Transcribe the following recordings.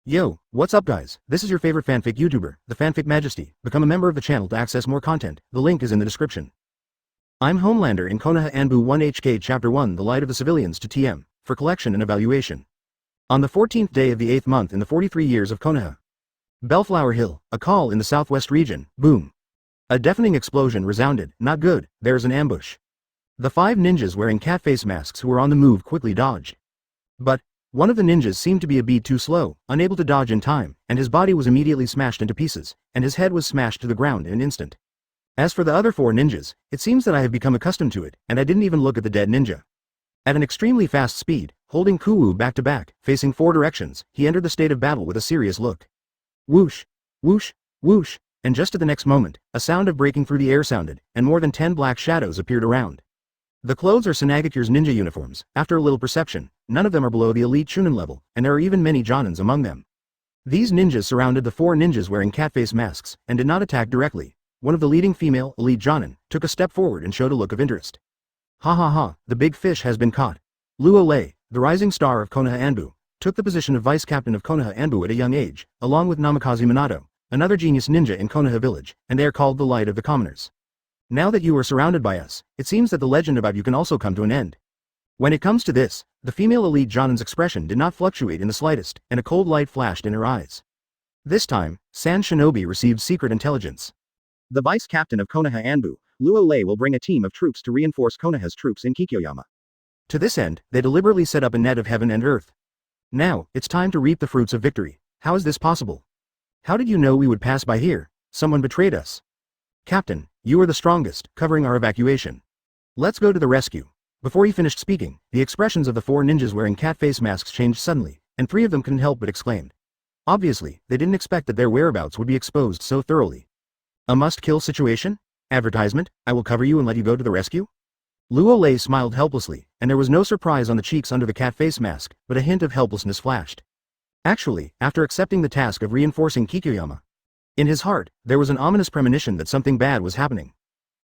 Yo, what's up guys? This is your favorite fanfic YouTuber, the Fanfic Majesty. Become a member of the channel to access more content, the link is in the description. I'm Homelander in Konoha Anbu 1HK Chapter 1 The Light of the Civilians to TM, for collection and evaluation. On the 14th day of the 8th month in the 43 years of Konoha. Bellflower Hill, a call in the southwest region, boom. A deafening explosion resounded, not good, there's an ambush. The 5 ninjas wearing cat face masks who were on the move quickly dodged. But, one of the ninjas seemed to be a beat too slow, unable to dodge in time, and his body was immediately smashed into pieces, and his head was smashed to the ground in an instant. As for the other 4 ninjas, it seems that I have become accustomed to it, and I didn't even look at the dead ninja. At an extremely fast speed, holding Kuwu back to back, facing 4 directions, he entered the state of battle with a serious look. Whoosh, whoosh, whoosh, and just at the next moment, a sound of breaking through the air sounded, and more than 10 black shadows appeared around. The clothes are Sanagakure's ninja uniforms. After a little perception, none of them are below the elite Chunin level, and there are even many Jonins among them. These ninjas surrounded the 4 ninjas wearing catface masks, and did not attack directly. One of the leading female, elite Jonin, took a step forward and showed a look of interest. Ha ha ha, the big fish has been caught. Luo Lei, the rising star of Konoha Anbu, took the position of vice captain of Konoha Anbu at a young age, along with Namikaze Minato, another genius ninja in Konoha Village, and they are called the Light of the Commoners. Now that you are surrounded by us, it seems that the legend about you can also come to an end. When it comes to this, the female elite Jonin's expression did not fluctuate in the slightest, and a cold light flashed in her eyes. This time, San Shinobi received secret intelligence. The vice captain of Konoha Anbu, Luo Lei, will bring a team of troops to reinforce Konoha's troops in Kikyoyama. To this end, they deliberately set up a net of heaven and earth. Now, it's time to reap the fruits of victory. How is this possible? How did you know we would pass by here? Someone betrayed us. Captain, you are the strongest, covering our evacuation. Let's go to the rescue. Before he finished speaking, the expressions of the 4 ninjas wearing cat face masks changed suddenly, and 3 of them couldn't help but exclaimed. Obviously, they didn't expect that their whereabouts would be exposed so thoroughly. A must-kill situation? Advertisement, I will cover you and let you go to the rescue? Luo Lei smiled helplessly, and there was no surprise on the cheeks under the cat face mask, but a hint of helplessness flashed. Actually, after accepting the task of reinforcing Kikyoyama, in his heart, there was an ominous premonition that something bad was happening.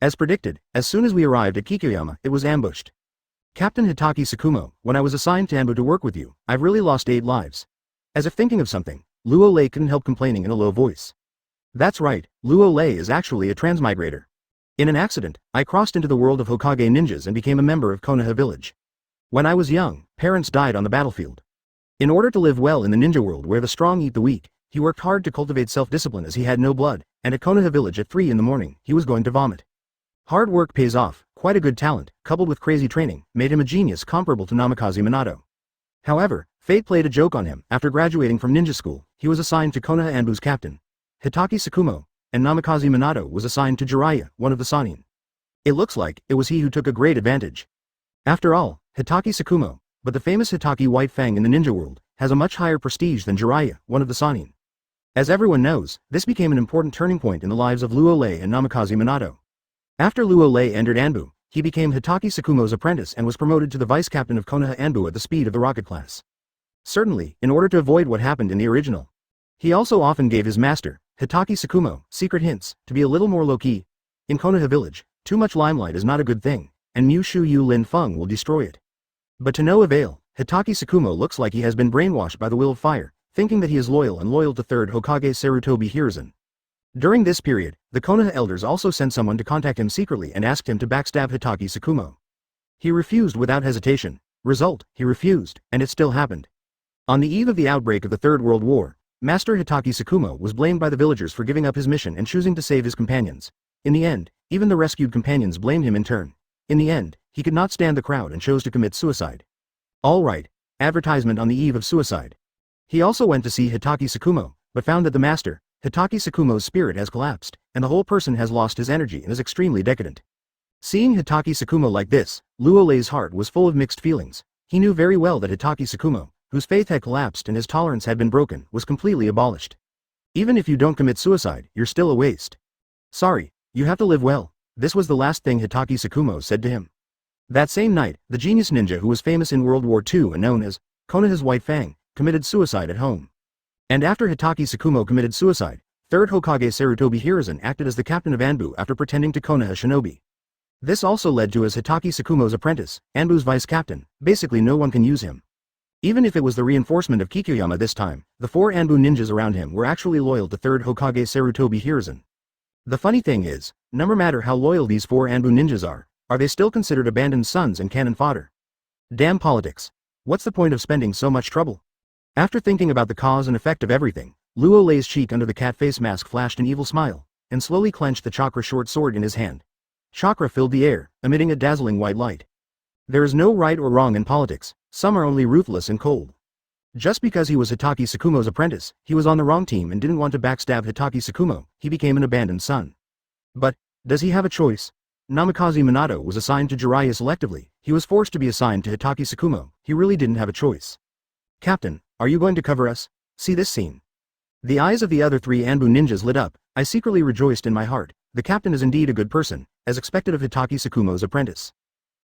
As predicted, as soon as we arrived at Kikyoyama, it was ambushed. Captain Hitaki Tsukumo, when I was assigned to Anbu to work with you, I've really lost 8 lives. As if thinking of something, Luo Lei couldn't help complaining in a low voice. That's right, Luo Lei is actually a transmigrator. In an accident, I crossed into the world of Hokage ninjas and became a member of Konoha Village. When I was young, parents died on the battlefield. In order to live well in the ninja world where the strong eat the weak, he worked hard to cultivate self-discipline as he had no blood, and at Konoha Village at 3 in the morning, he was going to vomit. Hard work pays off. Quite a good talent, coupled with crazy training, made him a genius comparable to Namikaze Minato. However, fate played a joke on him. After graduating from ninja school, he was assigned to Konoha Anbu's captain, Hitaki Tsukumo, and Namikaze Minato was assigned to Jiraiya, one of the Sannin. It looks like it was he who took a great advantage. After all, Hitaki Tsukumo, but the famous Hitaki White Fang in the ninja world, has a much higher prestige than Jiraiya, one of the Sannin. As everyone knows, this became an important turning point in the lives of Luo Lei and Namikaze Minato. After Luo Lei entered Anbu, he became Hitaki Tsukumo's apprentice and was promoted to the vice captain of Konoha Anbu at the speed of the rocket class. Certainly, in order to avoid what happened in the original. He also often gave his master, Hitaki Tsukumo, secret hints, to be a little more low-key. In Konoha Village, too much limelight is not a good thing, and Mu Shu Yu Lin Feng will destroy it. But to no avail, Hitaki Tsukumo looks like he has been brainwashed by the will of fire, thinking that he is loyal to 3rd Hokage Sarutobi Hiruzen. During this period, the Konoha Elders also sent someone to contact him secretly and asked him to backstab Hitaki Tsukumo. He refused without hesitation. Result, he refused, and it still happened. On the eve of the outbreak of the Third World War, Master Hitaki Tsukumo was blamed by the villagers for giving up his mission and choosing to save his companions. In the end, even the rescued companions blamed him in turn. In the end, he could not stand the crowd and chose to commit suicide. Alright, advertisement on the eve of suicide. He also went to see Hitaki Tsukumo, but found that the master, Hitaki Tsukumo's spirit has collapsed, and the whole person has lost his energy and is extremely decadent. Seeing Hitaki Tsukumo like this, Luo Lei's heart was full of mixed feelings. He knew very well that Hitaki Tsukumo, whose faith had collapsed and his tolerance had been broken, was completely abolished. Even if you don't commit suicide, you're still a waste. Sorry, you have to live well. This was the last thing Hitaki Tsukumo said to him. That same night, the genius ninja who was famous in World War II and known as Konoha's White Fang, committed suicide at home. And after Hitaki Tsukumo committed suicide, 3rd Hokage Sarutobi Hiruzen acted as the captain of Anbu after pretending to Konoha Shinobi. This also led to as Hitaki Tsukumo's apprentice, Anbu's vice captain. Basically no one can use him. Even if it was the reinforcement of Kikyoyama this time, the 4 Anbu ninjas around him were actually loyal to 3rd Hokage Sarutobi Hiruzen. The funny thing is, no matter how loyal these 4 Anbu ninjas are they still considered abandoned sons and cannon fodder? Damn politics. What's the point of spending so much trouble? After thinking about the cause and effect of everything, Luo Lei's cheek under the cat face mask flashed an evil smile, and slowly clenched the chakra short sword in his hand. Chakra filled the air, emitting a dazzling white light. There is no right or wrong in politics, some are only ruthless and cold. Just because he was Hitaki Tsukumo's apprentice, he was on the wrong team and didn't want to backstab Hitaki Tsukumo, he became an abandoned son. But, does he have a choice? Namikaze Minato was assigned to Jiraiya selectively, he was forced to be assigned to Hitaki Tsukumo, he really didn't have a choice. Captain, are you going to cover us? See this scene. The eyes of the other 3 Anbu ninjas lit up, I secretly rejoiced in my heart, the captain is indeed a good person, as expected of Hitaki Tsukumo's apprentice.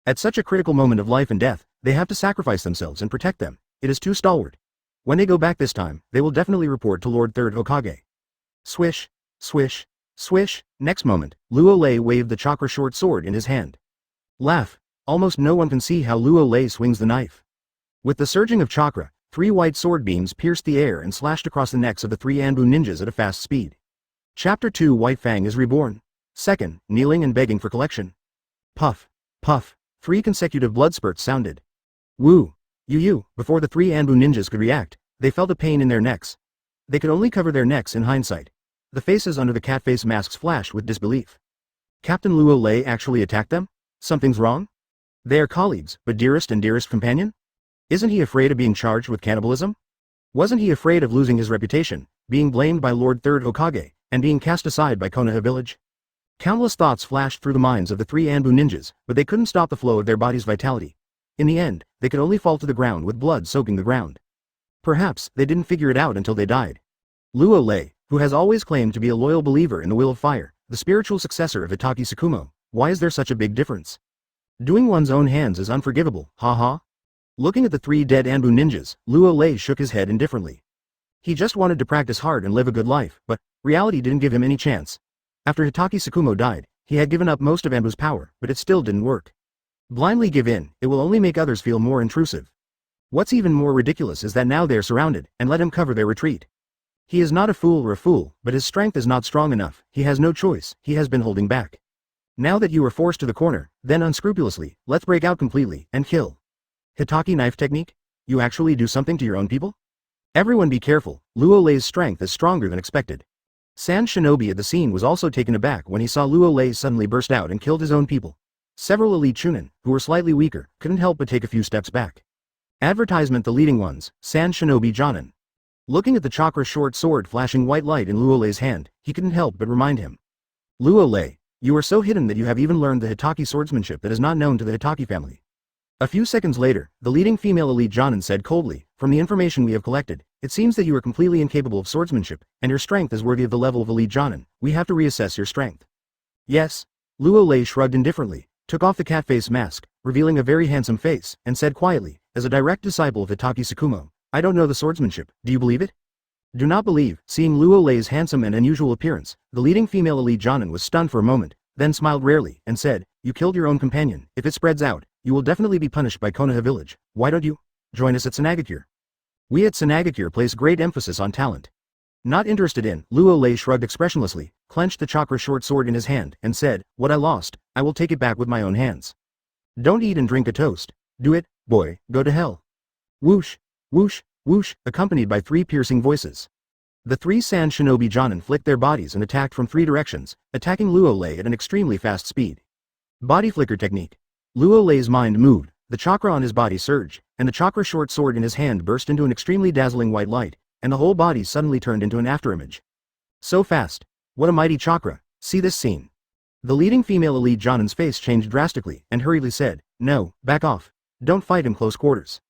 At such a critical moment of life and death, they have to sacrifice themselves and protect them, it is too stalwart. When they go back this time, they will definitely report to Lord 3rd Hokage. Swish, swish, swish, next moment, Luo Lei waved the chakra short sword in his hand. Laugh, almost no one can see how Luo Lei swings the knife. With the surging of chakra, 3 white sword beams pierced the air and slashed across the necks of the 3 Anbu ninjas at a fast speed. Chapter 2 White Fang is reborn. Second, kneeling and begging for collection. Puff, puff, 3 consecutive blood spurts sounded. Woo! Before the 3 Anbu ninjas could react, they felt a pain in their necks. They could only cover their necks in hindsight. The faces under the cat face masks flashed with disbelief. Captain Luo Lei actually attacked them? Something's wrong? They are colleagues, but dearest and dearest companion? Isn't he afraid of being charged with cannibalism? Wasn't he afraid of losing his reputation, being blamed by Lord 3rd Hokage, and being cast aside by Konoha Village? Countless thoughts flashed through the minds of the 3 Anbu ninjas, but they couldn't stop the flow of their body's vitality. In the end, they could only fall to the ground with blood soaking the ground. Perhaps, they didn't figure it out until they died. Luo Lei, who has always claimed to be a loyal believer in the Will of Fire, the spiritual successor of Hitaki Tsukumo, why is there such a big difference? Doing one's own hands is unforgivable, haha. Looking at the 3 dead Anbu ninjas, Luo Lei shook his head indifferently. He just wanted to practice hard and live a good life, but reality didn't give him any chance. After Hitaki Tsukumo died, he had given up most of Anbu's power, but it still didn't work. Blindly give in, it will only make others feel more intrusive. What's even more ridiculous is that now they're surrounded, and let him cover their retreat. He is not a fool, but his strength is not strong enough, he has no choice, he has been holding back. Now that you are forced to the corner, then unscrupulously, let's break out completely, and kill. Hitaki knife technique? You actually do something to your own people? Everyone be careful, Luo Lei's strength is stronger than expected. Sand Shinobi at the scene was also taken aback when he saw Luo Lei suddenly burst out and killed his own people. Several elite chunin, who were slightly weaker, couldn't help but take a few steps back. Advertisement: the leading ones, Sand Shinobi Jonin. Looking at the chakra short sword flashing white light in Luo Lei's hand, he couldn't help but remind him. Luo Lei, you are so hidden that you have even learned the Hitaki swordsmanship that is not known to the Hitaki family. A few seconds later, the leading female elite Jonin said coldly, from the information we have collected, it seems that you are completely incapable of swordsmanship, and your strength is worthy of the level of elite Jonin, we have to reassess your strength. Yes. Luo Lei shrugged indifferently, took off the cat face mask, revealing a very handsome face, and said quietly, as a direct disciple of Hitaki Tsukumo, I don't know the swordsmanship, do you believe it? Do not believe. Seeing Luo Lei's handsome and unusual appearance, the leading female elite Jonin was stunned for a moment, then smiled rarely, and said, you killed your own companion, if it spreads out, you will definitely be punished by Konoha Village, why don't you join us at Sanagakure? We at Sanagakure place great emphasis on talent. Not interested in, Luo Lei shrugged expressionlessly, clenched the chakra short sword in his hand, and said, what I lost, I will take it back with my own hands. Don't eat and drink a toast. Do it, boy, go to hell. Whoosh, whoosh, whoosh, accompanied by 3 piercing voices. The 3 Sand Shinobi Jonin flicked their bodies and attacked from 3 directions, attacking Luo Lei at an extremely fast speed. Body flicker technique. Luo Lei's mind moved, the chakra on his body surged, and the chakra short sword in his hand burst into an extremely dazzling white light, and the whole body suddenly turned into an afterimage. So fast. What a mighty chakra, see this scene. The leading female elite Jonin's face changed drastically, and hurriedly said, no, back off. Don't fight in close quarters.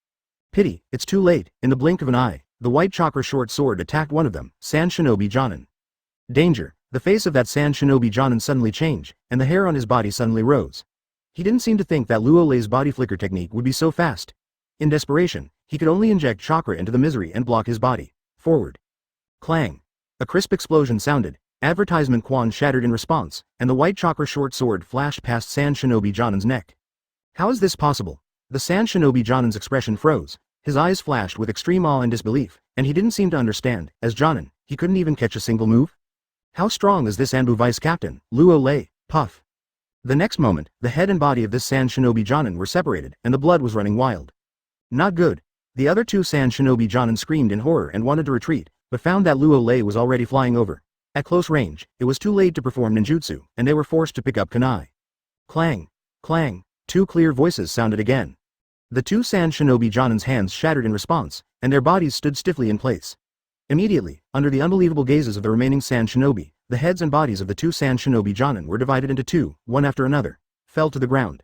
Pity, it's too late, in the blink of an eye, the white chakra short sword attacked one of them, Sand Shinobi Jonin. Danger, the face of that Sand Shinobi Jonin suddenly changed, and the hair on his body suddenly rose. He didn't seem to think that Luo Lei's body flicker technique would be so fast. In desperation, he could only inject chakra into the misery and block his body. Forward. Clang. A crisp explosion sounded, advertisement Quan shattered in response, and the white chakra short sword flashed past Sand Shinobi Jonin's neck. How is this possible? The Sand Shinobi Jonin's expression froze, His eyes flashed with extreme awe and disbelief, and he didn't seem to understand. As Jonin, he couldn't even catch a single move? How strong is this Anbu vice captain, Luo Lei? Puff. The next moment, the head and body of this Sand Shinobi Jonin were separated, and the blood was running wild. Not good. The other two Sand Shinobi Jonin screamed in horror and wanted to retreat, but found that Luo Lei was already flying over. At close range, it was too late to perform ninjutsu, and they were forced to pick up kunai. Clang. Clang. Two clear voices sounded again. The two Sand Shinobi Jonin's hands shattered in response, and their bodies stood stiffly in place. Immediately, under the unbelievable gazes of the remaining Sand Shinobi, the heads and bodies of the two Sand Shinobi Jonin were divided into two, one after another, fell to the ground.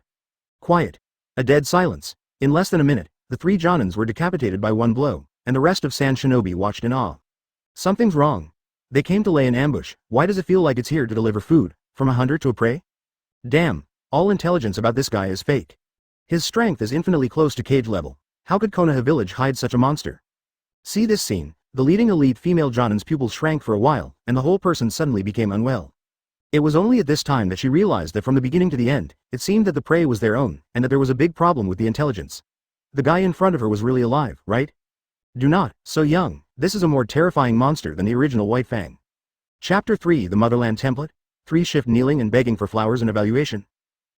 Quiet. A dead silence. In less than a minute, the three Jonins were decapitated by one blow, and the rest of Sand Shinobi watched in awe. Something's wrong. They came to lay an ambush. Why does it feel like it's here to deliver food, from a hunter to a prey? Damn, all intelligence about this guy is fake. His strength is infinitely close to cage level. How could Konoha Village hide such a monster? See this scene. The leading elite female Jonin's pupils shrank for a while, and the whole person suddenly became unwell. It was only at this time that she realized that from the beginning to the end, it seemed that the prey was their own, and that there was a big problem with the intelligence. The guy in front of her was really alive, right? Do not, so young, this is a more terrifying monster than the original White Fang. Chapter 3 The Motherland Template? 3 Shift kneeling and begging for flowers and evaluation.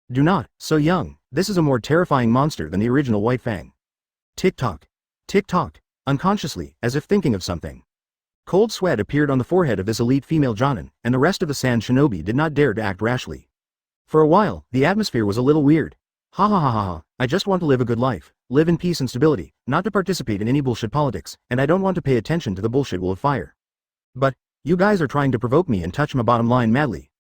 Do not, so young, this is a more terrifying monster than the original White Fang. Tick-tock. Tick-tock. Unconsciously, as if thinking of something. Cold sweat appeared on the forehead of this elite female Jonin, and the rest of the Sand Shinobi did not dare to act rashly. For a while, the atmosphere was a little weird. Ha ha ha ha ha, I just want to live a good life, live in peace and stability, not to participate in any bullshit politics, and I don't want to pay attention to the bullshit will of fire. But, you guys are trying to provoke me and touch my bottom line madly.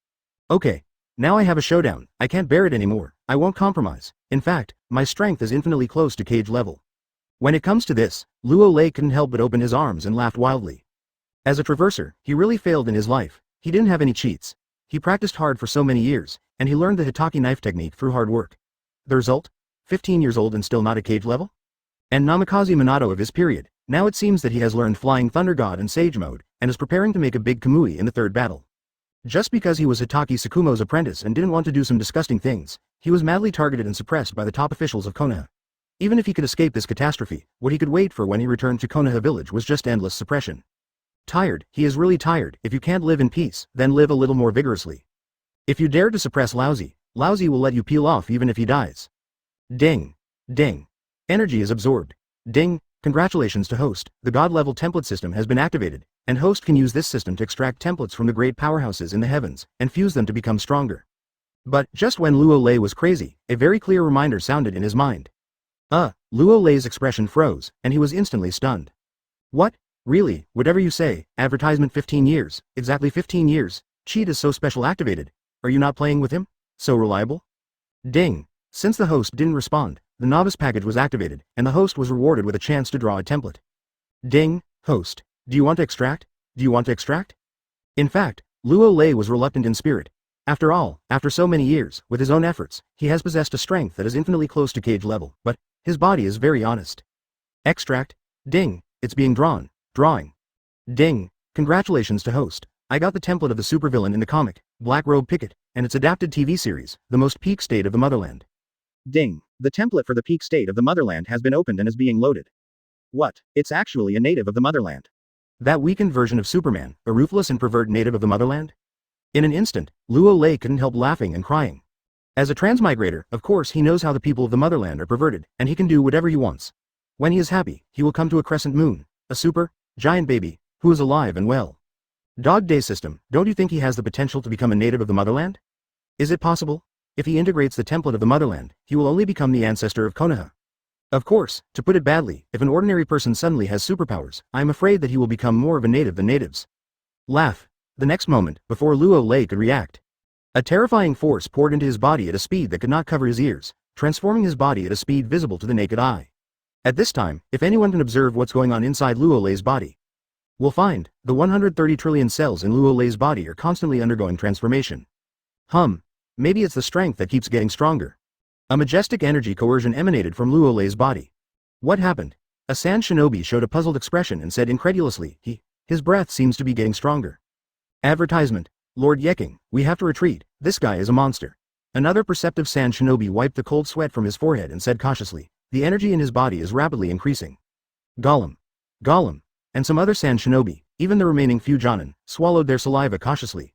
Okay. Now I have a showdown, I can't bear it anymore, I won't compromise. In fact, my strength is infinitely close to cage level. When it comes to this, Luo Lei couldn't help but open his arms and laughed wildly. As a traverser, he really failed in his life. He didn't have any cheats. He practiced hard for so many years, and he learned the Hitaki knife technique through hard work. The result? 15 years old and still not at cage level? And Namikaze Minato of his period, now it seems that he has learned Flying Thunder God and Sage Mode, and is preparing to make a big Kamui in the third battle. Just because he was Hitaki Tsukumo's apprentice and didn't want to do some disgusting things, he was madly targeted and suppressed by the top officials of Konoha. Even if he could escape this catastrophe, what he could wait for when he returned to Konoha Village was just endless suppression. Tired, he is really tired. If you can't live in peace, then live a little more vigorously. If you dare to suppress Laozi, Laozi will let you peel off even if he dies. Ding. Ding. Energy is absorbed. Ding. Congratulations to host, the god-level template system has been activated, and host can use this system to extract templates from the great powerhouses in the heavens, and fuse them to become stronger. But, just when Luo Lei was crazy, a very clear reminder sounded in his mind. Luo Lei's expression froze, and he was instantly stunned. What? Really, whatever you say, advertisement 15 years, exactly 15 years, cheat is so special activated. Are you not playing with him? So reliable? Ding. Since the host didn't respond, the novice package was activated, and the host was rewarded with a chance to draw a template. Ding. Host. Do you want to extract? Do you want to extract? In fact, Luo Lei was reluctant in spirit. After all, after so many years, with his own efforts, he has possessed a strength that is infinitely close to cage level, but his body is very honest. Extract. Ding. It's being drawn. Drawing. Ding. Congratulations to host. I got the template of the supervillain in the comic, Black Robe Picket, and its adapted TV series, The Most Peak State of the Motherland. Ding. The template for the peak state of the Motherland has been opened and is being loaded. What? It's actually a native of the Motherland. That weakened version of Superman, a ruthless and pervert native of the Motherland? In an instant, Luo Lei couldn't help laughing and crying. As a transmigrator, of course he knows how the people of the Motherland are perverted, and he can do whatever he wants. When he is happy, he will come to a crescent moon, a giant baby, who is alive and well. Dog Day System, don't you think he has the potential to become a native of the Motherland? Is it possible? If he integrates the template of the Motherland, he will only become the ancestor of Konoha. Of course, to put it badly, if an ordinary person suddenly has superpowers, I am afraid that he will become more of a native than natives. Laugh. The next moment, before Luo Lei could react, a terrifying force poured into his body at a speed that could not cover his ears, transforming his body at a speed visible to the naked eye. At this time, if anyone can observe what's going on inside Luo Lei's body, will find, the 130 trillion cells in Luo Lei's body are constantly undergoing transformation. Maybe it's the strength that keeps getting stronger. A majestic energy coercion emanated from Luo Lei's body. What happened? A Sand Shinobi showed a puzzled expression and said incredulously, his breath seems to be getting stronger. Advertisement. Lord Yeking, we have to retreat, this guy is a monster. Another perceptive Sand Shinobi wiped the cold sweat from his forehead and said cautiously, the energy in his body is rapidly increasing. Gollum. Gollum. And some other sand shinobi, even the remaining few Jonin, swallowed their saliva cautiously.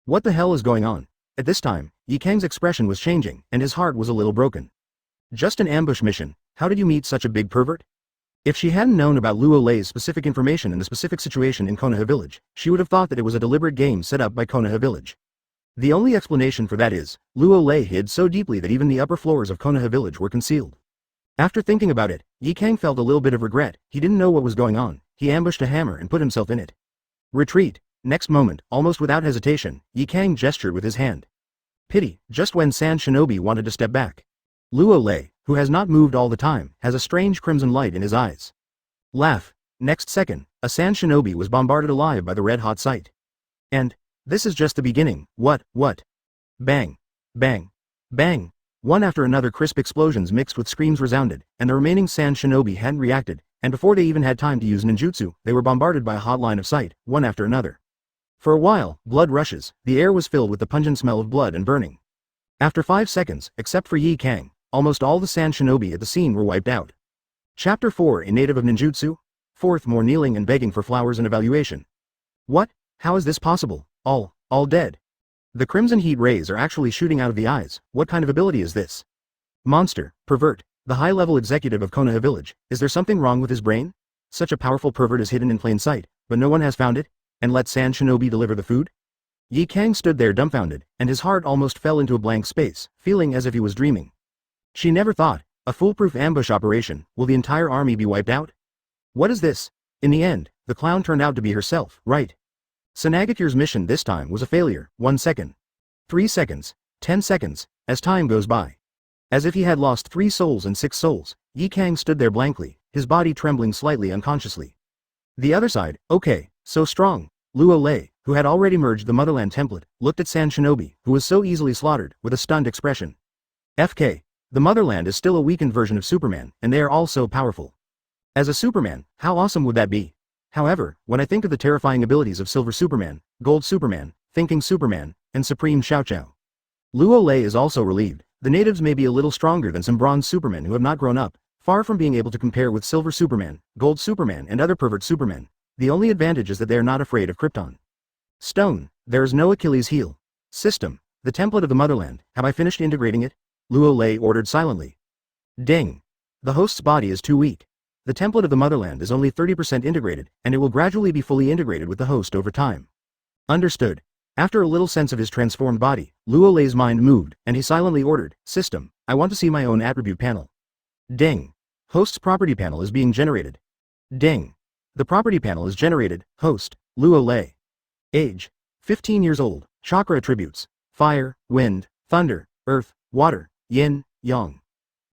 What the hell is going on? At this time, Yi Kang's expression was changing, and his heart was a little broken. Just an ambush mission, how did you meet such a big pervert? If she hadn't known about Luo Lei's specific information and the specific situation in Konoha Village, she would have thought that it was a deliberate game set up by Konoha Village. The only explanation for that is, Luo Lei hid so deeply that even the upper floors of Konoha Village were concealed. After thinking about it, Yi Kang felt a little bit of regret. He didn't know what was going on. He ambushed a hammer and put himself in it. Retreat. Next moment, almost without hesitation, Yi Kang gestured with his hand. Pity, just when Sand Shinobi wanted to step back. Luo Lei, who has not moved all the time, has a strange crimson light in his eyes. Laugh. Next second, a Sand Shinobi was bombarded alive by the red-hot sight. And, this is just the beginning. What? Bang. Bang. Bang. One after another crisp explosions mixed with screams resounded, and the remaining Sand Shinobi hadn't reacted, and before they even had time to use ninjutsu, they were bombarded by a hot line of sight, one after another. For a while, blood rushes, the air was filled with the pungent smell of blood and burning. After 5 seconds, except for Yi Kang, almost all the Sand Shinobi at the scene were wiped out. Chapter 4 in Native of Ninjutsu? 4th more kneeling and begging for flowers and evaluation. What? How is this possible? All dead. The crimson heat rays are actually shooting out of the eyes. What kind of ability is this? Monster, pervert, the high-level executive of Konoha Village, is there something wrong with his brain? Such a powerful pervert is hidden in plain sight, but no one has found it? And let Sand Shinobi deliver the food? Yi Kang stood there dumbfounded, and his heart almost fell into a blank space, feeling as if he was dreaming. She never thought, a foolproof ambush operation, will the entire army be wiped out? What is this? In the end, the clown turned out to be herself, right? Sanagakure's mission this time was a failure. 1 second. 3 seconds. 10 seconds, as time goes by. As if he had lost 3 souls and 6 souls, Yi Kang stood there blankly, his body trembling slightly unconsciously. The other side, okay, so strong. Luo Lei, who had already merged the motherland template, looked at Sand Shinobi, who was so easily slaughtered, with a stunned expression. FK. The motherland is still a weakened version of Superman, and they are all so powerful. As a Superman, how awesome would that be? However, when I think of the terrifying abilities of Silver Superman, Gold Superman, Thinking Superman, and Supreme Xiao Xiao. Luo Lei is also relieved. The natives may be a little stronger than some bronze Supermen who have not grown up, far from being able to compare with Silver Superman, Gold Superman and other pervert Supermen. The only advantage is that they are not afraid of Krypton. Stone, there is no Achilles heel. System, the template of the motherland, have I finished integrating it? Luo Lei ordered silently. Ding. The host's body is too weak. The template of the motherland is only 30% integrated, and it will gradually be fully integrated with the host over time. Understood. After a little sense of his transformed body, Luo Lei's mind moved, and he silently ordered, System, I want to see my own attribute panel. Ding. Host's property panel is being generated. Ding. The property panel is generated. Host, Luo Lei. Age, 15 years old. Chakra attributes, fire, wind, thunder, earth, water, yin, yang.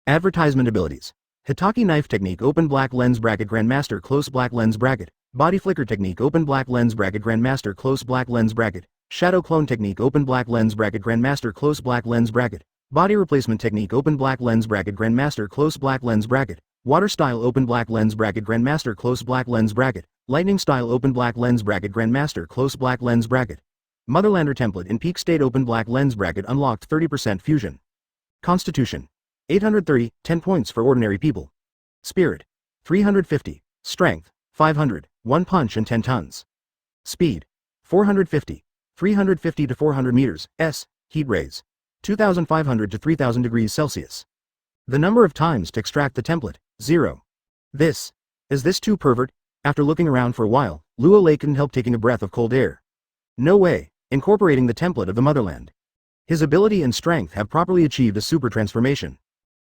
Advertisement abilities. Hitaki knife technique open black lens bracket grandmaster close black lens bracket. Body flicker technique open black lens bracket grandmaster close black lens bracket. Shadow clone technique open black lens bracket grandmaster close black lens bracket. Body replacement technique open black lens bracket grandmaster close black lens bracket. Water style open black lens bracket grandmaster close black lens bracket. Lightning style open black lens bracket grandmaster close black lens bracket. Motherlander template in peak state open black lens bracket unlocked 30% fusion. Constitution. 830, 10 points for ordinary people. Spirit. 350. Strength. 500, 1 punch and 10 tons. Speed. 450. 350 to 400 meters, heat rays. 2,500 to 3,000 degrees Celsius. The number of times to extract the template, 0. Is this too pervert? After looking around for a while, Luo Lei couldn't help taking a breath of cold air. No way, incorporating the template of the motherland. His ability and strength have properly achieved a super transformation.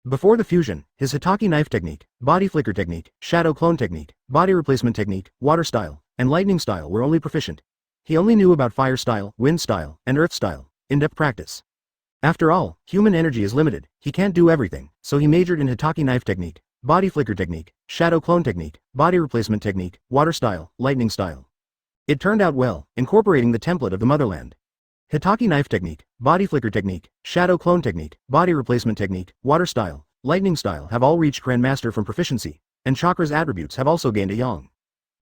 Before the fusion, his Hitaki knife technique, body flicker technique, shadow clone technique, body replacement technique, water style, and lightning style were only proficient. He only knew about fire style, wind style, and earth style, in-depth practice. After all, human energy is limited, he can't do everything, so he majored in Hitaki knife technique, body flicker technique, shadow clone technique, body replacement technique, water style, lightning style. It turned out well, incorporating the template of the motherland. Hitaki knife technique, body flicker technique, shadow clone technique, body replacement technique, water style, lightning style have all reached Grandmaster from proficiency, and Chakra's attributes have also gained a yang.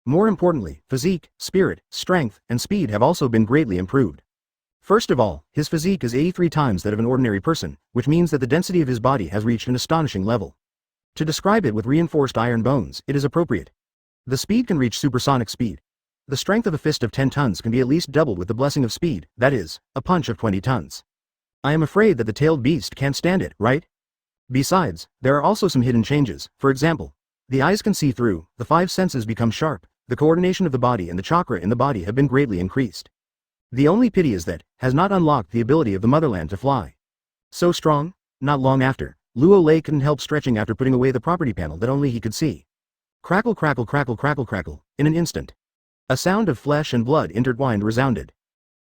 More importantly, physique, spirit, strength, and speed have also been greatly improved. First of all, his physique is 83 times that of an ordinary person, which means that the density of his body has reached an astonishing level. To describe it with reinforced iron bones, it is appropriate. The speed can reach supersonic speed. The strength of a fist of 10 tons can be at least doubled with the blessing of speed, that is, a punch of 20 tons. I am afraid that the tailed beast can't stand it, right? Besides, there are also some hidden changes. For example, the eyes can see through, the 5 senses become sharp, the coordination of the body and the chakra in the body have been greatly increased. The only pity is that, has not unlocked the ability of the motherland to fly. So strong? Not long after, Luo Lei couldn't help stretching after putting away the property panel that only he could see. Crackle crackle crackle crackle crackle, in an instant. A sound of flesh and blood intertwined resounded.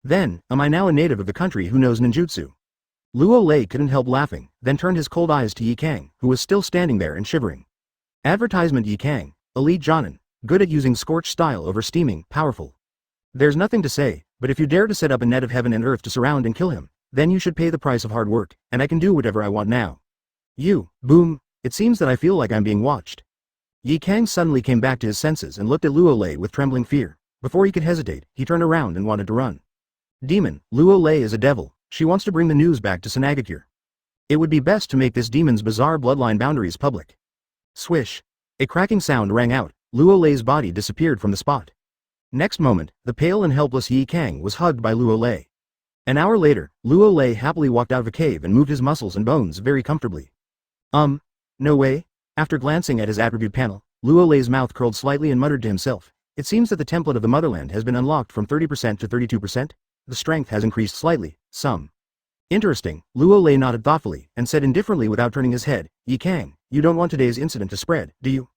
Then, am I now a native of the country who knows ninjutsu? Luo Lei couldn't help laughing, then turned his cold eyes to Yi Kang, who was still standing there and shivering. Advertisement: Yi Kang, elite jonin, good at using scorched style over steaming, powerful. There's nothing to say, but if you dare to set up a net of heaven and earth to surround and kill him, then you should pay the price of hard work, and I can do whatever I want now. Boom, it seems that I feel like I'm being watched. Yi Kang suddenly came back to his senses and looked at Luo Lei with trembling fear. Before he could hesitate, he turned around and wanted to run. Demon, Luo Lei is a devil, she wants to bring the news back to Sanagakure. It would be best to make this demon's bizarre bloodline boundaries public. Swish. A cracking sound rang out, Luo Lei's body disappeared from the spot. Next moment, the pale and helpless Yi Kang was hugged by Luo Lei. An hour later, Luo Lei happily walked out of a cave and moved his muscles and bones very comfortably. No way? After glancing at his attribute panel, Luo Lei's mouth curled slightly and muttered to himself, it seems that the template of the motherland has been unlocked from 30% to 32%. The strength has increased slightly, some. Interesting, Luo Lei nodded thoughtfully, and said indifferently without turning his head, Yi Kang, you don't want today's incident to spread, do you?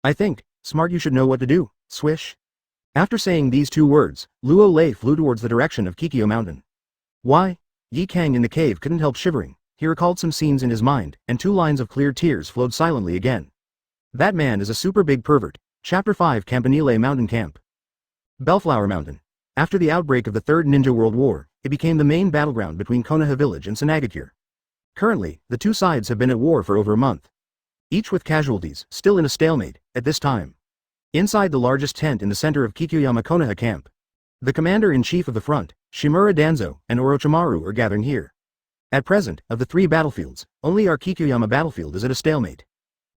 I think, smart, you should know what to do, swish. After saying these 2 words, Luo Lei flew towards the direction of Kikyo Mountain. Why? Yi Kang in the cave couldn't help shivering. He recalled some scenes in his mind, and 2 lines of clear tears flowed silently again. That man is a super big pervert. Chapter 5 Campanile Mountain Camp. Bellflower Mountain. After the outbreak of the Third Ninja World War, it became the main battleground between Konoha Village and Sanagakure. Currently, the 2 sides have been at war for over a month. Each with casualties, still in a stalemate, at this time. Inside the largest tent in the center of Kikyoyama Konoha camp, the commander-in-chief of the front, Shimura Danzo, and Orochimaru are gathering here. At present, of the 3 battlefields, only our Kikyoyama battlefield is at a stalemate.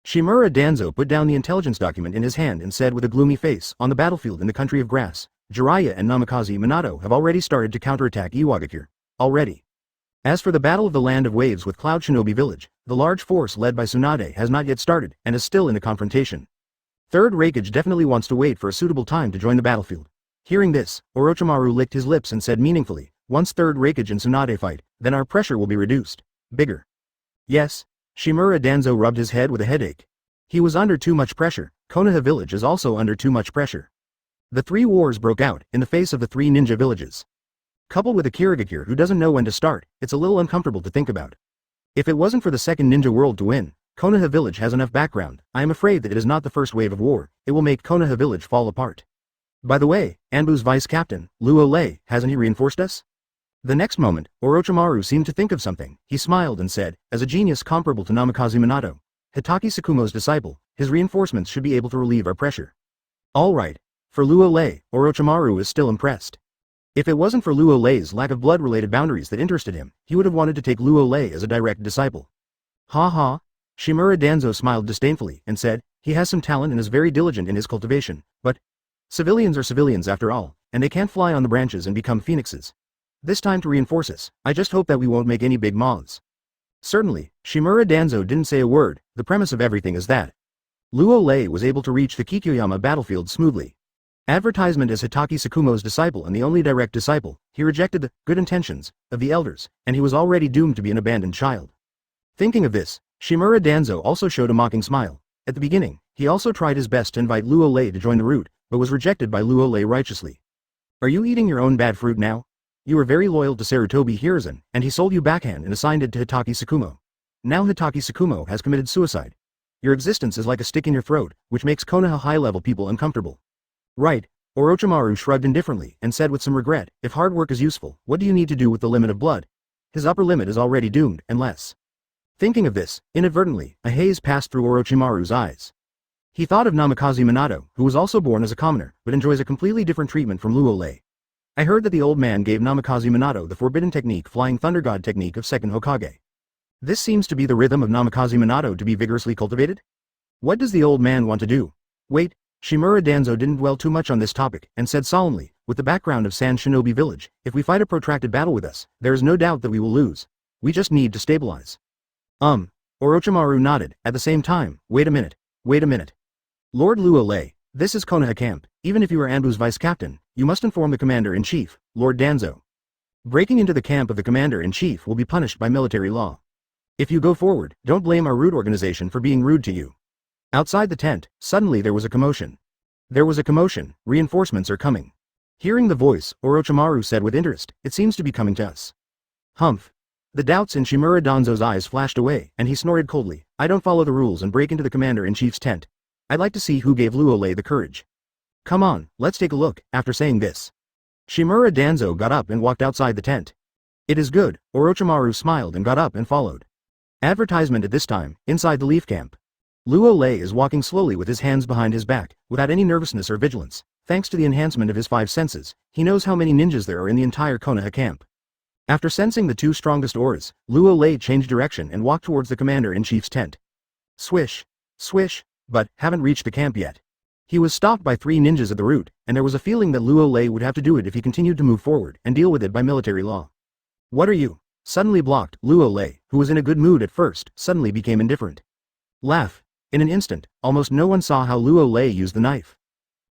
Shimura Danzo put down the intelligence document in his hand and said with a gloomy face, on the battlefield in the country of grass, Jiraiya and Namikaze Minato have already started to counterattack Iwagakure. Already. As for the Battle of the Land of Waves with Cloud Shinobi Village, the large force led by Tsunade has not yet started, and is still in a confrontation. Third Raikage definitely wants to wait for a suitable time to join the battlefield. Hearing this, Orochimaru licked his lips and said meaningfully, once Third Raikage and Tsunade fight, then our pressure will be reduced. Bigger. Yes. Shimura Danzo rubbed his head with a headache. He was under too much pressure. Konoha Village is also under too much pressure. The 3 wars broke out, in the face of the 3 ninja villages. Coupled with a Kirigakure who doesn't know when to start, it's a little uncomfortable to think about. If it wasn't for the second ninja world to win, Konoha Village has enough background. I am afraid that it is not the first wave of war. It will make Konoha Village fall apart. By the way, Anbu's vice captain, Luo Lei, hasn't he reinforced us? The next moment, Orochimaru seemed to think of something. He smiled and said, as a genius comparable to Namikaze Minato, Hitaki Tsukumo's disciple, his reinforcements should be able to relieve our pressure. All right. For Luo Lei, Orochimaru is still impressed. If it wasn't for Luo Lei's lack of blood-related boundaries that interested him, he would have wanted to take Luo Lei as a direct disciple. Ha ha. Shimura Danzo smiled disdainfully and said, he has some talent and is very diligent in his cultivation, but civilians are civilians after all, and they can't fly on the branches and become phoenixes. This time to reinforce us, I just hope that we won't make any big moths. Certainly, Shimura Danzo didn't say a word. The premise of everything is that Luo Lei was able to reach the Kikyoyama battlefield smoothly. Advertisement as Hitaki Tsukumo's disciple and the only direct disciple, he rejected the good intentions of the elders, and he was already doomed to be an abandoned child. Thinking of this, Shimura Danzo also showed a mocking smile. At the beginning, he also tried his best to invite Luo Lei to join the route, but was rejected by Luo Lei righteously. Are you eating your own bad fruit now? You were very loyal to Sarutobi Hiruzen, and he sold you backhand and assigned it to Hitaki Tsukumo. Now Hitaki Tsukumo has committed suicide. Your existence is like a stick in your throat, which makes Konoha high-level people uncomfortable. Right. Orochimaru shrugged indifferently and said with some regret, if hard work is useful, what do you need to do with the limit of blood? His upper limit is already doomed, unless. Thinking of this, inadvertently, a haze passed through Orochimaru's eyes. He thought of Namikaze Minato, who was also born as a commoner, but enjoys a completely different treatment from Luo Lei. I heard that the old man gave Namikaze Minato the forbidden technique Flying Thunder God technique of second Hokage. This seems to be the rhythm of Namikaze Minato to be vigorously cultivated? What does the old man want to do? Wait, Shimura Danzo didn't dwell too much on this topic, and said solemnly, with the background of Sand Shinobi Village, if we fight a protracted battle with us, there is no doubt that we will lose. We just need to stabilize. Orochimaru nodded, at the same time, wait a minute. Lord Luo Lei, this is Konoha camp, even if you are Anbu's vice captain, you must inform the commander-in-chief, Lord Danzo. Breaking into the camp of the commander-in-chief will be punished by military law. If you go forward, don't blame our rude organization for being rude to you. Outside the tent, suddenly there was a commotion. Reinforcements are coming. Hearing the voice, Orochimaru said with interest, it seems to be coming to us. Humph. The doubts in Shimura Danzo's eyes flashed away, and he snorted coldly, I don't follow the rules and break into the commander-in-chief's tent. I'd like to see who gave Luo Lei the courage. Come on, let's take a look. After saying this, Shimura Danzo got up and walked outside the tent. It is good, Orochimaru smiled and got up and followed. Advertisement at this time, inside the Leaf Camp. Luo Lei is walking slowly with his hands behind his back, without any nervousness or vigilance. Thanks to the enhancement of his 5 senses, he knows how many ninjas there are in the entire Konoha camp. After sensing the 2 strongest auras, Luo Lei changed direction and walked towards the commander-in-chief's tent. Swish. Swish. But, haven't reached the camp yet. He was stopped by 3 ninjas at the route, and there was a feeling that Luo Lei would have to do it if he continued to move forward and deal with it by military law. What are you? Suddenly blocked, Luo Lei, who was in a good mood at first, suddenly became indifferent. Laugh. In an instant, almost no one saw how Luo Lei used the knife.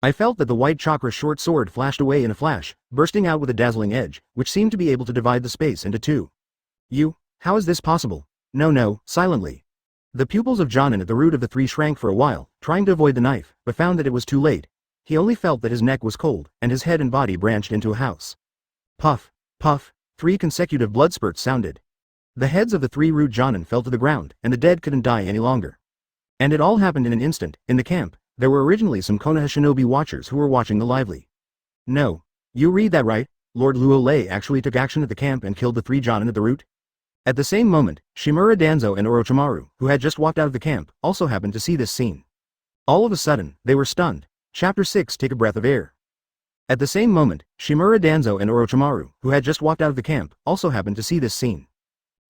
I felt that the white chakra short sword flashed away in a flash, bursting out with a dazzling edge, which seemed to be able to divide the space into 2. How is this possible? No, silently. The pupils of Jonin at the root of the 3 shrank for a while, trying to avoid the knife, but found that it was too late. He only felt that his neck was cold, and his head and body branched into a house. Puff, puff, 3 consecutive blood spurts sounded. The heads of the 3 root Jonin fell to the ground, and the dead couldn't die any longer. And it all happened in an instant. In the camp, there were originally some Konoha shinobi watchers who were watching the lively. No. You read that right? Lord Luo Lei actually took action at the camp and killed the 3 Jonin at the root? At the same moment, Shimura Danzo and Orochimaru, who had just walked out of the camp, also happened to see this scene. All of a sudden, they were stunned. Chapter 6 Take a breath of air. At the same moment, Shimura Danzo and Orochimaru, who had just walked out of the camp, also happened to see this scene.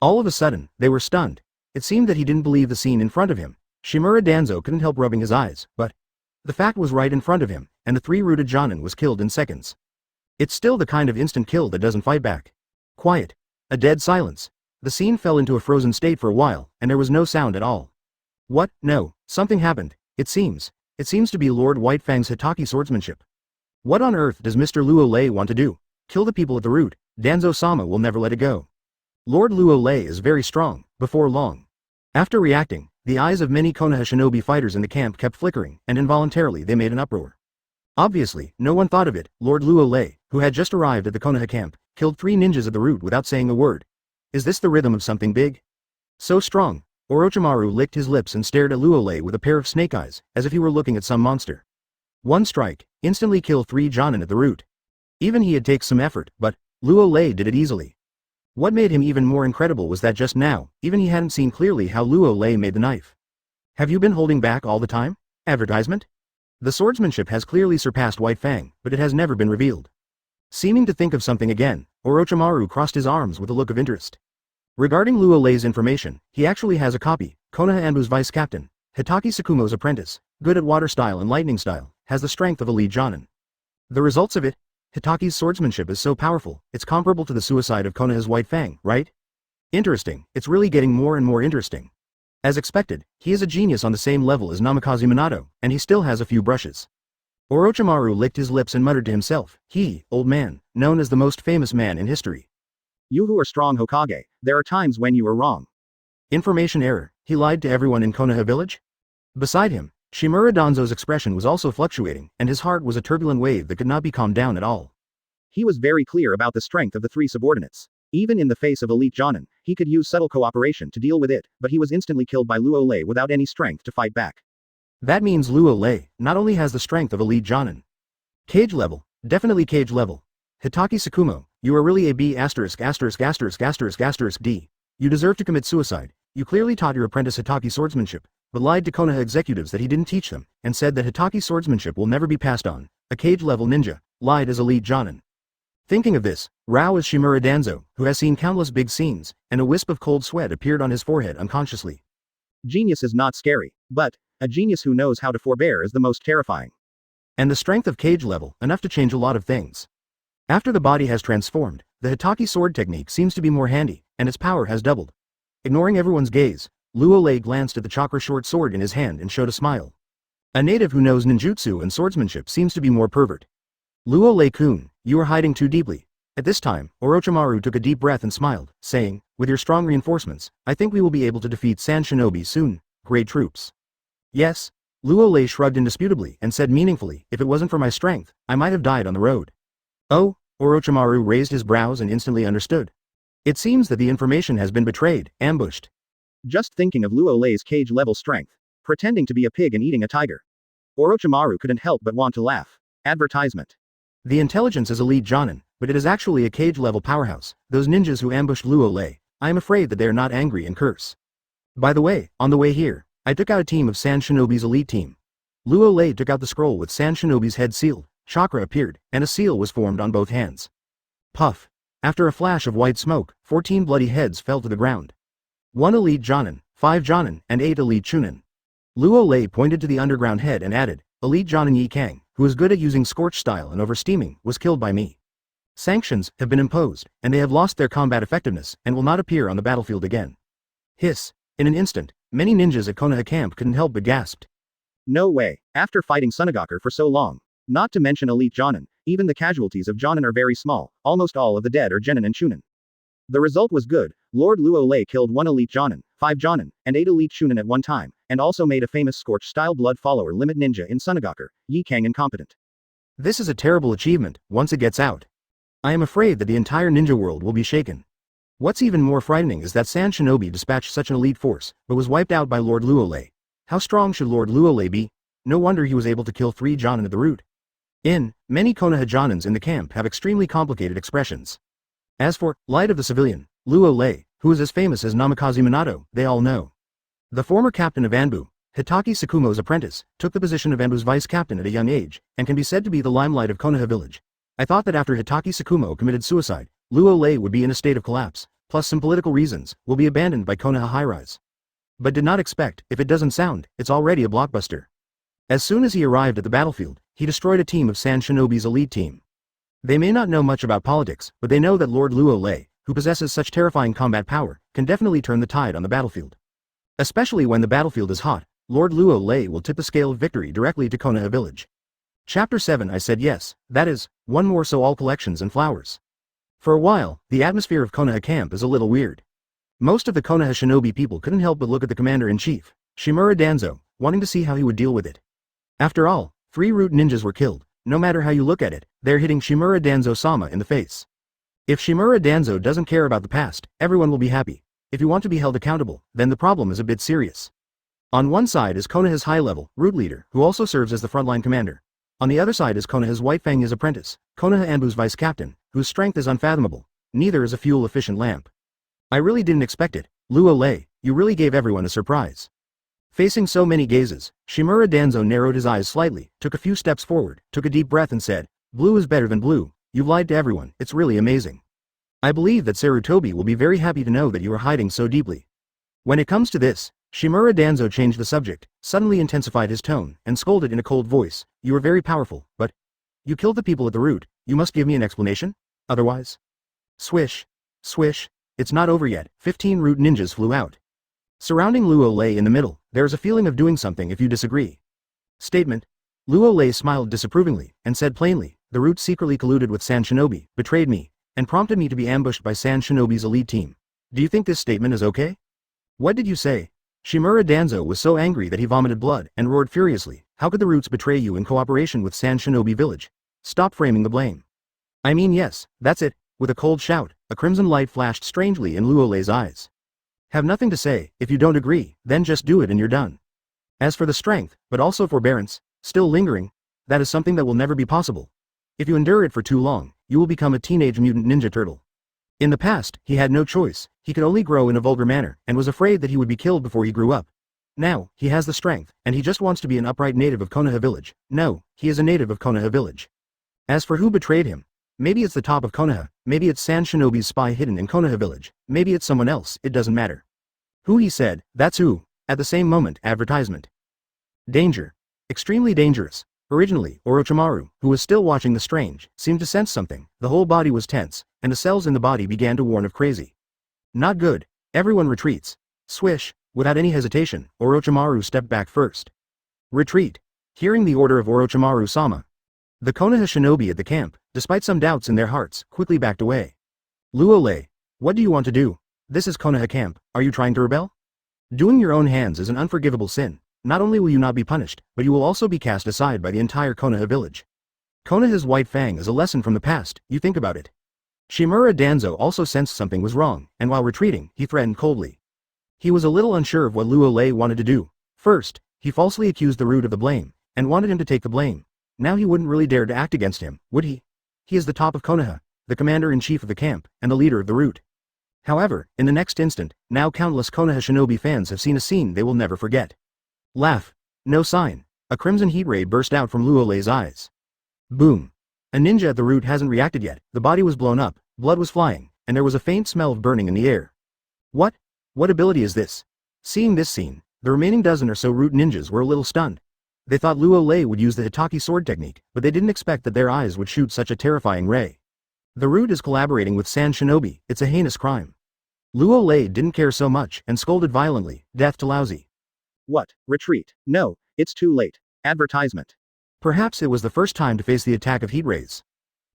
All of a sudden, they were stunned. It seemed that he didn't believe the scene in front of him. Shimura Danzo couldn't help rubbing his eyes, but the fact was right in front of him, and the 3-rooted Jonin was killed in seconds. It's still the kind of instant kill that doesn't fight back. Quiet. A dead silence. The scene fell into a frozen state for a while, and there was no sound at all. What? No, something happened. It seems to be Lord Whitefang's Hitaki swordsmanship. What on earth does Mr. Luo Lei want to do? Kill the people at the root. Danzo-sama will never let it go. Lord Luo Lei is very strong. Before long. After reacting, the eyes of many Konoha shinobi fighters in the camp kept flickering, and involuntarily they made an uproar. Obviously, no one thought of it. Lord Luo Lei, who had just arrived at the Konoha camp, killed 3 ninjas at the root without saying a word. Is this the rhythm of something big? So strong. Orochimaru licked his lips and stared at Luo Lei with a pair of snake eyes, as if he were looking at some monster. One strike, instantly kill 3 Jonin at the root. Even he had taken some effort, but Luo Lei did it easily. What made him even more incredible was that just now, even he hadn't seen clearly how Luo Lei made the knife. Have you been holding back all the time? Advertisement? The swordsmanship has clearly surpassed White Fang, but it has never been revealed. Seeming to think of something again, Orochimaru crossed his arms with a look of interest. Regarding Luo Lei's information, he actually has a copy. Konoha Anbu's vice captain, Hitaki Tsukumo's apprentice, good at water style and lightning style, has the strength of a lead Jonin. The results of it? Hitaki's swordsmanship is so powerful, it's comparable to the suicide of Konoha's White Fang, right? Interesting, it's really getting more and more interesting. As expected, he is a genius on the same level as Namikaze Minato, and he still has a few brushes. Orochimaru licked his lips and muttered to himself, he, old man, known as the most famous man in history. You who are strong Hokage, there are times when you are wrong. Information error, he lied to everyone in Konoha Village? Beside him, Shimura Danzo's expression was also fluctuating, and his heart was a turbulent wave that could not be calmed down at all. He was very clear about the strength of the 3 subordinates. Even in the face of elite Jonin, he could use subtle cooperation to deal with it, but he was instantly killed by Luo Lei without any strength to fight back. That means Luo Lei not only has the strength of elite Jonin. Cage level, definitely cage level. Hitaki Tsukumo, you are really a B***************************************************************************************************************************************************************่you clearly taught your apprentice Hitaki swordsmanship, but lied to Konoha executives that he didn't teach them, and said that Hitaki swordsmanship will never be passed on. A cage-level ninja, lied as a lead Jonin. Thinking of this, Rao is Shimura Danzo, who has seen countless big scenes, and a wisp of cold sweat appeared on his forehead unconsciously. Genius is not scary, but A genius who knows how to forbear is the most terrifying. And the strength of Cage level, enough to change a lot of things. After the body has transformed, the Hitaki sword technique seems to be more handy, and its power has doubled. Ignoring everyone's gaze, Luo Lei glanced at the chakra short sword in his hand and showed a smile. A native who knows ninjutsu and swordsmanship seems to be more pervert. Luo Lei-kun, you are hiding too deeply. At this time, Orochimaru took a deep breath and smiled, saying, with your strong reinforcements, I think we will be able to defeat Sand Shinobi soon, great troops. Yes. Luo Lei shrugged indisputably and said meaningfully, if it wasn't for my strength, I might have died on the road. Oh, Orochimaru raised his brows and instantly understood. It seems that the information has been betrayed, ambushed. Just thinking of Luo Lei's cage-level strength. Pretending to be a pig and eating a tiger. Orochimaru couldn't help but want to laugh. Advertisement. The intelligence is elite Jonin, but it is actually a cage-level powerhouse. Those ninjas who ambushed Luo Lei, I am afraid that they are not angry and curse. By the way, on the way here, I took out a team of Sand Shinobi's elite team. Luo Lei took out the scroll with Sand Shinobi's head sealed, chakra appeared, and a seal was formed on both hands. Puff. After a flash of white smoke, 14 bloody heads fell to the ground. 1 elite Jonin, 5 Jonin, and 8 elite Chunin. Luo Lei pointed to the underground head and added, elite Jonin Yi Kang, who is good at using scorch style and oversteaming, was killed by me. Sanctions have been imposed, and they have lost their combat effectiveness and will not appear on the battlefield again. Hiss. In an instant, many ninjas at Konoha camp couldn't help but gasped. No way, after fighting Sunagaku for so long. Not to mention elite Jonin, even the casualties of Jonin are very small, almost all of the dead are Genin and Chunin. The result was good. Lord Luo Lei killed 1 elite Jonin, 5 Jonin, and 8 elite Chunin at one time, and also made a famous scorch-style blood follower limit ninja in Sunagaku, Yi Kang incompetent. This is a terrible achievement, once it gets out. I am afraid that the entire ninja world will be shaken. What's even more frightening is that Sand Shinobi dispatched such an elite force, but was wiped out by Lord Luo Lei. How strong should Lord Luo Lei be? No wonder he was able to kill 3 Jonin at the root. Many Konoha Jonins in the camp have extremely complicated expressions. As for Light of the Civilian, Luo Lei, who is as famous as Namikaze Minato, they all know. The former captain of Anbu, Hitaki Tsukumo's apprentice, took the position of Anbu's vice captain at a young age, and can be said to be the limelight of Konoha Village. I thought that after Hitaki Tsukumo committed suicide, Luo Lei would be in a state of collapse, plus some political reasons, will be abandoned by Konoha High-Rise. But did not expect, if it doesn't sound, it's already a blockbuster. As soon as he arrived at the battlefield, he destroyed a team of Sand Shinobi's elite team. They may not know much about politics, but they know that Lord Luo Lei, who possesses such terrifying combat power, can definitely turn the tide on the battlefield. Especially when the battlefield is hot, Lord Luo Lei will tip the scale of victory directly to Konoha Village. Chapter 7 I said yes, that is, one more so all collections and flowers. For a while, the atmosphere of Konoha camp is a little weird. Most of the Konoha shinobi people couldn't help but look at the commander-in-chief, Shimura Danzo, wanting to see how he would deal with it. After all, 3 root ninjas were killed. No matter how you look at it, they're hitting Shimura Danzo-sama in the face. If Shimura Danzo doesn't care about the past, everyone will be happy. If you want to be held accountable, then the problem is a bit serious. On one side is Konoha's high-level, root leader, who also serves as the frontline commander. On the other side is Konoha's White Fang his apprentice, Konoha Anbu's vice captain, whose strength is unfathomable. Neither is a fuel-efficient lamp. I really didn't expect it. Luo Lei, you really gave everyone a surprise. Facing so many gazes, Shimura Danzo narrowed his eyes slightly, took a few steps forward, took a deep breath and said, blue is better than blue, you've lied to everyone, it's really amazing. I believe that Sarutobi will be very happy to know that you are hiding so deeply. When it comes to this, Shimura Danzo changed the subject, suddenly intensified his tone, and scolded in a cold voice, you are very powerful, but you killed the people at the root, you must give me an explanation? Otherwise? Swish. Swish. It's not over yet, 15 root ninjas flew out. Surrounding Luo Lei in the middle, there is a feeling of doing something if you disagree. Statement. Luo Lei smiled disapprovingly, and said plainly, the root secretly colluded with Sand Shinobi, betrayed me, and prompted me to be ambushed by Sand Shinobi's elite team. Do you think this statement is okay? What did you say? Shimura Danzo was so angry that he vomited blood, and roared furiously, how could the roots betray you in cooperation with Sand Shinobi Village? Stop framing the blame. I mean yes, that's it. With a cold shout, a crimson light flashed strangely in Luo Lei's eyes. Have nothing to say, if you don't agree, then just do it and you're done. As for the strength, but also forbearance, still lingering, that is something that will never be possible. If you endure it for too long, you will become a teenage mutant ninja turtle. In the past, he had no choice, he could only grow in a vulgar manner, and was afraid that he would be killed before he grew up. Now, he has the strength, and he just wants to be an upright native of Konoha Village. No, he is a native of Konoha Village. As for who betrayed him, maybe it's the top of Konoha, maybe it's Sand Shinobi's spy hidden in Konoha Village, maybe it's someone else, it doesn't matter. Who he said, that's who. At the same moment, advertisement. Danger. Extremely dangerous. Originally, Orochimaru, who was still watching the strange, seemed to sense something. The whole body was tense, and the cells in the body began to warn of crazy. Not good. Everyone retreats. Swish. Without any hesitation, Orochimaru stepped back first. Retreat. Hearing the order of Orochimaru-sama, the Konoha shinobi at the camp, despite some doubts in their hearts, quickly backed away. Luo Lei, what do you want to do? This is Konoha camp, are you trying to rebel? Doing your own hands is an unforgivable sin. Not only will you not be punished, but you will also be cast aside by the entire Konoha village. Konoha's White Fang is a lesson from the past, you think about it. Shimura Danzo also sensed something was wrong, and while retreating, he threatened coldly. He was a little unsure of what Luo Lei wanted to do. First, he falsely accused the root of the blame, and wanted him to take the blame. Now he wouldn't really dare to act against him, would he? He is the top of Konoha, the commander-in-chief of the camp, and the leader of the root. However, in the next instant, now countless Konoha shinobi fans have seen a scene they will never forget. Laugh. No sign. A crimson heat ray burst out from Luo Lei's eyes. Boom. A ninja at the root hasn't reacted yet, the body was blown up, blood was flying, and there was a faint smell of burning in the air. What? What ability is this? Seeing this scene, the remaining dozen or so root ninjas were a little stunned. They thought Luo Lei would use the Hitaki sword technique, but they didn't expect that their eyes would shoot such a terrifying ray. The root is collaborating with Sand Shinobi, it's a heinous crime. Luo Lei didn't care so much and scolded violently, death to Laozi. What? Retreat? No, it's too late. Advertisement. Perhaps it was the first time to face the attack of heat rays.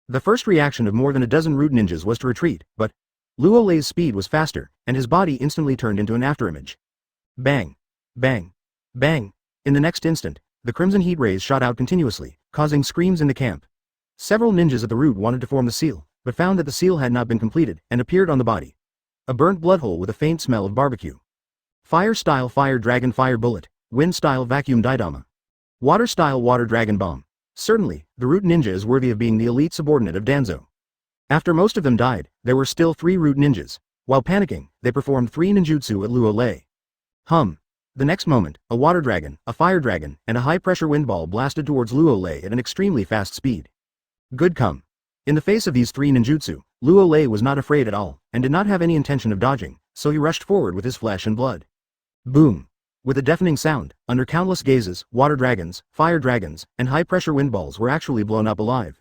The first reaction of more than a dozen root ninjas was to retreat, but Luo Lei's speed was faster, and his body instantly turned into an afterimage. Bang. Bang. Bang. In the next instant, the crimson heat rays shot out continuously, causing screams in the camp. Several ninjas at the root wanted to form the seal, but found that the seal had not been completed, and appeared on the body. A burnt blood hole with a faint smell of barbecue. Fire-style fire dragon fire bullet, wind-style vacuum daidama. Water-style water dragon bomb. Certainly, the root ninja is worthy of being the elite subordinate of Danzo. After most of them died, there were still 3 root ninjas. While panicking, they performed 3 ninjutsu at Luo Lei. The next moment, a water dragon, a fire dragon, and a high-pressure wind ball blasted towards Luo Lei at an extremely fast speed. Good come. In the face of these 3 ninjutsu, Luo Lei was not afraid at all, and did not have any intention of dodging, so he rushed forward with his flesh and blood. Boom. With a deafening sound, under countless gazes, water dragons, fire dragons, and high-pressure wind balls were actually blown up alive.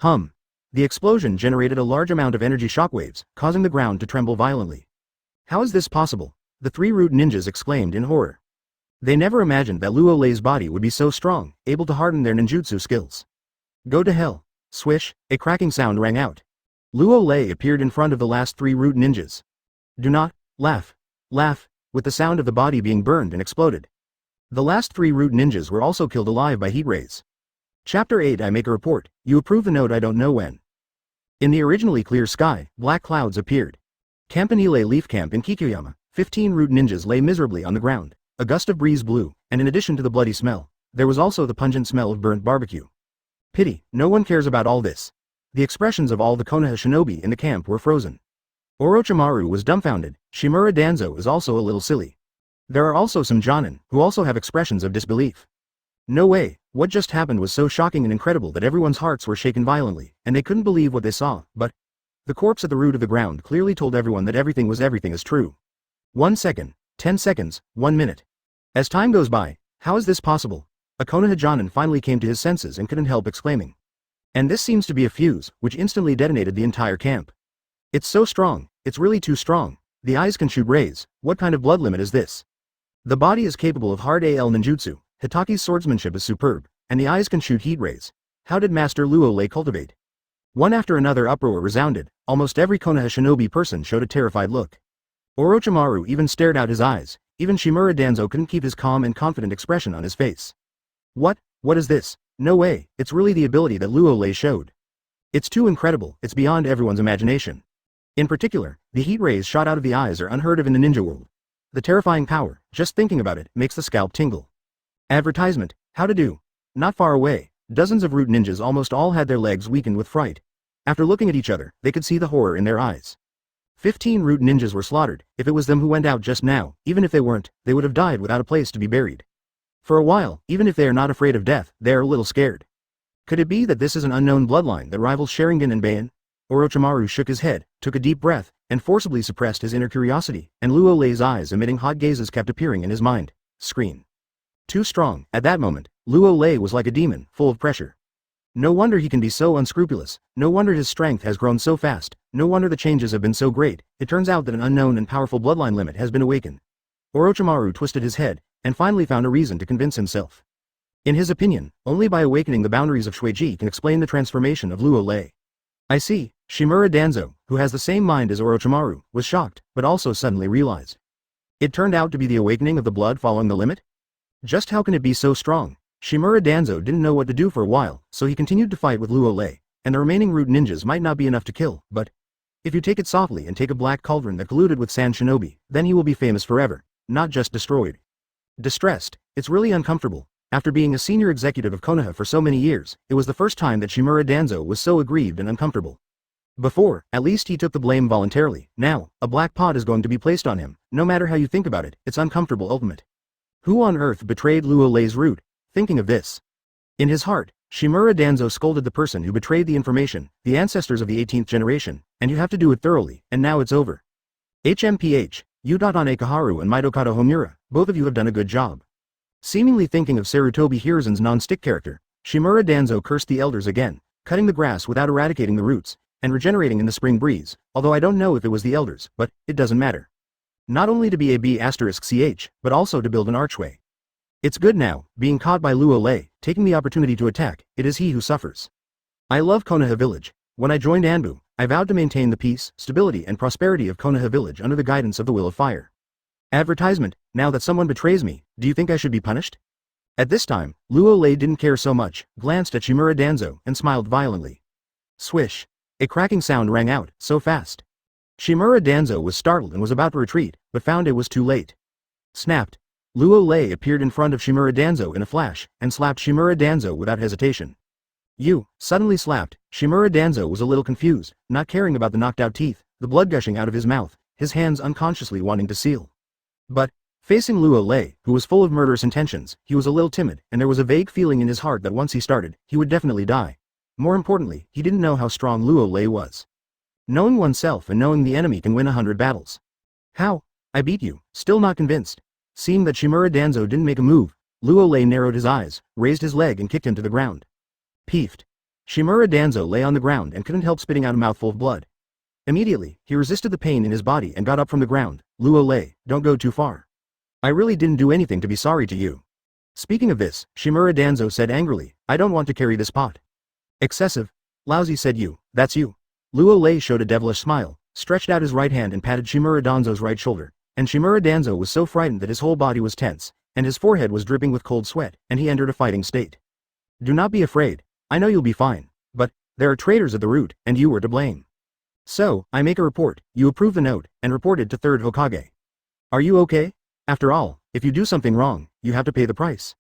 The explosion generated a large amount of energy shockwaves, causing the ground to tremble violently. How is this possible? The 3 root ninjas exclaimed in horror. They never imagined that Luo Lei's body would be so strong, able to harden their ninjutsu skills. Go to hell. Swish, a cracking sound rang out. Luo Lei appeared in front of the last 3 root ninjas. Do not laugh. Laugh, with the sound of the body being burned and exploded. The last 3 root ninjas were also killed alive by heat rays. Chapter 8 I make a report, you approve the note I don't know when. In the originally clear sky, black clouds appeared. Campanile Leaf Camp in Kikuyama, 15 root ninjas lay miserably on the ground. A gust of breeze blew, and in addition to the bloody smell, there was also the pungent smell of burnt barbecue. Pity, no one cares about all this. The expressions of all the Konoha shinobi in the camp were frozen. Orochimaru was dumbfounded, Shimura Danzo is also a little silly. There are also some Jonin, who also have expressions of disbelief. No way, what just happened was so shocking and incredible that everyone's hearts were shaken violently, and they couldn't believe what they saw, but the corpse at the root of the ground clearly told everyone that everything is true. 1 second, 10 seconds, 1 minute. As time goes by, how is this possible? A Konoha Jonin finally came to his senses and couldn't help exclaiming. And this seems to be a fuse, which instantly detonated the entire camp. It's so strong, it's really too strong. The eyes can shoot rays, what kind of blood limit is this? The body is capable of hard AL ninjutsu, Hitaki's swordsmanship is superb, and the eyes can shoot heat rays. How did Master Luo Lei cultivate? One after another uproar resounded, almost every Konoha shinobi person showed a terrified look. Orochimaru even stared out his eyes, even Shimura Danzo couldn't keep his calm and confident expression on his face. What is this? No way, it's really the ability that Luo Lei showed. It's too incredible, it's beyond everyone's imagination. In particular, the heat rays shot out of the eyes are unheard of in the ninja world. The terrifying power, just thinking about it, makes the scalp tingle. Advertisement, how to do. Not far away, dozens of root ninjas almost all had their legs weakened with fright. After looking at each other, they could see the horror in their eyes. 15 root ninjas were slaughtered. If it was them who went out just now, even if they weren't, they would have died without a place to be buried. For a while, even if they are not afraid of death, they are a little scared. Could it be that this is an unknown bloodline that rivals Sharingan and Beian? Orochimaru shook his head, took a deep breath, and forcibly suppressed his inner curiosity, and Luo Lei's eyes emitting hot gazes kept appearing in his mind. Screen. Too strong. At that moment, Luo Lei was like a demon, full of pressure. No wonder he can be so unscrupulous, no wonder his strength has grown so fast, no wonder the changes have been so great. It turns out that an unknown and powerful bloodline limit has been awakened. Orochimaru twisted his head, and finally found a reason to convince himself. In his opinion, only by awakening the boundaries of Shueiji can explain the transformation of Luo Lei. I see. Shimura Danzo, who has the same mind as Orochimaru, was shocked, but also suddenly realized. It turned out to be the awakening of the blood following the limit? Just how can it be so strong? Shimura Danzo didn't know what to do for a while, so he continued to fight with Luo Lei, and the remaining root ninjas might not be enough to kill, but if you take it softly and take a black cauldron that colluded with Sand Shinobi, then he will be famous forever, not just destroyed. Distressed, it's really uncomfortable. After being a senior executive of Konoha for so many years, it was the first time that Shimura Danzo was so aggrieved and uncomfortable. Before, at least he took the blame voluntarily. Now, a black pot is going to be placed on him. No matter how you think about it, it's uncomfortable ultimate. Who on earth betrayed Luo Lei's root? Thinking of this. In his heart, Shimura Danzo scolded the person who betrayed the information, the ancestors of the 18th generation, and you have to do it thoroughly, and now it's over. HMPH, Utatane Koharu and Mitokado Homura, both of you have done a good job. Seemingly thinking of Sarutobi Hiruzen's non-stick character, Shimura Danzo cursed the elders again, cutting the grass without eradicating the roots, and regenerating in the spring breeze, although I don't know if it was the elders, but it doesn't matter. Not only to be a B***ch, but also to build an archway. It's good now, being caught by Luo Lei, taking the opportunity to attack, it is he who suffers. I love Konoha Village. When I joined Anbu, I vowed to maintain the peace, stability and prosperity of Konoha Village under the guidance of the Will of Fire. Advertisement, now that someone betrays me, do you think I should be punished? At this time, Luo Lei didn't care so much, glanced at Shimura Danzo, and smiled violently. Swish. A cracking sound rang out, so fast. Shimura Danzo was startled and was about to retreat, but found it was too late. Snapped. Luo Lei appeared in front of Shimura Danzo in a flash, and slapped Shimura Danzo without hesitation. You, suddenly slapped. Shimura Danzo was a little confused, not caring about the knocked out teeth, the blood gushing out of his mouth, his hands unconsciously wanting to seal. But, facing Luo Lei, who was full of murderous intentions, he was a little timid, and there was a vague feeling in his heart that once he started, he would definitely die. More importantly, he didn't know how strong Luo Lei was. Knowing oneself and knowing the enemy can win 100 battles. How? I beat you, still not convinced. Seeing that Shimura Danzo didn't make a move, Luo Lei narrowed his eyes, raised his leg and kicked him to the ground. Peeved. Shimura Danzo lay on the ground and couldn't help spitting out a mouthful of blood. Immediately, he resisted the pain in his body and got up from the ground. Luo Lei, don't go too far. I really didn't do anything to be sorry to you. Speaking of this, Shimura Danzo said angrily, I don't want to carry this pot. Excessive. Laozi said you, that's you. Luo Lei showed a devilish smile, stretched out his right hand and patted Shimura Danzo's right shoulder. And Shimura Danzo was so frightened that his whole body was tense, and his forehead was dripping with cold sweat, and he entered a fighting state. Do not be afraid. I know you'll be fine. But, there are traitors at the root, and you were to blame. So, I make a report, you approve the note, and report it to 3rd Hokage. Are you okay? After all, if you do something wrong, you have to pay the price.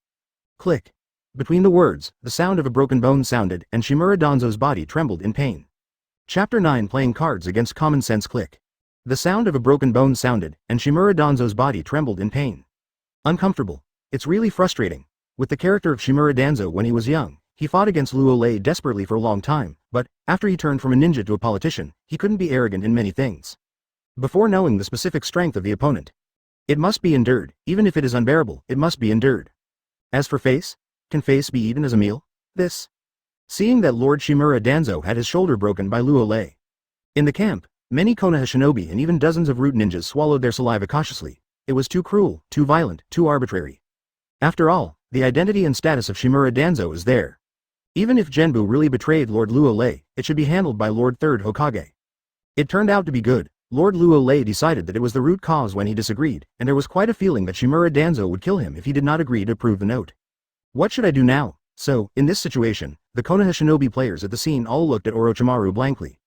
Click. Between the words, the sound of a broken bone sounded, and Shimura Danzo's body trembled in pain. Chapter 9 Playing Cards Against Common Sense. Click. The sound of a broken bone sounded, and Shimura Danzo's body trembled in pain. Uncomfortable. It's really frustrating. With the character of Shimura Danzo when he was young, he fought against Luo Lei desperately for a long time, but, after he turned from a ninja to a politician, he couldn't be arrogant in many things. Before knowing the specific strength of the opponent. It must be endured, even if it is unbearable, it must be endured. As for face? Can face be eaten as a meal? This. Seeing that Lord Shimura Danzo had his shoulder broken by Luo Lei. In the camp, many Konoha shinobi and even dozens of root ninjas swallowed their saliva cautiously. It was too cruel, too violent, too arbitrary. After all, the identity and status of Shimura Danzo is there. Even if Genbu really betrayed Lord Luo Lei, it should be handled by Lord 3rd Hokage. It turned out to be good. Lord Luo Lei decided that it was the root cause when he disagreed, and there was quite a feeling that Shimura Danzo would kill him if he did not agree to approve the note. What should I do now? So, in this situation, the Konoha shinobi players at the scene all looked at Orochimaru blankly.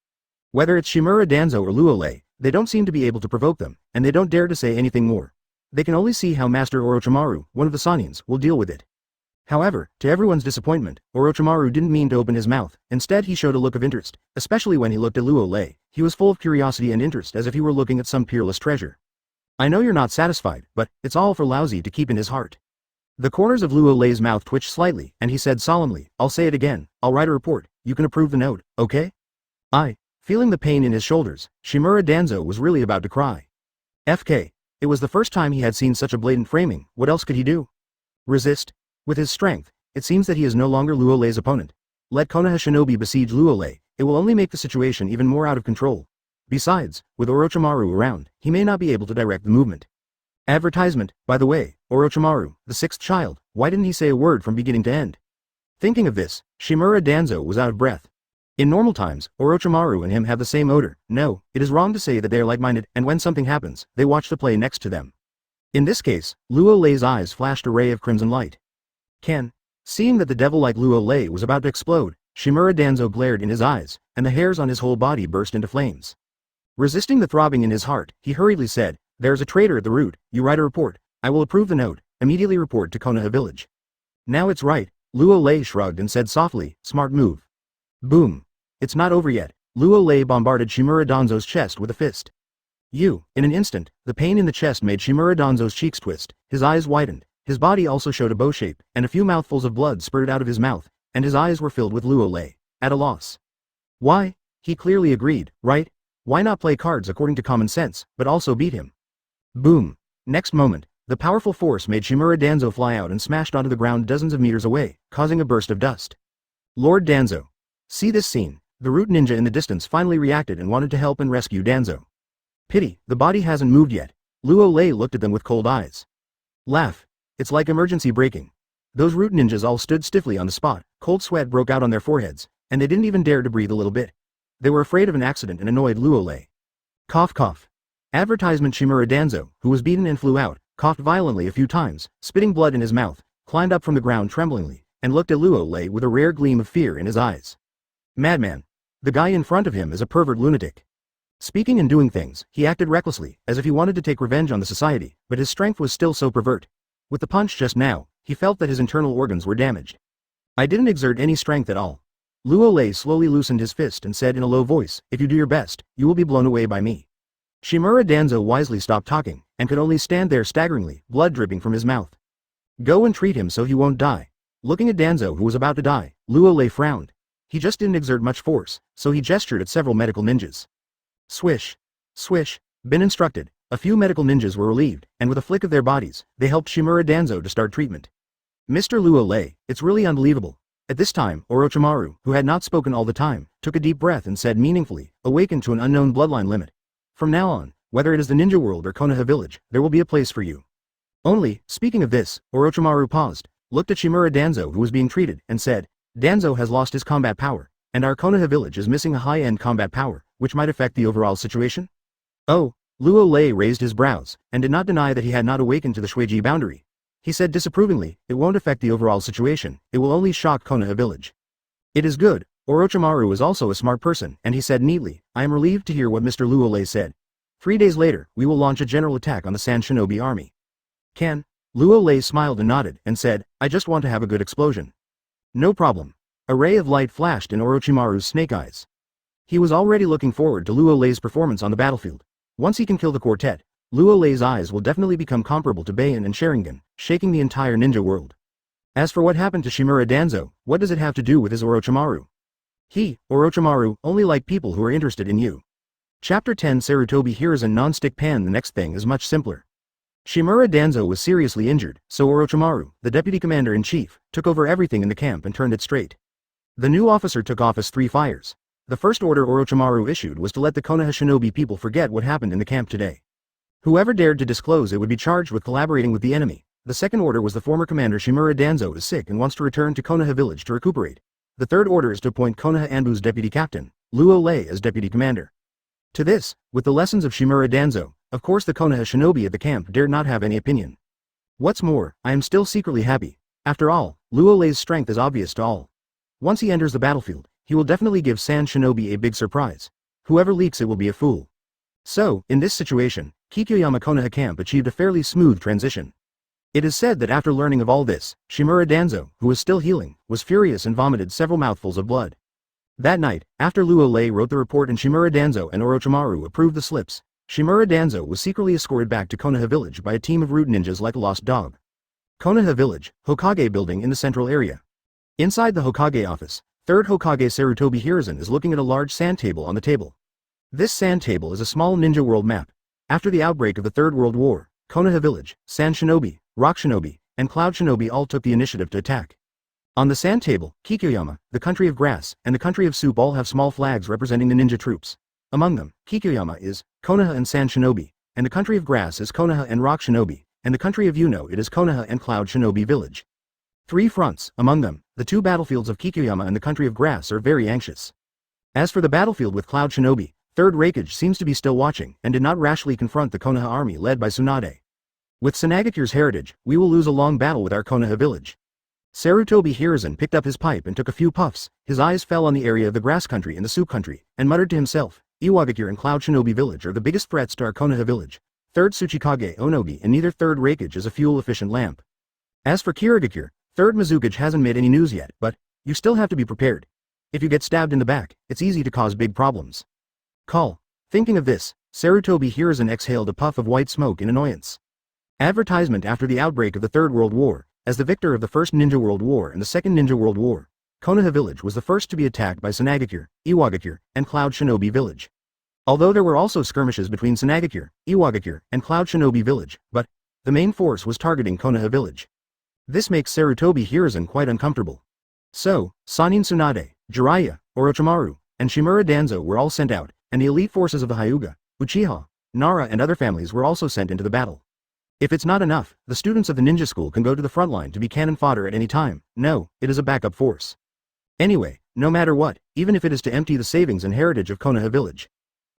Whether it's Shimura Danzo or Luo Lei, they don't seem to be able to provoke them, and they don't dare to say anything more. They can only see how Master Orochimaru, one of the Sanins, will deal with it. However, to everyone's disappointment, Orochimaru didn't mean to open his mouth. Instead he showed a look of interest, especially when he looked at Luo Lei. He was full of curiosity and interest as if he were looking at some peerless treasure. I know you're not satisfied, but it's all for Laozi to keep in his heart. The corners of Luo Lei's mouth twitched slightly, and he said solemnly, I'll say it again, I'll write a report, you can approve the note, okay? Feeling the pain in his shoulders, Shimura Danzo was really about to cry. FK. It was the first time he had seen such a blatant framing, what else could he do? Resist? With his strength, it seems that he is no longer Luo Lei's opponent. Let Konoha shinobi besiege Luo Lei, it will only make the situation even more out of control. Besides, with Orochimaru around, he may not be able to direct the movement. Advertisement, by the way, Orochimaru, the sixth child, why didn't he say a word from beginning to end? Thinking of this, Shimura Danzo was out of breath. In normal times, Orochimaru and him have the same odor. No, it is wrong to say that they are like-minded, and when something happens, they watch the play next to them. In this case, Luo Lei's eyes flashed a ray of crimson light. Seeing that the devil-like Luo Lei was about to explode, Shimura Danzo glared in his eyes, and the hairs on his whole body burst into flames. Resisting the throbbing in his heart, he hurriedly said, "There is a traitor at the root, you write a report, I will approve the note, immediately report to Konoha Village." "Now it's right," Luo Lei shrugged and said softly, "Smart move." Boom. It's not over yet. Luo Lei bombarded Shimura Danzo's chest with a fist. In an instant, the pain in the chest made Shimura Danzo's cheeks twist, his eyes widened, his body also showed a bow shape, and a few mouthfuls of blood spurted out of his mouth, and his eyes were filled with Luo Lei, at a loss. Why? He clearly agreed, right? Why not play cards according to common sense, but also beat him? Boom. Next moment, the powerful force made Shimura Danzo fly out and smashed onto the ground dozens of meters away, causing a burst of dust. Lord Danzo. See this scene. The root ninja in the distance finally reacted and wanted to help and rescue Danzo. Pity, the body hasn't moved yet. Luo Lei looked at them with cold eyes. Laugh. It's like emergency braking. Those root ninjas all stood stiffly on the spot, cold sweat broke out on their foreheads, and they didn't even dare to breathe a little bit. They were afraid of an accident and annoyed Luo Lei. Cough cough. Advertisement Shimura Danzo, who was beaten and flew out, coughed violently a few times, spitting blood in his mouth, climbed up from the ground tremblingly, and looked at Luo Lei with a rare gleam of fear in his eyes. Madman. The guy in front of him is a pervert lunatic. Speaking and doing things, he acted recklessly, as if he wanted to take revenge on the society, but his strength was still so pervert. With the punch just now, he felt that his internal organs were damaged. I didn't exert any strength at all. Luo Lei slowly loosened his fist and said in a low voice, "If you do your best, you will be blown away by me." Shimura Danzo wisely stopped talking, and could only stand there staggeringly, blood dripping from his mouth. Go and treat him so he won't die. Looking at Danzo who was about to die, Luo Lei frowned. He just didn't exert much force, so he gestured at several medical ninjas. Swish. Swish. Been instructed. A few medical ninjas were relieved, and with a flick of their bodies, they helped Shimura Danzo to start treatment. Mr. Luo Lei, it's really unbelievable. At this time, Orochimaru, who had not spoken all the time, took a deep breath and said meaningfully, "Awaken to an unknown bloodline limit. From now on, whether it is the ninja world or Konoha Village, there will be a place for you." Only, speaking of this, Orochimaru paused, looked at Shimura Danzo who was being treated, and said, "Danzo has lost his combat power, and our Konoha Village is missing a high-end combat power, which might affect the overall situation?" Oh, Luo Lei raised his brows, and did not deny that he had not awakened to the Shueiji boundary. He said disapprovingly, "It won't affect the overall situation, it will only shock Konoha Village." It is good. Orochimaru is also a smart person, and he said neatly, "I am relieved to hear what Mr. Luo Lei said. 3 days later, we will launch a general attack on the Sand Shinobi army." Luo Lei smiled and nodded, and said, "I just want to have a good explosion." No problem. A ray of light flashed in Orochimaru's snake eyes. He was already looking forward to Luo Lei's performance on the battlefield. Once he can kill the quartet, Luo Lei's eyes will definitely become comparable to Beian and Sharingan, shaking the entire ninja world. As for what happened to Shimura Danzo, what does it have to do with his Orochimaru? He, Orochimaru, only like people who are interested in you. Chapter 10 Sarutobi Hiruzen Non-Stick Pan. The next thing is much simpler. Shimura Danzo was seriously injured, so Orochimaru, the deputy commander-in-chief, took over everything in the camp and turned it straight. The new officer took office 3 fires. The first order Orochimaru issued was to let the Konoha shinobi people forget what happened in the camp today. Whoever dared to disclose it would be charged with collaborating with the enemy. The second order was the former commander Shimura Danzo is sick and wants to return to Konoha Village to recuperate. The third order is to appoint Konoha Anbu's deputy captain, Luo Lei, as deputy commander. To this, with the lessons of Shimura Danzo, of course the Konoha shinobi at the camp dared not have any opinion. What's more, I am still secretly happy. After all, Luo Lei's strength is obvious to all. Once he enters the battlefield, he will definitely give Sand Shinobi a big surprise. Whoever leaks it will be a fool. So, in this situation, Kikyoyama Konoha camp achieved a fairly smooth transition. It is said that after learning of all this, Shimura Danzo, who was still healing, was furious and vomited several mouthfuls of blood. That night, after Luo Lei wrote the report and Shimura Danzo and Orochimaru approved the slips, Shimura Danzo was secretly escorted back to Konoha Village by a team of root ninjas like a lost dog. Konoha Village, Hokage building in the central area. Inside the Hokage office, 3rd Hokage Sarutobi Hiruzen is looking at a large sand table on the table. This sand table is a small ninja world map. After the outbreak of the Third World War, Konoha Village, Sand Shinobi, Rock Shinobi, and Cloud Shinobi all took the initiative to attack. On the sand table, Kikyoyama, the country of grass, and the country of soup all have small flags representing the ninja troops. Among them, Kikyoyama is Konoha and Sand Shinobi, and the country of grass is Konoha and Rock Shinobi, and the country of Yuno it is Konoha and Cloud Shinobi Village. 3 fronts, among them, the 2 battlefields of Kikyoyama and the country of grass are very anxious. As for the battlefield with Cloud Shinobi, 3rd Raikage seems to be still watching and did not rashly confront the Konoha army led by Tsunade. With Sanagakure's heritage, we will lose a long battle with our Konoha village. Sarutobi Hiruzen picked up his pipe and took a few puffs, his eyes fell on the area of the grass country and the soup country, and muttered to himself, Iwagakure and Cloud Shinobi village are the biggest threats to our Konoha village. 3rd Tsuchikage Onogi and neither 3rd Raikage is a fuel-efficient lamp. As for Kirigakure, 3rd Mizukage hasn't made any news yet, but you still have to be prepared. If you get stabbed in the back, it's easy to cause big problems. Call. Thinking of this, Sarutobi Hiruzen exhaled a puff of white smoke in annoyance. Advertisement after the outbreak of the Third World War, as the victor of the First Ninja World War and the Second Ninja World War, Konoha Village was the first to be attacked by Sanagakure, Iwagakure, and Cloud Shinobi Village. Although there were also skirmishes between Sanagakure, Iwagakure, and Cloud Shinobi Village, but the main force was targeting Konoha Village. This makes Sarutobi Hiruzen quite uncomfortable. So, Sannin Tsunade, Jiraiya, Orochimaru, and Shimura Danzo were all sent out, and the elite forces of the Hyuga, Uchiha, Nara and other families were also sent into the battle. If it's not enough, the students of the ninja school can go to the front line to be cannon fodder at any time. No, it is a backup force. Anyway, no matter what, even if it is to empty the savings and heritage of Konoha Village,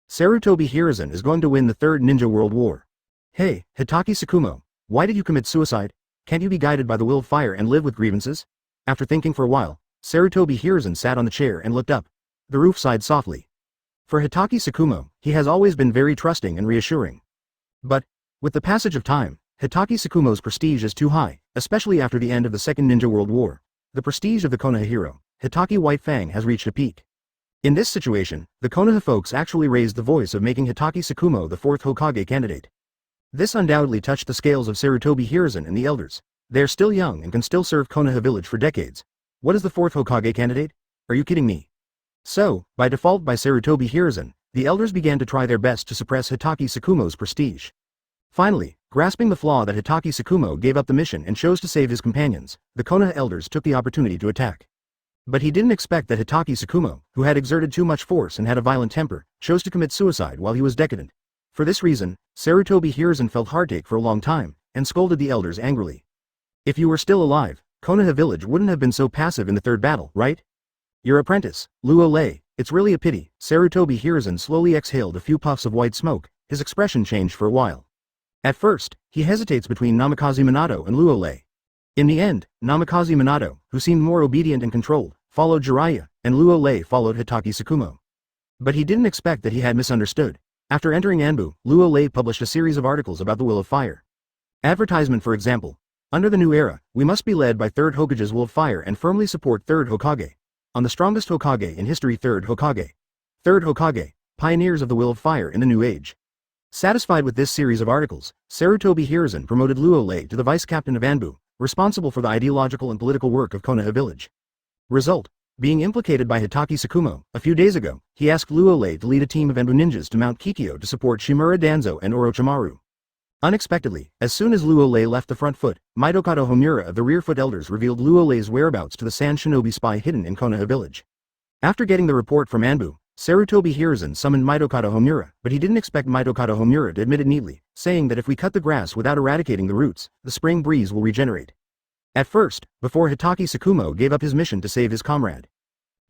Sarutobi Hiruzen is going to win the Third Ninja World War. Hey, Hitaki Tsukumo, why did you commit suicide? Can't you be guided by the will of fire and live with grievances? After thinking for a while, Sarutobi Hiruzen sat on the chair and looked up. The roof sighed softly. For Hitaki Tsukumo, he has always been very trusting and reassuring. But, with the passage of time, Hitaki Tsukumo's prestige is too high, especially after the end of the Second Ninja World War. The prestige of the Konoha hero, Hitaki White Fang, has reached a peak. In this situation, the Konoha folks actually raised the voice of making Hitaki Tsukumo the 4th Hokage candidate. This undoubtedly touched the scales of Sarutobi Hiruzen and the elders. They are still young and can still serve Konoha Village for decades. What is the 4th Hokage candidate? Are you kidding me? So, by default by Sarutobi Hiruzen, the elders began to try their best to suppress Hitaki Tsukumo's prestige. Finally, grasping the flaw that Hitaki Tsukumo gave up the mission and chose to save his companions, the Konoha elders took the opportunity to attack. But he didn't expect that Hitaki Tsukumo, who had exerted too much force and had a violent temper, chose to commit suicide while he was decadent. For this reason, Sarutobi Hiruzen felt heartache for a long time, and scolded the elders angrily. If you were still alive, Konoha Village wouldn't have been so passive in the third battle, right? Your apprentice, Luo Lei, it's really a pity. Sarutobi Hiruzen slowly exhaled a few puffs of white smoke, his expression changed for a while. At first, he hesitates between Namikaze Minato and Luo Lei. In the end, Namikaze Minato, who seemed more obedient and controlled, followed Jiraiya, and Luo Lei followed Hitaki Tsukumo. But he didn't expect that he had misunderstood. After entering Anbu, Luo Lei published a series of articles about the will of fire. Advertisement, for example. Under the new era, we must be led by 3rd Hokage's will of fire and firmly support 3rd Hokage. On the strongest Hokage in history, 3rd Hokage. 3rd Hokage, pioneers of the will of fire in the new age. Satisfied with this series of articles, Sarutobi Hiruzen promoted Luo Lei to the vice captain of Anbu, responsible for the ideological and political work of Konoha Village. Result: being implicated by Hitaki Tsukumo, a few days ago, he asked Luo Lei to lead a team of Anbu ninjas to Mount Kikyo to support Shimura Danzo and Orochimaru. Unexpectedly, as soon as Luo Lei left the front foot, Mitokado Homura of the rear foot elders revealed Luo Lei's whereabouts to the Sand Shinobi spy hidden in Konoha Village. After getting the report from Anbu, Sarutobi Hiruzen summoned Mitokado Homura, but he didn't expect Mitokado Homura to admit it neatly, saying that if we cut the grass without eradicating the roots, the spring breeze will regenerate. At first, before Hitaki Tsukumo gave up his mission to save his comrade,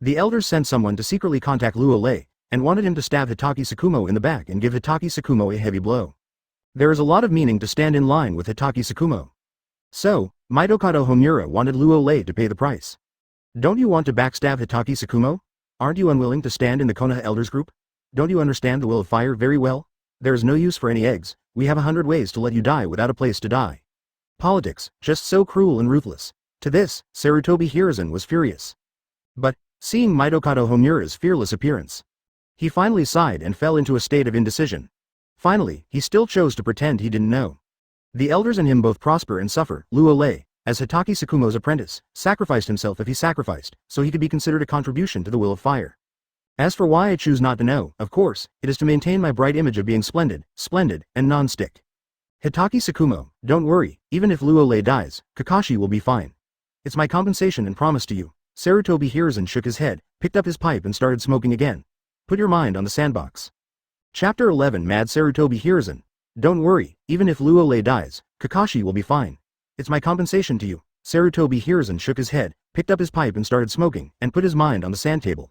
the elders sent someone to secretly contact Luo Lei, and wanted him to stab Hitaki Tsukumo in the back and give Hitaki Tsukumo a heavy blow. There is a lot of meaning to stand in line with Hitaki Tsukumo. So, Mitokado Homura wanted Luo Lei to pay the price. Don't you want to backstab Hitaki Tsukumo? Aren't you unwilling to stand in the Konoha Elders group? Don't you understand the will of fire very well? There is no use for any eggs, we have 100 ways to let you die without a place to die. Politics, just so cruel and ruthless. To this, Sarutobi Hiruzen was furious. But, seeing Mitokado Homura's fearless appearance, he finally sighed and fell into a state of indecision. Finally, he still chose to pretend he didn't know. The elders and him both prosper and suffer. Luo Lei, as Hitaki Tsukumo's apprentice, sacrificed himself if he sacrificed, so he could be considered a contribution to the will of fire. As for why I choose not to know, of course, it is to maintain my bright image of being splendid, and non-stick. Hitaki Tsukumo, don't worry, even if Luo Lei dies, Kakashi will be fine. It's my compensation and promise to you. Sarutobi Hiruzen shook his head, picked up his pipe and started smoking again. Put your mind on the sandbox. Chapter 11 Mad Sarutobi Hiruzen. Don't worry, even if Luo Lei dies, Kakashi will be fine. It's my compensation to you. Sarutobi Hiruzen shook his head, picked up his pipe and started smoking, and put his mind on the sand table.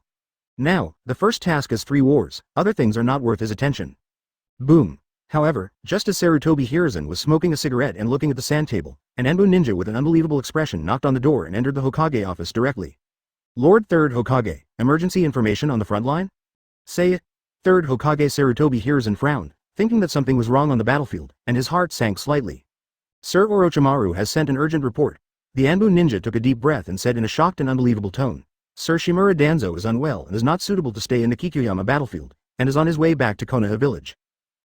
Now, the first task is 3 wars, other things are not worth his attention. Boom. However, just as Sarutobi Hiruzen was smoking a cigarette and looking at the sand table, an Anbu ninja with an unbelievable expression knocked on the door and entered the Hokage office directly. Lord 3rd Hokage, emergency information on the front line? Say it. 3rd Hokage Sarutobi Hiruzen frowned, thinking that something was wrong on the battlefield, and his heart sank slightly. Sir Orochimaru has sent an urgent report. The Anbu ninja took a deep breath and said in a shocked and unbelievable tone, Sir Shimura Danzo is unwell and is not suitable to stay in the Kikuyama battlefield, and is on his way back to Konoha Village.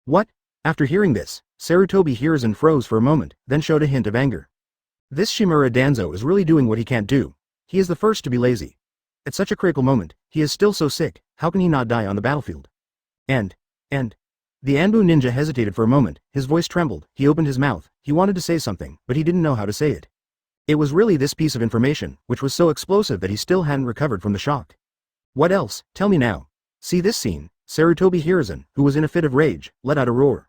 What? After hearing this, Sarutobi Hiruzen froze for a moment, then showed a hint of anger. This Shimura Danzo is really doing what he can't do. He is the first to be lazy. At such a critical moment, he is still so sick, how can he not die on the battlefield? And. The Anbu ninja hesitated for a moment, his voice trembled, he opened his mouth, he wanted to say something, but he didn't know how to say it. It was really this piece of information, which was so explosive that he still hadn't recovered from the shock. What else? Tell me now. See this scene. Sarutobi Hiruzen, who was in a fit of rage, let out a roar.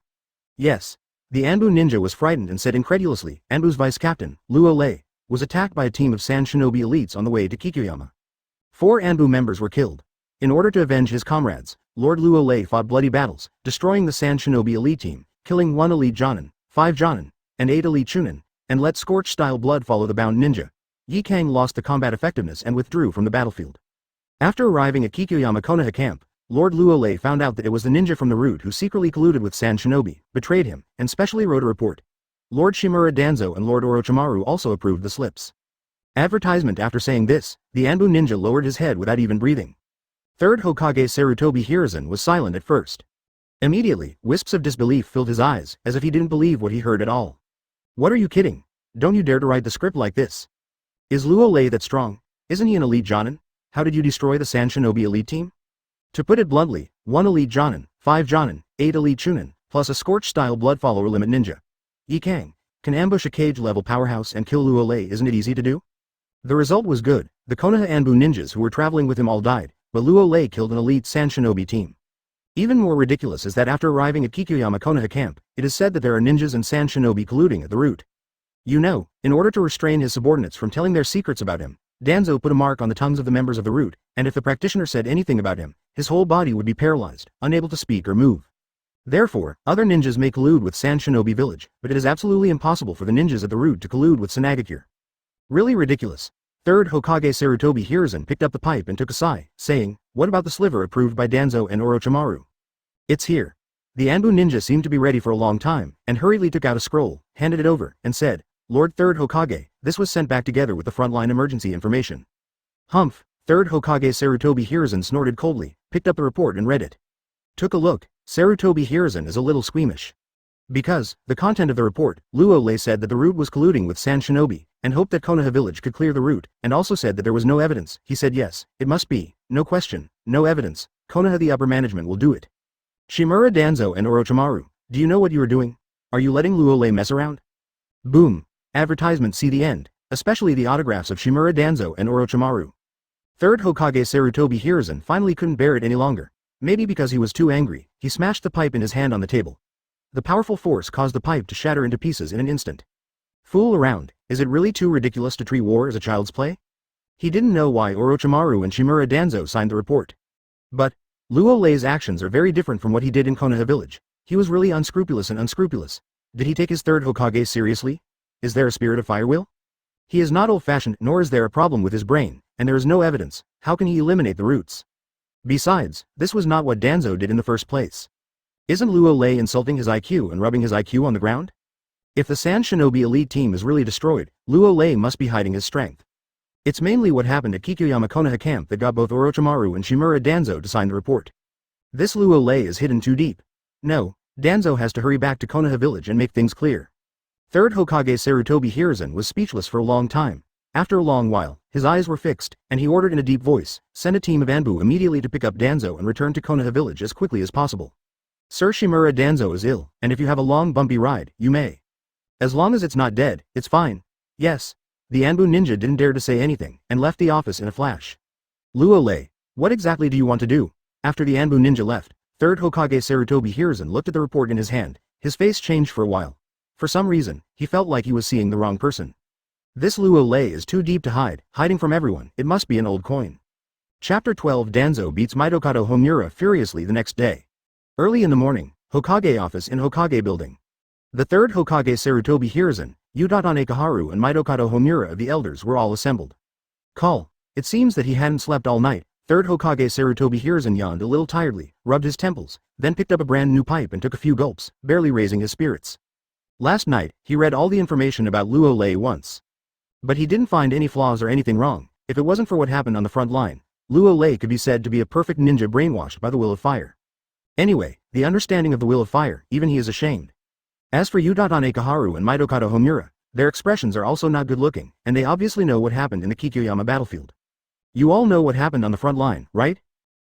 Yes. The Anbu ninja was frightened and said incredulously, Anbu's vice-captain, Luo Lei, was attacked by a team of Sand Shinobi elites on the way to Kikuyama. 4 Anbu members were killed. In order to avenge his comrades, Lord Luo Lei fought bloody battles, destroying the Sand Shinobi elite team, killing 1 elite Jonin, 5 Jonin, and 8 elite Chunin, and let scorch-style blood follow the bound ninja. Yi Kang lost the combat effectiveness and withdrew from the battlefield. After arriving at Kikuyama Konoha camp, Lord Luo Lei found out that it was the ninja from the route who secretly colluded with Sand Shinobi, betrayed him, and specially wrote a report. Lord Shimura Danzo and Lord Orochimaru also approved the slips. Advertisement. After saying this, the Anbu ninja lowered his head without even breathing. 3rd Hokage Sarutobi Hiruzen was silent at first. Immediately, wisps of disbelief filled his eyes, as if he didn't believe what he heard at all. What are you kidding? Don't you dare to write the script like this. Is Luo Lei that strong? Isn't he an elite Jonin? How did you destroy the Sand Shinobi elite team? To put it bluntly, 1 elite Jonin, 5 Jonin, 8 elite Chunin, plus a scorch-style blood follower limit ninja. Yi Kang can ambush a cage-level powerhouse and kill Luo Lei. Isn't it easy to do? The result was good. The Konoha Anbu ninjas who were traveling with him all died, but Luo Lei killed an elite Sand Shinobi team. Even more ridiculous is that after arriving at Kikuyama Konoha camp, it is said that there are ninjas and Sand Shinobi colluding at the route. You know, in order to restrain his subordinates from telling their secrets about him, Danzo put a mark on the tongues of the members of the route, and if the practitioner said anything about him, his whole body would be paralyzed, unable to speak or move. Therefore, other ninjas may collude with Sand Shinobi Village, but it is absolutely impossible for the ninjas at the route to collude with Sanagakure. Really ridiculous. 3rd Hokage Sarutobi Hiruzen picked up the pipe and took a sigh, saying, what about the sliver approved by Danzo and Orochimaru? It's here. The Anbu ninja seemed to be ready for a long time, and hurriedly took out a scroll, handed it over, and said, Lord 3rd Hokage, this was sent back together with the frontline emergency information. Humph. 3rd Hokage Sarutobi Hiruzen snorted coldly, picked up the report and read it. Took a look. Sarutobi Hiruzen is a little squeamish. Because, the content of the report, Luo Lei said that the route was colluding with Sand Shinobi, and hoped that Konoha Village could clear the route, and also said that there was no evidence. He said yes, it must be, no question, no evidence, Konoha the upper management will do it. Shimura Danzo and Orochimaru, do you know what you are doing? Are you letting Luo Lei mess around? Boom. Advertisement. See the end, especially the autographs of Shimura Danzo and Orochimaru. 3rd Hokage Sarutobi Hiruzen finally couldn't bear it any longer. Maybe because he was too angry, he smashed the pipe in his hand on the table. The powerful force caused the pipe to shatter into pieces in an instant. Fool around, is it really too ridiculous to treat war as a child's play? He didn't know why Orochimaru and Shimura Danzo signed the report. But, Luo Lei's actions are very different from what he did in Konoha Village. He was really unscrupulous and unscrupulous. Did he take his 3rd Hokage seriously? Is there a spirit of fire will? He is not old-fashioned, nor is there a problem with his brain, and there is no evidence. How can he eliminate the roots? Besides, this was not what Danzo did in the first place. Isn't Luo Lei insulting his IQ and rubbing his IQ on the ground? If the Sand Shinobi elite team is really destroyed, Luo Lei must be hiding his strength. It's mainly what happened at Kikuyama Konoha camp that got both Orochimaru and Shimura Danzo to sign the report. This Luo Lei is hidden too deep. No, Danzo has to hurry back to Konoha Village and make things clear. 3rd Hokage Sarutobi Hiruzen was speechless for a long time. After a long while, his eyes were fixed, and he ordered in a deep voice, send a team of Anbu immediately to pick up Danzo and return to Konoha Village as quickly as possible. Sir Shimura Danzo is ill, and if you have a long bumpy ride, you may. As long as it's not dead, it's fine. Yes. The Anbu ninja didn't dare to say anything, and left the office in a flash. Luo Lei, what exactly do you want to do? After the Anbu ninja left, 3rd Hokage Sarutobi Hiruzen looked at the report in his hand. His face changed for a while. For some reason, he felt like he was seeing the wrong person. This Luo Lei is too deep to hide, hiding from everyone. It must be an old coin. Chapter 12 Danzo beats Mitokado Homura furiously the next day. Early in the morning, Hokage office in Hokage building. The 3rd Hokage Sarutobi Hiruzen, Utatane Koharu and Mitokado Homura of the Elders were all assembled. Call. It seems that he hadn't slept all night. 3rd Hokage Sarutobi Hiruzen yawned a little tiredly, rubbed his temples, then picked up a brand new pipe and took a few gulps, barely raising his spirits. Last night, he read all the information about Luo Lei once. But he didn't find any flaws or anything wrong. If it wasn't for what happened on the front line, Luo Lei could be said to be a perfect ninja brainwashed by the will of fire. Anyway, the understanding of the will of fire, even he is ashamed. As for Utatane Koharu and Mitokado Homura, their expressions are also not good looking, and they obviously know what happened in the Kikyoyama battlefield. You all know what happened on the front line, right?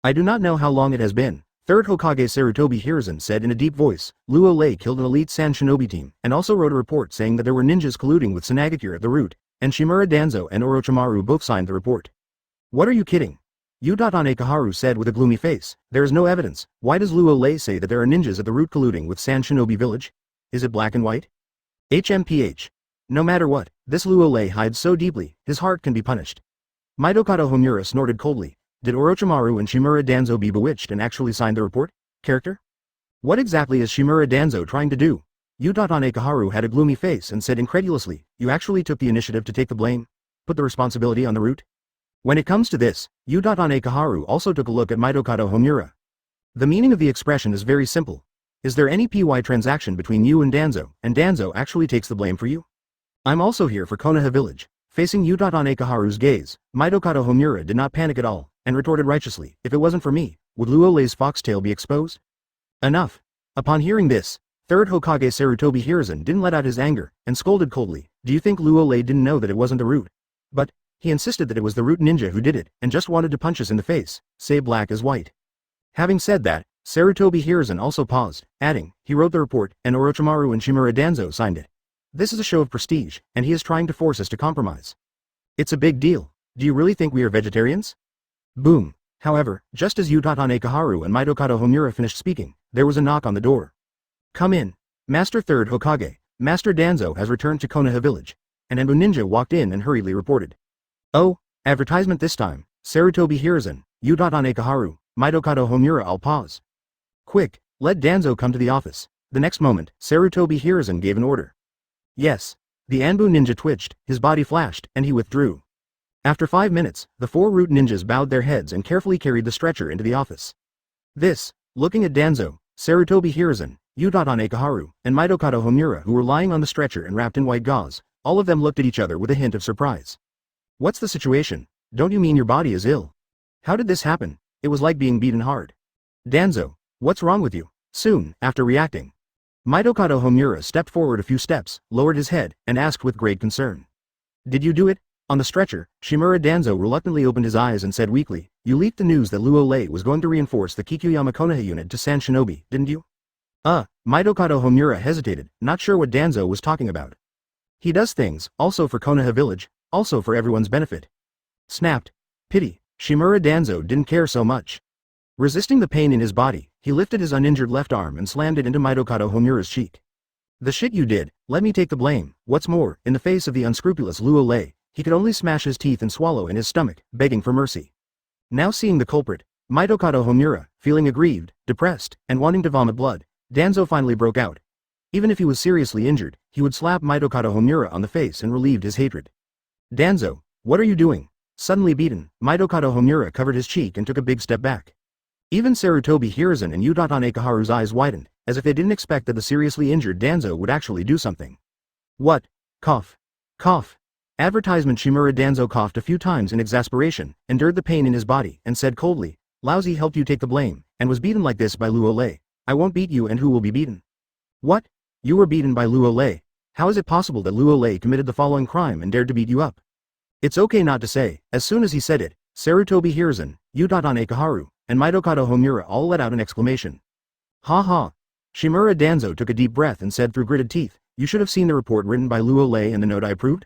I do not know how long it has been. 3rd Hokage Sarutobi Hiruzen said in a deep voice. Luo Lei killed an elite San Shinobi team, and also wrote a report saying that there were ninjas colluding with Sanagakure at the root, and Shimura Danzo and Orochimaru both signed the report. What are you kidding? Utatane Koharu said with a gloomy face. There is no evidence. Why does Luo Lei say that there are ninjas at the root colluding with San Shinobi Village? Is it black and white? HMPH. No matter what, this Luo Lei hides so deeply, his heart can be punished. Mitokado Homura snorted coldly. Did Orochimaru and Shimura Danzo be bewitched and actually signed the report? Character? What exactly is Shimura Danzo trying to do? Utatane Koharu had a gloomy face and said incredulously, you actually took the initiative to take the blame? Put the responsibility on the root? When it comes to this, Utatane Koharu also took a look at Mitokado Homura. The meaning of the expression is very simple. Is there any PY transaction between you and Danzo actually takes the blame for you? I'm also here for Konoha Village. Facing Utatane Koharu's gaze, Mitokado Homura did not panic at all, and retorted righteously, if it wasn't for me, would Luo Lei's foxtail be exposed? Enough. Upon hearing this, 3rd Hokage Sarutobi Hiruzen didn't let out his anger, and scolded coldly, do you think Luo Lei didn't know that it wasn't the root? But, he insisted that it was the root ninja who did it, and just wanted to punch us in the face, say black as white. Having said that, Sarutobi Hiruzen also paused, adding, he wrote the report, and Orochimaru and Shimura Danzo signed it. This is a show of prestige, and he is trying to force us to compromise. It's a big deal. Do you really think we are vegetarians? Boom. However, just as Utatane Koharu and Mitokado Homura finished speaking, there was a knock on the door. Come in. Master 3rd Hokage, Master Danzo has returned to Konoha Village. An Anbu ninja walked in and hurriedly reported. Oh, advertisement this time. Sarutobi Hiruzen, Utatane Koharu, Mitokado Homura all pause. Quick, let Danzo come to the office. The next moment, Sarutobi Hiruzen gave an order. Yes. The Anbu ninja twitched, his body flashed, and he withdrew. After 5 minutes, the 4 root ninjas bowed their heads and carefully carried the stretcher into the office. Looking at Danzo, Sarutobi Hiruzen, Utatane Koharu, and Mitokado Homura who were lying on the stretcher and wrapped in white gauze, all of them looked at each other with a hint of surprise. What's the situation? Don't you mean your body is ill? How did this happen? It was like being beaten hard. Danzo, what's wrong with you? Soon, after reacting, Mitokado Homura stepped forward a few steps, lowered his head, and asked with great concern. Did you do it? On the stretcher, Shimura Danzo reluctantly opened his eyes and said weakly, you leaked the news that Luo Lei was going to reinforce the Kikyoyama Konoha unit to San Shinobi, didn't you? Mitokado Homura hesitated, not sure what Danzo was talking about. He does things, also for Konoha Village, also for everyone's benefit. Snapped. Pity, Shimura Danzo didn't care so much. Resisting the pain in his body, he lifted his uninjured left arm and slammed it into Mitokado Homura's cheek. The shit you did, let me take the blame. What's more, in the face of the unscrupulous Luo Lei, he could only smash his teeth and swallow in his stomach, begging for mercy. Now seeing the culprit, Mitokado Homura, feeling aggrieved, depressed, and wanting to vomit blood, Danzo finally broke out. Even if he was seriously injured, he would slap Mitokado Homura on the face and relieved his hatred. Danzo, what are you doing? Suddenly beaten, Mitokado Homura covered his cheek and took a big step back. Even Sarutobi Hiruzen and Utatane Koharu's eyes widened, as if they didn't expect that the seriously injured Danzo would actually do something. What? Cough. Cough. Advertisement Shimura Danzo coughed a few times in exasperation, endured the pain in his body, and said coldly, Laozi helped you take the blame, and was beaten like this by Luo Lei. I won't beat you, and who will be beaten? What? You were beaten by Luo Lei? How is it possible that Luo Lei committed the following crime and dared to beat you up? It's okay not to say. As soon as he said it, Sarutobi Hiruzen, Utatane Koharu, and Mitokado Homura all let out an exclamation. Ha ha. Shimura Danzo took a deep breath and said through gritted teeth, "You should have seen the report written by Luo Lei and the note I approved?"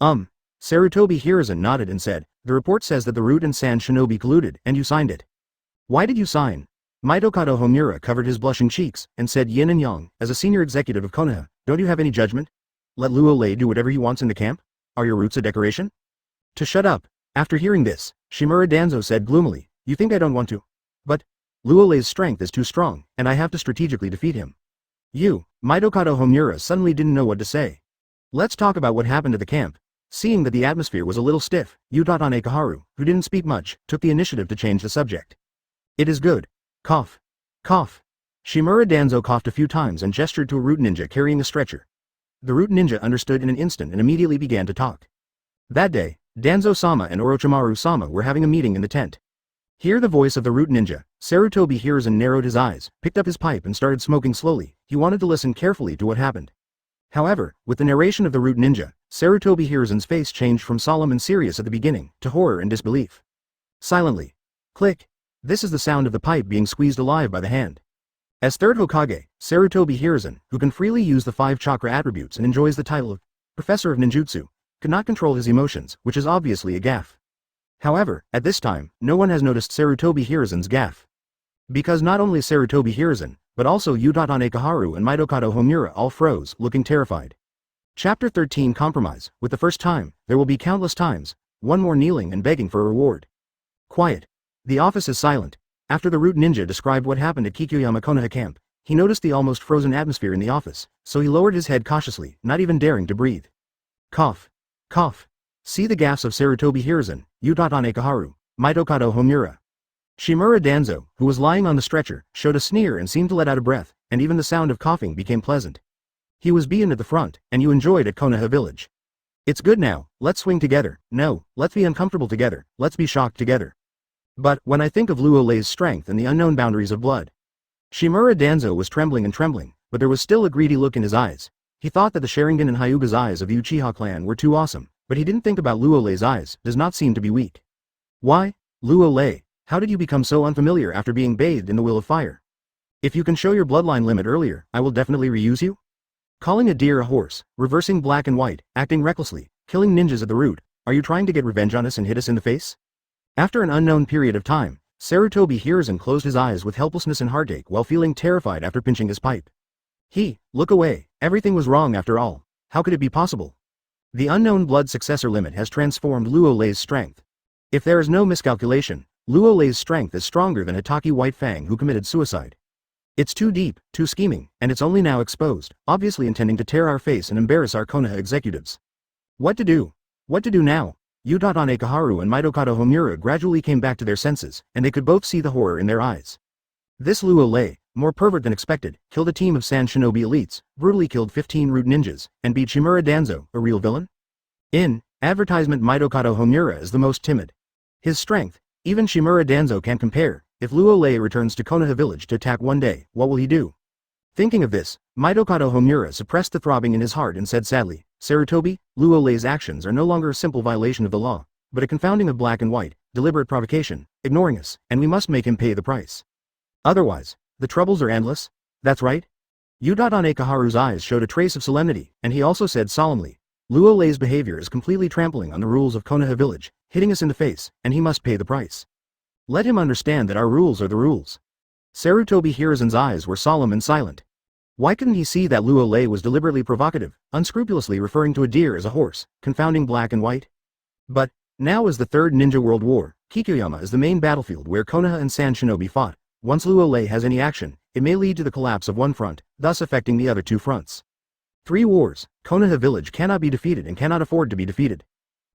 Sarutobi Hiruzen nodded and said, "The report says that the Root and Sand Shinobi colluded, and you signed it." "Why did you sign?" Mitokado Homura covered his blushing cheeks, and said yin and yang, "As a senior executive of Konoha, don't you have any judgment? Let Luo Lei do whatever he wants in the camp? Are your roots a decoration?" "To shut up." After hearing this, Shimura Danzo said gloomily, "You think I don't want to? But Luo Lei's strength is too strong, and I have to strategically defeat him." Mitokado Homura suddenly didn't know what to say. "Let's talk about what happened at the camp." Seeing that the atmosphere was a little stiff, Utatane Koharu, who didn't speak much, took the initiative to change the subject. "It is good. Cough. Cough." Shimura Danzo coughed a few times and gestured to a root ninja carrying a stretcher. The root ninja understood in an instant and immediately began to talk. That day, Danzo-sama and Orochimaru-sama were having a meeting in the tent. Hear the voice of the root ninja, Sarutobi Hiruzen narrowed his eyes, picked up his pipe and started smoking slowly. He wanted to listen carefully to what happened. However, with the narration of the root ninja, Sarutobi Hiruzen's face changed from solemn and serious at the beginning, to horror and disbelief. Silently. Click. This is the sound of the pipe being squeezed alive by the hand. As third Hokage, Sarutobi Hiruzen, who can freely use the 5 chakra attributes and enjoys the title of Professor of Ninjutsu, could not control his emotions, which is obviously a gaffe. However, at this time, no one has noticed Sarutobi Hiruzen's gaffe. Because not only Sarutobi Hiruzen, but also Utatane Koharu and Mitokado Homura all froze, looking terrified. Chapter 13 Compromise. With the first time, there will be countless times, one more kneeling and begging for a reward. Quiet. The office is silent. After the root ninja described what happened at Kikuyama Konoha camp, he noticed the almost frozen atmosphere in the office, so he lowered his head cautiously, not even daring to breathe. Cough. Cough. See the gaffes of Sarutobi Hiruzen, Utatane Koharu, Mitokado Homura. Shimura Danzo, who was lying on the stretcher, showed a sneer and seemed to let out a breath, and even the sound of coughing became pleasant. He was beaten at the front, and you enjoyed at Konoha Village. It's good now, let's swing together. No, let's be uncomfortable together, let's be shocked together. But, when I think of Luo Lei's strength and the unknown boundaries of blood. Shimura Danzo was trembling, but there was still a greedy look in his eyes. He thought that the Sharingan and Hyuga's eyes of the Uchiha clan were too awesome, but he didn't think about Luo Lei's eyes, does not seem to be weak. Why? Luo Lei, how did you become so unfamiliar after being bathed in the will of fire? If you can show your bloodline limit earlier, I will definitely reuse you? Calling a deer a horse, reversing black and white, acting recklessly, killing ninjas at the root, are you trying to get revenge on us and hit us in the face? After an unknown period of time, Sarutobi Hiruzen closed his eyes with helplessness and heartache while feeling terrified after pinching his pipe. Look away, everything was wrong after all, how could it be possible? The unknown blood successor limit has transformed Luo Lei's strength. If there is no miscalculation, Luo Lei's strength is stronger than Hitaki White Fang who committed suicide. It's too deep, too scheming, and it's only now exposed, obviously intending to tear our face and embarrass our Konoha executives. What to do? What to do now? Utatane Koharu and Mitokado Homura gradually came back to their senses, and they could both see the horror in their eyes. This Luo Lei, more pervert than expected, killed a team of Sand Shinobi elites, brutally killed 15 root ninjas, and beat Shimura Danzo, a real villain? In advertisement, Mitokado Homura is the most timid. His strength, even Shimura Danzo can't compare. If Luo Lei returns to Konoha Village to attack one day, what will he do? Thinking of this, Mitokado Homura suppressed the throbbing in his heart and said sadly, Sarutobi, Luo Lei's actions are no longer a simple violation of the law, but a confounding of black and white, deliberate provocation, ignoring us, and we must make him pay the price. Otherwise, the troubles are endless? That's right. Utatane Koharu's eyes showed a trace of solemnity, and he also said solemnly, Luo Lei's behavior is completely trampling on the rules of Konoha Village, hitting us in the face, and he must pay the price. Let him understand that our rules are the rules. Sarutobi Hiruzen's eyes were solemn and silent. Why couldn't he see that Luo Lei was deliberately provocative, unscrupulously referring to a deer as a horse, confounding black and white? But, now is the Third Ninja World War, Kikuyama is the main battlefield where Konoha and Sand Shinobi fought. Once Luo Lei has any action, it may lead to the collapse of one front, thus affecting the other two fronts. 3 wars, Konoha Village cannot be defeated and cannot afford to be defeated.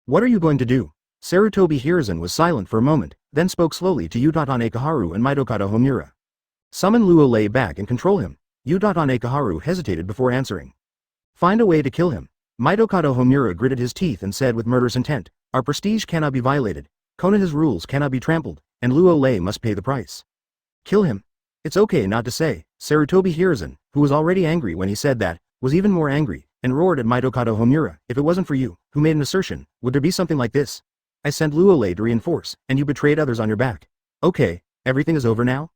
What are you going to do? Sarutobi Hiruzen was silent for a moment, then spoke slowly to Utatane Koharu and Mitokado Homura. Summon Luo Lei back and control him. Utatane Koharu hesitated before answering. Find a way to kill him. Mitokado Homura gritted his teeth and said with murderous intent, our prestige cannot be violated, Konoha's rules cannot be trampled, and Luo Lei must pay the price. Kill him? It's okay not to say. Sarutobi Hiruzen, who was already angry when he said that, was even more angry, and roared at Mitokado Homura, if it wasn't for you, who made an assertion, would there be something like this? I sent Luo Lei to reinforce, and you betrayed others on your back. Okay, everything is over now?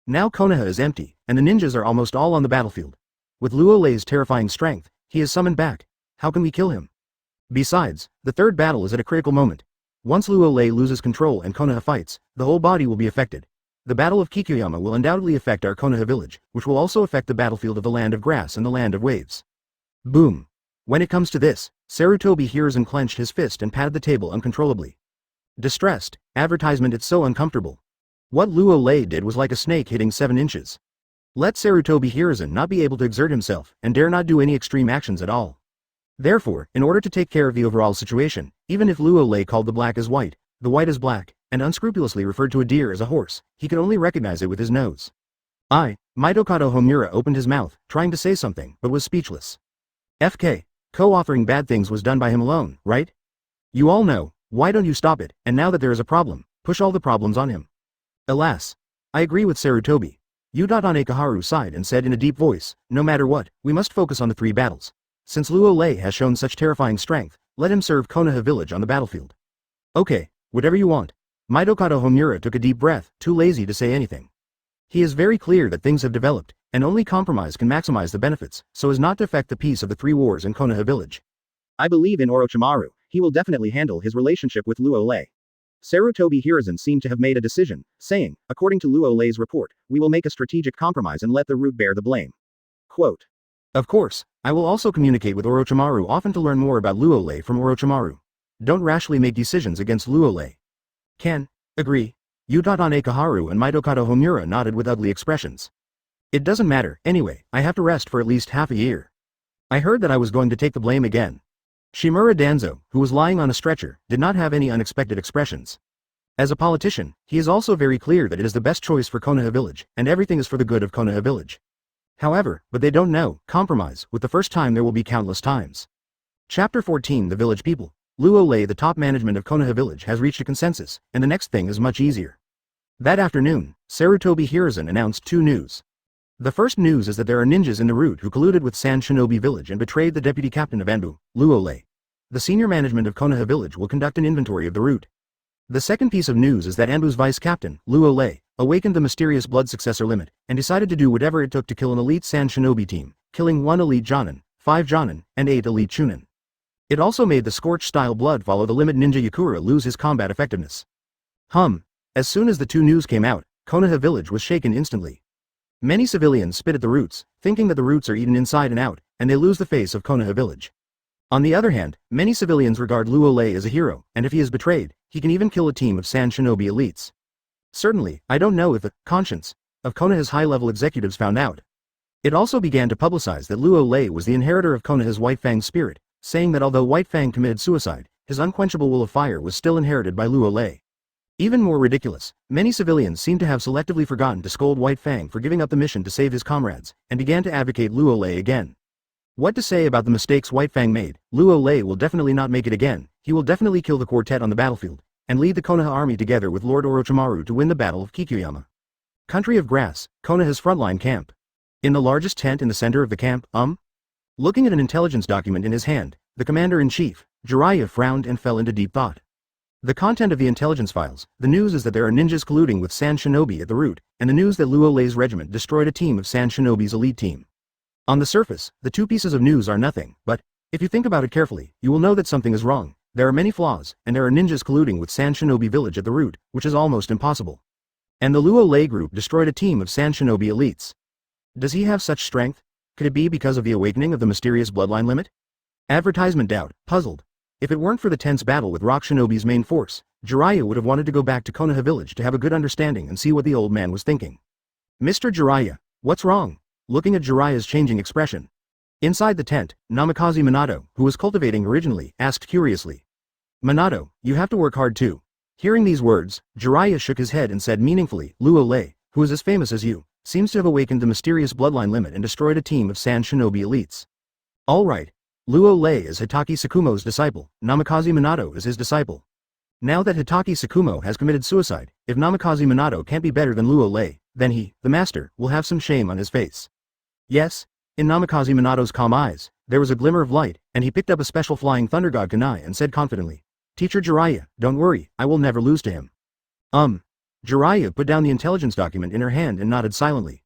Now Konoha is empty, and the ninjas are almost all on the battlefield. With Luo Lei's terrifying strength, he is summoned back. How can we kill him? Besides, the third battle is at a critical moment. Once Luo Lei loses control and Konoha fights, the whole body will be affected. The Battle of Kikuyama will undoubtedly affect our Konoha village, which will also affect the battlefield of the Land of Grass and the Land of Waves. Boom. When it comes to this, Sarutobi Hiruzen clenched his fist and patted the table uncontrollably. Distressed, advertisement, it's so uncomfortable. What Luo Lei did was like a snake hitting 7 inches. Let Sarutobi Hiruzen not be able to exert himself, and dare not do any extreme actions at all. Therefore, in order to take care of the overall situation, even if Luo Lei called the black as white, the white as black, and unscrupulously referred to a deer as a horse, he could only recognize it with his nose. Mitokado Homura opened his mouth, trying to say something, but was speechless. FK, co-authoring bad things was done by him alone, right? You all know, why don't you stop it, and now that there is a problem, push all the problems on him. Alas. I agree with Sarutobi. Utatane Koharu sighed and said in a deep voice, no matter what, we must focus on the 3 battles. Since Luo Lei has shown such terrifying strength, let him serve Konoha Village on the battlefield. Okay, whatever you want. Mitokado Homura took a deep breath, too lazy to say anything. He is very clear that things have developed, and only compromise can maximize the benefits, so as not to affect the peace of the 3 wars in Konoha Village. I believe in Orochimaru, he will definitely handle his relationship with Luo Lei. Sarutobi Hiruzen seemed to have made a decision, saying, according to Luo Lei's report, we will make a strategic compromise and let the root bear the blame. Quote. Of course, I will also communicate with Orochimaru often to learn more about Luo Lei from Orochimaru. Don't rashly make decisions against Luo Lei. Can agree. Utatane Koharu and Mitokado Homura nodded with ugly expressions. It doesn't matter, anyway, I have to rest for at least half a year. I heard that I was going to take the blame again. Shimura Danzo, who was lying on a stretcher, did not have any unexpected expressions. As a politician, he is also very clear that it is the best choice for Konoha Village, and everything is for the good of Konoha Village. However, but they don't know, compromise, with the first time there will be countless times. Chapter 14 The Village People. Luo Lei, the top management of Konoha Village, has reached a consensus, and the next thing is much easier. That afternoon, Sarutobi Hiruzen announced 2 news. The first news is that there are ninjas in the route who colluded with Sand Shinobi Village and betrayed the deputy captain of Anbu, Luo Lei. The senior management of Konoha Village will conduct an inventory of the route. The second piece of news is that Anbu's vice captain, Luo Lei, awakened the mysterious blood successor limit, and decided to do whatever it took to kill an elite Sand Shinobi team, killing 1 elite Jonin, 5 Jonin, and 8 elite Chunin. It also made the Scorch-style blood follow the limit ninja Yakura lose his combat effectiveness. As soon as the 2 news came out, Konoha Village was shaken instantly. Many civilians spit at the roots, thinking that the roots are eaten inside and out, and they lose the face of Konoha Village. On the other hand, many civilians regard Luo Lei as a hero, and if he is betrayed, he can even kill a team of Sand Shinobi elites. Certainly, I don't know if the conscience of Konoha's high-level executives found out. It also began to publicize that Luo Lei was the inheritor of Konoha's White Fang spirit, saying that although White Fang committed suicide, his unquenchable will of fire was still inherited by Luo Lei. Even more ridiculous, many civilians seem to have selectively forgotten to scold White Fang for giving up the mission to save his comrades, and began to advocate Luo Lei again. What to say about the mistakes White Fang made? Luo Lei will definitely not make it again, he will definitely kill the quartet on the battlefield, and lead the Konoha army together with Lord Orochimaru to win the Battle of Kikuyama. Country of Grass, Konoha's frontline camp. In the largest tent in the center of the camp, Looking at an intelligence document in his hand, the commander-in-chief, Jiraiya, frowned and fell into deep thought. The content of the intelligence files, the news is that there are ninjas colluding with Sand Shinobi at the root, and the news that Luo Lei's regiment destroyed a team of Sand Shinobi's elite team. On the surface, the 2 pieces of news are nothing, but, if you think about it carefully, you will know that something is wrong. There are many flaws, and there are ninjas colluding with Sand Shinobi Village at the root, which is almost impossible. And the Luo Lei group destroyed a team of Sand Shinobi elites. Does he have such strength? Could it be because of the awakening of the mysterious bloodline limit? Advertisement doubt, puzzled. If it weren't for the tense battle with Rock Shinobi's main force, Jiraiya would have wanted to go back to Konoha Village to have a good understanding and see what the old man was thinking. Mr. Jiraiya, what's wrong? Looking at Jiraiya's changing expression. Inside the tent, Namikaze Minato, who was cultivating originally, asked curiously. Minato, you have to work hard too. Hearing these words, Jiraiya shook his head and said meaningfully, Luo Lei, who is as famous as you, seems to have awakened the mysterious bloodline limit and destroyed a team of Sand Shinobi elites. Alright. Luo Lei is Hitaki Tsukumo's disciple, Namikaze Minato is his disciple. Now that Hitaki Tsukumo has committed suicide, if Namikaze Minato can't be better than Luo Lei, then he, the master, will have some shame on his face. Yes? In Namikaze Minato's calm eyes, there was a glimmer of light, and he picked up a special flying thunder god kunai and said confidently, Teacher Jiraiya, don't worry, I will never lose to him. Jiraiya put down the intelligence document in her hand and nodded silently.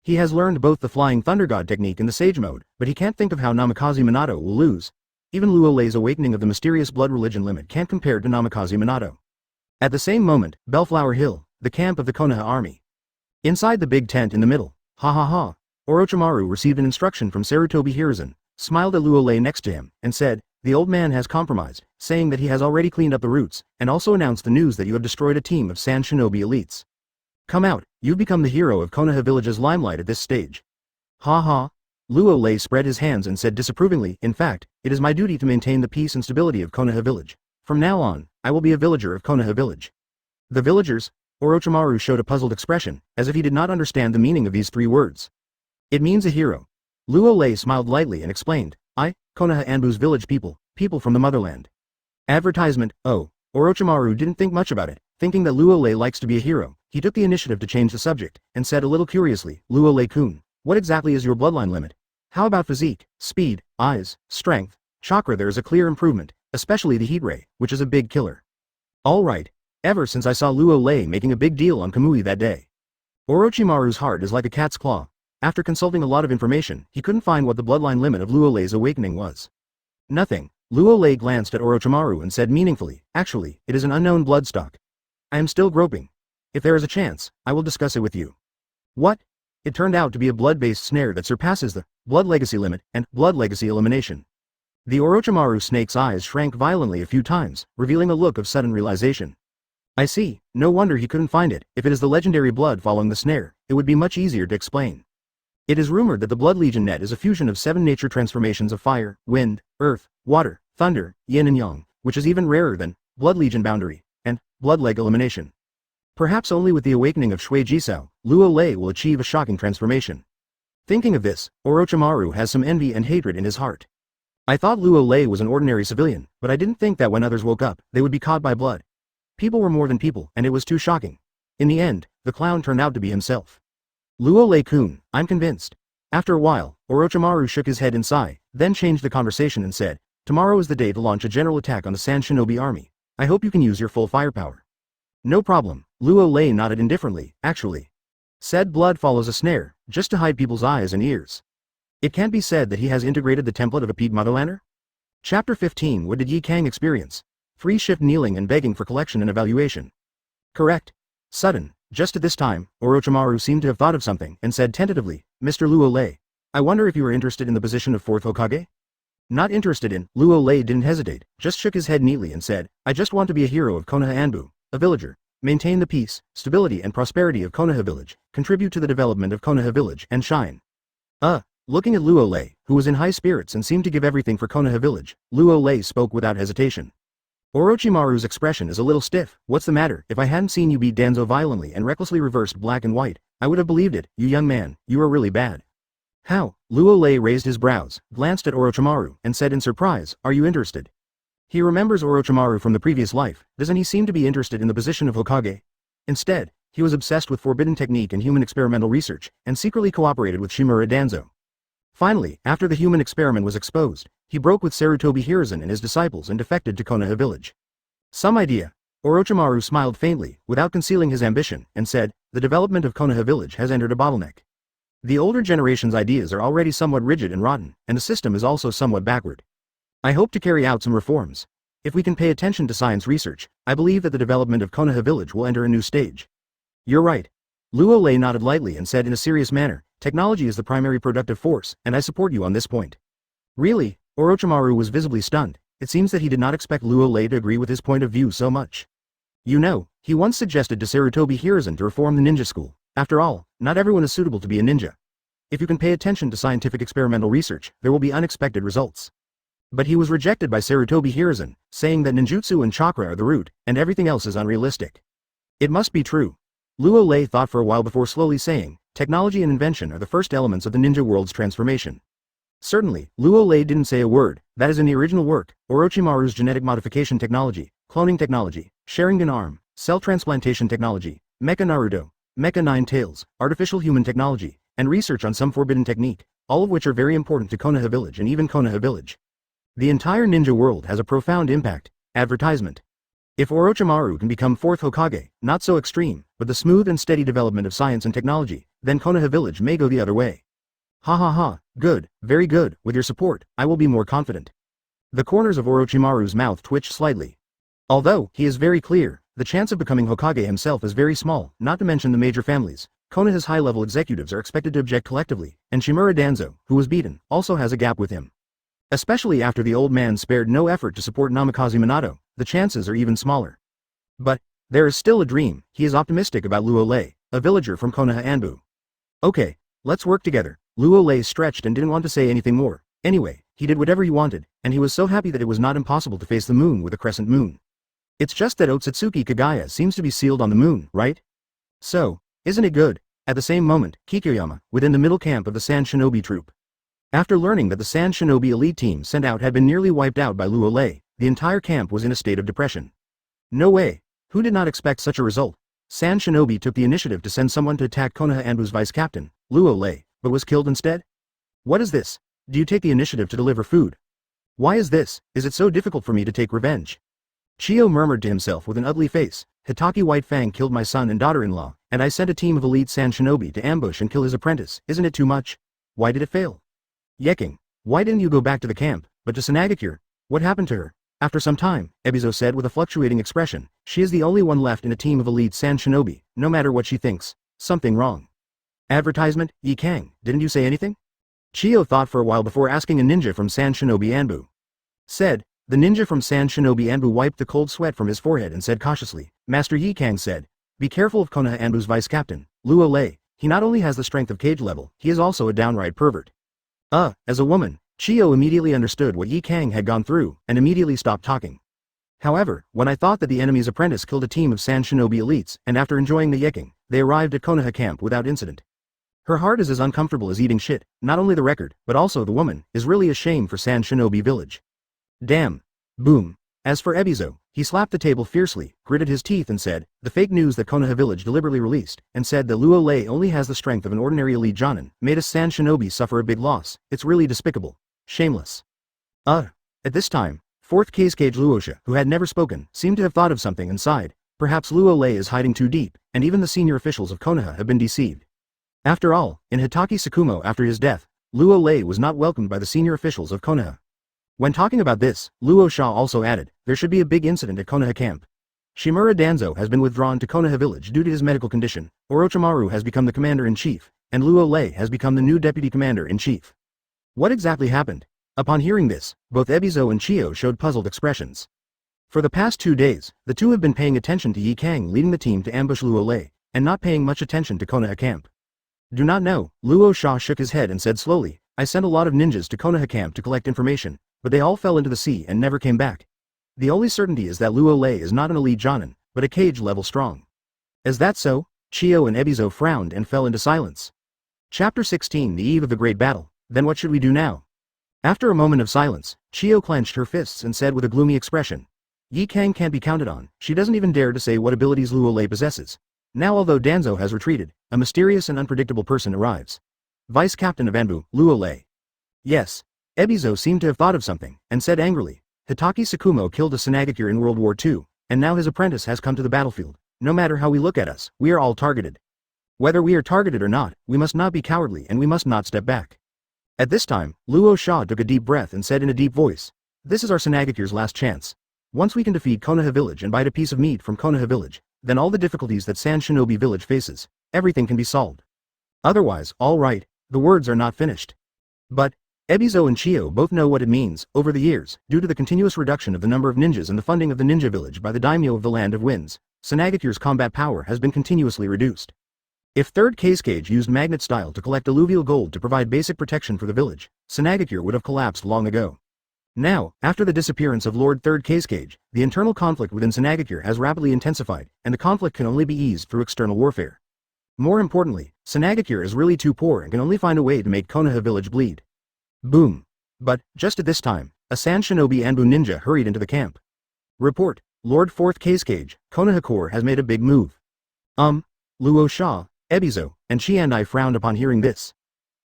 He has learned both the Flying Thunder God technique and the Sage Mode, but he can't think of how Namikaze Minato will lose. Even Luo Lei's awakening of the mysterious blood religion limit can't compare to Namikaze Minato. At the same moment, Bellflower Hill, the camp of the Konoha army. Inside the big tent in the middle, ha ha ha, Orochimaru received an instruction from Sarutobi Hiruzen, smiled at Luo Lei next to him, and said, "The old man has compromised, saying that he has already cleaned up the roots, and also announced the news that you have destroyed a team of Sand Shinobi elites. Come out, you've become the hero of Konoha Village's limelight at this stage." Ha ha. Luo Lei spread his hands and said disapprovingly, "In fact, it is my duty to maintain the peace and stability of Konoha Village. From now on, I will be a villager of Konoha Village." The villagers? Orochimaru showed a puzzled expression, as if he did not understand the meaning of these three words. It means a hero. Luo Lei smiled lightly and explained, Konoha Anbu's village people from the motherland. Advertisement, oh. Orochimaru didn't think much about it, thinking that Luo Lei likes to be a hero. He took the initiative to change the subject, and said a little curiously, "Luo Lei-kun, what exactly is your bloodline limit? How about physique, speed, eyes, strength, chakra? There is a clear improvement, especially the heat ray, which is a big killer." All right. Ever since I saw Luo Lei making a big deal on Kamui that day. Orochimaru's heart is like a cat's claw. After consulting a lot of information, he couldn't find what the bloodline limit of Luo Lei's awakening was. Nothing. Luo Lei glanced at Orochimaru and said meaningfully, "Actually, it is an unknown bloodstock. I am still groping. If there is a chance, I will discuss it with you." What? It turned out to be a blood-based snare that surpasses the blood legacy limit and blood legacy elimination. The Orochimaru snake's eyes shrank violently a few times, revealing a look of sudden realization. I see, no wonder he couldn't find it. If it is the legendary blood following the snare, it would be much easier to explain. It is rumored that the Blood Legion net is a fusion of 7 nature transformations of fire, wind, earth, water, thunder, yin and yang, which is even rarer than Blood Legion boundary and blood leg elimination. Perhaps only with the awakening of Shui Jisao, Luo Lei will achieve a shocking transformation. Thinking of this, Orochimaru has some envy and hatred in his heart. I thought Luo Lei was an ordinary civilian, but I didn't think that when others woke up, they would be caught by blood. People were more than people, and it was too shocking. In the end, the clown turned out to be himself. Luo Lei-kun, I'm convinced. After a while, Orochimaru shook his head in sigh, then changed the conversation and said, "Tomorrow is the day to launch a general attack on the Sand Shinobi army. I hope you can use your full firepower." No problem. Luo Lei nodded indifferently, actually. Said blood follows a snare, just to hide people's eyes and ears. It can't be said that he has integrated the template of a peak motherlander? Chapter 15. What did Yi Kang experience? 3 shift kneeling and begging for collection and evaluation. Correct. Sudden, just at this time, Orochimaru seemed to have thought of something and said tentatively, "Mr. Luo Lei, I wonder if you are interested in the position of 4th Hokage?" Not interested in. Luo Lei didn't hesitate, just shook his head neatly and said, "I just want to be a hero of Konoha Anbu, a villager, maintain the peace, stability and prosperity of Konoha Village, contribute to the development of Konoha Village and shine." Looking at Luo Lei, who was in high spirits and seemed to give everything for Konoha Village, Luo Lei spoke without hesitation. Orochimaru's expression is a little stiff. "What's the matter? If I hadn't seen you beat Danzo violently and recklessly reversed black and white, I would have believed it. You young man, you are really bad." How? Luo Lei raised his brows, glanced at Orochimaru, and said in surprise, "Are you interested?" He remembers Orochimaru from the previous life. Doesn't he seem to be interested in the position of Hokage? Instead, he was obsessed with forbidden technique and human experimental research, and secretly cooperated with Shimura Danzo. Finally, after the human experiment was exposed, he broke with Sarutobi Hiruzen and his disciples and defected to Konoha Village. Some idea. Orochimaru smiled faintly, without concealing his ambition, and said, "The development of Konoha Village has entered a bottleneck. The older generation's ideas are already somewhat rigid and rotten, and the system is also somewhat backward. I hope to carry out some reforms. If we can pay attention to science research, I believe that the development of Konoha Village will enter a new stage." You're right. Luo Lei nodded lightly and said in a serious manner, "Technology is the primary productive force, and I support you on this point." Really? Orochimaru was visibly stunned. It seems that he did not expect Luo Lei to agree with his point of view so much. You know, he once suggested to Sarutobi Hiruzen to reform the ninja school. After all, not everyone is suitable to be a ninja. If you can pay attention to scientific experimental research, there will be unexpected results. But he was rejected by Sarutobi Hiruzen, saying that ninjutsu and chakra are the root, and everything else is unrealistic. It must be true. Luo Lei thought for a while before slowly saying, "Technology and invention are the first elements of the ninja world's transformation." Certainly, Luo Lei didn't say a word. That is in the original work, Orochimaru's genetic modification technology, cloning technology, Sharingan arm, cell transplantation technology, Mecha Naruto, Mecha Nine-Tails, artificial human technology, and research on some forbidden technique, all of which are very important to Konoha Village and even Konoha Village. The entire ninja world has a profound impact. Advertisement. If Orochimaru can become 4th Hokage, not so extreme, but the smooth and steady development of science and technology, then Konoha Village may go the other way. Ha ha ha, good, very good, with your support, I will be more confident. The corners of Orochimaru's mouth twitched slightly. Although, he is very clear, the chance of becoming Hokage himself is very small, not to mention the major families. Konoha's high-level executives are expected to object collectively, and Shimura Danzo, who was beaten, also has a gap with him. Especially after the old man spared no effort to support Namikaze Minato, the chances are even smaller. But, there is still a dream. He is optimistic about Luo Lei, a villager from Konoha Anbu. Okay, let's work together. Luo Lei stretched and didn't want to say anything more. Anyway, he did whatever he wanted, and he was so happy that it was not impossible to face the moon with a crescent moon. It's just that Otsutsuki Kagaya seems to be sealed on the moon, right? So, isn't it good? At the same moment, Kikyoyama, within the middle camp of the Sand Shinobi troop. After learning that the Sand Shinobi elite team sent out had been nearly wiped out by Luo Lei, the entire camp was in a state of depression. No way. Who did not expect such a result? Sand Shinobi took the initiative to send someone to attack Konoha Anbu's vice-captain, Luo Lei, but was killed instead? What is this? Do you take the initiative to deliver food? Why is this? Is it so difficult for me to take revenge? Chiyo murmured to himself with an ugly face. Hitaki White Fang killed my son and daughter-in-law, and I sent a team of elite Sand Shinobi to ambush and kill his apprentice. Isn't it too much? Why did it fail? Yeking, why didn't you go back to the camp, but to Sanagakure? What happened to her? After some time, Ebizo said with a fluctuating expression, she is the only one left in a team of elite Sand Shinobi, no matter what she thinks. Something wrong. Advertisement, Yi Kang, didn't you say anything? Chiyo thought for a while before asking a ninja from Sand Shinobi Anbu. Said, the ninja from Sand Shinobi Anbu wiped the cold sweat from his forehead and said cautiously, Master Yi Kang said, be careful of Konoha Anbu's vice-captain, Luo Lei. He not only has the strength of cage level, he is also a downright pervert. As a woman, Chiyo immediately understood what Yi Kang had gone through, and immediately stopped talking. However, when I thought that the enemy's apprentice killed a team of Sand Shinobi elites, and after enjoying the yeking, they arrived at Konoha camp without incident. Her heart is as uncomfortable as eating shit. Not only the record, but also the woman, is really a shame for Sand Shinobi Village. Damn. Boom. As for Ebizo, he slapped the table fiercely, gritted his teeth and said, the fake news that Konoha Village deliberately released, and said that Luo Lei only has the strength of an ordinary elite Jonin, made a Sand Shinobi suffer a big loss. It's really despicable. Shameless. At this time, 4th Kazekage Luosha, who had never spoken, seemed to have thought of something and sighed. Perhaps Luo Lei is hiding too deep, and even the senior officials of Konoha have been deceived. After all, in Hitaki Tsukumo after his death, Luo Lei was not welcomed by the senior officials of Konoha. When talking about this, Luo Sha also added, there should be a big incident at Konoha camp. Shimura Danzo has been withdrawn to Konoha Village due to his medical condition, Orochimaru has become the commander-in-chief, and Luo Lei has become the new deputy commander-in-chief. What exactly happened? Upon hearing this, both Ebizo and Chiyo showed puzzled expressions. For the past 2 days, the two have been paying attention to Yi Kang leading the team to ambush Luo Lei, and not paying much attention to Konoha camp. Do not know, Luo Sha shook his head and said slowly, I sent a lot of ninjas to Konoha camp to collect information, but they all fell into the sea and never came back. The only certainty is that Luo Lei is not an elite Jonin, but a cage level strong. Is that so? Chiyo and Ebizo frowned and fell into silence. Chapter 16 The Eve of the Great Battle. Then what should we do now? After a moment of silence, Chiyo clenched her fists and said with a gloomy expression. Yi Kang can't be counted on, she doesn't even dare to say what abilities Luo Lei possesses. Now although Danzo has retreated, a mysterious and unpredictable person arrives. Vice-Captain of Anbu, Luo Lei. Yes. Ebizo seemed to have thought of something, and said angrily, Hitaki Tsukumo killed a Sanagakure in World War II, and now his apprentice has come to the battlefield. No matter how we look at us, we are all targeted. Whether we are targeted or not, we must not be cowardly and we must not step back. At this time, Luo Sha took a deep breath and said in a deep voice, this is our Sanagakure's last chance. Once we can defeat Konoha Village and bite a piece of meat from Konoha Village, then all the difficulties that Sand Shinobi Village faces, everything can be solved. Otherwise, all right, the words are not finished. But, Ebizo and Chiyo both know what it means. Over the years, due to the continuous reduction of the number of ninjas and the funding of the ninja village by the daimyo of the Land of Winds, Sanagakure's combat power has been continuously reduced. If 3rd Kazekage used magnet style to collect alluvial gold to provide basic protection for the village, Sanagakure would have collapsed long ago. Now, after the disappearance of Lord 3rd Kazekage, the internal conflict within Sanagakure has rapidly intensified, and the conflict can only be eased through external warfare. More importantly, Sanagakure is really too poor and can only find a way to make Konoha Village bleed. Boom. But, just at this time, a Sand Shinobi Anbu ninja hurried into the camp. Report, Lord 4th Kazekage, Konoha Corps has made a big move. Luo Sha, Ebizo, and Chiandai frowned upon hearing this.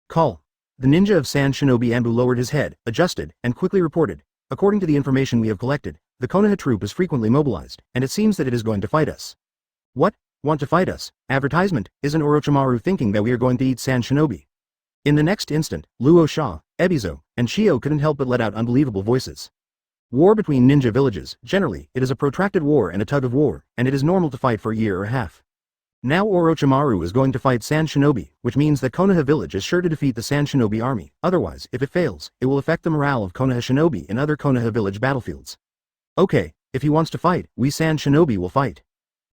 Call. The ninja of Sand Shinobi Anbu lowered his head, adjusted, and quickly reported, according to the information we have collected, the Konoha troop is frequently mobilized, and it seems that it is going to fight us. What? Want to fight us? Advertisement, isn't Orochimaru thinking that we are going to eat sand shinobi? In the next instant, Luo Sha, Ebizo, and Shio couldn't help but let out unbelievable voices. War between ninja villages, generally, it is a protracted war and a tug of war, and it is normal to fight for a year or a half. Now Orochimaru is going to fight Sand Shinobi, which means that Konoha Village is sure to defeat the Sand Shinobi army, otherwise, if it fails, it will affect the morale of Konoha Shinobi in other Konoha Village battlefields. Okay, if he wants to fight, we Sand Shinobi will fight.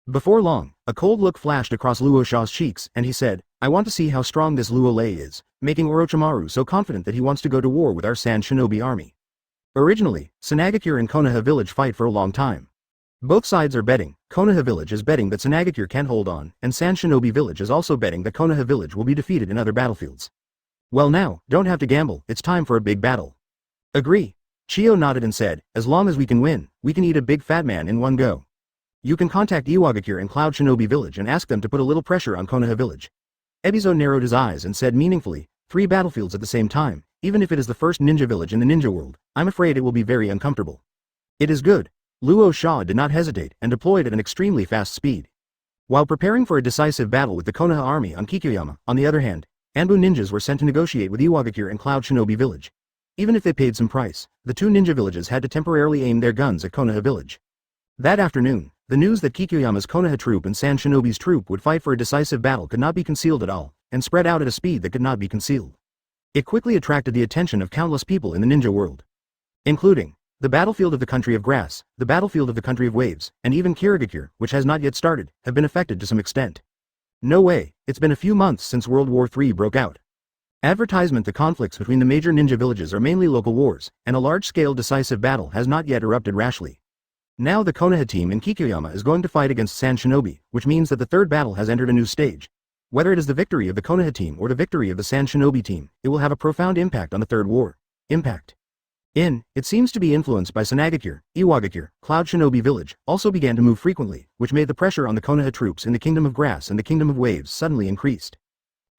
Before long, a cold look flashed across Luo Sha's cheeks, and he said, I want to see how strong this Luo Lei is, making Orochimaru so confident that he wants to go to war with our Sand Shinobi army. Originally, Sanagakure and Konoha Village fight for a long time. Both sides are betting. Konoha Village is betting that Sanagakure can't hold on, and Sand Shinobi Village is also betting that Konoha Village will be defeated in other battlefields. Well now, don't have to gamble, it's time for a big battle. Agree. Chio nodded and said, as long as we can win, we can eat a big fat man in one go. You can contact Iwagakure and Cloud Shinobi Village and ask them to put a little pressure on Konoha Village. Ebizo narrowed his eyes and said meaningfully, 3 battlefields at the same time, even if it is the first ninja village in the ninja world, I'm afraid it will be very uncomfortable. It is good. Luo Sha did not hesitate and deployed at an extremely fast speed. While preparing for a decisive battle with the Konoha army on Kikyoyama, on the other hand, Anbu ninjas were sent to negotiate with Iwagakure and Cloud Shinobi Village. Even if they paid some price, the 2 ninja villages had to temporarily aim their guns at Konoha Village. That afternoon, the news that Kikyoyama's Konoha troop and Sand Shinobi's troop would fight for a decisive battle could not be concealed at all, and spread out at a speed that could not be concealed. It quickly attracted the attention of countless people in the ninja world, including the battlefield of the country of grass, the battlefield of the country of waves, and even Kirigakure, which has not yet started, have been affected to some extent. No way, it's been a few months since World War III broke out. Advertisement: the conflicts between the major ninja villages are mainly local wars, and a large-scale decisive battle has not yet erupted rashly. Now the Konoha team in Kikyoyama is going to fight against Sand Shinobi, which means that the third battle has entered a new stage. Whether it is the victory of the Konoha team or the victory of the Sand Shinobi team, it will have a profound impact on the third war. Impact. It seems to be influenced by Sanagakure, Iwagakure, Cloud Shinobi Village, also began to move frequently, which made the pressure on the Konoha troops in the Kingdom of Grass and the Kingdom of Waves suddenly increased.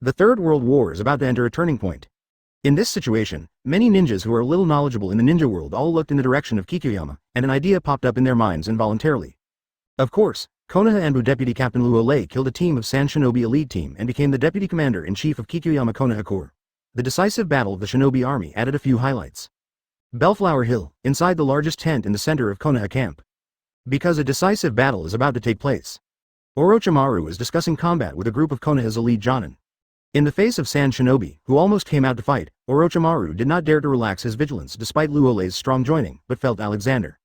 The Third World War is about to enter a turning point. In this situation, many ninjas who are a little knowledgeable in the ninja world all looked in the direction of Kikyoyama, and an idea popped up in their minds involuntarily. Of course, Konoha Anbu Deputy Captain Luo Lei killed a team of Sand Shinobi elite team and became the Deputy Commander-in-Chief of Kikyoyama Konoha Corps. The decisive battle of the Shinobi army added a few highlights. Bellflower Hill, inside the largest tent in the center of Konoha camp. Because a decisive battle is about to take place. Orochimaru is discussing combat with a group of Konoha's elite jonin. In the face of Sand Shinobi, who almost came out to fight, Orochimaru did not dare to relax his vigilance despite Luo Lei's strong joining, but felt Alexander.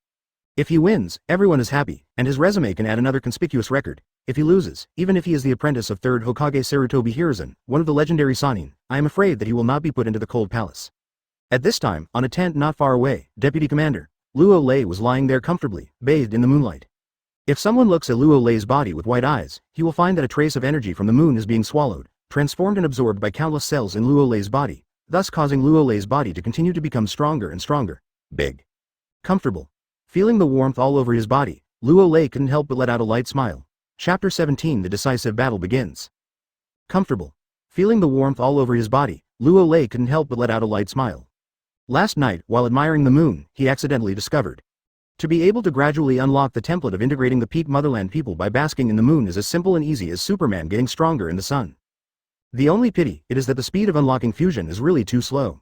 If he wins, everyone is happy, and his resume can add another conspicuous record. If he loses, even if he is the apprentice of 3rd Hokage Sarutobi Hiruzen, one of the legendary Sannin, I am afraid that he will not be put into the cold palace. At this time, on a tent not far away, Deputy Commander Luo Lei was lying there comfortably, bathed in the moonlight. If someone looks at Luo Lei's body with white eyes, he will find that a trace of energy from the moon is being swallowed, transformed and absorbed by countless cells in Luo Lei's body, thus causing Luo Lei's body to continue to become stronger and stronger. Big. Comfortable. Feeling the warmth all over his body, Luo Lei couldn't help but let out a light smile. Chapter 17: The decisive battle begins. Comfortable. Feeling the warmth all over his body, Luo Lei couldn't help but let out a light smile. Last night, while admiring the moon, he accidentally discovered. To be able to gradually unlock the template of integrating the peak motherland people by basking in the moon is as simple and easy as Superman getting stronger in the sun. The only pity, it is that the speed of unlocking fusion is really too slow.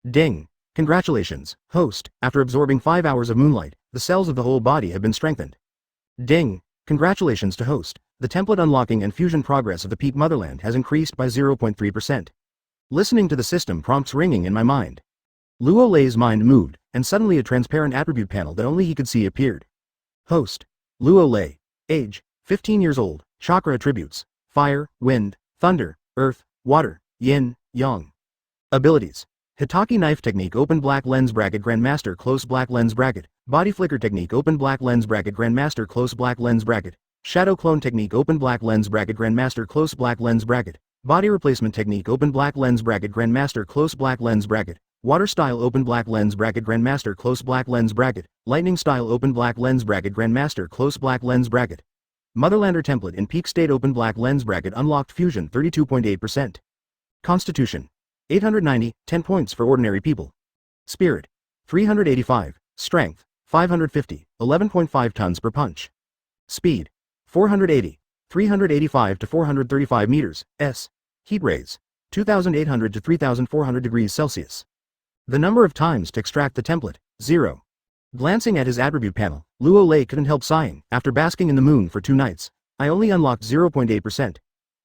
Ding. Congratulations, host, after absorbing 5 hours of moonlight, the cells of the whole body have been strengthened. Ding. Congratulations to host, the template unlocking and fusion progress of the peak motherland has increased by 0.3%. Listening to the system prompts ringing in my mind. Luo Lei's mind moved, and suddenly a transparent attribute panel that only he could see appeared. Host. Luo Lei. Age, 15 years old, chakra attributes, fire, wind, thunder, earth, water, yin, yang. Abilities. Hitaki knife technique open black lens bracket grandmaster close black lens bracket, body flicker technique open black lens bracket grandmaster close black lens bracket, shadow clone technique open black lens bracket grandmaster close black lens bracket, body replacement technique open black lens bracket grandmaster close black lens bracket, water style open black lens bracket grandmaster close black lens bracket, lightning style open black lens bracket grandmaster close black lens bracket. Motherlander template in peak state open black lens bracket unlocked fusion 32.8%. Constitution. 890, 10 points for ordinary people. Spirit. 385, Strength, 550, 11.5 tons per punch. Speed, 480, 385 to 435 meters, s. Heat rays, 2,800 to 3,400 degrees Celsius. The number of times to extract the template, 0. Glancing at his attribute panel, Luo Lei couldn't help sighing. After basking in the moon for 2 nights, I only unlocked 0.8%.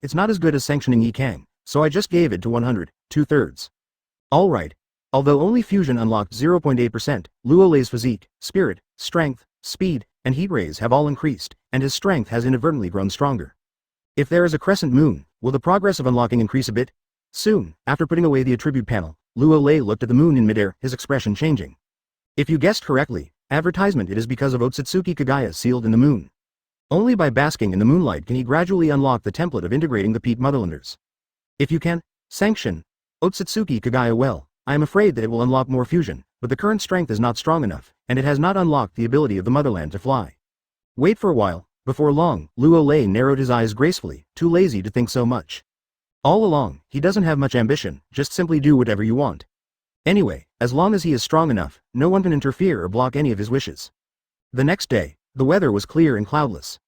It's not as good as sanctioning Yi Kang, so I just gave it to 100, 2/3. Alright. Although only fusion unlocked 0.8%, Luo Lei's physique, spirit, strength, speed, and heat rays have all increased, and his strength has inadvertently grown stronger. If there is a crescent moon, will the progress of unlocking increase a bit? Soon, after putting away the attribute panel, Luo Lei looked at the moon in midair, his expression changing. If you guessed correctly, advertisement, it is because of Otsutsuki Kagaya sealed in the moon. Only by basking in the moonlight can he gradually unlock the template of integrating the peak motherlanders. If you can sanction Otsutsuki Kagaya well, I am afraid that it will unlock more fusion, but the current strength is not strong enough, and it has not unlocked the ability of the motherland to fly. Wait for a while. Before long, Luo Lei narrowed his eyes gracefully, too lazy to think so much. All along, he doesn't have much ambition, just simply do whatever you want. Anyway, as long as he is strong enough, no one can interfere or block any of his wishes. The next day, the weather was clear and cloudless.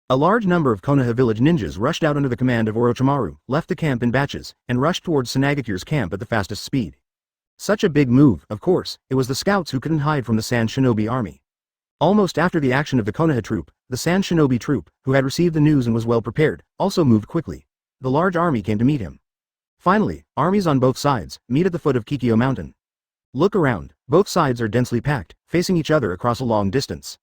A large number of Konoha Village ninjas rushed out under the command of Orochimaru, left the camp in batches, and rushed towards Sanagakure's camp at the fastest speed. Such a big move, of course, it was the scouts who couldn't hide from the Sand Shinobi army. Almost after the action of the Konoha troop, the Sand Shinobi troop, who had received the news and was well prepared, also moved quickly. The large army came to meet him. Finally, armies on both sides meet at the foot of Kikyo Mountain. Look around, both sides are densely packed, facing each other across a long distance.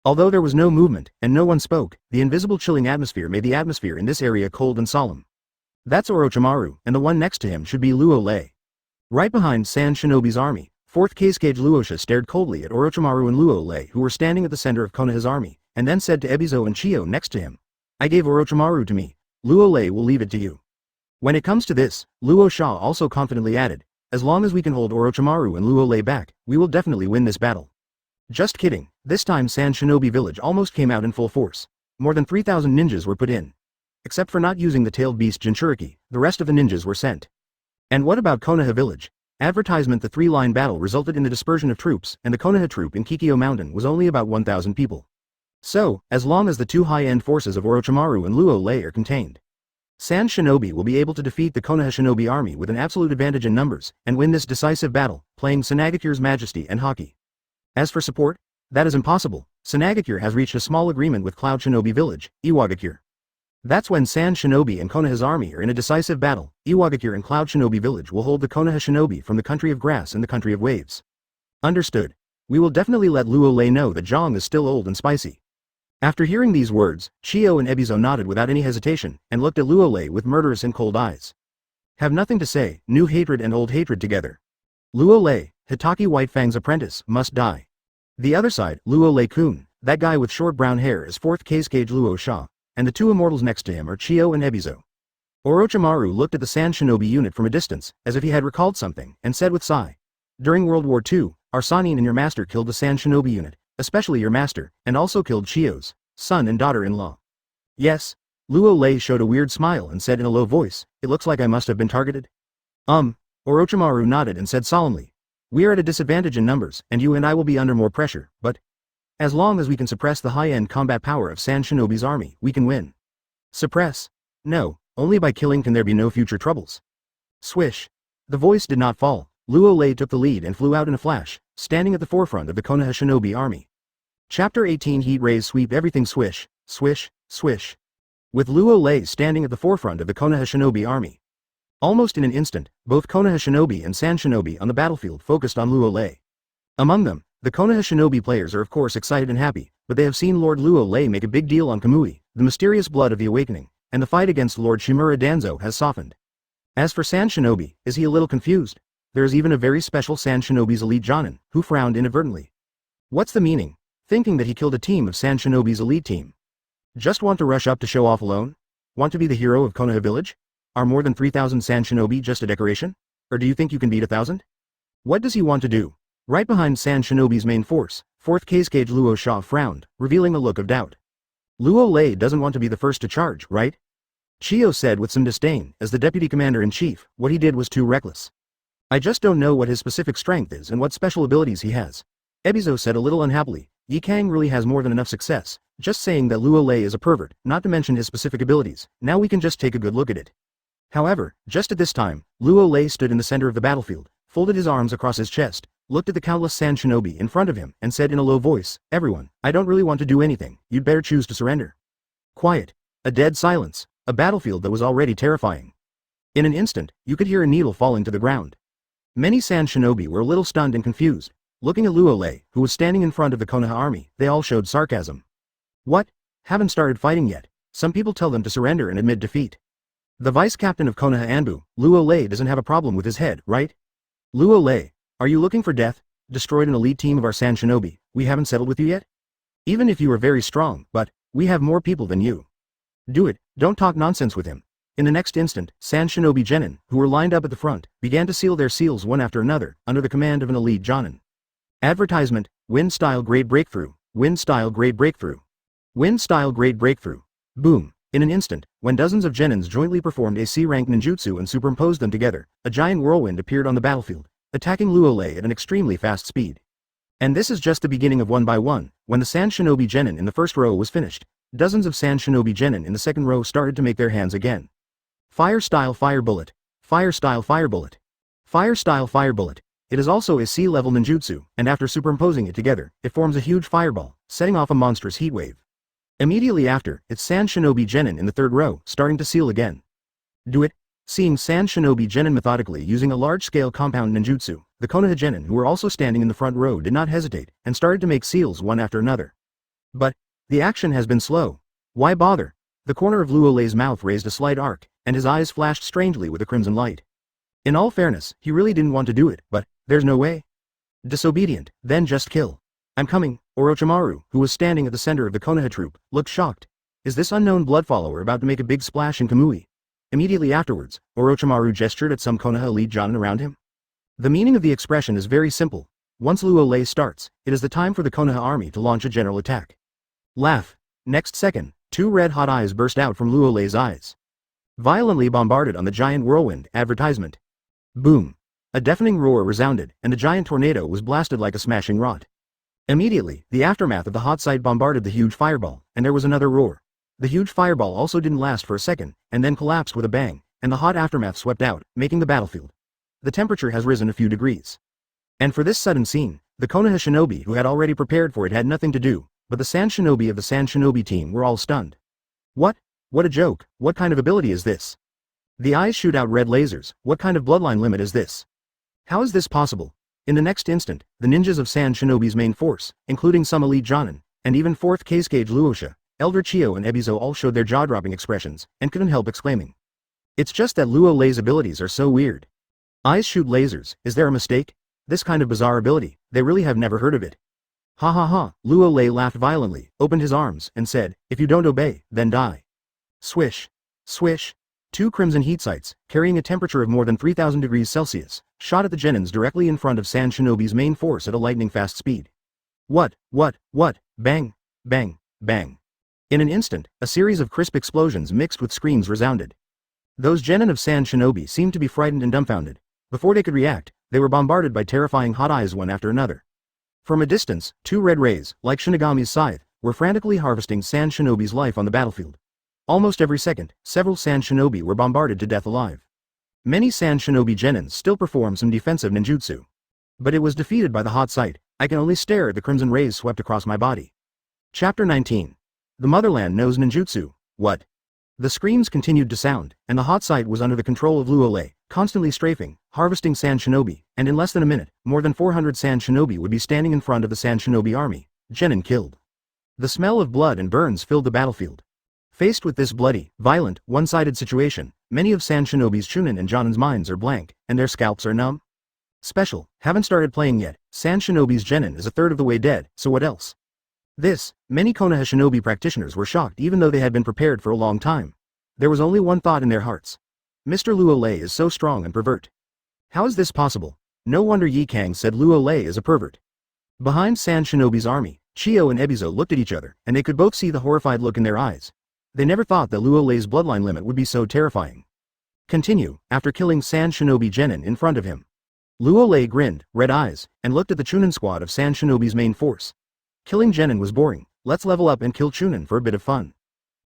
Although there was no movement, and no one spoke, the invisible chilling atmosphere made the atmosphere in this area cold and solemn. That's Orochimaru, and the one next to him should be Luo Lei. Right behind Sand Shinobi's army, 4th Kazekage Luosha stared coldly at Orochimaru and Luo Lei, who were standing at the center of Konoha's army, and then said to Ebizo and Chiyo next to him, I gave Orochimaru to me. Luo Lei will leave it to you. When it comes to this, Luo Sha also confidently added, as long as we can hold Orochimaru and Luo Lei back, we will definitely win this battle. Just kidding, this time Sand Shinobi Village almost came out in full force. More than 3,000 ninjas were put in. Except for not using the tailed beast Jinchuriki, the rest of the ninjas were sent. And what about Konoha Village? Advertisement: the 3-line battle resulted in the dispersion of troops, and the Konoha troop in Kikyo Mountain was only about 1,000 people. So, as long as the 2 high-end forces of Orochimaru and Luo Lei are contained, Sand Shinobi will be able to defeat the Konoha Shinobi army with an absolute advantage in numbers, and win this decisive battle, playing Sanagakure's majesty and Haki. As for support, that is impossible. Sanagakure has reached a small agreement with Cloud Shinobi Village, Iwagakure. That's when Sand Shinobi and Konoha's army are in a decisive battle. Iwagakure and Cloud Shinobi Village will hold the Konoha Shinobi from the country of grass and the country of waves. Understood. We will definitely let Luo Lei know that Zhang is still old and spicy. After hearing these words, Chiyo and Ebizo nodded without any hesitation, and looked at Luo Lei with murderous and cold eyes. Have nothing to say, new hatred and old hatred together. Luo Lei, Hitaki Whitefang's apprentice, must die. The other side, Luo Lei-kun, that guy with short brown hair, is 4th Kazekage Luo Sha, and the 2 immortals next to him are Chiyo and Ebizo. Orochimaru looked at the Sand Shinobi unit from a distance, as if he had recalled something, and said with sigh, during World War II, our Sannin and your master killed the Sand Shinobi unit, especially your master, and also killed Chiyo's son and daughter-in-law. Yes. Luo Lei showed a weird smile and said in a low voice, it looks like I must have been targeted. Orochimaru nodded and said solemnly, we are at a disadvantage in numbers, and you and I will be under more pressure, but as long as we can suppress the high-end combat power of Sand Shinobi's army, we can win. Suppress? No, only by killing can there be no future troubles. Swish. The voice did not fall. Luo Lei took the lead and flew out in a flash, standing at the forefront of the Konoha Shinobi army. Chapter 18 Heat Rays sweep everything swish, swish, swish. With Luo Lei standing at the forefront of the Konoha Shinobi army. Almost in an instant, both Konoha Shinobi and Sand Shinobi on the battlefield focused on Luo Lei. Among them, the Konoha Shinobi players are of course excited and happy, but they have seen Lord Luo Lei make a big deal on Kamui, the mysterious blood of the awakening, and the fight against Lord Shimura Danzo has softened. As for Sand Shinobi, is he a little confused? There is even a very special Sand Shinobi's elite Jonin, who frowned inadvertently. What's the meaning? Thinking that he killed a team of Sand Shinobi's elite team. Just want to rush up to show off alone? Want to be the hero of Konoha Village? Are more than 3,000 Sand Shinobi just a decoration? Or do you think you can beat 1,000? What does he want to do? Right behind Sand Shinobi's main force, 4th Kazekage Luo Sha frowned, revealing a look of doubt. Luo Lei doesn't want to be the first to charge, right? Chiyo said with some disdain, as the deputy commander-in-chief, what he did was too reckless. I just don't know what his specific strength is and what special abilities he has. Ebizo said a little unhappily. Yi Kang really has more than enough success, just saying that Luo Lei is a pervert, not to mention his specific abilities. Now we can just take a good look at it. However, just at this time, Luo Lei stood in the center of the battlefield, folded his arms across his chest, looked at the countless sand shinobi in front of him, and said in a low voice, "Everyone, I don't really want to do anything, you'd better choose to surrender." Quiet. A dead silence, a battlefield that was already terrifying. In an instant, you could hear a needle falling to the ground. Many sand shinobi were a little stunned and confused. Looking at Luo Lei, who was standing in front of the Konoha army, they all showed sarcasm. What? Haven't started fighting yet? Some people tell them to surrender and admit defeat. The vice captain of Konoha Anbu, Luo Lei, doesn't have a problem with his head, right? Luo Lei, are you looking for death? Destroyed an elite team of our sand shinobi, we haven't settled with you yet? Even if you are very strong, but we have more people than you. Do it, don't talk nonsense with him. In the next instant, sand shinobi genin, who were lined up at the front, began to seal their seals one after another, under the command of an elite jonin. Advertisement, Wind-style grade breakthrough, Wind-style grade breakthrough. Wind-style grade breakthrough. Boom. In an instant, when dozens of genins jointly performed a C-rank ninjutsu and superimposed them together, a giant whirlwind appeared on the battlefield, attacking Luo Lei at an extremely fast speed. And this is just the beginning of one by one. When the sand shinobi genin in the first row was finished, dozens of sand shinobi genin in the second row started to make their hands again. Fire-style fire bullet. Fire-style fire bullet. Fire-style fire bullet. It is also a C-level ninjutsu, and after superimposing it together, it forms a huge fireball, setting off a monstrous heatwave. Immediately after, it's sand shinobi genin in the third row, starting to seal again. Do it. Seeing sand shinobi genin methodically using a large-scale compound ninjutsu, the Konoha genin who were also standing in the front row did not hesitate, and started to make seals one after another. But the action has been slow. Why bother? The corner of Luo Lei's mouth raised a slight arc, and his eyes flashed strangely with a crimson light. In all fairness, he really didn't want to do it, but there's no way. Disobedient, then just kill. I'm coming. Orochimaru, who was standing at the center of the Konoha troop, looked shocked. Is this unknown blood follower about to make a big splash in Kamui? Immediately afterwards, Orochimaru gestured at some Konoha elite jonin around him. The meaning of the expression is very simple. Once Luo Lei starts, it is the time for the Konoha army to launch a general attack. Laugh. Next second, two red-hot eyes burst out from Luo Lei's eyes. Violently bombarded on the giant whirlwind, advertisement. Boom. A deafening roar resounded, and the giant tornado was blasted like a smashing rod. Immediately, the aftermath of the hot site bombarded the huge fireball, and there was another roar. The huge fireball also didn't last for a second, and then collapsed with a bang, and the hot aftermath swept out, making the battlefield. The temperature has risen a few degrees. And for this sudden scene, the Konoha shinobi who had already prepared for it had nothing to do, but the sand shinobi of the sand shinobi team were all stunned. What? What a joke, what kind of ability is this? The eyes shoot out red lasers, what kind of bloodline limit is this? How is this possible? In the next instant, the ninjas of Sand Shinobi's main force, including some elite jonin, and even 4th Case Gauge Luosha, Elder Chio and Ebizo all showed their jaw-dropping expressions, and couldn't help exclaiming. It's just that Luo Lei's abilities are so weird. Eyes shoot lasers, is there a mistake? This kind of bizarre ability, they really have never heard of it. Ha ha ha, Luo Lei laughed violently, opened his arms, and said, if you don't obey, then die. Swish. Swish. Two crimson heat sights, carrying a temperature of more than 3,000 degrees Celsius, shot at the genins directly in front of Sand Shinobi's main force at a lightning-fast speed. What? Bang, bang, bang. In an instant, a series of crisp explosions mixed with screams resounded. Those genin of Sand Shinobi seemed to be frightened and dumbfounded. Before they could react, they were bombarded by terrifying hot eyes one after another. From a distance, two red rays, like Shinigami's scythe, were frantically harvesting Sand Shinobi's life on the battlefield. Almost every second, several Sand Shinobi were bombarded to death alive. Many Sand Shinobi genins still perform some defensive ninjutsu. But it was defeated by the hot sight. I can only stare at the crimson rays swept across my body. Chapter 19. The motherland knows ninjutsu. What? The screams continued to sound, and the hot sight was under the control of Luo Lei, constantly strafing, harvesting Sand Shinobi, and in less than a minute, more than 400 Sand Shinobi would be standing in front of the Sand Shinobi army, genin killed. The smell of blood and burns filled the battlefield. Faced with this bloody, violent, one-sided situation, many of Sand Shinobi's Chunin and Jonin's minds are blank, and their scalps are numb. Special, haven't started playing yet, Sand Shinobi's genin is a third of the way dead, so what else? This, many Konoha Shinobi practitioners were shocked even though they had been prepared for a long time. There was only one thought in their hearts. Mr. Luo Lei is so strong and pervert. How is this possible? No wonder Yi Kang said Luo Lei is a pervert. Behind Sand Shinobi's army, Chio and Ebizo looked at each other, and they could both see the horrified look in their eyes. They never thought that Luo Lei's bloodline limit would be so terrifying. Continue, after killing Sand Shinobi genin in front of him. Luo Lei grinned, red eyes, and looked at the Chunin squad of Sand Shinobi's main force. Killing Genin was boring, let's level up and kill Chunin for a bit of fun.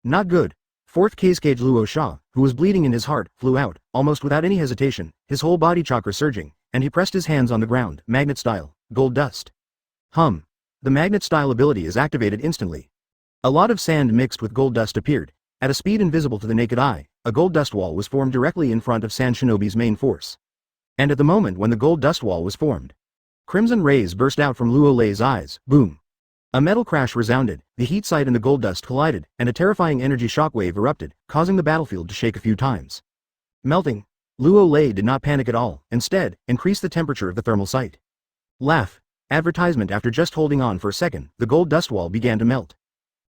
Not good. Fourth Cascade Luo Sha, who was bleeding in his heart, flew out, almost without any hesitation, his whole body chakra surging, and he pressed his hands on the ground, magnet style, gold dust. The magnet style ability is activated instantly. A lot of sand mixed with gold dust appeared. At a speed invisible to the naked eye, a gold dust wall was formed directly in front of Sand Shinobi's main force. And at the moment when the gold dust wall was formed, crimson rays burst out from Luo Lei's eyes, boom. A metal crash resounded, the heat sight and the gold dust collided, and a terrifying energy shockwave erupted, causing the battlefield to shake a few times. Melting. Luo Lei did not panic at all, instead, increased the temperature of the thermal sight. Laugh. Advertisement. After just holding on for a second, the gold dust wall began to melt.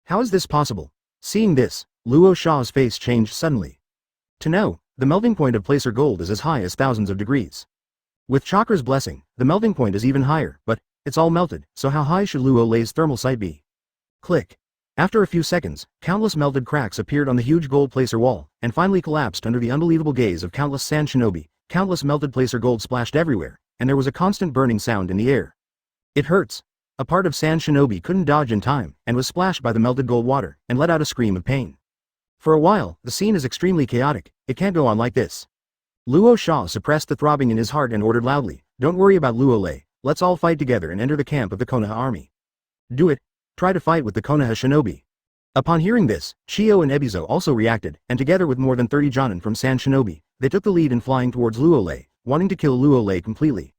How is this possible? Seeing this, Luo Sha's face changed suddenly. To know, the melting point of placer gold is as high as thousands of degrees. With Chakra's blessing, the melting point is even higher, but it's all melted, so how high should Luo Lei's thermal sight be? Click. After a few seconds, countless melted cracks appeared on the huge gold placer wall, and finally collapsed under the unbelievable gaze of countless Sand Shinobi. Countless melted placer gold splashed everywhere, and there was a constant burning sound in the air. It hurts. A part of Sand Shinobi couldn't dodge in time, and was splashed by the melted gold water, and let out a scream of pain. For a while, the scene is extremely chaotic, it can't go on like this. Luo Sha suppressed the throbbing in his heart and ordered loudly, "Don't worry about Luo Lei, let's all fight together and enter the camp of the Konoha army." Do it. Try to fight with the Konoha Shinobi. Upon hearing this, Chiyo and Ebizo also reacted, and together with more than 30 Jonin from Sand Shinobi, they took the lead in flying towards Luo Lei, wanting to kill Luo Lei completely.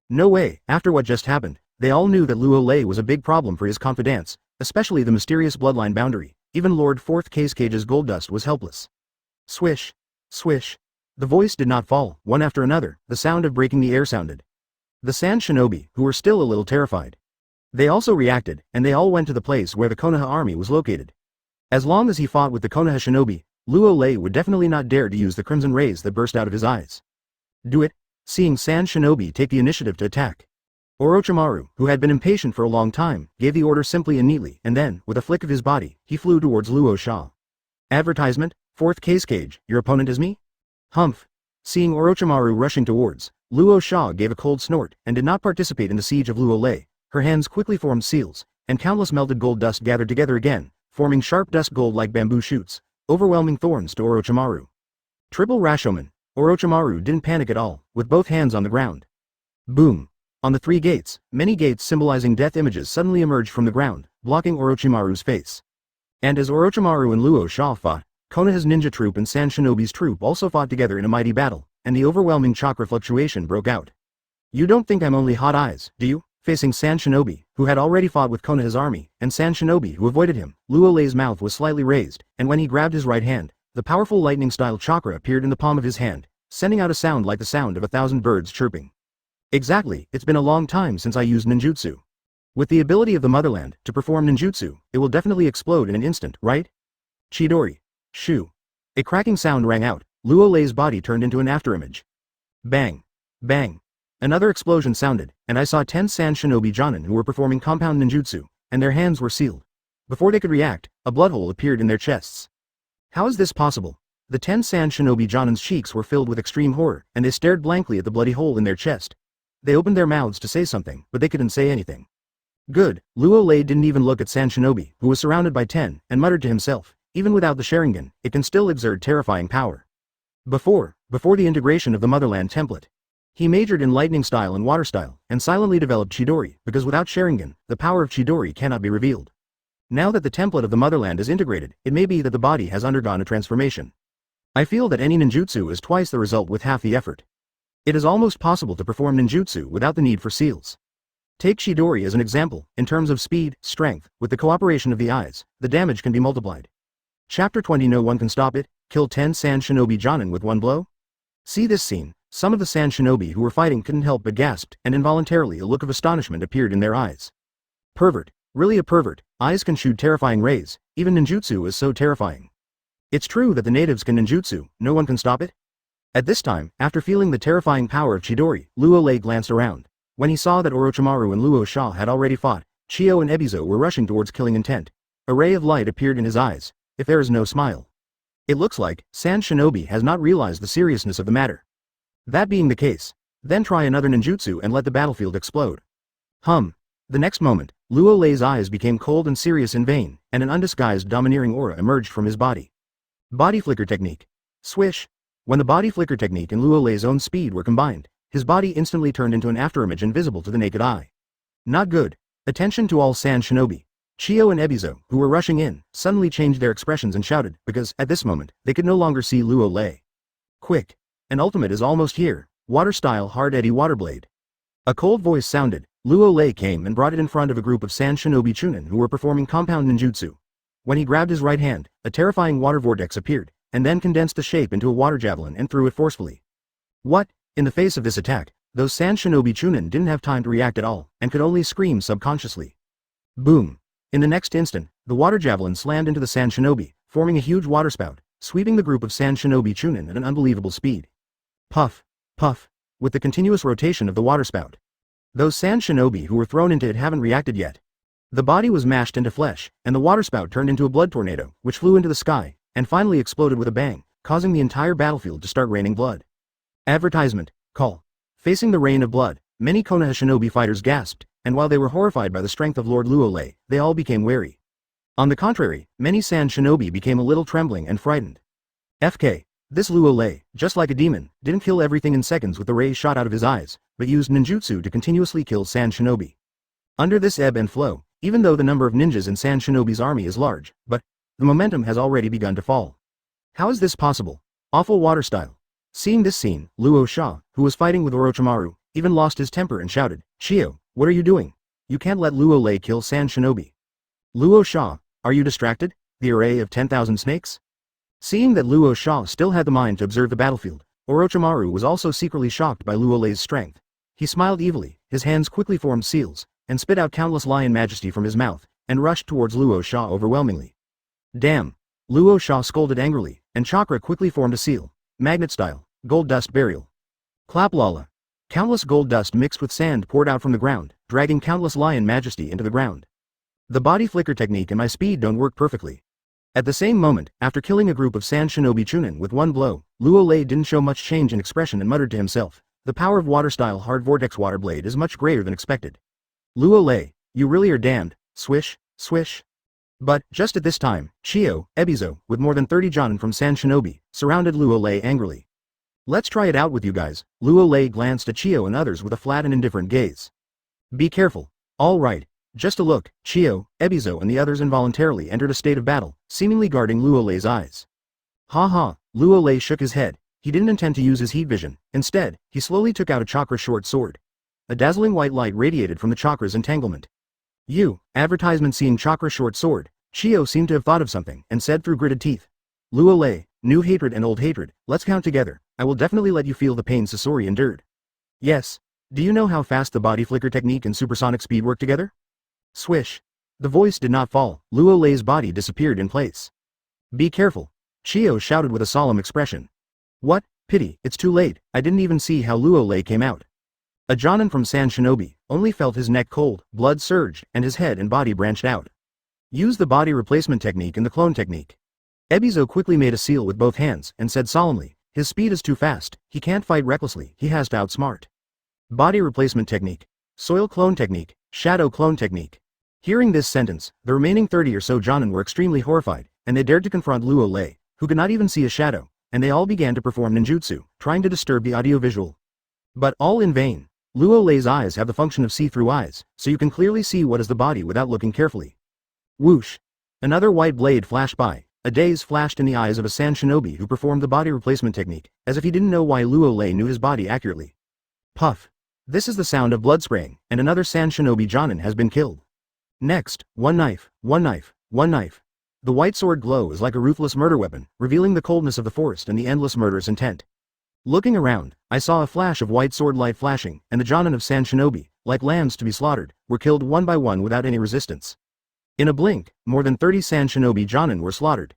No way, after what just happened, they all knew that Luo Lei was a big problem for his confidants, especially the mysterious bloodline boundary. Even Lord Fourth Cage's gold dust was helpless. Swish. Swish. The voice did not fall, one after another, the sound of breaking the air sounded. The Sand Shinobi, who were still a little terrified. They also reacted, and they all went to the place where the Konoha army was located. As long as he fought with the Konoha Shinobi, Luo Lei would definitely not dare to use the crimson rays that burst out of his eyes. Do it. Seeing Sand Shinobi take the initiative to attack, Orochimaru, who had been impatient for a long time, gave the order simply and neatly, and then, with a flick of his body, he flew towards Luo Sha. Advertisement, Fourth Cage, your opponent is me? Humph. Seeing Orochimaru rushing towards, Luo Sha gave a cold snort, and did not participate in the siege of Luo Lei. Her hands quickly formed seals, and countless melted gold dust gathered together again, forming sharp dust gold like bamboo shoots, overwhelming thorns to Orochimaru. Triple Rashomon. Orochimaru didn't panic at all, with both hands on the ground. Boom. On the 3 gates, many gates symbolizing death images suddenly emerged from the ground, blocking Orochimaru's face. And as Orochimaru and Luo Sha fought, Konoha's ninja troop and Sand Shinobi's troop also fought together in a mighty battle, and the overwhelming chakra fluctuation broke out. You don't think I'm only hot eyes, do you? Facing Sand Shinobi, who had already fought with Konoha's army, and Sand Shinobi who avoided him, Luo Lei's mouth was slightly raised, and when he grabbed his right hand, the powerful lightning-style chakra appeared in the palm of his hand, sending out a sound like the sound of 1,000 birds chirping. Exactly, it's been a long time since I used ninjutsu. With the ability of the motherland to perform ninjutsu, it will definitely explode in an instant, right? Chidori. Shoo. A cracking sound rang out, Luo Lei's body turned into an afterimage. Bang. Bang. Another explosion sounded, and I saw 10 Sand Shinobi Jonin who were performing compound ninjutsu, and their hands were sealed. Before they could react, a blood hole appeared in their chests. How is this possible? The 10 Sand Shinobi Jonin's cheeks were filled with extreme horror, and they stared blankly at the bloody hole in their chest. They opened their mouths to say something, but they couldn't say anything. Good, Luo Lei didn't even look at Sand Shinobi, who was surrounded by 10, and muttered to himself, even without the Sharingan, it can still exert terrifying power. Before the integration of the Motherland template, he majored in lightning style and water style, and silently developed Chidori, because without Sharingan, the power of Chidori cannot be revealed. Now that the template of the Motherland is integrated, it may be that the body has undergone a transformation. I feel that any ninjutsu is twice the result with half the effort. It is almost possible to perform ninjutsu without the need for seals. Take Chidori as an example, in terms of speed, strength, with the cooperation of the eyes, the damage can be multiplied. Chapter 20. No one can stop it, kill 10 Sand Shinobi Jonin with one blow? See this scene, some of the Sand Shinobi who were fighting couldn't help but gasped, and involuntarily a look of astonishment appeared in their eyes. Pervert, really a pervert, eyes can shoot terrifying rays, even ninjutsu is so terrifying. It's true that the natives can ninjutsu, no one can stop it? At this time, after feeling the terrifying power of Chidori, Luo Lei glanced around. When he saw that Orochimaru and Luo Sha had already fought, Chiyo and Ebizo were rushing towards killing intent. A ray of light appeared in his eyes, if there is no smile. It looks like Sand Shinobi has not realized the seriousness of the matter. That being the case, Then try another ninjutsu and let the battlefield explode. Hum. The next moment, Luo Lei's eyes became cold and serious in vain, and an undisguised domineering aura emerged from his body. Body flicker technique. Swish. When the body flicker technique and Luo Lei's own speed were combined, his body instantly turned into an afterimage invisible to the naked eye. Not good. Attention to all Sand Shinobi. Chio and Ebizo, who were rushing in, suddenly changed their expressions and shouted, because, at this moment, they could no longer see Luo Lei. Quick. An ultimate is almost here. Water-style hard eddy water blade. A cold voice sounded. Luo Lei came and brought it in front of a group of Sand Shinobi Chunin who were performing compound ninjutsu. When he grabbed his right hand, a terrifying water vortex appeared, and then condensed the shape into a water javelin and threw it forcefully. What? In the face of this attack, those Sand Shinobi Chunin didn't have time to react at all, and could only scream subconsciously. Boom. In the next instant, the water javelin slammed into the Sand Shinobi, forming a huge waterspout, sweeping the group of Sand Shinobi Chunin at an unbelievable speed. Puff. Puff. With the continuous rotation of the waterspout. Those Sand Shinobi who were thrown into it haven't reacted yet. The body was mashed into flesh, and the waterspout turned into a blood tornado, which flew into the sky, and finally exploded with a bang, causing the entire battlefield to start raining blood. Advertisement. Call. Facing the rain of blood, many Konoha Shinobi fighters gasped, and while they were horrified by the strength of Lord Luo Lei, they all became wary. On the contrary, many Sand Shinobi became a little trembling and frightened. FK. This Luo Lei, just like a demon, didn't kill everything in seconds with the rays shot out of his eyes, but used ninjutsu to continuously kill Sand Shinobi. Under this ebb and flow, even though the number of ninjas in Sand Shinobi's army is large, but the momentum has already begun to fall. How is this possible? Awful water style. Seeing this scene, Luo Sha, who was fighting with Orochimaru, even lost his temper and shouted, "Chio, what are you doing? You can't let Luo Lei kill Sand Shinobi." Luo Sha, are you distracted? The array of 10,000 snakes? Seeing that Luo Sha still had the mind to observe the battlefield, Orochimaru was also secretly shocked by Luo Lei's strength. He smiled evilly, his hands quickly formed seals, and spit out countless lion majesty from his mouth, and rushed towards Luo Sha overwhelmingly. Damn! Luo Sha scolded angrily, and chakra quickly formed a seal, magnet style, gold dust burial. Klaplala. Countless gold dust mixed with sand poured out from the ground, dragging countless lion majesty into the ground. The body flicker technique and my speed don't work perfectly. At the same moment, after killing a group of Sand Shinobi Chunin with one blow, Luo Lei didn't show much change in expression and muttered to himself, "The power of water-style hard vortex water blade is much greater than expected. Luo Lei, you really are damned." Swish, swish. But, just at this time, Chio, Ebizo, with more than 30 Jonin from Sand Shinobi, surrounded Luo Lei angrily. "Let's try it out with you guys." Luo Lei glanced at Chio and others with a flat and indifferent gaze. "Be careful." "All right. Just a look." Chio, Ebizo and the others involuntarily entered a state of battle, seemingly guarding Luo Lei's eyes. Ha ha, Luo Lei shook his head. He didn't intend to use his heat vision. Instead, he slowly took out a chakra short sword. A dazzling white light radiated from the chakra's entanglement. Advertisement seeing chakra short sword. Chio seemed to have thought of something, and said through gritted teeth. "Luo Lei, new hatred and old hatred, let's count together. I will definitely let you feel the pain Sasori endured." "Yes. Do you know how fast the body flicker technique and supersonic speed work together?" Swish. The voice did not fall. Luo Lei's body disappeared in place. "Be careful." Chio shouted with a solemn expression. "What? Pity, it's too late. I didn't even see how Luo Lei came out." A Jonin from Sand Shinobi only felt his neck cold, blood surged, and his head and body branched out. Use the body replacement technique and the clone technique. Ebizo quickly made a seal with both hands and said solemnly, "His speed is too fast, he can't fight recklessly, he has to outsmart." Body replacement technique. Soil clone technique. Shadow clone technique. Hearing this sentence, the remaining 30 or so Jonin were extremely horrified, and they dared to confront Luo Lei, who could not even see a shadow, and they all began to perform ninjutsu, trying to disturb the audiovisual. But all in vain. Luo Lei's eyes have the function of see-through eyes, so you can clearly see what is the body without looking carefully. Whoosh. Another white blade flashed by. A daze flashed in the eyes of a Sand Shinobi who performed the body replacement technique, as if he didn't know why Luo Lei knew his body accurately. Puff. This is the sound of blood spraying, and another Sand Shinobi Jonin has been killed. Next, one knife, one knife, one knife. The white sword glow is like a ruthless murder weapon, revealing the coldness of the forest and the endless murderous intent. Looking around, I saw a flash of white sword light flashing, and the Jonin of Sand Shinobi, like lambs to be slaughtered, were killed one by one without any resistance. In a blink, more than 30 Sand Shinobi Jonin were slaughtered.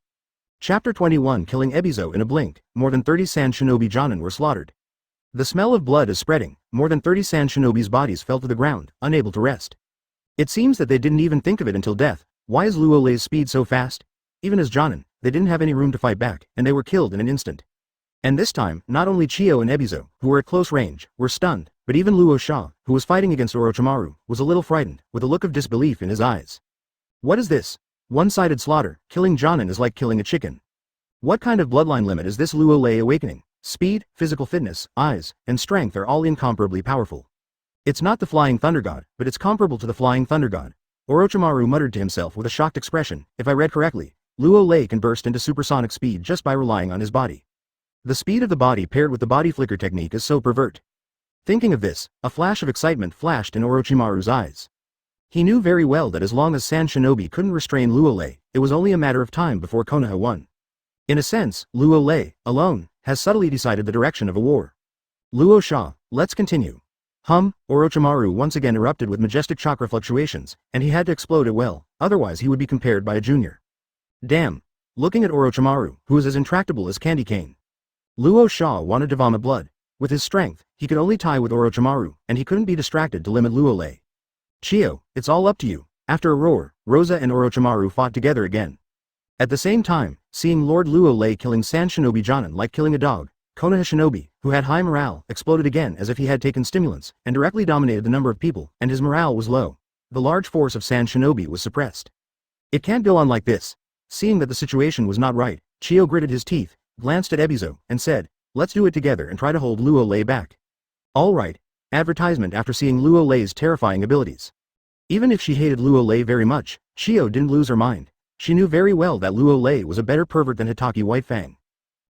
Chapter 21 Killing Ebizo. In a blink, more than 30 Sand Shinobi Jonin were slaughtered. The smell of blood is spreading. More than 30 Sand Shinobi's bodies fell to the ground, unable to rest. It seems that they didn't even think of it until death. Why is Luo Lei's speed so fast? Even as Jonin, they didn't have any room to fight back, and they were killed in an instant. And this time, not only Chiyo and Ebizo, who were at close range, were stunned, but even Luo Sha, who was fighting against Orochimaru, was a little frightened, with a look of disbelief in his eyes. What is this? One-sided slaughter. Killing Jonin is like killing a chicken. What kind of bloodline limit is this Luo Lei awakening? Speed, physical fitness, eyes, and strength are all incomparably powerful. It's not the Flying Thunder God, but it's comparable to the Flying Thunder God. Orochimaru muttered to himself with a shocked expression. If I read correctly, Luo Lei can burst into supersonic speed just by relying on his body. The speed of the body paired with the body flicker technique is so pervert. Thinking of this, a flash of excitement flashed in Orochimaru's eyes. He knew very well that as long as Sand Shinobi couldn't restrain Luo Lei, it was only a matter of time before Konoha won. In a sense, Luo Lei, alone, has subtly decided the direction of a war. Luo Sha, let's continue. Orochimaru once again erupted with majestic chakra fluctuations, and he had to explode it well, otherwise he would be compared by a junior. Damn. Looking at Orochimaru, who was as intractable as candy cane. Luo Sha wanted to vomit blood. With his strength, he could only tie with Orochimaru, and he couldn't be distracted to limit Luo Lei. Chiyo, it's all up to you. After a roar, Rosa and Orochimaru fought together again. At the same time, seeing Lord Luo Lei killing Sand Shinobi Jonin like killing a dog, Konoha Shinobi, who had high morale, exploded again as if he had taken stimulants, and directly dominated the number of people, and his morale was low. The large force of Sand Shinobi was suppressed. It can't go on like this. Seeing that the situation was not right, Chiyo gritted his teeth, glanced at Ebizo, and said, let's do it together and try to hold Luo Lei back. Alright. Advertisement after seeing Luo Lei's terrifying abilities. Even if she hated Luo Lei very much, Chiyo didn't lose her mind. She knew very well that Luo Lei was a better pervert than Hitaki White Fang.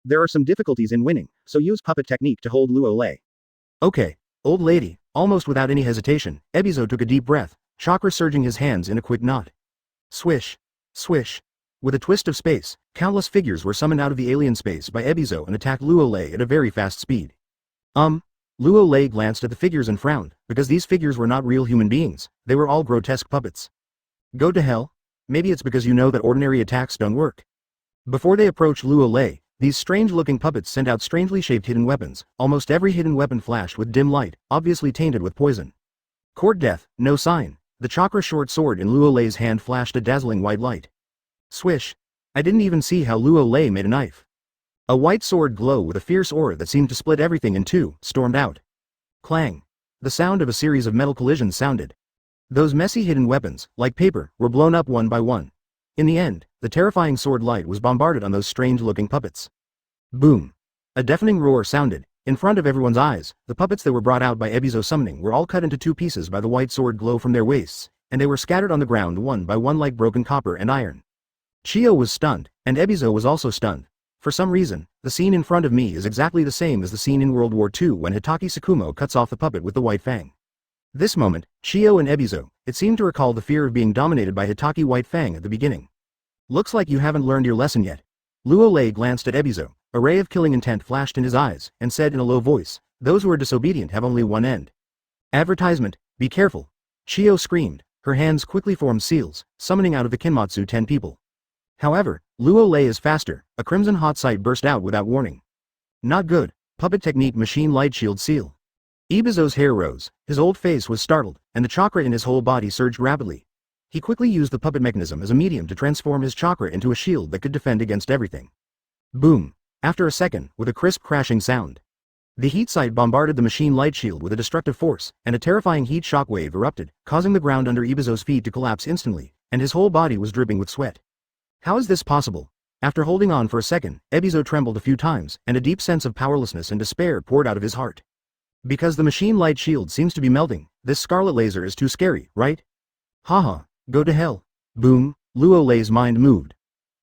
There are some difficulties in winning, so use puppet technique to hold Luo Lei. Okay, old lady. Almost without any hesitation, Ebizo took a deep breath, chakra surging his hands in a quick knot. Swish. Swish. With a twist of space, countless figures were summoned out of the alien space by Ebizo and attacked Luo Lei at a very fast speed. Luo Lei glanced at the figures and frowned, because these figures were not real human beings, they were all grotesque puppets. Go to hell? Maybe it's because you know that ordinary attacks don't work. Before they approached Luo Lei, these strange-looking puppets sent out strangely shaped hidden weapons. Almost every hidden weapon flashed with dim light, obviously tainted with poison. Court death, no sign. The chakra short sword in Luo Lei's hand flashed a dazzling white light. Swish. I didn't even see how Luo Lei made a knife. A white sword glow with a fierce aura that seemed to split everything in two, stormed out. Clang. The sound of a series of metal collisions sounded. Those messy hidden weapons, like paper, were blown up one by one. In the end, the terrifying sword light was bombarded on those strange-looking puppets. Boom. A deafening roar sounded. In front of everyone's eyes, the puppets that were brought out by Ebizo summoning were all cut into two pieces by the white sword glow from their waists, and they were scattered on the ground one by one like broken copper and iron. Chiyo was stunned, and Ebizo was also stunned. For some reason, the scene in front of me is exactly the same as the scene in World War II when Hitaki Tsukumo cuts off the puppet with the white fang. This moment, Chiyo and Ebizo, it seemed to recall the fear of being dominated by Hitaki White Fang at the beginning. Looks like you haven't learned your lesson yet. Luo Lei glanced at Ebizo, a ray of killing intent flashed in his eyes, and said in a low voice, those who are disobedient have only one end. Advertisement, be careful. Chiyo screamed, her hands quickly formed seals, summoning out of the Kinmatsu 10 people. However, Luo Lei is faster, a crimson hot sight burst out without warning. Not good. Puppet technique machine light shield seal. Ebizo's hair rose, his old face was startled, and the chakra in his whole body surged rapidly. He quickly used the puppet mechanism as a medium to transform his chakra into a shield that could defend against everything. Boom. After a second, with a crisp crashing sound. The heat sight bombarded the machine light shield with a destructive force, and a terrifying heat shockwave erupted, causing the ground under Ebizo's feet to collapse instantly, and his whole body was dripping with sweat. How is this possible? After holding on for a second, Ebizo trembled a few times, and a deep sense of powerlessness and despair poured out of his heart. Because the machine light shield seems to be melting, this scarlet laser is too scary, right? Haha, go to hell. Boom, Luo Lei's mind moved.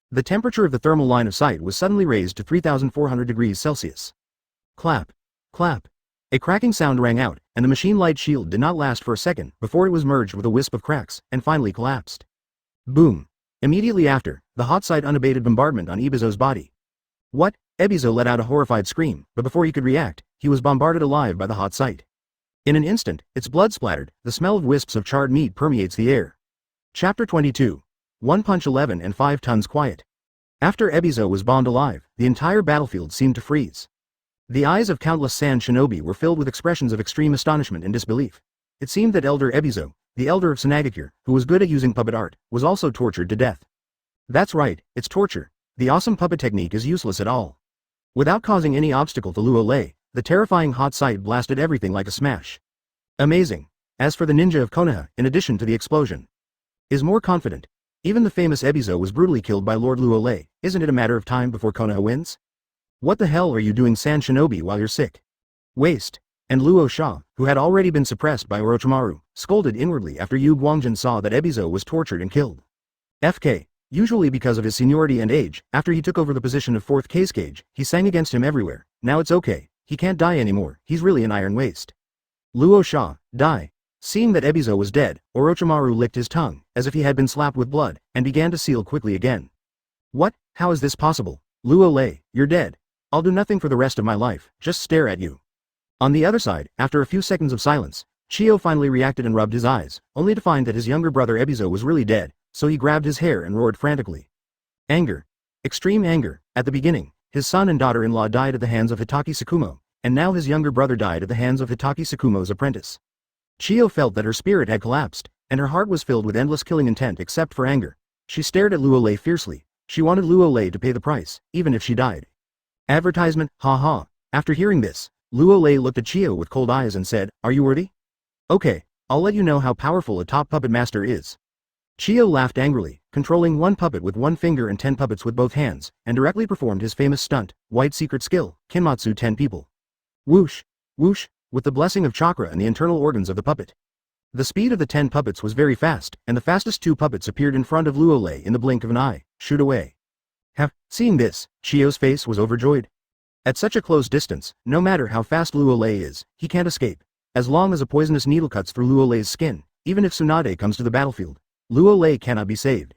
The temperature of the thermal line of sight was suddenly raised to 3,400 degrees Celsius. Clap. Clap. A cracking sound rang out, and the machine light shield did not last for a second before it was merged with a wisp of cracks, and finally collapsed. Boom. Immediately after, the hot sight unabated bombardment on Ebizo's body. What? Ebizo let out a horrified scream, but before he could react, he was bombarded alive by the hot sight. In an instant, its blood splattered, the smell of wisps of charred meat permeates the air. Chapter 22. One Punch 11 and 5 Tons Quiet. After Ebizo was bombed alive, the entire battlefield seemed to freeze. The eyes of countless Sand Shinobi were filled with expressions of extreme astonishment and disbelief. It seemed that Elder Ebizo, the elder of Sunagakure, who was good at using puppet art, was also tortured to death. That's right, it's torture. The awesome puppet technique is useless at all. Without causing any obstacle to Luo Lei, the terrifying hot sight blasted everything like a smash. Amazing. As for the ninja of Konoha, in addition to the explosion, is more confident. Even the famous Ebizo was brutally killed by Lord Luo Lei. Isn't it a matter of time before Konoha wins? What the hell are you doing, San Shinobi, while you're sick? Waste. And Luo Sha, who had already been suppressed by Orochimaru, scolded inwardly after Yu Guangjin saw that Ebizo was tortured and killed. FK. Usually because of his seniority and age, after he took over the position of 4th Kage, he sang against him everywhere. Now it's okay. He can't die anymore. He's really an iron waste. Luo Sha, die. Seeing that Ebizo was dead, Orochimaru licked his tongue, as if he had been slapped with blood, and began to seal quickly again. What? How is this possible? Luo Lei, you're dead. I'll do nothing for the rest of my life, just stare at you. On the other side, after a few seconds of silence, Chio finally reacted and rubbed his eyes, only to find that his younger brother Ebizo was really dead, so he grabbed his hair and roared frantically. Anger. Extreme anger. At the beginning, his son and daughter-in-law died at the hands of Hitaki Tsukumo, and now his younger brother died at the hands of Hitaki Tsukumo's apprentice. Chio felt that her spirit had collapsed, and her heart was filled with endless killing intent except for anger. She stared at Luo Lei fiercely. She wanted Luo Lei to pay the price, even if she died. Advertisement, haha. After hearing this, Luo Lei looked at Chio with cold eyes and said, "Are you worthy? Okay, I'll let you know how powerful a top puppet master is." Chio laughed angrily, controlling one puppet with one finger and 10 puppets with both hands, and directly performed his famous stunt, White Secret Skill, Kinmatsu 10 people. Whoosh, whoosh, with the blessing of chakra and the internal organs of the puppet. The speed of the 10 puppets was very fast, and the fastest 2 puppets appeared in front of Luo Lei in the blink of an eye. Shoot away. Seeing this, Chio's face was overjoyed. At such a close distance, no matter how fast Luo Lei is, he can't escape. As long as a poisonous needle cuts through Luo Lei's skin, even if Tsunade comes to the battlefield, Luo Lei cannot be saved.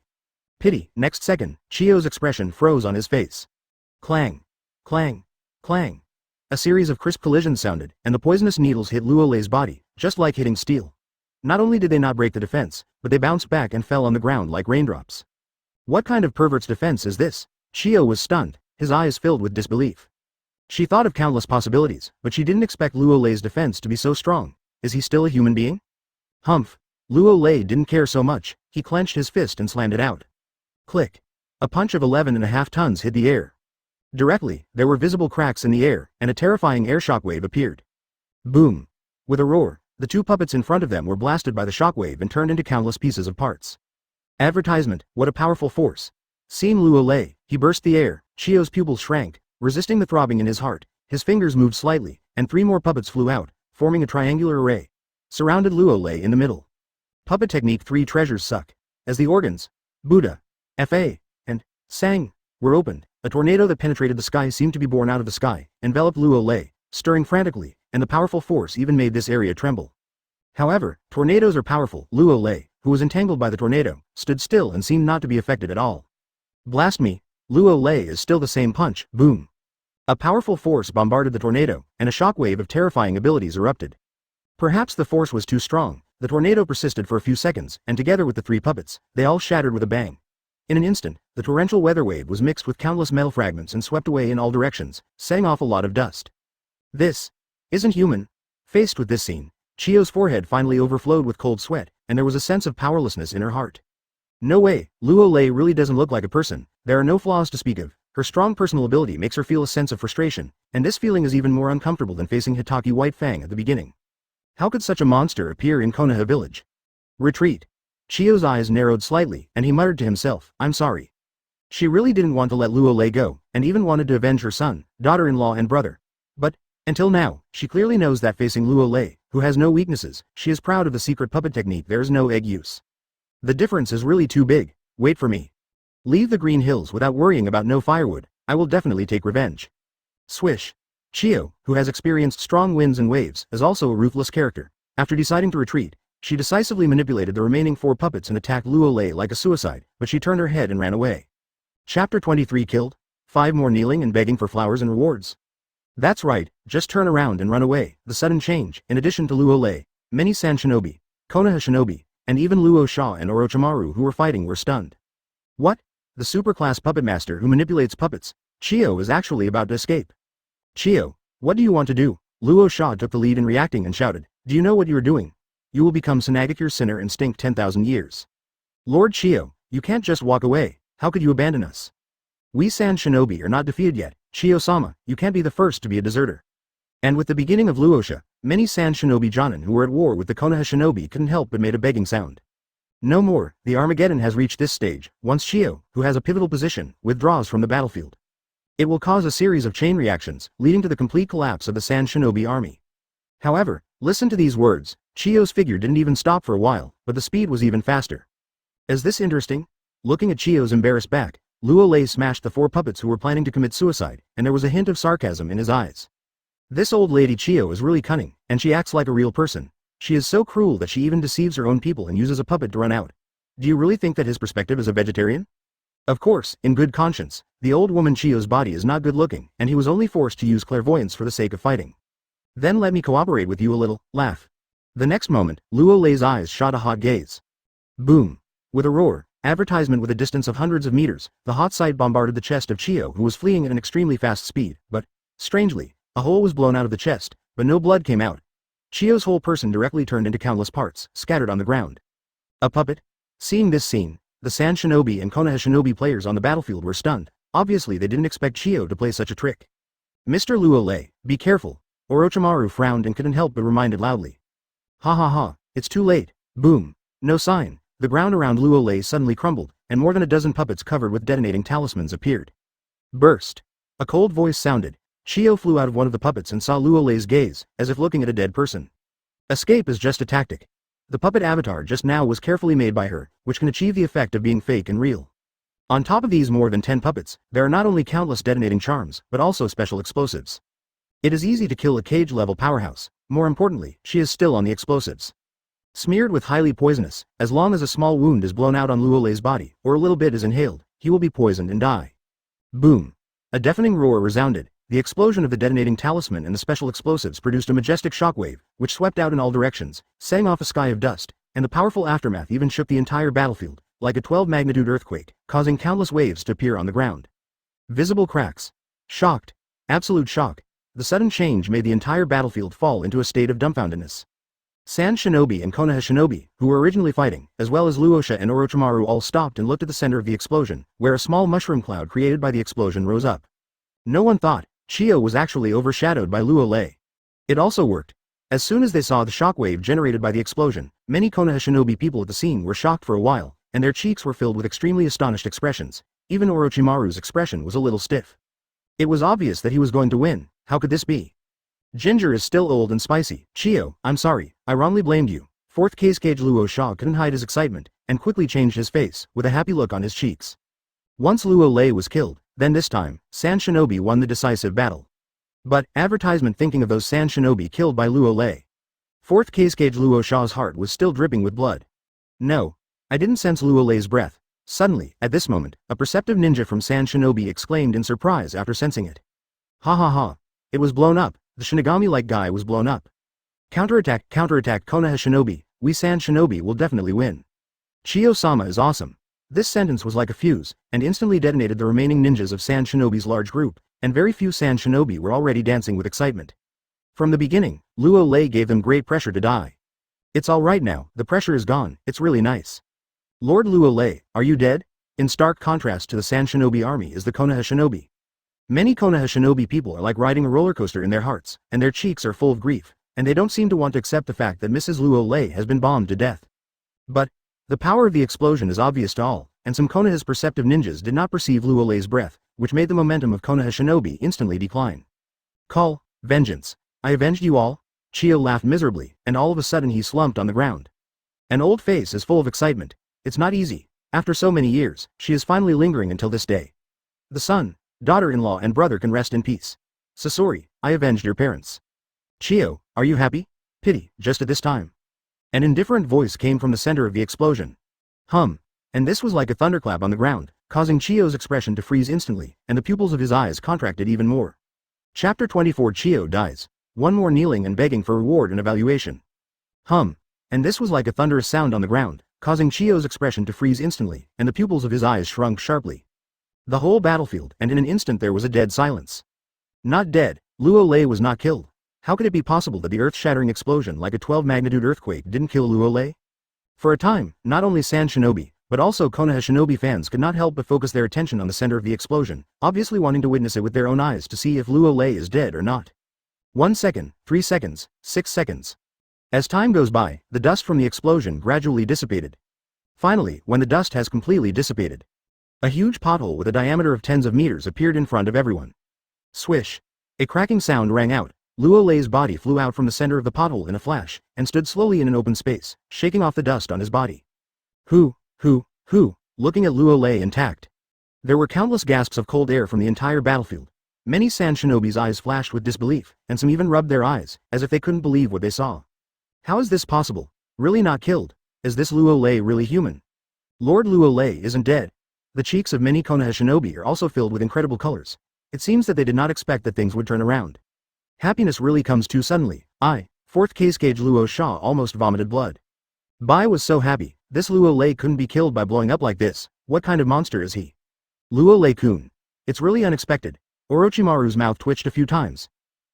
Pity. Next second, Chio's expression froze on his face. Clang. Clang. Clang. A series of crisp collisions sounded, and the poisonous needles hit Luo Lei's body, just like hitting steel. Not only did they not break the defense, but they bounced back and fell on the ground like raindrops. What kind of pervert's defense is this? Chio was stunned, his eyes filled with disbelief. She thought of countless possibilities, but she didn't expect Luo Lei's defense to be so strong. Is he still a human being? Humph. Luo Lei didn't care so much. He clenched his fist and slammed it out. Click. A punch of 11.5 tons hit the air. Directly, there were visible cracks in the air, and a terrifying air shockwave appeared. Boom. With a roar, the 2 puppets in front of them were blasted by the shockwave and turned into countless pieces of parts. Advertisement, what a powerful force. Seeing Luo Lei, he burst the air. Chio's pupils shrank, resisting the throbbing in his heart. His fingers moved slightly, and 3 more puppets flew out, forming a triangular array. Surrounded Luo Lei in the middle. Puppet technique 3 treasures suck. As the organs, Buddha, Fa, and Sang, were opened, a tornado that penetrated the sky seemed to be born out of the sky, enveloped Luo Lei, stirring frantically, and the powerful force even made this area tremble. However, tornadoes are powerful. Luo Lei, who was entangled by the tornado, stood still and seemed not to be affected at all. Blast me. Luo Lei is still the same punch. Boom. A powerful force bombarded the tornado, and a shockwave of terrifying abilities erupted. Perhaps the force was too strong. The tornado persisted for a few seconds, and together with the 3 puppets, they all shattered with a bang. In an instant, the torrential weather wave was mixed with countless metal fragments and swept away in all directions, setting off a lot of dust. This isn't human. Faced with this scene, Chio's forehead finally overflowed with cold sweat, and there was a sense of powerlessness in her heart. No way, Luo Lei really doesn't look like a person. There are no flaws to speak of. Her strong personal ability makes her feel a sense of frustration, and this feeling is even more uncomfortable than facing Hitaki White Fang at the beginning. How could such a monster appear in Konoha Village? Retreat. Chio's eyes narrowed slightly, and he muttered to himself, "I'm sorry." She really didn't want to let Luo Lei go, and even wanted to avenge her son, daughter-in-law and brother. But, until now, she clearly knows that facing Luo Lei, who has no weaknesses, she is proud of the secret puppet technique. There's no egg use. The difference is really too big. Wait for me. Leave the Green Hills without worrying about no firewood. I will definitely take revenge. Swish. Chio, who has experienced strong winds and waves, is also a ruthless character. After deciding to retreat, she decisively manipulated the remaining 4 puppets and attacked Luo Lei like a suicide, but she turned her head and ran away. Chapter 23 killed? 5 more kneeling and begging for flowers and rewards. That's right, just turn around and run away. The sudden change, in addition to Luo Lei, many San Shinobi, Konoha Shinobi, and even Luo Sha and Orochimaru who were fighting were stunned. What? The superclass puppet master who manipulates puppets. Chio is actually about to escape. Chio, what do you want to do? Luo Sha took the lead in reacting and shouted, "Do you know what you are doing? You will become Sanagakure sinner and stink 10,000 years. Lord Chio, you can't just walk away. How could you abandon us? We San Shinobi are not defeated yet. Chiyo-sama, you can't be the first to be a deserter. And with the beginning of Luosha, many Sand Shinobi Jonin who were at war with the Konoha Shinobi couldn't help but made a begging sound. No more, the Armageddon has reached this stage, once Chiyo, who has a pivotal position, withdraws from the battlefield. It will cause a series of chain reactions, leading to the complete collapse of the Sand Shinobi army. However, listen to these words, Chiyo's figure didn't even stop for a while, but the speed was even faster. Is this interesting? Looking at Chiyo's embarrassed back, Luo Lei smashed the 4 puppets who were planning to commit suicide, and there was a hint of sarcasm in his eyes. This old lady Chiyo is really cunning, and she acts like a real person. She is so cruel that she even deceives her own people and uses a puppet to run out. Do you really think that his perspective is a vegetarian? Of course, in good conscience, the old woman Chiyo's body is not good looking, and he was only forced to use clairvoyance for the sake of fighting. Then let me cooperate with you a little, laugh. The next moment, Luo Lei's eyes shot a hot gaze. Boom. With a roar, advertisement with a distance of hundreds of meters, the hot sight bombarded the chest of Chiyo who was fleeing at an extremely fast speed, but, strangely, a hole was blown out of the chest, but no blood came out. Chiyo's whole person directly turned into countless parts, scattered on the ground. A puppet? Seeing this scene, the Sand Shinobi and Konoha Shinobi players on the battlefield were stunned. Obviously they didn't expect Chiyo to play such a trick. Mr. Luo Lei, be careful. Orochimaru frowned and couldn't help but reminded loudly. Ha ha ha, it's too late. Boom. No sign. The ground around Luo Lei suddenly crumbled, and more than a dozen puppets covered with detonating talismans appeared. Burst. A cold voice sounded. Chiyo flew out of one of the puppets and saw Luo Lei's gaze, as if looking at a dead person. Escape is just a tactic. The puppet avatar just now was carefully made by her, which can achieve the effect of being fake and real. On top of these more than 10 puppets, there are not only countless detonating charms, but also special explosives. It is easy to kill a cage-level powerhouse. More importantly, she is still on the explosives. Smeared with highly poisonous, as long as a small wound is blown out on Luo Lei's body, or a little bit is inhaled, he will be poisoned and die. Boom. A deafening roar resounded. The explosion of the detonating talisman and the special explosives produced a majestic shockwave, which swept out in all directions, setting off a sky of dust, and the powerful aftermath even shook the entire battlefield, like a 12-magnitude earthquake, causing countless waves to appear on the ground. Visible cracks. Shocked. Absolute shock. The sudden change made the entire battlefield fall into a state of dumbfoundedness. Sand Shinobi and Konoha Shinobi, who were originally fighting, as well as Luosha and Orochimaru all stopped and looked at the center of the explosion, where a small mushroom cloud created by the explosion rose up. No one thought Chiyo was actually overshadowed by Luo Lei. It also worked. As soon as they saw the shockwave generated by the explosion, many Konoha Shinobi people at the scene were shocked for a while, and their cheeks were filled with extremely astonished expressions. Even Orochimaru's expression was a little stiff. It was obvious that he was going to win. How could this be? Ginger is still old and spicy. Chiyo, I'm sorry, I wrongly blamed you. Fourth Case Luo Sha couldn't hide his excitement, and quickly changed his face, with a happy look on his cheeks. Once Luo Lei was killed, then this time, Sand Shinobi won the decisive battle. But, advertisement thinking of those Sand Shinobi killed by Luo Lei. Fourth Case Luo Sha's heart was still dripping with blood. No. I didn't sense Luo Lei's breath. Suddenly, at this moment, a perceptive ninja from Sand Shinobi exclaimed in surprise after sensing it. Ha ha ha. It was blown up. The Shinigami-like guy was blown up. Counterattack, counterattack Konoha Shinobi, we Sand Shinobi will definitely win. Chiyo-sama is awesome. This sentence was like a fuse, and instantly detonated the remaining ninjas of Sand Shinobi's large group, and very few Sand Shinobi were already dancing with excitement. From the beginning, Luo Lei gave them great pressure to die. It's alright now, the pressure is gone, it's really nice. Lord Luo Lei, are you dead? In stark contrast to the Sand Shinobi army is the Konoha Shinobi. Many Konoha Shinobi people are like riding a roller coaster in their hearts, and their cheeks are full of grief, and they don't seem to want to accept the fact that Mrs. Luo Lei has been bombed to death. But, the power of the explosion is obvious to all, and some Konoha's perceptive ninjas did not perceive Luo Lei's breath, which made the momentum of Konoha Shinobi instantly decline. Call, vengeance. I avenged you all? Chiyo laughed miserably, and all of a sudden he slumped on the ground. An old face is full of excitement. It's not easy. After so many years, she is finally lingering until this day. The son, daughter-in-law and brother can rest in peace. Sasori, I avenged your parents. Chiyo, are you happy? Pity, just at this time. An indifferent voice came from the center of the explosion. And this was like a thunderclap on the ground, causing Chiyo's expression to freeze instantly, and the pupils of his eyes contracted even more. Chapter 24 Chiyo dies. One more kneeling and begging for reward and evaluation. And this was like a thunderous sound on the ground, causing Chiyo's expression to freeze instantly, and the pupils of his eyes shrunk sharply. The whole battlefield, and in an instant there was a dead silence. Not dead, Luo Lei was not killed. How could it be possible that the earth-shattering explosion like a 12-magnitude earthquake didn't kill Luo Lei? For a time, not only Sand Shinobi, But also Konoha Shinobi fans could not help but focus their attention on the center of the explosion, obviously wanting to witness it with their own eyes to see if Luo Lei is dead or not. 1 second, 3 seconds, 6 seconds. As time goes by, the dust from the explosion gradually dissipated. Finally, when the dust has completely dissipated, a huge pothole with a diameter of tens of meters appeared in front of everyone. Swish. A cracking sound rang out. Luo Lei's body flew out from the center of the pothole in a flash, and stood slowly in an open space, shaking off the dust on his body. Who, looking at Luo Lei intact. There were countless gasps of cold air from the entire battlefield. Many Sand Shinobi's eyes flashed with disbelief, and some even rubbed their eyes, as if they couldn't believe what they saw. How is this possible? Really not killed? Is this Luo Lei really human? Lord Luo Lei isn't dead. The cheeks of many Konoha Shinobi are also filled with incredible colors. It seems that they did not expect that things would turn around. Happiness really comes too suddenly. Fourth Cage Luo Sha almost vomited blood. Bai was so happy. This Luo Lei couldn't be killed by blowing up like this. What kind of monster is he? Luo Lei-kun. It's really unexpected. Orochimaru's mouth twitched a few times.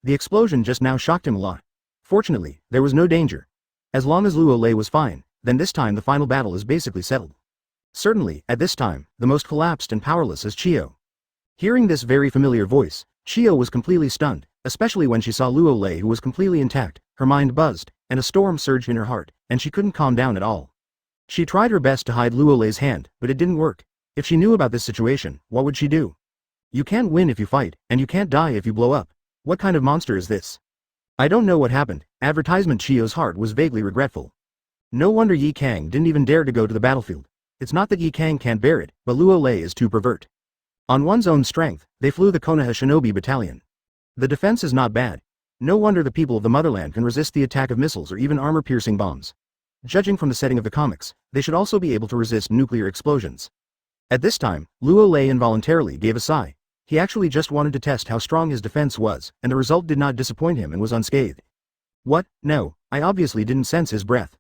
The explosion just now shocked him a lot. Fortunately, there was no danger. As long as Luo Lei was fine, then this time the final battle is basically settled. Certainly, at this time, the most collapsed and powerless is Chiyo. Hearing this very familiar voice, Chiyo was completely stunned, especially when she saw Luo Lei who was completely intact. Her mind buzzed, and a storm surged in her heart, and she couldn't calm down at all. She tried her best to hide Luo Lei's hand, but it didn't work. If she knew about this situation, what would she do? You can't win if you fight, and you can't die if you blow up. What kind of monster is this? I don't know what happened. Advertisement. Chiyo's heart was vaguely regretful. No wonder Yi Kang didn't even dare to go to the battlefield. It's not that Yi Kang can't bear it, but Luo Lei is too pervert. On one's own strength, they flew the Konoha Shinobi battalion. The defense is not bad. No wonder the people of the motherland can resist the attack of missiles or even armor-piercing bombs. Judging from the setting of the comics, they should also be able to resist nuclear explosions. At this time, Luo Lei involuntarily gave a sigh. He actually just wanted to test how strong his defense was, and the result did not disappoint him and was unscathed. What? No, I obviously didn't sense his breath.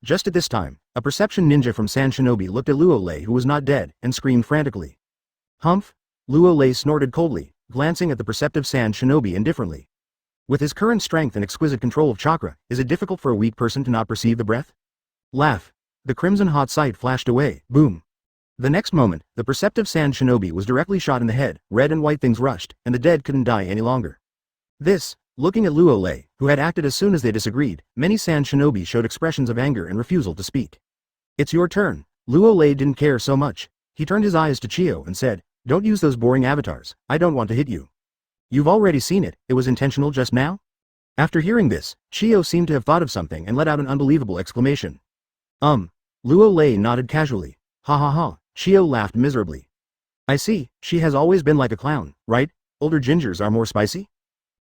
Just at this time, a perception ninja from Sand Shinobi looked at Luo Lei who was not dead, and screamed frantically. Humph? Luo Lei snorted coldly, glancing at the perceptive Sand Shinobi indifferently. With his current strength and exquisite control of chakra, is it difficult for a weak person to not perceive the breath? Laugh. The crimson hot sight flashed away, boom. The next moment, the perceptive Sand Shinobi was directly shot in the head, red and white things rushed, and the dead couldn't die any longer. Looking at Luo Lei, who had acted as soon as they disagreed, many Sand Shinobi showed expressions of anger and refusal to speak. It's your turn. Luo Lei didn't care so much. He turned his eyes to Chiyo and said, don't use those boring avatars, I don't want to hit you. You've already seen it, it was intentional just now? After hearing this, Chiyo seemed to have thought of something and let out an unbelievable exclamation. Luo Lei nodded casually. Ha ha ha, Chiyo laughed miserably. I see, she has always been like a clown, right? Older gingers are more spicy?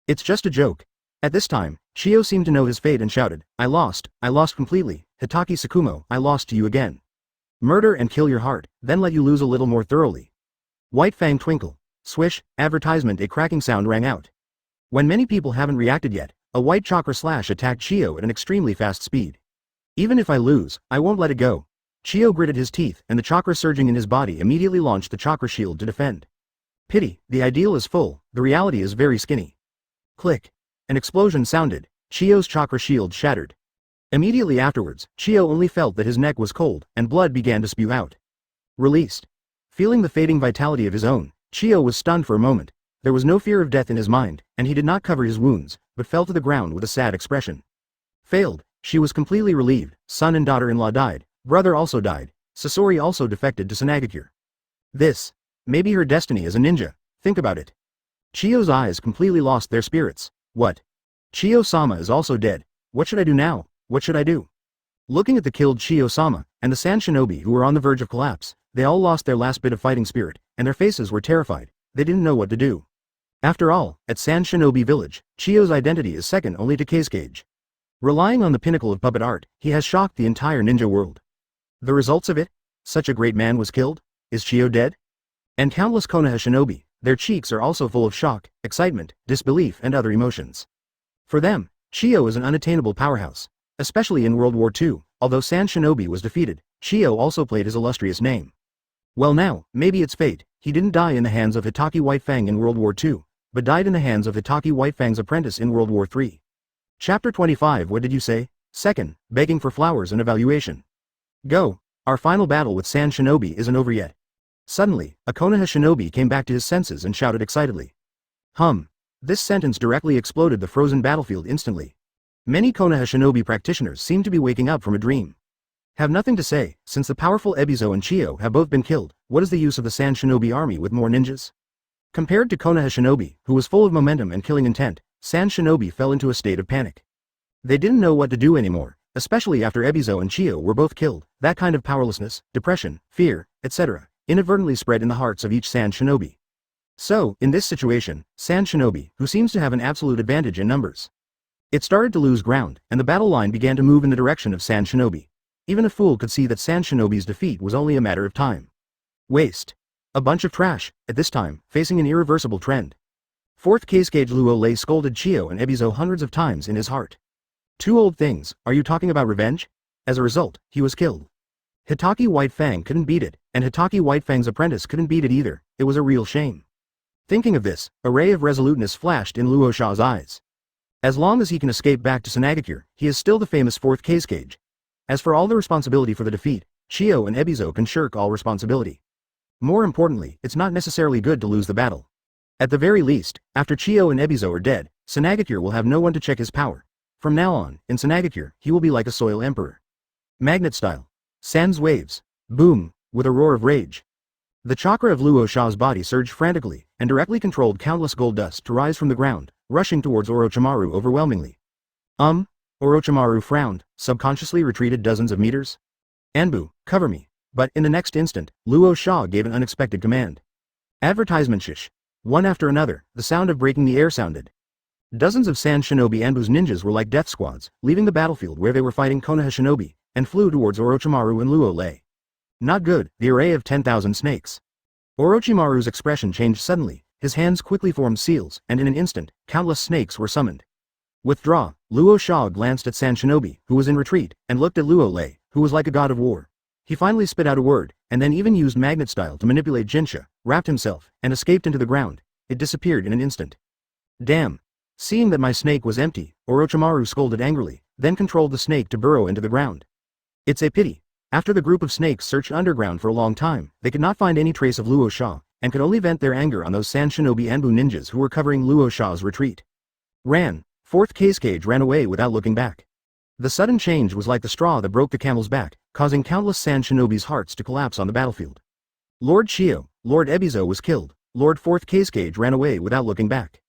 It's just a joke. At this time, Chiyo seemed to know his fate and shouted, I lost completely, Hitaki Sakumo, I lost to you again. Murder and kill your heart, then let you lose a little more thoroughly. White Fang twinkle. Swish, advertisement. A cracking sound rang out. When many people haven't reacted yet, a white chakra slash attacked Chiyo at an extremely fast speed. Even if I lose, I won't let it go. Chiyo gritted his teeth, and the chakra surging in his body immediately launched the chakra shield to defend. Pity, the ideal is full, the reality is very skinny. Click. An explosion sounded. Chiyo's chakra shield shattered. Immediately afterwards, Chiyo only felt that his neck was cold, and blood began to spew out. Released. Feeling the fading vitality of his own, Chiyo was stunned for a moment. There was no fear of death in his mind, and he did not cover his wounds, but fell to the ground with a sad expression. Failed. She was completely relieved. Son and daughter-in-law died. Brother also died. Sasori also defected to Sanagakure. Maybe her destiny as a ninja. Think about it. Chiyo's eyes completely lost their spirits. What? Chiyo-sama is also dead. What should I do now? What should I do? Looking at the killed Chiyo-sama, and the Sand Shinobi who were on the verge of collapse, they all lost their last bit of fighting spirit, and their faces were terrified. They didn't know what to do. After all, at Sand Shinobi Village, Chiyo's identity is second only to Cage. Relying on the pinnacle of puppet art, he has shocked the entire ninja world. The results of it? Such a great man was killed? Is Chiyo dead? And countless Konoha Shinobi, their cheeks are also full of shock, excitement, disbelief and other emotions. For them, Chiyo is an unattainable powerhouse. Especially in World War II, although Sand Shinobi was defeated, Chiyo also played his illustrious name. Well now, maybe it's fate. He didn't die in the hands of Hitaki White Fang in World War II, but died in the hands of Hitaki White Fang's apprentice in World War III. Chapter 25. What did you say? Second, begging for flowers and evaluation. Go. Our final battle with Sand Shinobi isn't over yet. Suddenly, a Konoha shinobi came back to his senses and shouted excitedly. This sentence directly exploded the frozen battlefield instantly. Many Konoha shinobi practitioners seem to be waking up from a dream. Have nothing to say, since the powerful Ebizo and Chiyo have both been killed, what is the use of the Sand Shinobi army with more ninjas? Compared to Konoha shinobi, who was full of momentum and killing intent, Sand Shinobi fell into a state of panic. They didn't know what to do anymore, especially after Ebizo and Chiyo were both killed. That kind of powerlessness, depression, fear, etc. inadvertently spread in the hearts of each Sand Shinobi. So, in this situation, Sand Shinobi, who seems to have an absolute advantage in numbers. It started to lose ground, and the battle line began to move in the direction of Sand Shinobi. Even a fool could see that Sand Shinobi's defeat was only a matter of time. Waste. A bunch of trash, at this time, facing an irreversible trend. 4th Kazekage Luo Lei scolded Chiyo and Ebizo hundreds of times in his heart. Two old things, are you talking about revenge? As a result, he was killed. Hitaki White Fang couldn't beat it, and Hitaki White Fang's apprentice couldn't beat it either. It was a real shame. Thinking of this, a ray of resoluteness flashed in Luo Sha's eyes. As long as he can escape back to Sunagakure, he is still the famous 4th Kazekage. As for all the responsibility for the defeat, Chiyo and Ebizo can shirk all responsibility. More importantly, it's not necessarily good to lose the battle. At the very least, after Chiyo and Ebizo are dead, Sunagakure will have no one to check his power. From now on, in Sunagakure, he will be like a soil emperor. Magnet style. Sans waves. Boom, with a roar of rage. The chakra of Luo Sha's body surged frantically, and directly controlled countless gold dust to rise from the ground, rushing towards Orochimaru overwhelmingly. Orochimaru frowned, subconsciously retreated dozens of meters. Anbu, cover me. But, in the next instant, Luo Sha gave an unexpected command. Advertisement shish. One after another, the sound of breaking the air sounded. Dozens of Sand Shinobi Anbu's ninjas were like death squads, leaving the battlefield where they were fighting Konoha shinobi, and flew towards Orochimaru and Luo Lei. Not good, the array of 10,000 snakes. Orochimaru's expression changed suddenly, his hands quickly formed seals, and in an instant, countless snakes were summoned. Withdraw, Luo Sha glanced at Sand Shinobi, who was in retreat, and looked at Luo Lei, who was like a god of war. He finally spit out a word, and then even used magnet style to manipulate Jinsha, wrapped himself, and escaped into the ground. It disappeared in an instant. Damn. Seeing that my snake was empty, Orochimaru scolded angrily, then controlled the snake to burrow into the ground. It's a pity. After the group of snakes searched underground for a long time, they could not find any trace of Luo Sha, and could only vent their anger on those Sand Shinobi Anbu ninjas who were covering Luo Sha's retreat. 4th Kazekage ran away without looking back. The sudden change was like the straw that broke the camel's back, causing countless Sand Shinobi's hearts to collapse on the battlefield. Lord Chiyo, Lord Ebizo was killed, Lord 4th Kazekage ran away without looking back.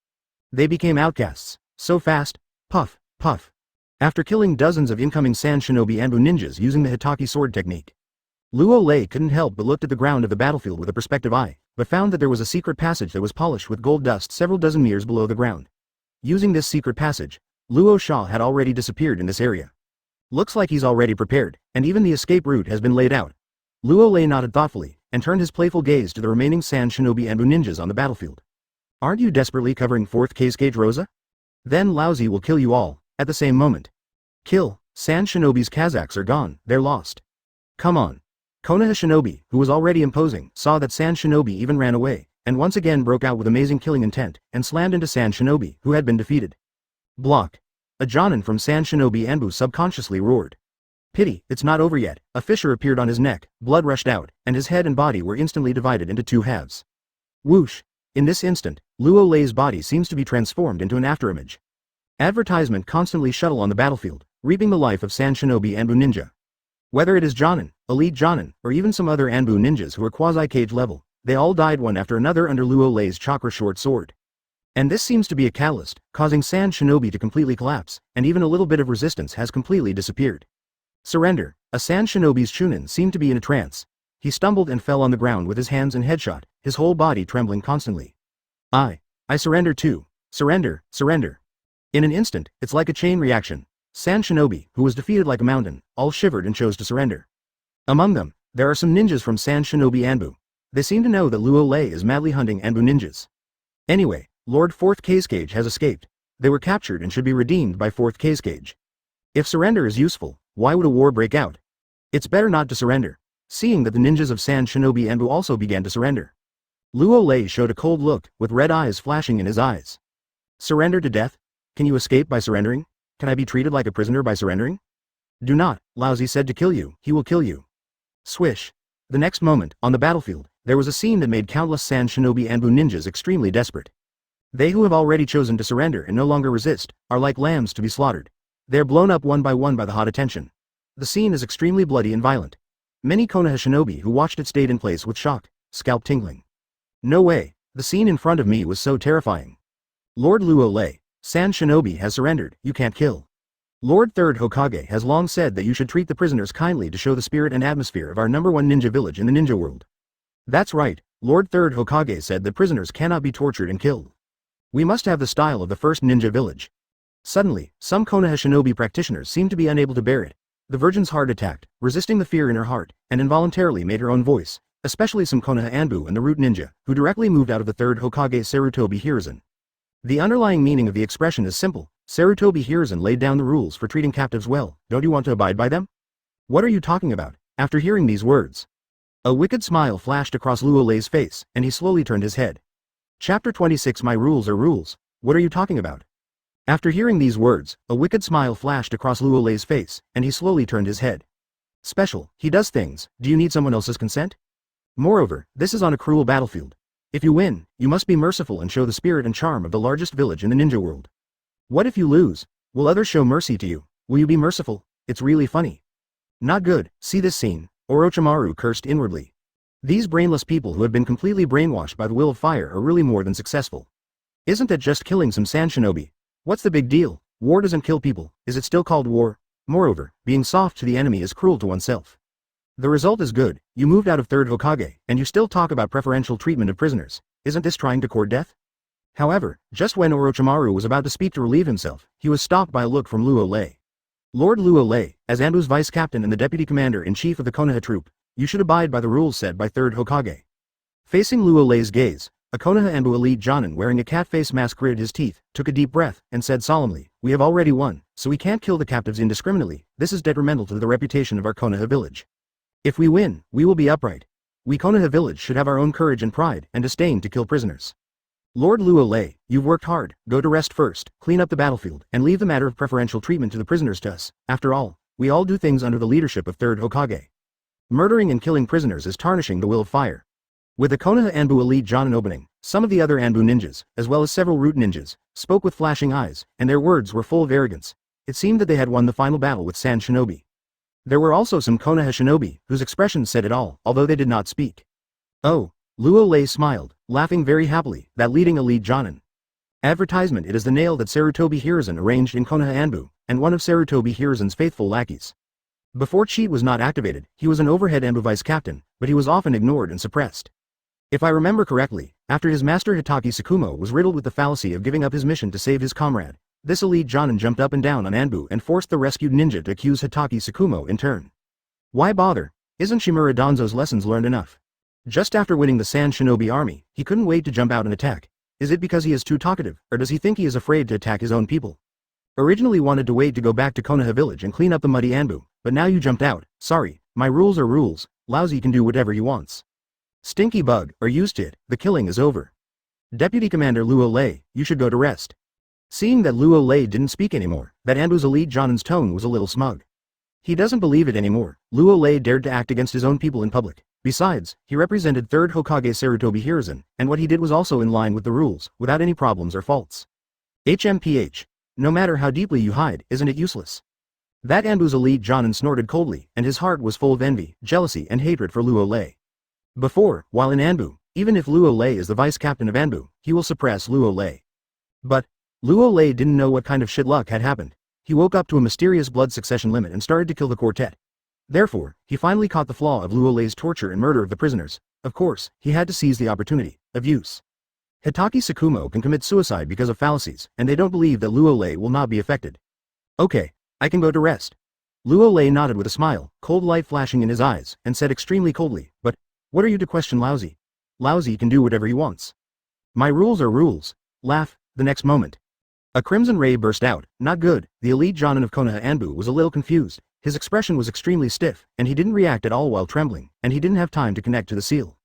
They became outcasts, so fast, puff, puff. After killing dozens of incoming Sand Shinobi Anbu ninjas using the Hitaki sword technique. Luo Lei couldn't help but looked at the ground of the battlefield with a perspective eye, but found that there was a secret passage that was polished with gold dust several dozen meters below the ground. Using this secret passage, Luo Sha had already disappeared in this area. Looks like he's already prepared, and even the escape route has been laid out. Luo Lei nodded thoughtfully, and turned his playful gaze to the remaining Sand Shinobi Anbu ninjas on the battlefield. Aren't you desperately covering 4th Kazekage Rosa? Then Laozi will kill you all, at the same moment. Kill, Sand Shinobi's Kazakhs are gone, they're lost. Come on. Konoha Shinobi, who was already imposing, saw that Sand Shinobi even ran away, and once again broke out with amazing killing intent, and slammed into Sand Shinobi, who had been defeated. Block. A Jonin from Sand Shinobi Anbu subconsciously roared. Pity, it's not over yet. A fissure appeared on his neck, blood rushed out, and his head and body were instantly divided into two halves. Whoosh. In this instant, Luo Lei's body seems to be transformed into an afterimage. Advertisement constantly shuttle on the battlefield, reaping the life of Sand Shinobi Anbu ninja. Whether it is Jonin, Elite Jonin, or even some other Anbu ninjas who are quasi-cage level, they all died one after another under Luo Lei's chakra short sword. And this seems to be a catalyst, causing Sand Shinobi to completely collapse, and even a little bit of resistance has completely disappeared. Surrender. A Sand Shinobi's Chunin seemed to be in a trance. He stumbled and fell on the ground with his hands in headshot, his whole body trembling constantly. I surrender too. Surrender, surrender. In an instant, it's like a chain reaction. Sand Shinobi, who was defeated like a mountain, all shivered and chose to surrender. Among them, there are some ninjas from Sand Shinobi Anbu. They seem to know that Luo Lei is madly hunting Anbu ninjas. Anyway, Lord 4th Kazekage has escaped. They were captured and should be redeemed by 4th Kazekage. If surrender is useful, why would a war break out? It's better not to surrender. Seeing that the ninjas of Sand Shinobi Anbu also began to surrender. Luo Lei showed a cold look, with red eyes flashing in his eyes. Surrender to death? Can you escape by surrendering? Can I be treated like a prisoner by surrendering? Do not, Laozi said to kill you, he will kill you. Swish. The next moment, on the battlefield, there was a scene that made countless Sand Shinobi Anbu ninjas extremely desperate. They who have already chosen to surrender and no longer resist, are like lambs to be slaughtered. They are blown up one by the hot attention. The scene is extremely bloody and violent. Many Konoha shinobi who watched it stayed in place with shock, scalp tingling. No way, the scene in front of me was so terrifying. Lord Luo Lei, Sand Shinobi has surrendered, you can't kill. Lord Third Hokage has long said that you should treat the prisoners kindly to show the spirit and atmosphere of our #1 ninja village in the ninja world. That's right, Lord Third Hokage said that prisoners cannot be tortured and killed. We must have the style of the first ninja village. Suddenly, some Konoha shinobi practitioners seemed to be unable to bear it. The virgin's heart attacked, resisting the fear in her heart, and involuntarily made her own voice, especially some Konoha Anbu and the Root Ninja, who directly moved out of the Third Hokage Sarutobi Hiruzen. The underlying meaning of the expression is simple. Sarutobi Hiruzen laid down the rules for treating captives well, don't you want to abide by them? What are you talking about? After hearing these words, a wicked smile flashed across Luo Lei's face, and he slowly turned his head. Chapter 26 My rules are rules, what are you talking about? After hearing these words, a wicked smile flashed across Luo Lei's face, and he slowly turned his head. Special, he does things, do you need someone else's consent? Moreover, this is on a cruel battlefield. If you win, you must be merciful and show the spirit and charm of the largest village in the ninja world. What if you lose? Will others show mercy to you? Will you be merciful? It's really funny. Not good, see this scene, Orochimaru cursed inwardly. These brainless people who have been completely brainwashed by the will of fire are really more than successful. Isn't that just killing some sand shinobi? What's the big deal? War doesn't kill people, is it still called war? Moreover, being soft to the enemy is cruel to oneself. The result is good, you moved out of Third Hokage, and you still talk about preferential treatment of prisoners. Isn't this trying to court death? However, just when Orochimaru was about to speak to relieve himself, he was stopped by a look from Luo Lei. Lord Luo Lei, as Anbu's vice captain and the deputy commander-in-chief of the Konoha troop, you should abide by the rules set by Third Hokage. Facing Luo Lei's gaze, a Konoha Anbu elite Jonin wearing a cat face mask gritted his teeth, took a deep breath, and said solemnly, we have already won, so we can't kill the captives indiscriminately, this is detrimental to the reputation of our Konoha village. If we win, we will be upright. We Konoha village should have our own courage and pride, and disdain to kill prisoners. Lord Luo Lei, you've worked hard, go to rest first, clean up the battlefield, and leave the matter of preferential treatment to the prisoners to us. After all, we all do things under the leadership of Third Hokage. Murdering and killing prisoners is tarnishing the will of fire. With the Konoha Anbu elite Jonin opening, some of the other Anbu ninjas, as well as several Root ninjas, spoke with flashing eyes, and their words were full of arrogance. It seemed that they had won the final battle with Sand Shinobi. There were also some Konoha shinobi, whose expressions said it all, although they did not speak. Oh, Luo Lei smiled, laughing very happily, that leading elite Jonin. Advertisement it is the nail that Sarutobi Hiruzen arranged in Konoha Anbu, and one of Sarutobi Hiruzen's faithful lackeys. Before cheat was not activated, he was an overhead Anbu vice captain, but he was often ignored and suppressed. If I remember correctly, after his master Hitaki Tsukumo was riddled with the fallacy of giving up his mission to save his comrade, this elite Jonin jumped up and down on Anbu and forced the rescued ninja to accuse Hitaki Tsukumo in turn. Why bother? Isn't Shimura Danzo's lessons learned enough? Just after winning the Sand Shinobi army, he couldn't wait to jump out and attack. Is it because he is too talkative, or does he think he is afraid to attack his own people? Originally wanted to wait to go back to Konoha village and clean up the muddy Anbu, but now you jumped out. Sorry, my rules are rules, Laozi can do whatever he wants. Stinky bug, are used to it, the killing is over. Deputy Commander Luo Lei, you should go to rest. Seeing that Luo Lei didn't speak anymore, that Anbu's elite Jonin's tone was a little smug. He doesn't believe it anymore, Luo Lei dared to act against his own people in public. Besides, he represented Third Hokage Sarutobi Hiruzen, and what he did was also in line with the rules, without any problems or faults. HMPH. No matter how deeply you hide, isn't it useless? That Anbu's elite Jonin snorted coldly, and his heart was full of envy, jealousy and hatred for Luo Lei. Before, while in Anbu, even if Luo Lei is the vice captain of Anbu, he will suppress Luo Lei. But Luo Lei didn't know what kind of shit luck had happened. He woke up to a mysterious blood succession limit and started to kill the quartet. Therefore, he finally caught the flaw of Luo Lei's torture and murder of the prisoners. Of course, he had to seize the opportunity of use. Hitaki Tsukumo can commit suicide because of fallacies, and they don't believe that Luo Lei will not be affected. Okay, I can go to rest. Luo Lei nodded with a smile, cold light flashing in his eyes, and said extremely coldly, but what are you to question Laozi? Laozi can do whatever he wants. My rules are rules. Laugh, the next moment. A crimson ray burst out, not good, the elite Jonin of Konoha Anbu was a little confused. His expression was extremely stiff, and he didn't react at all while trembling, and he didn't have time to connect to the seal.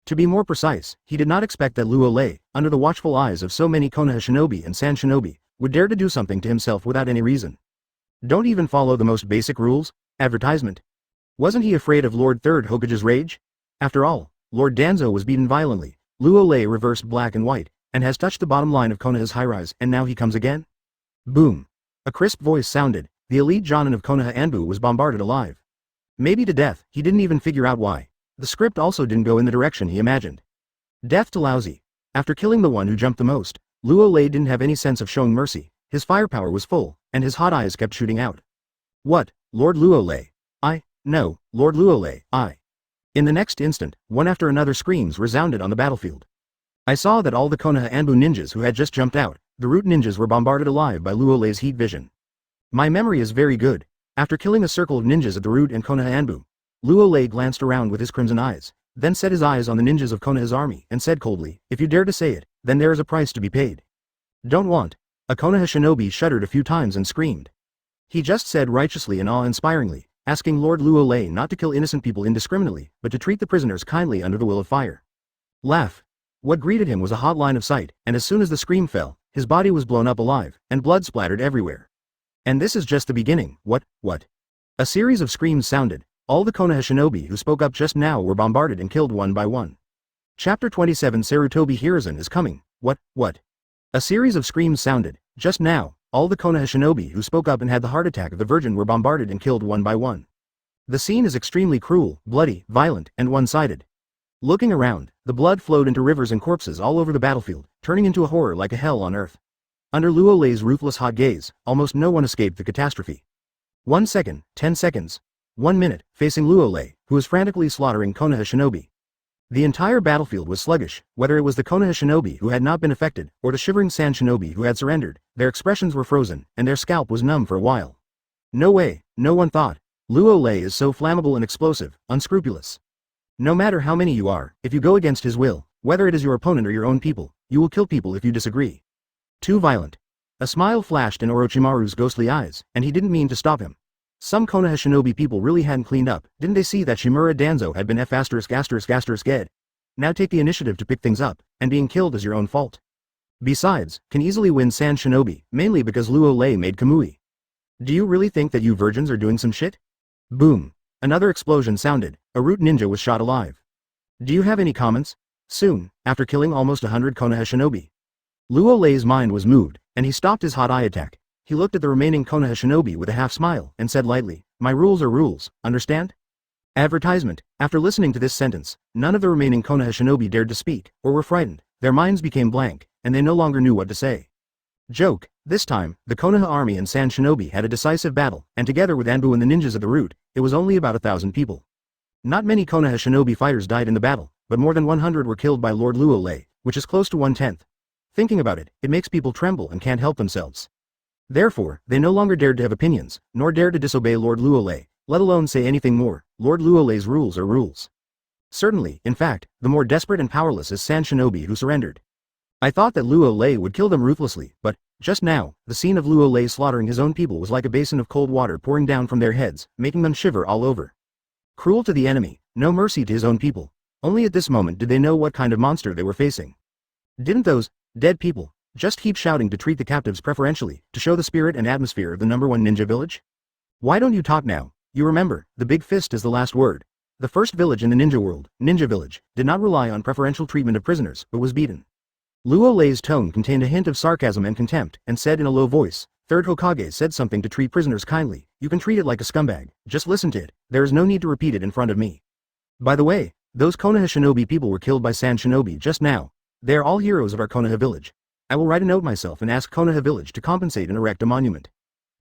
To be more precise, he did not expect that Luo Lei, under the watchful eyes of so many Konoha shinobi and Sand shinobi, would dare to do something to himself without any reason. Don't even follow the most basic rules? Advertisement. Wasn't he afraid of Lord Third Hokage's rage? After all, Lord Danzo was beaten violently, Luo Lei reversed black and white, and has touched the bottom line of Konoha's high-rise, and now he comes again? Boom. A crisp voice sounded. The elite Jonin of Konoha Anbu was bombarded alive. Maybe to death, he didn't even figure out why. The script also didn't go in the direction he imagined. Death to Laozi. After killing the one who jumped the most, Luo Lei didn't have any sense of showing mercy. His firepower was full, and his hot eyes kept shooting out. What, Lord Luo Lei? No, Lord Luo Lei, In the next instant, one after another screams resounded on the battlefield. I saw that all the Konoha Anbu ninjas who had just jumped out, the root ninjas were bombarded alive by Luo Lei's heat vision. My memory is very good. After killing a circle of ninjas at the root and Konoha Anbu, Luo Lei glanced around with his crimson eyes, then set his eyes on the ninjas of Konoha's army and said coldly, if you dare to say it, then there is a price to be paid. Don't want. A Konoha shinobi shuddered a few times and screamed. He just said righteously and awe-inspiringly, asking Lord Luo Lei not to kill innocent people indiscriminately, but to treat the prisoners kindly under the will of fire. Laugh. What greeted him was a hot line of sight, and as soon as the scream fell, his body was blown up alive, and blood splattered everywhere. And this is just the beginning. What? A series of screams sounded. All the Konoha shinobi who spoke up just now were bombarded and killed one by one. Chapter 27 Sarutobi Hiruzen is coming. What? A series of screams sounded. Just now, all the Konoha shinobi who spoke up and had the heart attack of the virgin were bombarded and killed one by one. The scene is extremely cruel, bloody, violent, and one-sided. Looking around, the blood flowed into rivers and corpses all over the battlefield, turning into a horror like a hell on earth. Under Luo Lei's ruthless hot gaze, almost no one escaped the catastrophe. 1 second, 10 seconds, 1 minute, facing Luo Lei, who was frantically slaughtering Konoha shinobi. The entire battlefield was sluggish, whether it was the Konoha shinobi who had not been affected, or the shivering sand shinobi who had surrendered, their expressions were frozen, and their scalp was numb for a while. No way, no one thought. Luo Lei is so flammable and explosive, unscrupulous. No matter how many you are, if you go against his will, whether it is your opponent or your own people, you will kill people if you disagree. Too violent. A smile flashed in Orochimaru's ghostly eyes, and he didn't mean to stop him. Some Konoha shinobi people really hadn't cleaned up. Didn't they see that Shimura Danzo had been F********? Now take the initiative to pick things up, and being killed is your own fault. Besides, can easily win Sand Shinobi, mainly because Luo Lei made Kamui. Do you really think that you virgins are doing some shit? Boom. Another explosion sounded. A root ninja was shot alive. Do you have any comments? Soon, after killing almost 100 Konoha shinobi, Luo Lei's mind was moved, and he stopped his hot eye attack. He looked at the remaining Konoha shinobi with a half-smile, and said lightly, my rules are rules, understand? Advertisement. After listening to this sentence, none of the remaining Konoha shinobi dared to speak, or were frightened. Their minds became blank, and they no longer knew what to say. Joke. This time, the Konoha army and Sand Shinobi had a decisive battle, and together with Anbu and the ninjas of the root, it was only about 1,000 people. Not many Konoha shinobi fighters died in the battle, but more than 100 were killed by Lord Luo Lei, which is close to 1/10. Thinking about it, it makes people tremble and can't help themselves. Therefore, they no longer dared to have opinions, nor dared to disobey Lord Luo Lei, let alone say anything more. Lord Luo Lei's rules are rules. Certainly, in fact, the more desperate and powerless is Sand Shinobi who surrendered. I thought that Luo Lei would kill them ruthlessly, but, just now, the scene of Luo Lei slaughtering his own people was like a basin of cold water pouring down from their heads, making them shiver all over. Cruel to the enemy, no mercy to his own people. Only at this moment did they know what kind of monster they were facing. Didn't those dead people just keep shouting to treat the captives preferentially, to show the spirit and atmosphere of the #1 ninja village? Why don't you talk now? You remember, the big fist is the last word. The first village in the ninja world, Ninja Village, did not rely on preferential treatment of prisoners, but was beaten. Luo Lei's tone contained a hint of sarcasm and contempt, and said in a low voice, Third Hokage said something to treat prisoners kindly. You can treat it like a scumbag, just listen to it, there is no need to repeat it in front of me. By the way, those Konoha shinobi people were killed by Sand Shinobi just now. They are all heroes of our Konoha village. I will write a note myself and ask Konoha village to compensate and erect a monument.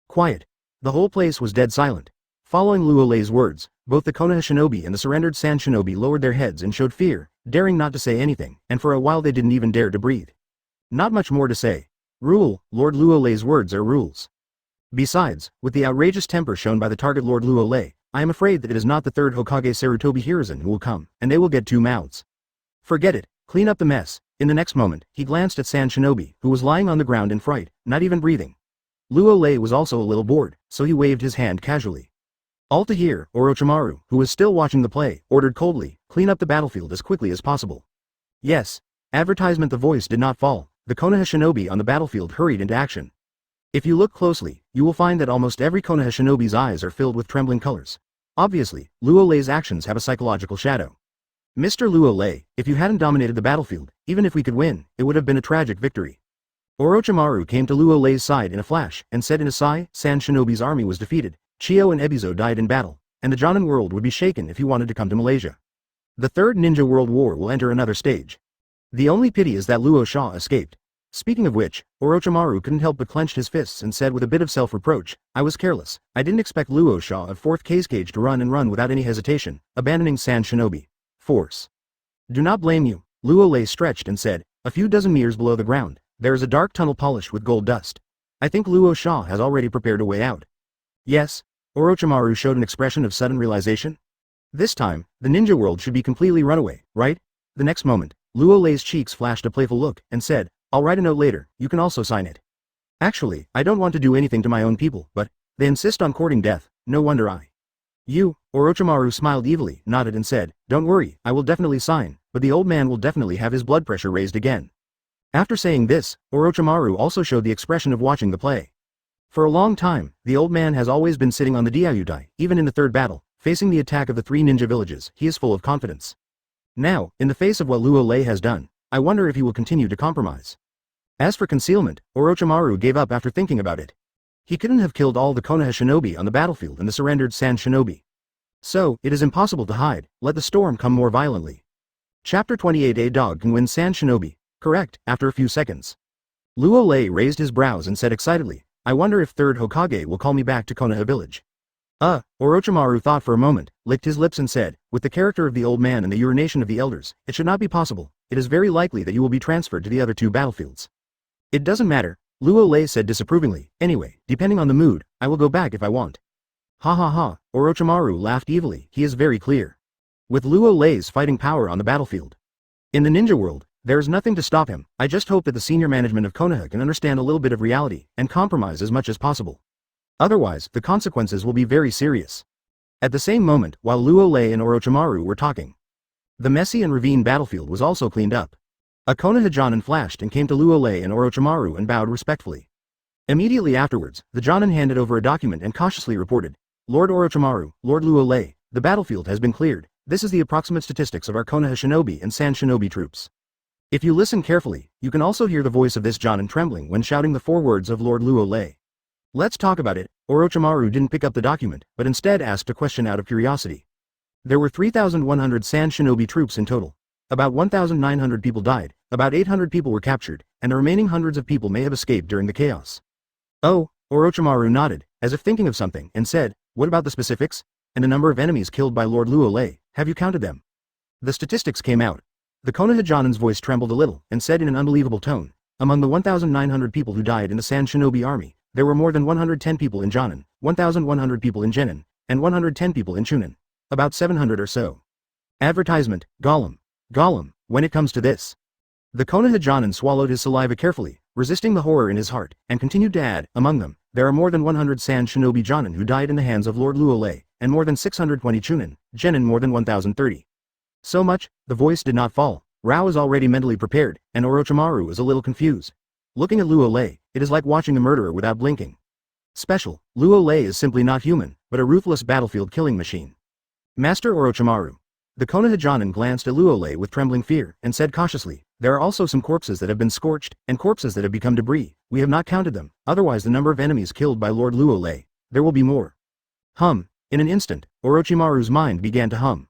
Quiet. The whole place was dead silent. Following Luo Lei's words, both the Konoha shinobi and the surrendered Sand Shinobi lowered their heads and showed fear, daring not to say anything, and for a while they didn't even dare to breathe. Not much more to say. Rule, Lord Luo Lei's words are rules. Besides, with the outrageous temper shown by the target Lord Luo Lei, I am afraid that it is not the third Hokage Sarutobi Hiruzen who will come, and they will get 2 mouths. Forget it, clean up the mess. In the next moment, he glanced at Sand Shinobi, who was lying on the ground in fright, not even breathing. Luo Lei was also a little bored, so he waved his hand casually. All to hear, Orochimaru, who was still watching the play, ordered coldly, clean up the battlefield as quickly as possible. Yes. Advertisement. The voice did not fall. The Konoha shinobi on the battlefield hurried into action. If you look closely, you will find that almost every Konoha shinobi's eyes are filled with trembling colors. Obviously, Luo Lei's actions have a psychological shadow. Mr. Luo Lei, if you hadn't dominated the battlefield, even if we could win, it would have been a tragic victory. Orochimaru came to Luo Lei's side in a flash, and said in a sigh, Sand Shinobi's army was defeated, Chio and Ebizo died in battle, and the Jonin world would be shaken if he wanted to come to Malaysia. The Third Ninja World War will enter another stage. The only pity is that Luo Sha escaped. Speaking of which, Orochimaru couldn't help but clench his fists and said with a bit of self-reproach, I was careless. I didn't expect Luo Sha of 4th Cage to run without any hesitation, abandoning Sand Shinobi. Force. Do not blame you. Luo Lei stretched and said, a few dozen meters below the ground, there is a dark tunnel polished with gold dust. I think Luo Sha has already prepared a way out. Yes? Orochimaru showed an expression of sudden realization. This time, the ninja world should be completely runaway, right? The next moment, Luo Lei's cheeks flashed a playful look, and said, I'll write a note later, you can also sign it. Actually, I don't want to do anything to my own people, but they insist on courting death, no wonder I. You, Orochimaru smiled evilly, nodded and said, don't worry, I will definitely sign, but the old man will definitely have his blood pressure raised again. After saying this, Orochimaru also showed the expression of watching the play. For a long time, the old man has always been sitting on the Diayutai, even in the third battle, facing the attack of the 3 ninja villages, he is full of confidence. Now, in the face of what Luo Lei has done, I wonder if he will continue to compromise. As for concealment, Orochimaru gave up after thinking about it. He couldn't have killed all the Konoha shinobi on the battlefield and the surrendered Sand shinobi. So, it is impossible to hide, let the storm come more violently. Chapter 28. A dog can win Sand shinobi. Correct, after a few seconds. Luo Lei raised his brows and said excitedly, I wonder if 3rd Hokage will call me back to Konoha Village. Orochimaru thought for a moment, licked his lips and said, with the character of the old man and the urination of the elders, it should not be possible. It is very likely that you will be transferred to the other 2 battlefields. It doesn't matter, Luo Lei said disapprovingly, anyway, depending on the mood, I will go back if I want. Ha ha ha, Orochimaru laughed evilly, he is very clear. With Luo Lei's fighting power on the battlefield. In the ninja world, there is nothing to stop him, I just hope that the senior management of Konoha can understand a little bit of reality, and compromise as much as possible. Otherwise, the consequences will be very serious. At the same moment, while Luo Lei and Orochimaru were talking, the messy and ravine battlefield was also cleaned up. A Konoha Jonin flashed and came to Luo Lei and Orochimaru and bowed respectfully. Immediately afterwards, the Jonin handed over a document and cautiously reported, Lord Orochimaru, Lord Luo Lei, the battlefield has been cleared, this is the approximate statistics of our Konoha shinobi and Sand shinobi troops. If you listen carefully, you can also hear the voice of this Jonin trembling when shouting the 4 words of Lord Luo Lei. Let's talk about it. Orochimaru didn't pick up the document, but instead asked a question out of curiosity. There were 3,100 Sand shinobi troops in total. About 1,900 people died, about 800 people were captured, and the remaining hundreds of people may have escaped during the chaos. Oh, Orochimaru nodded, as if thinking of something, and said, what about the specifics? And the number of enemies killed by Lord Luo Lei, have you counted them? The statistics came out. The Konoha Jonin's voice trembled a little, and said in an unbelievable tone, among the 1,900 people who died in the Sand shinobi army, there were more than 110 people in Jonin, 1,100 people in Genin, and 110 people in Chunin. About 700 or so. Advertisement, Gollum. Gollum, when it comes to this. The Konoha Jonin swallowed his saliva carefully, resisting the horror in his heart, and continued to add, among them, there are more than 100 Sand shinobi Jonin who died in the hands of Lord Luo Lei, and more than 620 Chunin, Genin more than 1,030. So much, the voice did not fall. Rao is already mentally prepared, and Orochimaru is a little confused. Looking at Luo Lei, it is like watching a murderer without blinking. Special, Luo Lei is simply not human, but a ruthless battlefield killing machine. Master Orochimaru. The Konoha Jonin glanced at Luo Lei with trembling fear, and said cautiously, there are also some corpses that have been scorched, and corpses that have become debris, we have not counted them, otherwise the number of enemies killed by Lord Luo Lei, there will be more. In an instant, Orochimaru's mind began to hum.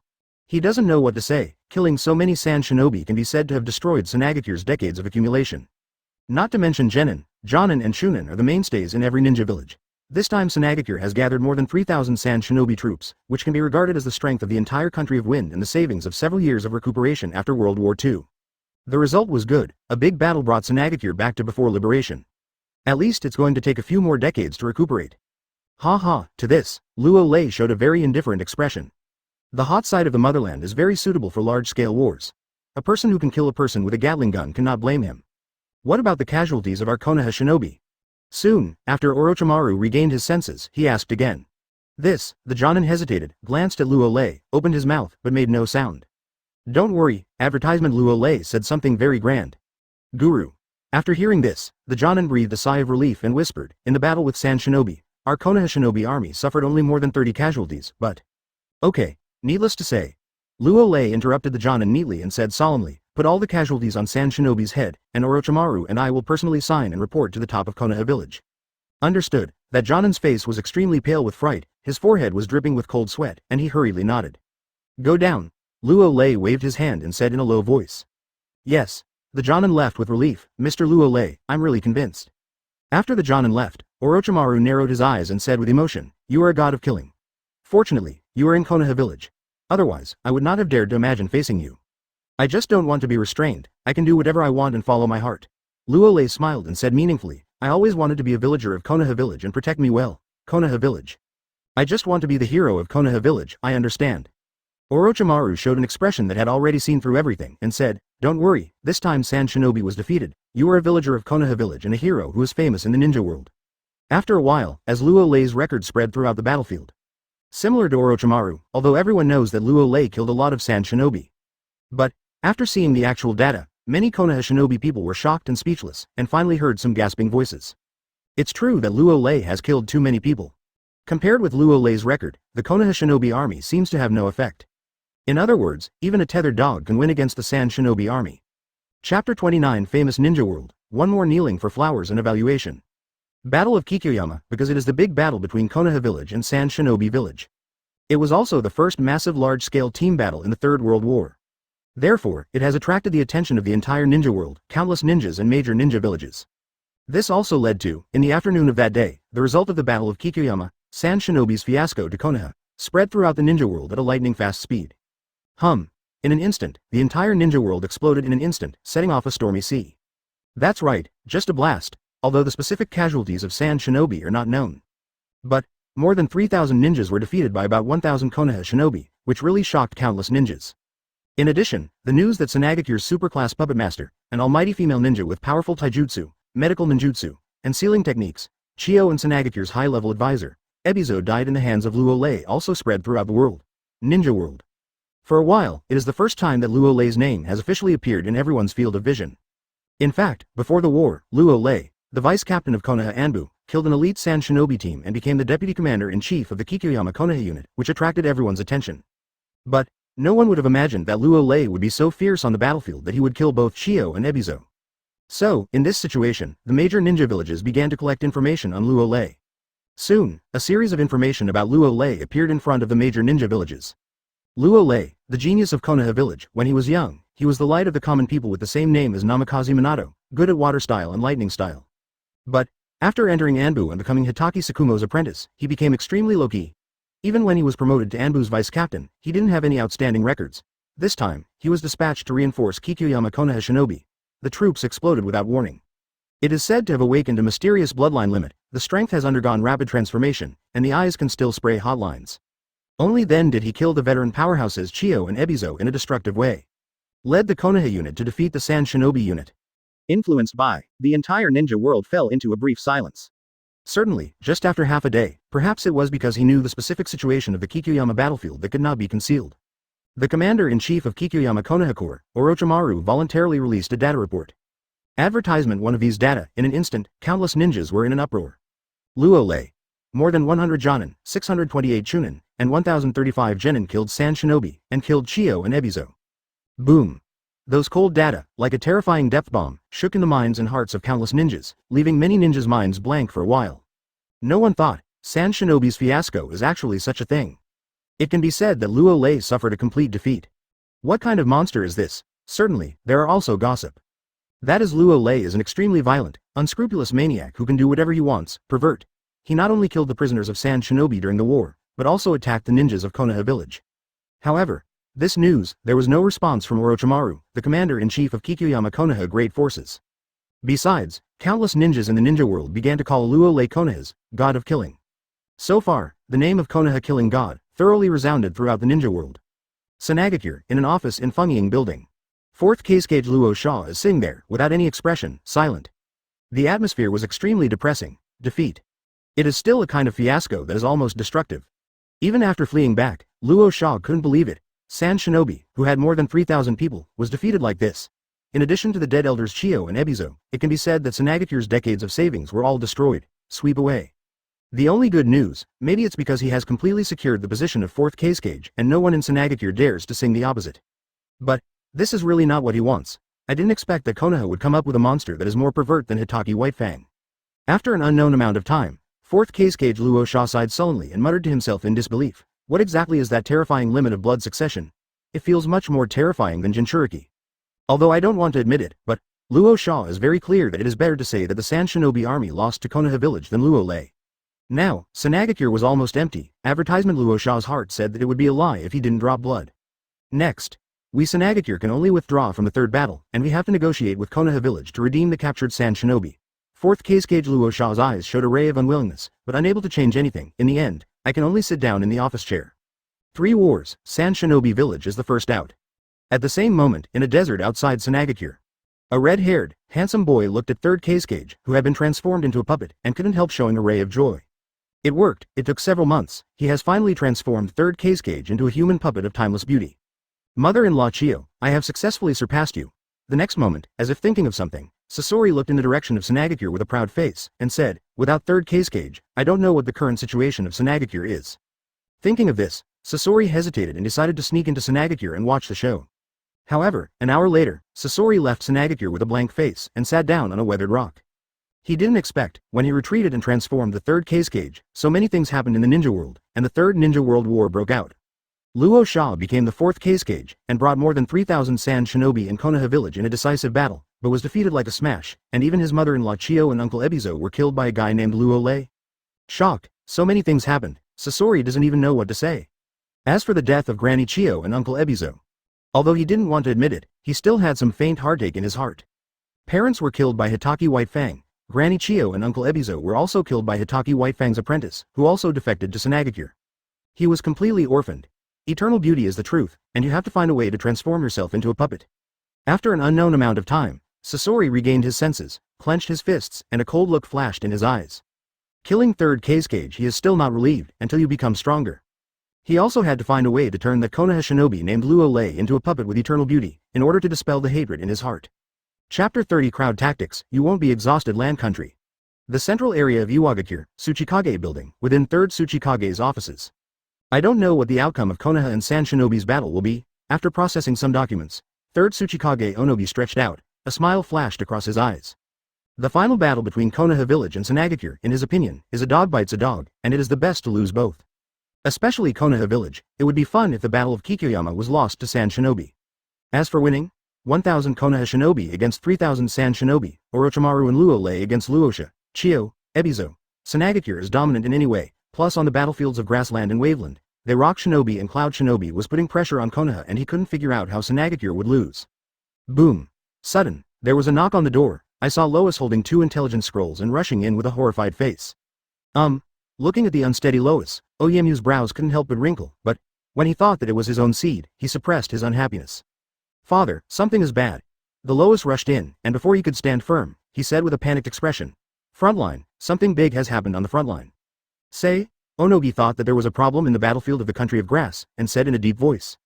He doesn't know what to say, killing so many Sand shinobi can be said to have destroyed Sanagakure's decades of accumulation. Not to mention Genin, Jonin and Chunin are the mainstays in every ninja village. This time Sanagakure has gathered more than 3,000 Sand shinobi troops, which can be regarded as the strength of the entire country of Wind and the savings of several years of recuperation after World War II. The result was good, a big battle brought Sanagakure back to before liberation. At least it's going to take a few more decades to recuperate. Ha ha, to this, Luo Lei showed a very indifferent expression. The hot side of the motherland is very suitable for large-scale wars. A person who can kill a person with a Gatling gun cannot blame him. What about the casualties of our Konoha shinobi? Soon, after Orochimaru regained his senses, he asked again. The Jonin hesitated, glanced at Luo Lei, opened his mouth, but made no sound. Don't worry, advertisement. Luo Lei said something very grand. Guru. After hearing this, the Jonin breathed a sigh of relief and whispered, in the battle with Sand shinobi, our Konoha shinobi army suffered only more than 30 casualties, but Okay, needless to say. Luo Lei interrupted the Jonin neatly and said solemnly, put all the casualties on Sand Shinobi's head, and Orochimaru and I will personally sign and report to the top of Konoha Village. Understood. That Jonin's face was extremely pale with fright, his forehead was dripping with cold sweat, and he hurriedly nodded. Go down. Luo Lei waved his hand and said in a low voice. Yes. The Jonin left with relief. Mr. Luo Lei, I'm really convinced. After the Jonin left, Orochimaru narrowed his eyes and said with emotion, you are a god of killing. Fortunately, you are in Konoha Village. Otherwise, I would not have dared to imagine facing you. I just don't want to be restrained, I can do whatever I want and follow my heart. Luo Lei smiled and said meaningfully, I always wanted to be a villager of Konoha Village and protect me well. Konoha Village. I just want to be the hero of Konoha Village, I understand. Orochimaru showed an expression that had already seen through everything and said, don't worry, this time Sand Shinobi was defeated, you are a villager of Konoha Village and a hero who is famous in the ninja world. After a while, as Luo Lei's record spread throughout the battlefield. Similar to Orochimaru, although everyone knows that Luo Lei killed a lot of Sand Shinobi. But, after seeing the actual data, many Konoha Shinobi people were shocked and speechless, and finally heard some gasping voices. It's true that Luo Lei has killed too many people. Compared with Luo Lei's record, the Konoha Shinobi army seems to have no effect. In other words, even a tethered dog can win against the Sand Shinobi army. Chapter 29 Famous Ninja World, one more kneeling for flowers and evaluation. Battle of Kikyoyama, because it is the big battle between Konoha Village and Sand Shinobi Village. It was also the first massive large-scale team battle in the Third World War. Therefore, it has attracted the attention of the entire ninja world, countless ninjas and major ninja villages. This also led to, in the afternoon of that day, the result of the Battle of Kikyoyama, Sand Shinobi's fiasco to Konoha, spread throughout the ninja world at a lightning-fast speed. In an instant, the entire ninja world exploded in an instant, setting off a stormy sea. That's right, just a blast, although the specific casualties of Sand Shinobi are not known. But, more than 3,000 ninjas were defeated by about 1,000 Konoha Shinobi, which really shocked countless ninjas. In addition, the news that Tsunagekyu's superclass puppet master, an almighty female ninja with powerful taijutsu, medical ninjutsu, and sealing techniques, Chiyo and Tsunagekyu's high-level advisor, Ebizo died in the hands of Luo Lei also spread throughout the world. Ninja world. For a while, it is the first time that Luo Lei's name has officially appeared in everyone's field of vision. In fact, before the war, Luo Lei, the vice-captain of Konoha Anbu, killed an elite Sand Shinobi team and became the deputy commander-in-chief of the Kikyoyama Konoha unit, which attracted everyone's attention. But, no one would have imagined that Luo Lei would be so fierce on the battlefield that he would kill both Chiyo and Ebizo. So, in this situation, the major ninja villages began to collect information on Luo Lei. Soon, a series of information about Luo Lei appeared in front of the major ninja villages. Luo Lei, the genius of Konoha Village, when he was young, he was the light of the common people with the same name as Namikaze Minato, good at water style and lightning style. But, after entering Anbu and becoming Hitaki Sakumo's apprentice, he became extremely low-key. Even when he was promoted to Anbu's vice-captain, he didn't have any outstanding records. This time, he was dispatched to reinforce Kikyoyama Konoha Shinobi. The troops exploded without warning. It is said to have awakened a mysterious bloodline limit, the strength has undergone rapid transformation, and the eyes can still spray hotlines. Only then did he kill the veteran powerhouses Chiyo and Ebizo in a destructive way. Led the Konoha unit to defeat the Sand Shinobi unit. Influenced by, the entire ninja world fell into a brief silence. Certainly, just after half a day, perhaps it was because he knew the specific situation of the Kikyoyama battlefield that could not be concealed. The commander-in-chief of Kikyoyama Konoha Corps, Orochimaru, voluntarily released a data report. Advertisement one of these data, in an instant, countless ninjas were in an uproar. Luo Lei. More than 100 Jonin, 628 Chunin, and 1035 Genin killed Sand Shinobi, and killed Chiyo and Ebizo. Boom. Those cold data, like a terrifying depth bomb, shook in the minds and hearts of countless ninjas, leaving many ninjas' minds blank for a while. No one thought, Sand Shinobi's fiasco is actually such a thing. It can be said that Luo Lei suffered a complete defeat. What kind of monster is this? Certainly, there are also gossip. That is Luo Lei is an extremely violent, unscrupulous maniac who can do whatever he wants, pervert. He not only killed the prisoners of Sand Shinobi during the war, but also attacked the ninjas of Konoha Village. However, this news, there was no response from Orochimaru, the commander-in-chief of Kikyoyama Konoha Great Forces. Besides, countless ninjas in the ninja world began to call Luo Lei Konoha's god of killing. So far, the name of Konoha killing god thoroughly resounded throughout the ninja world. Tsunagekyur, in an office in Fungying building. 4th Cascade Luo Shaw is sitting there, without any expression, silent. The atmosphere was extremely depressing. Defeat. It is still a kind of fiasco that is almost destructive. Even after fleeing back, Luo Shaw couldn't believe it. Sand Shinobi, who had more than 3,000 people, was defeated like this. In addition to the dead elders Chiyo and Ebizo, it can be said that Tsunagekyur's decades of savings were all destroyed. Sweep away. The only good news, maybe it's because he has completely secured the position of 4th Cage and no one in Sanagakure dares to sing the opposite. But, this is really not what he wants. I didn't expect that Konoha would come up with a monster that is more pervert than Hitaki Whitefang. After an unknown amount of time, 4th Cage Luo Sha sighed sullenly and muttered to himself in disbelief. What exactly is that terrifying limit of blood succession? It feels much more terrifying than Jinchuriki. Although I don't want to admit it, but Luo Sha is very clear that it is better to say that the Sand Shinobi army lost to Konoha Village than Luo Lei. Now, Sanagakure was almost empty. Advertisement Luo Sha's heart said that it would be a lie if he didn't drop blood. Next, we Sanagakure can only withdraw from the third battle, and we have to negotiate with Konoha Village to redeem the captured Sand Shinobi. 4th Cage Luo Sha's eyes showed a ray of unwillingness, but unable to change anything. In the end, I can only sit down in the office chair. 3 wars, Sand Shinobi Village is the first out. At the same moment, in a desert outside Sanagakure, a red-haired, handsome boy looked at 3rd Cage, who had been transformed into a puppet, and couldn't help showing a ray of joy. It worked. It took several months. He has finally transformed 3rd Cage into a human puppet of timeless beauty. Mother-in-law Chio, I have successfully surpassed you. The next moment, as if thinking of something, Sasori looked in the direction of Sanagakure with a proud face, and said, without 3rd Cage, I don't know what the current situation of Sanagakure is. Thinking of this, Sasori hesitated and decided to sneak into Sanagakure and watch the show. However, an hour later, Sasori left Sanagakure with a blank face and sat down on a weathered rock. He didn't expect, when he retreated and transformed the 3rd Cage, so many things happened in the ninja world, and the Third Ninja World War broke out. Luo Sha became the 4th Cage, and brought more than 3,000 Sand Shinobi in Konoha Village in a decisive battle, but was defeated like a smash, and even his mother-in-law Chio and Uncle Ebizo were killed by a guy named Luo Lei. Shocked, so many things happened, Sasori doesn't even know what to say. As for the death of Granny Chio and Uncle Ebizo, although he didn't want to admit it, he still had some faint heartache in his heart. Parents were killed by Hitaki Whitefang. Granny Chio and Uncle Ebizo were also killed by Hitaki Whitefang's apprentice, who also defected to Sanagakure. He was completely orphaned. Eternal beauty is the truth, and you have to find a way to transform yourself into a puppet. After an unknown amount of time, Sasori regained his senses, clenched his fists, and a cold look flashed in his eyes. Killing 3rd Cage, he is still not relieved until you become stronger. He also had to find a way to turn the Konoha shinobi named Luo Lei into a puppet with eternal beauty, in order to dispel the hatred in his heart. Chapter 30 Crowd Tactics, You Won't Be Exhausted Land Country. The central area of Iwagakure, Tsuchikage building, within 3rd Tsuchikage's offices. I don't know what the outcome of Konoha and Sand Shinobi's battle will be. After processing some documents, 3rd Tsuchikage Onobi stretched out, a smile flashed across his eyes. The final battle between Konoha Village and Sanagakure, in his opinion, is a dog bites a dog, and it is the best to lose both. Especially Konoha Village, it would be fun if the Battle of Kikyoyama was lost to Sand Shinobi. As for winning, 1,000 Konoha Shinobi against 3,000 Sand Shinobi, Orochimaru and Luo Lei against Luosha, Chio, Ebizo. Sanagakure is dominant in any way, plus on the battlefields of Grassland and Waveland, the Rock Shinobi and Cloud Shinobi was putting pressure on Konoha and he couldn't figure out how Sanagakure would lose. Boom. Sudden, there was a knock on the door. I saw Lois holding 2 intelligence scrolls and rushing in with a horrified face. Looking at the unsteady Lois, Oyemu's brows couldn't help but wrinkle, but, when he thought that it was his own seed, he suppressed his unhappiness. Father, something is bad. The Lois rushed in, and before he could stand firm, he said with a panicked expression. Frontline, something big has happened on the front line. Say, Onobi thought that there was a problem in the battlefield of the country of grass, and said in a deep voice.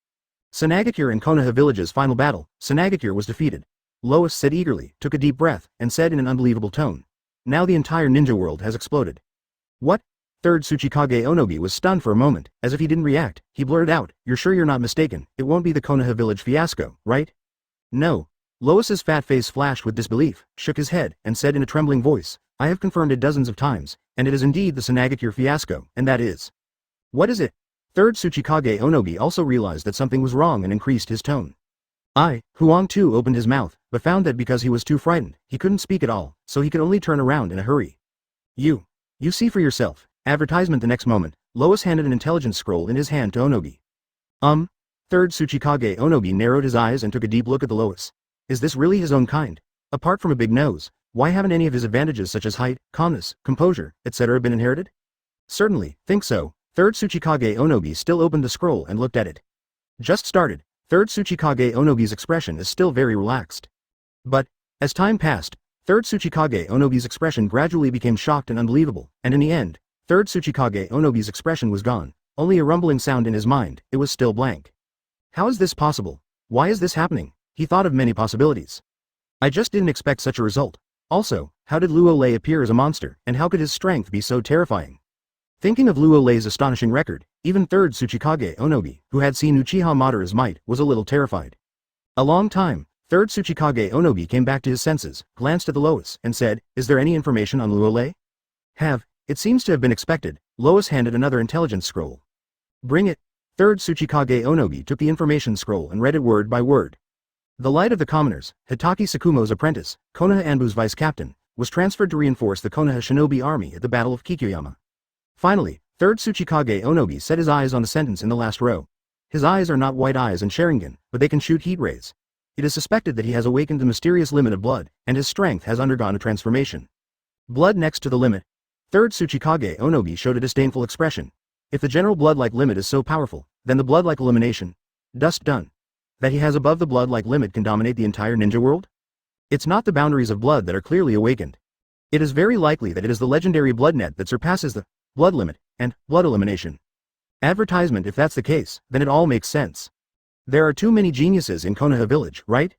Sanagakure and Konoha Village's final battle, Sanagakure was defeated. Lois said eagerly, took a deep breath, and said in an unbelievable tone. Now the entire ninja world has exploded. What? 3rd Tsuchikage Onobi was stunned for a moment, as if he didn't react. He blurted out, You're sure you're not mistaken, it won't be the Konoha Village fiasco, right? No. Lois's fat face flashed with disbelief, shook his head, and said in a trembling voice, I have confirmed it dozens of times, and it is indeed the Sanagakure fiasco, and that is. What is it? 3rd Tsuchikage Onobi also realized that something was wrong and increased his tone. Huang too opened his mouth, but found that because he was too frightened, he couldn't speak at all, so he could only turn around in a hurry. You see for yourself. Advertisement. The next moment, Lois handed an intelligence scroll in his hand to Onobi. 3rd Tsuchikage Onobi narrowed his eyes and took a deep look at the Lois. Is this really his own kind? Apart from a big nose, why haven't any of his advantages such as height, calmness, composure, etc. been inherited? Certainly, think so. 3rd Tsuchikage Onobi still opened the scroll and looked at it. Just started. 3rd Tsuchikage Onobi's expression is still very relaxed. But, as time passed, 3rd Tsuchikage Onobi's expression gradually became shocked and unbelievable, and in the end, 3rd Tsuchikage Onobi's expression was gone, only a rumbling sound in his mind, it was still blank. How is this possible? Why is this happening? He thought of many possibilities. I just didn't expect such a result. Also, how did Luo Lei appear as a monster, and how could his strength be so terrifying? Thinking of Luo Lei's astonishing record, even 3rd Tsuchikage Onogi, who had seen Uchiha Madara's might, was a little terrified. A long time, 3rd Tsuchikage Onogi came back to his senses, glanced at the Lois, and said, "Is there any information on Luo Lei?" It seems to have been expected. Lois handed another intelligence scroll. "Bring it." 3rd Tsuchikage Onogi took the information scroll and read it word by word. The light of the commoners, Hitaki Sakumo's apprentice, Konoha Anbu's vice-captain, was transferred to reinforce the Konoha shinobi army at the Battle of Kikyoyama. Finally, 3rd Tsuchikage Onogi set his eyes on the sentence in the last row. His eyes are not white eyes and Sharingan, but they can shoot heat rays. It is suspected that he has awakened the mysterious limit of blood, and his strength has undergone a transformation. Blood next to the limit. 3rd Tsuchikage Onogi showed a disdainful expression. If the general blood-like limit is so powerful, then the blood-like elimination, dust done, that he has above the blood-like limit can dominate the entire ninja world? It's not the boundaries of blood that are clearly awakened. It is very likely that it is the legendary blood net that surpasses the blood limit and blood elimination. Advertisement. If that's the case, then it all makes sense. There are too many geniuses in Konoha Village, right?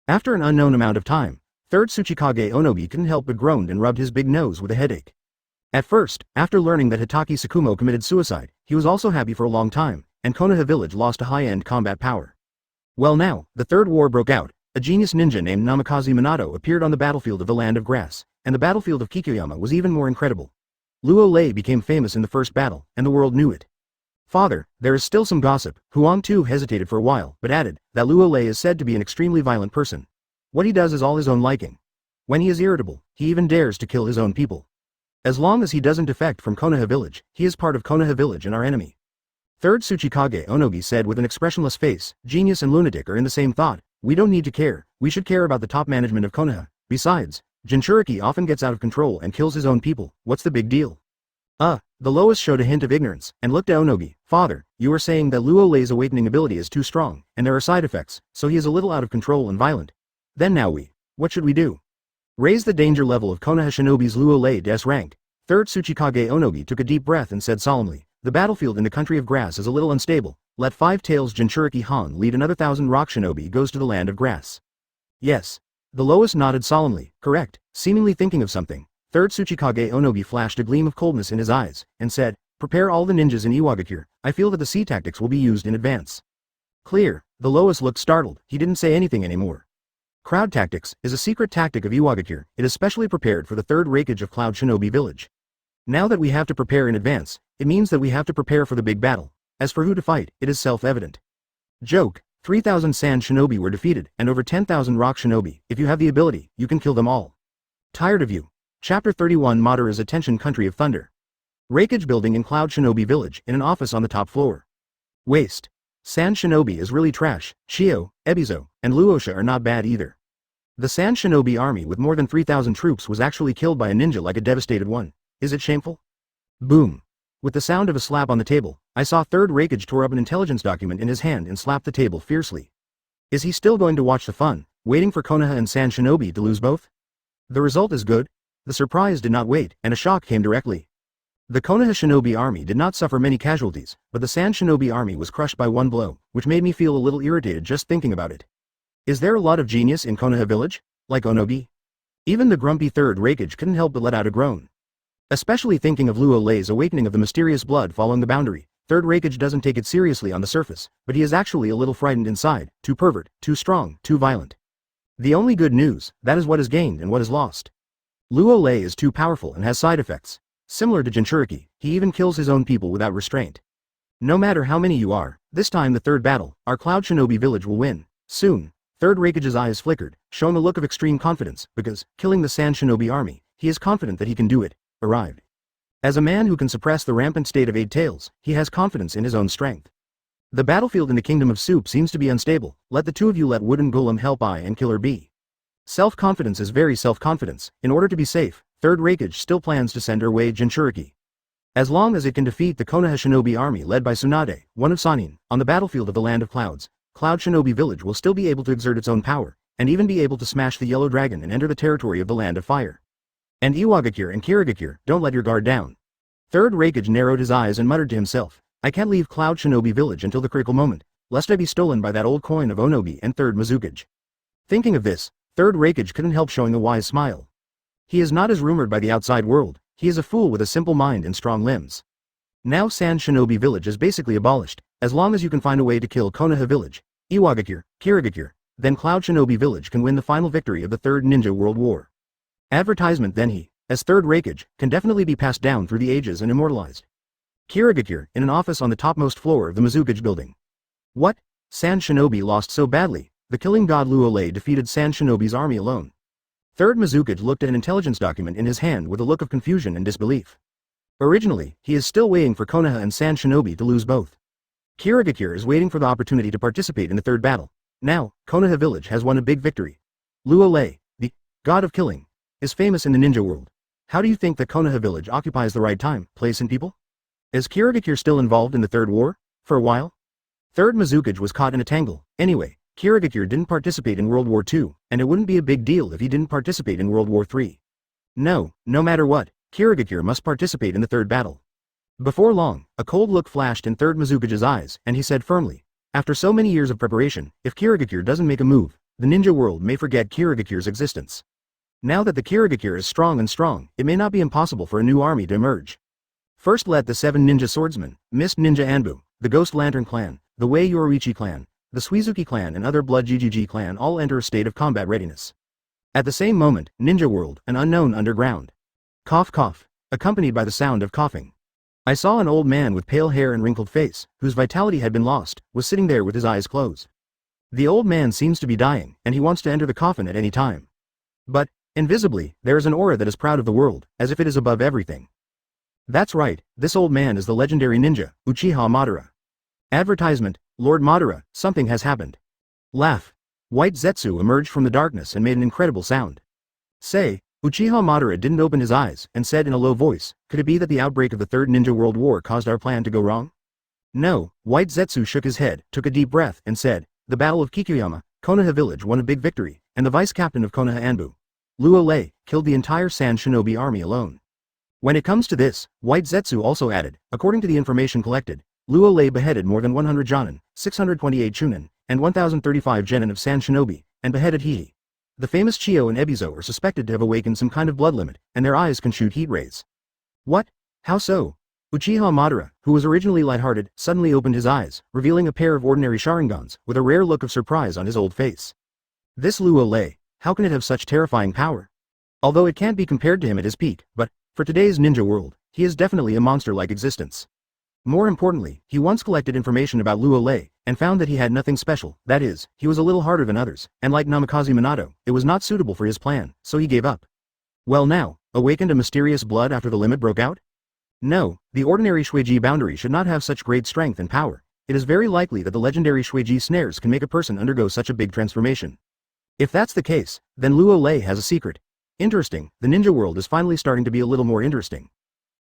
After an unknown amount of time, 3rd Tsuchikage Onogi couldn't help but groaned and rubbed his big nose with a headache. At first, after learning that Hitaki Sakumo committed suicide, he was also happy for a long time, and Konoha Village lost a high-end combat power. Well now, the third war broke out. A genius ninja named Namikaze Minato appeared on the battlefield of the Land of Grass, and the battlefield of Kikyoyama was even more incredible. Luo Lei became famous in the first battle, and the world knew it. Father, there is still some gossip. Huang too hesitated for a while, but added that Luo Lei is said to be an extremely violent person. What he does is all his own liking. When he is irritable, he even dares to kill his own people. As long as he doesn't defect from Konoha Village, he is part of Konoha Village and our enemy. 3rd Tsuchikage Onogi said with an expressionless face, "Genius and lunatic are in the same thought. We don't need to care. We should care about the top management of Konoha. Besides, Jinchuriki often gets out of control and kills his own people. What's the big deal?" The Lois showed a hint of ignorance, and looked at Onogi. "Father, you are saying that Luo Lei's awakening ability is too strong, and there are side effects, so he is a little out of control and violent. Then now what should we do? Raise the danger level of Konoha Shinobi's Luo Lei des rank." 3rd Tsuchikage Onogi took a deep breath and said solemnly, "The battlefield in the country of grass is a little unstable. Let 5-Tails Jinchuriki Han lead another 1,000 rock shinobi goes to the land of grass." "Yes." The Lois nodded solemnly, correct, seemingly thinking of something. 3rd Tsuchikage Onogi flashed a gleam of coldness in his eyes, and said, "Prepare all the ninjas in Iwagakure. I feel that the sea tactics will be used in advance." Clear. The Lois looked startled. He didn't say anything anymore. Crowd tactics is a secret tactic of Iwagakure. It is specially prepared for the 3rd Raikage of Cloud Shinobi Village. Now that we have to prepare in advance, it means that we have to prepare for the big battle. As for who to fight, it is self-evident. Joke. 3,000 sand shinobi were defeated, and over 10,000 rock shinobi. If you have the ability, you can kill them all. Tired of you. Chapter 31 Madara's Attention Country of Thunder. Raikage building in Cloud Shinobi Village, in an office on the top floor. Waste. Sand shinobi is really trash. Shio, Ebizo, and Luosha are not bad either. The sand shinobi army with more than 3,000 troops was actually killed by a ninja like a devastated one. Is it shameful? Boom. With the sound of a slap on the table, I saw 3rd Raikage tore up an intelligence document in his hand and slapped the table fiercely. Is he still going to watch the fun, waiting for Konoha and Sand Shinobi to lose both? The result is good. The surprise did not wait, and a shock came directly. The Konoha Shinobi army did not suffer many casualties, but the Sand Shinobi army was crushed by one blow, which made me feel a little irritated just thinking about it. Is there a lot of genius in Konoha Village? Like Onogi? Even the grumpy 3rd Raikage couldn't help but let out a groan. Especially thinking of Luo Lei's awakening of the mysterious blood following the boundary. 3rd Raikage doesn't take it seriously on the surface, but he is actually a little frightened inside, too pervert, too strong, too violent. The only good news, that is what is gained and what is lost. Luo Lei is too powerful and has side effects. Similar to Jinchuriki, he even kills his own people without restraint. No matter how many you are, this time the 3rd battle, our Cloud Shinobi Village will win. Soon. 3rd Raikage's eyes flickered, showing a look of extreme confidence, because, killing the Sand Shinobi army, he is confident that he can do it. Arrived. As a man who can suppress the rampant state of 8-Tails, he has confidence in his own strength. The battlefield in the Kingdom of Soup seems to be unstable. Let the two of you let Wooden Golem help I and Killer B. Self-confidence is very self-confidence. In order to be safe, 3rd Raikage still plans to send her way Jinchuriki. As long as it can defeat the Konoha Shinobi army led by Tsunade, one of Sanin, on the battlefield of the Land of Clouds, Cloud Shinobi Village will still be able to exert its own power, and even be able to smash the Yellow Dragon and enter the territory of the Land of Fire. And Iwagakure and Kirigakure, don't let your guard down. 3rd Raikage narrowed his eyes and muttered to himself, I can't leave Cloud Shinobi Village until the critical moment, lest I be stolen by that old coin of Onogi and 3rd Mizukage. Thinking of this, 3rd Raikage couldn't help showing a wise smile. He is not as rumored by the outside world. He is a fool with a simple mind and strong limbs. Now Sand Shinobi Village is basically abolished, as long as you can find a way to kill Konoha Village, Iwagakure, Kirigakure, then Cloud Shinobi Village can win the final victory of the Third Ninja World War. Advertisement then he, as Third Raikage, can definitely be passed down through the ages and immortalized. Kirigakure, in an office on the topmost floor of the Mizukage building. What? Sand Shinobi lost so badly, the killing god Luo Lei defeated Sand Shinobi's army alone. Third Mizukage looked at an intelligence document in his hand with a look of confusion and disbelief. Originally, he is still waiting for Konoha and Sand Shinobi to lose both. Kirigakure is waiting for the opportunity to participate in the third battle. Now, Konoha Village has won a big victory. Luo Lei, the god of killing, is famous in the ninja world. How do you think that Konoha Village occupies the right time, place and people? Is Kirigakure still involved in the Third War? For a while? Third Mizukage was caught in a tangle. Anyway, Kirigakure didn't participate in World War II, and it wouldn't be a big deal if he didn't participate in World War III. No matter what, Kirigakure must participate in the third battle. Before long, a cold look flashed in Third Mizukage's eyes, and he said firmly, after so many years of preparation, if Kirigakure doesn't make a move, the ninja world may forget Kirigakure's existence. Now that the Kirigakure is strong, it may not be impossible for a new army to emerge. First let the 7 ninja swordsmen, Mist Ninja Anbu, the Ghost Lantern clan, the Wei Yoruichi clan, the Suizuki clan and other Blood GGG clan all enter a state of combat readiness. At the same moment, Ninja World, an unknown underground. Cough cough, accompanied by the sound of coughing. I saw an old man with pale hair and wrinkled face, whose vitality had been lost, was sitting there with his eyes closed. The old man seems to be dying, and he wants to enter the coffin at any time. But, invisibly, there is an aura that is proud of the world, as if it is above everything. That's right, this old man is the legendary ninja, Uchiha Madara. Advertisement, Lord Madara, something has happened. Laugh. White Zetsu emerged from the darkness and made an incredible sound. Say, Uchiha Madara didn't open his eyes, and said in a low voice, could it be that the outbreak of the Third Ninja World War caused our plan to go wrong? No, White Zetsu shook his head, took a deep breath, and said, the Battle of Kikuyama, Konoha Village won a big victory, and the vice-captain of Konoha Anbu, Luo Lei, killed the entire Sand Shinobi army alone. When it comes to this, White Zetsu also added, according to the information collected, Luo Lei beheaded more than 100 Jonin, 628 Chunin, and 1035 Genin of Sand Shinobi, and beheaded Hiei. The famous Chiyo and Ebizo are suspected to have awakened some kind of blood limit, and their eyes can shoot heat rays. What? How so? Uchiha Madara, who was originally lighthearted, suddenly opened his eyes, revealing a pair of ordinary Sharingans, with a rare look of surprise on his old face. This Luo Lei, how can it have such terrifying power? Although it can't be compared to him at his peak, but, for today's ninja world, he is definitely a monster-like existence. More importantly, he once collected information about Luo Lei, and found that he had nothing special, that is, he was a little harder than others, and like Namikaze Minato, it was not suitable for his plan, so he gave up. Well now, awakened a mysterious blood after the limit broke out? No, the ordinary Shueiji boundary should not have such great strength and power. It is very likely that the legendary Shueiji snares can make a person undergo such a big transformation. If that's the case, then Luo Lei has a secret. Interesting, the ninja world is finally starting to be a little more interesting.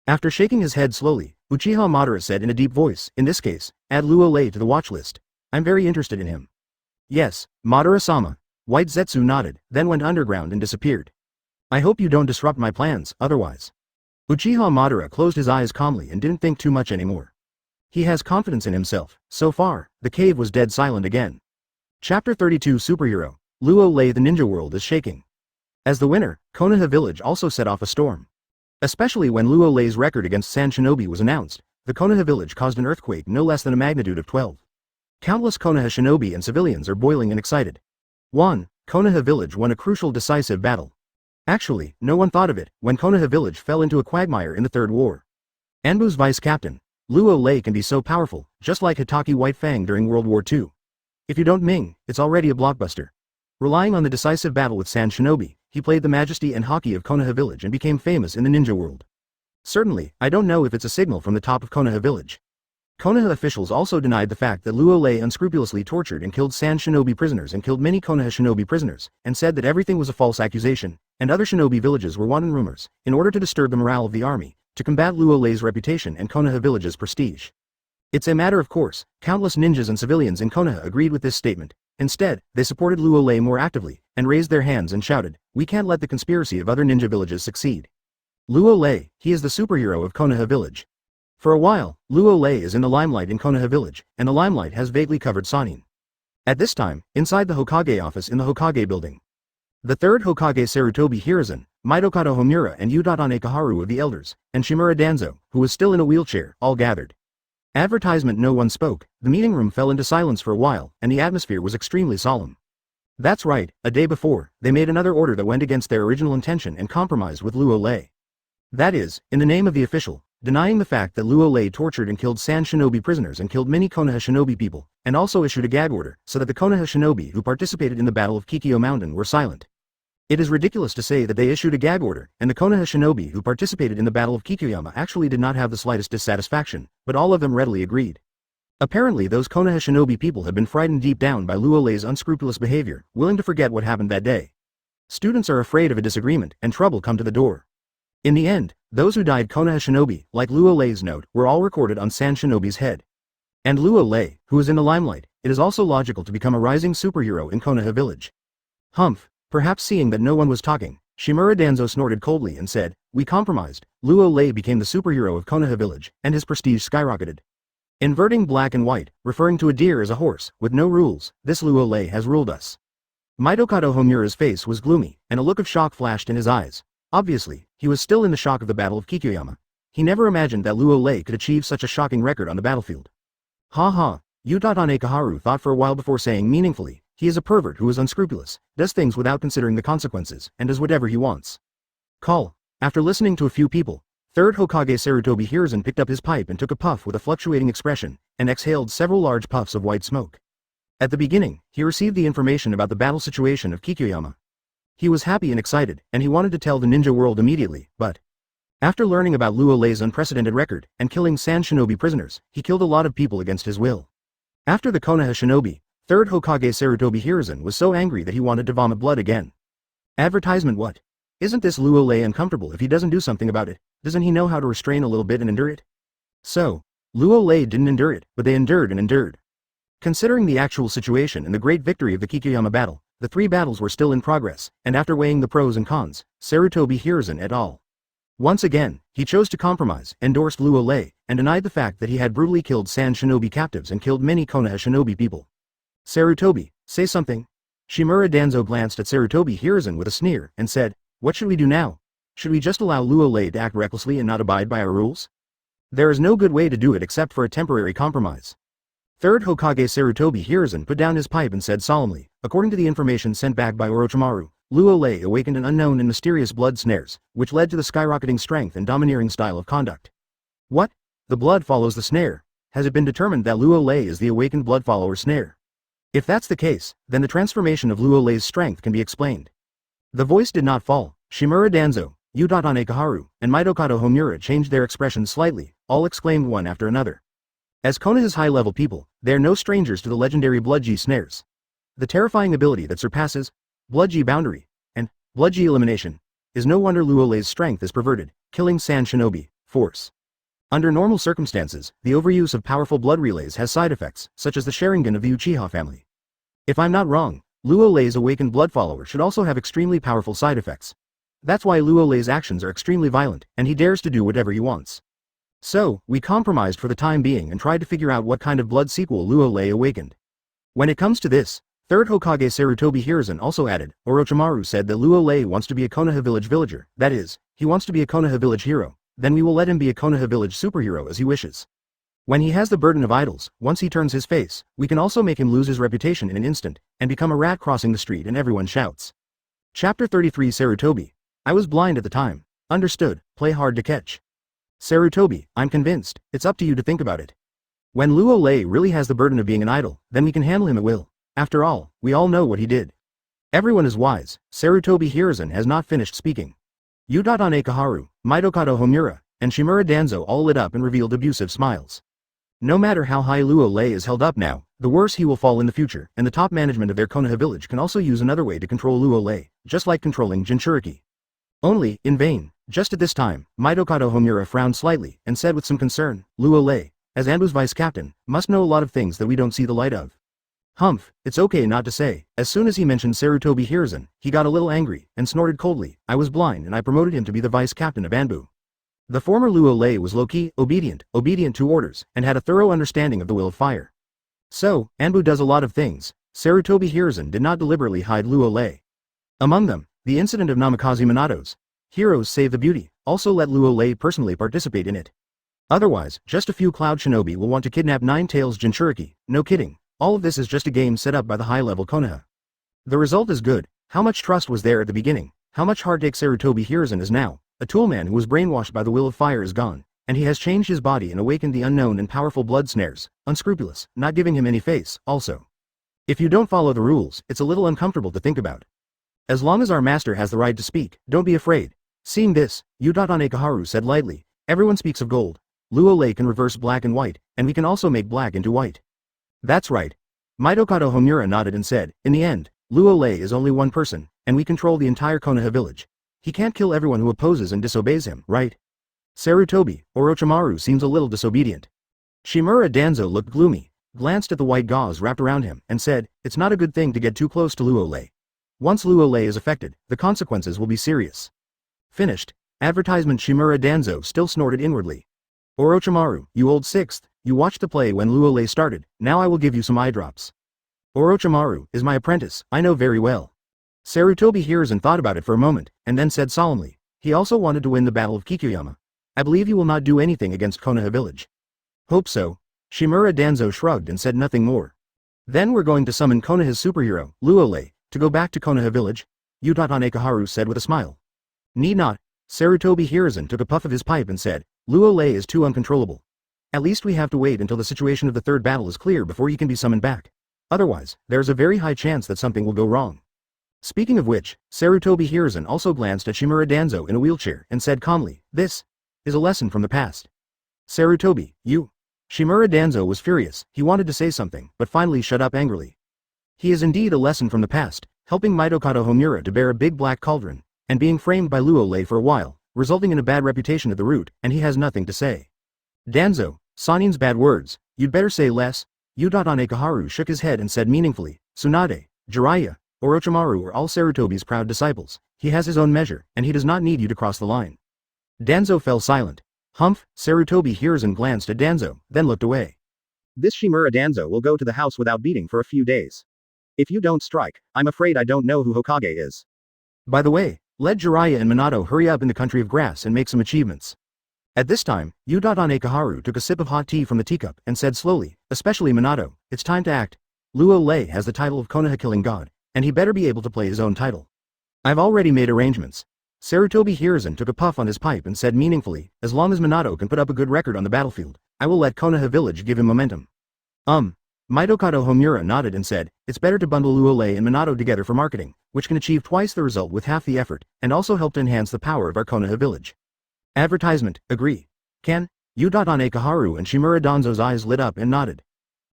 After shaking his head slowly, Uchiha Madara said in a deep voice, in this case, add Luo Lei to the watch list. I'm very interested in him. Yes, Madara-sama. White Zetsu nodded, then went underground and disappeared. I hope you don't disrupt my plans, otherwise. Uchiha Madara closed his eyes calmly and didn't think too much anymore. He has confidence in himself. So far, the cave was dead silent again. Chapter 32 Superhero, Luo Lei. The ninja world is shaking. As the winner, Konoha Village also set off a storm. Especially when Luo Lei's record against Sand Shinobi was announced, the Konoha Village caused an earthquake no less than a magnitude of 12. Countless Konoha shinobi and civilians are boiling and excited. 1. Konoha Village won a crucial decisive battle. Actually, no one thought of it, when Konoha Village fell into a quagmire in the Third War. Anbu's vice-captain, Luo Lei, can be so powerful, just like Hitaki White Fang during World War II. If you don't Ming, it's already a blockbuster. Relying on the decisive battle with Sand Shinobi, he played the majesty and haki of Konoha Village and became famous in the ninja world. Certainly, I don't know if it's a signal from the top of Konoha Village. Konoha officials also denied the fact that Luo Lei unscrupulously tortured and killed Sand Shinobi prisoners and killed many Konoha shinobi prisoners, and said that everything was a false accusation, and other shinobi villages were wanton rumors, in order to disturb the morale of the army, to combat Luo Lei's reputation and Konoha Village's prestige. It's a matter of course, countless ninjas and civilians in Konoha agreed with this statement. Instead, they supported Luo Lei more actively, and raised their hands and shouted, we can't let the conspiracy of other ninja villages succeed. Luo Lei, he is the superhero of Konoha Village. For a while, Luo Lei is in the limelight in Konoha Village, and the limelight has vaguely covered Sanin. At this time, inside the Hokage office in the Hokage building. The third Hokage Sarutobi Hiruzen, Mitokado Homura and Utatane Koharu of the Elders, and Shimura Danzo, who was still in a wheelchair, all gathered. Advertisement. No one spoke, the meeting room fell into silence for a while, and the atmosphere was extremely solemn. That's right, a day before, they made another order that went against their original intention and compromised with Luo Lei. That is, in the name of the official, denying the fact that Luo Lei tortured and killed San Shinobi prisoners and killed many Konoha Shinobi people, and also issued a gag order so that the Konoha Shinobi who participated in the Battle of Kikyo Mountain were silent. It is ridiculous to say that they issued a gag order, and the Konoha Shinobi who participated in the Battle of Kikyoyama actually did not have the slightest dissatisfaction, but all of them readily agreed. Apparently those Konoha Shinobi people had been frightened deep down by Luo Lei's unscrupulous behavior, willing to forget what happened that day. Students are afraid of a disagreement, and trouble come to the door. In the end, those who died Konoha Shinobi, like Luo Lei's note, were all recorded on San Shinobi's head. And Luo Lei, who is in the limelight, it is also logical to become a rising superhero in Konoha Village. Humph, perhaps seeing that no one was talking, Shimura Danzo snorted coldly and said, "We compromised." Luo Lei became the superhero of Konoha Village, and his prestige skyrocketed. Inverting black and white, referring to a deer as a horse, with no rules, this Luo Lei has ruled us. Mitokado Homura's face was gloomy, and a look of shock flashed in his eyes. Obviously, he was still in the shock of the Battle of Kikyoyama. He never imagined that Luo Lei could achieve such a shocking record on the battlefield. Ha ha, Utatane Koharu thought for a while before saying meaningfully, he is a pervert who is unscrupulous, does things without considering the consequences, and does whatever he wants. Call. After listening to a few people, Third Hokage Sarutobi Hiruzen picked up his pipe and took a puff with a fluctuating expression, and exhaled several large puffs of white smoke. At the beginning, he received the information about the battle situation of Kikyoyama. He was happy and excited, and he wanted to tell the ninja world immediately, but after learning about Luo Lei's unprecedented record, and killing San Shinobi prisoners, he killed a lot of people against his will. After the Konoha Shinobi, Third Hokage Sarutobi Hiruzen was so angry that he wanted to vomit blood again. Advertisement. What? Isn't this Luo Lei uncomfortable if he doesn't do something about it? Doesn't he know how to restrain a little bit and endure it? So, Luo Lei didn't endure it, but they endured and endured. Considering the actual situation and the great victory of the Kikyoyama battle, the three battles were still in progress, and after weighing the pros and cons, Sarutobi Hiruzen et al. Once again, he chose to compromise, endorsed Luo Lei, and denied the fact that he had brutally killed San Shinobi captives and killed many Konoha Shinobi people. Sarutobi, say something. Shimura Danzo glanced at Sarutobi Hiruzen with a sneer, and said, "What should we do now? Should we just allow Luo Lei to act recklessly and not abide by our rules? There is no good way to do it except for a temporary compromise." Third Hokage Sarutobi Hiruzen put down his pipe and said solemnly, "According to the information sent back by Orochimaru, Luo Lei awakened an unknown and mysterious blood snares, which led to the skyrocketing strength and domineering style of conduct." What? The blood follows the snare? Has it been determined that Luo Lei is the awakened blood follower snare? If that's the case, then the transformation of Luo Lei's strength can be explained. The voice did not fall. Shimura Danzo, Utatane Koharu, and Mitokado Homura changed their expressions slightly, all exclaimed one after another. As Konoha's high-level people, they are no strangers to the legendary Blood-G snares. The terrifying ability that surpasses Blood-G boundary and Blood-G elimination is no wonder Luo Lei's strength is perverted, killing San Shinobi force. Under normal circumstances, the overuse of powerful blood relays has side effects, such as the Sharingan of the Uchiha family. If I'm not wrong, Luo Lei's awakened blood follower should also have extremely powerful side effects. That's why Luo Lei's actions are extremely violent, and he dares to do whatever he wants. So, we compromised for the time being and tried to figure out what kind of blood sequel Luo Lei awakened. When it comes to this, Third Hokage Sarutobi Hiruzen also added, Orochimaru said that Luo Lei wants to be a Konoha Village villager, that is, he wants to be a Konoha Village hero, then we will let him be a Konoha Village superhero as he wishes. When he has the burden of idols, once he turns his face, we can also make him lose his reputation in an instant, and become a rat crossing the street and everyone shouts. Chapter 33 Sarutobi. I was blind at the time. Understood, play hard to catch. Sarutobi, I'm convinced, it's up to you to think about it. When Luo Lei really has the burden of being an idol, then we can handle him at will. After all, we all know what he did. Everyone is wise. Sarutobi Hiruzen has not finished speaking. Utatane Koharu, Mitokado Homura, and Shimura Danzo all lit up and revealed abusive smiles. No matter how high Luo Lei is held up now, the worse he will fall in the future, and the top management of their Konoha village can also use another way to control Luo Lei, just like controlling Jinchuriki. Only, in vain. Just at this time, Mitokado Homura frowned slightly, and said with some concern, Luo Lei, as Anbu's vice captain, must know a lot of things that we don't see the light of. Humph, it's okay not to say. As soon as he mentioned Sarutobi Hiruzen, he got a little angry, and snorted coldly, I was blind and I promoted him to be the vice captain of Anbu. The former Luo Lei was low-key, obedient to orders, and had a thorough understanding of the will of fire. So, Anbu does a lot of things. Sarutobi Hiruzen did not deliberately hide Luo Lei. Among them, the incident of Namikaze Minato's Heroes save the beauty, also let Luo Lei personally participate in it. Otherwise, just a few Cloud Shinobi will want to kidnap Nine-Tails Jinchuriki, no kidding, all of this is just a game set up by the high-level Konoha. The result is good. How much trust was there at the beginning, how much heartache Sarutobi Hiruzen is now, a toolman who was brainwashed by the will of fire is gone, and he has changed his body and awakened the unknown and powerful blood snares, unscrupulous, not giving him any face, also. If you don't follow the rules, it's a little uncomfortable to think about. As long as our master has the right to speak, don't be afraid. Seeing this, Utatane Koharu said lightly, everyone speaks of gold. Luo Lei can reverse black and white, and we can also make black into white. That's right. Mitokado Homura nodded and said, in the end, Luo Lei is only one person, and we control the entire Konoha village. He can't kill everyone who opposes and disobeys him, right? Sarutobi, Orochimaru seems a little disobedient. Shimura Danzo looked gloomy, glanced at the white gauze wrapped around him, and said, it's not a good thing to get too close to Luo Lei. Once Luo Lei is affected, the consequences will be serious. Finished. Advertisement. Shimura Danzo still snorted inwardly. Orochimaru, you old sixth, you watched the play when Luo Lei started, now I will give you some eye drops. Orochimaru is my apprentice, I know very well. Sarutobi Hiruzen thought about it for a moment, and then said solemnly, he also wanted to win the Battle of Kikuyama. I believe you will not do anything against Konoha Village. Hope so. Shimura Danzo shrugged and said nothing more. Then we're going to summon Konoha's superhero, Luo Lei, to go back to Konoha Village? Utatane Koharu said with a smile. Need not. Sarutobi Hiruzen took a puff of his pipe and said, Luo Lei is too uncontrollable. At least we have to wait until the situation of the third battle is clear before he can be summoned back. Otherwise, there's a very high chance that something will go wrong. Speaking of which, Sarutobi Hiruzen also glanced at Shimura Danzo in a wheelchair and said calmly, this is a lesson from the past. Sarutobi, you. Shimura Danzo was furious, he wanted to say something, but finally shut up angrily. He is indeed a lesson from the past, helping Mitokado Homura to bear a big black cauldron, and being framed by Luo Lei for a while, resulting in a bad reputation at the root, and he has nothing to say. Danzo, Sanin's bad words, you'd better say less. Utatane Koharu shook his head and said meaningfully, Tsunade, Jiraiya, Orochimaru are all Sarutobi's proud disciples, he has his own measure, and he does not need you to cross the line. Danzo fell silent. Humph, Sarutobi Hiruzen glanced at Danzo, then looked away. This Shimura Danzo will go to the house without beating for a few days. If you don't strike, I'm afraid I don't know who Hokage is. By the way, let Jiraiya and Minato hurry up in the country of grass and make some achievements. At this time, Utatane Koharu took a sip of hot tea from the teacup and said slowly, especially Minato, it's time to act. Luo Lei has the title of Konoha Killing God, and he better be able to play his own title. I've already made arrangements. Sarutobi Hiruzen took a puff on his pipe and said meaningfully, as long as Minato can put up a good record on the battlefield, I will let Konoha Village give him momentum. Mitokado Homura nodded and said, it's better to bundle Luo Lei and Minato together for marketing, which can achieve twice the result with half the effort, and also help to enhance the power of our Konoha Village. Advertisement, agree. Can? Utatane Koharu and Shimura Danzo's eyes lit up and nodded.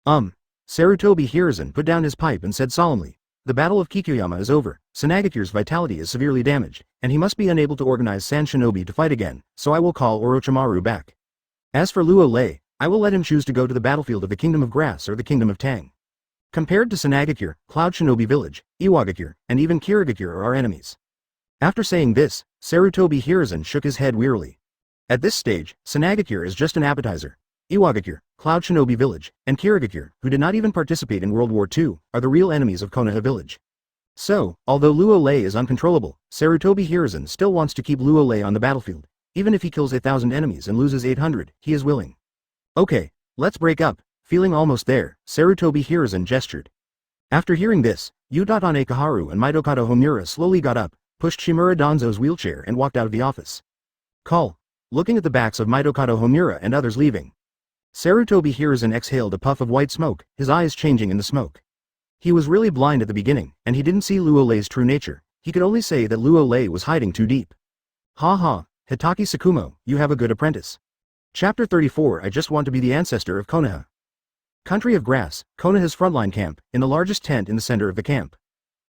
Sarutobi Hiruzen put down his pipe and said solemnly, the Battle of Kikuyama is over, Sanagakure's vitality is severely damaged, and he must be unable to organize Sand Shinobi to fight again, so I will call Orochimaru back. As for Luo Lei, I will let him choose to go to the battlefield of the Kingdom of Grass or the Kingdom of Tang. Compared to Sanagakure, Cloud Shinobi Village, Iwagakure, and even Kirigakure are our enemies. After saying this, Sarutobi Hiruzen shook his head wearily. At this stage, Sanagakure is just an appetizer. Iwagakure, Cloud Shinobi Village, and Kirigakure, who did not even participate in World War II, are the real enemies of Konoha Village. So, although Luo Lei is uncontrollable, Sarutobi Hiruzen still wants to keep Luo Lei on the battlefield. Even if he kills 1,000 enemies and loses 800, he is willing. Okay, let's break up. Feeling almost there, Sarutobi Hiruzen gestured. After hearing this, Utatane Koharu and Mitokado Homura slowly got up, pushed Shimura Danzo's wheelchair and walked out of the office. Call. Looking at the backs of Mitokado Homura and others leaving. Sarutobi Hiruzen exhaled a puff of white smoke, his eyes changing in the smoke. He was really blind at the beginning, and he didn't see Luo Lei's true nature. He could only say that Luo Lei was hiding too deep. Ha ha, Hitaki Tsukumo, you have a good apprentice. Chapter 34. I just want to be the ancestor of Konoha. Country of Grass, Konoha's frontline camp, in the largest tent in the center of the camp.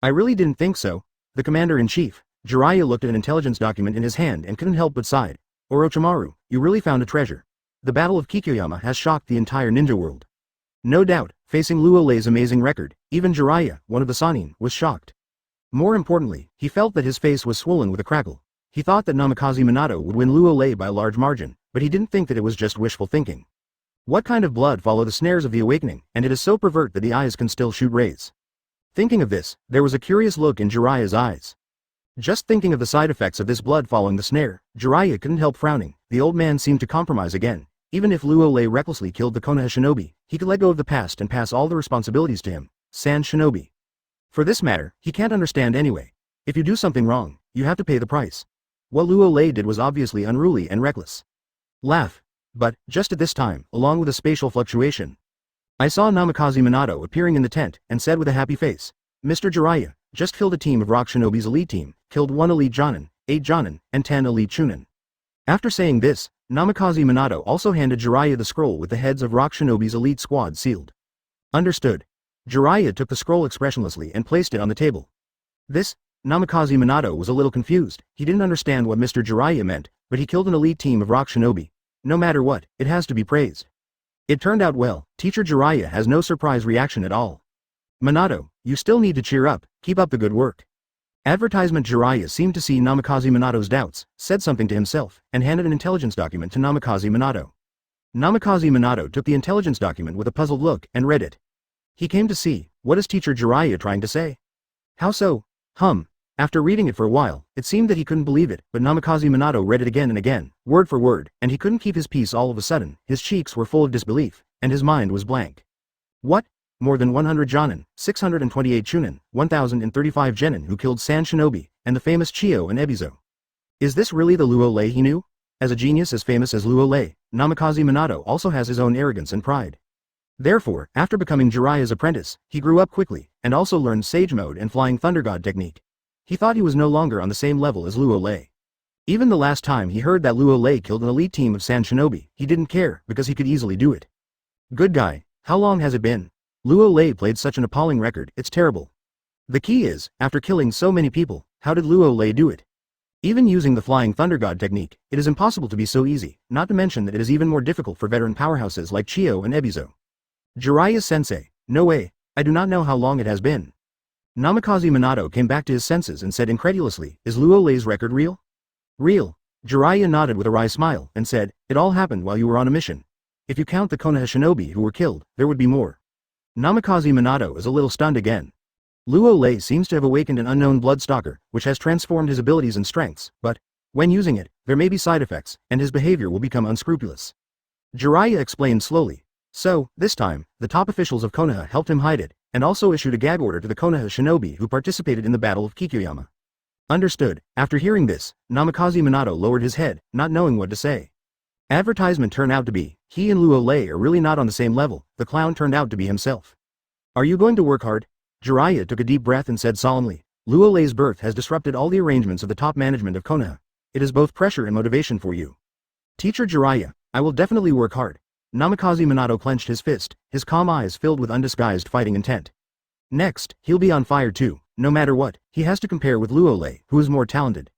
I really didn't think so. The commander-in-chief, Jiraiya, looked at an intelligence document in his hand and couldn't help but sighed. Orochimaru, you really found a treasure. The Battle of Kikuyama has shocked the entire ninja world. No doubt, facing Luo Lei's amazing record, even Jiraiya, one of the Sannin, was shocked. More importantly, he felt that his face was swollen with a crackle. He thought that Namikaze Minato would win Luo Lei by a large margin, but he didn't think that it was just wishful thinking. What kind of blood follow the snares of the awakening, and it is so pervert that the eyes can still shoot rays. Thinking of this, there was a curious look in Jiraiya's eyes. Just thinking of the side effects of this blood following the snare, Jiraiya couldn't help frowning. The old man seemed to compromise again. Even if Luo Lei recklessly killed the Konoha shinobi, he could let go of the past and pass all the responsibilities to him, Sand Shinobi. For this matter, he can't understand anyway. If you do something wrong, you have to pay the price. What Luo Lei did was obviously unruly and reckless. Laugh. But, just at this time, along with a spatial fluctuation, I saw Namikaze Minato appearing in the tent, and said with a happy face, Mr. Jiraiya, just killed a team of Rock Shinobi's elite team, killed 1 elite Jonin, 8 Jonin, and 10 elite Chunin. After saying this, Namikaze Minato also handed Jiraiya the scroll with the heads of Rock Shinobi's elite squad sealed. Understood. Jiraiya took the scroll expressionlessly and placed it on the table. This, Namikaze Minato was a little confused. He didn't understand what Mr. Jiraiya meant, but he killed an elite team of Rock Shinobi. No matter what, it has to be praised. It turned out well. Teacher Jiraiya has no surprise reaction at all. Minato, you still need to cheer up, keep up the good work. Advertisement Jiraiya seemed to see Namikaze Minato's doubts, said something to himself, and handed an intelligence document to Namikaze Minato. Namikaze Minato took the intelligence document with a puzzled look and read it. He came to see, what is Teacher Jiraiya trying to say? How so? After reading it for a while, it seemed that he couldn't believe it, but Namikaze Minato read it again and again, word for word, and he couldn't keep his peace all of a sudden. His cheeks were full of disbelief, and his mind was blank. What? More than 100 Jonin, 628 Chunin, 1035 Genin who killed Sand Shinobi, and the famous Chiyo and Ebizo. Is this really the Luo Lei he knew? As a genius as famous as Luo Lei, Namikaze Minato also has his own arrogance and pride. Therefore, after becoming Jiraiya's apprentice, he grew up quickly, and also learned Sage Mode and Flying Thunder God technique. He thought he was no longer on the same level as Luo Lei. Even the last time he heard that Luo Lei killed an elite team of Sand Shinobi, he didn't care, because he could easily do it. Good guy, how long has it been? Luo Lei played such an appalling record, it's terrible. The key is, after killing so many people, how did Luo Lei do it? Even using the Flying Thunder God technique, it is impossible to be so easy, not to mention that it is even more difficult for veteran powerhouses like Chiyo and Ebizo. Jiraiya-sensei, no way, I do not know how long it has been. Namikaze Minato came back to his senses and said incredulously, is Luo Lei's record real? Real. Jiraiya nodded with a wry smile, and said, it all happened while you were on a mission. If you count the Konoha shinobi who were killed, there would be more. Namikaze Minato is a little stunned again. Luo Lei seems to have awakened an unknown Bloodstalker, which has transformed his abilities and strengths, but, when using it, there may be side effects, and his behavior will become unscrupulous. Jiraiya explained slowly. So, this time, the top officials of Konoha helped him hide it, and also issued a gag order to the Konoha shinobi who participated in the Battle of Kikyoyama. Understood. After hearing this, Namikaze Minato lowered his head, not knowing what to say. Advertisement turned out to be, he and Luo Lei are really not on the same level. The clown turned out to be himself. Are you going to work hard? Jiraiya took a deep breath and said solemnly, Luo Lei's birth has disrupted all the arrangements of the top management of Konoha. It is both pressure and motivation for you. Teacher Jiraiya, I will definitely work hard. Namikaze Minato clenched his fist, his calm eyes filled with undisguised fighting intent. Next, he'll be on fire too. No matter what, he has to compare with Luo Lei, who is more talented.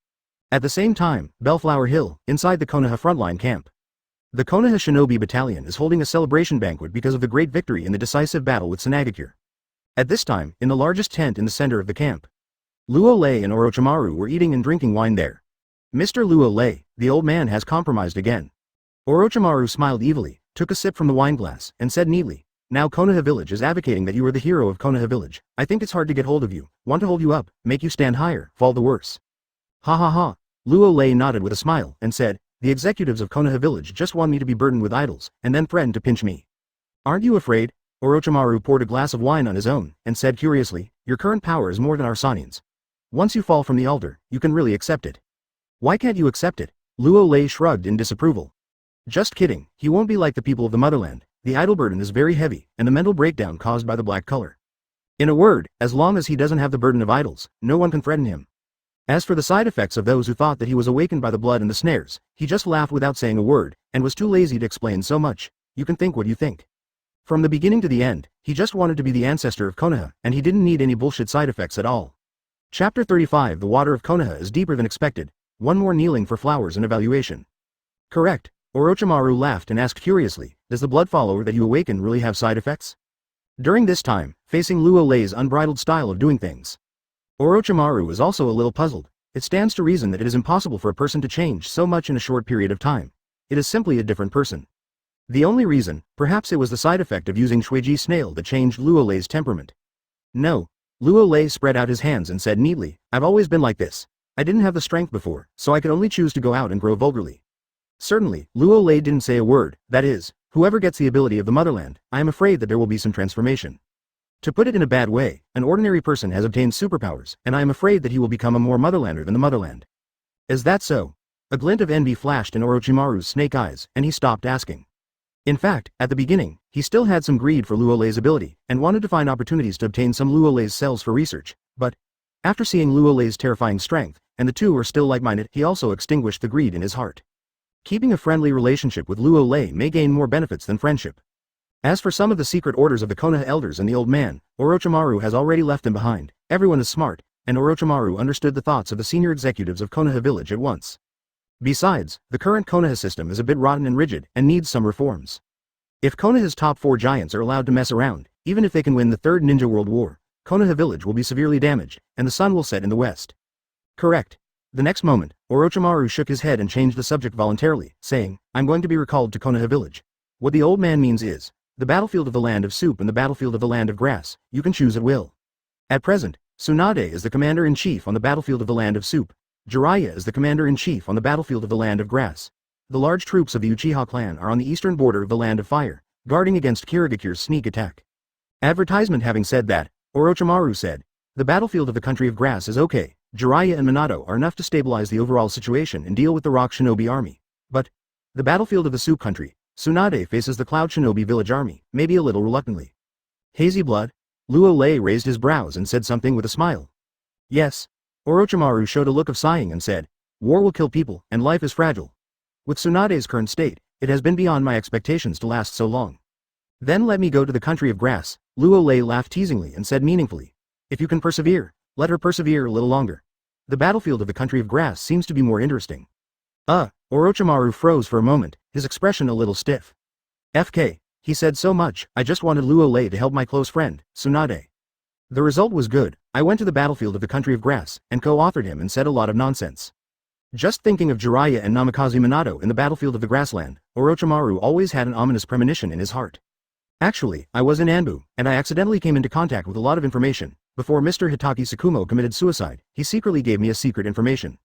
At the same time, Bellflower Hill, inside the Konoha frontline camp. The Konoha Shinobi Battalion is holding a celebration banquet because of the great victory in the decisive battle with Sunagakure. At this time, in the largest tent in the center of the camp, Luo Lei and Orochimaru were eating and drinking wine there. Mr. Luo Lei, the old man has compromised again. Orochimaru smiled evilly, took a sip from the wineglass, and said neatly, now Konoha Village is advocating that you are the hero of Konoha Village. I think it's hard to get hold of you, want to hold you up, make you stand higher, fall the worse. Ha ha ha. Luo Lei nodded with a smile, and said, the executives of Konoha Village just want me to be burdened with idols, and then threaten to pinch me. Aren't you afraid? Orochimaru poured a glass of wine on his own, and said curiously, your current power is more than our Sannin's. Once you fall from the altar, you can really accept it. Why can't you accept it? Luo Lei shrugged in disapproval. Just kidding, he won't be like the people of the motherland. The idol burden is very heavy, and the mental breakdown caused by the black color. In a word, as long as he doesn't have the burden of idols, no one can threaten him. As for the side effects of those who thought that he was awakened by the blood and the snares, he just laughed without saying a word, and was too lazy to explain so much. You can think what you think. From the beginning to the end, he just wanted to be the ancestor of Konoha, and he didn't need any bullshit side effects at all. Chapter 35 The water of Konoha is deeper than expected. One more kneeling for flowers and evaluation. Correct. Orochimaru laughed and asked curiously, does the blood follower that you awaken really have side effects? During this time, facing Luo Lei's unbridled style of doing things, Orochimaru was also a little puzzled. It stands to reason that it is impossible for a person to change so much in a short period of time. It is simply a different person. The only reason, perhaps it was the side effect of using Shueji Snail that changed Luo Lei's temperament. No. Luo Lei spread out his hands and said neatly, I've always been like this. I didn't have the strength before, so I could only choose to go out and grow vulgarly. Certainly, Luo Lei didn't say a word, that is, whoever gets the ability of the motherland, I am afraid that there will be some transformation. To put it in a bad way, an ordinary person has obtained superpowers, and I am afraid that he will become a more motherlander than the motherland. Is that so? A glint of envy flashed in Orochimaru's snake eyes, and he stopped asking. In fact, at the beginning, he still had some greed for Luo Lei's ability, and wanted to find opportunities to obtain some Luo Lei's cells for research, but after seeing Luo Lei's terrifying strength, and the two were still like-minded, he also extinguished the greed in his heart. Keeping a friendly relationship with Luo Lei may gain more benefits than friendship. As for some of the secret orders of the Konoha Elders and the old man, Orochimaru has already left them behind. Everyone is smart, and Orochimaru understood the thoughts of the senior executives of Konoha Village at once. Besides, the current Konoha system is a bit rotten and rigid, and needs some reforms. If Konoha's top 4 giants are allowed to mess around, even if they can win the Third Ninja World War, Konoha Village will be severely damaged, and the sun will set in the west. Correct. The next moment, Orochimaru shook his head and changed the subject voluntarily, saying, I'm going to be recalled to Konoha Village. What the old man means is, the battlefield of the land of soup and the battlefield of the land of grass, you can choose at will. At present, Tsunade is the commander-in-chief on the battlefield of the land of soup. Jiraiya is the commander-in-chief on the battlefield of the land of grass. The large troops of the Uchiha clan are on the eastern border of the land of fire, guarding against Kirigakure's sneak attack. Advertisement having said that, Orochimaru said, the battlefield of the country of grass is okay. Jiraiya and Minato are enough to stabilize the overall situation and deal with the rock shinobi army. But the battlefield of the soup country, Tsunade faces the cloud shinobi village army, maybe a little reluctantly. Hazy blood? Luo Lei raised his brows and said something with a smile. Yes. Orochimaru showed a look of sighing and said, war will kill people, and life is fragile. With Tsunade's current state, it has been beyond my expectations to last so long. Then let me go to the country of grass. Luo Lei laughed teasingly and said meaningfully, if you can persevere, let her persevere a little longer. The battlefield of the country of grass seems to be more interesting. Orochimaru froze for a moment, his expression a little stiff. FK, he said so much, I just wanted Luo Lei to help my close friend, Tsunade. The result was good. I went to the battlefield of the country of grass, and co-authored him and said a lot of nonsense. Just thinking of Jiraiya and Namikaze Minato in the battlefield of the grassland, Orochimaru always had an ominous premonition in his heart. Actually, I was in Anbu, and I accidentally came into contact with a lot of information. Before Mr. Hitaki Tsukumo committed suicide, he secretly gave me a secret information.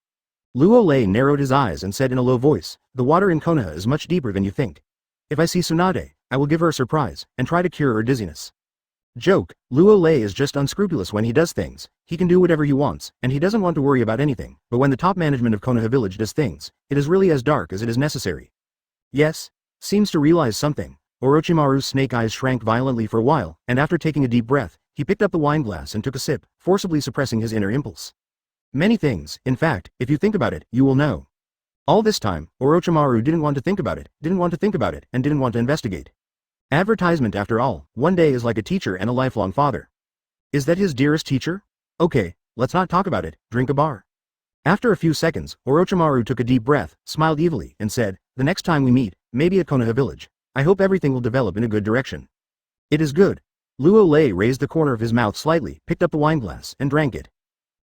Luo Lei narrowed his eyes and said in a low voice, the water in Konoha is much deeper than you think. If I see Tsunade, I will give her a surprise, and try to cure her dizziness. Joke, Luo Lei is just unscrupulous when he does things. He can do whatever he wants, and he doesn't want to worry about anything, but when the top management of Konoha Village does things, it is really as dark as it is necessary. Yes? Seems to realize something. Orochimaru's snake eyes shrank violently for a while, and after taking a deep breath, he picked up the wine glass and took a sip, forcibly suppressing his inner impulse. Many things, in fact, if you think about it, you will know. All this time, Orochimaru didn't want to think about it, and didn't want to investigate. Advertisement after all, one day is like a teacher and a lifelong father. Is that his dearest teacher? Okay, let's not talk about it, drink a bar. After a few seconds, Orochimaru took a deep breath, smiled evilly, and said, the next time we meet, maybe at Konoha Village, I hope everything will develop in a good direction. It is good. Luo Lei raised the corner of his mouth slightly, picked up the wineglass, and drank it.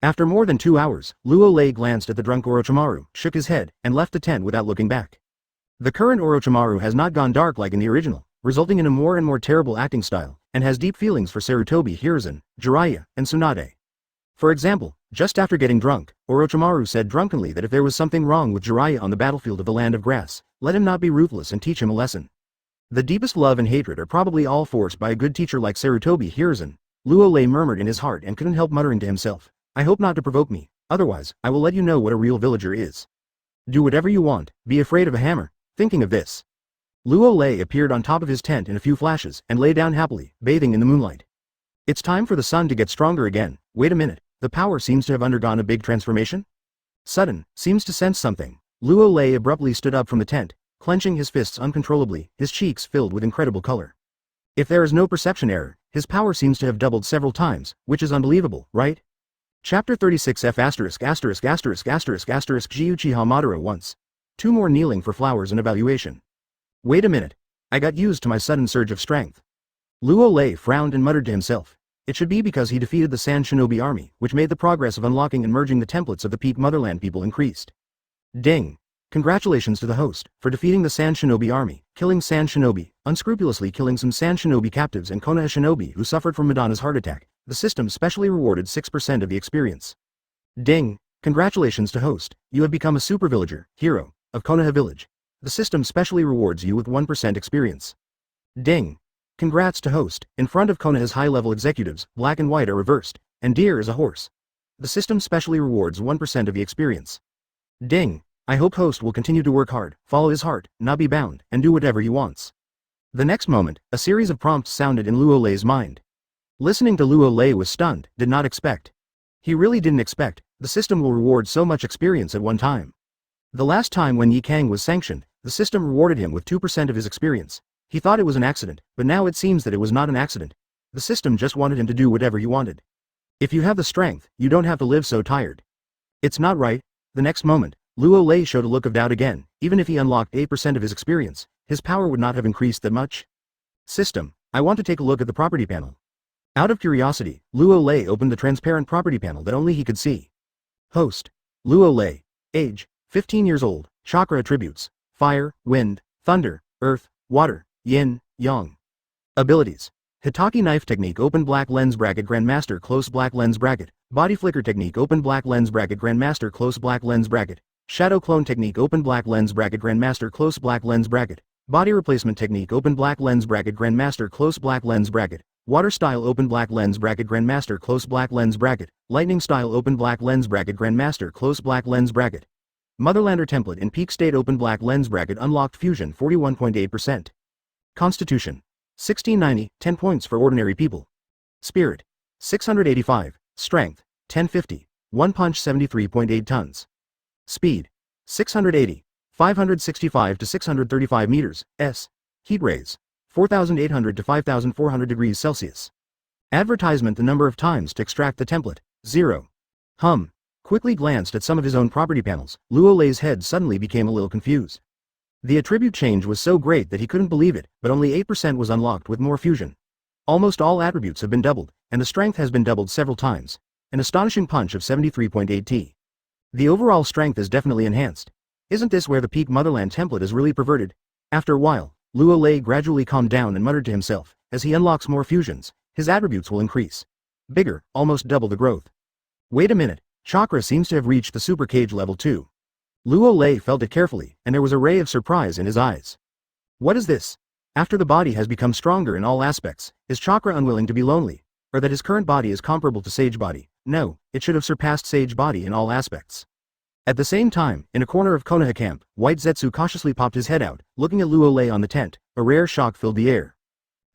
After more than 2 hours, Luo Lei glanced at the drunk Orochimaru, shook his head, and left the tent without looking back. The current Orochimaru has not gone dark like in the original, resulting in a more and more terrible acting style, and has deep feelings for Sarutobi Hiruzen, Jiraiya, and Tsunade. For example, just after getting drunk, Orochimaru said drunkenly that if there was something wrong with Jiraiya on the battlefield of the land of grass, let him not be ruthless and teach him a lesson. The deepest love and hatred are probably all forced by a good teacher like Sarutobi Hiruzen. Luo Lei murmured in his heart and couldn't help muttering to himself, I hope not to provoke me, otherwise, I will let you know what a real villager is. Do whatever you want, be afraid of a hammer. Thinking of this, Luo Lei appeared on top of his tent in a few flashes and lay down happily, bathing in the moonlight. It's time for the sun to get stronger again. Wait a minute, the power seems to have undergone a big transformation? Sudden, seems to sense something. Luo Lei abruptly stood up from the tent, clenching his fists uncontrollably, his cheeks filled with incredible color. If there is no perception error, his power seems to have doubled several times, which is unbelievable, right? Chapter 36 G Uchiha Madara once. 2 more kneeling for flowers and evaluation. Wait a minute. I got used to my sudden surge of strength. Luo Lei frowned and muttered to himself. It should be because he defeated the Sand Shinobi army, which made the progress of unlocking and merging the templates of the Peak Motherland people increased. Ding. Congratulations to the host, for defeating the Sand Shinobi army, killing Sand Shinobi, unscrupulously killing some Sand Shinobi captives and Konoha Shinobi who suffered from Madonna's heart attack. The system specially rewarded 6% of the experience. Ding. Congratulations to host, you have become a super villager, hero, of Konoha Village. The system specially rewards you with 1% experience. Ding. Congrats to host, in front of Konoha's high-level executives, black and white are reversed, and deer is a horse. The system specially rewards 1% of the experience. Ding. I hope host will continue to work hard, follow his heart, not be bound, and do whatever he wants. The next moment, a series of prompts sounded in Luo Lei's mind. Listening to Luo Lei was stunned, did not expect. He really didn't expect, the system will reward so much experience at one time. The last time when Yi Kang was sanctioned, the system rewarded him with 2% of his experience. He thought it was an accident, but now it seems that it was not an accident. The system just wanted him to do whatever he wanted. If you have the strength, you don't have to live so tired. It's not right. The next moment, Luo Lei showed a look of doubt again. Even if he unlocked 8% of his experience, his power would not have increased that much. System, I want to take a look at the property panel. Out of curiosity, Luo Lei opened the transparent property panel that only he could see. Host. Luo Lei. Age, 15 years old. Chakra attributes: fire, wind, thunder, earth, water, yin, yang. Abilities. Hitaki knife technique open black lens bracket grandmaster close black lens bracket. Body flicker technique open black lens bracket grandmaster close black lens bracket. Shadow clone technique open black lens bracket grandmaster close black lens bracket. Body replacement technique open black lens bracket grandmaster close black lens bracket. Water style open black lens bracket grandmaster close black lens bracket. Lightning style open black lens bracket grandmaster close black lens bracket. Motherlander template in peak state open black lens bracket unlocked fusion 41.8%. Constitution 1690, 10 points for ordinary people. Spirit 685, strength 1050, 1 punch 73.8 tons. Speed 680, 565 to 635 meters, s. Heat rays 4,800 to 5,400 degrees Celsius. Advertisement the number of times to extract the template, 0. Quickly glanced at some of his own property panels, Luo Lei's head suddenly became a little confused. The attribute change was so great that he couldn't believe it, but only 8% was unlocked with more fusion. Almost all attributes have been doubled, and the strength has been doubled several times. An astonishing punch of 73.8 T. The overall strength is definitely enhanced. Isn't this where the peak motherland template is really perverted? After a while, Luo Lei gradually calmed down and muttered to himself, as he unlocks more fusions, his attributes will increase. Bigger, almost double the growth. Wait a minute, chakra seems to have reached the super cage level 2. Luo Lei felt it carefully, and there was a ray of surprise in his eyes. What is this? After the body has become stronger in all aspects, is chakra unwilling to be lonely? Or that his current body is comparable to Sage body? No, it should have surpassed Sage body in all aspects. At the same time, in a corner of Konoha camp, White Zetsu cautiously popped his head out, looking at Luo Lei on the tent. A rare shock filled the air.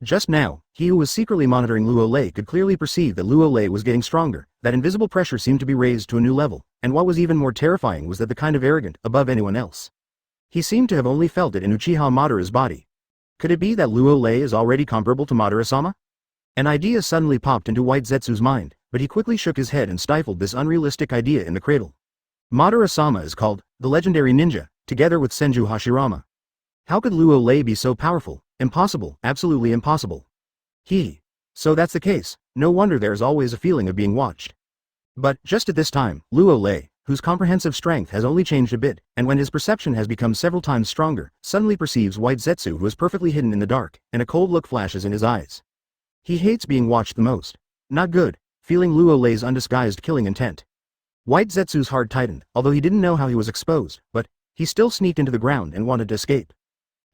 Just now, he who was secretly monitoring Luo Lei could clearly perceive that Luo Lei was getting stronger, that invisible pressure seemed to be raised to a new level, and what was even more terrifying was that the kind of arrogant, above anyone else. He seemed to have only felt it in Uchiha Madara's body. Could it be that Luo Lei is already comparable to Madara-sama? An idea suddenly popped into White Zetsu's mind, but he quickly shook his head and stifled this unrealistic idea in the cradle. Madara-sama is called the legendary ninja, together with Senju Hashirama. How could Luo Lei be so powerful? Impossible, absolutely impossible. So that's the case, no wonder there's always a feeling of being watched. But, just at this time, Luo Lei, whose comprehensive strength has only changed a bit, and when his perception has become several times stronger, suddenly perceives White Zetsu who is perfectly hidden in the dark, and a cold look flashes in his eyes. He hates being watched the most. Not good, feeling Luo Lei's undisguised killing intent. White Zetsu's heart tightened, although he didn't know how he was exposed, but he still sneaked into the ground and wanted to escape.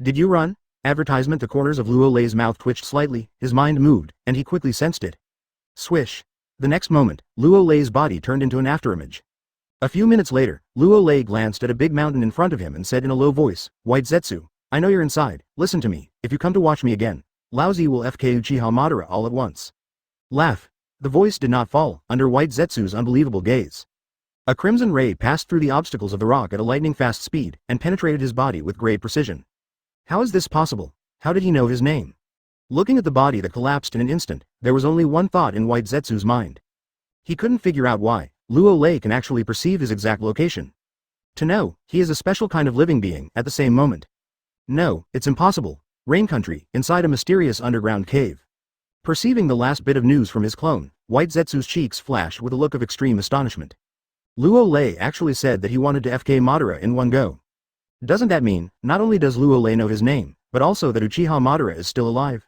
Did you run? Advertisement. The corners of Luo Lei's mouth twitched slightly, his mind moved, and he quickly sensed it. Swish. The next moment, Luo Lei's body turned into an afterimage. A few minutes later, Luo Lei glanced at a big mountain in front of him and said in a low voice, White Zetsu, I know you're inside, listen to me, if you come to watch me again, Laozi will FK Uchiha Madara all at once. Laugh. The voice did not fall, under White Zetsu's unbelievable gaze. A crimson ray passed through the obstacles of the rock at a lightning-fast speed, and penetrated his body with great precision. How is this possible? How did he know his name? Looking at the body that collapsed in an instant, there was only one thought in White Zetsu's mind. He couldn't figure out why Luo Lei can actually perceive his exact location. To know, he is a special kind of living being, at the same moment. No, it's impossible. Rain Country, inside a mysterious underground cave. Perceiving the last bit of news from his clone, White Zetsu's cheeks flashed with a look of extreme astonishment. Luo Lei actually said that he wanted to FK Madara in one go. Doesn't that mean, not only does Luo Lei know his name, but also that Uchiha Madara is still alive?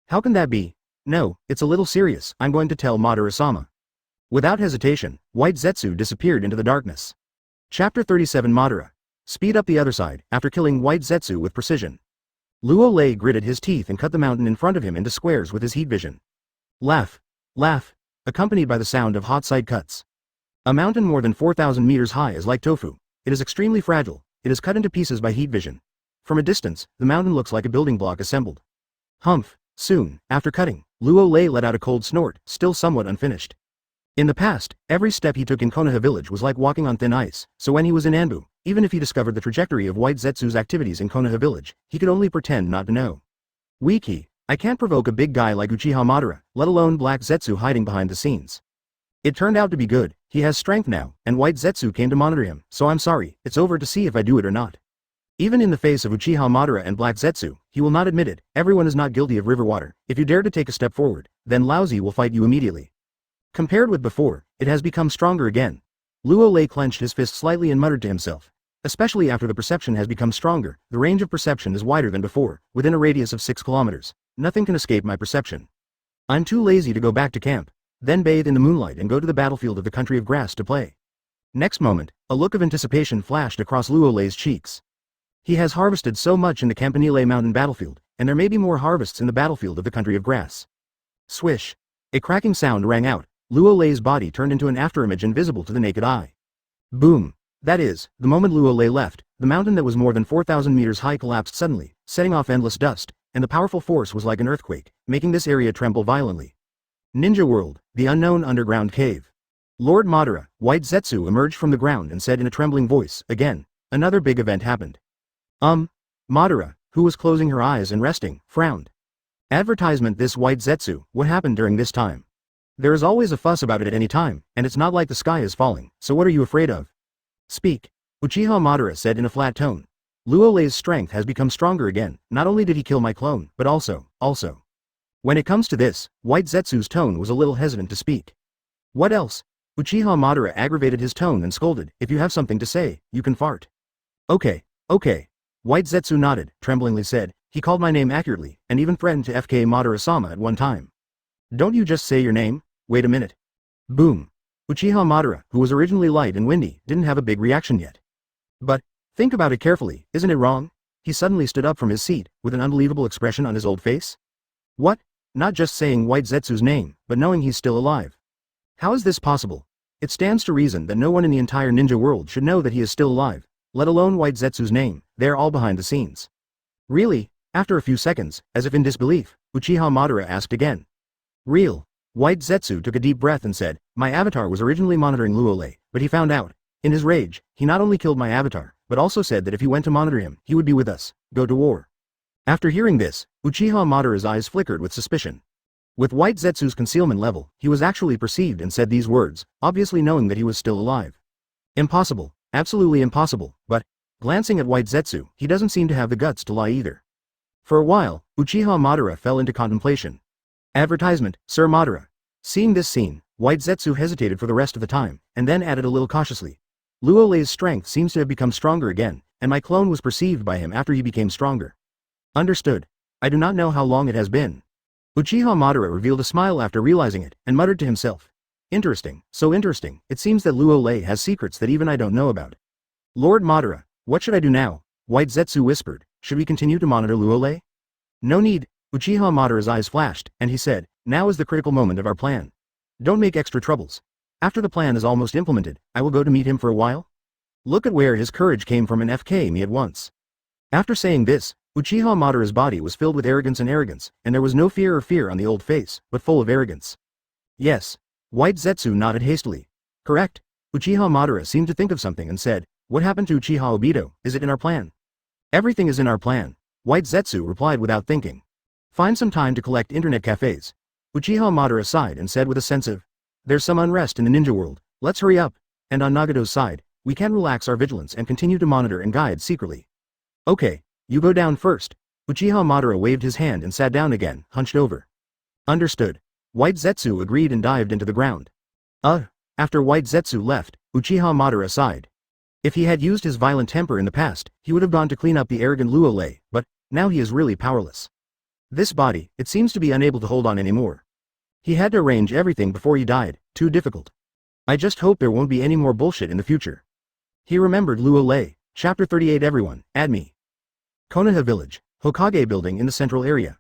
How can that be? No, it's a little serious, I'm going to tell Madara-sama. Without hesitation, White Zetsu disappeared into the darkness. Chapter 37 Madara. Speed up the other side, after killing White Zetsu with precision. Luo Lei gritted his teeth and cut the mountain in front of him into squares with his heat vision. Laugh. Laugh. Accompanied by the sound of hot side cuts. A mountain more than 4,000 meters high is like tofu. It is extremely fragile. It is cut into pieces by heat vision. From a distance, the mountain looks like a building block assembled. Humph. Soon, after cutting, Luo Lei let out a cold snort, still somewhat unfinished. In the past, every step he took in Konoha Village was like walking on thin ice, so when he was in Anbu, even if he discovered the trajectory of White Zetsu's activities in Konoha Village, he could only pretend not to know. Weaky. I can't provoke a big guy like Uchiha Madara, let alone Black Zetsu hiding behind the scenes. It turned out to be good. He has strength now, and White Zetsu came to monitor him, so I'm sorry, it's over to see if I do it or not. Even in the face of Uchiha Madara and Black Zetsu, he will not admit it. Everyone is not guilty of river water. If you dare to take a step forward, then Laozi will fight you immediately. Compared with before, it has become stronger again. Luo Lei clenched his fist slightly and muttered to himself. Especially after the perception has become stronger, the range of perception is wider than before, within a radius of 6 kilometers. Nothing can escape my perception. I'm too lazy to go back to camp, then bathe in the moonlight and go to the battlefield of the country of grass to play. Next moment, a look of anticipation flashed across Luo Lei's cheeks. He has harvested so much in the Campanile Mountain battlefield, and there may be more harvests in the battlefield of the country of grass. Swish. A cracking sound rang out. Luo Lei's body turned into an afterimage invisible to the naked eye. Boom. That is, the moment Luo Lei left, the mountain that was more than 4,000 meters high collapsed suddenly, setting off endless dust, and the powerful force was like an earthquake, making this area tremble violently. Ninja World, the unknown underground cave. Lord Madara, White Zetsu emerged from the ground and said in a trembling voice, again, another big event happened. Madara, who was closing her eyes and resting, frowned. Advertisement this White Zetsu, what happened during this time? There is always a fuss about it at any time, and it's not like the sky is falling, so what are you afraid of? Speak. Uchiha Madara said in a flat tone. Luo Lei's strength has become stronger again, not only did he kill my clone, but also. When it comes to this, White Zetsu's tone was a little hesitant to speak. What else? Uchiha Madara aggravated his tone and scolded, if you have something to say, you can fart. Okay. White Zetsu nodded, tremblingly said, he called my name accurately, and even threatened to FK Madara-sama at one time. Don't you just say your name? Wait a minute. Boom. Uchiha Madara, who was originally light and windy, didn't have a big reaction yet. But, think about it carefully, isn't it wrong? He suddenly stood up from his seat, with an unbelievable expression on his old face. What? Not just saying White Zetsu's name, but knowing he's still alive. How is this possible? It stands to reason that no one in the entire ninja world should know that he is still alive, let alone White Zetsu's name. They're all behind the scenes. Really? After a few seconds, as if in disbelief, Uchiha Madara asked again. Real. White Zetsu took a deep breath and said, my avatar was originally monitoring Luo Lei, but he found out. In his rage, he not only killed my avatar, but also said that if he went to monitor him, he would be with us, go to war. After hearing this, Uchiha Madara's eyes flickered with suspicion. With White Zetsu's concealment level, he was actually perceived and said these words, obviously knowing that he was still alive. Impossible. Absolutely impossible, but, glancing at White Zetsu, he doesn't seem to have the guts to lie either. For a while, Uchiha Madara fell into contemplation. Advertisement, Sir Madara. Seeing this scene, White Zetsu hesitated for the rest of the time, and then added a little cautiously. Luo Lei's strength seems to have become stronger again, and my clone was perceived by him after he became stronger. Understood. I do not know how long it has been. Uchiha Madara revealed a smile after realizing it, and muttered to himself. Interesting, so interesting, it seems that Luo Lei has secrets that even I don't know about. Lord Madara, what should I do now? White Zetsu whispered, should we continue to monitor Luo Lei? No need. Uchiha Madara's eyes flashed, and he said, now is the critical moment of our plan. Don't make extra troubles. After the plan is almost implemented, I will go to meet him for a while. Look at where his courage came from and FK me at once. After saying this, Uchiha Madara's body was filled with arrogance, and there was no fear on the old face, but full of arrogance. Yes. White Zetsu nodded hastily. Correct. Uchiha Madara seemed to think of something and said, what happened to Uchiha Obito? Is it in our plan? Everything is in our plan. White Zetsu replied without thinking. Find some time to collect internet cafes. Uchiha Madara sighed and said with a sense of, there's some unrest in the ninja world, let's hurry up. And on Nagato's side, we can relax our vigilance and continue to monitor and guide secretly. Okay, you go down first. Uchiha Madara waved his hand and sat down again, hunched over. Understood. White Zetsu agreed and dived into the ground. After White Zetsu left, Uchiha Madara sighed. If he had used his violent temper in the past, he would have gone to clean up the arrogant Luo Lei, but, now he is really powerless. This body, it seems to be unable to hold on anymore. He had to arrange everything before he died, too difficult. I just hope there won't be any more bullshit in the future. He remembered Luo Lei, Chapter 38. Everyone, add me. Konoha Village, Hokage building in the central area.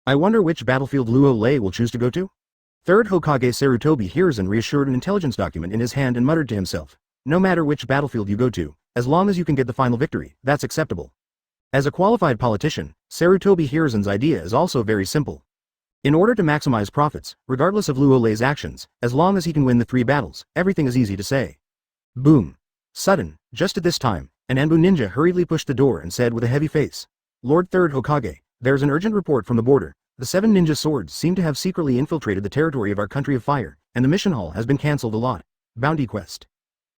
I wonder which battlefield Luo Lei will choose to go to? Third Hokage Sarutobi Hiruzen reassured an intelligence document in his hand and muttered to himself, no matter which battlefield you go to, as long as you can get the final victory, that's acceptable. As a qualified politician, Sarutobi Hiruzen's idea is also very simple. In order to maximize profits, regardless of Luo Lei's actions, as long as he can win the 3 battles, everything is easy to say. Boom. Sudden, just at this time, an Anbu ninja hurriedly pushed the door and said with a heavy face, Lord Third Hokage, there's an urgent report from the border. The 7 ninja swords seem to have secretly infiltrated the territory of our country of fire, and the mission hall has been cancelled a lot. Bounty quest.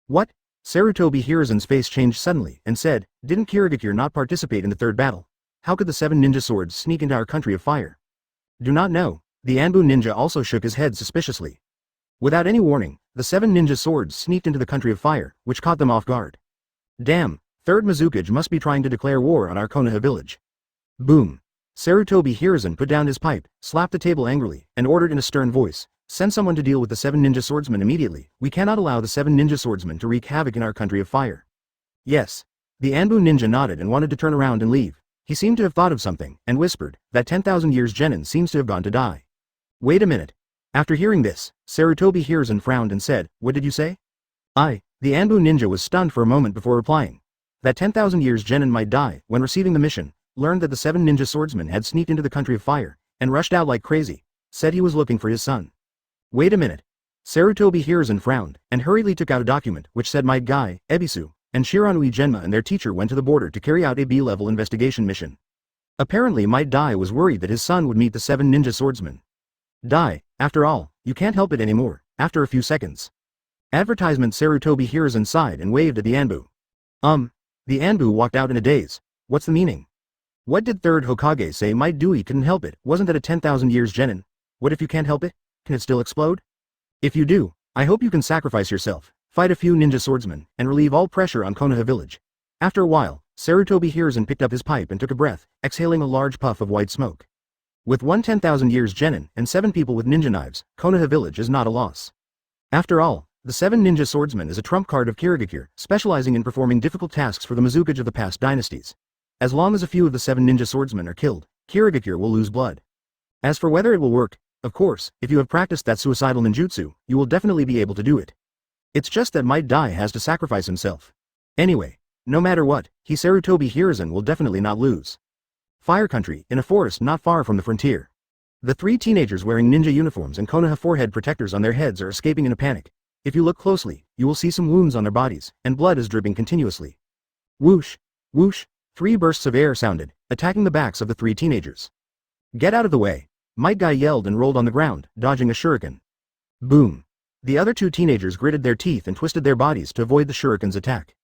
What? Sarutobi Hiruzen's face changed suddenly and said, didn't Kirigakure not participate in the 3rd battle? How could the 7 ninja swords sneak into our country of fire? Do not know. The Anbu ninja also shook his head suspiciously. Without any warning, the 7 ninja swords sneaked into the country of fire, which caught them off guard. Damn, 3rd Mizukage must be trying to declare war on our Konoha village. Boom. Sarutobi Hiruzen put down his pipe, slapped the table angrily, and ordered in a stern voice, send someone to deal with the 7 ninja swordsmen immediately. We cannot allow the 7 ninja swordsmen to wreak havoc in our country of fire. Yes. The Anbu ninja nodded and wanted to turn around and leave. He seemed to have thought of something, and whispered, that 10,000 years genin seems to have gone to die. Wait a minute. After hearing this, Sarutobi Hiruzen frowned and said, what did you say? The Anbu ninja was stunned for a moment before replying. That 10,000 years genin might die, when receiving the mission, learned that the 7 ninja swordsmen had sneaked into the country of fire, and rushed out like crazy, said he was looking for his son. Wait a minute. Sarutobi Hiruzen frowned, and hurriedly took out a document which said Might Guy, Ebisu, and Shiranui Genma and their teacher went to the border to carry out a B-level investigation mission. Apparently Might Dai was worried that his son would meet the 7 ninja swordsmen. Dai, after all, you can't help it anymore, after a few seconds. Advertisement. Sarutobi Hiruzen sighed and waved at the Anbu. The Anbu walked out in a daze. What's the meaning? What did 3rd Hokage say Might Dui couldn't help it? Wasn't that a 10,000 years genin? What if you can't help it? Can it still explode? If you do, I hope you can sacrifice yourself, fight a few ninja swordsmen, and relieve all pressure on Konoha Village. After a while, Sarutobi Hiruzen picked up his pipe and took a breath, exhaling a large puff of white smoke. With 10,000 years genin and 7 people with ninja knives, Konoha Village is not a loss. After all, the 7 ninja swordsmen is a trump card of Kirigakure, specializing in performing difficult tasks for the Mizukage of the past dynasties. As long as a few of the 7 ninja swordsmen are killed, Kirigakure will lose blood. As for whether it will work, of course, if you have practiced that suicidal ninjutsu, you will definitely be able to do it. It's just that Might Dai has to sacrifice himself. Anyway, no matter what, Sarutobi Hiruzen will definitely not lose. Fire country, in a forest not far from the frontier. The 3 teenagers wearing ninja uniforms and Konoha forehead protectors on their heads are escaping in a panic. If you look closely, you will see some wounds on their bodies, and blood is dripping continuously. Whoosh! Whoosh! 3 bursts of air sounded, attacking the backs of the 3 teenagers. Get out of the way! Might Guy yelled and rolled on the ground, dodging a shuriken. Boom! The other 2 teenagers gritted their teeth and twisted their bodies to avoid the shuriken's attack.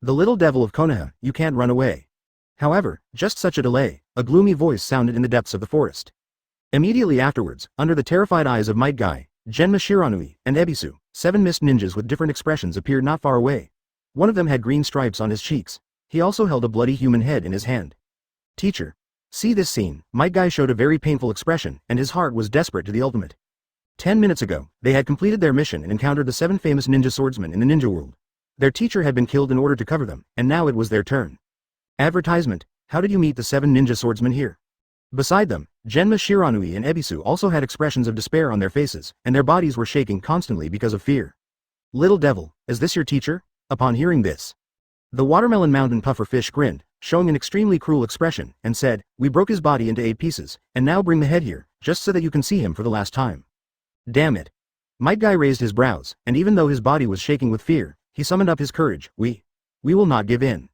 The little devil of Konoha, you can't run away. However, just such a delay, a gloomy voice sounded in the depths of the forest. Immediately afterwards, under the terrified eyes of Might Guy, Genma Shiranui, and Ebisu, 7 mist ninjas with different expressions appeared not far away. One of them had green stripes on his cheeks. He also held a bloody human head in his hand. Teacher. See this scene, Might Guy showed a very painful expression, and his heart was desperate to the ultimate. 10 minutes ago, they had completed their mission and encountered the 7 famous ninja swordsmen in the ninja world. Their teacher had been killed in order to cover them, and now it was their turn. Advertisement. How did you meet the 7 ninja swordsmen here? Beside them, Genma Shiranui and Ebisu also had expressions of despair on their faces, and their bodies were shaking constantly because of fear. Little devil, is this your teacher? Upon hearing this, the watermelon mountain puffer fish grinned, showing an extremely cruel expression, and said, we broke his body into 8 pieces, and now bring the head here, just so that you can see him for the last time. Damn it. Might Guy raised his brows, and even though his body was shaking with fear, he summoned up his courage. We will not give in.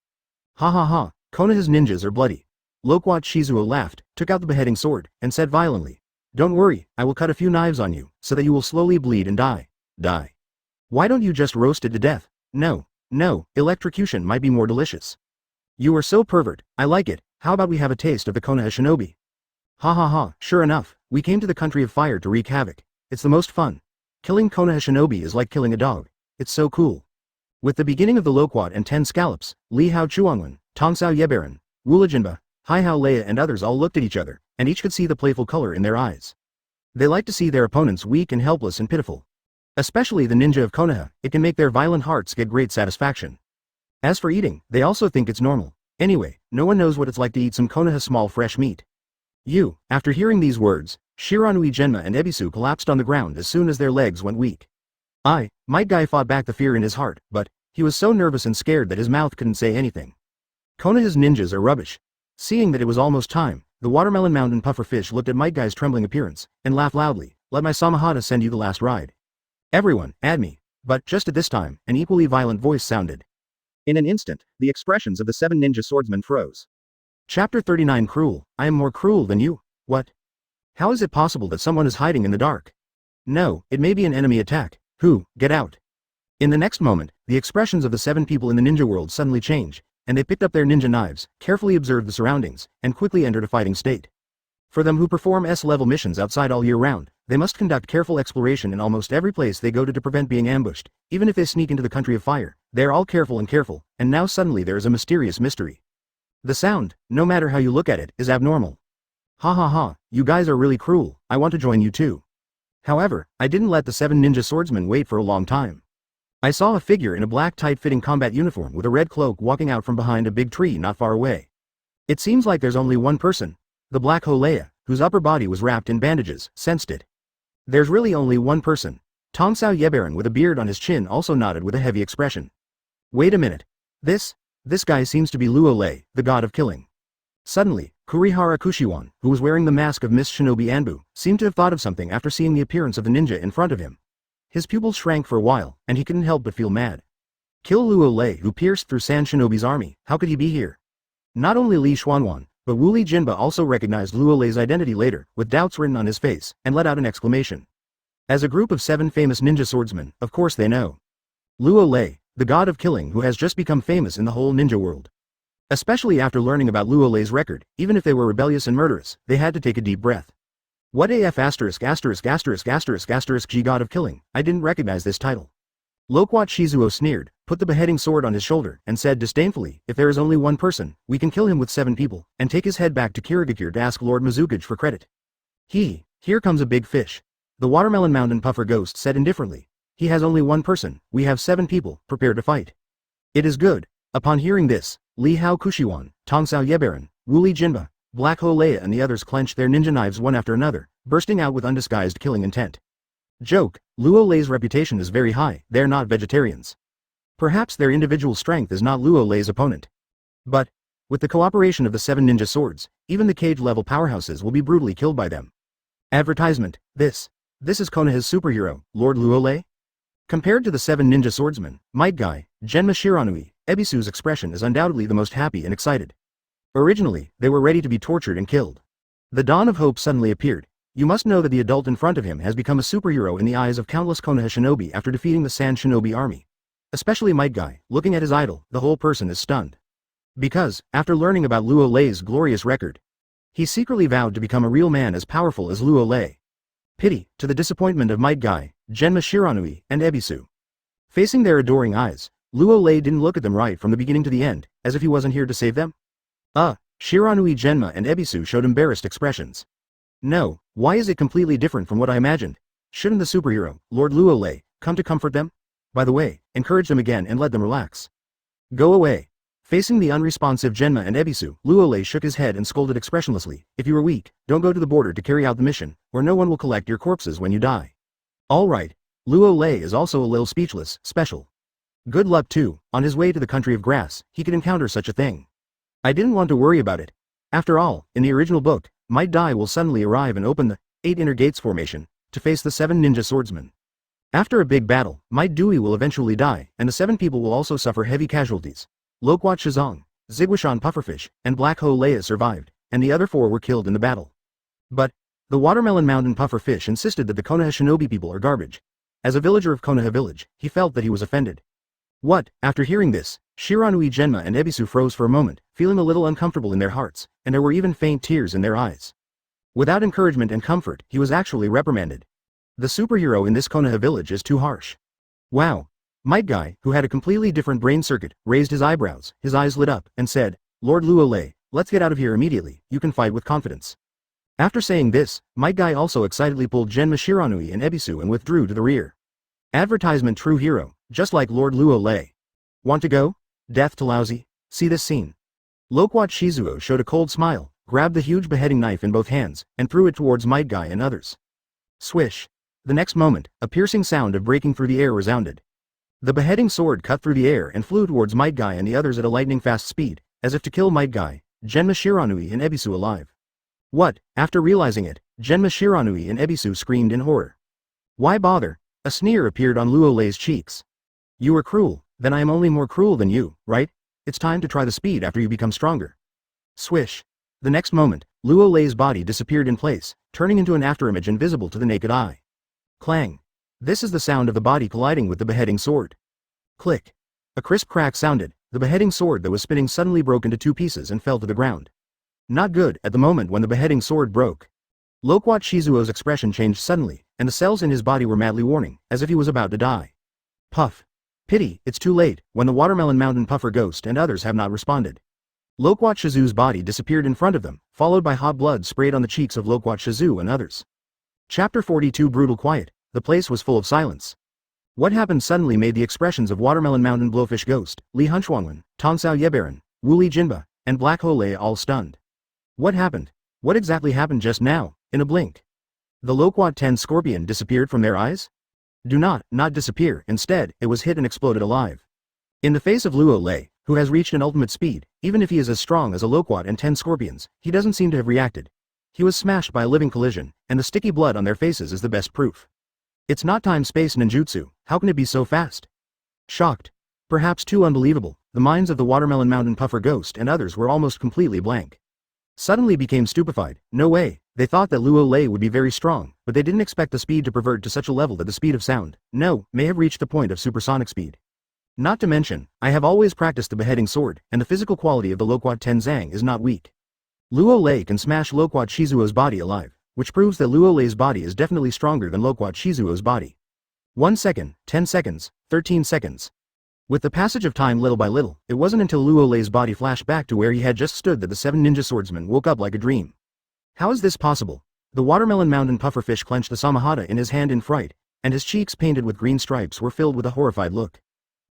Ha ha ha, Konoha's ninjas are bloody. Loquat Shizuo laughed, took out the beheading sword, and said violently, don't worry, I will cut a few knives on you, so that you will slowly bleed and die. Die. Why don't you just roast it to death? No, electrocution might be more delicious. You are so pervert, I like it. How about we have a taste of the Konoha shinobi? Ha ha ha, sure enough, we came to the country of fire to wreak havoc. It's the most fun. Killing Konoha shinobi is like killing a dog. It's so cool. With the beginning of the Loquat and 10 scallops, Li Hao Chuanwen, Tongsao Yebaran, Wula Jinba, Hai Hao Leia and others all looked at each other, and each could see the playful color in their eyes. They liked to see their opponents weak and helpless and pitiful. Especially the ninja of Konoha, it can make their violent hearts get great satisfaction. As for eating, they also think it's normal. Anyway, no one knows what it's like to eat some Konoha small fresh meat. After hearing these words, Shiranui Genma and Ebisu collapsed on the ground as soon as their legs went weak. Might Guy fought back the fear in his heart, but he was so nervous and scared that his mouth couldn't say anything. Konoha's ninjas are rubbish. Seeing that it was almost time, the Watermelon Mountain Puffer Fish looked at Might Guy's trembling appearance, and laughed loudly. Let my Samahata send you the last ride. Everyone, add me. But just at this time, an equally violent voice sounded. In an instant, the expressions of the 7 ninja swordsmen froze. Chapter 39 Cruel, I am more cruel than you. What? How is it possible that someone is hiding in the dark? No, it may be an enemy attack. Who? Get out. In the next moment, the expressions of the 7 people in the ninja world suddenly changed, and they picked up their ninja knives, carefully observed the surroundings, and quickly entered a fighting state. For them who perform S-level missions outside all year round, they must conduct careful exploration in almost every place they go to prevent being ambushed. Even if they sneak into the country of fire, they are all careful, and now suddenly there is a mysterious mystery. The sound, no matter how you look at it, is abnormal. Ha ha ha, you guys are really cruel, I want to join you too. However, I didn't let the 7 ninja swordsmen wait for a long time. I saw a figure in a black tight-fitting combat uniform with a red cloak walking out from behind a big tree not far away. It seems like there's only one person. The Black Holea, whose upper body was wrapped in bandages, sensed it. There's really only one person. Tongsao Yebaran with a beard on his chin also nodded with a heavy expression. Wait a minute. This guy seems to be Luo Lei, the god of killing. Suddenly, Kurihara Kushiwan, who was wearing the mask of Miss Shinobi Anbu, seemed to have thought of something after seeing the appearance of the ninja in front of him. His pupils shrank for a while, and he couldn't help but feel mad. Kill Luo Lei, who pierced through San Shinobi's army, how could he be here? Not only Li Xuanwan, but Wu Li Jinba also recognized Luo Lei's identity later, with doubts written on his face, and let out an exclamation. As a group of 7 famous ninja swordsmen, of course they know. Luo Lei, the god of killing who has just become famous in the whole ninja world. Especially after learning about Luo Lei's record, even if they were rebellious and murderous, they had to take a deep breath. What AF*********** G god of killing, I didn't recognize this title. Loquat Shizuo sneered, put the beheading sword on his shoulder, and said disdainfully, if there is only one person, we can kill him with 7 people, and take his head back to Kirigakure to ask Lord Mizukage for credit. Here comes a big fish. The Watermelon Mountain Puffer Ghost said indifferently. He has only one person, we have 7 people, prepared to fight. It is good. Upon hearing this, Li Hao Kushiwan, Tongsao Yebaran, Wu Li Jinba, Black Holea and the others clenched their ninja knives one after another, bursting out with undisguised killing intent. Joke, Luo Lei's reputation is very high, they're not vegetarians. Perhaps their individual strength is not Luo Lei's opponent. But, with the cooperation of the 7 ninja swords, even the cage-level powerhouses will be brutally killed by them. Advertisement, this is Konoha's superhero, Lord Luo Lei? Compared to the 7 ninja swordsmen, Might Guy, Genma Shiranui, Ebisu's expression is undoubtedly the most happy and excited. Originally, they were ready to be tortured and killed. The dawn of hope suddenly appeared. You must know that the adult in front of him has become a superhero in the eyes of countless Konoha shinobi after defeating the San Shinobi army. Especially Might Guy, looking at his idol, the whole person is stunned. Because, after learning about Luo Lei's glorious record, he secretly vowed to become a real man as powerful as Luo Lei. Pity, to the disappointment of Might Guy, Genma Shiranui, and Ebisu. Facing their adoring eyes, Luo Lei didn't look at them right from the beginning to the end, as if he wasn't here to save them. Shiranui Genma and Ebisu showed embarrassed expressions. No, why is it completely different from what I imagined? Shouldn't the superhero, Lord Luo Lei, come to comfort them? By the way, encourage them again and let them relax. Go away. Facing the unresponsive Genma and Ebisu, Luo Lei shook his head and scolded expressionlessly, if you are weak, don't go to the border to carry out the mission, where no one will collect your corpses when you die. Alright. Luo Lei is also a little speechless, special. Good luck too, on his way to the country of grass, he could encounter such a thing. I didn't want to worry about it. After all, in the original book, Might Guy will suddenly arrive and open the 8 inner gates formation to face the 7 ninja swordsmen. After a big battle, Might Dewey will eventually die, and the 7 people will also suffer heavy casualties. Loquat Shizong, Ziguishan Pufferfish, and Black Holea survived, and the other 4 were killed in the battle. But the Watermelon Mountain Pufferfish insisted that the Konoha shinobi people are garbage. As a villager of Konoha Village, he felt that he was offended. What? After hearing this, Shiranui Genma and Ebisu froze for a moment, feeling a little uncomfortable in their hearts, and there were even faint tears in their eyes. Without encouragement and comfort, he was actually reprimanded. The superhero in this Konoha village is too harsh. Wow. Might Guy, who had a completely different brain circuit, raised his eyebrows, his eyes lit up, and said, Lord Luo Lei, let's get out of here immediately, you can fight with confidence. After saying this, Might Guy also excitedly pulled Genma Shiranui and Ebisu and withdrew to the rear. Advertisement true hero, just like Lord Luo Lei. Want to go? Death to Laozi? See this scene. Loquat Shizuo showed a cold smile, grabbed the huge beheading knife in both hands, and threw it towards Might Guy and others. Swish. The next moment, a piercing sound of breaking through the air resounded. The beheading sword cut through the air and flew towards Might Guy and the others at a lightning-fast speed, as if to kill Might Guy, Genma Shiranui and Ebisu alive. What? After realizing it, Genma Shiranui and Ebisu screamed in horror. Why bother? A sneer appeared on Luo Lei's cheeks. You were cruel, then I am only more cruel than you, right? It's time to try the speed after you become stronger. Swish. The next moment, Luo Lei's body disappeared in place, turning into an afterimage invisible to the naked eye. Clang. This is the sound of the body colliding with the beheading sword. Click. A crisp crack sounded, the beheading sword that was spinning suddenly broke into two pieces and fell to the ground. Not good at the moment when the beheading sword broke. Loquat Shizuo's expression changed suddenly, and the cells in his body were madly warning, as if he was about to die. Puff. Pity, it's too late, when the Watermelon Mountain Puffer Ghost and others have not responded. Loquat Shizu's body disappeared in front of them, followed by hot blood sprayed on the cheeks of Loquat Shizu and others. Chapter 42 Brutal quiet, the place was full of silence. What happened suddenly made the expressions of Watermelon Mountain Blowfish Ghost, Li Hunchuanwen, Tonsao Yebaran, Wuli Jinba, and Black Hole all stunned. What happened? What exactly happened just now, in a blink? The Loquat 10 scorpion disappeared from their eyes? Do not disappear, instead, it was hit and exploded alive. In the face of Luo Lei, who has reached an ultimate speed, even if he is as strong as a Loquat and 10 scorpions, he doesn't seem to have reacted. He was smashed by a living collision, and the sticky blood on their faces is the best proof. It's not time-space ninjutsu, how can it be so fast? Shocked. Perhaps too unbelievable, the minds of the Watermelon Mountain Puffer Ghost and others were almost completely blank. Suddenly became stupefied, no way, they thought that Luo Lei would be very strong, but they didn't expect the speed to pervert to such a level that the speed of sound, may have reached the point of supersonic speed. Not to mention, I have always practiced the beheading sword, and the physical quality of the Loquat Tenzang is not weak. Luo Lei can smash Loquat Shizuo's body alive, which proves that Luo Lei's body is definitely stronger than Loquat Shizuo's body. 1 second, 10 seconds, 13 seconds. With the passage of time little by little, it wasn't until Luo Lei's body flashed back to where he had just stood that the 7 ninja swordsmen woke up like a dream. How is this possible? The Watermelon Mountain Pufferfish clenched the Samahata in his hand in fright, and his cheeks painted with green stripes were filled with a horrified look.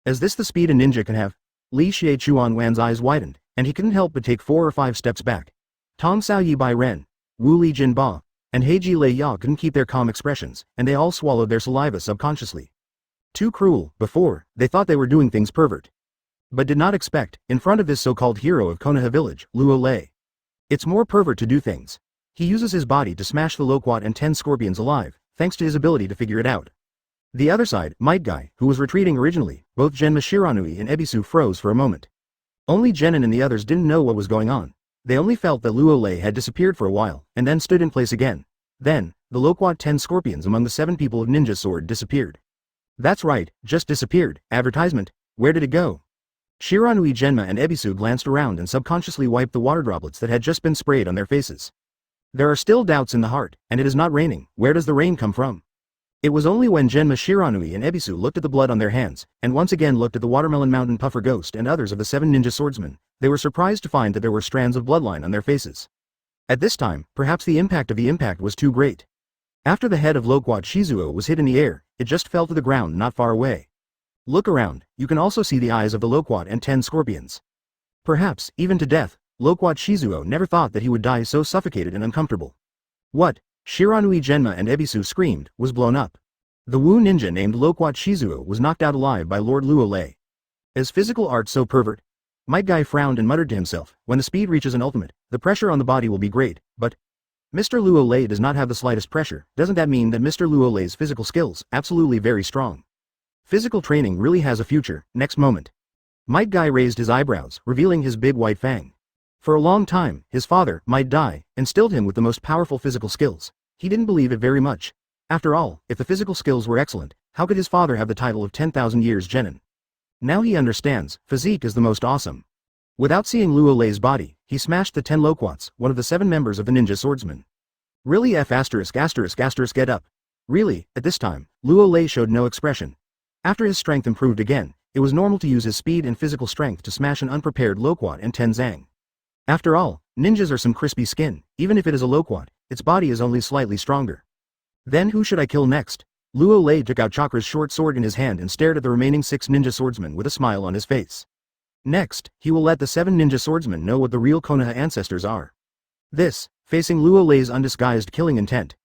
Is this the speed a ninja can have? Li Xie-Chuan-Wan's eyes widened, and he couldn't help but take 4 or 5 steps back. Tong Sao Yi Bai Ren, Wu Li Jin Ba, and Heiji Lei Ya couldn't keep their calm expressions, and they all swallowed their saliva subconsciously. Too cruel, before, they thought they were doing things pervert. But did not expect, in front of this so-called hero of Konoha Village, Luo Lei. It's more pervert to do things. He uses his body to smash the Loquat and 10 scorpions alive, thanks to his ability to figure it out. The other side, Might Guy, who was retreating originally, both Genma Shiranui and Ebisu froze for a moment. Only Genin and the others didn't know what was going on. They only felt that Luo Lei had disappeared for a while, and then stood in place again. Then, the Loquat 10 scorpions among the 7 people of Ninja Sword disappeared. That's right, just disappeared. Advertisement. Where did it go? Shiranui Genma and Ebisu glanced around and subconsciously wiped the water droplets that had just been sprayed on their faces. There are still doubts in the heart, and it is not raining. Where does the rain come from? It was only when Genma Shiranui and Ebisu looked at the blood on their hands, and once again looked at the Watermelon Mountain Puffer Ghost and others of the 7 ninja swordsmen, they were surprised to find that there were strands of bloodline on their faces. At this time, perhaps the impact of the impact was too great. After the head of Loquat Shizuo was hit in the air, it just fell to the ground not far away. Look around, you can also see the eyes of the Loquat and 10 scorpions. Perhaps, even to death, Loquat Shizuo never thought that he would die so suffocated and uncomfortable. What? Shiranui Genma and Ebisu screamed, was blown up. The Wu ninja named Loquat Shizuo was knocked out alive by Lord Luo Lei. Is physical art so pervert? Might Guy frowned and muttered to himself, when the speed reaches an ultimate, the pressure on the body will be great, but Mr. Luo Lei does not have the slightest pressure. Doesn't that mean that Mr. Luo Lei's physical skills, absolutely very strong? Physical training really has a future. Next moment. Might Guy raised his eyebrows, revealing his big white fang. For a long time, his father, Might Dai, instilled him with the most powerful physical skills. He didn't believe it very much. After all, if the physical skills were excellent, how could his father have the title of 10,000 years Genin? Now he understands, physique is the most awesome. Without seeing Luo Lei's body, he smashed the 10 Loquats, one of the 7 members of the ninja swordsmen. Really get up. Really, at this time, Luo Lei showed no expression. After his strength improved again, it was normal to use his speed and physical strength to smash an unprepared Loquat and Tenzang. After all, ninjas are some crispy skin, even if it is a Loquat, its body is only slightly stronger. Then who should I kill next? Luo Lei took out Chakra's short sword in his hand and stared at the remaining 6 ninja swordsmen with a smile on his face. Next, he will let the 7 ninja swordsmen know what the real Konoha ancestors are. This, facing Luo Lei's undisguised killing intent.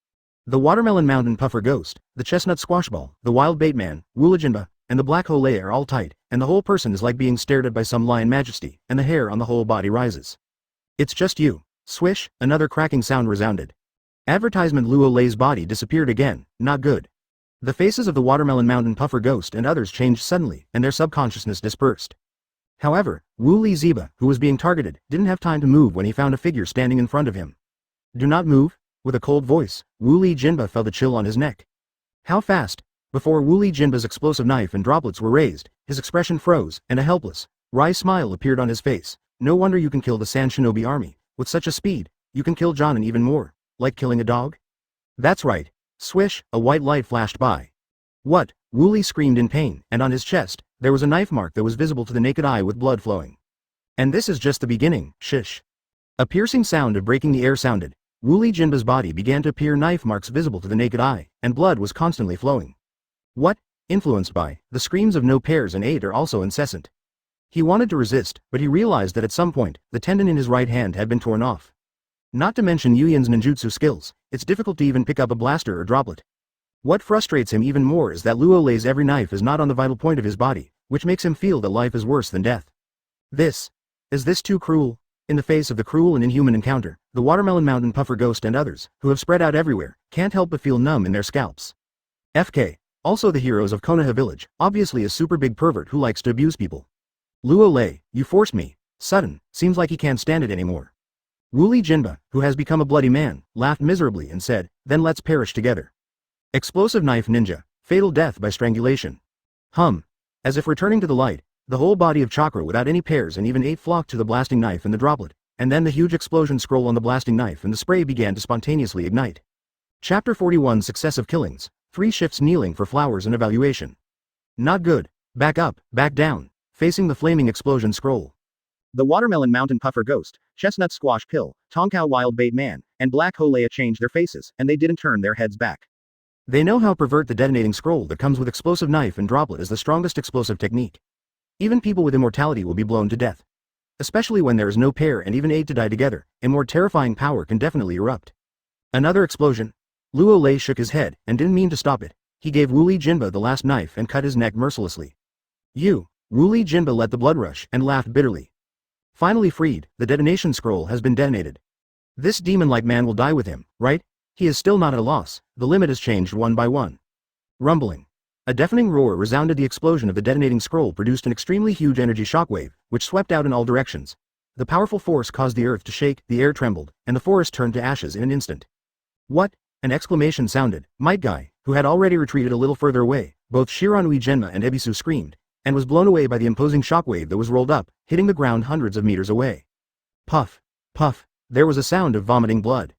The Watermelon Mountain Puffer Ghost, the Chestnut Squashball, the Wild Bait Man, Wula Jinba, and the Black Hole Lei are all tight, and the whole person is like being stared at by some lion majesty, and the hair on the whole body rises. It's just you. Swish, another cracking sound resounded. Advertisement Luo Lei's body disappeared again, not good. The faces of the Watermelon Mountain Puffer Ghost and others changed suddenly, and their subconsciousness dispersed. However, Wu Li Ziba, who was being targeted, didn't have time to move when he found a figure standing in front of him. Do not move. With a cold voice, Wu Li Jinba felt a chill on his neck. How fast? Before Wu Li Jinba's explosive knife and droplets were raised, his expression froze, and a helpless, wry smile appeared on his face. No wonder you can kill the Sand Shinobi army. With such a speed, you can kill John and even more. Like killing a dog? That's right. Swish, a white light flashed by. What? Wu Li screamed in pain, and on his chest, there was a knife mark that was visible to the naked eye with blood flowing. And this is just the beginning, shish. A piercing sound of breaking the air sounded. Wu Li Jinba's body began to appear knife marks visible to the naked eye, and blood was constantly flowing. What? Influenced by, the screams of no pairs and 8 are also incessant. He wanted to resist, but he realized that at some point, the tendon in his right hand had been torn off. Not to mention Yuyan's ninjutsu skills, it's difficult to even pick up a blaster or droplet. What frustrates him even more is that Luo Lei's every knife is not on the vital point of his body, which makes him feel that life is worse than death. Is this too cruel? In the face of the cruel and inhuman encounter, the Watermelon Mountain Puffer Ghost and others, who have spread out everywhere, can't help but feel numb in their scalps. FK, also the heroes of Konoha Village, obviously a super big pervert who likes to abuse people. Luo Lei, you forced me. Sudden, seems like he can't stand it anymore. Wu Li Jinba, who has become a bloody man, laughed miserably and said, then let's perish together. Explosive knife ninja, fatal death by strangulation. As if returning to the light, the whole body of chakra without any pairs and even 8 flocked to the blasting knife and the droplet, and then the huge explosion scroll on the blasting knife and the spray began to spontaneously ignite. Chapter 41 Successive Killings, 3 shifts kneeling for flowers and evaluation. Not good. Back up, back down, facing the flaming explosion scroll. The Watermelon Mountain Puffer Ghost, Chestnut Squash Pill, Tonkow Wild Bait Man, and Black Hole Lei changed their faces, and they didn't turn their heads back. They know how to pervert the detonating scroll that comes with explosive knife and droplet as the strongest explosive technique. Even people with immortality will be blown to death. Especially when there is no pair and even 8 to die together, a more terrifying power can definitely erupt. Another explosion. Luo Lei shook his head, and didn't mean to stop it. He gave Wu Li Jinba the last knife and cut his neck mercilessly. Wu Li Jinba let the blood rush and laughed bitterly. Finally freed, the detonation scroll has been detonated. This demon-like man will die with him, right? He is still not at a loss, the limit has changed one by one. Rumbling. A deafening roar resounded. The explosion of the detonating scroll produced an extremely huge energy shockwave, which swept out in all directions. The powerful force caused the earth to shake, the air trembled, and the forest turned to ashes in an instant. What? An exclamation sounded. Might Guy, who had already retreated a little further away, both Shiranui Genma and Ebisu screamed, and was blown away by the imposing shockwave that was rolled up, hitting the ground hundreds of meters away. Puff. Puff. There was a sound of vomiting blood.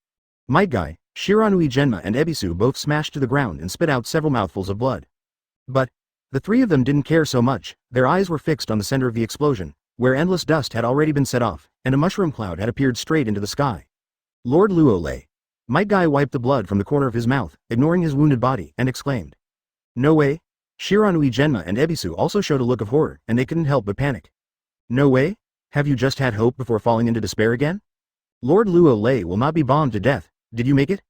Might Guy, Shiranui Genma and Ebisu both smashed to the ground and spit out several mouthfuls of blood. But the 3 of them didn't care so much. Their eyes were fixed on the center of the explosion, where endless dust had already been set off, and a mushroom cloud had appeared straight into the sky. Lord Luo Lei. Might Guy wiped the blood from the corner of his mouth, ignoring his wounded body, and exclaimed. No way? Shiranui Genma and Ebisu also showed a look of horror, and they couldn't help but panic. No way? Have you just had hope before falling into despair again? Lord Luo Lei will not be bombed to death. Did you make it?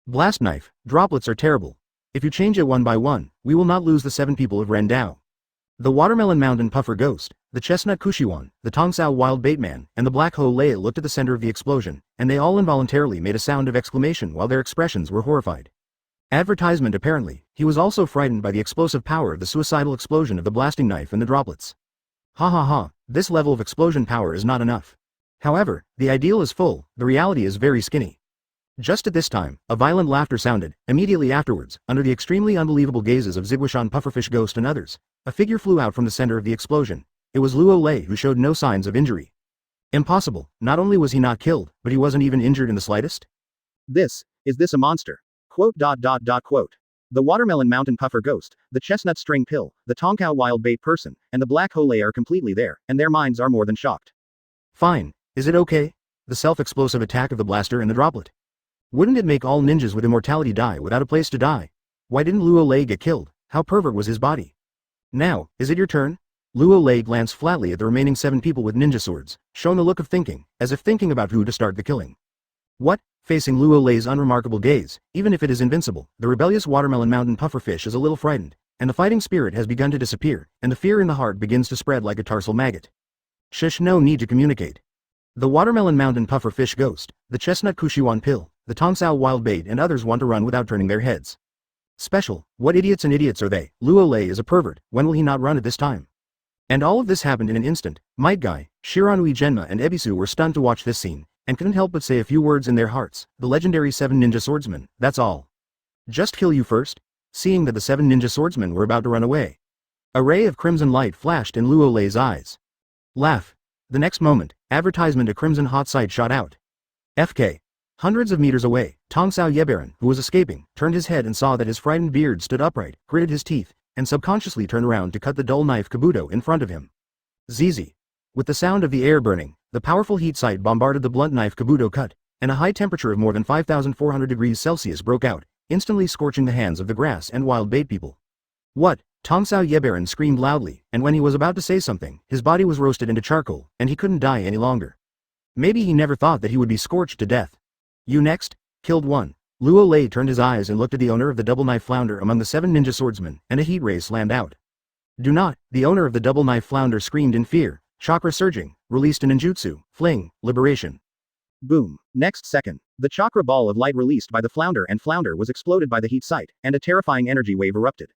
Blast knife, droplets are terrible. If you change it one by one, we will not lose the 7 people of Rendao. The Watermelon Mountain Puffer Ghost, the Chestnut Kushiwan, the Tongsao Wild Bait Man, and the Black Hole Lei looked at the center of the explosion, and they all involuntarily made a sound of exclamation while their expressions were horrified. Advertisement apparently, he was also frightened by the explosive power of the suicidal explosion of the blasting knife and the droplets. Ha ha ha, this level of explosion power is not enough. However, the ideal is full, the reality is very skinny. Just at this time, a violent laughter sounded. Immediately afterwards, under the extremely unbelievable gazes of Ziguishan Pufferfish Ghost and others, a figure flew out from the center of the explosion. It was Luo Lei, who showed no signs of injury. Impossible, not only was he not killed, but he wasn't even injured in the slightest? Is this a monster? Quote. The Watermelon Mountain Puffer Ghost, the Chestnut String Pill, the Tonkow Wild Bait Person, and the Black Hole Lei are completely there, and their minds are more than shocked. Fine. Is it okay? The self-explosive attack of the blaster and the droplet. Wouldn't it make all ninjas with immortality die without a place to die? Why didn't Luo Lei get killed? How pervert was his body? Now, is it your turn? Luo Lei glanced flatly at the remaining 7 people with ninja swords, shown a look of thinking, as if thinking about who to start the killing. What? Facing Luo Lei's unremarkable gaze, even if it is invincible, the rebellious watermelon mountain pufferfish is a little frightened, and the fighting spirit has begun to disappear, and the fear in the heart begins to spread like a tarsal maggot. Shush, no need to communicate. The watermelon mountain pufferfish ghost, the chestnut Kushiwan pill, the Tongsao wild bait and others want to run without turning their heads. Special, what idiots and idiots are they? Luo Lei is a pervert, when will he not run at this time? And all of this happened in an instant. Might Guy, Shiranui Genma and Ebisu were stunned to watch this scene, and couldn't help but say a few words in their hearts. The legendary 7 ninja swordsmen, that's all. Just kill you first? Seeing that the 7 ninja swordsmen were about to run away. A ray of crimson light flashed in Luo Lei's eyes. Laugh. The next moment, advertisement a crimson hot sight shot out. FK. Hundreds of meters away, Tongsao Yebaran, who was escaping, turned his head and saw that his frightened beard stood upright, gritted his teeth, and subconsciously turned around to cut the dull knife Kabuto in front of him. ZZ. With the sound of the air burning, the powerful heat sight bombarded the blunt knife Kabuto cut, and a high temperature of more than 5,400 degrees Celsius broke out, instantly scorching the hands of the grass and wild bait people. What? Tongsao Yebaran screamed loudly, and when he was about to say something, his body was roasted into charcoal, and he couldn't die any longer. Maybe he never thought that he would be scorched to death. You next? Killed one. Luo Lei turned his eyes and looked at the owner of the double knife flounder among the 7 ninja swordsmen, and a heat ray slammed out. Do not, the owner of the double knife flounder screamed in fear, chakra surging, released an ninjutsu, fling, liberation. Boom. Next second, the chakra ball of light released by the flounder was exploded by the heat sight, and a terrifying energy wave erupted.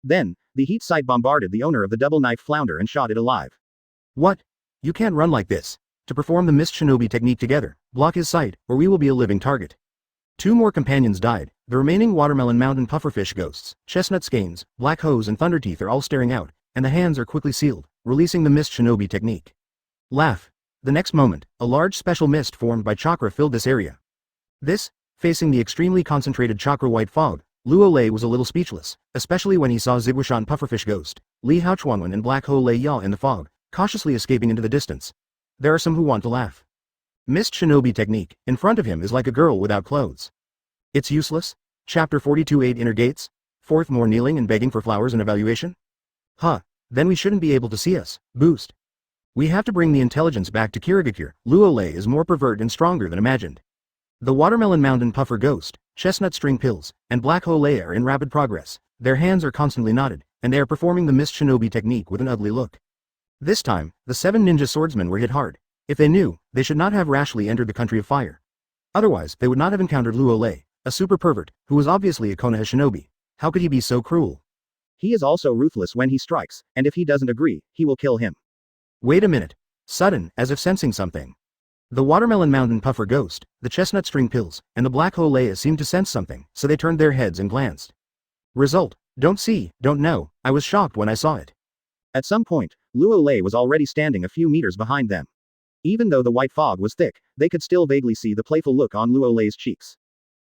Then, the heat sight bombarded the owner of the double knife flounder and shot it alive. What? You can't run like this. To perform the mist shinobi technique together, block his sight, or we will be a living target. 2 more companions died. The remaining watermelon mountain pufferfish ghosts, chestnut skeins, black hose and thunderteeth are all staring out, and the hands are quickly sealed, releasing the mist shinobi technique. Laugh. The next moment, a large special mist formed by chakra filled this area. This, facing the extremely concentrated chakra white fog, Luo Lei was a little speechless, especially when he saw Ziguishan pufferfish ghost, Li Haochuanwen and Black Ho Lei Ya in the fog, cautiously escaping into the distance. There are some who want to laugh. Mist shinobi technique, in front of him is like a girl without clothes. It's useless? Chapter 42 8 Inner Gates? 4th more kneeling and begging for flowers and evaluation? Huh, then we shouldn't be able to see us. Boost. We have to bring the intelligence back to Kirigakure. Luo Lei is more pervert and stronger than imagined. The watermelon mountain puffer ghost, chestnut string pills, and black Ho Lei are in rapid progress. Their hands are constantly knotted, and they are performing the mist shinobi technique with an ugly look. This time, the 7 ninja swordsmen were hit hard. If they knew, they should not have rashly entered the country of fire. Otherwise, they would not have encountered Luo Lei, a super pervert, who was obviously a Konoha shinobi. How could he be so cruel? He is also ruthless when he strikes, and if he doesn't agree, he will kill him. Wait a minute. Sudden, as if sensing something. The watermelon mountain puffer ghost, the chestnut string pills, and the black Ho Lei seemed to sense something, so they turned their heads and glanced. Result: don't see, don't know. I was shocked when I saw it. At some point, Luo Lei was already standing a few meters behind them. Even though the white fog was thick, they could still vaguely see the playful look on Luo Lei's cheeks.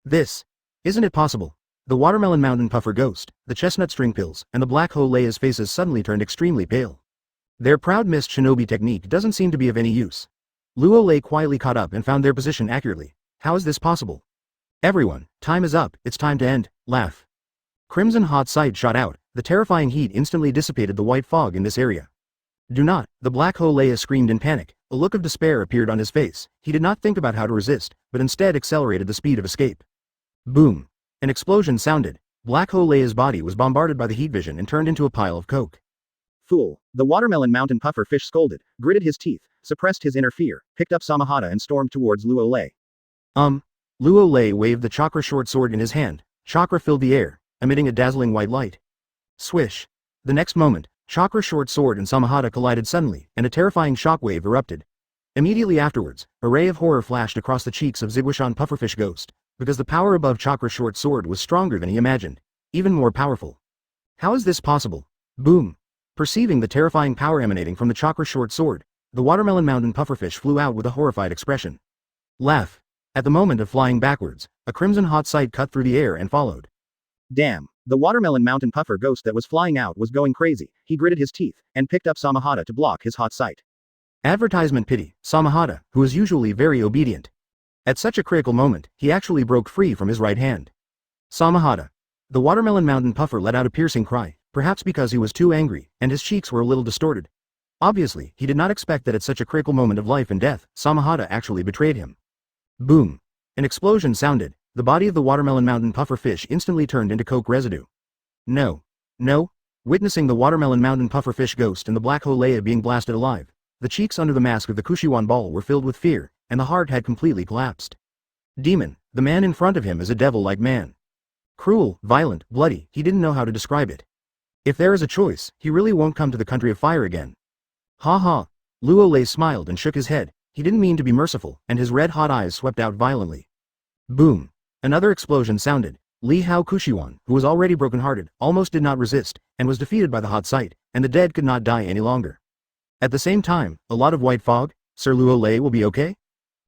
This. Isn't it possible? The watermelon mountain puffer ghost, the chestnut string pills, and the black Ho Lei's faces suddenly turned extremely pale. Their proud mist shinobi technique doesn't seem to be of any use. Luo Lei quietly caught up and found their position accurately. How is this possible? Everyone, time is up, it's time to end. Laugh. Crimson hot sight shot out, the terrifying heat instantly dissipated the white fog in this area. Do not, the black Ho Lei screamed in panic. A look of despair appeared on his face. He did not think about how to resist, but instead accelerated the speed of escape. Boom. An explosion sounded. Black Ho Lei's body was bombarded by the heat vision and turned into a pile of coke. Fool. The watermelon mountain puffer fish scolded, gritted his teeth, suppressed his inner fear, picked up Samahata and stormed towards Luo Lei. Luo Lei waved the chakra short sword in his hand. Chakra filled the air, emitting a dazzling white light. Swish. The next moment, chakra short sword and Samahata collided suddenly, and a terrifying shockwave erupted. Immediately afterwards, a ray of horror flashed across the cheeks of Ziguishan pufferfish ghost, because the power above chakra short sword was stronger than he imagined, even more powerful. How is this possible? Boom. Perceiving the terrifying power emanating from the chakra short sword, the watermelon mountain pufferfish flew out with a horrified expression. Laugh. At the moment of flying backwards, a crimson hot sight cut through the air and followed. Damn. The watermelon mountain puffer ghost that was flying out was going crazy. He gritted his teeth, and picked up Samahata to block his hot sight. Advertisement pity, Samahata, who is usually very obedient. At such a critical moment, he actually broke free from his right hand. Samahata. The Watermelon Mountain Puffer let out a piercing cry, perhaps because he was too angry, and his cheeks were a little distorted. Obviously, he did not expect that at such a critical moment of life and death, Samahata actually betrayed him. Boom. An explosion sounded. The body of the Watermelon Mountain Puffer fish instantly turned into coke residue. No. No. Witnessing the Watermelon Mountain Puffer fish ghost and the black Luo Lei being blasted alive, the cheeks under the mask of the Kushiwan ball were filled with fear, and the heart had completely collapsed. Demon, the man in front of him is a devil-like man. Cruel, violent, bloody, he didn't know how to describe it. If there is a choice, he really won't come to the country of fire again. Ha ha. Luo Lei smiled and shook his head. He didn't mean to be merciful, and his red-hot eyes swept out violently. Boom. Another explosion sounded. Li Hao Kushiwan, who was already broken-hearted, almost did not resist, and was defeated by the hot sight, and the dead could not die any longer. At the same time, a lot of white fog. Sir Luo Lei will be okay?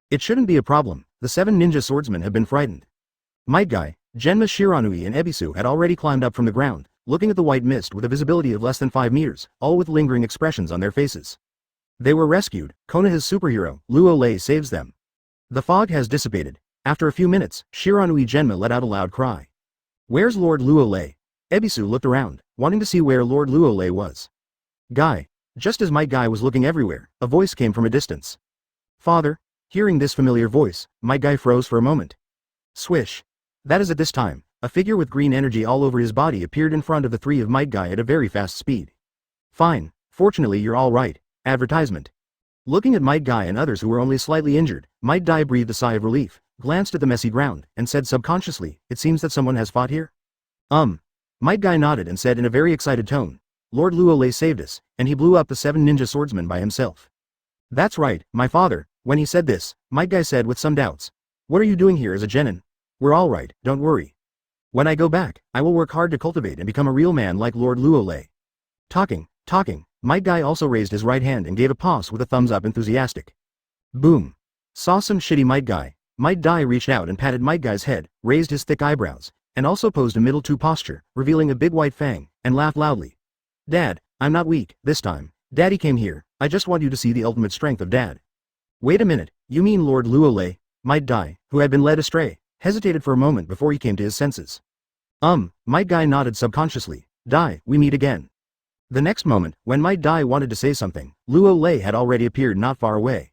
It shouldn't be a problem. The 7 ninja swordsmen have been frightened. Might Guy, Genma Shiranui and Ebisu had already climbed up from the ground, looking at the white mist with a visibility of less than 5 meters, all with lingering expressions on their faces. They were rescued. Konoha's superhero, Luo Lei, saves them. The fog has dissipated. After a few minutes, Shiranui Genma let out a loud cry. Where's Lord Luo Lei? Ebisu looked around, wanting to see where Lord Luo Lei was. Guy. Just as Might Guy was looking everywhere, a voice came from a distance. Father. Hearing this familiar voice, Might Guy froze for a moment. Swish. That is at this time, a figure with green energy all over his body appeared in front of the 3 of Might Guy at a very fast speed. Fine. Fortunately you're all right. Advertisement. Looking at Might Guy and others who were only slightly injured, Might Guy breathed a sigh of relief, glanced at the messy ground, and said subconsciously, it seems that someone has fought here? Might Guy nodded and said in a very excited tone, Lord Luo Lei saved us, and he blew up the 7 ninja swordsmen by himself. That's right, my father. When he said this, Might Guy said with some doubts. What are you doing here as a genin? We're all right, don't worry. When I go back, I will work hard to cultivate and become a real man like Lord Luo Lei. Talking. Might Guy also raised his right hand and gave a pause with a thumbs up enthusiastic. Boom. Saw some shitty Might Guy. Might Guy reached out and patted Might Guy's head, raised his thick eyebrows, and also posed a middle 2 posture, revealing a big white fang, and laughed loudly. Dad, I'm not weak, this time. Daddy came here, I just want you to see the ultimate strength of Dad. Wait a minute, you mean Lord Luo Lei? Might Guy, who had been led astray, hesitated for a moment before he came to his senses. Might Guy nodded subconsciously. Dai, we meet again. The next moment, when Might Guy wanted to say something, Luo Lei had already appeared not far away.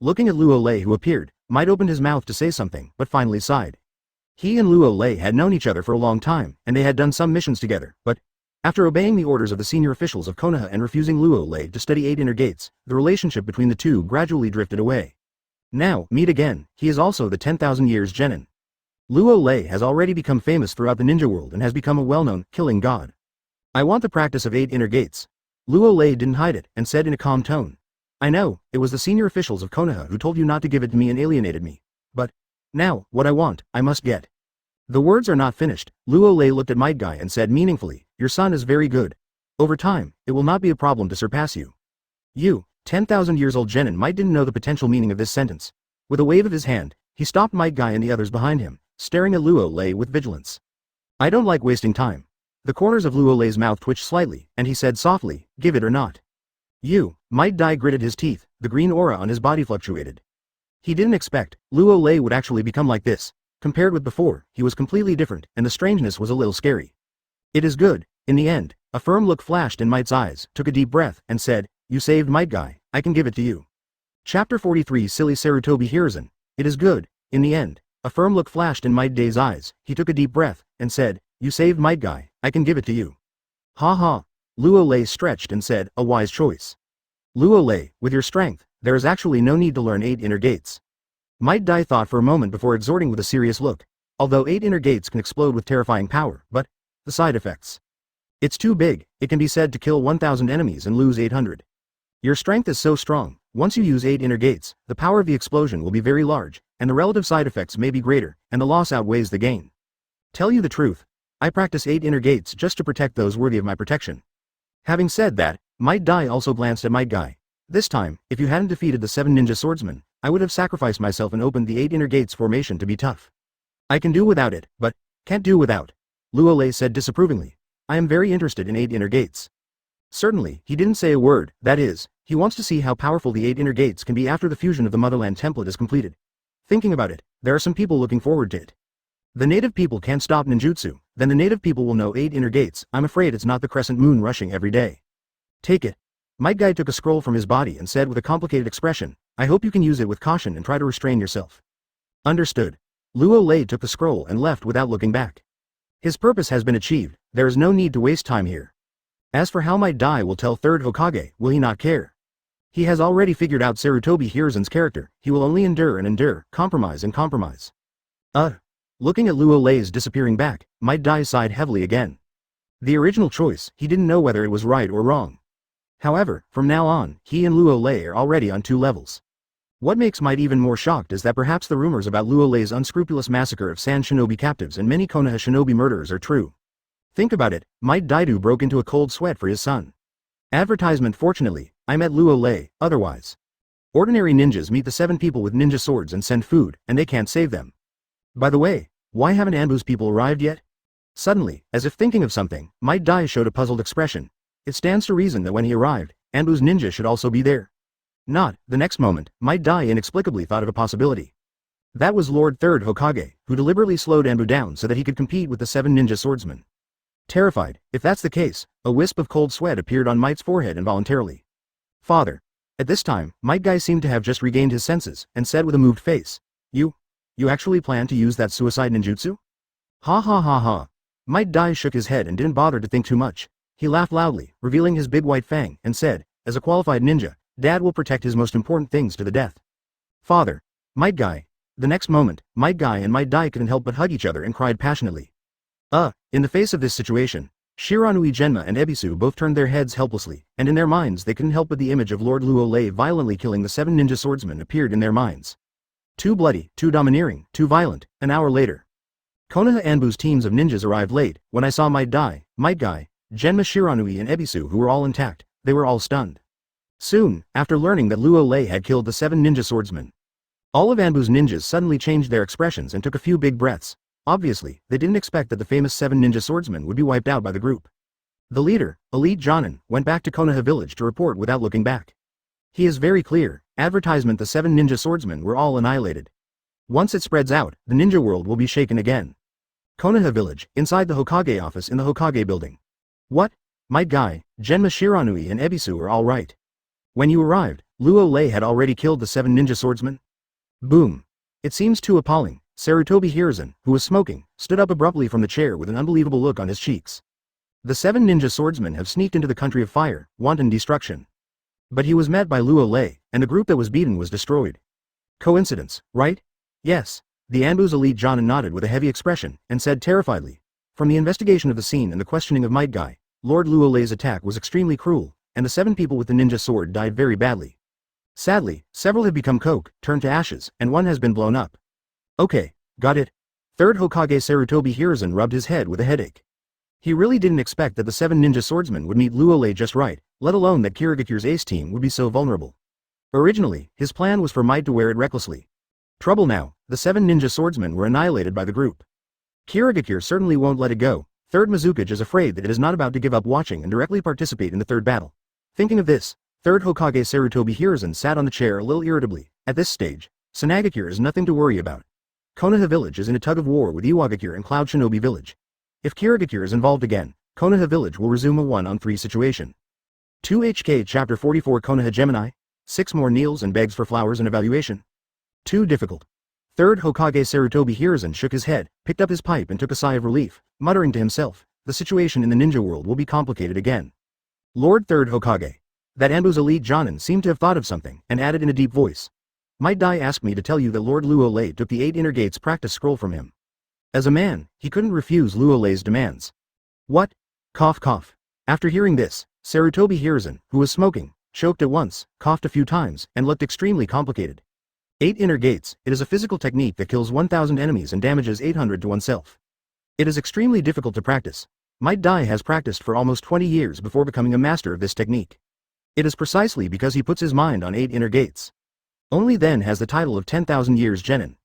Looking at Luo Lei who appeared, Might opened his mouth to say something, but finally sighed. He and Luo Lei had known each other for a long time, and they had done some missions together, but after obeying the orders of the senior officials of Konoha and refusing Luo Lei to study 8 inner gates, the relationship between the two gradually drifted away. Now, meet again, he is also the 10,000 years genin. Luo Lei has already become famous throughout the ninja world and has become a well-known, killing god. I want the practice of 8 inner gates. Luo Lei didn't hide it, and said in a calm tone. I know, it was the senior officials of Konoha who told you not to give it to me and alienated me. But now, what I want, I must get. The words are not finished. Luo Lei looked at Might Guy and said meaningfully, your son is very good. Over time, it will not be a problem to surpass you. You, 10,000 years old genin. Might didn't know the potential meaning of this sentence. With a wave of his hand, he stopped Might Guy and the others behind him, staring at Luo Lei with vigilance. I don't like wasting time. The corners of Luo Lei's mouth twitched slightly, and he said softly, give it or not. You, Might Guy gritted his teeth, the green aura on his body fluctuated. He didn't expect Luo Lei would actually become like this. Compared with before, he was completely different, and the strangeness was a little scary. It is good. In the end, a firm look flashed in Might's eyes, took a deep breath, and said, you saved Might Guy, I can give it to you. Chapter 43 Silly Sarutobi Hiruzen. It is good. In the end, a firm look flashed in Might Day's eyes, he took a deep breath, and said, you saved Might Guy, I can give it to you. Ha ha. Luo Lei stretched and said, a wise choice. Luo Lei, with your strength, there is actually no need to learn 8 inner gates. Might Dai thought for a moment before exhorting with a serious look. Although 8 inner gates can explode with terrifying power, but the side effects. It's too big, it can be said to kill 1,000 enemies and lose 800. Your strength is so strong, once you use 8 inner gates, the power of the explosion will be very large, and the relative side effects may be greater, and the loss outweighs the gain. Tell you the truth, I practice 8 inner gates just to protect those worthy of my protection. Having said that, Might Dai also glanced at Might Guy. This time, if you hadn't defeated the 7 ninja swordsmen, I would have sacrificed myself and opened the 8 inner gates formation to be tough. I can do without it, but can't do without. Luo Lei said disapprovingly. I am very interested in 8 inner gates. Certainly, he didn't say a word, that is, he wants to see how powerful the 8 inner gates can be after the fusion of the motherland template is completed. Thinking about it, there are some people looking forward to it. The native people can't stop ninjutsu, then the native people will know 8 inner gates. I'm afraid it's not the crescent moon rushing every day. Take it. Might Guy took a scroll from his body and said with a complicated expression, I hope you can use it with caution and try to restrain yourself. Understood. Luo Lei took the scroll and left without looking back. His purpose has been achieved, there is no need to waste time here. As for how Might Guy will tell third Hokage, will he not care? He has already figured out Sarutobi Hiruzen's character, he will only endure and endure, compromise and compromise. Looking at Luo Lei's disappearing back, Might Guy sighed heavily again. The original choice, he didn't know whether it was right or wrong. However, from now on, he and Luo Lei are already on 2 levels. What makes Might even more shocked is that perhaps the rumors about Luo Lei's unscrupulous massacre of Sand Shinobi captives and many Konoha Shinobi murderers are true. Think about it, Might Daidu broke into a cold sweat for his son. Advertisement. Fortunately, I met Luo Lei, otherwise. Ordinary ninjas meet the 7 people with ninja swords and send food, and they can't save them. By the way, why haven't Anbu's people arrived yet? Suddenly, as if thinking of something, Might Dai showed a puzzled expression. It stands to reason that when he arrived, Anbu's ninja should also be there. Not, the next moment, Might Dai inexplicably thought of a possibility. That was Lord Third Hokage, who deliberately slowed Anbu down so that he could compete with the 7 ninja swordsmen. Terrified, if that's the case, a wisp of cold sweat appeared on Might's forehead involuntarily. Father. At this time, Might Guy seemed to have just regained his senses, and said with a moved face, You actually plan to use that suicide ninjutsu? Ha ha ha ha. Might Dai shook his head and didn't bother to think too much. He laughed loudly, revealing his big white fang, and said, as a qualified ninja, Dad will protect his most important things to the death. Father. Might Guy. The next moment, Might Guy and Might Dai couldn't help but hug each other and cried passionately. In the face of this situation, Shiranui Genma and Ebisu both turned their heads helplessly, and in their minds they couldn't help but the image of Lord Luo Lei violently killing the 7 ninja swordsmen appeared in their minds. Too bloody, too domineering, too violent. An hour later. Konoha Anbu's teams of ninjas arrived late. When I saw Might Dai, Might Guy, Genma Shiranui and Ebisu who were all intact, they were all stunned. Soon, after learning that Luo Lei had killed the 7 ninja swordsmen, all of Anbu's ninjas suddenly changed their expressions and took a few big breaths. Obviously, they didn't expect that the famous 7 ninja swordsmen would be wiped out by the group. The leader, Elite Jonin, went back to Konoha Village to report without looking back. He is very clear, advertisement the 7 ninja swordsmen were all annihilated. Once it spreads out, the ninja world will be shaken again. Konoha Village, inside the Hokage office in the Hokage building. What? Might Guy, Genma Shiranui and Ebisu are all right. When you arrived, Luo Lei had already killed the 7 ninja swordsmen? Boom. It seems too appalling. Sarutobi Hiruzen, who was smoking, stood up abruptly from the chair with an unbelievable look on his cheeks. The 7 ninja swordsmen have sneaked into the country of fire, wanton destruction. But he was met by Luo Lei, and the group that was beaten was destroyed. Coincidence, right? Yes. The Anbu's elite Jonin nodded with a heavy expression, and said terrifiedly. From the investigation of the scene and the questioning of Might Guy, Lord Luo Lei's attack was extremely cruel, and the 7 people with the ninja sword died very badly. Sadly, several have become coke, turned to ashes, and 1 has been blown up. Okay, got it. Third Hokage Sarutobi Hiruzen rubbed his head with a headache. He really didn't expect that the 7 ninja swordsmen would meet Luo Lei just right, let alone that Kirigakure's ace team would be so vulnerable. Originally, his plan was for Might to wear it recklessly. Trouble now, the 7 ninja swordsmen were annihilated by the group. Kirigakure certainly won't let it go. Third Mizukage is afraid that it is not about to give up watching and directly participate in the third battle. Thinking of this, Third Hokage Sarutobi Hiruzen sat on the chair a little irritably. At this stage, Sanagakure is nothing to worry about. Konoha Village is in a tug-of-war with Iwagakure and Cloud Shinobi Village. If Kirigakure is involved again, Konoha Village will resume a 1-on-3 situation. 2HK Chapter 44 Konoha Gemini? 6 more kneels and begs for flowers and evaluation. Too difficult. Third Hokage Sarutobi Hiruzen shook his head, picked up his pipe and took a sigh of relief, muttering to himself, the situation in the ninja world will be complicated again. Lord Third Hokage. That Anbu's elite Jonin seemed to have thought of something, and added in a deep voice. Might Dai asked me to tell you that Lord Luo Lei took the 8 inner gates practice scroll from him. As a man, he couldn't refuse Luo Lei's demands. What? Cough cough. After hearing this, Sarutobi Hiruzen, who was smoking, choked at once, coughed a few times, and looked extremely complicated. 8 inner gates, it is a physical technique that kills 1,000 enemies and damages 800 to oneself. It is extremely difficult to practice. Might Dai has practiced for almost 20 years before becoming a master of this technique. It is precisely because he puts his mind on 8 inner gates. Only then has the title of 10,000 years genin.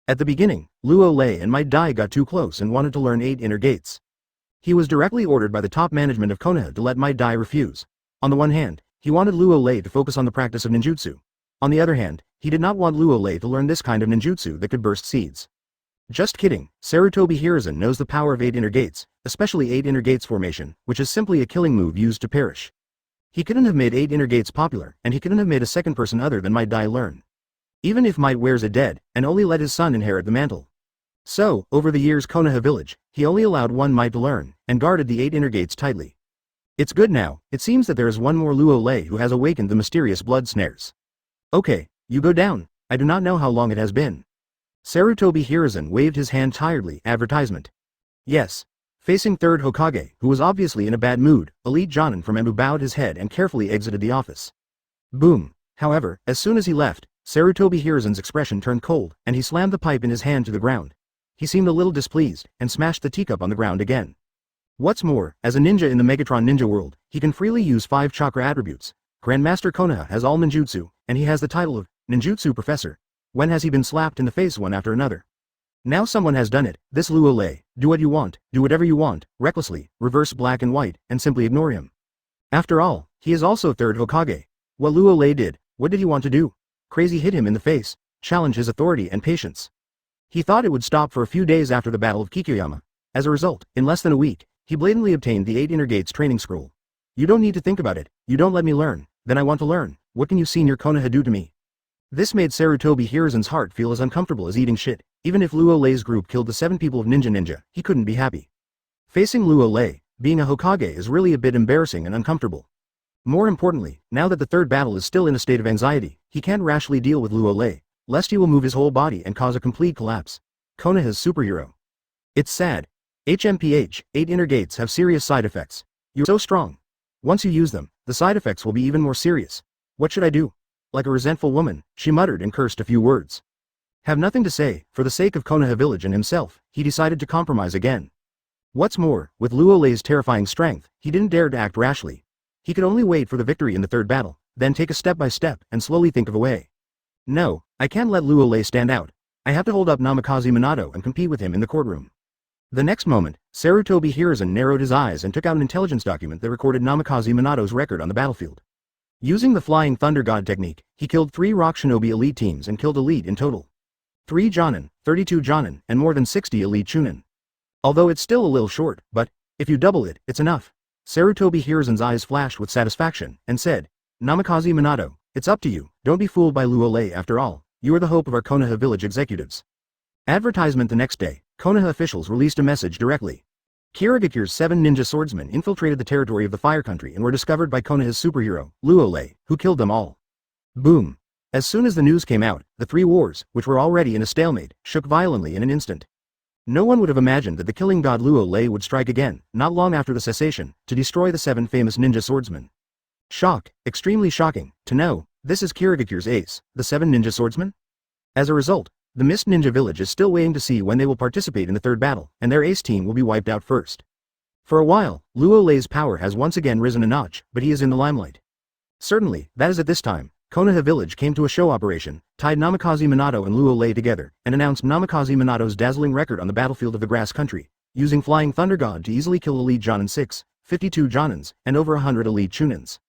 At the beginning, Luo Lei and Might Dai got too close and wanted to learn 8 inner gates. He was directly ordered by the top management of Konoha to let Might Dai refuse. On the one hand, he wanted Luo Lei to focus on the practice of ninjutsu. On the other hand, he did not want Luo Lei to learn this kind of ninjutsu that could burst seeds. Just kidding, Sarutobi Hiruzen knows the power of 8 inner gates, especially 8 inner gates formation, which is simply a killing move used to perish. He couldn't have made 8 inner gates popular, and he couldn't have made a second person other than Might Dai learn. Even if Might wears it dead, and only let his son inherit the mantle. So, over the years Konoha Village, he only allowed one Might to learn, and guarded the 8 inner gates tightly. It's good now, it seems that there is one more Luo Lei who has awakened the mysterious blood snares. Okay, you go down, I do not know how long it has been. Sarutobi Hiruzen waved his hand tiredly, advertisement. Yes. Facing third Hokage, who was obviously in a bad mood, Elite Jonin from Anbu bowed his head and carefully exited the office. Boom. However, as soon as he left, Sarutobi Hiruzen's expression turned cold, and he slammed the pipe in his hand to the ground. He seemed a little displeased, and smashed the teacup on the ground again. What's more, as a ninja in the Megatron ninja world, he can freely use 5 chakra attributes. Grandmaster Konoha has all ninjutsu, and he has the title of Ninjutsu Professor. When has he been slapped in the face one after another? Now someone has done it, this Luo Lei. Do what you want, do whatever you want, recklessly, reverse black and white, and simply ignore him. After all, he is also third Hokage. What Luo Lei did, what did he want to do? Crazy hit him in the face, challenge his authority and patience. He thought it would stop for a few days after the Battle of Kikuyama. As a result, in less than a week, he blatantly obtained the 8 Inner Gates training scroll. You don't need to think about it, you don't let me learn, then I want to learn, what can you senior Konoha do to me? This made Sarutobi Hiruzen's heart feel as uncomfortable as eating shit. Even if Luo Lei's group killed the 7 people of Ninja, he couldn't be happy. Facing Luo Lei, being a Hokage is really a bit embarrassing and uncomfortable. More importantly, now that the third battle is still in a state of anxiety, he can't rashly deal with Luo Lei, lest he will move his whole body and cause a complete collapse. Konoha's superhero. It's sad. HMPH, 8 inner gates have serious side effects. You're so strong. Once you use them, the side effects will be even more serious. What should I do? Like a resentful woman, she muttered and cursed a few words. Have nothing to say, for the sake of Konoha Village and himself, he decided to compromise again. What's more, with Luo Lei's terrifying strength, he didn't dare to act rashly. He could only wait for the victory in the third battle, then take a step by step and slowly think of a way. No, I can't let Luo Lei stand out. I have to hold up Namikaze Minato and compete with him in the courtroom. The next moment, Sarutobi Hiruzen narrowed his eyes and took out an intelligence document that recorded Namikaze Minato's record on the battlefield. Using the Flying Thunder God technique, he killed 3 Rock Shinobi elite teams and killed elite in total. 3 Jonin, 32 Jonin, and more than 60 elite Chunin. Although it's still a little short, but, if you double it, it's enough. Sarutobi Hiruzen's eyes flashed with satisfaction, and said, Namikaze Minato, it's up to you, don't be fooled by Luo Lei after all, you are the hope of our Konoha Village executives. Advertisement the next day, Konoha officials released a message directly. Kirigakure's 7 ninja swordsmen infiltrated the territory of the Fire Country and were discovered by Konoha's superhero, Luo Lei, who killed them all. Boom. As soon as the news came out, the 3 wars, which were already in a stalemate, shook violently in an instant. No one would have imagined that the killing god Luo Lei would strike again, not long after the cessation, to destroy the 7 famous ninja swordsmen. Shock, extremely shocking, to know, this is Kirigakure's ace, the 7 ninja swordsmen? As a result, the Mist Ninja Village is still waiting to see when they will participate in the third battle, and their ace team will be wiped out first. For a while, Luo Lei's power has once again risen a notch, but he is in the limelight. Certainly, that is at this time, Konoha Village came to a show operation, tied Namikaze Minato and Luo Lei together, and announced Namikaze Minato's dazzling record on the battlefield of the Grass Country, using Flying Thunder God to easily kill elite Jonin 6, 52 Jonins, and over 100 elite Chunins.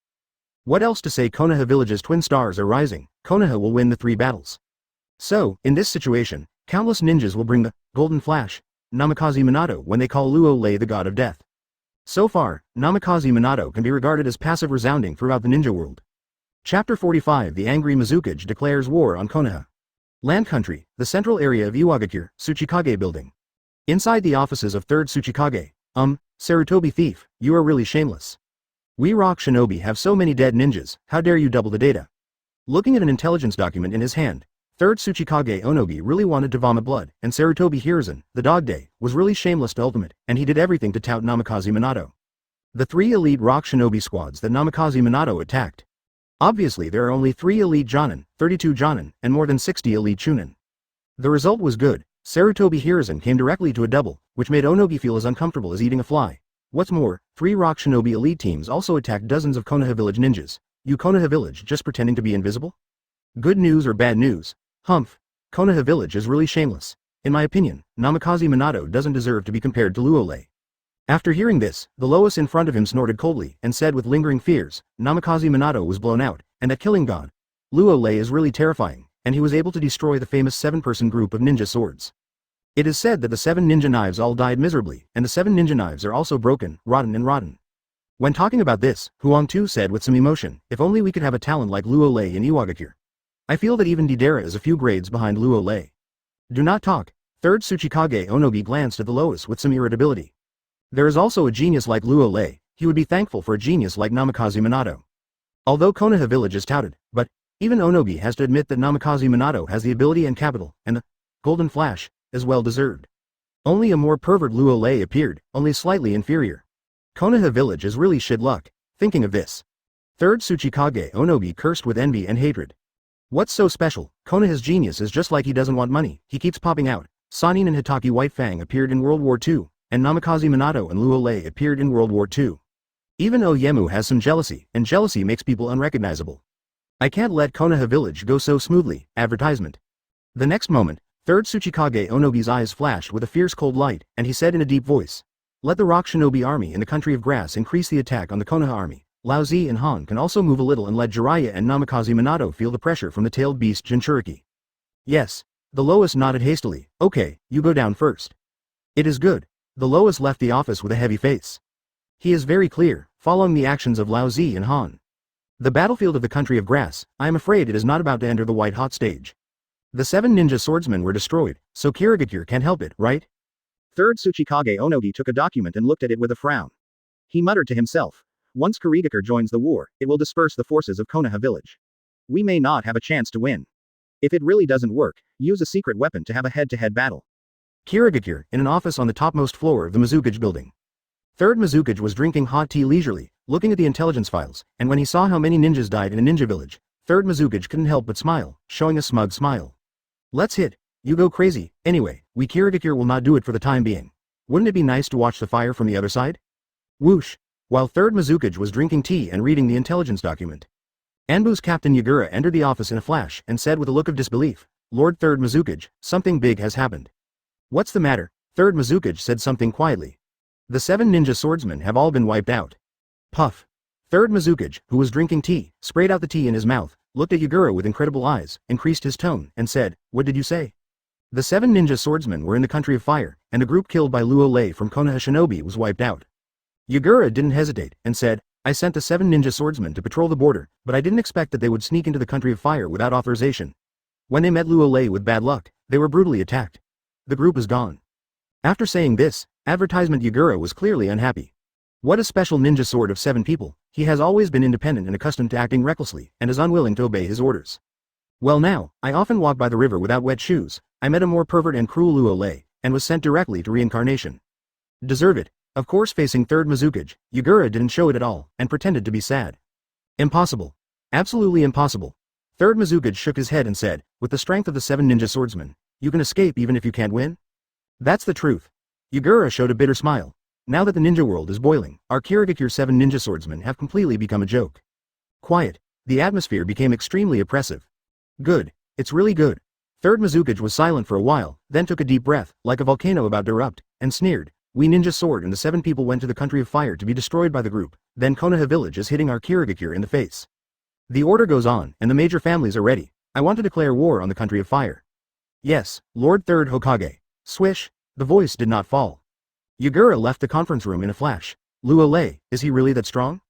What else to say? Konoha Village's twin stars are rising, Konoha will win the 3 battles. So, in this situation, countless ninjas will bring the Golden Flash, Namikaze Minato when they call Luo Lei the god of death. So far, Namikaze Minato can be regarded as passive resounding throughout the ninja world. Chapter 45 The Angry Mizukage declares war on Konoha. Land Country, the central area of Iwagakure, Tsuchikage building. Inside the offices of 3rd Tsuchikage, Sarutobi thief, you are really shameless. We Rock Shinobi have so many dead ninjas, how dare you double the data? Looking at an intelligence document in his hand, 3rd Tsuchikage Onogi really wanted to vomit blood, and Sarutobi Hiruzen, the Dog Day, was really shameless to ultimate, and he did everything to tout Namikaze Minato. The 3 elite Rock Shinobi squads that Namikaze Minato attacked. Obviously there are only 3 elite Jonin, 32 Jonin, and more than 60 elite Chunin. The result was good. Sarutobi Hiruzen came directly to a double, which made Onogi feel as uncomfortable as eating a fly. What's more, 3 Rock Shinobi elite teams also attacked dozens of Konoha Village ninjas. You Konoha Village just pretending to be invisible? Good news or bad news? Humph. Konoha Village is really shameless. In my opinion, Namikaze Minato doesn't deserve to be compared to Luo Lei. After hearing this, the Lois in front of him snorted coldly and said with lingering fears, Namikaze Minato was blown out, and that killing god Luo Lei is really terrifying, and he was able to destroy the famous 7-person group of ninja swords. It is said that the 7 ninja knives all died miserably, and the 7 ninja knives are also broken, rotten. When talking about this, Huang Tu said with some emotion, if only we could have a talent like Luo Lei in Iwagakure. I feel that even Deidara is a few grades behind Luo Lei. Do not talk. Third Tsuchikage Onogi glanced at the lowest with some irritability. There is also a genius like Luo Lei, he would be thankful for a genius like Namikaze Minato. Although Konoha Village is touted, but even Onogi has to admit that Namikaze Minato has the ability and capital, and the golden flash is well deserved. Only a more pervert Luo Lei appeared, only slightly inferior. Konoha Village is really shit luck, thinking of this. Third Tsuchikage Onogi cursed with envy and hatred. What's so special? Konoha's genius is just like he doesn't want money, he keeps popping out. Sannin and Hitaki White Fang appeared in World War II, and Namikaze Minato and Luo Lei appeared in World War II. Even Oyemu has some jealousy, and jealousy makes people unrecognizable. I can't let Konoha Village go so smoothly, advertisement. The next moment, Third Tsuchikage Onogi's eyes flashed with a fierce cold light, and he said in a deep voice. Let the rock shinobi army in the country of grass increase the attack on the Konoha army. Laozi and Han can also move a little and let Jiraiya and Namikaze Minato feel the pressure from the tailed beast Jinchuriki. Yes. The lowest nodded hastily. Okay, you go down first. It is good. The lowest left the office with a heavy face. He is very clear, following the actions of Laozi and Han. The battlefield of the country of grass, I am afraid it is not about to enter the white hot stage. The 7 ninja swordsmen were destroyed, so Kirigakure can't help it, right? Third Tsuchikage Onogi took a document and looked at it with a frown. He muttered to himself. Once Kirigakure joins the war, it will disperse the forces of Konoha Village. We may not have a chance to win. If it really doesn't work, use a secret weapon to have a head-to-head battle. Kirigakure, in an office on the topmost floor of the Mizukage building. Third Mizukage was drinking hot tea leisurely, looking at the intelligence files, and when he saw how many ninjas died in a ninja village, Third Mizukage couldn't help but smile, showing a smug smile. Let's hit. You go crazy. Anyway, we Kirigakure will not do it for the time being. Wouldn't it be nice to watch the fire from the other side? Whoosh. While Third Mizukage was drinking tea and reading the intelligence document, Anbu's Captain Yagura entered the office in a flash and said with a look of disbelief, Lord Third Mizukage, something big has happened. What's the matter? Third Mizukage said something quietly. The 7 ninja swordsmen have all been wiped out. Puff. Third Mizukage, who was drinking tea, sprayed out the tea in his mouth, looked at Yagura with incredible eyes, increased his tone, and said, What did you say? The 7 ninja swordsmen were in the country of fire, and the group killed by Luo Lei from Konoha Shinobi was wiped out. Yagura didn't hesitate, and said, I sent the 7 ninja swordsmen to patrol the border, but I didn't expect that they would sneak into the country of fire without authorization. When they met Luo Lei with bad luck, they were brutally attacked. The group is gone. After saying this, advertisement Yagura was clearly unhappy. What a special ninja sword of 7 people, he has always been independent and accustomed to acting recklessly, and is unwilling to obey his orders. Well now, I often walk by the river without wet shoes, I met a more pervert and cruel Luo Lei, and was sent directly to reincarnation. Deserve it. Of course facing Third Mizukage, Yagura didn't show it at all, and pretended to be sad. Impossible. Absolutely impossible. Third Mizukage shook his head and said, with the strength of the 7 ninja swordsmen, you can escape even if you can't win? That's the truth. Yagura showed a bitter smile. Now that the ninja world is boiling, our Kirigakure 7 ninja swordsmen have completely become a joke. Quiet. The atmosphere became extremely oppressive. Good. It's really good. Third Mizukage was silent for a while, then took a deep breath, like a volcano about to erupt, and sneered. We ninja sword and the 7 people went to the country of fire to be destroyed by the group, then Konoha Village is hitting our Kirigakure in the face. The order goes on, and the major families are ready. I want to declare war on the country of fire. Yes, Lord Third Hokage. Swish. The voice did not fall. Yagura left the conference room in a flash. Luo Lei, is he really that strong?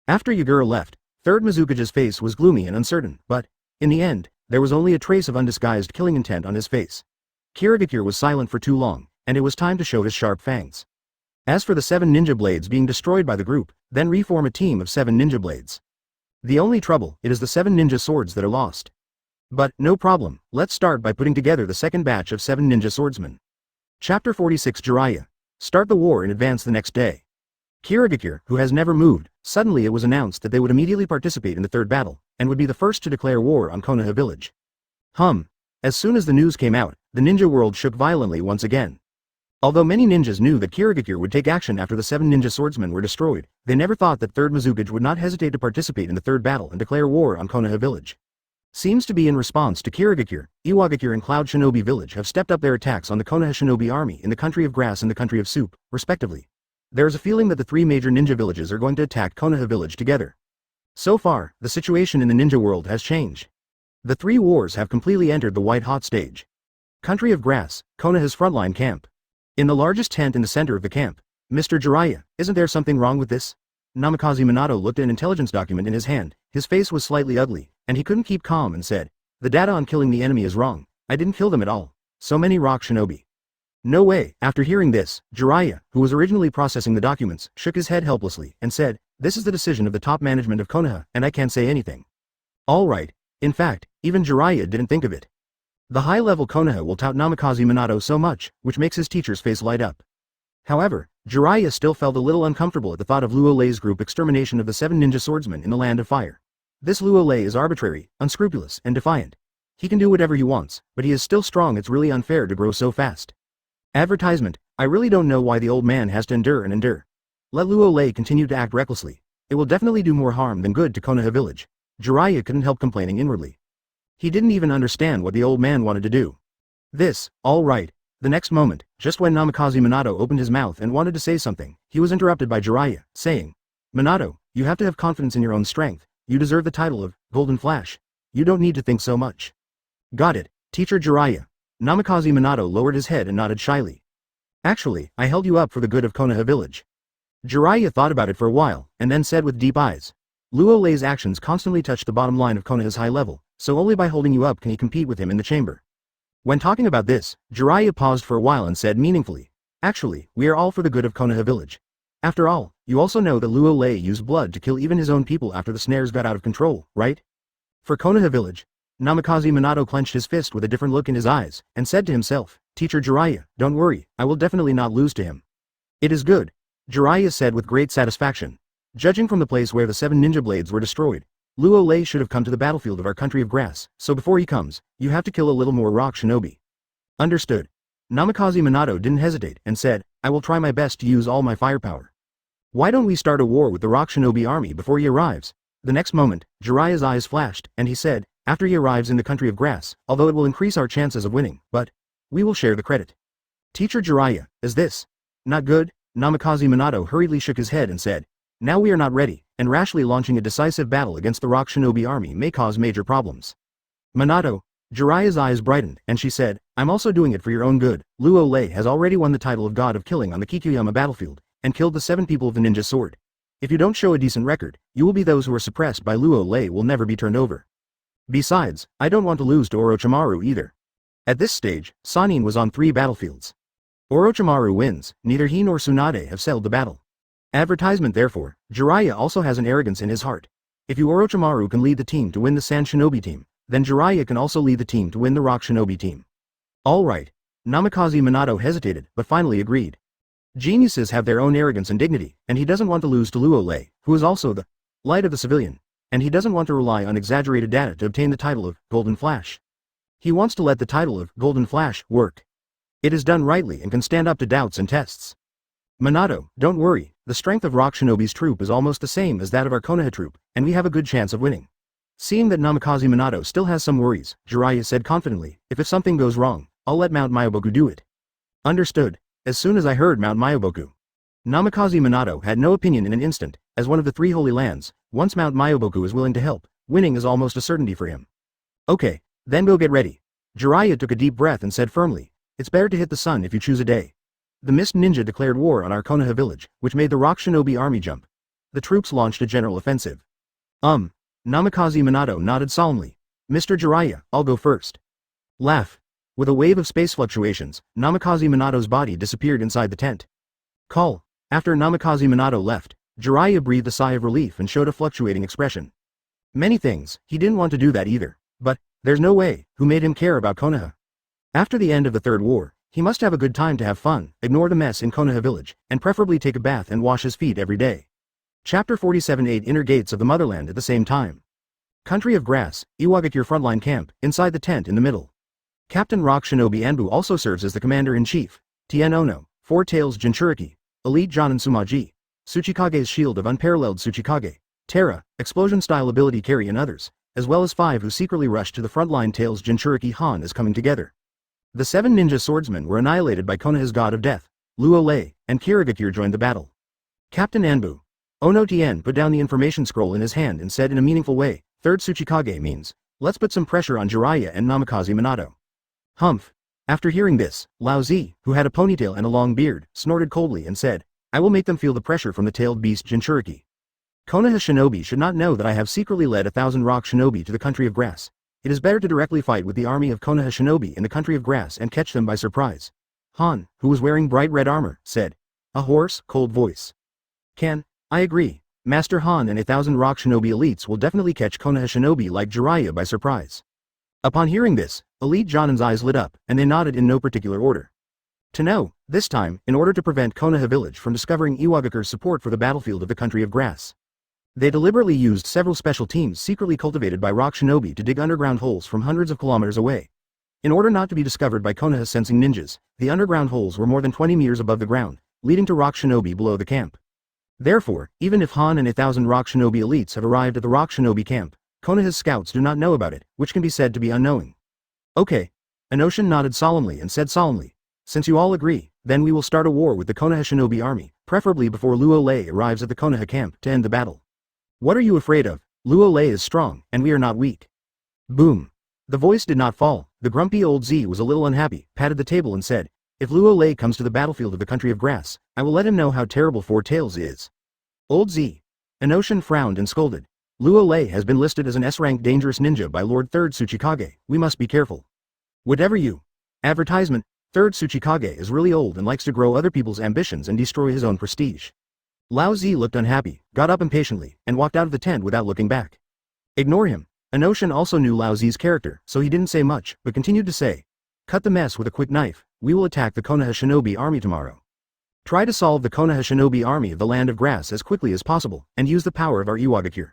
After Yagura left, Third Mizukage's face was gloomy and uncertain, but, in the end, there was only a trace of undisguised killing intent on his face. Kirigakure was silent for too long, and it was time to show his sharp fangs. As for the 7 ninja blades being destroyed by the group, then reform a team of 7 ninja blades. The only trouble, it is the 7 ninja swords that are lost. But, no problem, let's start by putting together the second batch of 7 ninja swordsmen. Chapter 46 Jiraiya. Start the war in advance the next day. Kirigakure, who has never moved, suddenly it was announced that they would immediately participate in the third battle, and would be the first to declare war on Konoha Village. As soon as the news came out, the ninja world shook violently once again. Although many ninjas knew that Kirigakure would take action after the 7 ninja swordsmen were destroyed, they never thought that Third Mizukage would not hesitate to participate in the third battle and declare war on Konoha Village. Seems to be in response to Kirigakure, Iwagakure and Cloud Shinobi Village have stepped up their attacks on the Konoha Shinobi army in the country of grass and the country of soup, respectively. There is a feeling that the 3 major ninja villages are going to attack Konoha Village together. So far, the situation in the ninja world has changed. The 3 wars have completely entered the white-hot stage. Country of Grass, Konoha's frontline camp. In the largest tent in the center of the camp. Mr. Jiraiya, isn't there something wrong with this? Namikaze Minato looked at an intelligence document in his hand. His face was slightly ugly, and he couldn't keep calm and said, "The data on killing the enemy is wrong. I didn't kill them at all. So many rock shinobi." "No way." After hearing this, Jiraiya, who was originally processing the documents, shook his head helplessly and said, "This is the decision of the top management of Konoha, and I can't say anything." Alright. In fact, even Jiraiya didn't think of it. The high-level Konoha will tout Namikaze Minato so much, which makes his teacher's face light up. However, Jiraiya still felt a little uncomfortable at the thought of Luo Lei's group extermination of the 7 ninja swordsmen in the Land of Fire. This Luo Lei is arbitrary, unscrupulous, and defiant. He can do whatever he wants, but he is still strong. It's really unfair to grow so fast. Advertisement: I really don't know why the old man has to endure and endure. Let Luo Lei continue to act recklessly. It will definitely do more harm than good to Konoha Village. Jiraiya couldn't help complaining inwardly. He didn't even understand what the old man wanted to do. All right. The next moment, just when Namikaze Minato opened his mouth and wanted to say something, he was interrupted by Jiraiya, saying, "Minato, you have to have confidence in your own strength. You deserve the title of Golden Flash. You don't need to think so much." "Got it, Teacher Jiraiya." Namikaze Minato lowered his head and nodded shyly. "Actually, I held you up for the good of Konoha Village." Jiraiya thought about it for a while, and then said with deep eyes, "Luo Lei's actions constantly touch the bottom line of Konoha's high level, so only by holding you up can he compete with him in the chamber." When talking about this, Jiraiya paused for a while and said meaningfully, "Actually, we are all for the good of Konoha Village. After all, you also know that Luo Lei used blood to kill even his own people after the snares got out of control, right?" For Konoha Village, Namikaze Minato clenched his fist with a different look in his eyes, and said to himself, "Teacher Jiraiya, don't worry, I will definitely not lose to him." "It is good," Jiraiya said with great satisfaction. "Judging from the place where the 7 ninja blades were destroyed, Luo Lei should have come to the battlefield of our country of grass, so before he comes, you have to kill a little more rock shinobi." "Understood." Namikaze Minato didn't hesitate, and said, "I will try my best to use all my firepower. Why don't we start a war with the rock shinobi army before he arrives?" The next moment, Jiraiya's eyes flashed, and he said, "After he arrives in the country of grass, although it will increase our chances of winning, but we will share the credit." "Teacher Jiraiya, is this not good?" Namikaze Minato hurriedly shook his head and said, "Now we are not ready, and rashly launching a decisive battle against the rock shinobi army may cause major problems." "Minato," Jiraiya's eyes brightened, and she said, "I'm also doing it for your own good. Luo Lei has already won the title of God of Killing on the Kikuyama battlefield, and killed the 7 people of the ninja sword. If you don't show a decent record, you will be those who are suppressed by Luo Lei will never be turned over. Besides, I don't want to lose to Orochimaru either." At this stage, Sannin was on 3 battlefields. Orochimaru wins, neither he nor Tsunade have settled the battle. Advertisement therefore, Jiraiya also has an arrogance in his heart. If you Orochimaru can lead the team to win the Sand Shinobi team, then Jiraiya can also lead the team to win the Rock Shinobi team. Alright. Namikaze Minato hesitated, but finally agreed. Geniuses have their own arrogance and dignity, and he doesn't want to lose to Luo Lei, who is also the light of the civilian, and he doesn't want to rely on exaggerated data to obtain the title of Golden Flash. He wants to let the title of Golden Flash work. It is done rightly and can stand up to doubts and tests. "Minato, don't worry, the strength of Rock Shinobi's troop is almost the same as that of our Konoha troop, and we have a good chance of winning." Seeing that Namikaze Minato still has some worries, Jiraiya said confidently, if something goes wrong, I'll let Mount Myoboku do it." "Understood." As soon as I heard Mount Myoboku, Namikaze Minato had no opinion in an instant. As one of the 3 holy lands, once Mount Myoboku is willing to help, winning is almost a certainty for him. "Okay, then go get ready." Jiraiya took a deep breath and said firmly, "It's better to hit the sun if you choose a day." The Mist Ninja declared war on our Konoha village, which made the Rock Shinobi army jump. The troops launched a general offensive. Namikaze Minato nodded solemnly. "Mr. Jiraiya, I'll go first." Laugh. With a wave of space fluctuations, Namikaze Minato's body disappeared inside the tent. Call. After Namikaze Minato left, Jiraiya breathed a sigh of relief and showed a fluctuating expression. Many things, he didn't want to do that either. But, there's no way, who made him care about Konoha? After the end of the Third War, he must have a good time to have fun, ignore the mess in Konoha Village, and preferably take a bath and wash his feet every day. Chapter 47 8 Inner Gates of the Motherland at the same time. Country of Grass, Iwagakure frontline camp, inside the tent in the middle. Captain Rock Shinobi Anbu also serves as the commander-in-chief. Tien Ono, Four Tails Jinchuriki, Elite Jonin Sumaji, Tsuchikage's Shield of Unparalleled Tsuchikage, Terra, Explosion-style ability carry and others, as well as 5 who secretly rushed to the frontline. Tails Jinchuriki Han is coming together. The 7 ninja swordsmen were annihilated by Konoha's god of death, Luo Lei, and Kirigakure joined the battle. Captain Anbu. Ono Tien put down the information scroll in his hand and said in a meaningful way, "Third Tsuchikage means, let's put some pressure on Jiraiya and Namikaze Minato." Humph. After hearing this, Laozi, who had a ponytail and a long beard, snorted coldly and said, I will make them feel the pressure from the tailed beast Jinchuriki. Konoha shinobi should not know that I have secretly led 1,000 rock shinobi to the country of grass. It is better to directly fight with the army of Konoha shinobi in the country of grass and catch them by surprise. Han, who was wearing bright red armor, said. A hoarse, cold voice. I agree. Master Han and 1,000 rock shinobi elites will definitely catch Konoha shinobi like Jiraiya by surprise. Upon hearing this, Elite Jonin's eyes lit up, and they nodded in no particular order. To know, this time, in order to prevent Konoha Village from discovering Iwagakure's support for the battlefield of the country of grass. They deliberately used several special teams secretly cultivated by rock shinobi to dig underground holes from hundreds of kilometers away. In order not to be discovered by Konoha sensing ninjas, the underground holes were more than 20 meters above the ground, leading to rock shinobi below the camp. Therefore, even if Han and 1,000 rock shinobi elites have arrived at the rock shinobi camp, Konoha's scouts do not know about it, which can be said to be unknowing. Okay. Anoshin nodded solemnly and said solemnly, since you all agree, then we will start a war with the Konoha shinobi army, preferably before Luo Lei arrives at the Konoha camp to end the battle. What are you afraid of? Luo Lei is strong, and we are not weak. Boom. The voice did not fall. The grumpy old Z was a little unhappy, patted the table and said, if Luo Lei comes to the battlefield of the country of grass, I will let him know how terrible Four Tails is. Old Z. Anoshin frowned and scolded. Luo Lei has been listed as an S-rank dangerous ninja by Lord 3rd Tsuchikage, we must be careful. Whatever you. Advertisement, 3rd Tsuchikage is really old and likes to grow other people's ambitions and destroy his own prestige. Laozi looked unhappy, got up impatiently, and walked out of the tent without looking back. Ignore him. Anoshin also knew Laozi's character, so he didn't say much, but continued to say, cut the mess with a quick knife, we will attack the Konoha shinobi army tomorrow. Try to solve the Konoha shinobi army of the land of grass as quickly as possible, and use the power of our Iwagakure.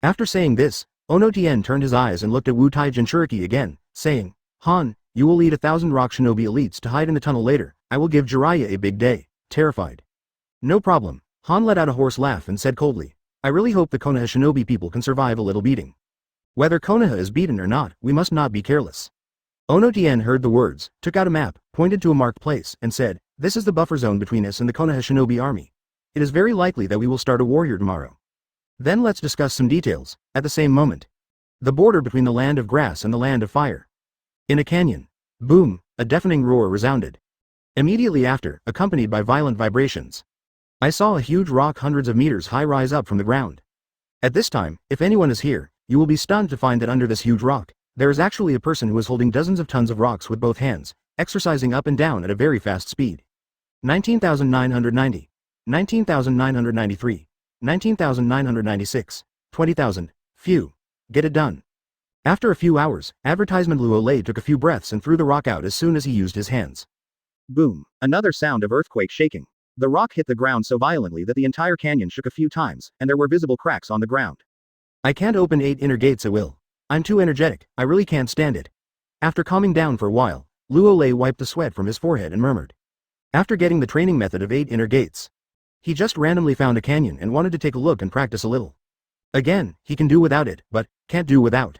After saying this, Onotien turned his eyes and looked at Wutai Jinchuriki again, saying, Han, you will lead 1,000 rock shinobi elites to hide in the tunnel later, I will give Jiraiya a big day, terrified. No problem. Han let out a hoarse laugh and said coldly, I really hope the Konoha shinobi people can survive a little beating. Whether Konoha is beaten or not, we must not be careless. Onotien heard the words, took out a map, pointed to a marked place, and said, this is the buffer zone between us and the Konoha shinobi army. It is very likely that we will start a war here tomorrow. Then let's discuss some details. At the same moment. The border between the land of grass and the land of fire. In a canyon. Boom, a deafening roar resounded. Immediately after, accompanied by violent vibrations. I saw a huge rock hundreds of meters high rise up from the ground. At this time, if anyone is here, you will be stunned to find that under this huge rock, there is actually a person who is holding dozens of tons of rocks with both hands, exercising up and down at a very fast speed. 19,990. 19,993. 19,996. 20,000. Phew. Get it done. After a few hours, advertisement Luo Lei took a few breaths and threw the rock out as soon as he used his hands. Boom. Another sound of earthquake shaking. The rock hit the ground so violently that the entire canyon shook a few times, and there were visible cracks on the ground. I can't open 8 inner gates at will. I'm too energetic, I really can't stand it. After calming down for a while, Luo Lei wiped the sweat from his forehead and murmured. After getting the training method of 8 inner gates. He just randomly found a canyon and wanted to take a look and practice a little. Again, he can do without it, but can't do without.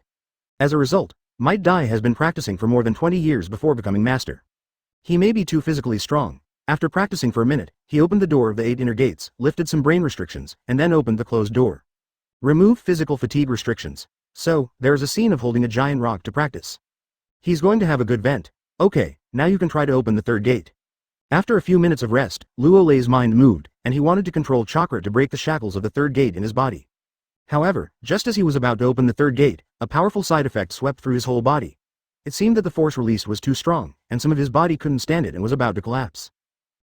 As a result, Might Dai has been practicing for more than 20 years before becoming master. He may be too physically strong. After practicing for a minute, he opened the door of the 8 inner gates, lifted some brain restrictions, and then opened the closed door. Remove physical fatigue restrictions. So, there is a scene of holding a giant rock to practice. He's going to have a good vent. Okay, now you can try to open the 3rd gate. After a few minutes of rest, Luo Lei's mind moved, and he wanted to control chakra to break the shackles of the 3rd gate in his body. However, just as he was about to open the 3rd gate, a powerful side effect swept through his whole body. It seemed that the force released was too strong, and some of his body couldn't stand it and was about to collapse.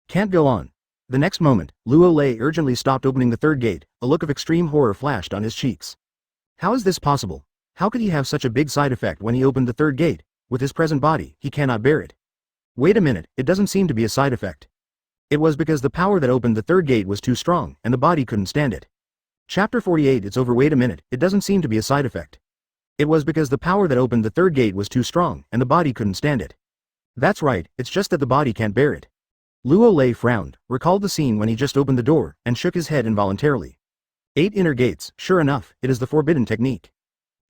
Can't go on. The next moment, Luo Lei urgently stopped opening the 3rd gate, a look of extreme horror flashed on his cheeks. How is this possible? How could he have such a big side effect when he opened the 3rd gate? With his present body, he cannot bear it. Wait a minute, it doesn't seem to be a side effect. It was because the power that opened the 3rd gate was too strong, and the body couldn't stand it. Chapter 48. It's over. Wait a minute, it doesn't seem to be a side effect. It was because the power that opened the 3rd gate was too strong, and the body couldn't stand it. That's right, it's just that the body can't bear it. Luo Lei frowned, recalled the scene when he just opened the door, and shook his head involuntarily. 8 inner gates, sure enough, it is the forbidden technique.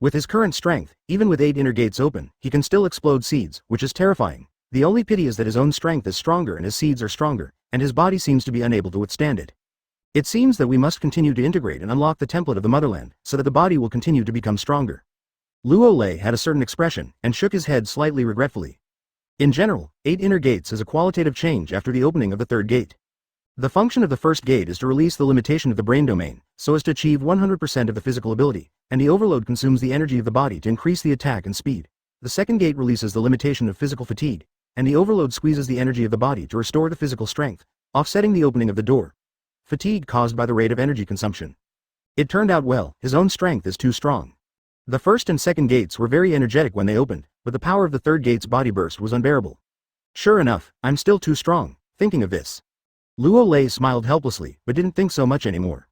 With his current strength, even with 8 inner gates open, he can still explode seeds, which is terrifying. The only pity is that his own strength is stronger and his seeds are stronger, and his body seems to be unable to withstand it. It seems that we must continue to integrate and unlock the template of the motherland, so that the body will continue to become stronger. Luo Lei had a certain expression, and shook his head slightly regretfully. In general, 8 inner gates is a qualitative change after the opening of the 3rd gate. The function of the first gate is to release the limitation of the brain domain, so as to achieve 100% of the physical ability, and the overload consumes the energy of the body to increase the attack and speed. The second gate releases the limitation of physical fatigue, and the overload squeezes the energy of the body to restore the physical strength, offsetting the opening of the door. Fatigue caused by the rate of energy consumption. It turned out well, his own strength is too strong. The first and second gates were very energetic when they opened, but the power of the third gate's body burst was unbearable. Sure enough, I'm still too strong, thinking of this. Luo Lei smiled helplessly, but didn't think so much anymore.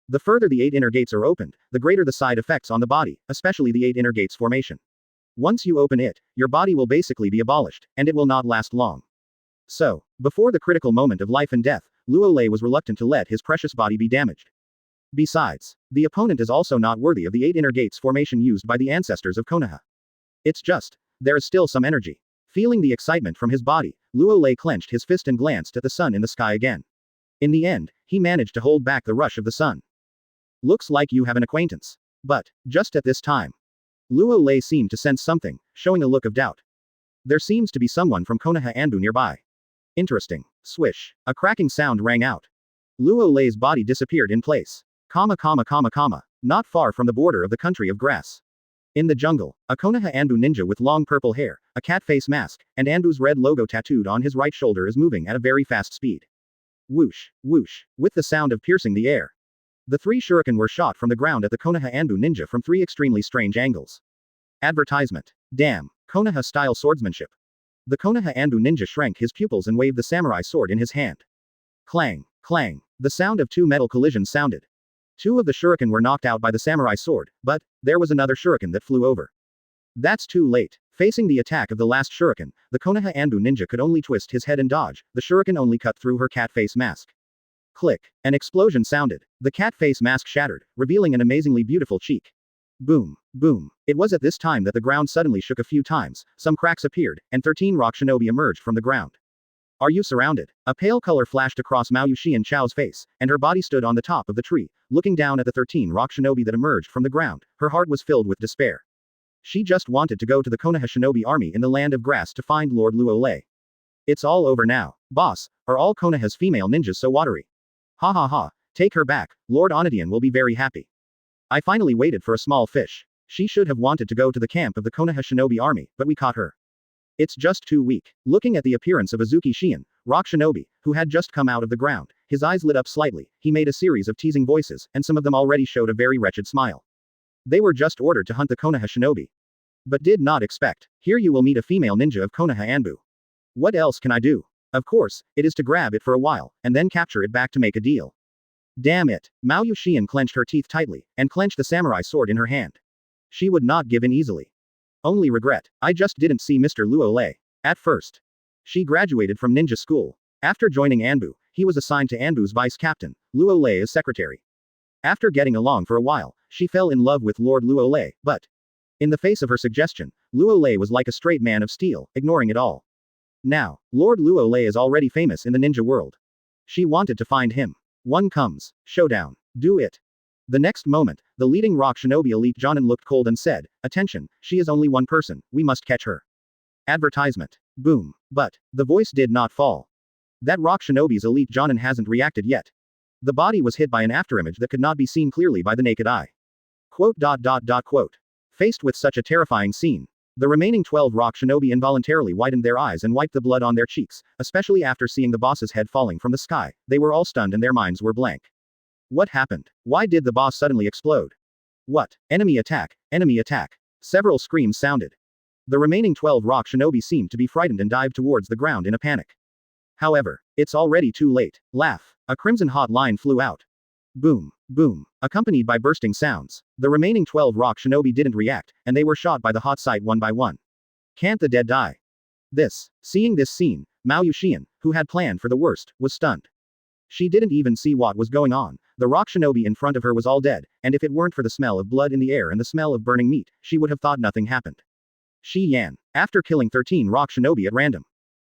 The further the 8 inner gates are opened, the greater the side effects on the body, especially the 8 inner gates formation. Once you open it, your body will basically be abolished, and it will not last long. So, before the critical moment of life and death, Luo Lei was reluctant to let his precious body be damaged. Besides, the opponent is also not worthy of the 8 inner gates formation used by the ancestors of Konoha. It's just, there is still some energy. Feeling the excitement from his body, Luo Lei clenched his fist and glanced at the sun in the sky again. In the end, he managed to hold back the rush of the sun. Looks like you have an acquaintance. But, just at this time, Luo Lei seemed to sense something, showing a look of doubt. There seems to be someone from Konoha Anbu nearby. Interesting. Swish. A cracking sound rang out. Luo Lei's body disappeared in place. Not far from the border of the country of grass. In the jungle, a Konoha Anbu ninja with long purple hair, a cat face mask, and Anbu's red logo tattooed on his right shoulder is moving at a very fast speed. Whoosh, whoosh, with the sound of piercing the air. The 3 shuriken were shot from the ground at the Konoha Anbu ninja from 3 extremely strange angles. Advertisement. Damn, Konoha-style swordsmanship. The Konoha Anbu ninja shrank his pupils and waved the samurai sword in his hand. Clang, clang, the sound of 2 metal collisions sounded. 2 of the shuriken were knocked out by the samurai sword, but there was another shuriken that flew over. That's too late. Facing the attack of the last shuriken, the Konoha Anbu ninja could only twist his head and dodge. The shuriken only cut through her cat face mask. Click. An explosion sounded. The cat face mask shattered, revealing an amazingly beautiful cheek. Boom, boom. It was at this time that the ground suddenly shook a few times, some cracks appeared, and 13 rock shinobi emerged from the ground. Are you surrounded? A pale color flashed across Mao Yuxian Chao's face, and her body stood on the top of the tree, looking down at the 13 rock shinobi that emerged from the ground. Her heart was filled with despair. She just wanted to go to the Konoha shinobi army in the land of grass to find Lord Luo Lei. It's all over now. Boss, are all Konoha's female ninjas so watery? Ha ha ha, take her back, Lord Onodian will be very happy. I finally waited for a small fish. She should have wanted to go to the camp of the Konoha shinobi army, but we caught her. It's just too weak. Looking at the appearance of Azuki Shion, rock shinobi, who had just come out of the ground, his eyes lit up slightly, he made a series of teasing voices, and some of them already showed a very wretched smile. They were just ordered to hunt the Konoha shinobi. But did not expect. Here you will meet a female ninja of Konoha Anbu. What else can I do? Of course, it is to grab it for a while, and then capture it back to make a deal. Damn it. Mao Yuxian clenched her teeth tightly, and clenched the samurai sword in her hand. She would not give in easily. Only regret, I just didn't see Mr. Luo Lei. At first. She graduated from ninja school. After joining Anbu, he was assigned to Anbu's vice captain, Luo Lei as secretary. After getting along for a while, she fell in love with Lord Luo Lei, but in the face of her suggestion, Luo Lei was like a straight man of steel, ignoring it all. Now, Lord Luo Lei is already famous in the ninja world. She wanted to find him. One comes. Showdown. Do it. The next moment, the leading rock shinobi elite Jonin looked cold and said, attention, she is only one person, we must catch her. Advertisement. Boom. But, the voice did not fall. That rock shinobi's elite Jonin hasn't reacted yet. The body was hit by an afterimage that could not be seen clearly by the naked eye. Quote. Faced with such a terrifying scene, the remaining 12 rock shinobi involuntarily widened their eyes and wiped the blood on their cheeks, especially after seeing the boss's head falling from the sky. They were all stunned and their minds were blank. What happened? Why did the boss suddenly explode? What? Enemy attack, enemy attack. Several screams sounded. The remaining 12 rock shinobi seemed to be frightened and dived towards the ground in a panic. However, it's already too late. Laugh. A crimson hot line flew out. Boom, boom, accompanied by bursting sounds. The remaining 12 rock shinobi didn't react, and they were shot by the hot sight one by one. Can't the dead die? Seeing this scene, Mao Yuxian, who had planned for the worst, was stunned. She didn't even see what was going on. The rock shinobi in front of her was all dead, and if it weren't for the smell of blood in the air and the smell of burning meat, she would have thought nothing happened. Shi Yan, after killing 13 rock shinobi at random.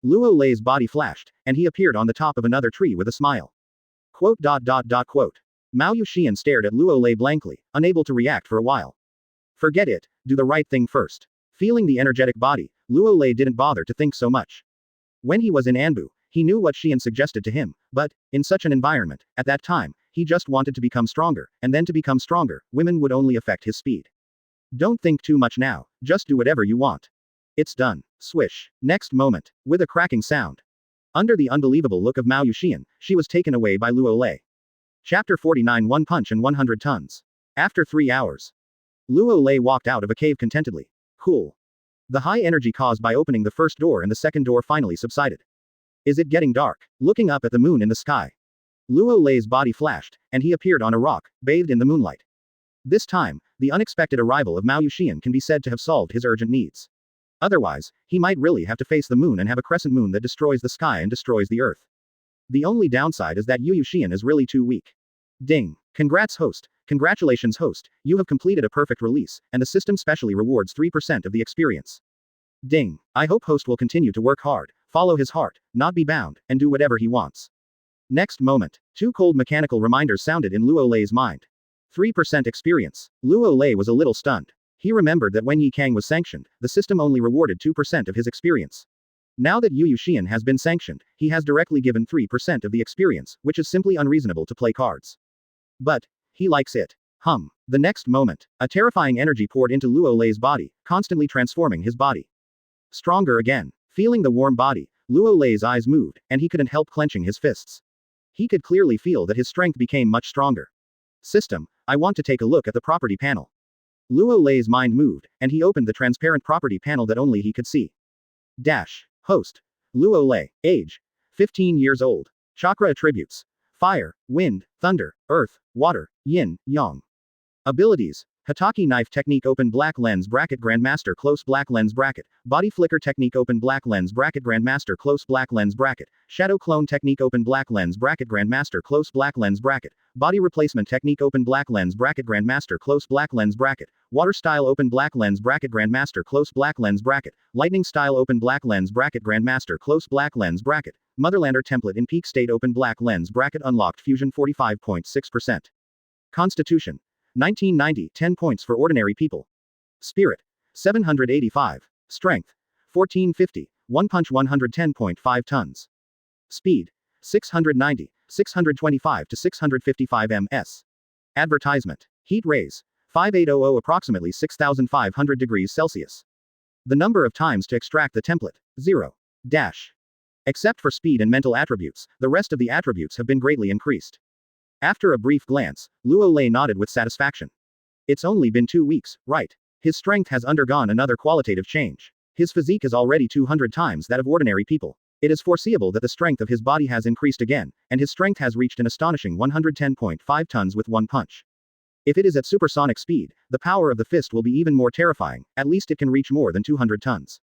Luo Lei's body flashed, and he appeared on the top of another tree with a smile. Quote. Mao Yuxian stared at Luo Lei blankly, unable to react for a while. Forget it, do the right thing first. Feeling the energetic body, Luo Lei didn't bother to think so much. When he was in Anbu, he knew what Xian suggested to him, but, in such an environment, at that time, he just wanted to become stronger, and then to become stronger, women would only affect his speed. Don't think too much now, just do whatever you want. It's done. Swish. Next moment, with a cracking sound. Under the unbelievable look of Mao Yuxian, she was taken away by Luo Lei. Chapter 49 One Punch and 100 Tons. After 3 hours. Luo Lei walked out of a cave contentedly. Cool. The high energy caused by opening the first door and the second door finally subsided. Is it getting dark? Looking up at the moon in the sky. Luo Lei's body flashed, and he appeared on a rock, bathed in the moonlight. This time, the unexpected arrival of Mao Yuxian can be said to have solved his urgent needs. Otherwise, he might really have to face the moon and have a crescent moon that destroys the sky and destroys the earth. The only downside is that Yu Yuxian is really too weak. Ding. Congrats host. Congratulations host, you have completed a perfect release, and the system specially rewards 3% of the experience. Ding. I hope host will continue to work hard, follow his heart, not be bound, and do whatever he wants. Next moment, 2 cold mechanical reminders sounded in Luo Lei's mind. 3% experience. Luo Lei was a little stunned. He remembered that when Yi Kang was sanctioned, the system only rewarded 2% of his experience. Now that Yu Yuxian has been sanctioned, he has directly given 3% of the experience, which is simply unreasonable to play cards. But, he likes it. The next moment, a terrifying energy poured into Luo Lei's body, constantly transforming his body. Stronger again. Feeling the warm body, Luo Lei's eyes moved, and he couldn't help clenching his fists. He could clearly feel that his strength became much stronger. System, I want to take a look at the property panel. Luo Lei's mind moved, and he opened the transparent property panel that only he could see. Host. Luo Lei. Age. 15 years old. Chakra attributes. Fire, wind, thunder, earth, water, yin, yang. Abilities. Hataki knife technique open black lens bracket grandmaster close black lens bracket, body flicker technique open black lens bracket grandmaster close black lens bracket, shadow clone technique open black lens bracket grandmaster close black lens bracket, body replacement technique open black lens bracket grandmaster close black lens bracket, water style open black lens bracket grandmaster close black lens bracket, lightning style open black lens bracket grandmaster close black lens bracket, motherlander template in peak state open black lens bracket unlocked fusion 45.6%. Constitution. 1990, 10 points for ordinary people. Spirit. 785. Strength. 1450, 1 punch 110.5 tons. Speed. 690, 625 to 655 ms. Advertisement. Heat rays. 5800 approximately 6500 degrees Celsius. The number of times to extract the template. 0. Except for speed and mental attributes, the rest of the attributes have been greatly increased. After a brief glance, Luo Lei nodded with satisfaction. It's only been 2 weeks, right? His strength has undergone another qualitative change. His physique is already 200 times that of ordinary people. It is foreseeable that the strength of his body has increased again, and his strength has reached an astonishing 110.5 tons with one punch. If it is at supersonic speed, the power of the fist will be even more terrifying, at least it can reach more than 200 tons.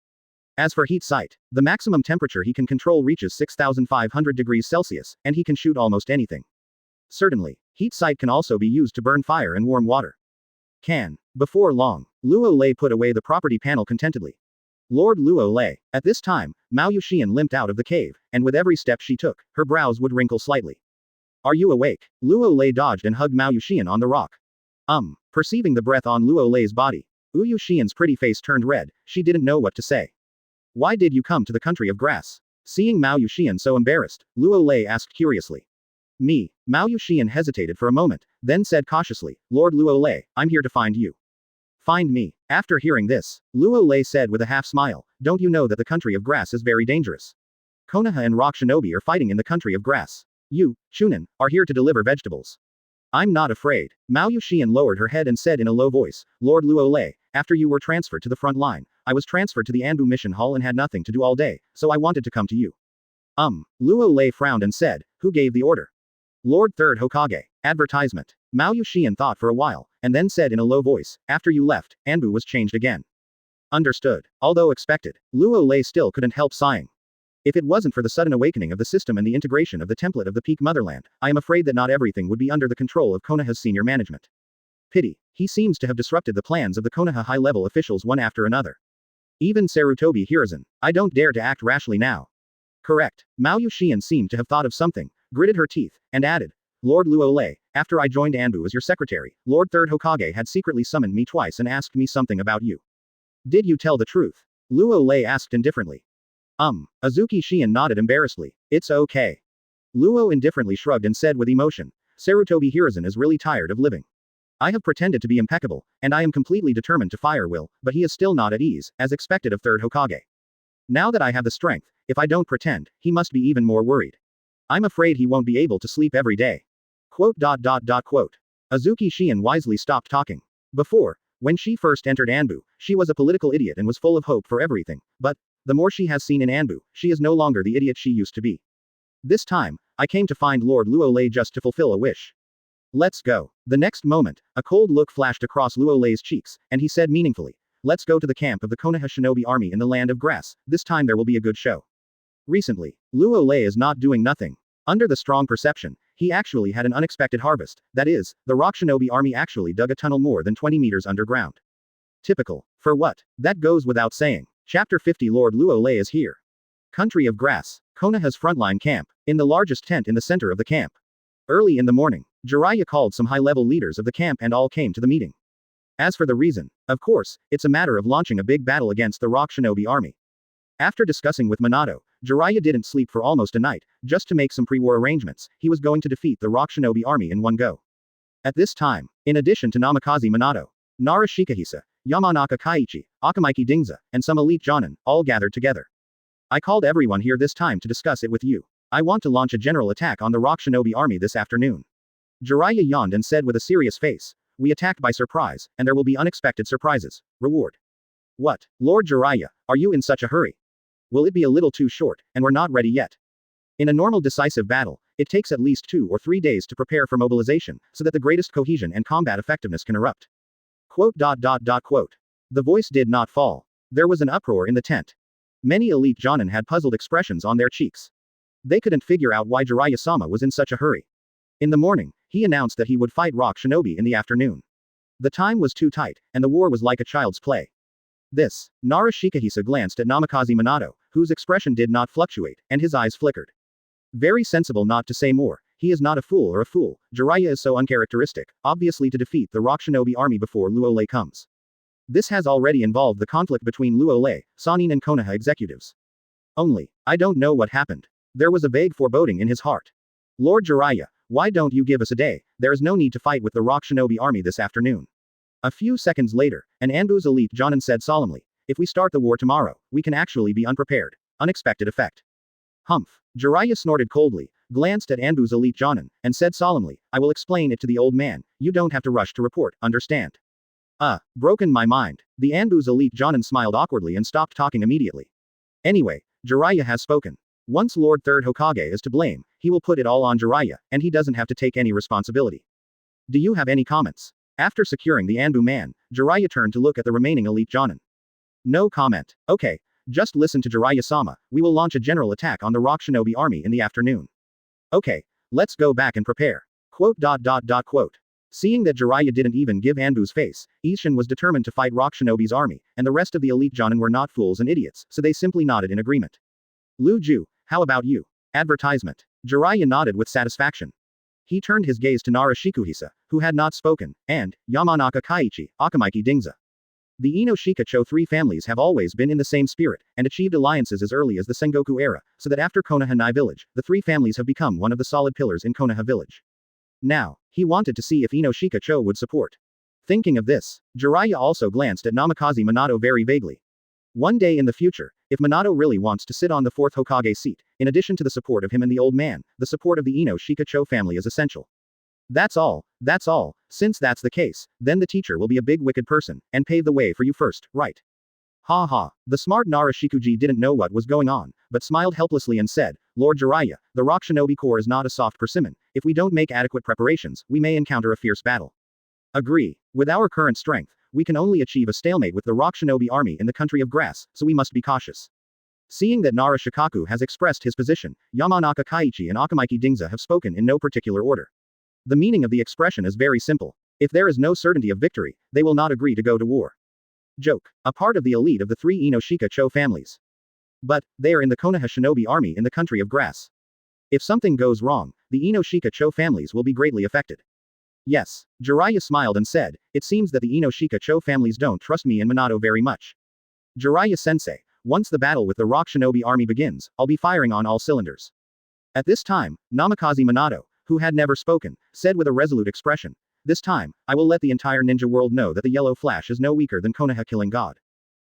As for heat sight, the maximum temperature he can control reaches 6500 degrees Celsius, and he can shoot almost anything. Certainly, heat sight can also be used to burn fire and warm water. Before long, Luo Lei put away the property panel contentedly. Lord Luo Lei. At this time, Mao Yuxian limped out of the cave, and with every step she took, her brows would wrinkle slightly. Are you awake? Luo Lei dodged and hugged Mao Yuxian on the rock. Perceiving the breath on Luo Lei's body, Yu Yuxian's pretty face turned red, she didn't know what to say. Why did you come to the country of grass? Seeing Mao Yuxian so embarrassed, Luo Lei asked curiously. Me. Mao Yuxian hesitated for a moment, then said cautiously, Lord Luo Lei, I'm here to find you. Find me. After hearing this, Luo Lei said with a half smile, don't you know that the country of grass is very dangerous? Konoha and Rock Shinobi are fighting in the country of grass. You, Chunin, are here to deliver vegetables. I'm not afraid. Mao Yuxian lowered her head and said in a low voice, Lord Luo Lei, after you were transferred to the front line, I was transferred to the Anbu mission hall and had nothing to do all day, so I wanted to come to you. Luo Lei frowned and said, who gave the order? Lord 3rd Hokage. Advertisement. Mao Yuxian thought for a while, and then said in a low voice, after you left, Anbu was changed again. Understood. Although expected, Luo Lei still couldn't help sighing. If it wasn't for the sudden awakening of the system and the integration of the template of the peak motherland, I am afraid that not everything would be under the control of Konoha's senior management. Pity. He seems to have disrupted the plans of the Konoha high-level officials one after another. Even Sarutobi Hiruzen. I don't dare to act rashly now. Correct. Mao Yuxian seemed to have thought of something, gritted her teeth, and added, Lord Luo Lei, after I joined Anbu as your secretary, Lord 3rd Hokage had secretly summoned me twice and asked me something about you. Did you tell the truth? Luo Lei asked indifferently. Azuki Shion nodded embarrassedly. It's okay. Luo indifferently shrugged and said with emotion, Sarutobi Hiruzen is really tired of living. I have pretended to be impeccable, and I am completely determined to fire Will, but he is still not at ease, as expected of third Hokage. Now that I have the strength, if I don't pretend, he must be even more worried. I'm afraid he won't be able to sleep every day. Quote. Azuki Shion wisely stopped talking. Before, when she first entered Anbu, she was a political idiot and was full of hope for everything, but, the more she has seen in Anbu, she is no longer the idiot she used to be. This time, I came to find Lord Luo Lei just to fulfill a wish. Let's go. The next moment, a cold look flashed across Luo Lei's cheeks, and he said meaningfully, let's go to the camp of the Konoha Shinobi army in the land of grass, this time there will be a good show. Recently, Luo Lei is not doing nothing. Under the strong perception, he actually had an unexpected harvest, that is, the Rock Shinobi army actually dug a tunnel more than 20 meters underground. Typical. For what? That goes without saying. Chapter 50 Lord Luo Lei is here. Country of Grass. Konoha's frontline camp. In the largest tent in the center of the camp. Early in the morning, Jiraiya called some high-level leaders of the camp and all came to the meeting. As for the reason, of course, it's a matter of launching a big battle against the Rock Shinobi army. After discussing with Minato, Jiraiya didn't sleep for almost a night, just to make some pre-war arrangements. He was going to defeat the Rock Shinobi army in one go. At this time, in addition to Namikaze Minato, Nara Shikahisa, Yamanaka Kaiichi, Akamaiki Dingza, and some elite jonin, all gathered together. I called everyone here this time to discuss it with you. I want to launch a general attack on the Rock Shinobi army this afternoon. Jiraiya yawned and said with a serious face, we attack by surprise, and there will be unexpected surprises. Reward. What, Lord Jiraiya, are you in such a hurry? Will it be a little too short, and we're not ready yet? In a normal decisive battle, it takes at least 2 or 3 days to prepare for mobilization, so that the greatest cohesion and combat effectiveness can erupt. Quote. The voice did not fall. There was an uproar in the tent. Many elite jonin had puzzled expressions on their cheeks. They couldn't figure out why Jiraiya-sama was in such a hurry. In the morning, he announced that he would fight Rock Shinobi in the afternoon. The time was too tight, and the war was like a child's play. This, Nara Shikahisa glanced at Namikaze Minato, whose expression did not fluctuate, and his eyes flickered. Very sensible not to say more. He is not a fool or a fool. Jiraiya is so uncharacteristic, obviously to defeat the Rock Shinobi army before Luo Lei comes. This has already involved the conflict between Luo Lei, Sannin and Konoha executives. Only, I don't know what happened. There was a vague foreboding in his heart. Lord Jiraiya, why don't you give us a day? There is no need to fight with the Rock Shinobi army this afternoon. A few seconds later, an Anbu's elite jonin said solemnly, if we start the war tomorrow, we can actually be unprepared. Unexpected effect. Humph. Jiraiya snorted coldly, glanced at Anbu's elite jonin, and said solemnly, I will explain it to the old man, you don't have to rush to report, understand? Broken my mind. The Anbu's elite jonin smiled awkwardly and stopped talking immediately. Anyway, Jiraiya has spoken. Once Lord Third Hokage is to blame, he will put it all on Jiraiya, and he doesn't have to take any responsibility. Do you have any comments? After securing the Anbu man, Jiraiya turned to look at the remaining elite jonin. No comment. Okay, just listen to Jiraiya-sama, we will launch a general attack on the Rock Shinobi army in the afternoon. Okay, let's go back and prepare. Quote. Seeing that Jiraiya didn't even give Anbu's face, Isshin was determined to fight Rock Shinobi's army, and the rest of the elite jonin were not fools and idiots, so they simply nodded in agreement. Lu Ju, how about you? Advertisement. Jiraiya nodded with satisfaction. He turned his gaze to Nara Shikuhisa, who had not spoken, and Yamanaka Kaiichi, Akamaiki Dingza. The Ino-Shika-cho three families have always been in the same spirit, and achieved alliances as early as the Sengoku era, so that after Konoha Village, the three families have become one of the solid pillars in Konoha Village. Now, he wanted to see if Ino-Shika-cho would support. Thinking of this, Jiraiya also glanced at Namikaze Minato very vaguely. One day in the future, if Minato really wants to sit on the fourth Hokage seat, in addition to the support of him and the old man, the support of the Ino-Shika-cho family is essential. That's all. Since that's the case, then the teacher will be a big wicked person, and pave the way for you first, right? Ha ha. The smart Nara Shikuji didn't know what was going on, but smiled helplessly and said, Lord Jiraiya, the Rock Shinobi Corps is not a soft persimmon. If we don't make adequate preparations, we may encounter a fierce battle. Agree. With our current strength, we can only achieve a stalemate with the Rock Shinobi army in the country of grass, so we must be cautious. Seeing that Nara Shikaku has expressed his position, Yamanaka Kaiichi and Akamaiki Dingza have spoken in no particular order. The meaning of the expression is very simple. If there is no certainty of victory, they will not agree to go to war. Joke. A part of the elite of the three Ino-Shika-cho families. But, they are in the Konoha Shinobi army in the country of grass. If something goes wrong, the Ino-Shika-cho families will be greatly affected. Yes. Jiraiya smiled and said, it seems that the Ino-Shika-cho families don't trust me and Minato very much. Jiraiya-sensei, once the battle with the Rock Shinobi army begins, I'll be firing on all cylinders. At this time, Namikaze Minato, who had never spoken, said with a resolute expression, this time, I will let the entire ninja world know that the Yellow Flash is no weaker than Konoha Killing God.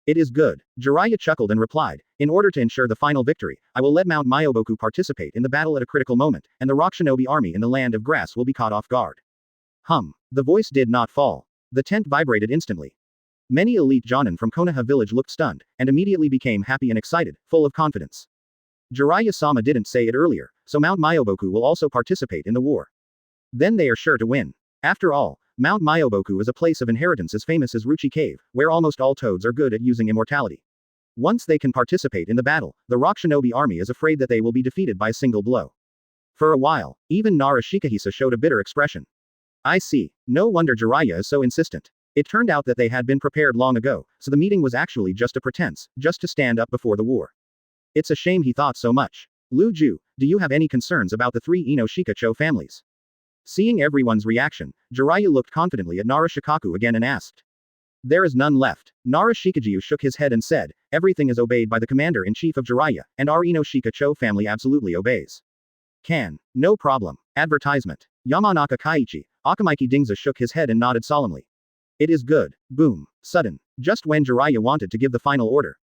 It is good. Jiraiya chuckled and replied, in order to ensure the final victory, I will let Mount Myoboku participate in the battle at a critical moment, and the Rock Shinobi army in the Land of Grass will be caught off guard. The voice did not fall. The tent vibrated instantly. Many elite Jonin from Konoha Village looked stunned, and immediately became happy and excited, full of confidence. Jiraiya-sama didn't say it earlier, so Mount Myoboku will also participate in the war. Then they are sure to win. After all, Mount Myoboku is a place of inheritance as famous as Ruchi Cave, where almost all toads are good at using immortality. Once they can participate in the battle, the Rock Shinobi army is afraid that they will be defeated by a single blow. For a while, even Nara Shikahisa showed a bitter expression. I see. No wonder Jiraiya is so insistent. It turned out that they had been prepared long ago, so the meeting was actually just a pretense, just to stand up before the war. It's a shame he thought so much. Lu Ju, do you have any concerns about the three Ino Shikacho families? Seeing everyone's reaction, Jiraiya looked confidently at Nara Shikaku again and asked. There is none left. Nara Shikajiu shook his head and said, everything is obeyed by the commander-in-chief of Jiraiya, and our Ino Shikacho family absolutely obeys. No problem. Advertisement. Yamanaka Kaiichi, Akamaiki Dingza shook his head and nodded solemnly. It is good. Boom. Sudden. Just when Jiraiya wanted to give the final order.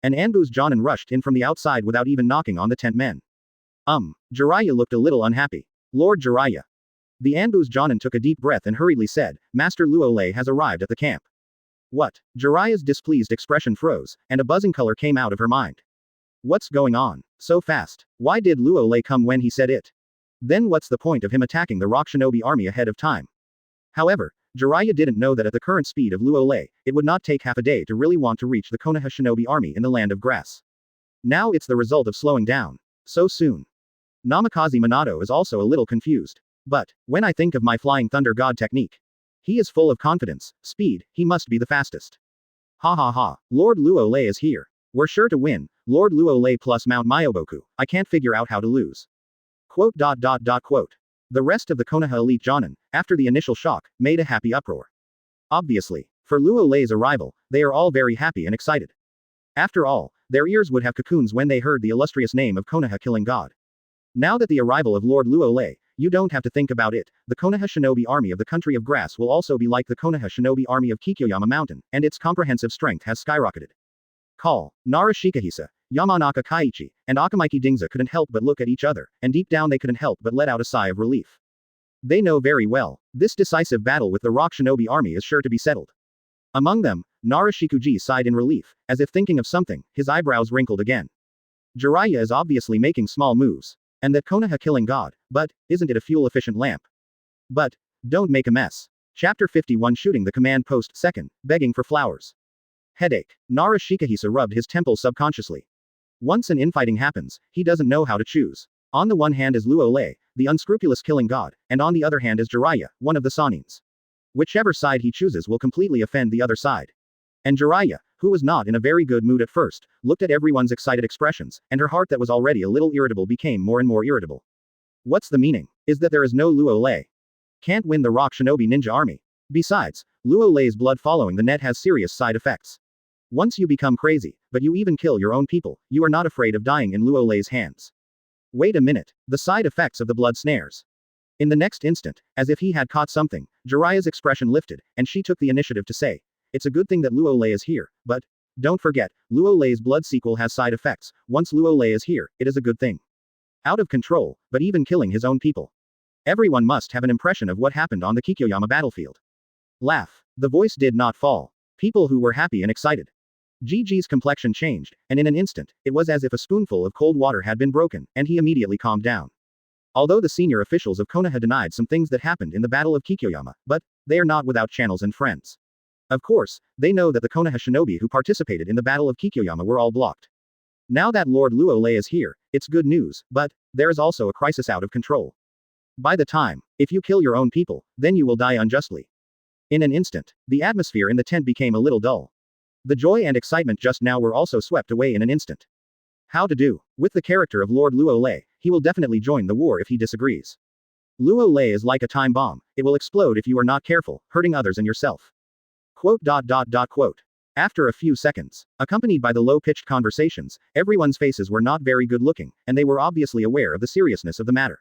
An Anbu's Jonin rushed in from the outside without even knocking on the tent men. Jiraiya looked a little unhappy. Lord Jiraiya. The Anbu's Jonin took a deep breath and hurriedly said, Master Luo Lei has arrived at the camp. What? Jiraiya's displeased expression froze, and a buzzing color came out of her mind. What's going on? So fast. Why did Luo Lei come when he said it? Then what's the point of him attacking the Rock Shinobi army ahead of time? However, Jiraiya didn't know that at the current speed of Luo Lei, it would not take half a day to really want to reach the Konoha Shinobi army in the Land of Grass. Now it's the result of slowing down. So soon. Namikaze Minato is also a little confused. But, when I think of my Flying Thunder God technique. He is full of confidence, speed, he must be the fastest. Ha ha ha, Lord Luo Lei is here. We're sure to win, Lord Luo Lei plus Mount Myoboku, I can't figure out how to lose. Quote. The rest of the Konoha elite Jonin, after the initial shock, made a happy uproar. Obviously, for Luo Lei's arrival, they are all very happy and excited. After all, their ears would have cocoons when they heard the illustrious name of Konoha Killing God. Now that the arrival of Lord Luo Lei, you don't have to think about it, the Konoha Shinobi army of the Country of Grass will also be like the Konoha Shinobi army of Kikyoyama Mountain, and its comprehensive strength has skyrocketed. Call, Nara Shikahisa, Yamanaka Kaiichi, and Akamaiki Dingza couldn't help but look at each other, and deep down they couldn't help but let out a sigh of relief. They know very well, this decisive battle with the Rock Shinobi army is sure to be settled. Among them, Nara Shikuji sighed in relief, as if thinking of something, his eyebrows wrinkled again. Jiraiya is obviously making small moves. And that Konoha Killing God, but, isn't it a fuel-efficient lamp? But, don't make a mess. Chapter 51 Shooting the Command Post 2nd, Begging for Flowers. Headache. Nara Shikahisa rubbed his temple subconsciously. Once an infighting happens, he doesn't know how to choose. On the one hand is Luo Lei, the unscrupulous Killing God, and on the other hand is Jiraiya, one of the Sanins. Whichever side he chooses will completely offend the other side. And Jiraiya, who was not in a very good mood at first, looked at everyone's excited expressions, and her heart that was already a little irritable became more and more irritable. What's the meaning? Is that there is no Luo Lei? Can't win the Rock Shinobi ninja army. Besides, Luo Lei's blood following the net has serious side effects. Once you become crazy, but you even kill your own people, you are not afraid of dying in Luo Lei's hands. Wait a minute, the side effects of the blood snares. In the next instant, as if he had caught something, Jiraiya's expression lifted, and she took the initiative to say, it's a good thing that Luo Lei is here, but, don't forget, Luo Lei's blood sequel has side effects. Once Luo Lei is here, it is a good thing. Out of control, but even killing his own people. Everyone must have an impression of what happened on the Kikyoyama battlefield. Laugh. The voice did not fall. People who were happy and excited. Gigi's complexion changed, and in an instant, it was as if a spoonful of cold water had been broken, and he immediately calmed down. Although the senior officials of Konoha denied some things that happened in the Battle of Kikyoyama, but, they are not without channels and friends. Of course, they know that the Konoha Shinobi who participated in the Battle of Kikyoyama were all blocked. Now that Lord Luo Lei is here, it's good news, but, there is also a crisis out of control. By the time, if you kill your own people, then you will die unjustly. In an instant, the atmosphere in the tent became a little dull. The joy and excitement just now were also swept away in an instant. How to do? With the character of Lord Luo Lei, he will definitely join the war if he disagrees. Luo Lei is like a time bomb, it will explode if you are not careful, hurting others and yourself. Quote. After a few seconds, accompanied by the low-pitched conversations, everyone's faces were not very good-looking, and they were obviously aware of the seriousness of the matter.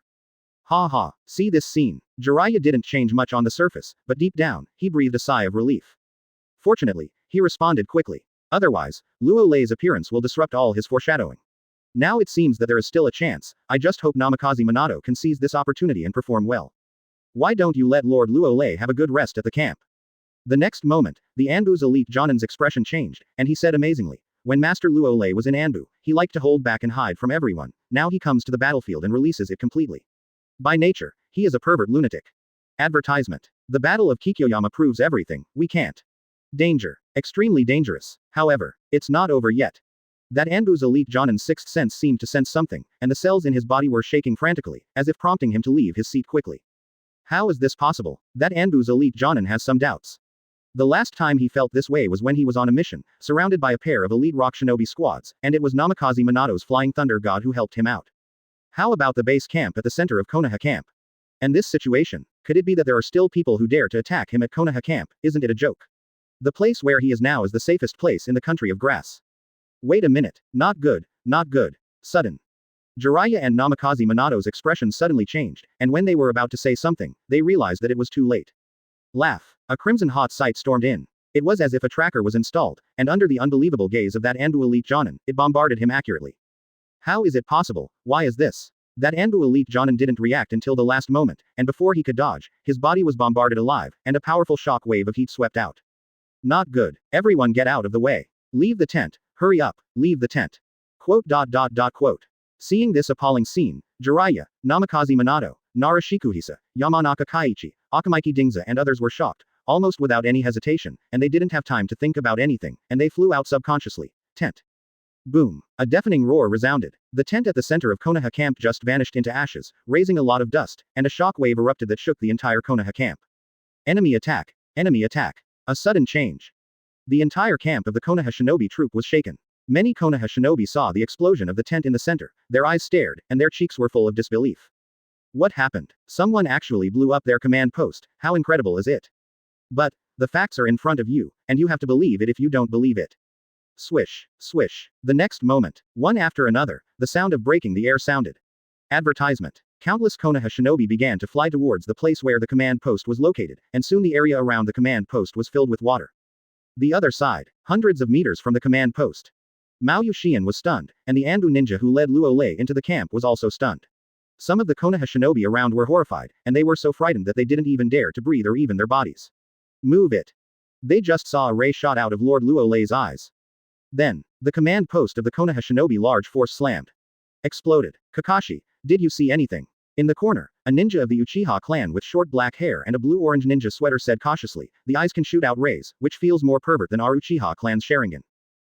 Ha ha, see this scene. Jiraiya didn't change much on the surface, but deep down, he breathed a sigh of relief. Fortunately, he responded quickly. Otherwise, Luo Lei's appearance will disrupt all his foreshadowing. Now it seems that there is still a chance. I just hope Namikaze Minato can seize this opportunity and perform well. Why don't you let Lord Luo Lei have a good rest at the camp? The next moment, the Anbu's elite Jonin's expression changed, and he said amazingly, when Master Luo Lei was in Anbu, he liked to hold back and hide from everyone, now he comes to the battlefield and releases it completely. By nature, he is a pervert lunatic. Advertisement. The Battle of Kikyoyama proves everything, we can't. Danger. Extremely dangerous. However, it's not over yet. That Anbu's elite Jonin's sixth sense seemed to sense something, and the cells in his body were shaking frantically, as if prompting him to leave his seat quickly. How is this possible? That Anbu's elite Jonin has some doubts. The last time he felt this way was when he was on a mission, surrounded by a pair of elite rock shinobi squads, and it was Namikaze Minato's flying thunder god who helped him out. How about the base camp at the center of Konoha camp? And this situation, could it be that there are still people who dare to attack him at Konoha camp? Isn't it a joke? The place where he is now is the safest place in the country of grass. Wait a minute, not good, not good. Sudden. Jiraiya and Namikaze Minato's expressions suddenly changed, and when they were about to say something, they realized that it was too late. Laugh. A crimson hot sight stormed in. It was as if a tracker was installed, and under the unbelievable gaze of that Anbu elite Jonin, it bombarded him accurately. How is it possible? Why is this? That Anbu elite Jonin didn't react until the last moment, and before he could dodge, his body was bombarded alive, and a powerful shock wave of heat swept out. Not good. Everyone get out of the way. Leave the tent. Hurry up. Leave the tent. Quote. Seeing this appalling scene, Jiraiya, Namikaze Minato, Nara Shikuhisa, Yamanaka Kaiichi, Akamaiki Dingza and others were shocked, almost without any hesitation, and they didn't have time to think about anything, and they flew out subconsciously. Tent. Boom. A deafening roar resounded. The tent at the center of Konoha camp just vanished into ashes, raising a lot of dust, and a shock wave erupted that shook the entire Konoha camp. Enemy attack. Enemy attack. A sudden change. The entire camp of the Konoha shinobi troop was shaken. Many Konoha shinobi saw the explosion of the tent in the center, their eyes stared, and their cheeks were full of disbelief. What happened? Someone actually blew up their command post, how incredible is it? But, the facts are in front of you, and you have to believe it if you don't believe it. Swish, swish. The next moment, one after another, the sound of breaking the air sounded. Advertisement. Countless Konoha shinobi began to fly towards the place where the command post was located, and soon the area around the command post was filled with water. The other side, hundreds of meters from the command post. Mao Yuxian was stunned, and the Anbu ninja who led Luo Lei into the camp was also stunned. Some of the Konoha shinobi around were horrified, and they were so frightened that they didn't even dare to breathe or even their bodies. Move it. They just saw a ray shot out of Lord Luo Lei's eyes. Then, the command post of the Konoha shinobi large force slammed. Exploded. Kakashi, did you see anything? In the corner, a ninja of the Uchiha clan with short black hair and a blue-orange ninja sweater said cautiously, the eyes can shoot out rays, which feels more pervert than our Uchiha clan's Sharingan.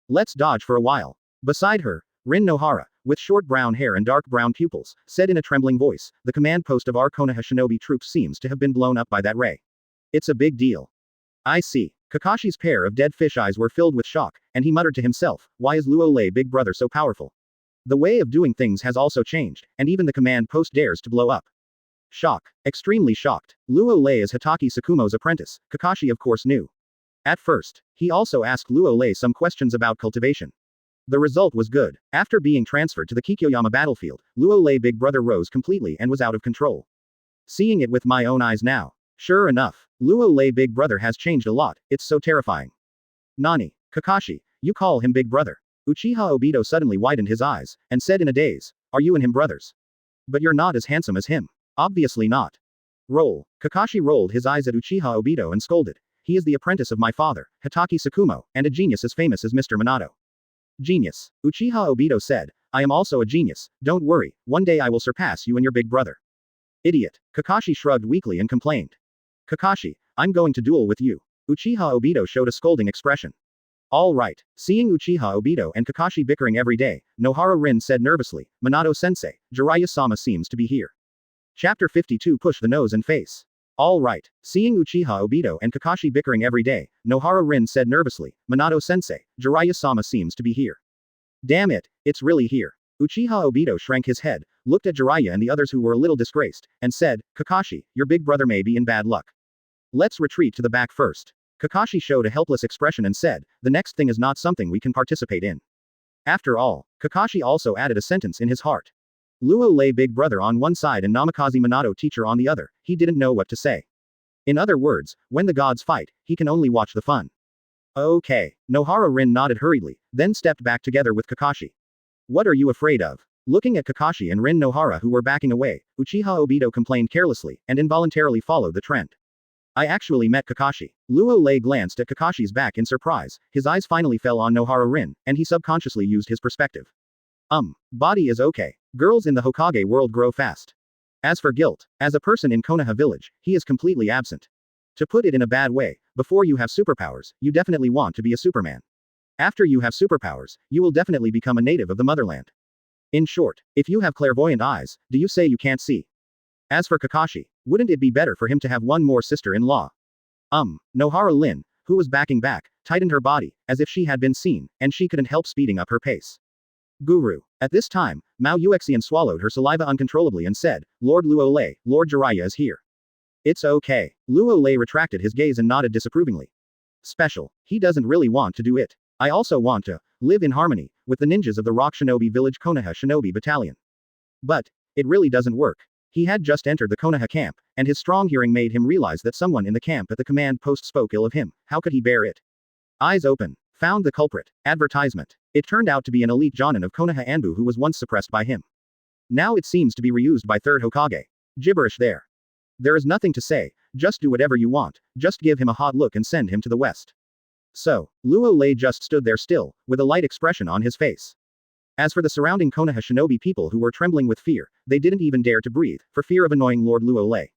Let's dodge for a while. Beside her, Rin Nohara, with short brown hair and dark brown pupils, said in a trembling voice, the command post of our Konoha shinobi troops seems to have been blown up by that ray. It's a big deal. I see. Kakashi's pair of dead fish eyes were filled with shock, and he muttered to himself, why is Luo Lei big brother so powerful? The way of doing things has also changed, and even the command post dares to blow up. Shock. Extremely shocked. Luo Lei is Hitaki Tsukumo's apprentice, Kakashi of course knew. At first, he also asked Luo Lei some questions about cultivation. The result was good. After being transferred to the Kikyoyama battlefield, Luo Lei big brother rose completely and was out of control. Seeing it with my own eyes now. Sure enough, Luo Lei big brother has changed a lot, it's so terrifying. Nani? Kakashi, you call him big brother? Uchiha Obito suddenly widened his eyes, and said in a daze, are you and him brothers? But you're not as handsome as him. Obviously not. Roll. Kakashi rolled his eyes at Uchiha Obito and scolded. He is the apprentice of my father, Hitaki Tsukumo, and a genius as famous as Mr. Minato. Genius. Uchiha Obito said, I am also a genius, don't worry, one day I will surpass you and your big brother. Idiot. Kakashi shrugged weakly and complained. Kakashi, I'm going to duel with you. Uchiha Obito showed a scolding expression. All right. Seeing Uchiha Obito and Kakashi bickering every day, Nohara Rin said nervously, Minato-sensei, Jiraiya-sama seems to be here. Chapter 52 Push the nose and face. All right. Seeing Uchiha Obito and Kakashi bickering every day, Nohara Rin said nervously, Minato-sensei, Jiraiya-sama seems to be here. Damn it, it's really here. Uchiha Obito shrank his head, looked at Jiraiya and the others who were a little disgraced, and said, Kakashi, your big brother may be in bad luck. Let's retreat to the back first. Kakashi showed a helpless expression and said, the next thing is not something we can participate in. After all, Kakashi also added a sentence in his heart. Luo Lei big brother on one side and Namikaze Minato teacher on the other, he didn't know what to say. In other words, when the gods fight, he can only watch the fun. Okay. Nohara Rin nodded hurriedly, then stepped back together with Kakashi. What are you afraid of? Looking at Kakashi and Rin Nohara who were backing away, Uchiha Obito complained carelessly, and involuntarily followed the trend. I actually met Kakashi. Luo Lei glanced at Kakashi's back in surprise, his eyes finally fell on Nohara Rin, and he subconsciously used his perspective. Body is okay. Girls in the Hokage world grow fast. As for guilt, as a person in Konoha Village, he is completely absent. To put it in a bad way, before you have superpowers, you definitely want to be a Superman. After you have superpowers, you will definitely become a native of the motherland. In short, if you have clairvoyant eyes, do you say you can't see? As for Kakashi, wouldn't it be better for him to have one more sister-in-law? Nohara Lin, who was backing back, tightened her body, as if she had been seen, and she couldn't help speeding up her pace. Guru. At this time, Mao Yuexian swallowed her saliva uncontrollably and said, Lord Luo Lei, Lord Jiraiya is here. It's okay. Luo Lei retracted his gaze and nodded disapprovingly. Special. He doesn't really want to do it. I also want to live in harmony with the ninjas of the Rock Shinobi Village Konoha Shinobi Battalion. But it really doesn't work. He had just entered the Konoha camp, and his strong hearing made him realize that someone in the camp at the command post spoke ill of him. How could he bear it? Eyes open. Found the culprit. Advertisement. It turned out to be an elite Jonin of Konoha Anbu who was once suppressed by him. Now it seems to be reused by third Hokage. Gibberish there. There is nothing to say, just do whatever you want, just give him a hot look and send him to the west. So, Luo Lei just stood there still, with a light expression on his face. As for the surrounding Konoha Shinobi people who were trembling with fear, they didn't even dare to breathe, for fear of annoying Lord Luo Lei.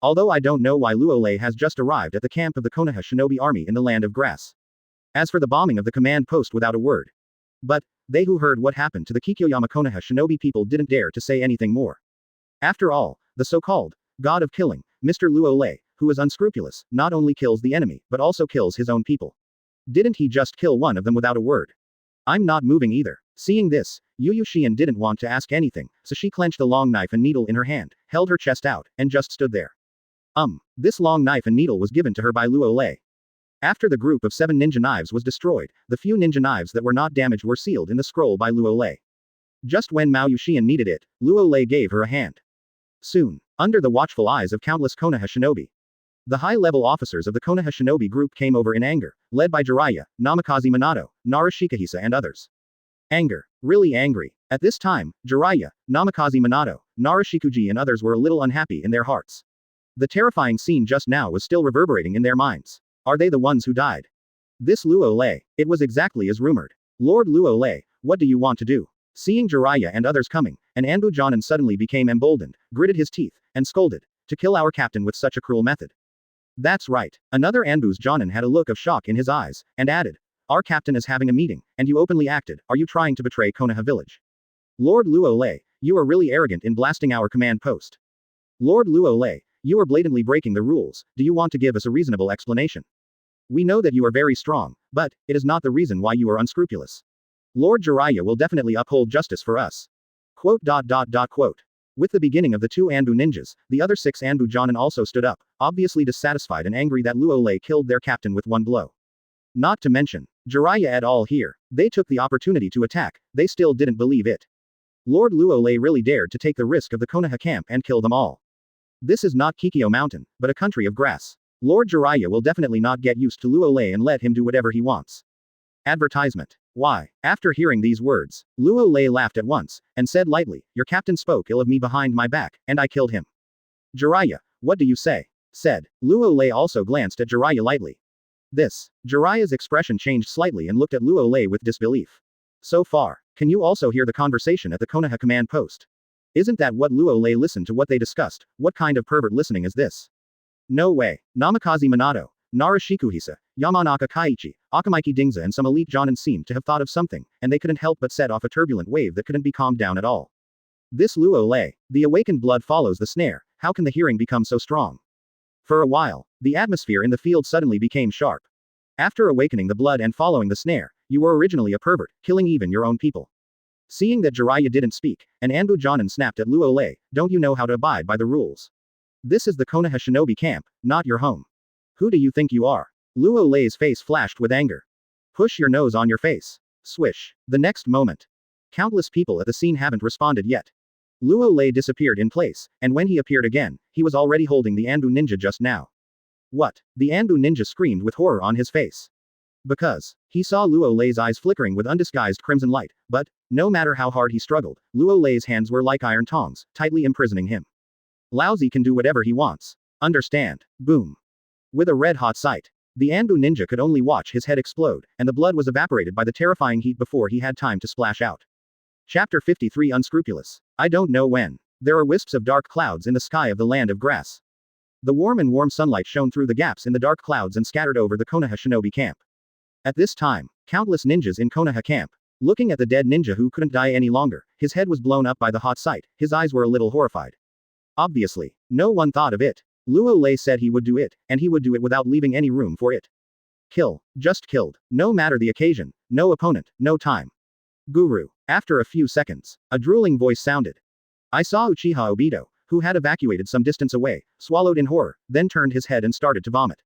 Although I don't know why Luo Lei has just arrived at the camp of the Konoha Shinobi army in the land of grass. As for the bombing of the command post without a word. But, they who heard what happened to the Kikyoyama Konoha Shinobi people didn't dare to say anything more. After all, the so-called god of killing, Mr. Luo Lei, who is unscrupulous, not only kills the enemy, but also kills his own people. Didn't he just kill one of them without a word? I'm not moving either. Seeing this, Yu Xian didn't want to ask anything, so she clenched the long knife and needle in her hand, held her chest out, and just stood there. This long knife and needle was given to her by Luo Lei. After the group of 7 ninja knives was destroyed, the few ninja knives that were not damaged were sealed in the scroll by Luo Lei. Just when Mao Yuxian needed it, Luo Lei gave her a hand. Soon, under the watchful eyes of countless Konoha Shinobi, the high-level officers of the Konoha Shinobi group came over in anger, led by Jiraiya, Namikaze Minato, Nara Shikahisa and others. Anger. Really angry. At this time, Jiraiya, Namikaze Minato, Nara Shikuji and others were a little unhappy in their hearts. The terrifying scene just now was still reverberating in their minds. Are they the ones who died? This Luo Lei, it was exactly as rumored. Lord Luo Lei, what do you want to do? Seeing Jiraiya and others coming, an Anbu Jonin suddenly became emboldened, gritted his teeth, and scolded. To kill our captain with such a cruel method. That's right. Another Anbu's Jonin had a look of shock in his eyes, and added. Our captain is having a meeting, and you openly acted. Are you trying to betray Konoha Village? Lord Luo Lei, you are really arrogant in blasting our command post. Lord Luo Lei, you are blatantly breaking the rules. Do you want to give us a reasonable explanation? We know that you are very strong, but it is not the reason why you are unscrupulous. Lord Jiraiya will definitely uphold justice for us. Quote. With the beginning of the 2 Anbu ninjas, the other 6 Anbu Jonin also stood up, obviously dissatisfied and angry that Luo Lei killed their captain with one blow. Not to mention, Jiraiya et al. Here, they took the opportunity to attack, they still didn't believe it. Lord Luo Lei really dared to take the risk of the Konoha camp and kill them all. This is not Kikyo Mountain, but a country of grass. Lord Jiraiya will definitely not get used to Luo Lei and let him do whatever he wants. Advertisement. Why? After hearing these words, Luo Lei laughed at once, and said lightly, your captain spoke ill of me behind my back, and I killed him. Jiraiya, what do you say? Said. Luo Lei also glanced at Jiraiya lightly. Jiraiya's expression changed slightly and looked at Luo Lei with disbelief. So far, can you also hear the conversation at the Konoha command post? Isn't that what Luo Lei listened to what they discussed? What kind of pervert listening is this? No way. Namikaze Minato, Nara Shikuhisa, Yamanaka Kaiichi, Akamaiki Dingza and some elite Jonin seemed to have thought of something, and they couldn't help but set off a turbulent wave that couldn't be calmed down at all. This Luo Lei, the awakened blood follows the snare, how can the hearing become so strong? For a while, the atmosphere in the field suddenly became sharp. After awakening the blood and following the snare, you were originally a pervert, killing even your own people. Seeing that Jiraiya didn't speak, an Anbu Jonin snapped at Luo Lei, don't you know how to abide by the rules? This is the Konoha Shinobi camp, not your home. Who do you think you are? Luo Lei's face flashed with anger. Push your nose on your face. Swish. The next moment. Countless people at the scene haven't responded yet. Luo Lei disappeared in place, and when he appeared again, he was already holding the Anbu ninja just now. What? The Anbu ninja screamed with horror on his face. Because he saw Luo Lei's eyes flickering with undisguised crimson light, but no matter how hard he struggled, Luo Lei's hands were like iron tongs, tightly imprisoning him. Laozi can do whatever he wants. Understand? Boom. With a red-hot sight, the Anbu ninja could only watch his head explode, and the blood was evaporated by the terrifying heat before he had time to splash out. Chapter 53 Unscrupulous. I don't know when. There are wisps of dark clouds in the sky of the land of grass. The warm sunlight shone through the gaps in the dark clouds and scattered over the Konoha shinobi camp. At this time, countless ninjas in Konoha camp. Looking at the dead ninja who couldn't die any longer, his head was blown up by the hot sight, his eyes were a little horrified. Obviously, no one thought of it. Luo Lei said he would do it, and he would do it without leaving any room for it. Kill. Just killed. No matter the occasion, no opponent, no time. Guru. After a few seconds, a drooling voice sounded. I saw Uchiha Obito, who had evacuated some distance away, swallowed in horror, then turned his head and started to vomit.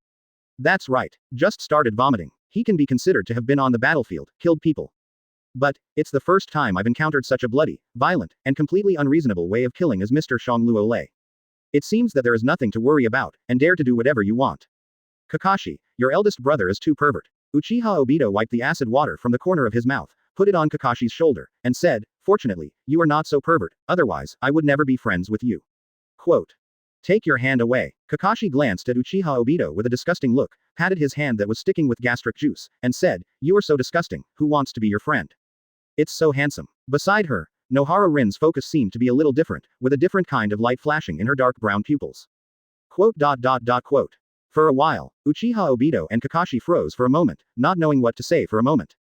That's right, just started vomiting. He can be considered to have been on the battlefield, killed people. But it's the first time I've encountered such a bloody, violent, and completely unreasonable way of killing as Mr. Shang Luo Lei. It seems that there is nothing to worry about, and dare to do whatever you want. Kakashi, your eldest brother is too pervert. Uchiha Obito wiped the acid water from the corner of his mouth, put it on Kakashi's shoulder, and said, fortunately, you are not so pervert, otherwise, I would never be friends with you. Quote. Take your hand away. Kakashi glanced at Uchiha Obito with a disgusting look, patted his hand that was sticking with gastric juice, and said, you are so disgusting, who wants to be your friend? It's so handsome. Beside her, Nohara Rin's focus seemed to be a little different, with a different kind of light flashing in her dark brown pupils. Quote. For a while, Uchiha Obito and Kakashi froze for a moment, not knowing what to say for a moment.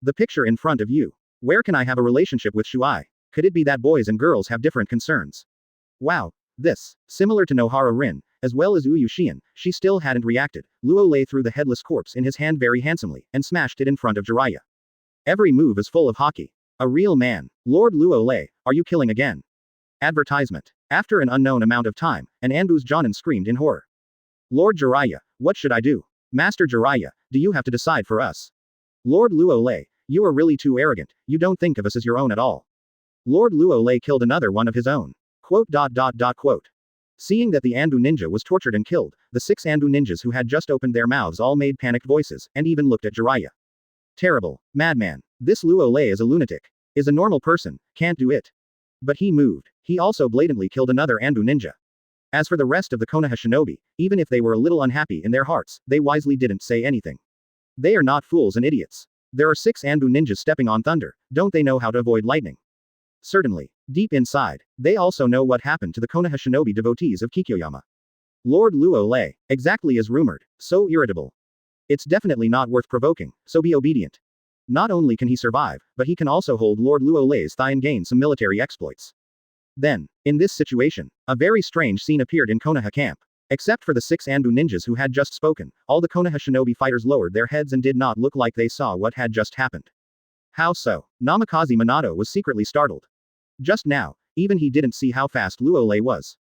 The picture in front of you. Where can I have a relationship with Shuai? Could it be that boys and girls have different concerns? Wow. This, similar to Nohara Rin, as well as Uyushian, she still hadn't reacted. Luo Lei threw the headless corpse in his hand very handsomely, and smashed it in front of Jiraiya. Every move is full of hockey. A real man. Lord Luo Lei, are you killing again? Advertisement. After an unknown amount of time, an Anbu's Jonin screamed in horror. Lord Jiraiya, what should I do? Master Jiraiya, do you have to decide for us? Lord Luo Lei, you are really too arrogant, you don't think of us as your own at all. Lord Luo Lei killed another one of his own. Quote. Seeing that the Anbu ninja was tortured and killed, the 6 Anbu ninjas who had just opened their mouths all made panicked voices, and even looked at Jiraiya. Terrible. Madman. This Luo Lei is a lunatic. Is a normal person, can't do it. But he moved. He also blatantly killed another Anbu ninja. As for the rest of the Konoha shinobi, even if they were a little unhappy in their hearts, they wisely didn't say anything. They are not fools and idiots. There are 6 Anbu ninjas stepping on thunder, don't they know how to avoid lightning? Certainly. Deep inside, they also know what happened to the Konoha shinobi devotees of Kikyoyama. Lord Luo Lei, exactly as rumored, so irritable. It's definitely not worth provoking, so be obedient. Not only can he survive, but he can also hold Lord Luo Lei's thigh and gain some military exploits. Then, in this situation, a very strange scene appeared in Konoha camp. Except for the 6 Anbu ninjas who had just spoken, all the Konoha shinobi fighters lowered their heads and did not look like they saw what had just happened. How so? Namikaze Minato was secretly startled. Just now, even he didn't see how fast Luo Lei was.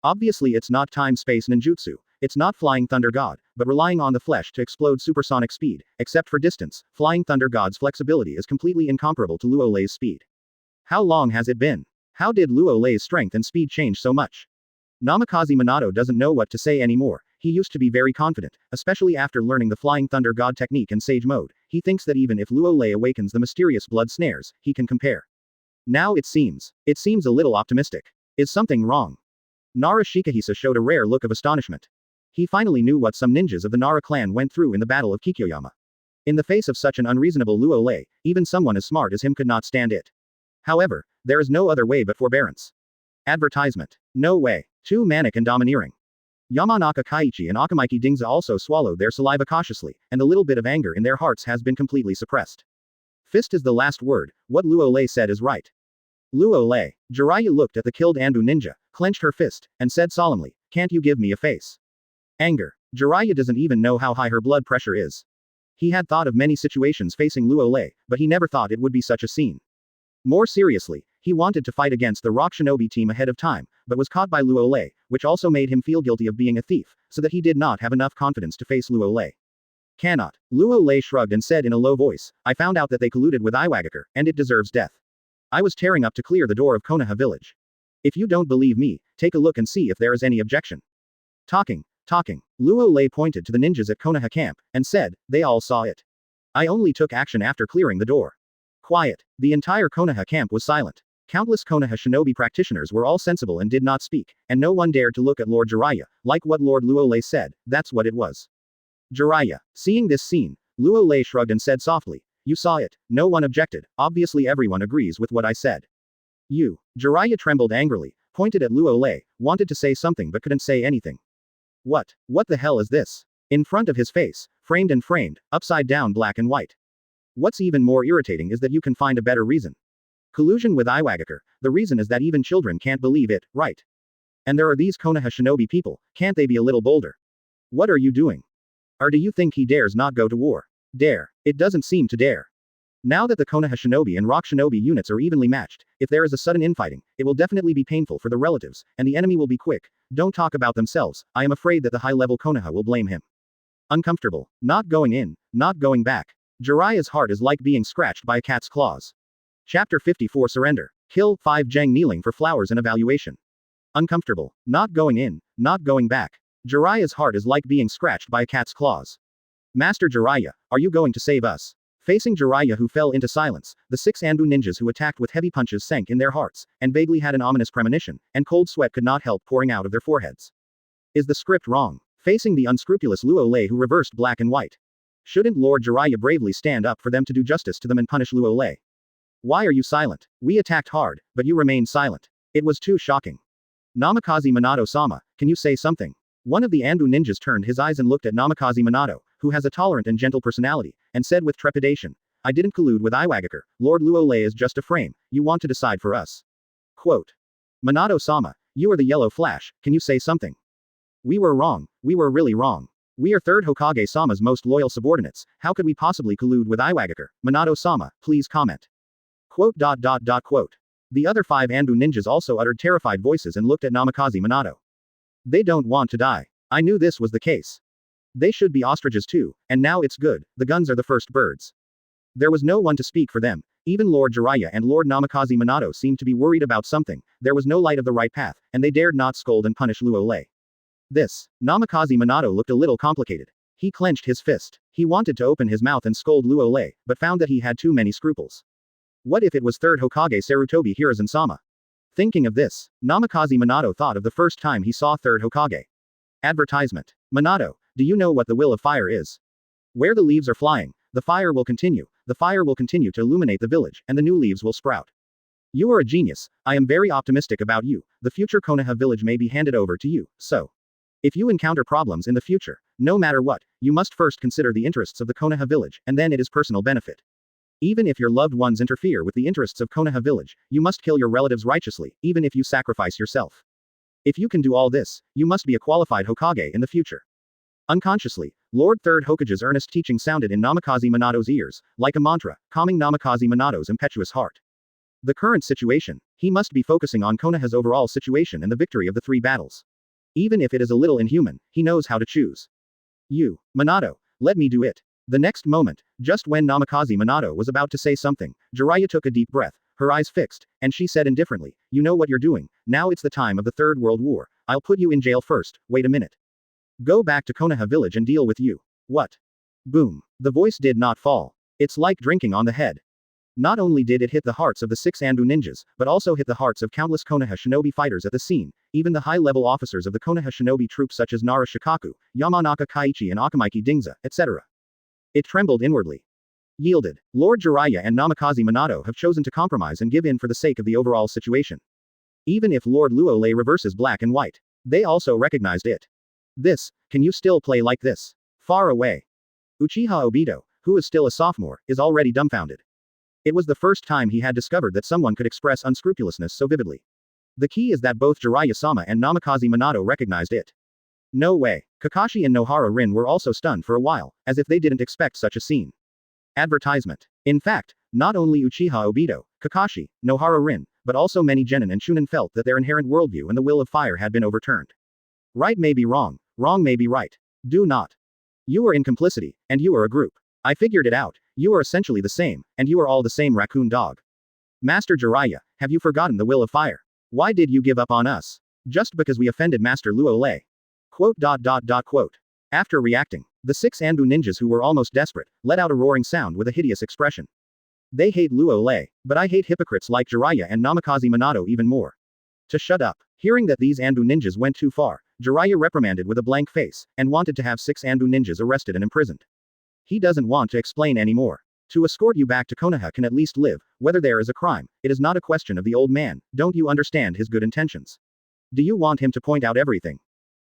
Obviously it's not time-space ninjutsu, it's not Flying Thunder God, but relying on the flesh to explode supersonic speed, except for distance, Flying Thunder God's flexibility is completely incomparable to Luo Lei's speed. How long has it been? How did Luo Lei's strength and speed change so much? Namikaze Minato doesn't know what to say anymore. He used to be very confident, especially after learning the Flying Thunder God technique in Sage Mode. He thinks that even if Luo Lei awakens the mysterious blood snares, he can compare. Now it seems a little optimistic. Is something wrong? Nara Shikahisa showed a rare look of astonishment. He finally knew what some ninjas of the Nara clan went through in the Battle of Kikyoyama. In the face of such an unreasonable Luo Lei, even someone as smart as him could not stand it. However, there is no other way but forbearance. Advertisement. No way. Too manic and domineering. Yamanaka Kaiichi and Akamaiki Dingza also swallowed their saliva cautiously, and the little bit of anger in their hearts has been completely suppressed. Fist is the last word, what Luo Lei said is right. Luo Lei. Jiraiya looked at the killed Anbu ninja, clenched her fist, and said solemnly, can't you give me a face? Anger. Jiraiya doesn't even know how high her blood pressure is. He had thought of many situations facing Luo Lei, but he never thought it would be such a scene. More seriously, he wanted to fight against the Rock Shinobi team ahead of time, but was caught by Luo Lei, which also made him feel guilty of being a thief, so that he did not have enough confidence to face Luo Lei. Cannot. Luo Lei shrugged and said in a low voice, I found out that they colluded with Iwagakure, and it deserves death. I was tearing up to clear the door of Konoha Village. If you don't believe me, take a look and see if there is any objection. Talking. Luo Lei pointed to the ninjas at Konoha camp, and said, they all saw it. I only took action after clearing the door. Quiet. The entire Konoha camp was silent. Countless Konoha shinobi practitioners were all sensible and did not speak, and no one dared to look at Lord Jiraiya, like what Lord Luo Lei said, that's what it was. Jiraiya. Seeing this scene, Luo Lei shrugged and said softly, you saw it, no one objected, obviously everyone agrees with what I said. You. Jiraiya trembled angrily, pointed at Luo Lei, wanted to say something but couldn't say anything. What the hell is this? In front of his face, framed and framed, upside down black and white. What's even more irritating is that you can find a better reason. Collusion with Iwagakure, the reason is that even children can't believe it, right? And there are these Konoha shinobi people, can't they be a little bolder? What are you doing? Or do you think he dares not go to war? Dare. It doesn't seem to dare. Now that the Konoha shinobi and rock shinobi units are evenly matched, if there is a sudden infighting, it will definitely be painful for the relatives, and the enemy will be quick. Don't talk about themselves, I am afraid that the high-level Konoha will blame him. Uncomfortable. Not going in, not going back. Jiraiya's heart is like being scratched by a cat's claws. Chapter 54 Surrender. Kill 5 Zhang kneeling for flowers and evaluation. Uncomfortable. Not going in, not going back. Jiraiya's heart is like being scratched by a cat's claws. Master Jiraiya, are you going to save us? Facing Jiraiya who fell into silence, the 6 Anbu ninjas who attacked with heavy punches sank in their hearts, and vaguely had an ominous premonition, and cold sweat could not help pouring out of their foreheads. Is the script wrong? Facing the unscrupulous Luo Lei who reversed black and white. Shouldn't Lord Jiraiya bravely stand up for them to do justice to them and punish Luo Lei? Why are you silent? We attacked hard, but you remained silent. It was too shocking. Namikaze Minato-sama, can you say something? One of the Anbu ninjas turned his eyes and looked at Namikaze Minato, who has a tolerant and gentle personality, and said with trepidation, I didn't collude with Iwagakure, Lord Luo Lei is just a frame, you want to decide for us. Quote. Minato-sama, you are the yellow flash, can you say something? We were wrong, we were really wrong. We are 3rd Hokage-sama's most loyal subordinates, how could we possibly collude with Iwagakure? Minato-sama, please comment. Quote. The other 5 Anbu ninjas also uttered terrified voices and looked at Namikaze Minato. They don't want to die. I knew this was the case. They should be ostriches too, and now it's good, the guns are the first birds. There was no one to speak for them, even Lord Jiraiya and Lord Namikaze Minato seemed to be worried about something, there was no light of the right path, and they dared not scold and punish Luo Lei. Namikaze Minato looked a little complicated. He clenched his fist. He wanted to open his mouth and scold Luo Lei, but found that he had too many scruples. What if it was 3rd Hokage Sarutobi Hiruzen-sama? Thinking of this, Namikaze Minato thought of the first time he saw 3rd Hokage. Advertisement. Minato, do you know what the will of fire is? Where the leaves are flying, the fire will continue to illuminate the village, and the new leaves will sprout. You are a genius, I am very optimistic about you, the future Konoha village may be handed over to you, so. If you encounter problems in the future, no matter what, you must first consider the interests of the Konoha village, and then it is personal benefit. Even if your loved ones interfere with the interests of Konoha village, you must kill your relatives righteously, even if you sacrifice yourself. If you can do all this, you must be a qualified Hokage in the future. Unconsciously, Lord 3rd Hokage's earnest teaching sounded in Namikaze Minato's ears, like a mantra, calming Namikaze Minato's impetuous heart. The current situation, he must be focusing on Konoha's overall situation and the victory of the 3 battles. Even if it is a little inhuman, he knows how to choose. You, Minato, let me do it. The next moment, just when Namikaze Minato was about to say something, Jiraiya took a deep breath, her eyes fixed, and she said indifferently, you know what you're doing, now it's the time of the 3rd World War, I'll put you in jail first, wait a minute. Go back to Konoha village and deal with you. What? Boom. The voice did not fall. It's like drinking on the head. Not only did it hit the hearts of the 6 Anbu ninjas, but also hit the hearts of countless Konoha shinobi fighters at the scene, even the high-level officers of the Konoha shinobi troops such as Nara Shikaku, Yamanaka Kaiichi and Akamiki Dingza, etc. It trembled inwardly. Yielded. Lord Jiraiya and Namikaze Minato have chosen to compromise and give in for the sake of the overall situation. Even if Lord Luo Lei reverses black and white, they also recognized it. Can you still play like this? Far away. Uchiha Obito, who is still a sophomore, is already dumbfounded. It was the first time he had discovered that someone could express unscrupulousness so vividly. The key is that both Jiraiya-sama and Namikaze Minato recognized it. No way. Kakashi and Nohara Rin were also stunned for a while, as if they didn't expect such a scene. Advertisement. In fact, not only Uchiha Obito, Kakashi, Nohara Rin, but also many genin and shunin felt that their inherent worldview and the will of fire had been overturned. Right may be wrong may be right. Do not You are in complicity, and you are a group. I figured it out, you are essentially the same, and you are all the same raccoon dog. Master Jiraiya, have you forgotten the will of fire? Why did you give up on us? Just because we offended Master Luo Lei. Quote. After reacting, the 6 Anbu ninjas who were almost desperate, let out a roaring sound with a hideous expression. They hate Luo Lei, but I hate hypocrites like Jiraiya and Namikaze Minato even more. To shut up. Hearing that these Anbu ninjas went too far, Jiraiya reprimanded with a blank face, and wanted to have 6 Anbu ninjas arrested and imprisoned. He doesn't want to explain anymore. To escort you back to Konoha can at least live, whether there is a crime, it is not a question of the old man, don't you understand his good intentions? Do you want him to point out everything?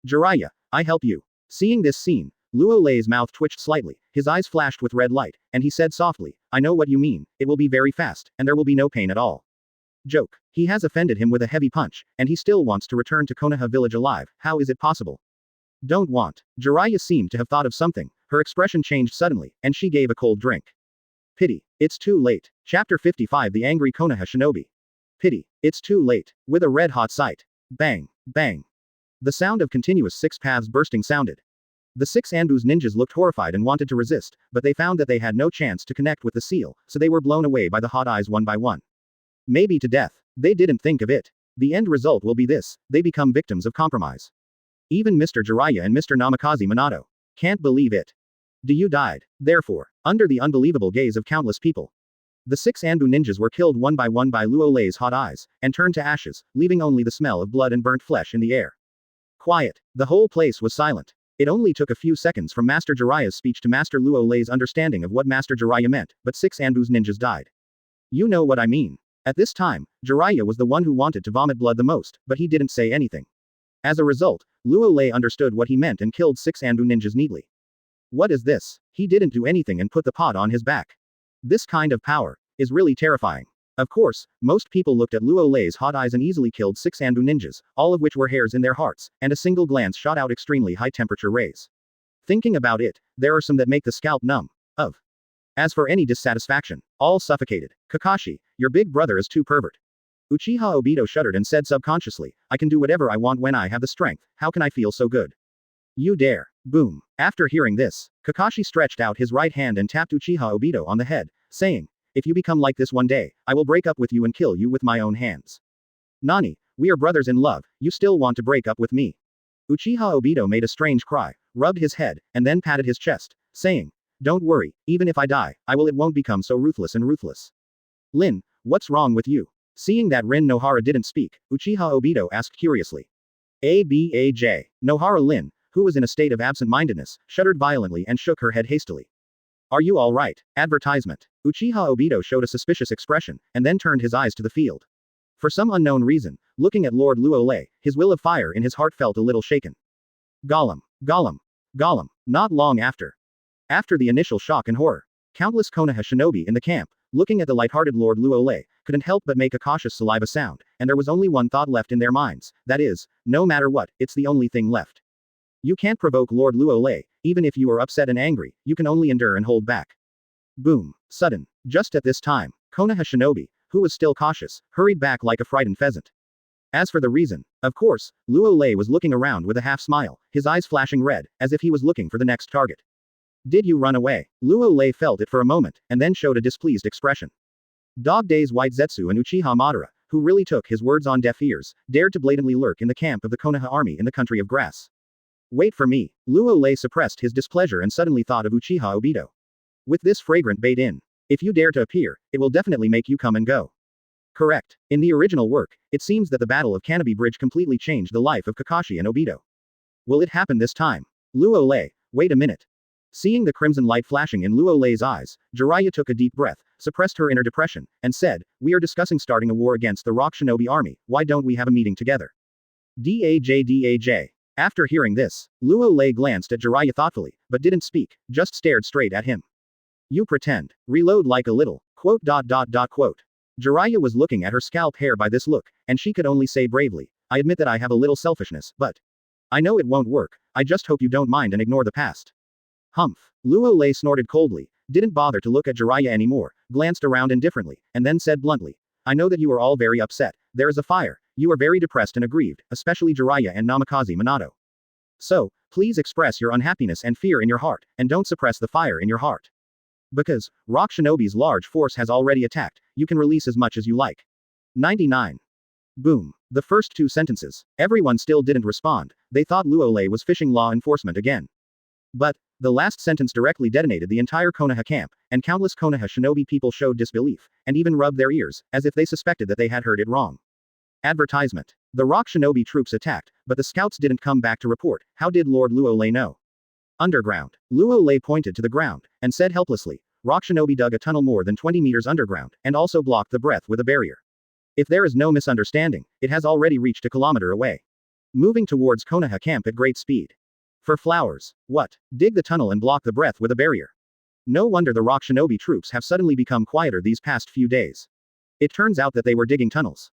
Jiraiya, I help you. Seeing this scene, Luo Lei's mouth twitched slightly, his eyes flashed with red light, and he said softly, I know what you mean, it will be very fast, and there will be no pain at all. Joke. He has offended him with a heavy punch, and he still wants to return to Konoha Village alive, how is it possible? Don't want. Jiraiya seemed to have thought of something, her expression changed suddenly, and she gave a cold drink. Pity. It's too late. Chapter 55 The Angry Konoha Shinobi. Pity. It's too late. With a red-hot sight. Bang. Bang. The sound of continuous 6 paths bursting sounded. The 6 Anbu's ninjas looked horrified and wanted to resist, but they found that they had no chance to connect with the seal, so they were blown away by the hot eyes one by one. Maybe to death. They didn't think of it. The end result will be this, they become victims of compromise. Even Mr. Jiraiya and Mr. Namikaze Minato. Can't believe it. You died. Therefore, under the unbelievable gaze of countless people, the 6 Anbu ninjas were killed one by Luo Lei's hot eyes, and turned to ashes, leaving only the smell of blood and burnt flesh in the air. Quiet. The whole place was silent. It only took a few seconds from Master Jiraiya's speech to Master Luo Lei's understanding of what Master Jiraiya meant, but 6 Anbu's ninjas died. You know what I mean. At this time, Jiraiya was the one who wanted to vomit blood the most, but he didn't say anything. As a result, Luo Lei understood what he meant and killed 6 Anbu ninjas neatly. What is this? He didn't do anything and put the pot on his back. This kind of power is really terrifying. Of course, most people looked at Luo Lei's hot eyes and easily killed 6 Anbu ninjas, all of which were hairs in their hearts, and a single glance shot out extremely high-temperature rays. Thinking about it, there are some that make the scalp numb. As for any dissatisfaction, all suffocated. Kakashi, your big brother is too pervert. Uchiha Obito shuddered and said subconsciously, I can do whatever I want when I have the strength, how can I feel so good? You dare. Boom. After hearing this, Kakashi stretched out his right hand and tapped Uchiha Obito on the head, saying, if you become like this one day, I will break up with you and kill you with my own hands. Nani, we are brothers in love, you still want to break up with me? Uchiha Obito made a strange cry, rubbed his head, and then patted his chest, saying, don't worry, even if I die, it won't become so ruthless and ruthless. Lin, what's wrong with you? Seeing that Rin Nohara didn't speak, Uchiha Obito asked curiously. Abaj. Nohara Lin, who was in a state of absent-mindedness, shuddered violently and shook her head hastily. Are you all right? Advertisement. Uchiha Obito showed a suspicious expression, and then turned his eyes to the field. For some unknown reason, looking at Lord Luo Lei, his will of fire in his heart felt a little shaken. Gollum. Gollum. Gollum. Not long after. After the initial shock and horror, countless Konoha shinobi in the camp, looking at the light-hearted Lord Luo Lei, couldn't help but make a cautious saliva sound, and there was only one thought left in their minds, that is, no matter what, it's the only thing left. You can't provoke Lord Luo Lei, even if you are upset and angry, you can only endure and hold back. Boom. Sudden. Just at this time, Konoha shinobi, who was still cautious, hurried back like a frightened pheasant. As for the reason, of course, Luo Lei was looking around with a half-smile, his eyes flashing red, as if he was looking for the next target. Did you run away? Luo Lei felt it for a moment, and then showed a displeased expression. Dog Days White Zetsu and Uchiha Madara, who really took his words on deaf ears, dared to blatantly lurk in the camp of the Konoha army in the country of grass. Wait for me. Luo Lei suppressed his displeasure and suddenly thought of Uchiha Obito. With this fragrant bait in. If you dare to appear, it will definitely make you come and go. Correct. In the original work, it seems that the Battle of Kanobi Bridge completely changed the life of Kakashi and Obito. Will it happen this time? Luo Lei, wait a minute. Seeing the crimson light flashing in Luo Lei's eyes, Jiraiya took a deep breath, suppressed her inner depression, and said, we are discussing starting a war against the Rock Shinobi army, why don't we have a meeting together? Daj. After hearing this, Luo Lei glanced at Jiraiya thoughtfully, but didn't speak, just stared straight at him. You pretend. Reload like a little. Quote. Jiraiya was looking at her scalp hair by this look, and she could only say bravely, I admit that I have a little selfishness, but I know it won't work, I just hope you don't mind and ignore the past. Humph. Luo Lei snorted coldly, didn't bother to look at Jiraiya anymore, glanced around indifferently, and then said bluntly, I know that you are all very upset, there is a fire, you are very depressed and aggrieved, especially Jiraiya and Namikaze Minato. So, please express your unhappiness and fear in your heart, and don't suppress the fire in your heart. Because, Rock Shinobi's large force has already attacked, you can release as much as you like. 99. Boom. The first two sentences. Everyone still didn't respond, they thought Luo Lei was fishing law enforcement again. But, the last sentence directly detonated the entire Konoha camp, and countless Konoha shinobi people showed disbelief, and even rubbed their ears, as if they suspected that they had heard it wrong. Advertisement. The Rock Shinobi troops attacked, but the scouts didn't come back to report. How did Lord Luo Lei know? Underground. Luo Lei pointed to the ground, and said helplessly, Rock Shinobi dug a tunnel more than 20 meters underground, and also blocked the breath with a barrier. If there is no misunderstanding, it has already reached a kilometer away. Moving towards Konoha camp at great speed. For flowers. What? Dig the tunnel and block the breath with a barrier. No wonder the Rock Shinobi troops have suddenly become quieter these past few days. It turns out that they were digging tunnels.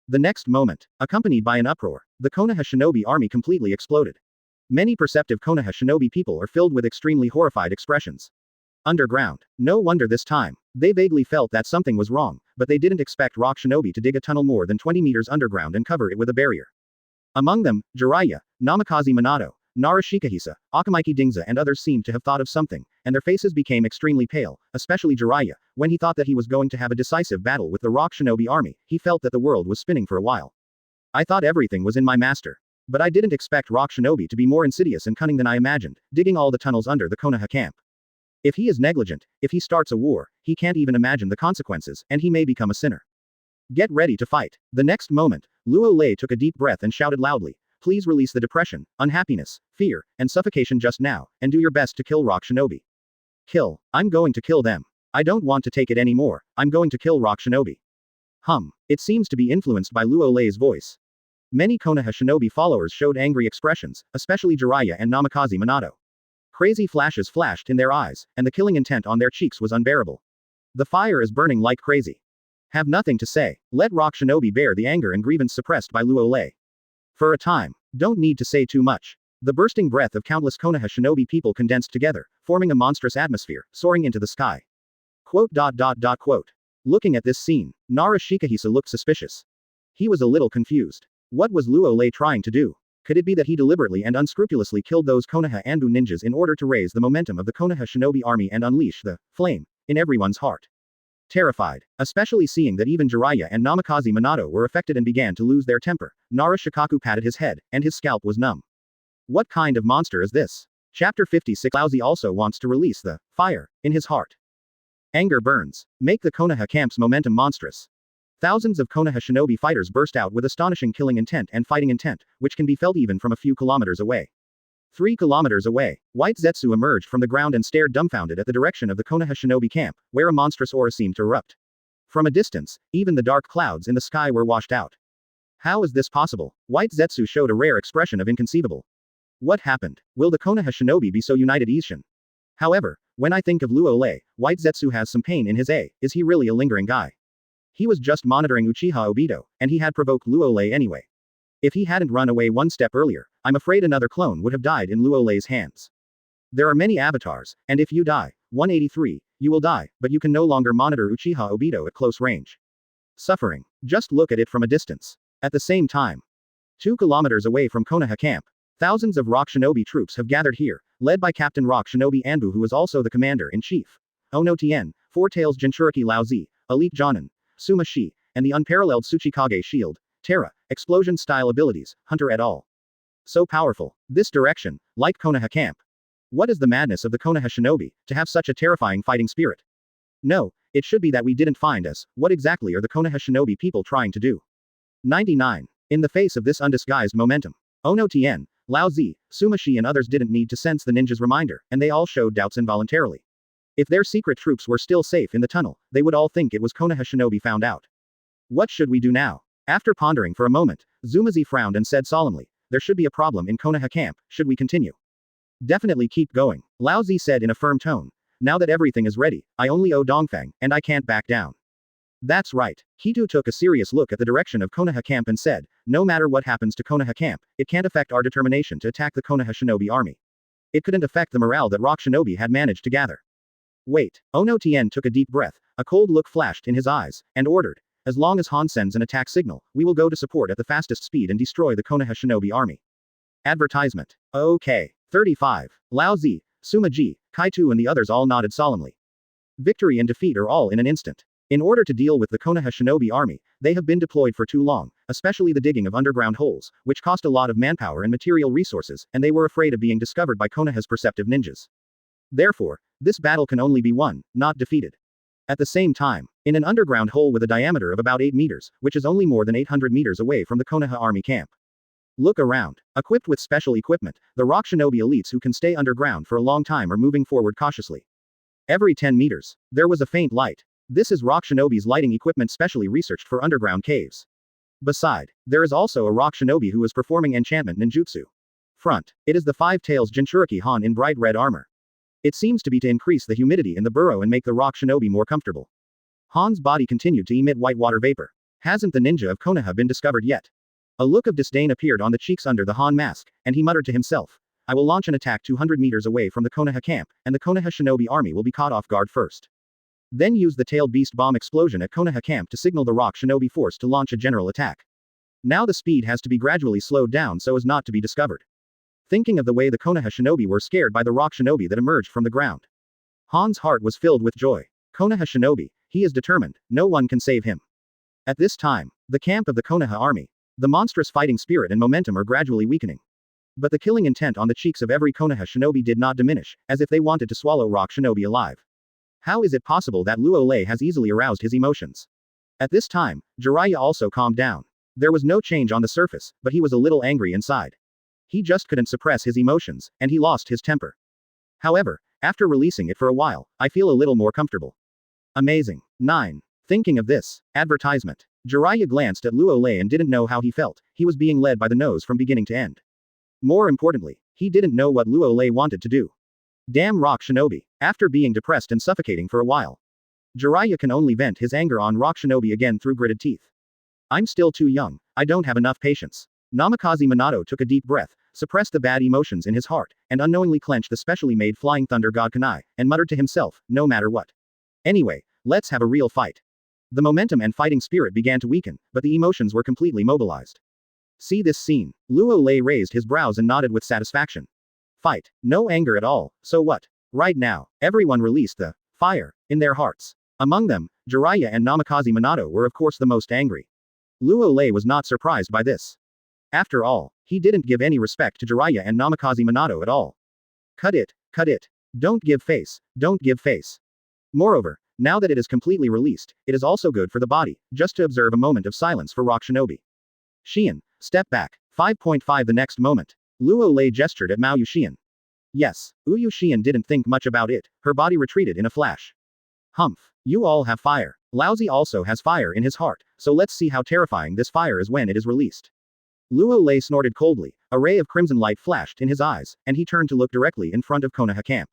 The next moment, accompanied by an uproar, the Konoha Shinobi army completely exploded. Many perceptive Konoha Shinobi people are filled with extremely horrified expressions. Underground. No wonder this time. They vaguely felt that something was wrong, but they didn't expect Rock Shinobi to dig a tunnel more than 20 meters underground and cover it with a barrier. Among them, Jiraiya, Namikaze Minato, Nara Shikahisa, Akamiki Dingza and others seemed to have thought of something, and their faces became extremely pale, especially Jiraiya. When he thought that he was going to have a decisive battle with the Rock Shinobi army, he felt that the world was spinning for a while. I thought everything was in my master. But I didn't expect Rock Shinobi to be more insidious and cunning than I imagined, digging all the tunnels under the Konoha camp. If he is negligent, if he starts a war, he can't even imagine the consequences, and he may become a sinner. Get ready to fight. The next moment, Luo Lei took a deep breath and shouted loudly, please release the depression, unhappiness, fear, and suffocation just now, and do your best to kill Rock Shinobi. Kill. I'm going to kill them. I don't want to take it anymore, I'm going to kill Rock Shinobi. It seems to be influenced by Luo Lei's voice. Many Konoha Shinobi followers showed angry expressions, especially Jiraiya and Namikaze Minato. Crazy flashes flashed in their eyes, and the killing intent on their cheeks was unbearable. The fire is burning like crazy. Have nothing to say. Let Rock Shinobi bear the anger and grievance suppressed by Luo Lei. For a time. Don't need to say too much. The bursting breath of countless Konoha Shinobi people condensed together, forming a monstrous atmosphere, soaring into the sky. Quote. Looking at this scene, Nara Shikahisa looked suspicious. He was a little confused. What was Luo Lei trying to do? Could it be that he deliberately and unscrupulously killed those Konoha Anbu ninjas in order to raise the momentum of the Konoha Shinobi army and unleash the flame in everyone's heart? Terrified, especially seeing that even Jiraiya and Namikaze Minato were affected and began to lose their temper, Nara Shikaku patted his head, and his scalp was numb. What kind of monster is this? Chapter 56. Laozi also wants to release the fire in his heart. Anger burns. Make the Konoha camp's momentum monstrous. Thousands of Konoha Shinobi fighters burst out with astonishing killing intent and fighting intent, which can be felt even from a few kilometers away. 3 kilometers away, White Zetsu emerged from the ground and stared dumbfounded at the direction of the Konoha Shinobi camp, where a monstrous aura seemed to erupt. From a distance, even the dark clouds in the sky were washed out. How is this possible? White Zetsu showed a rare expression of inconceivable. What happened? Will the Konoha Shinobi be so united? Ishin? However, when I think of Luo Lei, White Zetsu has some pain in his is he really a lingering guy? He was just monitoring Uchiha Obito, and he had provoked Luo Lei anyway. If he hadn't run away one step earlier, I'm afraid another clone would have died in Luo Lei's hands. There are many avatars, and if you die, 183, you will die, but you can no longer monitor Uchiha Obito at close range. Suffering. Just look at it from a distance. At the same time, 2 kilometers away from Konoha camp, thousands of Rock Shinobi troops have gathered here, led by Captain Rock Shinobi Anbu, who is also the commander-in-chief. Ono Tien, Four-Tails Jinchuriki Laozi, Elite Jonin, Suma Shi, and the unparalleled Tsuchikage Shield, Terra, explosion-style abilities, Hunter et al. So powerful. This direction, like Konoha camp. What is the madness of the Konoha Shinobi, to have such a terrifying fighting spirit? No, it should be that we didn't find us. What exactly are the Konoha Shinobi people trying to do? 99. In the face of this undisguised momentum, Ono Tien, Laozi, Suma Shi and others didn't need to sense the ninja's reminder, and they all showed doubts involuntarily. If their secret troops were still safe in the tunnel, they would all think it was Konoha Shinobi found out. What should we do now? After pondering for a moment, Zumazi frowned and said solemnly, there should be a problem in Konoha camp, should we continue? Definitely keep going, Laozi said in a firm tone. Now that everything is ready, I only owe Dongfang, and I can't back down. That's right. Kitu took a serious look at the direction of Konoha camp and said, no matter what happens to Konoha camp, it can't affect our determination to attack the Konoha Shinobi army. It couldn't affect the morale that Rock Shinobi had managed to gather. Wait. Ono Tien took a deep breath, a cold look flashed in his eyes, and ordered, as long as Han sends an attack signal, we will go to support at the fastest speed and destroy the Konoha Shinobi army. Advertisement. Okay. 35. Laozi, Sumaji, Kaitu and the others all nodded solemnly. Victory and defeat are all in an instant. In order to deal with the Konoha shinobi army, they have been deployed for too long, especially the digging of underground holes, which cost a lot of manpower and material resources, and they were afraid of being discovered by Konoha's perceptive ninjas. Therefore, this battle can only be won, not defeated. At the same time, in an underground hole with a diameter of about 8 meters, which is only more than 800 meters away from the Konoha army camp. Look around. Equipped with special equipment, the rock shinobi elites who can stay underground for a long time are moving forward cautiously. Every 10 meters, there was a faint light. This is rock shinobi's lighting equipment specially researched for underground caves. Beside, there is also a rock shinobi who is performing enchantment ninjutsu. Front, it is the five-tails Jinchuriki Han in bright red armor. It seems to be to increase the humidity in the burrow and make the rock shinobi more comfortable. Han's body continued to emit white water vapor. Hasn't the ninja of Konoha been discovered yet? A look of disdain appeared on the cheeks under the Han mask, and he muttered to himself, I will launch an attack 200 meters away from the Konoha camp, and the Konoha shinobi army will be caught off guard first. Then use the tailed beast bomb explosion at Konoha camp to signal the rock shinobi force to launch a general attack. Now the speed has to be gradually slowed down so as not to be discovered. Thinking of the way the Konoha shinobi were scared by the rock shinobi that emerged from the ground. Han's heart was filled with joy. Konoha shinobi, he is determined, no one can save him. At this time, the camp of the Konoha army. The monstrous fighting spirit and momentum are gradually weakening. But the killing intent on the cheeks of every Konoha shinobi did not diminish, as if they wanted to swallow rock shinobi alive. How is it possible that Luo Lei has easily aroused his emotions? At this time, Jiraiya also calmed down. There was no change on the surface, but he was a little angry inside. He just couldn't suppress his emotions, and he lost his temper. However, after releasing it for a while, I feel a little more comfortable. Amazing. 9. Thinking of this, advertisement. Jiraiya glanced at Luo Lei and didn't know how he felt. He was being led by the nose from beginning to end. More importantly, he didn't know what Luo Lei wanted to do. Damn rock shinobi. After being depressed and suffocating for a while, Jiraiya can only vent his anger on rock shinobi again through gritted teeth. I'm still too young. I don't have enough patience. Namikaze Minato took a deep breath, suppressed the bad emotions in his heart, and unknowingly clenched the specially made flying thunder god kunai, and muttered to himself, no matter what. Anyway, let's have a real fight. The momentum and fighting spirit began to weaken, but the emotions were completely mobilized. See this scene. Luo Lei raised his brows and nodded with satisfaction. Fight. No anger at all, so what? Right now, everyone released the fire in their hearts. Among them, Jiraiya and Namikaze Minato were of course the most angry. Luo Lei was not surprised by this. After all, he didn't give any respect to Jiraiya and Namikaze Minato at all. Cut it, cut it. Don't give face, don't give face. Moreover, now that it is completely released, it is also good for the body, just to observe a moment of silence for rock shinobi. Xian, step back. 5.5 The next moment. Luo Lei gestured at Mao Yuxian. Yes, Yu Xian didn't think much about it, her body retreated in a flash. Humph. You all have fire. Laozi also has fire in his heart, so let's see how terrifying this fire is when it is released. Luo Lei snorted coldly, a ray of crimson light flashed in his eyes, and he turned to look directly in front of Konoha camp.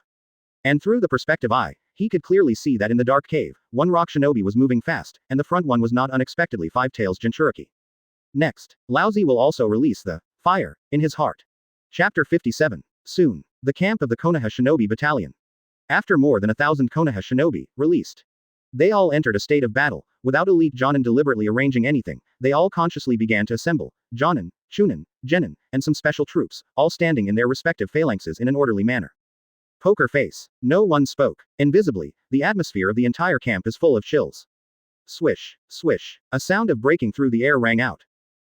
And through the perspective eye, he could clearly see that in the dark cave, one rock shinobi was moving fast, and the front one was not unexpectedly Five-Tails Jinchuriki. Next, Laozi will also release the fire in his heart. Chapter 57. Soon. The camp of the Konoha Shinobi Battalion. After more than 1,000 Konoha Shinobi released, they all entered a state of battle, without elite Jonin deliberately arranging anything. They all consciously began to assemble Jonin, Chunin, Genin, and some special troops, all standing in their respective phalanxes in an orderly manner. Poker face. No one spoke. Invisibly, the atmosphere of the entire camp is full of chills. Swish, swish. A sound of breaking through the air rang out.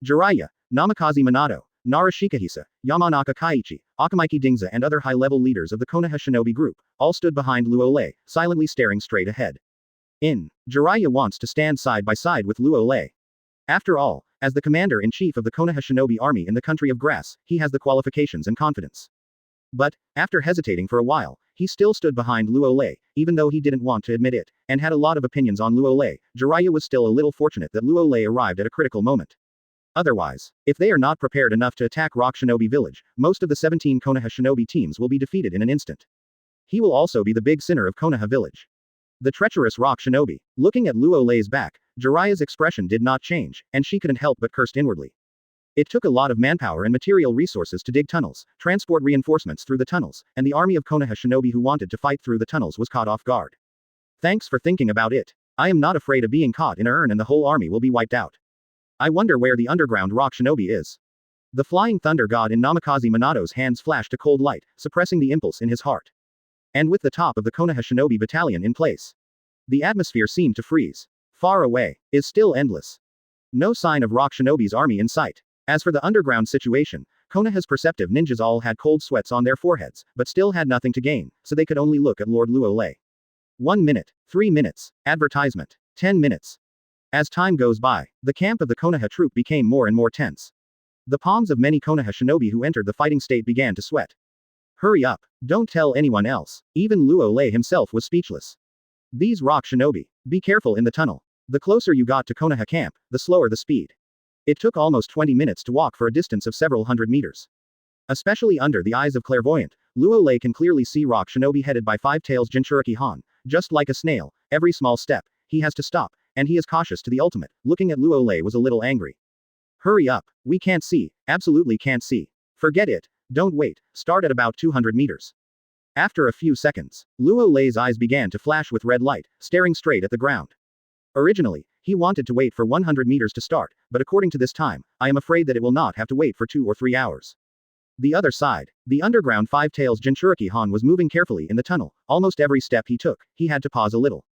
Jiraiya, Namikaze Minato, Nara Shikahisa, Yamanaka Kaiichi, Akamaiki Dingza and other high-level leaders of the Konoha Shinobi group, all stood behind Luo Lei, silently staring straight ahead. Jiraiya wants to stand side by side with Luo Lei. After all, as the commander-in-chief of the Konoha Shinobi army in the country of grass, he has the qualifications and confidence. But, after hesitating for a while, he still stood behind Luo Lei, even though he didn't want to admit it, and had a lot of opinions on Luo Lei. Jiraiya was still a little fortunate that Luo Lei arrived at a critical moment. Otherwise, if they are not prepared enough to attack Rock Shinobi Village, most of the 17 Konoha Shinobi teams will be defeated in an instant. He will also be the big sinner of Konoha Village. The treacherous Rock Shinobi. Looking at Luo Lei's back, Jiraiya's expression did not change, and she couldn't help but cursed inwardly. It took a lot of manpower and material resources to dig tunnels, transport reinforcements through the tunnels, and the army of Konoha Shinobi who wanted to fight through the tunnels was caught off guard. Thanks for thinking about it. I am not afraid of being caught in a urn and the whole army will be wiped out. I wonder where the underground Rock Shinobi is. The flying thunder god in Namikaze Minato's hands flashed a cold light, suppressing the impulse in his heart. And with the top of the Konoha shinobi battalion in place, the atmosphere seemed to freeze. Far away is still endless. No sign of Rock Shinobi's army in sight. As for the underground situation, Konoha's perceptive ninjas all had cold sweats on their foreheads, but still had nothing to gain, so they could only look at Lord Luo Lei. 1 minute, 3 minutes, advertisement, 10 minutes. As time goes by, the camp of the Konoha troop became more and more tense. The palms of many Konoha shinobi who entered the fighting state began to sweat. Hurry up, don't tell anyone else. Even Luo Lei himself was speechless. These rock shinobi. Be careful in the tunnel. The closer you got to Konoha camp, the slower the speed. It took almost 20 minutes to walk for a distance of several hundred meters. Especially under the eyes of clairvoyant, Luo Lei can clearly see rock shinobi headed by Five-Tails Jinchuriki Han. Just like a snail, every small step, he has to stop, and he is cautious to the ultimate. Looking at Luo Lei was a little angry. Hurry up, we can't see, absolutely can't see. Forget it, don't wait, start at about 200 meters. After a few seconds, Luo Lei's eyes began to flash with red light, staring straight at the ground. Originally, he wanted to wait for 100 meters to start, but according to this time, I am afraid that it will not have to wait for 2 or 3 hours. The other side, the underground Five-Tails Jinchuriki Han was moving carefully in the tunnel. Almost every step he took, he had to pause a little.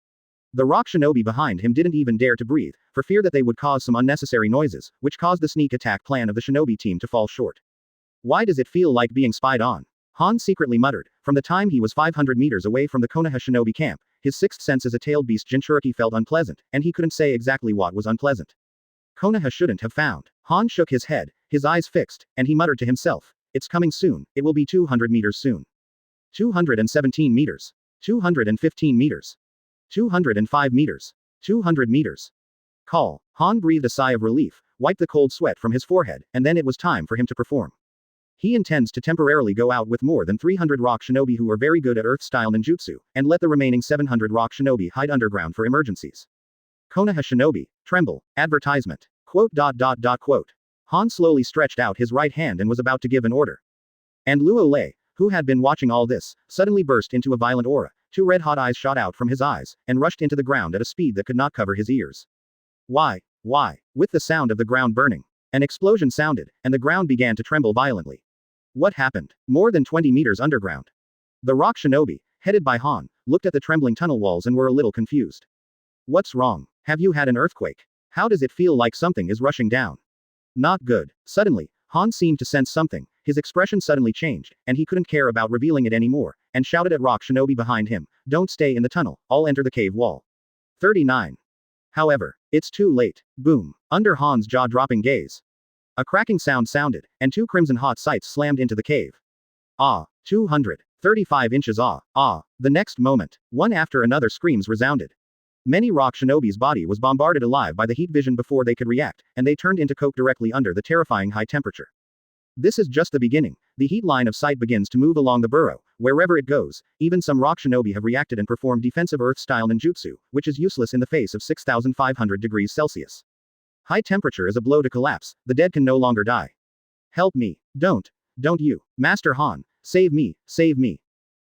The rock shinobi behind him didn't even dare to breathe, for fear that they would cause some unnecessary noises, which caused the sneak attack plan of the shinobi team to fall short. Why does it feel like being spied on? Han secretly muttered. From the time he was 500 meters away from the Konoha shinobi camp, his sixth sense as a tailed beast Jinchuriki felt unpleasant, and he couldn't say exactly what was unpleasant. Konoha shouldn't have found. Han shook his head, his eyes fixed, and he muttered to himself. It's coming soon, it will be 200 meters soon. 217 meters. 215 meters. 205 meters. 200 meters. Call. Han breathed a sigh of relief, wiped the cold sweat from his forehead, and then it was time for him to perform. He intends to temporarily go out with more than 300 rock shinobi who are very good at earth-style ninjutsu, and let the remaining 700 rock shinobi hide underground for emergencies. Konoha shinobi, tremble, advertisement. Quote. Han slowly stretched out his right hand and was about to give an order. And Luo Lei, who had been watching all this, suddenly burst into a violent aura. 2 red-hot eyes shot out from his eyes, and rushed into the ground at a speed that could not cover his ears. Why? With the sound of the ground burning, an explosion sounded, and the ground began to tremble violently. What happened? More than 20 meters underground. The rock shinobi, headed by Han, looked at the trembling tunnel walls and were a little confused. What's wrong? Have you had an earthquake? How does it feel like something is rushing down? Not good. Suddenly, Han seemed to sense something. His expression suddenly changed, and he couldn't care about revealing it anymore, and shouted at rock shinobi behind him, "Don't stay in the tunnel, I'll enter the cave wall." 39. However, it's too late. Boom. Under Han's jaw-dropping gaze, a cracking sound sounded, and 2 crimson hot sights slammed into the cave. 235 inches. The next moment, one after another screams resounded. Many rock shinobi's body was bombarded alive by the heat vision before they could react, and they turned into coke directly under the terrifying high temperature. This is just the beginning. The heat line of sight begins to move along the burrow. Wherever it goes, even some rock shinobi have reacted and performed defensive earth-style ninjutsu, which is useless in the face of 6,500 degrees Celsius. High temperature is a blow to collapse. The dead can no longer die. Help me. Don't you. Master Han. Save me.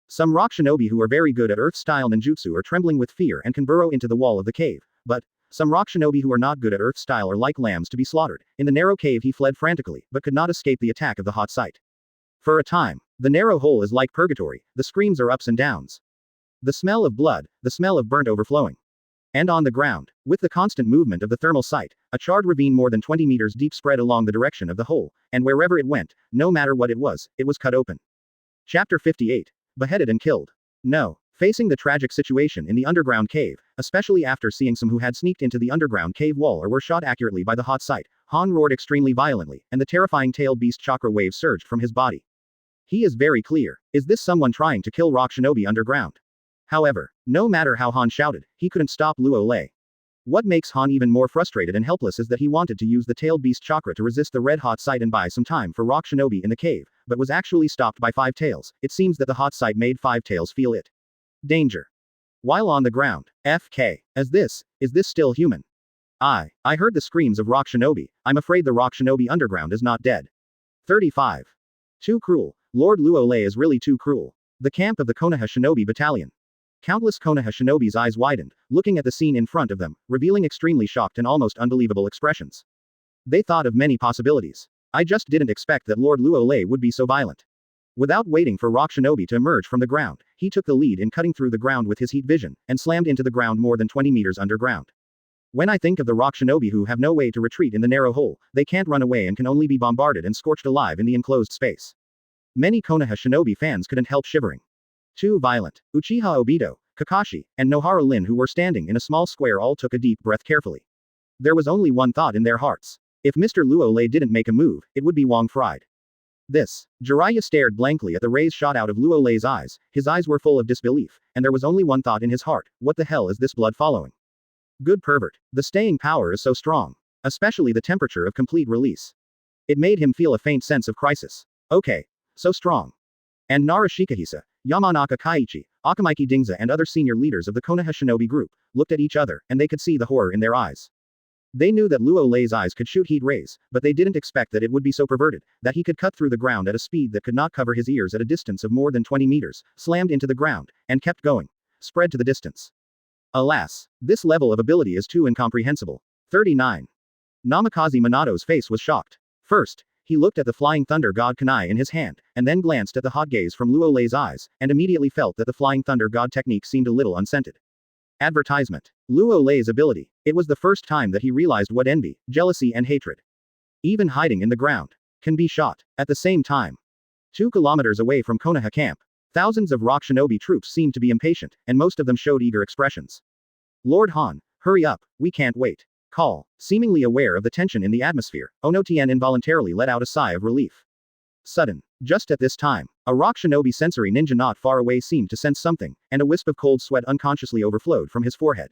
Some rock shinobi who are very good at earth-style ninjutsu are trembling with fear and can burrow into the wall of the cave, but some rock shinobi who are not good at earth-style are like lambs to be slaughtered. In the narrow cave he fled frantically, but could not escape the attack of the hot sight. For a time, the narrow hole is like purgatory. The screams are ups and downs. The smell of blood, the smell of burnt overflowing. And on the ground, with the constant movement of the thermal sight, a charred ravine more than 20 meters deep spread along the direction of the hole, and wherever it went, no matter what it was cut open. Chapter 58. Beheaded and killed. No. Facing the tragic situation in the underground cave, especially after seeing some who had sneaked into the underground cave wall or were shot accurately by the hot sight, Han roared extremely violently, and the terrifying tailed beast chakra wave surged from his body. He is very clear. Is this someone trying to kill rock shinobi underground? However, no matter how Han shouted, he couldn't stop Luo Lei. What makes Han even more frustrated and helpless is that he wanted to use the tailed beast chakra to resist the red-hot sight and buy some time for rock shinobi in the cave, but was actually stopped by Five-Tails. It seems that the hot sight made Five-Tails feel it. Danger. While on the ground, FK. Is this still human? I heard the screams of rock shinobi. I'm afraid the rock shinobi underground is not dead. 35. Too cruel. Lord Luo Lei is really too cruel. The camp of the Konoha shinobi battalion. Countless Konoha shinobi's eyes widened, looking at the scene in front of them, revealing extremely shocked and almost unbelievable expressions. They thought of many possibilities. I just didn't expect that Lord Luo Lei would be so violent. Without waiting for Rock Shinobi to emerge from the ground, he took the lead in cutting through the ground with his heat vision, and slammed into the ground more than 20 meters underground. When I think of the Rock Shinobi who have no way to retreat in the narrow hole, they can't run away and can only be bombarded and scorched alive in the enclosed space. Many Konoha Shinobi fans couldn't help shivering. Too violent. Uchiha Obito, Kakashi, and Nohara Lin, who were standing in a small square, all took a deep breath carefully. There was only one thought in their hearts. If Mr. Luo Lei didn't make a move, it would be Wong fried. This. Jiraiya stared blankly at the rays shot out of Luo Lei's eyes. His eyes were full of disbelief, and there was only one thought in his heart: what the hell is this blood following? Good pervert. The staying power is so strong. Especially the temperature of complete release. It made him feel a faint sense of crisis. Okay. So strong. And Nara Shikahisa, Yamanaka Kaiichi, Akamaiki Dingza, and other senior leaders of the Konoha Shinobi group looked at each other, and they could see the horror in their eyes. They knew that Luo Lei's eyes could shoot heat rays, but they didn't expect that it would be so perverted, that he could cut through the ground at a speed that could not cover his ears at a distance of more than 20 meters, slammed into the ground, and kept going. Spread to the distance. Alas, this level of ability is too incomprehensible. 39. Namikaze Minato's face was shocked. First, he looked at the flying thunder god kunai in his hand, and then glanced at the hot gaze from Luo Lei's eyes, and immediately felt that the flying thunder god technique seemed a little unscented. Advertisement. Luo Lei's ability. It was the first time that he realized what envy, jealousy, and hatred, even hiding in the ground, can be shot. At the same time, 2 kilometers away from Konoha camp, thousands of Rock Shinobi troops seemed to be impatient, and most of them showed eager expressions. Lord Han, hurry up, we can't wait. Call. Seemingly aware of the tension in the atmosphere, Onotien involuntarily let out a sigh of relief. Sudden. Just at this time, a Rock Shinobi sensory ninja not far away seemed to sense something, and a wisp of cold sweat unconsciously overflowed from his forehead.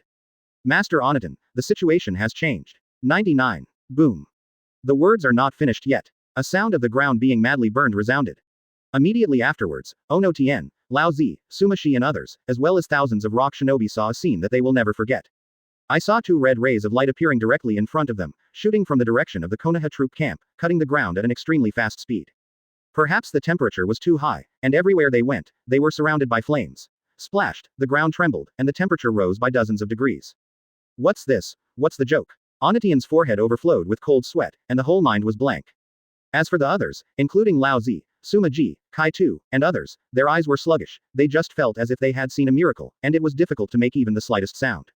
Master Onatan, the situation has changed. 99. Boom. The words are not finished yet. A sound of the ground being madly burned resounded. Immediately afterwards, Onotien, Laozi, Sumashi, and others, as well as thousands of Rock Shinobi, saw a scene that they will never forget. I saw 2 red rays of light appearing directly in front of them, shooting from the direction of the Konoha troop camp, cutting the ground at an extremely fast speed. Perhaps the temperature was too high, and everywhere they went, they were surrounded by flames. Splashed, the ground trembled, and the temperature rose by dozens of degrees. What's this? What's the joke? Onatien's forehead overflowed with cold sweat, and the whole mind was blank. As for the others, including Laozi, Sumaji, Kai-Tu, and others, their eyes were sluggish. They just felt as if they had seen a miracle, and it was difficult to make even the slightest sound.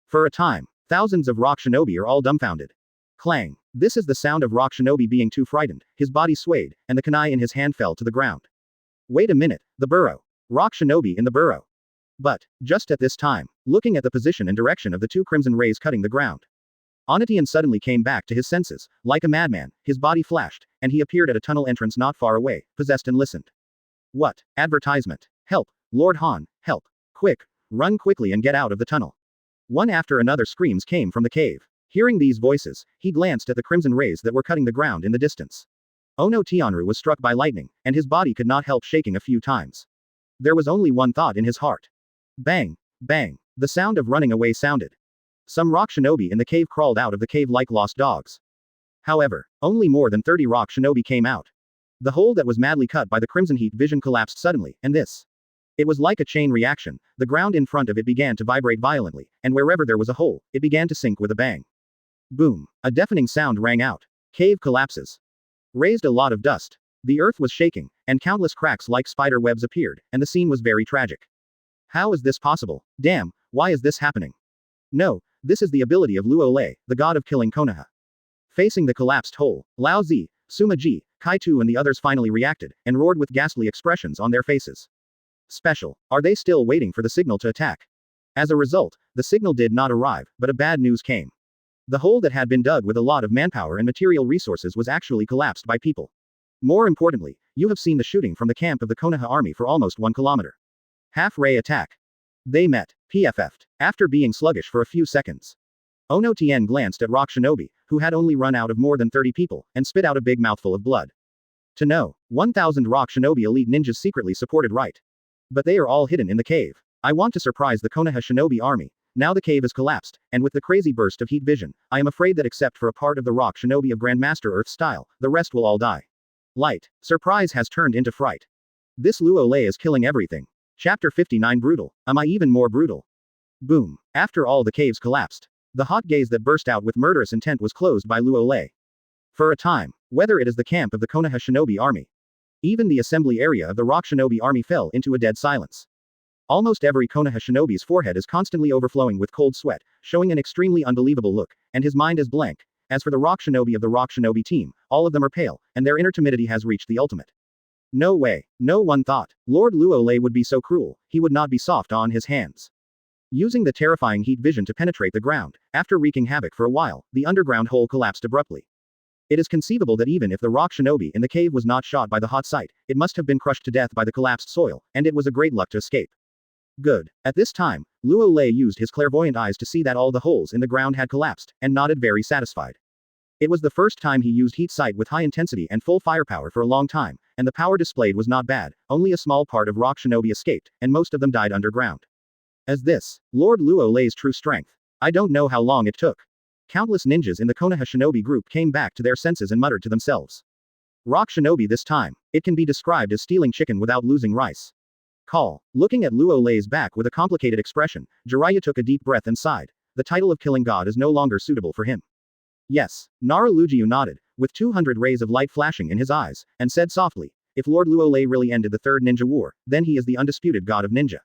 For a time, thousands of Rock Shinobi are all dumbfounded. Clang. This is the sound of Rock Shinobi being too frightened. His body swayed, and the kunai in his hand fell to the ground. Wait a minute, the burrow. Rock Shinobi in the burrow. But, just at this time, looking at the position and direction of the 2 crimson rays cutting the ground, Onatien suddenly came back to his senses. Like a madman, his body flashed, and he appeared at a tunnel entrance not far away, possessed, and listened. What? Advertisement. Help. Lord Han, help. Quick. Run quickly and get out of the tunnel. One after another screams came from the cave. Hearing these voices, he glanced at the crimson rays that were cutting the ground in the distance. Ono Tianru was struck by lightning, and his body could not help shaking a few times. There was only one thought in his heart. Bang! Bang! The sound of running away sounded. Some Rock Shinobi in the cave crawled out of the cave like lost dogs. However, only more than 30 Rock Shinobi came out. The hole that was madly cut by the crimson heat vision collapsed suddenly, and this. It was like a chain reaction. The ground in front of it began to vibrate violently, and wherever there was a hole, it began to sink with a bang. Boom. A deafening sound rang out. Cave collapses. Raised a lot of dust. The earth was shaking, and countless cracks like spider webs appeared, and the scene was very tragic. How is this possible? Damn, why is this happening? No, this is the ability of Luo Lei, the god of killing Konoha. Facing the collapsed hole, Laozi, Sumaji, Kai-Tu, and the others finally reacted, and roared with ghastly expressions on their faces. Special. Are they still waiting for the signal to attack? As a result, the signal did not arrive, but a bad news came. The hole that had been dug with a lot of manpower and material resources was actually collapsed by people. More importantly, you have seen the shooting from the camp of the Konoha army for almost 1 kilometer. Half-ray attack. They met. PFF'd. After being sluggish for a few seconds. Ono Tien glanced at Rock Shinobi, who had only run out of more than 30 people, and spit out a big mouthful of blood. To know, 1,000 Rock Shinobi elite ninjas secretly supported right. But they are all hidden in the cave. I want to surprise the Konoha Shinobi army. Now the cave is collapsed, and with the crazy burst of heat vision, I am afraid that except for a part of the Rock Shinobi of Grandmaster Earth style, the rest will all die. Light. Surprise has turned into fright. This Luo Lei is killing everything. Chapter 59 Brutal. Am I even more brutal? Boom. After all the caves collapsed. The hot gaze that burst out with murderous intent was closed by Luo Lei. For a time, Whether it is the camp of the Konoha shinobi army. Even the assembly area of the rock shinobi army fell into a dead silence. Almost every Konoha shinobi's forehead is constantly overflowing with cold sweat, showing an extremely unbelievable look, and his mind is blank. As for the rock shinobi of the rock shinobi team, all of them are pale, and their inner timidity has reached the ultimate. No way. No one thought. Lord Luo Lei would be so cruel, he would not be soft on his hands. Using the terrifying heat vision to penetrate the ground, after wreaking havoc for a while, the underground hole collapsed abruptly. It is conceivable that even if the rock shinobi in the cave was not shot by the hot sight, it must have been crushed to death by the collapsed soil, and it was a great luck to escape. Good. At this time, Luo Lei used his clairvoyant eyes to see that all the holes in the ground had collapsed, and nodded very satisfied. It was the first time he used heat sight with high intensity and full firepower for a long time, and the power displayed was not bad, only a small part of rock shinobi escaped, and most of them died underground. As this, Lord Luo Lei's true strength. I don't know how long it took. Countless ninjas in the Konoha shinobi group came back to their senses and muttered to themselves. Rock shinobi this time. It can be described as stealing chicken without losing rice. Call. Looking at Luo Lei's back with a complicated expression, Jiraiya took a deep breath and sighed. The title of killing god is no longer suitable for him. Yes. Narulujiu nodded, with 200 rays of light flashing in his eyes, and said softly, if Lord Luo Lei really ended the Third Ninja War, then he is the undisputed god of ninja.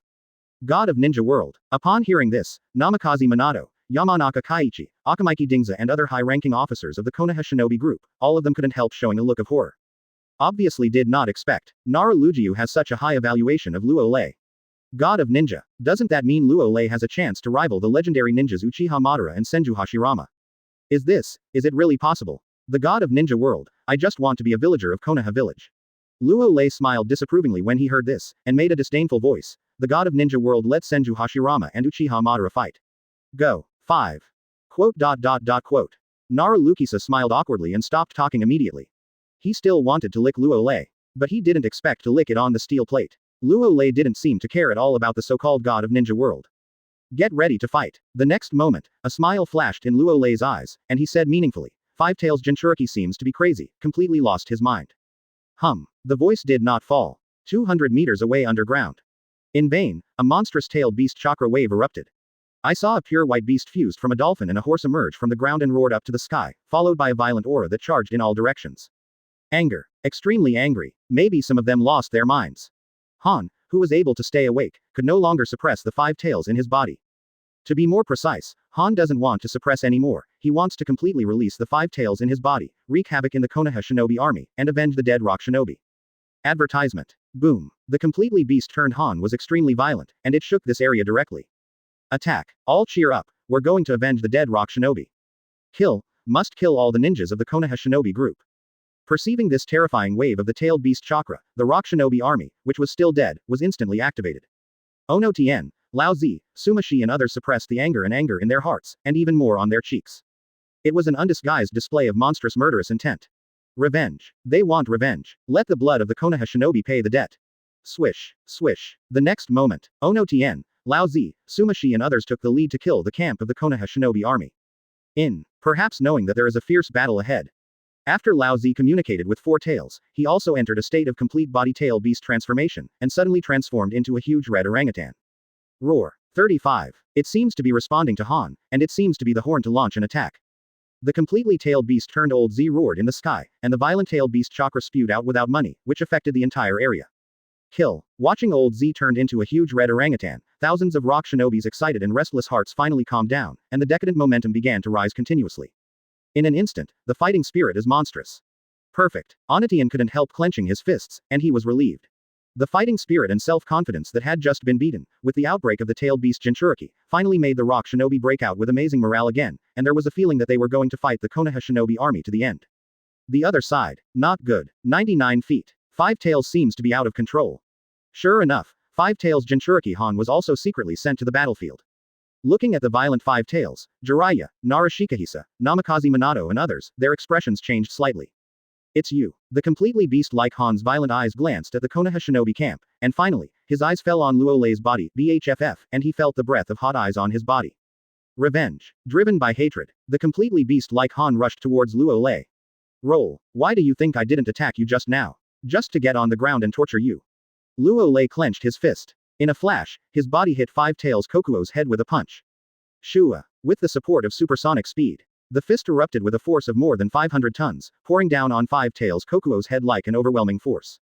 God of Ninja World. Upon hearing this, Namikaze Minato, Yamanaka Kaiichi, Akamaiki Dingza and other high-ranking officers of the Konoha shinobi group, all of them couldn't help showing a look of horror. Obviously did not expect. Narulujiu has such a high evaluation of Luo Lei. God of Ninja. Doesn't that mean Luo Lei has a chance to rival the legendary ninjas Uchiha Madara and Senju Hashirama? Is it really possible? The God of Ninja World, I just want to be a villager of Konoha Village. Luo Lei smiled disapprovingly when he heard this, and made a disdainful voice. The God of Ninja World let Senju Hashirama and Uchiha Madara fight. Go. 5. Quote. Narulukisa smiled awkwardly and stopped talking immediately. He still wanted to lick Luo Lei. But he didn't expect to lick it on the steel plate. Luo Lei didn't seem to care at all about the so-called God of Ninja World. Get ready to fight. The next moment, a smile flashed in Luo Lei's eyes, and he said meaningfully, Five-Tails Jinchuriki seems to be crazy, completely lost his mind. The voice did not fall. 200 meters away underground. In vain, a monstrous-tailed beast chakra wave erupted. I saw a pure white beast fused from a dolphin and a horse emerge from the ground and roared up to the sky, followed by a violent aura that charged in all directions. Anger. Extremely angry. Maybe some of them lost their minds. Han, who was able to stay awake, could no longer suppress the 5 tails in his body. To be more precise, Han doesn't want to suppress anymore, he wants to completely release the 5 tails in his body, wreak havoc in the Konoha shinobi army, and avenge the dead rock shinobi. Advertisement. Boom. The completely beast-turned Han was extremely violent, and it shook this area directly. Attack. All cheer up, we're going to avenge the dead rock shinobi. Kill. Must kill all the ninjas of the Konoha shinobi group. Perceiving this terrifying wave of the tailed beast chakra, the rock shinobi army, which was still dead, was instantly activated. Ono Tien, Laozi, Sumashi and others suppressed the anger in their hearts, and even more on their cheeks. It was an undisguised display of monstrous murderous intent. Revenge. They want revenge. Let the blood of the Konoha shinobi pay the debt. Swish, swish. The next moment, Ono Tien, Laozi, Sumashi and others took the lead to kill the camp of the Konoha shinobi army. Perhaps knowing that there is a fierce battle ahead. After Laozi communicated with 4 tails, he also entered a state of complete body tail beast transformation, and suddenly transformed into a huge red orangutan. Roar. 35. It seems to be responding to Han, and it seems to be the horn to launch an attack. The completely tailed beast turned old Z roared in the sky, and the violent tailed beast chakra spewed out without money, which affected the entire area. Kill. Watching old Z turned into a huge red orangutan, thousands of rock shinobi's excited and restless hearts finally calmed down, and the decadent momentum began to rise continuously. In an instant, the fighting spirit is monstrous. Perfect. Onatian couldn't help clenching his fists, and he was relieved. The fighting spirit and self-confidence that had just been beaten, with the outbreak of the tailed beast Jinchuriki, finally made the rock shinobi break out with amazing morale again, and there was a feeling that they were going to fight the Konoha shinobi army to the end. The other side. Not good. 99 feet. 5 tails seems to be out of control. Sure enough, 5 tails Jinchuriki Han was also secretly sent to the battlefield. Looking at the violent 5 tails, Jiraiya, Narashikahisa, Namikaze Minato and others, their expressions changed slightly. It's you. The completely beast-like Han's violent eyes glanced at the Konoha shinobi camp, and finally, his eyes fell on Luo Lei's body, BHFF, and he felt the breath of hot eyes on his body. Revenge. Driven by hatred, the completely beast-like Han rushed towards Luo Lei. Roll. Why do you think I didn't attack you just now? Just to get on the ground and torture you. Luo Lei clenched his fist. In a flash, his body hit 5 tails Kokuo's head with a punch. Shua. With the support of supersonic speed. The fist erupted with a force of more than 500 tons, pouring down on Five Tails Kokuo's head like an overwhelming force.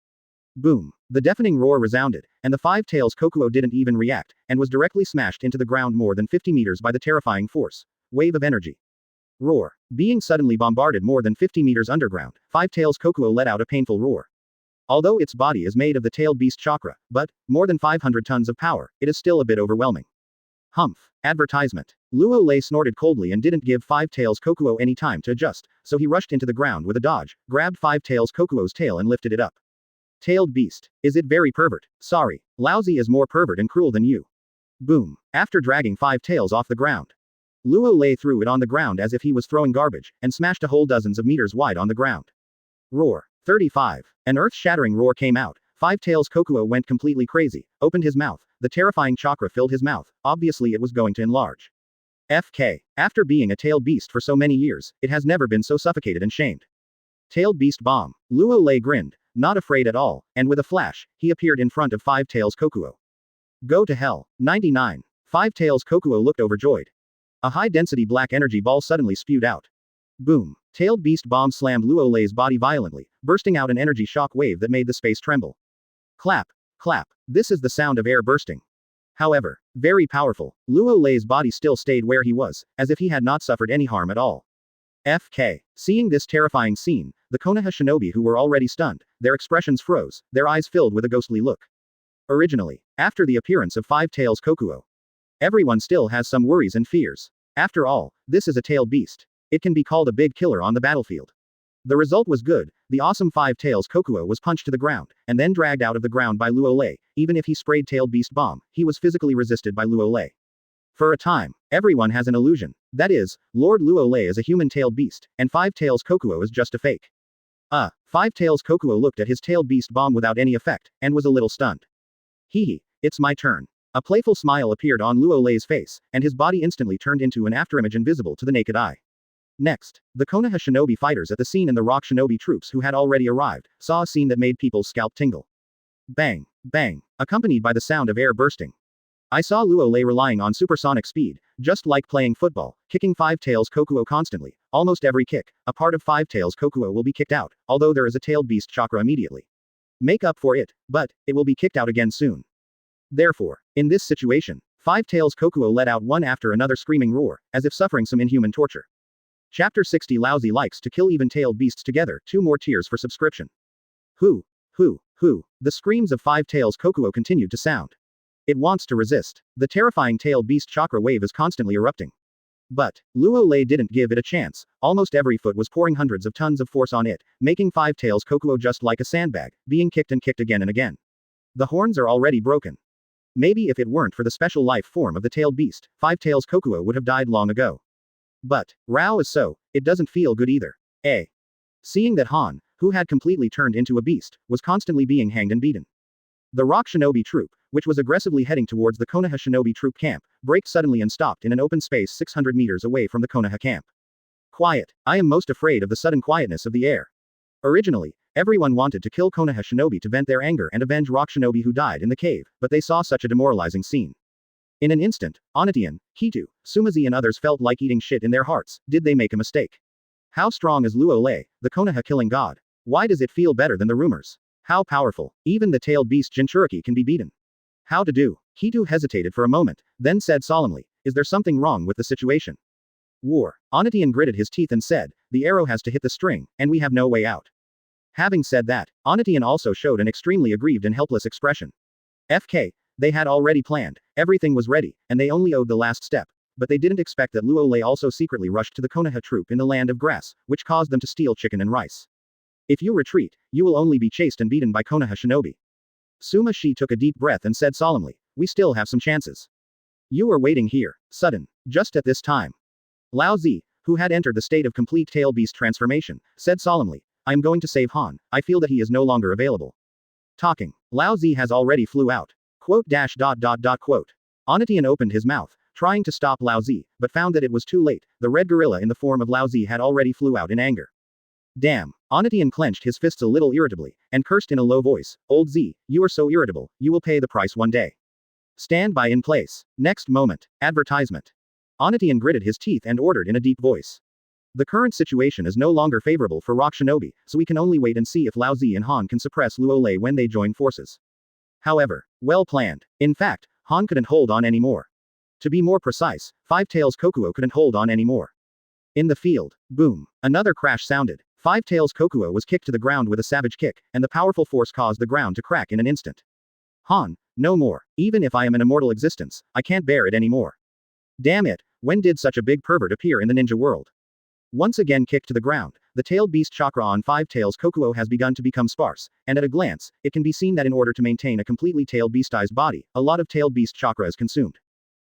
Boom. The deafening roar resounded, and the Five Tails Kokuo didn't even react, and was directly smashed into the ground more than 50 meters by the terrifying force. Wave of energy. Roar. Being suddenly bombarded more than 50 meters underground, Five Tails Kokuo let out a painful roar. Although its body is made of the tailed beast chakra, but, more than 500 tons of power, it is still a bit overwhelming. Humph. Advertisement. Luo Lei snorted coldly and didn't give Five Tails Kokuo any time to adjust, so he rushed into the ground with a dodge, grabbed Five Tails Kokuo's tail and lifted it up. Tailed beast. Is it very pervert? Sorry. Laozi is more pervert and cruel than you. Boom. After dragging Five Tails off the ground, Luo Lei threw it on the ground as if he was throwing garbage, and smashed a hole dozens of meters wide on the ground. Roar. 35. An earth-shattering roar came out. Five Tails Kokuo went completely crazy, opened his mouth, the terrifying chakra filled his mouth, obviously it was going to enlarge. FK. After being a tailed beast for so many years, it has never been so suffocated and shamed. Tailed beast bomb. Luo Lei grinned, not afraid at all, and with a flash, he appeared in front of Five Tails Kokuo. Go to hell. 99. Five Tails Kokuo looked overjoyed. A high-density black energy ball suddenly spewed out. Boom. Tailed beast bomb slammed Luo Lei's body violently, bursting out an energy shock wave that made the space tremble. Clap. Clap. This is the sound of air bursting. However, very powerful, Luo Lei's body still stayed where he was, as if he had not suffered any harm at all. FK. Seeing this terrifying scene, the Konoha shinobi who were already stunned, their expressions froze, their eyes filled with a ghostly look. Originally, after the appearance of Five Tails Kokuo, everyone still has some worries and fears. After all, this is a tailed beast. It can be called a big killer on the battlefield. The result was good. The awesome Five Tails Kokuo was punched to the ground, and then dragged out of the ground by Luo Lei. Even if he sprayed tailed beast bomb, he was physically resisted by Luo Lei. For a time, everyone has an illusion. That is, Lord Luo Lei is a human tailed beast, and Five Tails Kokuo is just a fake. Five Tails Kokuo looked at his tailed beast bomb without any effect, and was a little stunned. Hee, it's my turn. A playful smile appeared on Luo Lei's face, and his body instantly turned into an afterimage invisible to the naked eye. Next, the Konoha shinobi fighters at the scene and the rock shinobi troops who had already arrived, saw a scene that made people's scalp tingle. Bang, bang, accompanied by the sound of air bursting. I saw Luo Lei relying on supersonic speed, just like playing football, kicking Five Tails Kokuo constantly. Almost every kick, a part of Five Tails Kokuo will be kicked out, although there is a tailed beast chakra immediately. Make up for it, but, it will be kicked out again soon. Therefore, in this situation, Five Tails Kokuo let out one after another screaming roar, as if suffering some inhuman torture. Chapter 60 Laozi likes to kill even tailed beasts together, 2 more tiers for subscription. Who? The screams of Five Tails Kokuo continued to sound. It wants to resist. The terrifying tailed beast chakra wave is constantly erupting. But, Luo Lei didn't give it a chance. Almost every foot was pouring hundreds of tons of force on it, making Five Tails Kokuo just like a sandbag, being kicked and kicked again and again. The horns are already broken. Maybe if it weren't for the special life form of the tailed beast, Five Tails Kokuo would have died long ago. But, Rao is so, it doesn't feel good either. Seeing that Han, who had completely turned into a beast, was constantly being hanged and beaten. The rock shinobi troop, which was aggressively heading towards the Konoha shinobi troop camp, braked suddenly and stopped in an open space 600 meters away from the Konoha camp. Quiet. I am most afraid of the sudden quietness of the air. Originally, everyone wanted to kill Konoha shinobi to vent their anger and avenge rock shinobi who died in the cave, but they saw such a demoralizing scene. In an instant, Onatian, Kitu, Sumazi and others felt like eating shit in their hearts. Did they make a mistake? How strong is Luo Lei, the Konoha killing god? Why does it feel better than the rumors? How powerful? Even the tailed beast Jinchuriki can be beaten. How to do? Kitu hesitated for a moment, then said solemnly, is there something wrong with the situation? War. Onatian gritted his teeth and said, the arrow has to hit the string, and we have no way out. Having said that, Onatian also showed an extremely aggrieved and helpless expression. FK, they had already planned, everything was ready, and they only owed the last step. But they didn't expect that Luo Lei also secretly rushed to the Konoha troop in the land of grass, which caused them to steal chicken and rice. If you retreat, you will only be chased and beaten by Konoha shinobi. Suma Shi took a deep breath and said solemnly, we still have some chances. You are waiting here, sudden, just at this time. Laozi, who had entered the state of complete tail beast transformation, said solemnly, I am going to save Han, I feel that he is no longer available. Talking. Laozi has already flew out. Quote. Onatian opened his mouth, trying to stop Laozi, but found that it was too late. The red gorilla in the form of Laozi had already flew out in anger. Damn. Onatian clenched his fists a little irritably, and cursed in a low voice, Old Z, you are so irritable, you will pay the price one day. Stand by in place. Next moment. Advertisement. Onatian gritted his teeth and ordered in a deep voice. The current situation is no longer favorable for rock shinobi, so we can only wait and see if Laozi and Han can suppress Luo Lei when they join forces. However, well planned. In fact, Han couldn't hold on anymore. To be more precise, Five-Tails Kokuo couldn't hold on anymore. In the field, boom, another crash sounded. Five-Tails Kokuo was kicked to the ground with a savage kick, and the powerful force caused the ground to crack in an instant. Han, no more. Even if I am an immortal existence, I can't bear it anymore. Damn it, when did such a big pervert appear in the ninja world? Once again kicked to the ground, the tailed beast chakra on Five-Tails Kokuo has begun to become sparse, and at a glance, it can be seen that in order to maintain a completely tailed beastized body, a lot of tailed beast chakra is consumed.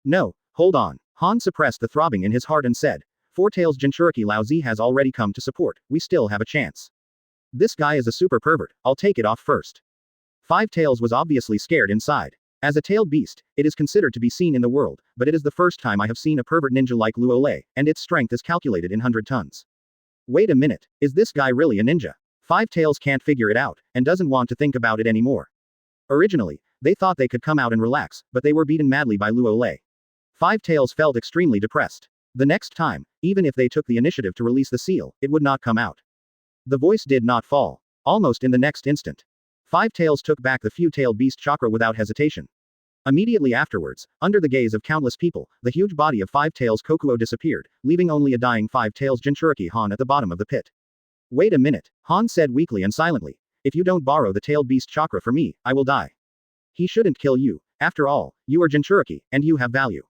No, hold on. Han suppressed the throbbing in his heart and said, Four-Tails Jinchuriki Laozi has already come to support, we still have a chance. This guy is a super pervert, I'll take it off first. Five-Tails was obviously scared inside. As a tailed beast, it is considered to be seen in the world, but it is the first time I have seen a pervert ninja like Luo Lei, and its strength is calculated in 100 tons. Wait a minute, is this guy really a ninja? Five-Tails can't figure it out, and doesn't want to think about it anymore. Originally, they thought they could come out and relax, but they were beaten madly by Luo Lei. Five-Tails felt extremely depressed. The next time, even if they took the initiative to release the seal, it would not come out. The voice did not fall. Almost in the next instant. Five-Tails took back the few-tailed beast chakra without hesitation. Immediately afterwards, under the gaze of countless people, the huge body of Five-Tails Kokuo disappeared, leaving only a dying Five-Tails Jinchuriki Han at the bottom of the pit. Wait a minute, Han said weakly and silently. If you don't borrow the tailed beast chakra for me, I will die. He shouldn't kill you. After all, you are Jinchuriki, and you have value.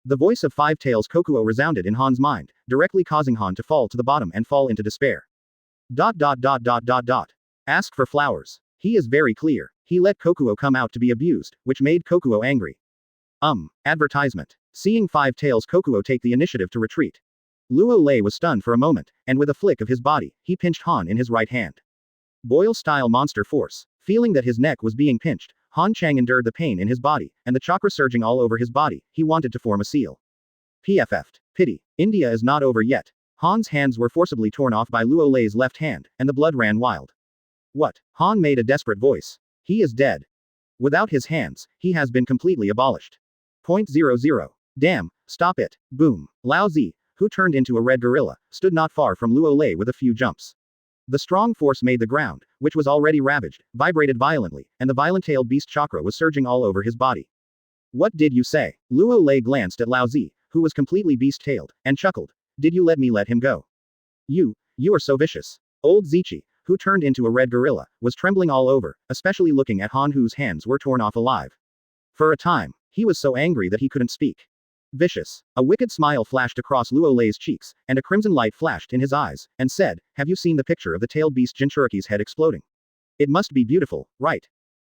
The voice of Five-Tails Kokuo resounded in Han's mind, directly causing Han to fall to the bottom and fall into despair. Ask for flowers. He is very clear. He let Kokuo come out to be abused, which made Kokuo angry. Advertisement. Seeing Five-Tails Kokuo take the initiative to retreat. Luo Lei was stunned for a moment, and with a flick of his body, he pinched Han in his right hand. Boil-style monster force. Feeling that his neck was being pinched, Han Chang endured the pain in his body, and the chakra surging all over his body, he wanted to form a seal. PFF'd. Pity. India is not over yet. Han's hands were forcibly torn off by Luo Lei's left hand, and the blood ran wild. What? Han made a desperate voice. He is dead. Without his hands, he has been completely abolished. .00. Damn, stop it. Boom. Laozi, who turned into a red gorilla, stood not far from Luo Lei with a few jumps. The strong force made the ground, which was already ravaged, vibrated violently, and the violent-tailed beast chakra was surging all over his body. What did you say? Luo Lei glanced at Laozi, who was completely beast-tailed, and chuckled. Did you let me let him go? You are so vicious. Old Zichi, who turned into a red gorilla, was trembling all over, especially looking at Han whose hands were torn off alive. For a time, he was so angry that he couldn't speak. Vicious. A wicked smile flashed across Luo Lei's cheeks, and a crimson light flashed in his eyes, and said, have you seen the picture of the tailed beast Jinchuriki's head exploding? It must be beautiful, right?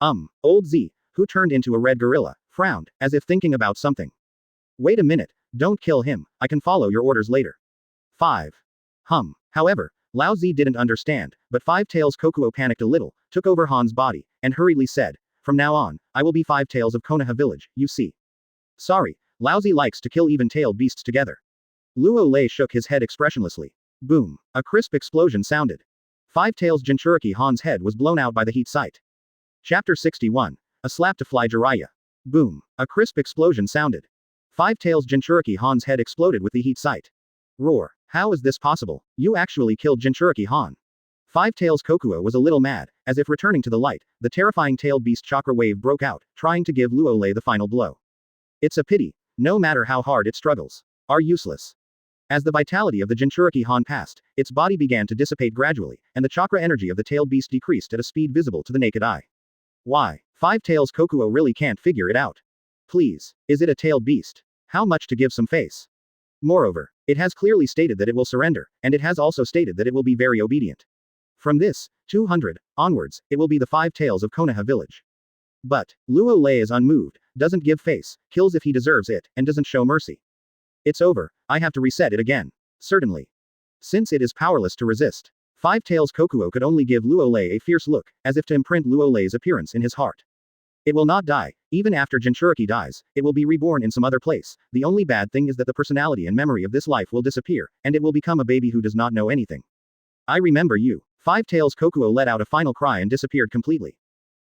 Old Z, who turned into a red gorilla, frowned, as if thinking about something. Wait a minute, don't kill him, I can follow your orders later. 5. However, Laozi didn't understand, but Five-Tails Kokuo panicked a little, took over Han's body, and hurriedly said, from now on, I will be Five-Tails of Konoha Village, you see. Sorry, Laozi likes to kill even-tailed beasts together. Luo Lei shook his head expressionlessly. Boom. A crisp explosion sounded. Five-Tails Jinchuriki Han's head was blown out by the heat sight. Chapter 61. A slap to fly Jiraiya. Boom. A crisp explosion sounded. Five-Tails Jinchuriki Han's head exploded with the heat sight. Roar. How is this possible? You actually killed Jinchuriki Han. Five-Tails Kokuo was a little mad, as if returning to the light, the terrifying tailed beast chakra wave broke out, trying to give Luo Lei the final blow. It's a pity. No matter how hard it struggles. Are useless. As the vitality of the Jinchuriki Han passed, its body began to dissipate gradually, and the chakra energy of the tailed beast decreased at a speed visible to the naked eye. Why? Five-Tails Kokuo really can't figure it out. Please. Is it a tailed beast? How much to give some face? Moreover, it has clearly stated that it will surrender, and it has also stated that it will be very obedient. From this, 200, onwards, it will be the Five-Tails of Konoha Village. But, Luo Lei is unmoved, doesn't give face, kills if he deserves it, and doesn't show mercy. It's over, I have to reset it again. Certainly. Since it is powerless to resist. Five-Tails Kokuo could only give Luo Lei a fierce look, as if to imprint Luo Lei's appearance in his heart. It will not die, even after Jinchuriki dies, it will be reborn in some other place. The only bad thing is that the personality and memory of this life will disappear, and it will become a baby who does not know anything. I remember you. Five-Tails Kokuo let out a final cry and disappeared completely.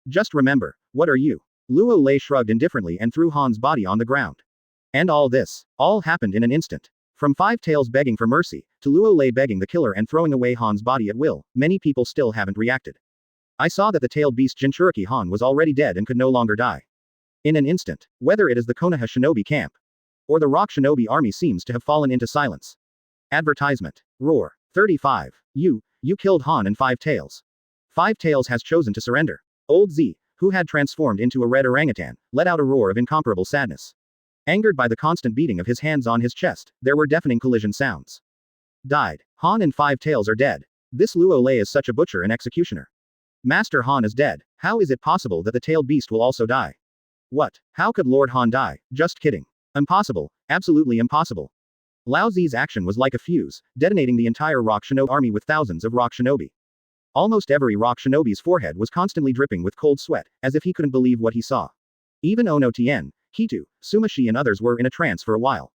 Just remember, what are you? Luo Lei shrugged indifferently and threw Han's body on the ground. And all this, all happened in an instant. From Five Tails begging for mercy, to Luo Lei begging the killer and throwing away Han's body at will, many people still haven't reacted. I saw that the tailed beast Jinchuriki Han was already dead and could no longer die. In an instant, whether it is the Konoha shinobi camp or the Rock shinobi army seems to have fallen into silence. Advertisement. Roar. 35. You killed Han and Five Tails. Five Tails has chosen to surrender. Old Z, who had transformed into a red orangutan, let out a roar of incomparable sadness. Angered by the constant beating of his hands on his chest, there were deafening collision sounds. Died. Han and Five Tails are dead. This Luo Lei is such a butcher and executioner. Master Han is dead. How is it possible that the tailed beast will also die? What? How could Lord Han die? Just kidding. Impossible. Absolutely impossible. Laozi's action was like a fuse, detonating the entire Rock Shinobi army with thousands of Rock Shinobi. Almost every Rock Shinobi's forehead was constantly dripping with cold sweat, as if he couldn't believe what he saw. Even Ono Tien, Kitu, Sumashi and others were in a trance for a while.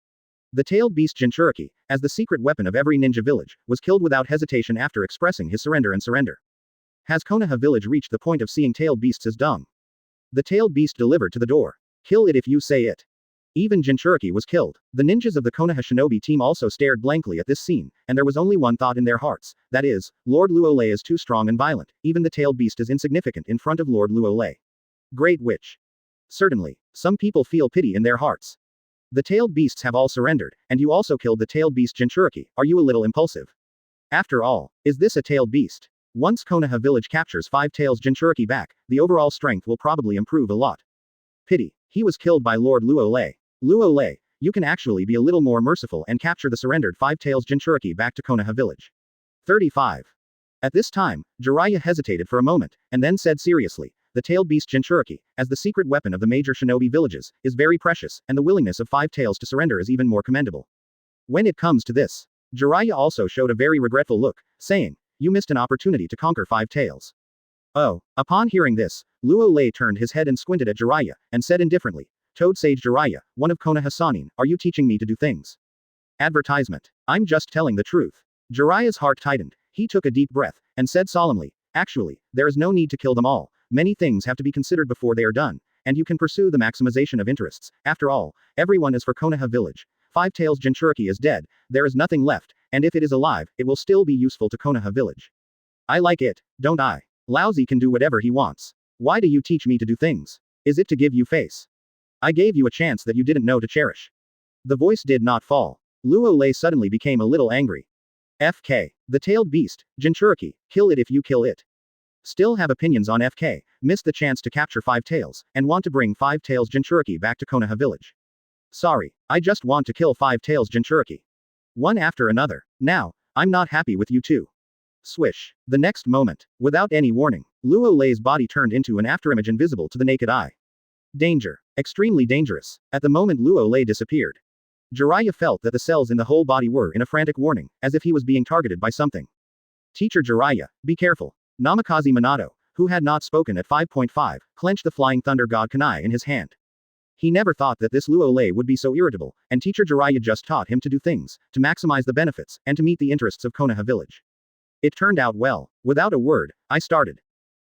The tailed beast Jinchuriki, as the secret weapon of every ninja village, was killed without hesitation after expressing his surrender. Has Konoha Village reached the point of seeing tailed beasts as dung? The tailed beast delivered to the door. Kill it if you say it. Even Jinchuriki was killed. The ninjas of the Konoha shinobi team also stared blankly at this scene, and there was only one thought in their hearts, that is, Lord Luo Lei is too strong and violent, even the tailed beast is insignificant in front of Lord Luo Lei. Great witch. Certainly, some people feel pity in their hearts. The tailed beasts have all surrendered, and you also killed the tailed beast Jinchuriki, are you a little impulsive? After all, is this a tailed beast? Once Konoha Village captures Five Tails Jinchuriki back, the overall strength will probably improve a lot. Pity. He was killed by Lord Luo Lei. Luo Lei, you can actually be a little more merciful and capture the surrendered Five Tails Jinchuriki back to Konoha Village. 35. At this time, Jiraiya hesitated for a moment, and then said seriously, the tailed beast Jinchuriki, as the secret weapon of the major shinobi villages, is very precious, and the willingness of Five Tails to surrender is even more commendable. When it comes to this, Jiraiya also showed a very regretful look, saying, you missed an opportunity to conquer Five Tails. Oh. Upon hearing this, Luo Lei turned his head and squinted at Jiraiya, and said indifferently, Toad Sage Jiraiya, one of Konoha Sannin, are you teaching me to do things? Advertisement. I'm just telling the truth. Jiraiya's heart tightened, he took a deep breath, and said solemnly, actually, there is no need to kill them all, many things have to be considered before they are done, and you can pursue the maximization of interests, after all, everyone is for Konoha Village. Five Tails Jinchuriki is dead, there is nothing left, and if it is alive, it will still be useful to Konoha Village. I like it, don't I? Laozi can do whatever he wants. Why do you teach me to do things? Is it to give you face? I gave you a chance that you didn't know to cherish. The voice did not fall. Luo Lei suddenly became a little angry. FK. The tailed beast, Jinchuriki, kill it if you kill it. Still have opinions on FK, missed the chance to capture Five Tails, and want to bring Five Tails Jinchuriki back to Konoha Village. Sorry, I just want to kill Five Tails Jinchuriki. One after another. Now, I'm not happy with you too. Swish. The next moment, without any warning, Luo Lei's body turned into an afterimage invisible to the naked eye. Danger. Extremely dangerous. At the moment Luo Lei disappeared, Jiraiya felt that the cells in the whole body were in a frantic warning, as if he was being targeted by something. Teacher Jiraiya, be careful. Namikaze Minato, who had not spoken at 5.5, clenched the flying thunder god kunai in his hand. He never thought that this Luo Lei would be so irritable, and Teacher Jiraiya just taught him to do things, to maximize the benefits, and to meet the interests of Konoha Village. It turned out well. Without a word, I started.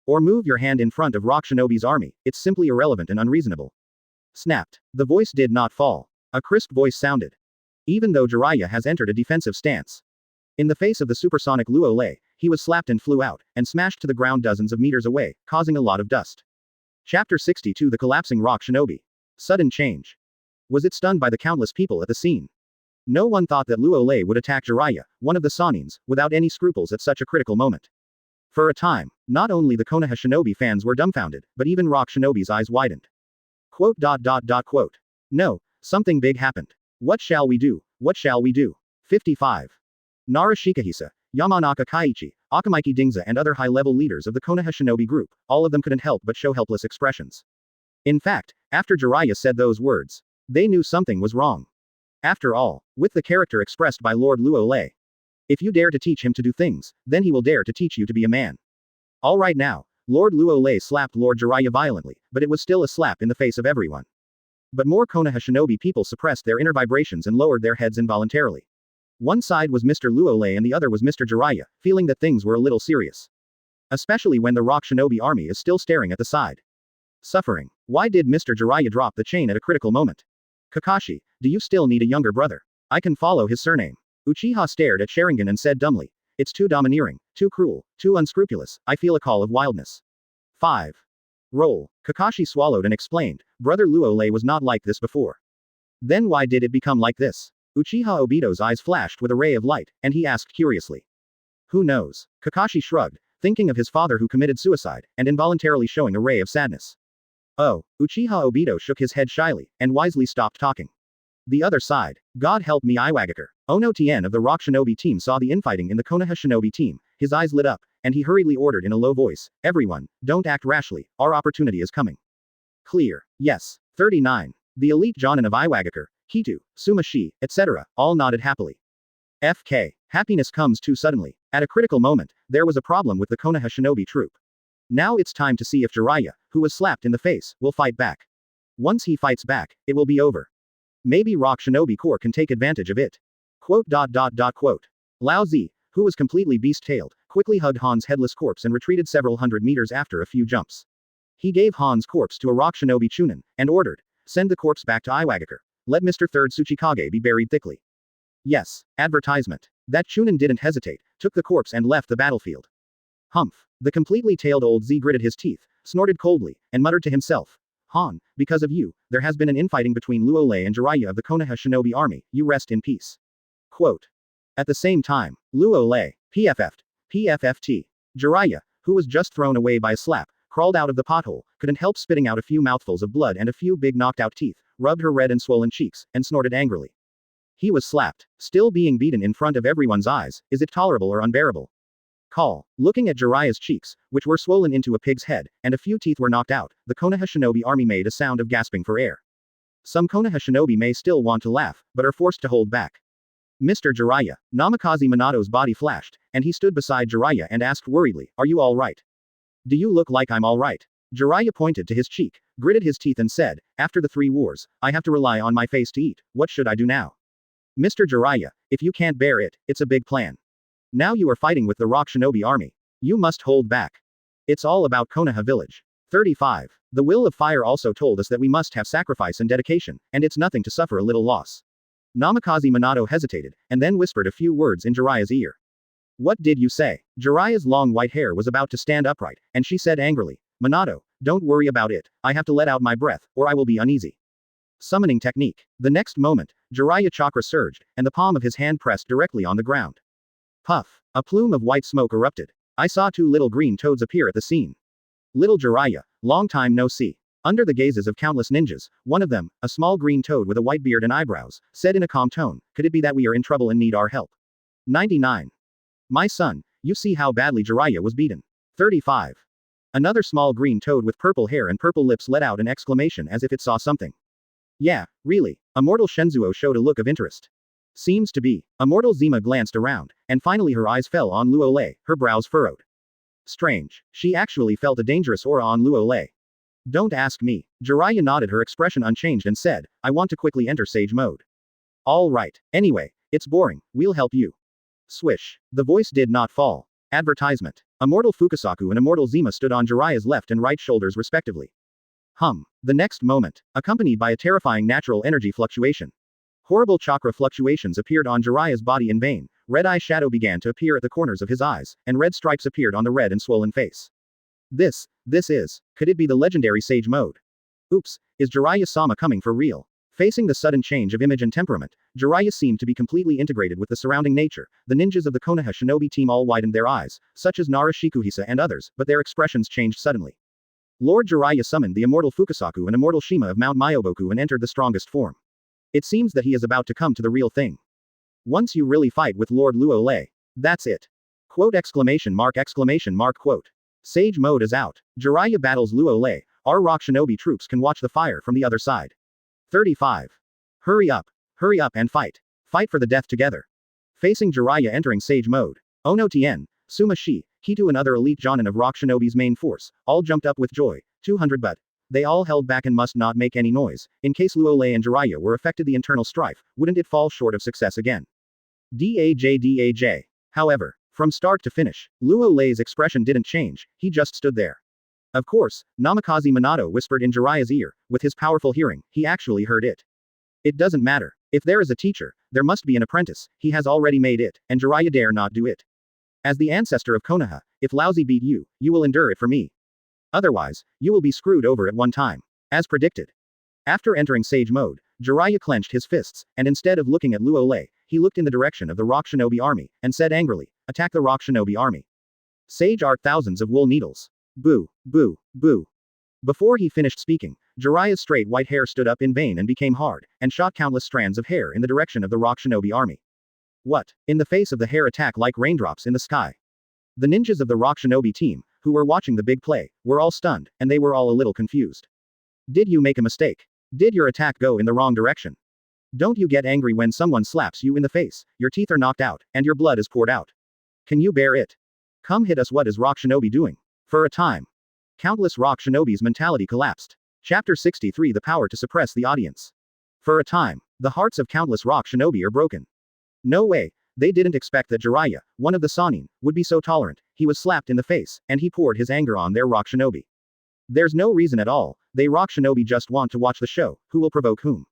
Or move your hand in front of Rock Shinobi's army, it's simply irrelevant and unreasonable. Snapped. The voice did not fall. A crisp voice sounded. Even though Jiraiya has entered a defensive stance. In the face of the supersonic Luo Lei, he was slapped and flew out, and smashed to the ground dozens of meters away, causing a lot of dust. Chapter 62 The Collapsing Rock Shinobi. Sudden change. Was it stunned by the countless people at the scene? No one thought that Luo Lei would attack Jiraiya, one of the Sannins, without any scruples at such a critical moment. For a time, not only the Konoha Shinobi fans were dumbfounded, but even Rock Shinobi's eyes widened. Quote. No, something big happened. What shall we do? What shall we do? 55. Nara Shikahisa, Yamanaka Kaiichi, Akamaiki Dingza and other high-level leaders of the Konoha Shinobi group, all of them couldn't help but show helpless expressions. In fact, after Jiraiya said those words, they knew something was wrong. After all, with the character expressed by Lord Luo Lei, if you dare to teach him to do things, then he will dare to teach you to be a man. All right now, Lord Luo Lei slapped Lord Jiraiya violently, but it was still a slap in the face of everyone. But more Konoha Shinobi people suppressed their inner vibrations and lowered their heads involuntarily. One side was Mr. Luo Lei and the other was Mr. Jiraiya, feeling that things were a little serious. Especially when the Rock Shinobi army is still staring at the side. Suffering. Why did Mr. Jiraiya drop the chain at a critical moment? Kakashi, do you still need a younger brother? I can follow his surname. Uchiha stared at Sharingan and said dumbly. It's too domineering, too cruel, too unscrupulous, I feel a call of wildness. 5. Roll. Kakashi swallowed and explained, Brother Luo Lei was not like this before. Then why did it become like this? Uchiha Obito's eyes flashed with a ray of light, and he asked curiously. Who knows? Kakashi shrugged, thinking of his father who committed suicide, and involuntarily showing a ray of sadness. Oh, Uchiha Obito shook his head shyly, and wisely stopped talking. The other side. God help me Iwagakure. Ono Tien of the Rock Shinobi team saw the infighting in the Konoha Shinobi team, his eyes lit up, and he hurriedly ordered in a low voice, everyone, don't act rashly, our opportunity is coming. Clear. Yes. 39. The elite Jonin of Iwagakure, Hitu, Sumashi, etc., all nodded happily. FK. Happiness comes too suddenly. At a critical moment, there was a problem with the Konoha Shinobi troop. Now it's time to see if Jiraiya, who was slapped in the face, will fight back. Once he fights back, it will be over. Maybe Rock Shinobi Corps can take advantage of it. Quote. Laozi, who was completely beast-tailed, quickly hugged Han's headless corpse and retreated several hundred meters after a few jumps. He gave Han's corpse to a Rock Shinobi Chunin, and ordered, send the corpse back to Iwagakure. Let Mr. Third Tsuchikage be buried thickly. Yes. Advertisement. That Chunin didn't hesitate, took the corpse and left the battlefield. Humph. The completely tailed old Z gritted his teeth, snorted coldly, and muttered to himself. Han, because of you, there has been an infighting between Luo Lei and Jiraiya of the Konoha Shinobi army, you rest in peace. Quote. At the same time, Luo Lei, PFFT. Jiraiya, who was just thrown away by a slap, crawled out of the pothole, couldn't help spitting out a few mouthfuls of blood and a few big knocked out teeth, rubbed her red and swollen cheeks, and snorted angrily. He was slapped, still being beaten in front of everyone's eyes, is it tolerable or unbearable? Call. Looking at Jiraiya's cheeks, which were swollen into a pig's head, and a few teeth were knocked out, the Konoha Shinobi army made a sound of gasping for air. Some Konoha Shinobi may still want to laugh, but are forced to hold back. Mr. Jiraiya. Namikaze Minato's body flashed, and he stood beside Jiraiya and asked worriedly, are you alright? Do you look like I'm alright? Jiraiya pointed to his cheek, gritted his teeth and said, after the 3 wars, I have to rely on my face to eat, what should I do now? Mr. Jiraiya, if you can't bear it, it's a big plan. Now you are fighting with the Rock Shinobi army. You must hold back. It's all about Konoha Village. 35. The will of fire also told us that we must have sacrifice and dedication, and it's nothing to suffer a little loss. Namikaze Minato hesitated, and then whispered a few words in Jiraiya's ear. What did you say? Jiraiya's long white hair was about to stand upright, and she said angrily, Minato, don't worry about it, I have to let out my breath, or I will be uneasy. Summoning technique. The next moment, Jiraiya chakra surged, and the palm of his hand pressed directly on the ground. Puff. A plume of white smoke erupted. I saw 2 little green toads appear at the scene. Little Jiraiya, long time no see. Under the gazes of countless ninjas, one of them, a small green toad with a white beard and eyebrows, said in a calm tone, could it be that we are in trouble and need our help? 99. My son, you see how badly Jiraiya was beaten. 35. Another small green toad with purple hair and purple lips let out an exclamation as if it saw something. Yeah, really. Immortal Shenzuo showed a look of interest. Seems to be. Immortal Zima glanced around, and finally her eyes fell on Luo Lei, her brows furrowed. Strange. She actually felt a dangerous aura on Luo Lei. Don't ask me. Jiraiya nodded, her expression unchanged, and said, I want to quickly enter Sage mode. All right. Anyway, it's boring, we'll help you. Swish. The voice did not fall. Advertisement. Immortal Fukasaku and Immortal Zima stood on Jiraiya's left and right shoulders respectively. The next moment, accompanied by a terrifying natural energy fluctuation. Horrible chakra fluctuations appeared on Jiraiya's body in vain, red eye shadow began to appear at the corners of his eyes, and red stripes appeared on the red and swollen face. This is, could it be the legendary Sage mode? Oops, is Jiraiya-sama coming for real? Facing the sudden change of image and temperament, Jiraiya seemed to be completely integrated with the surrounding nature. The ninjas of the Konoha Shinobi team all widened their eyes, such as Nara Shikuhisa and others, but their expressions changed suddenly. Lord Jiraiya summoned the immortal Fukasaku and immortal Shima of Mount Myoboku and entered the strongest form. It seems that he is about to come to the real thing. Once you really fight with Lord Luo Lei. That's it. Quote exclamation mark quote. Sage mode is out. Jiraiya battles Luo Lei. Our Rock Shinobi troops can watch the fire from the other side. 35. Hurry up and fight. Fight for the death together. Facing Jiraiya entering Sage mode. Ono Tien, Sumashi, Hitu and other elite Jonin of Rock Shinobi's main force, all jumped up with joy. 200 but. They all held back and must not make any noise, in case Luo Lei and Jiraiya were affected the internal strife, wouldn't it fall short of success again? Daj. However, from start to finish, Luo Lei's expression didn't change, he just stood there. Of course, Namikaze Minato whispered in Jiraiya's ear, with his powerful hearing, he actually heard it. It doesn't matter. If there is a teacher, there must be an apprentice. He has already made it, and Jiraiya dare not do it. As the ancestor of Konoha, if Laozi beat you, you will endure it for me. Otherwise, you will be screwed over at one time. As predicted. After entering Sage Mode, Jiraiya clenched his fists, and instead of looking at Luo Lei, he looked in the direction of the Rock Shinobi army, and said angrily, "Attack the Rock Shinobi army." Sage art thousands of wool needles. Boo, boo, boo. Before he finished speaking, Jiraiya's straight white hair stood up in vain and became hard, and shot countless strands of hair in the direction of the Rock Shinobi army. What? In the face of the hair attack like raindrops in the sky. The ninjas of the Rock Shinobi team, who were watching the big play, were all stunned, and they were all a little confused. Did you make a mistake? Did your attack go in the wrong direction? Don't you get angry when someone slaps you in the face, your teeth are knocked out, and your blood is poured out? Can you bear it? Come hit us. What is Rock Shinobi doing? For a time. Countless Rock Shinobi's mentality collapsed. Chapter 63 The Power to Suppress the Audience. For a time, the hearts of countless Rock Shinobi are broken. No way, they didn't expect that Jiraiya, one of the Sannin, would be so tolerant. He was slapped in the face, and he poured his anger on their Rock Shinobi. There's no reason at all, they Rock Shinobi just want to watch the show, who will provoke whom.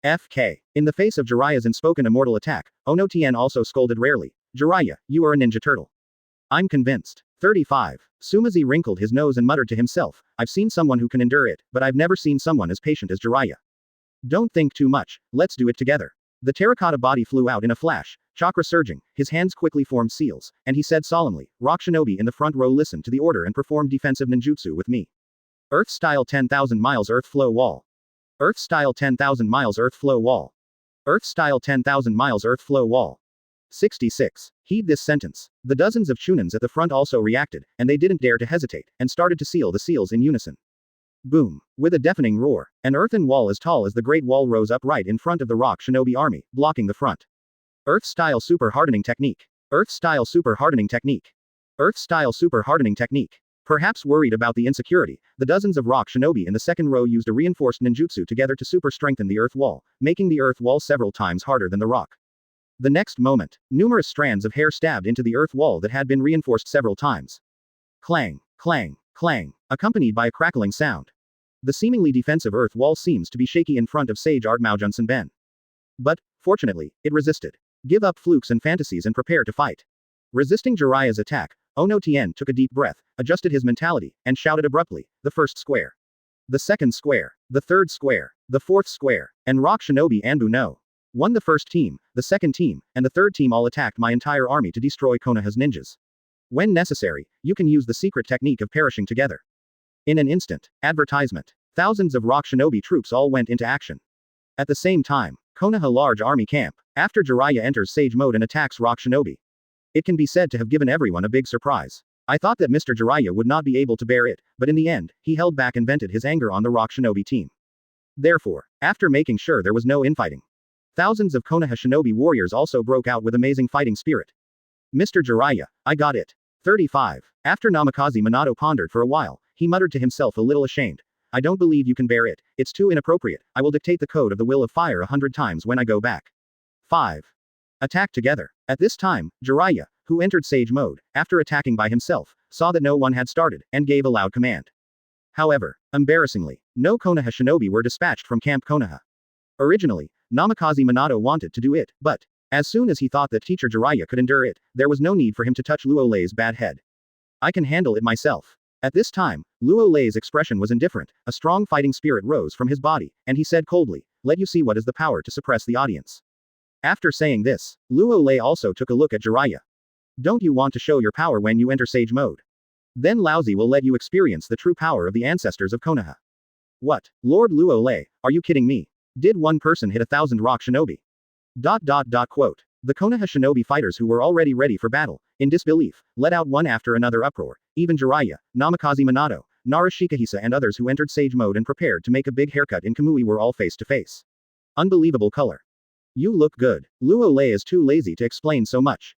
FK. In the face of Jiraiya's unspoken immortal attack, Onotien also scolded rarely, "Jiraiya, you are a ninja turtle." I'm convinced. 35. Sumazi wrinkled his nose and muttered to himself, I've seen someone who can endure it, but I've never seen someone as patient as Jiraiya. Don't think too much, let's do it together. The terracotta body flew out in a flash, chakra surging, his hands quickly formed seals, and he said solemnly, Rock Shinobi in the front row listen to the order and perform defensive ninjutsu with me. Earth style 10,000 miles Earth flow wall. Earth style 10,000 miles Earth flow wall. Earth style 10,000 miles Earth flow wall. 66. Heed this sentence. The dozens of Chunins at the front also reacted, and they didn't dare to hesitate, and started to seal the seals in unison. Boom. With a deafening roar, an earthen wall as tall as the Great Wall rose up right in front of the Rock Shinobi army, blocking the front. Earth-style super hardening technique. Earth-style super hardening technique. Earth-style super hardening technique. Perhaps worried about the insecurity, the dozens of Rock Shinobi in the second row used a reinforced ninjutsu together to super strengthen the earth wall, making the earth wall several times harder than the rock. The next moment, numerous strands of hair stabbed into the earth wall that had been reinforced several times. Clang, clang, clang, accompanied by a crackling sound. The seemingly defensive earth wall seems to be shaky in front of Sage Art Maojunsen Ben. But, fortunately, it resisted. Give up flukes and fantasies and prepare to fight. Resisting Jiraiya's attack, Onotien took a deep breath, adjusted his mentality, and shouted abruptly, the first square. The second square. The third square. The fourth square. And Rock Shinobi Anbu no. One the first team, the second team, and the third team all attacked my entire army to destroy Konoha's ninjas. When necessary, you can use the secret technique of perishing together. In an instant. Advertisement. Thousands of Rock Shinobi troops all went into action. At the same time, Konoha large army camp, after Jiraiya enters Sage Mode and attacks Rock Shinobi. It can be said to have given everyone a big surprise. I thought that Mr. Jiraiya would not be able to bear it, but in the end, he held back and vented his anger on the Rock Shinobi team. Therefore, after making sure there was no infighting, thousands of Konoha Shinobi warriors also broke out with amazing fighting spirit. Mr. Jiraiya, I got it. 35. After Namikaze Minato pondered for a while, he muttered to himself a little ashamed. I don't believe you can bear it, it's too inappropriate, I will dictate the code of the will of fire 100 times when I go back. 5. Attack together. At this time, Jiraiya, who entered Sage Mode, after attacking by himself, saw that no one had started, and gave a loud command. However, embarrassingly, no Konoha Shinobi were dispatched from Camp Konoha. Originally, Namikaze Minato wanted to do it, but, as soon as he thought that teacher Jiraiya could endure it, there was no need for him to touch Luo Lei's bad head. I can handle it myself. At this time, Luo Lei's expression was indifferent, a strong fighting spirit rose from his body, and he said coldly, let you see what is the power to suppress the audience. After saying this, Luo Lei also took a look at Jiraiya. Don't you want to show your power when you enter Sage Mode? Then Laozi will let you experience the true power of the ancestors of Konoha. What, Lord Luo Lei, are you kidding me? Did one person hit 1,000 Rock Shinobi? Quote. The Konoha Shinobi fighters who were already ready for battle, in disbelief, let out one after another uproar. Even Jiraiya, Namikaze Minato, Nara Shikahisa and others who entered Sage Mode and prepared to make a big haircut in Kamui were all face to face. Unbelievable color. You look good. Luo Lei is too lazy to explain so much.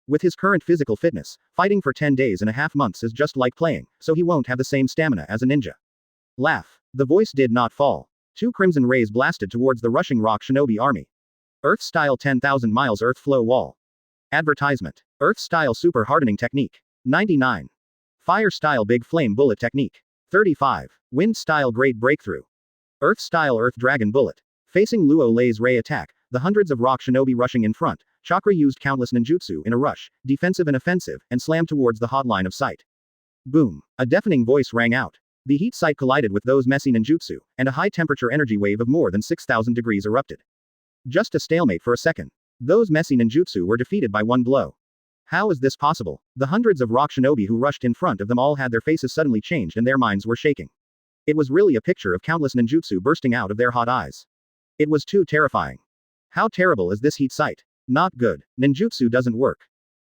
With his current physical fitness, fighting for 10 days and a half months is just like playing, so he won't have the same stamina as a ninja. Laugh. The voice did not fall. 2 crimson rays blasted towards the rushing Rock Shinobi army. Earth-style 10,000 miles Earth flow wall. Advertisement. Earth-style super hardening technique. 99. Fire-style big flame bullet technique. 35. Wind-style great breakthrough. Earth-style earth dragon bullet. Facing Luo Lei's ray attack, the hundreds of rock shinobi rushing in front, Chakra used countless ninjutsu in a rush, defensive and offensive, and slammed towards the hot line of sight. Boom! A deafening voice rang out. The heat sight collided with those messy ninjutsu, and a high-temperature energy wave of more than 6,000 degrees erupted. Just a stalemate for a second. Those messy ninjutsu were defeated by one blow. How is this possible? The hundreds of rock shinobi who rushed in front of them all had their faces suddenly changed and their minds were shaking. It was really a picture of countless ninjutsu bursting out of their hot eyes. It was too terrifying. How terrible is this heat sight? Not good. Ninjutsu doesn't work.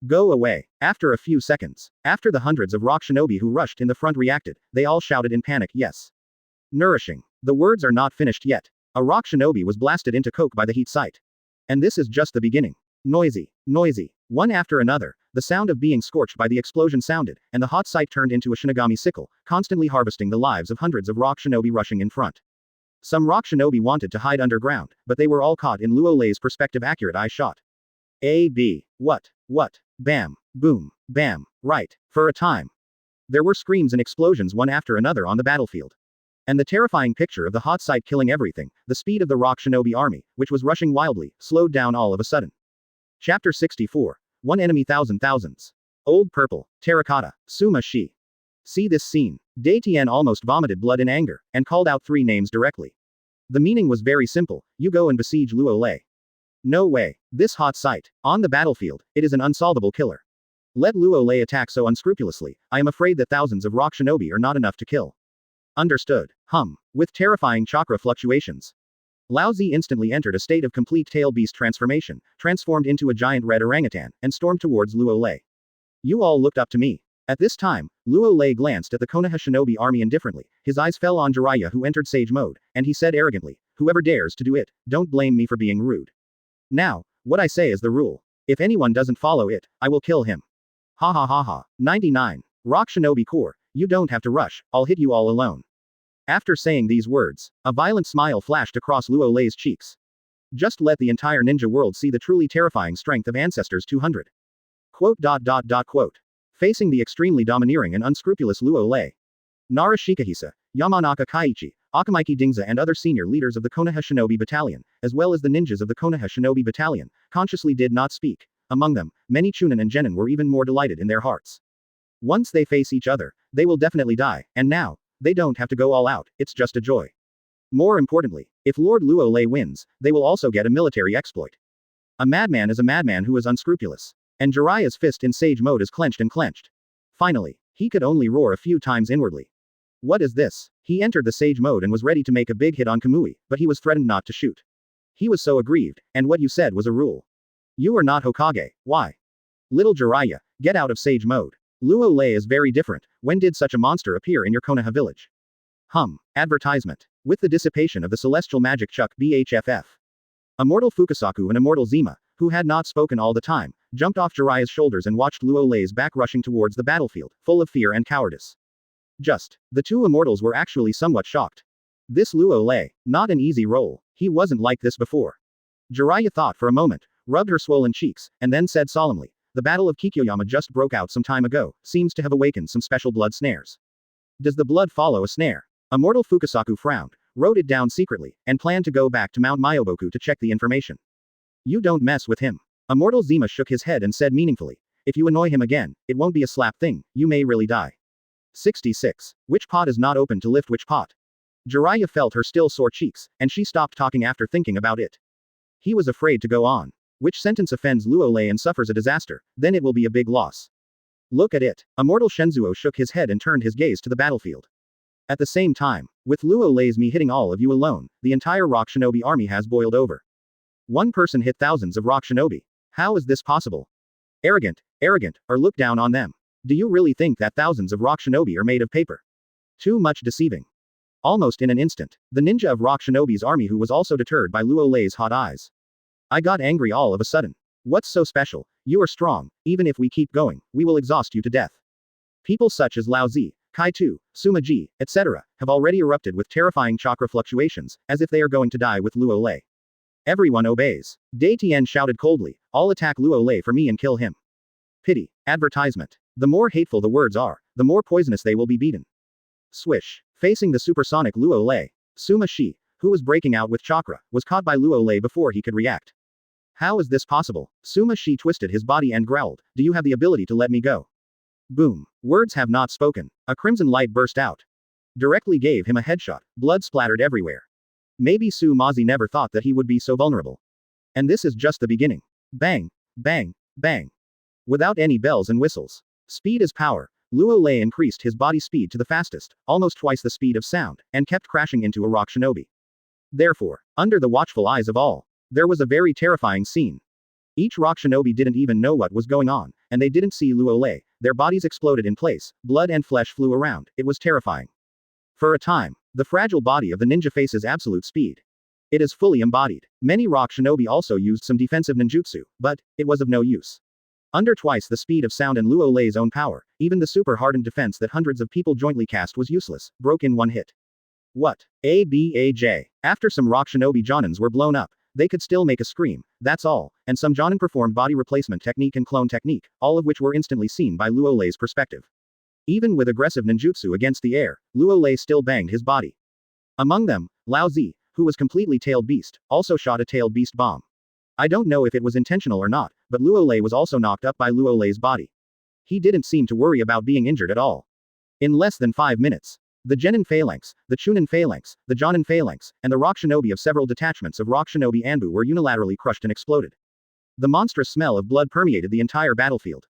Go away. After a few seconds, after the hundreds of rock shinobi who rushed in the front reacted, they all shouted in panic, yes. Nourishing. The words are not finished yet. A rock shinobi was blasted into coke by the heat sight. And this is just the beginning. Noisy. Noisy. One after another, the sound of being scorched by the explosion sounded, and the hot sight turned into a shinigami sickle, constantly harvesting the lives of hundreds of rock shinobi rushing in front. Some rock shinobi wanted to hide underground, but they were all caught in Luo Lei's perspective accurate eye shot. A.B. What? Bam. Boom. Bam. Right. For a time. There were screams and explosions one after another on the battlefield. And the terrifying picture of the hot sight killing everything, the speed of the rock shinobi army, which was rushing wildly, slowed down all of a sudden. Chapter 64. One enemy thousands. Old Purple, Terracotta, Suma Shi. See this scene. Daitian almost vomited blood in anger, and called out 3 names directly. The meaning was very simple, you go and besiege Luo Lei. No way. This hot sight. On the battlefield, it is an unsolvable killer. Let Luo Lei attack so unscrupulously, I am afraid that thousands of rock shinobi are not enough to kill. Understood. With terrifying chakra fluctuations. Laozi instantly entered a state of complete tail beast transformation, transformed into a giant red orangutan, and stormed towards Luo Lei. You all looked up to me. At this time, Luo Lei glanced at the Konoha shinobi army indifferently, his eyes fell on Jiraiya who entered sage mode, and he said arrogantly, whoever dares to do it, don't blame me for being rude. Now, what I say is the rule. If anyone doesn't follow it, I will kill him. Ha ha ha ha. 99. Rock shinobi core, you don't have to rush, I'll hit you all alone. After saying these words, a violent smile flashed across Luo Lei's cheeks. Just let the entire ninja world see the truly terrifying strength of Ancestors 200. Quote. Facing the extremely domineering and unscrupulous Luo Lei, Nara Shikahisa, Yamanaka Kaiichi, Akamaiki Dingza and other senior leaders of the Konoha Shinobi Battalion, as well as the ninjas of the Konoha Shinobi Battalion, consciously did not speak. Among them, many Chunin and Genin were even more delighted in their hearts. Once they face each other, they will definitely die, and now, they don't have to go all out, it's just a joy. More importantly, if Lord Luo Lei wins, they will also get a military exploit. A madman is a madman who is unscrupulous. And Jiraiya's fist in sage mode is clenched and clenched. Finally, he could only roar a few times inwardly. What is this? He entered the sage mode and was ready to make a big hit on Kamui, but he was threatened not to shoot. He was so aggrieved, and what you said was a rule. You are not Hokage, why? Little Jiraiya, get out of sage mode. Luo Lei is very different, when did such a monster appear in your Konoha village? Advertisement. With the dissipation of the celestial magic Chuck BHFF. Immortal Fukasaku and Immortal Zima, who had not spoken all the time, jumped off Jiraiya's shoulders and watched Luo Lei's back rushing towards the battlefield, full of fear and cowardice. The 2 immortals were actually somewhat shocked. This Luo Lei, not an easy role, he wasn't like this before. Jiraiya thought for a moment, rubbed her swollen cheeks, and then said solemnly, the Battle of Kikyoyama just broke out some time ago, seems to have awakened some special blood snares. Does the blood follow a snare? Immortal Fukasaku frowned, wrote it down secretly, and planned to go back to Mount Myoboku to check the information. You don't mess with him. Immortal Zima shook his head and said meaningfully, if you annoy him again, it won't be a slap thing, you may really die. 66. Which pot is not open to lift which pot? Jiraiya felt her still sore cheeks, and she stopped talking after thinking about it. He was afraid to go on. Which sentence offends Luo Lei and suffers a disaster, then it will be a big loss. Look at it. Immortal Shenzuo shook his head and turned his gaze to the battlefield. At the same time, with Luo Lei's me hitting all of you alone, the entire rock shinobi army has boiled over. One person hit thousands of rock shinobi. How is this possible? Arrogant, or look down on them. Do you really think that thousands of rock shinobi are made of paper? Too much deceiving. Almost in an instant, the ninja of rock shinobi's army who was also deterred by Luo Lei's hot eyes. I got angry all of a sudden. What's so special? You are strong, even if we keep going, we will exhaust you to death. People such as Laozi, Kai-Tu, Suma-ji, etc., have already erupted with terrifying chakra fluctuations, as if they are going to die with Luo Lei. Everyone obeys. Daitian shouted coldly, I'll attack Luo Lei for me and kill him. Pity. Advertisement. The more hateful the words are, the more poisonous they will be beaten. Swish. Facing the supersonic Luo Lei, Suma Shi, who was breaking out with chakra, was caught by Luo Lei before he could react. How is this possible? Suma Shi twisted his body and growled, do you have the ability to let me go? Boom. Words have not spoken. A crimson light burst out. Directly gave him a headshot. Blood splattered everywhere. Maybe Su Mazi never thought that he would be so vulnerable. And this is just the beginning. Bang, bang, bang. Without any bells and whistles. Speed is power. Luo Lei increased his body speed to the fastest, almost twice the speed of sound, and kept crashing into a rock shinobi. Therefore, under the watchful eyes of all, there was a very terrifying scene. Each rock shinobi didn't even know what was going on, and they didn't see Luo Lei. Their bodies exploded in place, blood and flesh flew around. It was terrifying. For a time, the fragile body of the ninja faces absolute speed. It is fully embodied. Many rock shinobi also used some defensive ninjutsu, but it was of no use. Under twice the speed of sound and Luo Lei's own power, even the super-hardened defense that hundreds of people jointly cast was useless, broke in one hit. What? ABAJ. After some rock shinobi Jonins were blown up, they could still make a scream, that's all, and some Jonin performed body replacement technique and clone technique, all of which were instantly seen by Luo Lei's perspective. Even with aggressive ninjutsu against the air, Luo Lei still banged his body. Among them, Laozi, who was completely tailed beast, also shot a tailed beast bomb. I don't know if it was intentional or not, but Luo Lei was also knocked up by Luo Lei's body. He didn't seem to worry about being injured at all. In less than 5 minutes, the Genin phalanx, the Chunin phalanx, the Jonin phalanx, and the rock shinobi of several detachments of rock shinobi Anbu were unilaterally crushed and exploded. The monstrous smell of blood permeated the entire battlefield.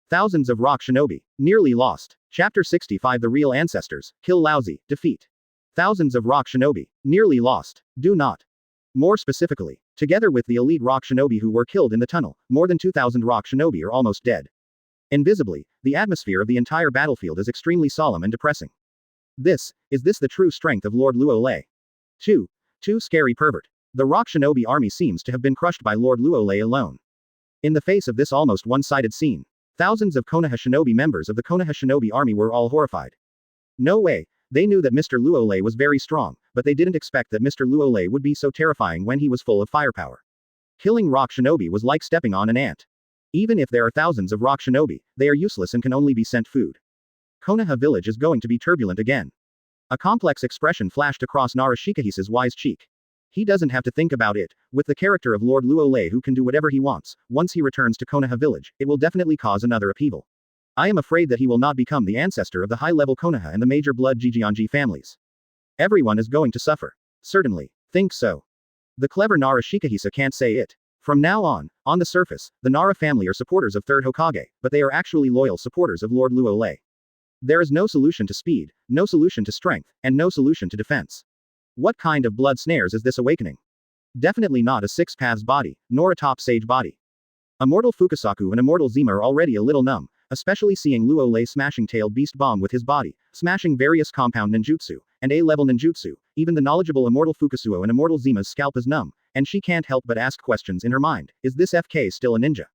Thousands of rock shinobi, nearly lost. Chapter 65 The Real Ancestors, Kill Laozi, Defeat. Thousands of rock shinobi, nearly lost. Do not. More specifically, together with the elite rock shinobi who were killed in the tunnel, more than 2,000 rock shinobi are almost dead. Invisibly, the atmosphere of the entire battlefield is extremely solemn and depressing. Is this the true strength of Lord Luo Lei? 2. Too scary pervert. The rock shinobi army seems to have been crushed by Lord Luo Lei alone. In the face of this almost one-sided scene, thousands of Konoha shinobi members of the Konoha shinobi army were all horrified. No way, they knew that Mr. Luo Lei was very strong, but they didn't expect that Mr. Luo Lei would be so terrifying when he was full of firepower. Killing rock shinobi was like stepping on an ant. Even if there are thousands of rock shinobi, they are useless and can only be sent food. Konoha Village is going to be turbulent again. A complex expression flashed across Nara Shikahisa's wise cheek. He doesn't have to think about it. With the character of Lord Luo Lei who can do whatever he wants, once he returns to Konoha Village, it will definitely cause another upheaval. I am afraid that he will not become the ancestor of the high-level Konoha and the major blood Jijianji families. Everyone is going to suffer. Certainly. Think so. The clever Nara Shikahisa can't say it. From now on the surface, the Nara family are supporters of Third Hokage, but they are actually loyal supporters of Lord Luo Lei. There is no solution to speed, no solution to strength, and no solution to defense. What kind of blood snares is this awakening? Definitely not a six paths body, nor a top sage body. Immortal Fukasaku and Immortal Zima are already a little numb, especially seeing Luo Lei smashing tailed beast bomb with his body, smashing various compound ninjutsu, and A-level ninjutsu. Even the knowledgeable Immortal Fukusuo and Immortal Zima's scalp is numb, and she can't help but ask questions in her mind. Is this FK still a ninja?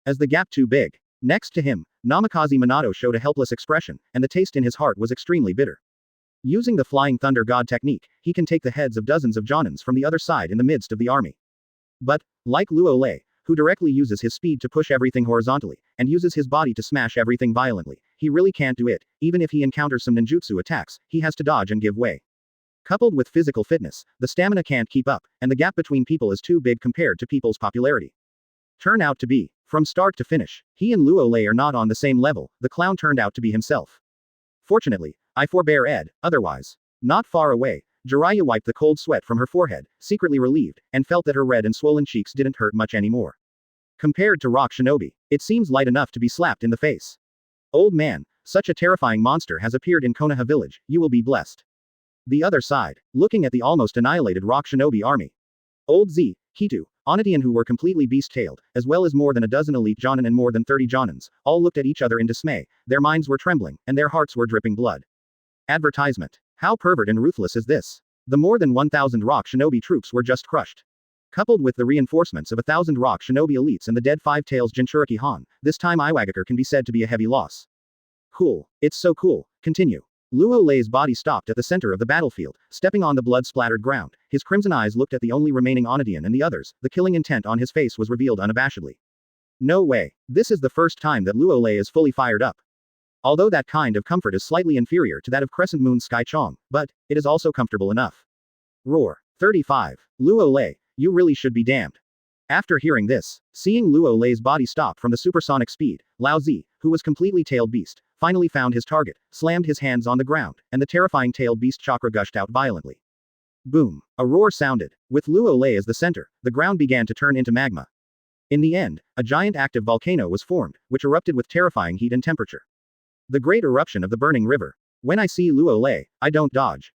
Is the gap too big? Next to him, Namikaze Minato showed a helpless expression, and the taste in his heart was extremely bitter. Using the Flying Thunder God technique, he can take the heads of dozens of Jonins from the other side in the midst of the army. But, like Luo Lei, who directly uses his speed to push everything horizontally, and uses his body to smash everything violently, he really can't do it. Even if he encounters some ninjutsu attacks, he has to dodge and give way. Coupled with physical fitness, the stamina can't keep up, and the gap between people is too big compared to people's popularity. Turn out to be. From start to finish, he and Luo Lei are not on the same level. The clown turned out to be himself. Fortunately, I forbear Ed, otherwise. Not far away, Jiraiya wiped the cold sweat from her forehead, secretly relieved, and felt that her red and swollen cheeks didn't hurt much anymore. Compared to Rock Shinobi, it seems light enough to be slapped in the face. Old man, such a terrifying monster has appeared in Konoha Village, you will be blessed. The other side, looking at the almost annihilated Rock Shinobi army. Old Z, Hitu, Onatian who were completely beast-tailed, as well as more than a dozen elite Jonin and more than 30 Jonins, all looked at each other in dismay, their minds were trembling, and their hearts were dripping blood. Advertisement. How pervert and ruthless is this? The more than 1,000 Rock Shinobi troops were just crushed. Coupled with the reinforcements of 1,000 Rock Shinobi elites and the dead Five-Tails Jinchuriki Han, this time Iwagakure can be said to be a heavy loss. Cool. It's so cool. Continue. Luo Lei's body stopped at the center of the battlefield, stepping on the blood-splattered ground. His crimson eyes looked at the only remaining Onatian and the others. The killing intent on his face was revealed unabashedly. No way. This is the first time that Luo Lei is fully fired up. Although that kind of comfort is slightly inferior to that of Crescent Moon Sky Chong, but it is also comfortable enough. Roar. 35. Luo Lei, you really should be damned. After hearing this, seeing Luo Lei's body stop from the supersonic speed, Laozi, who was completely tailed beast, finally found his target, slammed his hands on the ground, and the terrifying tailed beast chakra gushed out violently. Boom. A roar sounded. With Luo Lei as the center, the ground began to turn into magma. In the end, a giant active volcano was formed, which erupted with terrifying heat and temperature. The great eruption of the burning river. When I see Luo Lei, I don't dodge.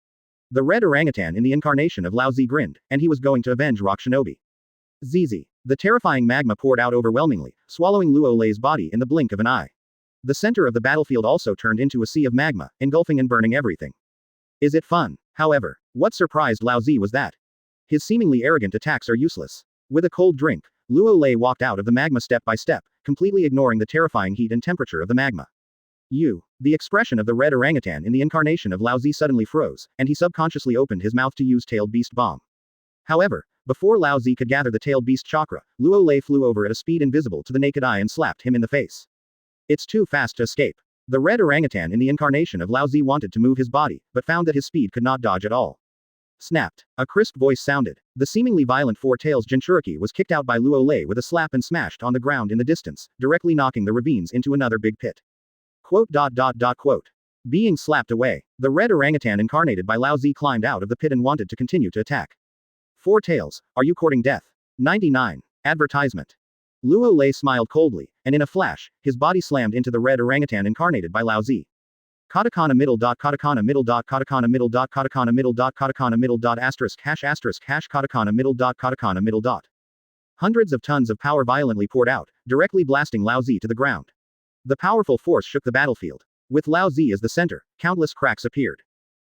The red orangutan in the incarnation of Laozi grinned, and he was going to avenge Rock Shinobi. ZZ. The terrifying magma poured out overwhelmingly, swallowing Luo Lei's body in the blink of an eye. The center of the battlefield also turned into a sea of magma, engulfing and burning everything. Is it fun? However, what surprised Laozi was that his seemingly arrogant attacks are useless. With a cold drink, Luo Lei walked out of the magma step by step, completely ignoring the terrifying heat and temperature of the magma. The expression of the red orangutan in the incarnation of Laozi suddenly froze, and he subconsciously opened his mouth to use tailed beast bomb. However, before Laozi could gather the tailed beast chakra, Luo Lei flew over at a speed invisible to the naked eye and slapped him in the face. It's too fast to escape. The red orangutan in the incarnation of Laozi wanted to move his body, but found that his speed could not dodge at all. Snapped. A crisp voice sounded. The seemingly violent four-tails Jinchuriki was kicked out by Luo Lei with a slap and smashed on the ground in the distance, directly knocking the ravines into another big pit. Quote. Being slapped away, the red orangutan incarnated by Laozi climbed out of the pit and wanted to continue to attack. Four Tails, are you courting death? 99. Advertisement. Luo Lei smiled coldly, and in a flash, his body slammed into the red orangutan incarnated by Laozi. Katakana middle dot katakana middle dot katakana middle dot katakana middle dot katakana middle dot asterisk hash katakana middle dot. Hundreds of tons of power violently poured out, directly blasting Laozi to the ground. The powerful force shook the battlefield. With Laozi as the center, countless cracks appeared.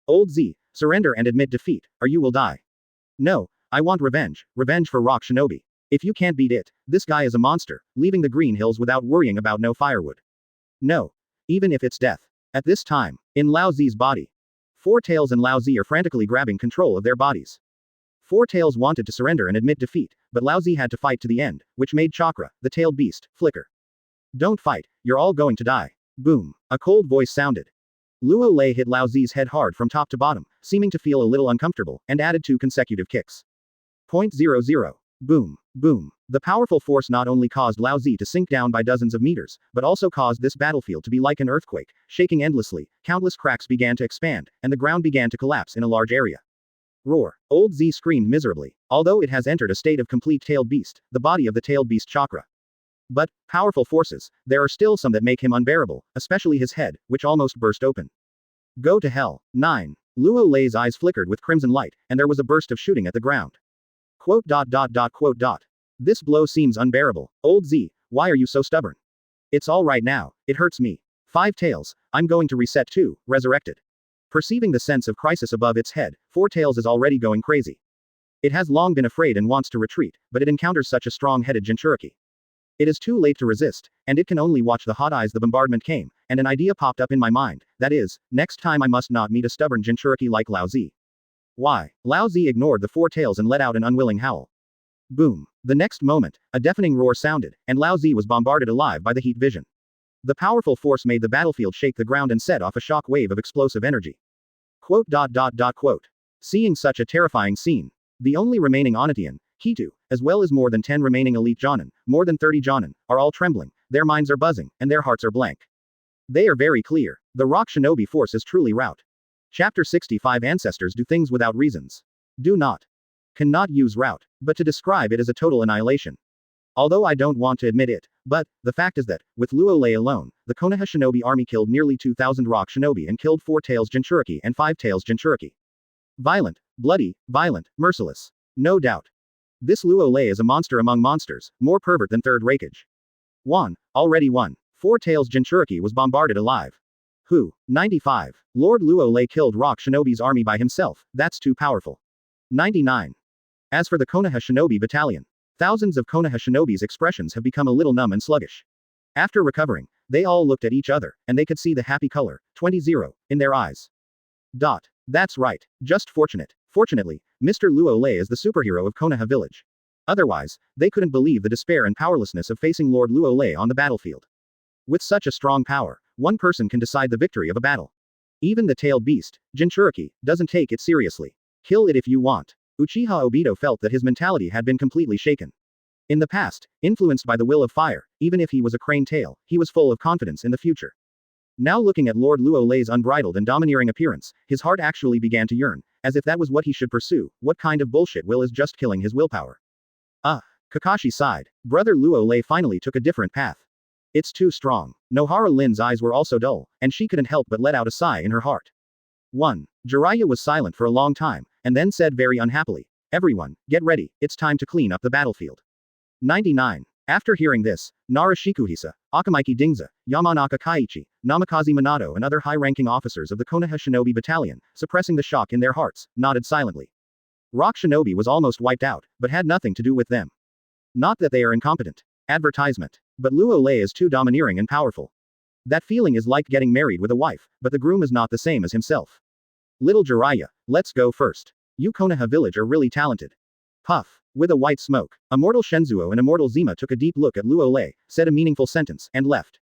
Old Z, surrender and admit defeat, or you will die. No, I want revenge, revenge for Rock Shinobi. If you can't beat it, this guy is a monster, leaving the Green Hills without worrying about no firewood. No. Even if it's death. At this time, in Laozi's body, Four Tails and Laozi are frantically grabbing control of their bodies. Four Tails wanted to surrender and admit defeat, but Laozi had to fight to the end, which made Chakra, the tailed beast, flicker. Don't fight, you're all going to die. Boom. A cold voice sounded. Luo Lei hit Laozi's head hard from top to bottom, seeming to feel a little uncomfortable, and added 2 consecutive kicks. .00. Boom. Boom. The powerful force not only caused Laozi to sink down by dozens of meters, but also caused this battlefield to be like an earthquake, shaking endlessly. Countless cracks began to expand, and the ground began to collapse in a large area. Roar. Old Z screamed miserably, although it has entered a state of complete tailed beast, the body of the tailed beast chakra. But, powerful forces, there are still some that make him unbearable, especially his head, which almost burst open. Go to hell. 9. Luo Lei's eyes flickered with crimson light, and there was a burst of shooting at the ground. Quote. This blow seems unbearable. Old Z, why are you so stubborn? It's all right now, it hurts me. 5 Tails, I'm going to reset too, resurrected. Perceiving the sense of crisis above its head, Four Tails is already going crazy. It has long been afraid and wants to retreat, but it encounters such a strong-headed Jinchuriki. It is too late to resist, and it can only watch the hot eyes. The bombardment came, and an idea popped up in my mind, that is, next time I must not meet a stubborn Jinchuriki like Laozi. Why? Laozi ignored the Four Tails and let out an unwilling howl. Boom. The next moment, a deafening roar sounded, and Laozi was bombarded alive by the heat vision. The powerful force made the battlefield shake the ground and set off a shock wave of explosive energy. Quote. Seeing such a terrifying scene, the only remaining Onatian, Hitu, as well as more than 10 remaining elite Jonin, more than 30 Jonin, are all trembling, their minds are buzzing, and their hearts are blank. They are very clear. The Rock Shinobi force is truly rout. Chapter 65 Ancestors do things without reasons. Do not. Cannot use rout, but to describe it as a total annihilation. Although I don't want to admit it, but, the fact is that, with Luo Lei alone, the Konoha Shinobi army killed nearly 2,000 Rock Shinobi and killed 4 Tails Jinchuriki and 5 Tails Jinchuriki. Violent, bloody, violent, merciless. No doubt. This Luo Lei is a monster among monsters, more pervert than Third Raikage. Already won. 4 Tails Jinchuriki was bombarded alive. Who? 95. Lord Luo Lei killed Rock Shinobi's army by himself, that's too powerful. 99. As for the Konoha Shinobi battalion, thousands of Konoha Shinobi's expressions have become a little numb and sluggish. After recovering, they all looked at each other, and they could see the happy color, 20 in their eyes. That's right, just fortunate. Fortunately, Mr. Luo Lei is the superhero of Konoha Village. Otherwise, they couldn't believe the despair and powerlessness of facing Lord Luo Lei on the battlefield. With such a strong power, one person can decide the victory of a battle. Even the tailed beast, Jinchuriki, doesn't take it seriously. Kill it if you want. Uchiha Obito felt that his mentality had been completely shaken. In the past, influenced by the will of fire, even if he was a crane tail, he was full of confidence in the future. Now looking at Lord Luo Lei's unbridled and domineering appearance, his heart actually began to yearn, as if that was what he should pursue. What kind of bullshit will is just killing his willpower? Kakashi sighed. Brother Luo Lei finally took a different path. It's too strong. Nohara Lin's eyes were also dull, and she couldn't help but let out a sigh in her heart. 1. Jiraiya was silent for a long time, and then said very unhappily, "Everyone, get ready, it's time to clean up the battlefield." 99. After hearing this, Nara Shikuhisa, Akamaiki Dingza, Yamanaka Kaiichi, Namikaze Minato and other high-ranking officers of the Konoha Shinobi Battalion, suppressing the shock in their hearts, nodded silently. Rock Shinobi was almost wiped out, but had nothing to do with them. Not that they are incompetent. Advertisement. But Luo Lei is too domineering and powerful. That feeling is like getting married with a wife, but the groom is not the same as himself. Little Jiraiya, let's go first. You Konoha Village are really talented. Puff. With a white smoke, Immortal Shenzuo and Immortal Zima took a deep look at Luo Lei, said a meaningful sentence, and left.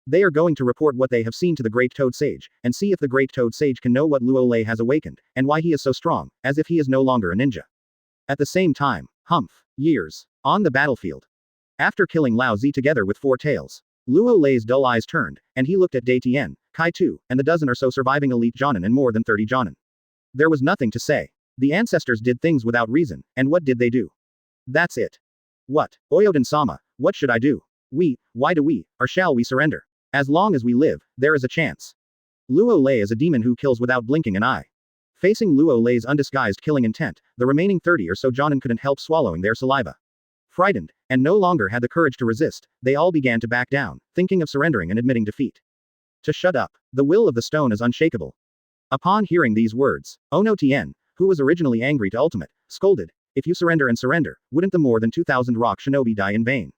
They are going to report what they have seen to the Great Toad Sage, and see if the Great Toad Sage can know what Luo Lei has awakened, and why he is so strong, as if he is no longer a ninja. At the same time, years. On the battlefield. After killing Laozi together with 4 tails, Luo Lei's dull eyes turned, and he looked at Daitian, Kai Tu, and the dozen or so surviving elite Jonin and more than 30 Jonin. There was nothing to say. The ancestors did things without reason, and what did they do? That's it. What? Oyoden-sama, what should I do? Why do we, or shall we surrender? As long as we live, there is a chance. Luo Lei is a demon who kills without blinking an eye. Facing Luo Lei's undisguised killing intent, the remaining 30 or so Jonin couldn't help swallowing their saliva. Frightened, and no longer had the courage to resist, they all began to back down, thinking of surrendering and admitting defeat. To shut up. The will of the stone is unshakable. Upon hearing these words, Ono Tien, who was originally angry to Ultimate, scolded, "If you surrender and surrender, wouldn't the more than 2,000 rock shinobi die in vain?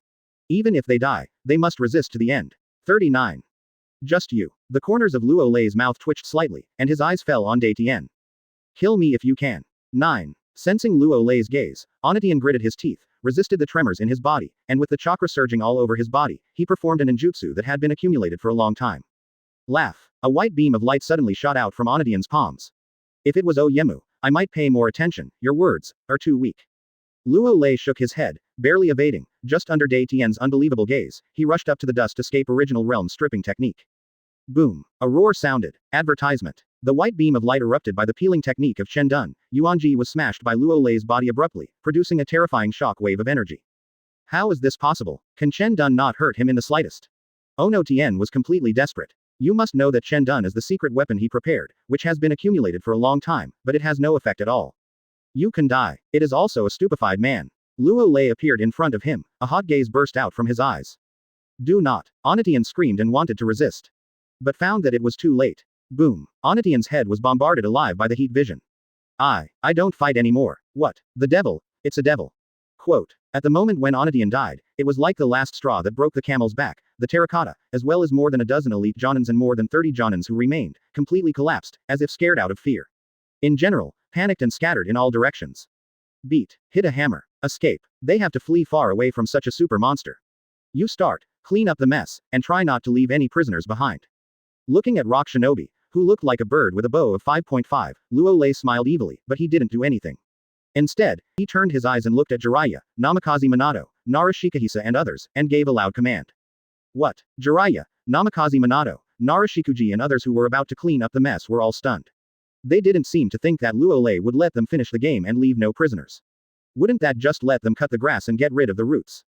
Even if they die, they must resist to the end." 39. Just you. The corners of Luo Lei's mouth twitched slightly, and his eyes fell on Daitian. Kill me if you can. 9. Sensing Luo Lei's gaze, Onatian gritted his teeth, resisted the tremors in his body, and with the chakra surging all over his body, he performed an ninjutsu that had been accumulated for a long time. Laugh. A white beam of light suddenly shot out from Onatian's palms. If it was Oyemu, I might pay more attention, your words are too weak. Luo Lei shook his head, barely evading, just under Daitian's unbelievable gaze, he rushed up to the dust escape original realm stripping technique. Boom. A roar sounded. Advertisement. The white beam of light erupted by the peeling technique of Chen Dun, Yuanji was smashed by Luo Lei's body abruptly, producing a terrifying shock wave of energy. How is this possible? Can Chen Dun not hurt him in the slightest? Ono Tien was completely desperate. You must know that Chen Dun is the secret weapon he prepared, which has been accumulated for a long time, but it has no effect at all. You can die. It is also a stupefied man. Luo Lei appeared in front of him, a hot gaze burst out from his eyes. Do not. Onatian screamed and wanted to resist. But found that it was too late. Boom. Onatian's head was bombarded alive by the heat vision. I don't fight anymore. What? The devil? It's a devil. Quote. At the moment when Onatian died, it was like the last straw that broke the camel's back, the terracotta, as well as more than a dozen elite Jonins and more than 30 Jonins who remained, completely collapsed, as if scared out of fear. In general, panicked and scattered in all directions. Beat. Hit a hammer. Escape. They have to flee far away from such a super monster. You start. Clean up the mess, and try not to leave any prisoners behind. Looking at Rock Shinobi, who looked like a bird with a bow of 5.5, Luo Lei smiled evilly, but he didn't do anything. Instead, he turned his eyes and looked at Jiraiya, Namikaze Minato, Nara Shikuhisa and others, and gave a loud command. What? Jiraiya, Namikaze Minato, Nara Shikuji and others who were about to clean up the mess were all stunned. They didn't seem to think that Luo Lei would let them finish the game and leave no prisoners. Wouldn't that just let them cut the grass and get rid of the roots?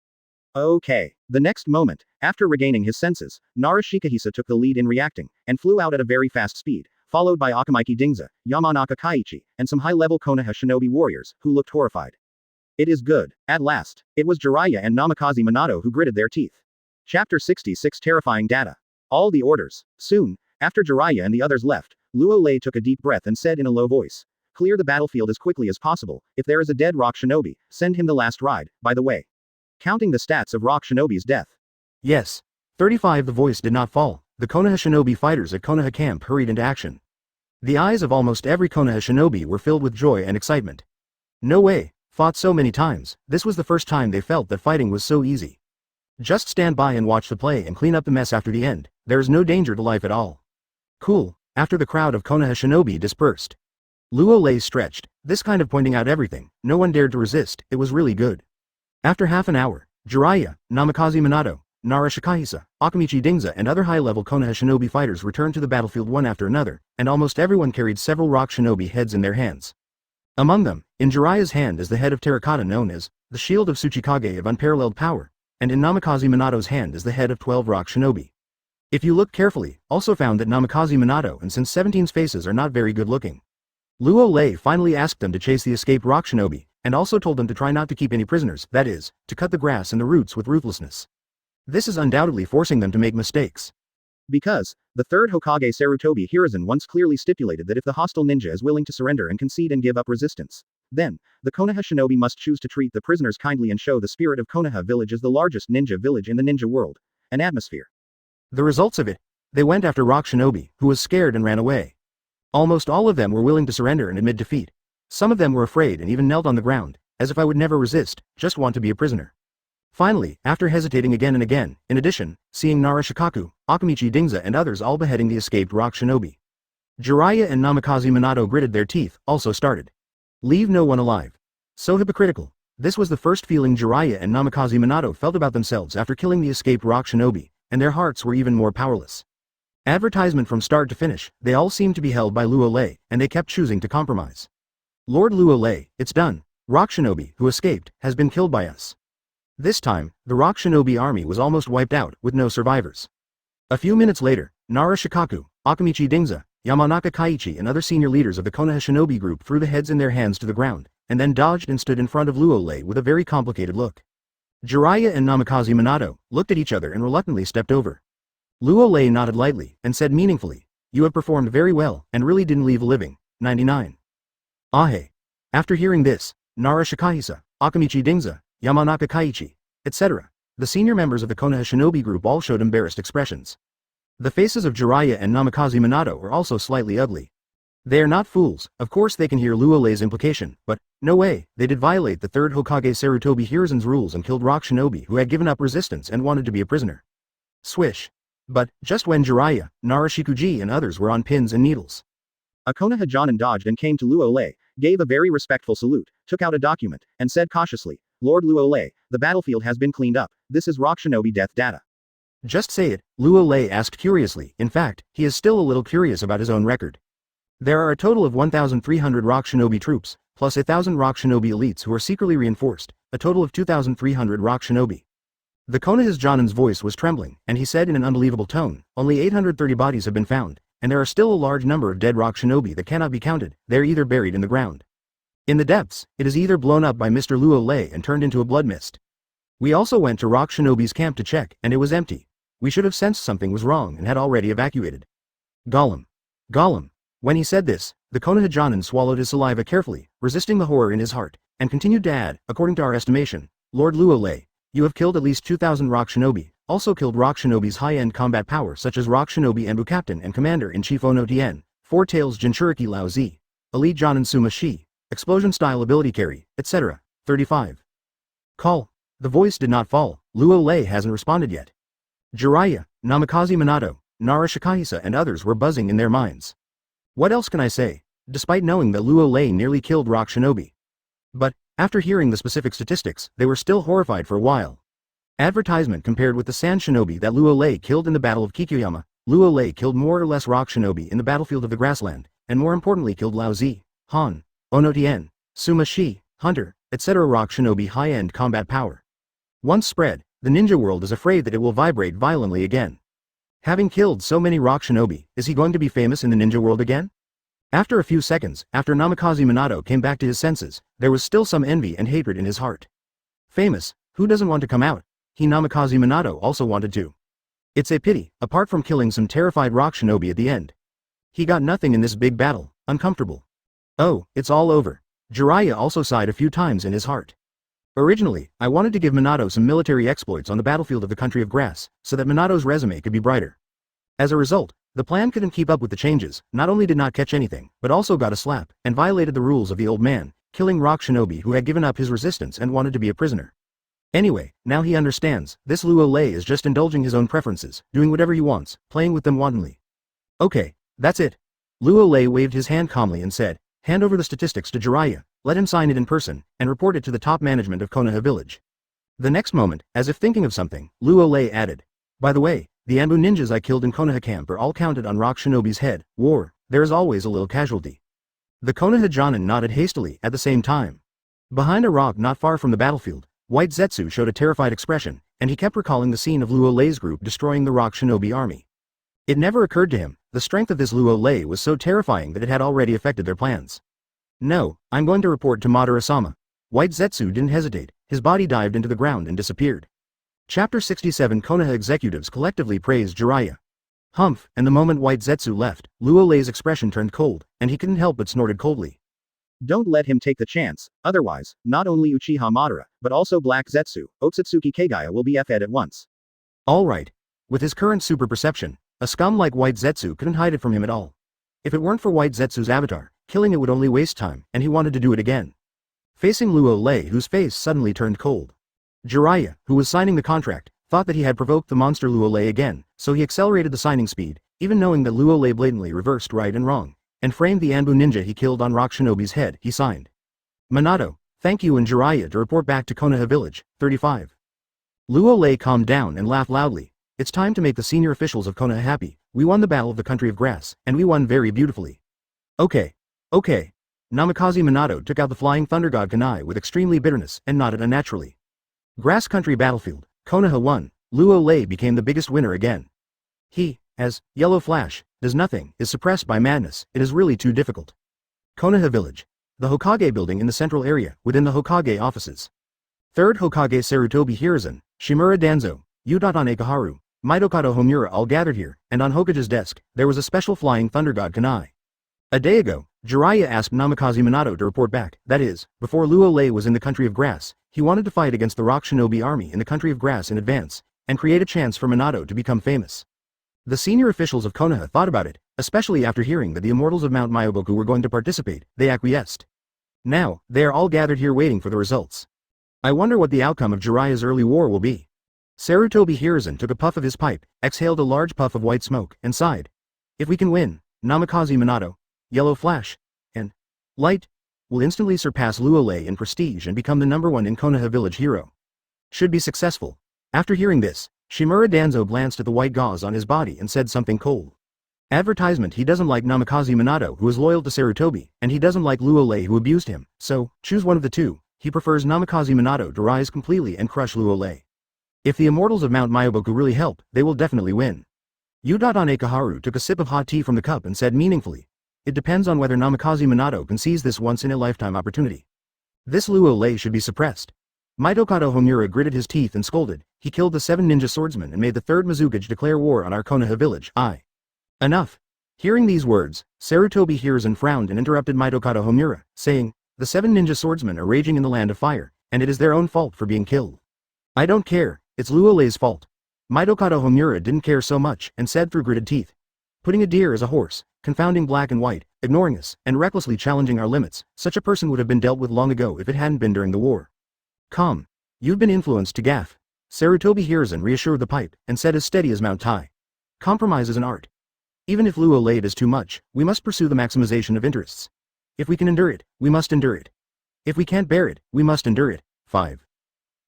Okay. The next moment, after regaining his senses, Nara Shikuhisa took the lead in reacting, and flew out at a very fast speed, followed by Akamaiki Dingza, Yamanaka Kaiichi, and some high-level Konoha shinobi warriors, who looked horrified. It is good. At last, it was Jiraiya and Namikaze Minato who gritted their teeth. Chapter 66 Terrifying Data. All the orders. Soon, after Jiraiya and the others left, Luo Lei took a deep breath and said in a low voice, "Clear the battlefield as quickly as possible. If there is a dead rock shinobi, send him the last ride, by the way." Counting the stats of rock shinobi's death. Yes. 35. The voice did not fall. The Konoha shinobi fighters at Konoha camp hurried into action. The eyes of almost every Konoha shinobi were filled with joy and excitement. No way. Fought so many times, this was the first time they felt that fighting was so easy. Just stand by and watch the play and clean up the mess after the end. There is no danger to life at all. Cool. After the crowd of Konoha shinobi dispersed, Luo Lei stretched. This kind of pointing out everything, no one dared to resist, it was really good. After half an hour, Jiraiya, Namikaze Minato, Nara Shikahisa, Akamichi Dingza and other high-level Konoha shinobi fighters returned to the battlefield one after another, and almost everyone carried several rock shinobi heads in their hands. Among them, in Jiraiya's hand is the head of terracotta known as the Shield of Tsuchikage of Unparalleled Power, and in Namikaze Minato's hand is the head of 12 rock shinobi. If you look carefully, also found that Namikaze Minato and Sin 17's faces are not very good looking. Luo Lei finally asked them to chase the escaped rock shinobi, and also told them to try not to keep any prisoners, that is, to cut the grass and the roots with ruthlessness. This is undoubtedly forcing them to make mistakes. Because, the third Hokage Sarutobi Hiruzen once clearly stipulated that if the hostile ninja is willing to surrender and concede and give up resistance, then, the Konoha shinobi must choose to treat the prisoners kindly and show the spirit of Konoha Village as the largest ninja village in the ninja world, an atmosphere. The results of it? They went after rock shinobi, who was scared and ran away. Almost all of them were willing to surrender and admit defeat. Some of them were afraid and even knelt on the ground, as if I would never resist, just want to be a prisoner. Finally, after hesitating again and again, in addition, seeing Nara Shikaku, Akamichi Dingza and others all beheading the escaped rock shinobi. Jiraiya and Namikaze Minato gritted their teeth, also started. Leave no one alive. So hypocritical. This was the first feeling Jiraiya and Namikaze Minato felt about themselves after killing the escaped rock shinobi, and their hearts were even more powerless. Advertisement from start to finish, they all seemed to be held by Luo Lei, and they kept choosing to compromise. Lord Luo Lei, it's done. Rock shinobi, who escaped, has been killed by us. This time, the rock shinobi army was almost wiped out, with no survivors. A few minutes later, Nara Shikaku, Akamichi Dingza, Yamanaka Kaiichi and other senior leaders of the Konoha shinobi group threw the heads in their hands to the ground, and then dodged and stood in front of Luo Lei with a very complicated look. Jiraiya and Namikaze Minato looked at each other and reluctantly stepped over. Luo Lei nodded lightly, and said meaningfully, "You have performed very well, and really didn't leave a living." 99. Ahe. After hearing this, Nara Shikahisa, Akamichi Dingza, Yamanaka Kaiichi, etc., the senior members of the Konoha shinobi group all showed embarrassed expressions. The faces of Jiraiya and Namikaze Minato were also slightly ugly. They are not fools, of course they can hear Luo Lei's implication, but, no way, they did violate the third Hokage Sarutobi Hiruzen's rules and killed rock shinobi who had given up resistance and wanted to be a prisoner. Swish. But, just when Jiraiya, Nara Shikuji and others were on pins and needles, a Konoha Jonin dodged and came to Luo Lei, gave a very respectful salute, took out a document, and said cautiously, "Lord Luo Lei, the battlefield has been cleaned up, this is rock shinobi death data." Just say it, Luo Lei asked curiously. In fact, he is still a little curious about his own record. There are a total of 1,300 rock shinobi troops, plus 1,000 rock shinobi elites who are secretly reinforced, a total of 2,300 rock shinobi. The Konoha's Jonin's voice was trembling, and he said in an unbelievable tone, "Only 830 bodies have been found, and there are still a large number of dead rock shinobi that cannot be counted, they are either buried in the ground. In the depths, it is either blown up by Mr. Luo Lei and turned into a blood mist. We also went to rock shinobi's camp to check, and it was empty. We should have sensed something was wrong and had already evacuated." Gollum. Gollum. When he said this, the Konoha Jonin swallowed his saliva carefully, resisting the horror in his heart, and continued to add, "According to our estimation, Lord Luo Lei, you have killed at least 2,000 rock shinobi, also killed rock shinobi's high-end combat power such as rock shinobi Anbu Captain and Commander-in-Chief Ono Tien, Four-Tails Jinchuriki Laozi, Elite Jonin Suma Shi, Explosion-style ability carry, etc. 35. Call. The voice did not fall, Luo Lei hasn't responded yet. Jiraiya, Namikaze Minato, Nara Shikahisa and others were buzzing in their minds. What else can I say, despite knowing that Luo Lei nearly killed rock shinobi? But, after hearing the specific statistics, they were still horrified for a while. Advertisement compared with the sand shinobi that Luo Lei killed in the Battle of Kikuyama, Luo Lei killed more or less rock shinobi in the battlefield of the grassland, and more importantly killed Laozi, Han, Ono Tien, Suma Shi, Hunter, etc. rock shinobi high-end combat power. Once spread, the ninja world is afraid that it will vibrate violently again. Having killed so many rock shinobi, is he going to be famous in the ninja world again? After a few seconds, after Namikaze Minato came back to his senses, there was still some envy and hatred in his heart. Famous, who doesn't want to come out? He Namikaze Minato also wanted to. It's a pity, apart from killing some terrified rock shinobi at the end. He got nothing in this big battle, uncomfortable. Oh, it's all over. Jiraiya also sighed a few times in his heart. Originally, I wanted to give Minato some military exploits on the battlefield of the country of grass, so that Minato's resume could be brighter. As a result, the plan couldn't keep up with the changes, not only did not catch anything, but also got a slap, and violated the rules of the old man, killing rock shinobi who had given up his resistance and wanted to be a prisoner. Anyway, now he understands, this Luo Lei is just indulging his own preferences, doing whatever he wants, playing with them wantonly. Okay, that's it. Luo Lei waved his hand calmly and said, Hand over the statistics to Jiraiya, let him sign it in person, and report it to the top management of Konoha Village. The next moment, as if thinking of something, Luo Lei added. By the way, the Anbu ninjas I killed in Konoha camp are all counted on Rock Shinobi's head. War, there is always a little casualty. The Konoha Jonin nodded hastily at the same time. Behind a rock not far from the battlefield, White Zetsu showed a terrified expression, and he kept recalling the scene of Luo Lei's group destroying the Rock Shinobi army. It never occurred to him, the strength of this Luo Lei was so terrifying that it had already affected their plans. No, I'm going to report to Madara-sama. White Zetsu didn't hesitate, his body dived into the ground and disappeared. Chapter 67 Konoha executives collectively praised Jiraiya. Humph, and the moment White Zetsu left, Luo Lei's expression turned cold, and he couldn't help but snorted coldly. Don't let him take the chance, otherwise, not only Uchiha Madara, but also Black Zetsu, Otsutsuki Kagaya will be F'd at once. Alright. With his current super perception, a scum like White Zetsu couldn't hide it from him at all. If it weren't for White Zetsu's avatar, killing it would only waste time, and he wanted to do it again. Facing Luo Lei, whose face suddenly turned cold. Jiraiya, who was signing the contract, thought that he had provoked the monster Luo Lei again, so he accelerated the signing speed, even knowing that Luo Lei blatantly reversed right and wrong, and framed the Anbu ninja he killed on Rock Shinobi's head. He signed. Minato, thank you, and Jiraiya to report back to Konoha Village, 35. Luo Lei calmed down and laughed loudly. It's time to make the senior officials of Konoha happy. We won the Battle of the Country of Grass, and we won very beautifully. Okay. Namikaze Minato took out the Flying Thunder God Kunai with extremely bitterness and nodded unnaturally. Grass Country Battlefield, Konoha won. Luo Lei became the biggest winner again. He, as Yellow Flash, does nothing, is suppressed by madness. It is really too difficult. Konoha Village. The Hokage building in the central area, within the Hokage offices. Third Hokage Sarutobi Hiruzen, Shimura Danzo, Utatane Koharu, Mitokado Homura all gathered here, and on Hokage's desk, there was a special Flying Thunder God Kunai. A day ago, Jiraiya asked Namikaze Minato to report back, that is, before Luo Lei was in the Country of Grass, he wanted to fight against the Rock Shinobi army in the Country of Grass in advance, and create a chance for Minato to become famous. The senior officials of Konoha thought about it, especially after hearing that the immortals of Mount Myoboku were going to participate. They acquiesced. Now, they are all gathered here waiting for the results. I wonder what the outcome of Jiraiya's early war will be. Sarutobi Hiruzen took a puff of his pipe, exhaled a large puff of white smoke, and sighed. If we can win, Namikaze Minato, Yellow Flash, and Light will instantly surpass Luo Lei in prestige and become the #1 in Konoha Village hero. Should be successful. After hearing this, Shimura Danzo glanced at the white gauze on his body and said something cold. Advertisement: he doesn't like Namikaze Minato, who is loyal to Sarutobi, and he doesn't like Luo Lei, who abused him, so, choose one of the two. He prefers Namikaze Minato to rise completely and crush Luo Lei. If the immortals of Mount Myoboku really help, they will definitely win. Utatane Koharu took a sip of hot tea from the cup and said meaningfully. It depends on whether Namikaze Minato can seize this once-in-a-lifetime opportunity. This Luo Lei should be suppressed. Mitokado Homura gritted his teeth and scolded. He killed the 7 ninja swordsmen and made the 3rd Mizukage declare war on our Konoha village. Enough. Hearing these words, Sarutobi Hiruzen frowned and interrupted Mitokado Homura, saying, the 7 ninja swordsmen are raging in the land of fire, and it is their own fault for being killed. I don't care, it's Luo Lei's fault. Mitokado Homura didn't care so much, and said through gritted teeth. Putting a deer as a horse, confounding black and white, ignoring us, and recklessly challenging our limits, such a person would have been dealt with long ago if it hadn't been during the war. Come. You've been influenced to gaff. Sarutobi Hiruzen reassured the pipe, and said as steady as Mount Tai. Compromise is an art. Even if Luo Lei does too much, we must pursue the maximization of interests. If we can endure it, we must endure it. If we can't bear it, we must endure it. 5.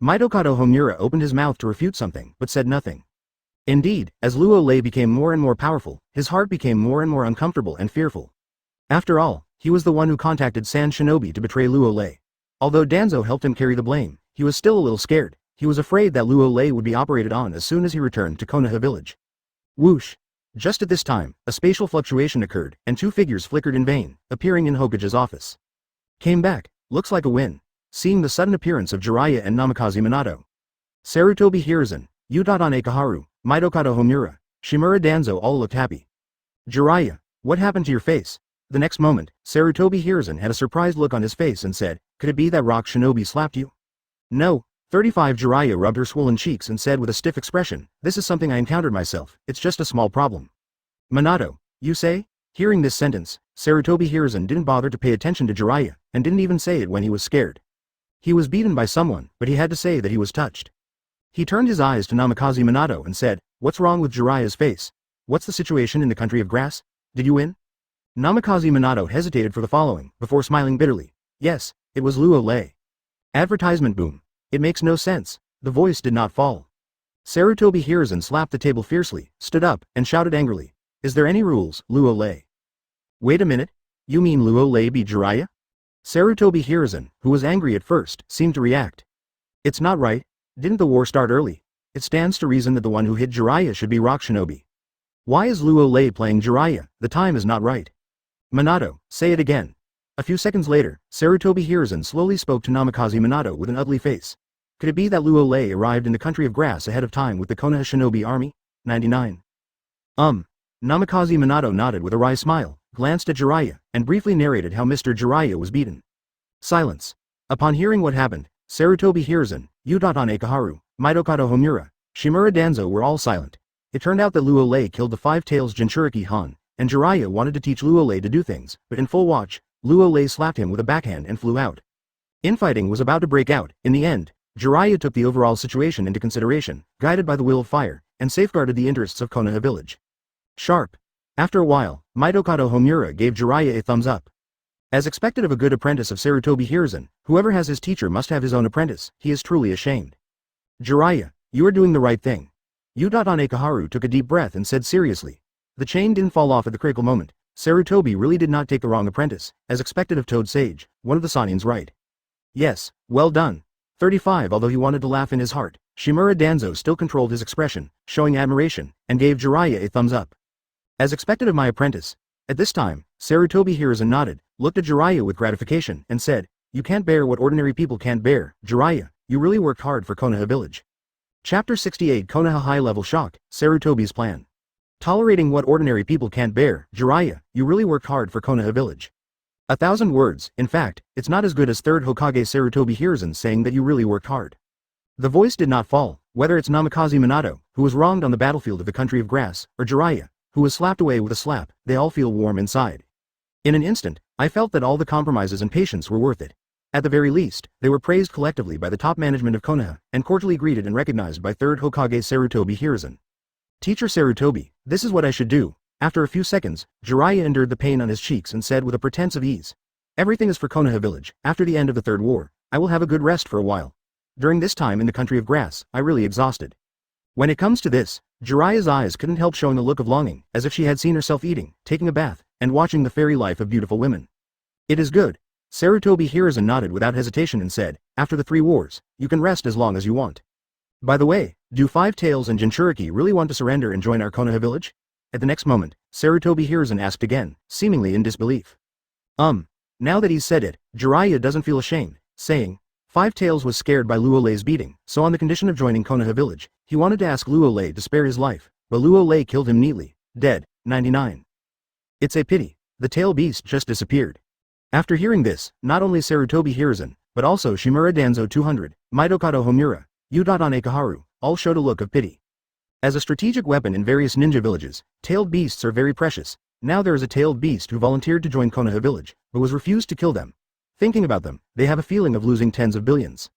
Mitokado Homura opened his mouth to refute something, but said nothing. Indeed, as Luo Lei became more and more powerful, his heart became more and more uncomfortable and fearful. After all, he was the one who contacted Sand Shinobi to betray Luo Lei. Although Danzo helped him carry the blame, he was still a little scared. He was afraid that Luo Lei would be operated on as soon as he returned to Konoha Village. Whoosh! Just at this time, a spatial fluctuation occurred, and 2 figures flickered in vain, appearing in Hokage's office. Came back, looks like a win. Seeing the sudden appearance of Jiraiya and Namikaze Minato. Sarutobi Hiruzen, Utatane Koharu, Mitokado Homura, Shimura Danzo all looked happy. Jiraiya, what happened to your face? The next moment, Sarutobi Hiruzen had a surprised look on his face and said, could it be that Rock Shinobi slapped you? No. 35 Jiraiya rubbed her swollen cheeks and said with a stiff expression, this is something I encountered myself, it's just a small problem. Minato, you say? Hearing this sentence, Sarutobi Hiruzen didn't bother to pay attention to Jiraiya, and didn't even say it when he was scared. He was beaten by someone, but he had to say that he was touched. He turned his eyes to Namikaze Minato and said, what's wrong with Jiraiya's face? What's the situation in the Country of Grass? Did you win? Namikaze Minato hesitated for the following, before smiling bitterly. Yes, it was Luo Lei. Advertisement boom. It makes no sense. The voice did not fall. Sarutobi Hiruzen slapped the table fiercely, stood up, and shouted angrily. Is there any rules, Luo Lei? Wait a minute. You mean Luo Lei beat Jiraiya? Sarutobi Hiruzen, who was angry at first, seemed to react. It's not right. Didn't the war start early? It stands to reason that the one who hit Jiraiya should be Rock Shinobi. Why is Luo Lei playing Jiraiya? The time is not right. Minato, say it again. A few seconds later, Sarutobi Hiruzen slowly spoke to Namikaze Minato with an ugly face. Could it be that Luo Lei arrived in the country of grass ahead of time with the Konoha Shinobi army? 99. Namikaze Minato nodded with a wry smile, glanced at Jiraiya, and briefly narrated how Mr. Jiraiya was beaten. Silence. Upon hearing what happened, Sarutobi Hiruzen, Utatane Koharu, Mitokado Homura, Shimura Danzo were all silent. It turned out that Luo Lei killed the Five-Tails Jinchuriki Han, and Jiraiya wanted to teach Luo Lei to do things, but in full watch, Luo Lei slapped him with a backhand and flew out. Infighting was about to break out. In the end, Jiraiya took the overall situation into consideration, guided by the will of fire, and safeguarded the interests of Konoha Village. Sharp. After a while, Mitokado Homura gave Jiraiya a thumbs up. As expected of a good apprentice of Sarutobi Hiruzen, whoever has his teacher must have his own apprentice. He is truly ashamed. Jiraiya, you are doing the right thing. Utatane Koharu took a deep breath and said seriously. The chain didn't fall off at the critical moment. Sarutobi really did not take the wrong apprentice, as expected of Toad Sage, one of the Sanin's right. Yes, well done. 35. Although he wanted to laugh in his heart, Shimura Danzo still controlled his expression, showing admiration, and gave Jiraiya a thumbs up. As expected of my apprentice. At this time, Sarutobi Hiruzen nodded, looked at Jiraiya with gratification, and said, You can't bear what ordinary people can't bear, Jiraiya, you really worked hard for Konoha Village. Chapter 68 Konoha High-Level Shock, Sarutobi's Plan. Tolerating what ordinary people can't bear, Jiraiya, you really worked hard for Konoha Village. 1,000 words. In fact, it's not as good as 3rd Hokage Sarutobi Hiruzen saying that you really worked hard. The voice did not fall, whether it's Namikaze Minato, who was wronged on the battlefield of the country of grass, or Jiraiya, who was slapped away with a slap, they all feel warm inside. In an instant, I felt that all the compromises and patience were worth it. At the very least, they were praised collectively by the top management of Konoha, and cordially greeted and recognized by 3rd Hokage Sarutobi Hiruzen. Teacher Sarutobi, this is what I should do. After a few seconds, Jiraiya endured the pain on his cheeks and said with a pretense of ease. Everything is for Konoha Village. After the end of the Third War, I will have a good rest for a while. During this time in the country of grass, I really exhausted. When it comes to this, Jiraiya's eyes couldn't help showing a look of longing, as if she had seen herself eating, taking a bath, and watching the fairy life of beautiful women. It is good. Sarutobi Hiruzen nodded without hesitation and said, After the 3 wars, you can rest as long as you want. By the way, do Five-Tails and Jinchuriki really want to surrender and join our Konoha Village? At the next moment, Sarutobi Hiruzen asked again, seemingly in disbelief. Now that he's said it, Jiraiya doesn't feel ashamed, saying, Five-Tails was scared by Luo Lei's beating, so on the condition of joining Konoha Village, he wanted to ask Luo Lei to spare his life, but Luo Lei killed him neatly, dead, 99. It's a pity, the tail beast just disappeared. After hearing this, not only Sarutobi Hiruzen, but also Shimura Danzo 200, Mitokado Homura, Utatane Koharu, all showed a look of pity. As a strategic weapon in various ninja villages, tailed beasts are very precious. Now there is a tailed beast who volunteered to join Konoha Village, but was refused to kill them. Thinking about them, they have a feeling of losing tens of billions.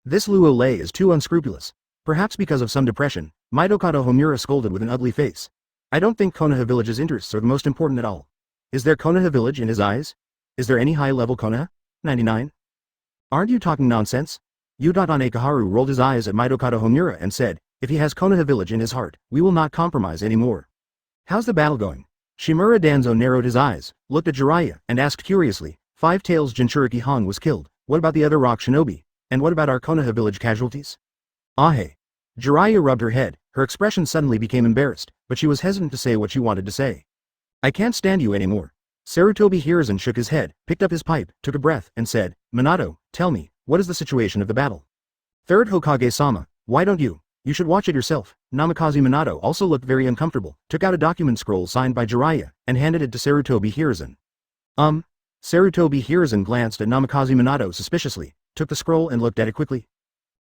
This Luo Lei is too unscrupulous. Perhaps because of some depression, Mitokado Homura scolded with an ugly face. I don't think Konoha Village's interests are the most important at all. Is there Konoha Village in his eyes? Is there any high-level Konoha? 99. Aren't you talking nonsense? Utatane Koharu rolled his eyes at Mitokado Homura and said, If he has Konoha Village in his heart, we will not compromise anymore. How's the battle going? Shimura Danzo narrowed his eyes, looked at Jiraiya, and asked curiously, Five-Tails Jinchuriki Han was killed, what about the other rock shinobi? And what about our Konoha Village casualties? Ahe. Jiraiya rubbed her head, her expression suddenly became embarrassed, but she was hesitant to say what she wanted to say. I can't stand you anymore. Sarutobi Hiruzen shook his head, picked up his pipe, took a breath, and said, Minato, tell me, what is the situation of the battle? 3rd Hokage-sama, why don't you? You should watch it yourself. Namikaze Minato also looked very uncomfortable, took out a document scroll signed by Jiraiya, and handed it to Sarutobi Hiruzen. Sarutobi Hiruzen glanced at Namikaze Minato suspiciously, took the scroll and looked at it quickly.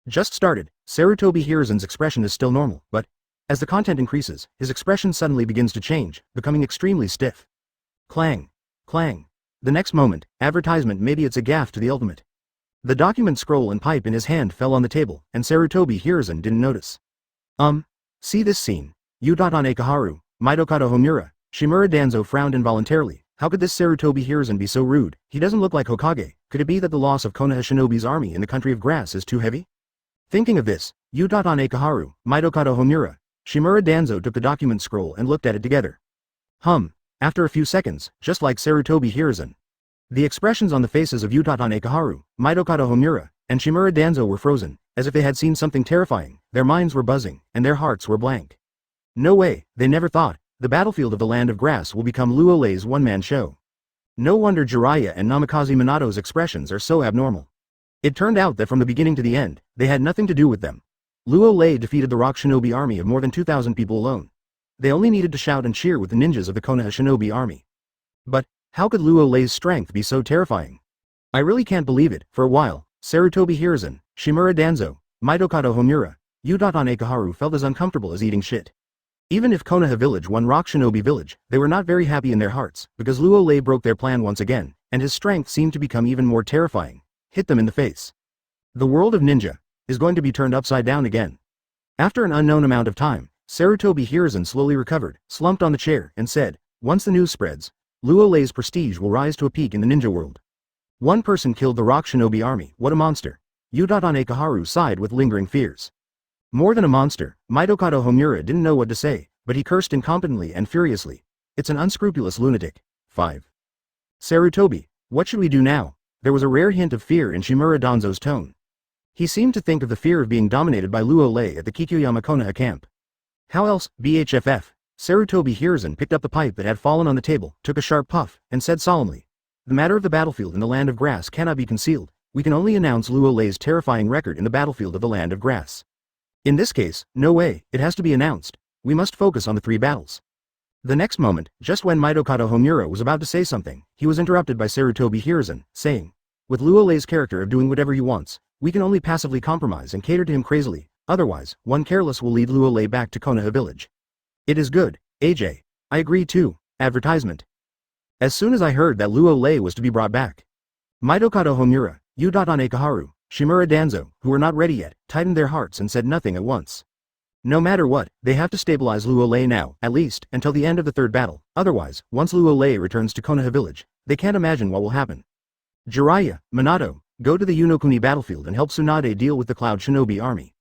Just started. Sarutobi Hiruzen's expression is still normal, but, as the content increases, his expression suddenly begins to change, becoming extremely stiff. Clang. Clang. The next moment, advertisement maybe it's a gaffe to the ultimate. The document scroll and pipe in his hand fell on the table, and Sarutobi Hiruzen didn't notice. See this scene. Utatane Koharu, Mitokado Homura, Shimura Danzo frowned involuntarily, How could this Sarutobi Hiruzen be so rude? He doesn't look like Hokage. Could it be that the loss of Konoha Shinobi's army in the country of grass is too heavy? Thinking of this, Utatane Koharu, Mitokado Homura, Shimura Danzo took the document scroll and looked at it together. After a few seconds, just like Sarutobi Hiruzen. The expressions on the faces of Utatane Koharu, Mitokado Homura, and Shimura Danzo were frozen, as if they had seen something terrifying. Their minds were buzzing, and their hearts were blank. No way, they never thought, the battlefield of the Land of Grass will become Luo Lei's one-man show. No wonder Jiraiya and Namikaze Minato's expressions are so abnormal. It turned out that from the beginning to the end, they had nothing to do with them. Luo Lei defeated the Rock Shinobi army of more than 2,000 people alone. They only needed to shout and cheer with the ninjas of the Konoha Shinobi army. But, how could Luo Lei's strength be so terrifying? I really can't believe it. For a while, Sarutobi Hiruzen, Shimura Danzo, Mitokado Homura, Utatane Koharu felt as uncomfortable as eating shit. Even if Konoha Village won Rock Shinobi Village, they were not very happy in their hearts, because Luo Lei broke their plan once again, and his strength seemed to become even more terrifying. Hit them in the face. The world of ninja is going to be turned upside down again. After an unknown amount of time, Sarutobi Hiruzen slowly recovered, slumped on the chair, and said, once the news spreads, Luo Lei's prestige will rise to a peak in the ninja world. One person killed the Rock Shinobi army, what a monster. Utatane Koharu sighed with lingering fears. More than a monster, Mitokado Homura didn't know what to say, but he cursed incompetently and furiously. It's an unscrupulous lunatic. 5. Sarutobi, what should we do now? There was a rare hint of fear in Shimura Danzo's tone. He seemed to think of the fear of being dominated by Luo Lei at the Kikuyama Konoha camp. How else, BHFF? Sarutobi Hiruzen picked up the pipe that had fallen on the table, took a sharp puff, and said solemnly, the matter of the battlefield in the Land of Grass cannot be concealed. We can only announce Luo Lei's terrifying record in the battlefield of the Land of Grass. In this case, no way, it has to be announced. We must focus on the 3 battles. The next moment, just when Mitokado Homura was about to say something, he was interrupted by Sarutobi Hiruzen, saying, with Luo Lei's character of doing whatever he wants, we can only passively compromise and cater to him crazily, otherwise, one careless will lead Luo Lei back to Konoha Village. It is good, AJ. I agree too. Advertisement. As soon as I heard that Luo Lei was to be brought back, Mitokado Homura, Utatane Koharu, Shimura Danzo, who were not ready yet, tightened their hearts and said nothing at once. No matter what, they have to stabilize Luo Lei now, at least, until the end of the 3rd battle. Otherwise, once Luo Lei returns to Konoha Village, they can't imagine what will happen. Jiraiya, Minato, go to the Unokuni battlefield and help Tsunade deal with the Cloud Shinobi army.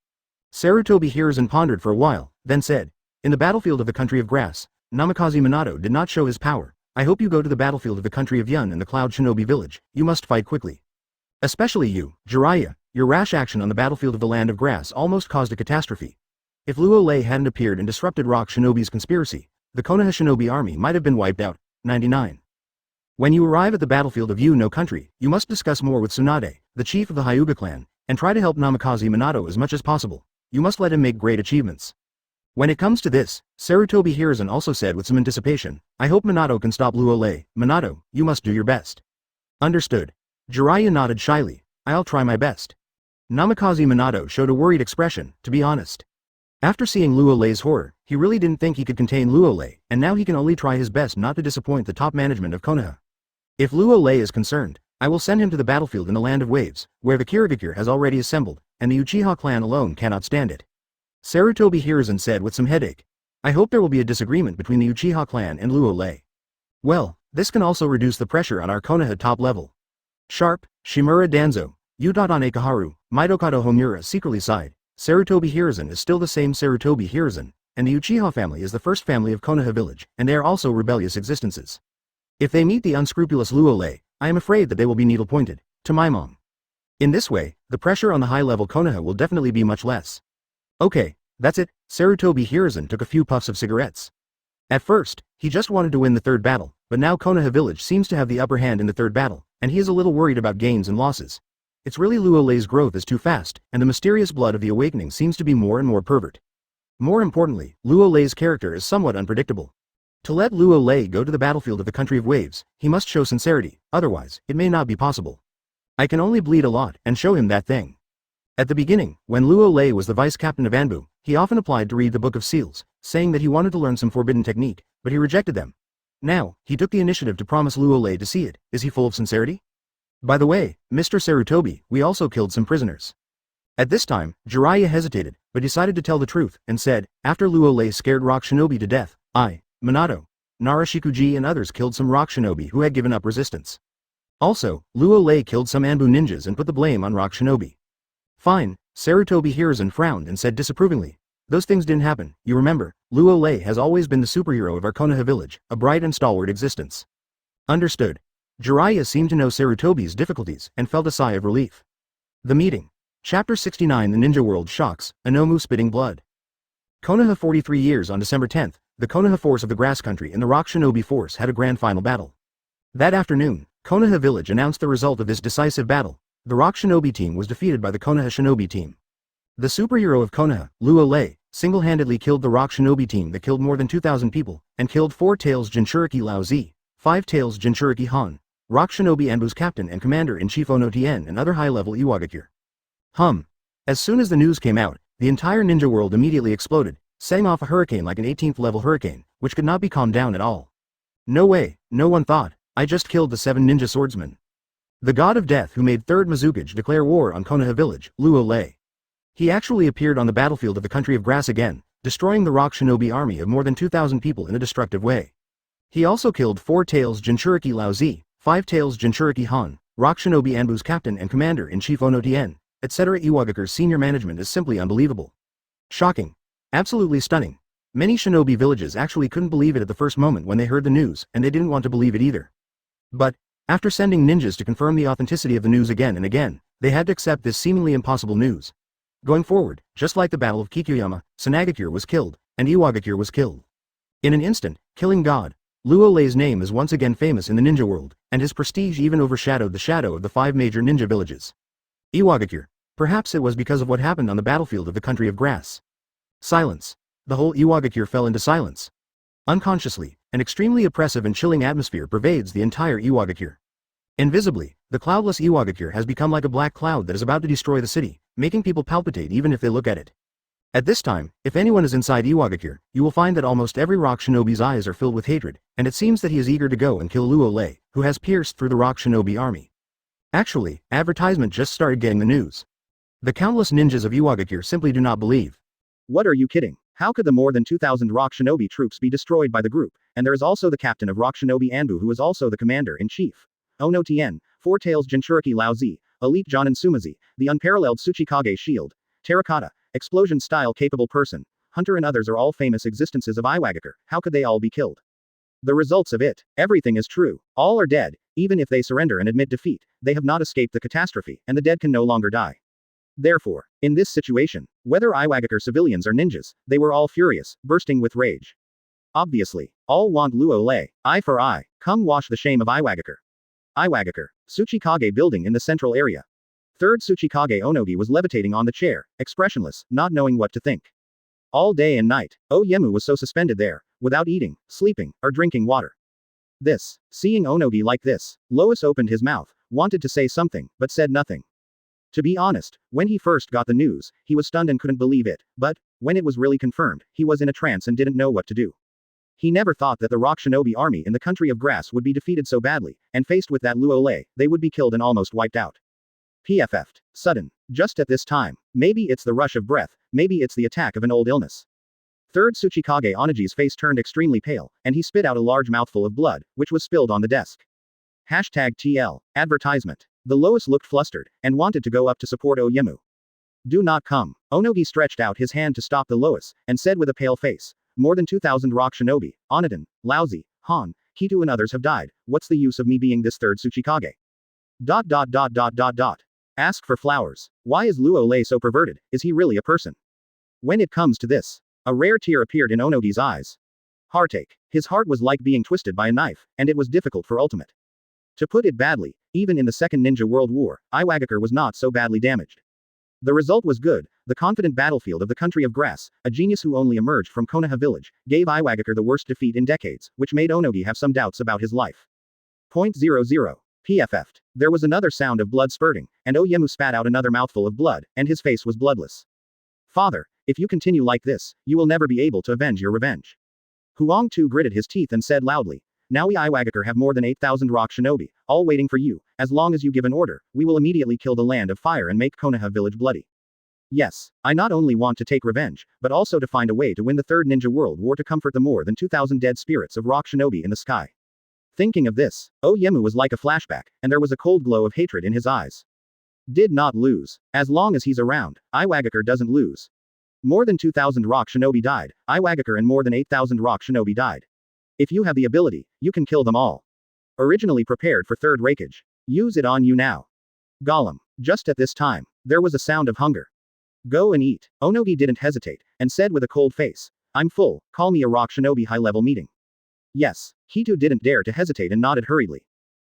Sarutobi Hiruzen pondered for a while, then said, in the battlefield of the country of grass, Namikaze Minato did not show his power. I hope you go to the battlefield of the country of Yun and the Cloud Shinobi village. You must fight quickly. Especially you, Jiraiya. Your rash action on the battlefield of the Land of Grass almost caused a catastrophe. If Luo Lei hadn't appeared and disrupted Rock Shinobi's conspiracy, the Konoha Shinobi army might have been wiped out. 99. When you arrive at the battlefield of no country, you must discuss more with Tsunade, the chief of the Hyuga clan, and try to help Namikaze Minato as much as possible. You must let him make great achievements. When it comes to this, Sarutobi Hiruzen also said with some anticipation, I hope Minato can stop Luo Lei. Minato, you must do your best. Understood. Jiraiya nodded shyly. I'll try my best. Namikaze Minato showed a worried expression, to be honest. After seeing Luo Lei's horror, he really didn't think he could contain Luo Lei, and now he can only try his best not to disappoint the top management of Konoha. If Luo Lei is concerned, I will send him to the battlefield in the Land of Waves, where the Kirigakure has already assembled, and the Uchiha clan alone cannot stand it. Sarutobi Hiruzen said with some headache. I hope there will be a disagreement between the Uchiha clan and Luo Lei. Well, this can also reduce the pressure on our Konoha top level. Sharp, Shimura Danzo, Utatane Koharu, Mitokado Homura secretly sighed. Sarutobi Hiruzen is still the same Sarutobi Hiruzen, and the Uchiha family is the first family of Konoha Village, and they are also rebellious existences. If they meet the unscrupulous Luo Lei, I am afraid that they will be needle-pointed, to my mom. In this way, the pressure on the high-level Konoha will definitely be much less. Okay, that's it. Sarutobi Hiruzen took a few puffs of cigarettes. At first, he just wanted to win the 3rd battle, but now Konoha Village seems to have the upper hand in the 3rd battle, and he is a little worried about gains and losses. It's really Luo Lei's growth is too fast, and the mysterious blood of the awakening seems to be more and more pervert. More importantly, Luo Lei's character is somewhat unpredictable. To let Luo Lei go to the battlefield of the country of waves, he must show sincerity, otherwise, it may not be possible. I can only bleed a lot and show him that thing. At the beginning, when Luo Lei was the vice captain of Anbu, he often applied to read the Book of Seals, saying that he wanted to learn some forbidden technique, but he rejected them. Now, he took the initiative to promise Luo Lei to see it. Is he full of sincerity? By the way, Mr. Sarutobi, we also killed some prisoners. At this time, Jiraiya hesitated, but decided to tell the truth, and said, after Luo Lei scared Rock Shinobi to death, Minato, Narashikuji and others killed some rock shinobi who had given up resistance. Also, Luo Lei killed some Anbu ninjas and put the blame on rock shinobi. Fine, Sarutobi Hiruzen frowned and said disapprovingly. Those things didn't happen, you remember, Luo Lei has always been the superhero of our Konoha village, a bright and stalwart existence. Understood. Jiraiya seemed to know Sarutobi's difficulties and felt a sigh of relief. The meeting. Chapter 69 The Ninja World Shocks, Anomu Spitting Blood. Konoha 43 years on December 10th, the Konoha force of the Grass Country and the Rock Shinobi force had a grand final battle. That afternoon, Konoha Village announced the result of this decisive battle. The Rock Shinobi team was defeated by the Konoha Shinobi team. The superhero of Konoha, Luo Lei, single-handedly killed the Rock Shinobi team that killed more than 2,000 people, and killed 4-Tails Jinchuriki Laozi, 5-Tails Jinchuriki Han, Rock Shinobi Anbu's captain and commander-in-chief Onotien and other high-level Iwagakure. As soon as the news came out, the entire ninja world immediately exploded, setting off a hurricane like an 18th-level hurricane, which could not be calmed down at all. No way, no one thought, I just killed the 7 ninja swordsmen. The god of death who made 3rd Mizukage declare war on Konoha Village, Luo Lei. He actually appeared on the battlefield of the country of grass again, destroying the Rock Shinobi army of more than 2,000 people in a destructive way. He also killed 4-Tails Jinchuriki Laozi, 5-Tails Jinchuriki Han, Rock Shinobi Anbu's captain and commander-in-chief Onotien, etc. Iwagakure's senior management is simply unbelievable. Shocking. Absolutely stunning. Many shinobi villages actually couldn't believe it at the first moment when they heard the news, and they didn't want to believe it either. But, after sending ninjas to confirm the authenticity of the news again and again, they had to accept this seemingly impossible news. Going forward, just like the Battle of Kikuyama, Sanagakure was killed, and Iwagakure was killed. In an instant, killing God, Luo Lei's name is once again famous in the ninja world, and his prestige even overshadowed the shadow of the 5 major ninja villages. Iwagakure. Perhaps it was because of what happened on the battlefield of the country of grass. Silence. The whole Iwagakure fell into silence. Unconsciously, an extremely oppressive and chilling atmosphere pervades the entire Iwagakure. Invisibly, the cloudless Iwagakure has become like a black cloud that is about to destroy the city, making people palpitate even if they look at it. At this time, if anyone is inside Iwagakure, you will find that almost every rock shinobi's eyes are filled with hatred, and it seems that he is eager to go and kill Luo Lei, who has pierced through the rock shinobi army. Actually, advertisement just started getting the news. The countless ninjas of Iwagakure simply do not believe. What are you kidding? How could the more than 2,000 rock shinobi troops be destroyed by the group? And there is also the captain of rock shinobi Anbu who is also the commander-in-chief. Onotien, 4-Tails Jinchuriki Laozi, Elite Jonin Sumazi, the unparalleled Tsuchikage shield, Terracotta, explosion-style capable person, Hunter and others are all famous existences of Iwagakure. How could they all be killed? The results of it. Everything is true. All are dead. Even if they surrender and admit defeat, they have not escaped the catastrophe, and the dead can no longer die. Therefore, in this situation, whether Iwagakure civilians or ninjas, they were all furious, bursting with rage. Obviously, all want Luo Lei, eye for eye, come wash the shame of Iwagakure. Iwagakure, Tsuchikage building in the central area. 3rd Tsuchikage Onogi was levitating on the chair, expressionless, not knowing what to think. All day and night, Oyemu was so suspended there, without eating, sleeping, or drinking water. Seeing Onogi like this, Lois opened his mouth, wanted to say something, but said nothing. To be honest, when he first got the news, he was stunned and couldn't believe it, but, when it was really confirmed, he was in a trance and didn't know what to do. He never thought that the rock shinobi army in the country of grass would be defeated so badly, and faced with that Luo Lei, they would be killed and almost wiped out. PFF'd. Sudden. Just at this time. Maybe it's the rush of breath, maybe it's the attack of an old illness. 3rd Tsuchikage Onagi's face turned extremely pale, and he spit out a large mouthful of blood, which was spilled on the desk. #TL. Advertisement. The Lois looked flustered, and wanted to go up to support Oyemu. Do not come. Onogi stretched out his hand to stop the Lois, and said with a pale face, more than 2,000 rock shinobi, Onatan, Laozi, Han, Kitu and others have died, what's the use of me being this 3rd Tsuchikage? ... Ask for flowers. Why is Luo Lei so perverted? Is he really a person? When it comes to this, a rare tear appeared in Onogi's eyes. Heartache. His heart was like being twisted by a knife, and it was difficult for ultimate. To put it badly, even in the Second Ninja World War, Iwagakure was not so badly damaged. The result was good. The confident battlefield of the country of grass, a genius who only emerged from Konoha Village, gave Iwagakure the worst defeat in decades, which made Onogi have some doubts about his life. .00. PFF'd. There was another sound of blood spurting, and Oyemu spat out another mouthful of blood, and his face was bloodless. Father, if you continue like this, you will never be able to avenge your revenge. Huang Tu gritted his teeth and said loudly, now we Iwagakure have more than 8,000 rock shinobi, all waiting for you. As long as you give an order, we will immediately kill the land of fire and make Konoha Village bloody. Yes, I not only want to take revenge, but also to find a way to win the Third Ninja World War to comfort the more than 2,000 dead spirits of rock shinobi in the sky. Thinking of this, Oyemu was like a flashback, and there was a cold glow of hatred in his eyes. Did not lose. As long as he's around, Iwagakure doesn't lose. More than 2,000 rock shinobi died, Iwagakure and more than 8,000 rock shinobi died. If you have the ability, you can kill them all. Originally prepared for third Raikage. Use it on you now. Gollum. Just at this time, there was a sound of hunger. Go and eat. Onogi didn't hesitate, and said with a cold face, I'm full, call me a rock shinobi high-level meeting. Yes, he too didn't dare to hesitate and nodded hurriedly.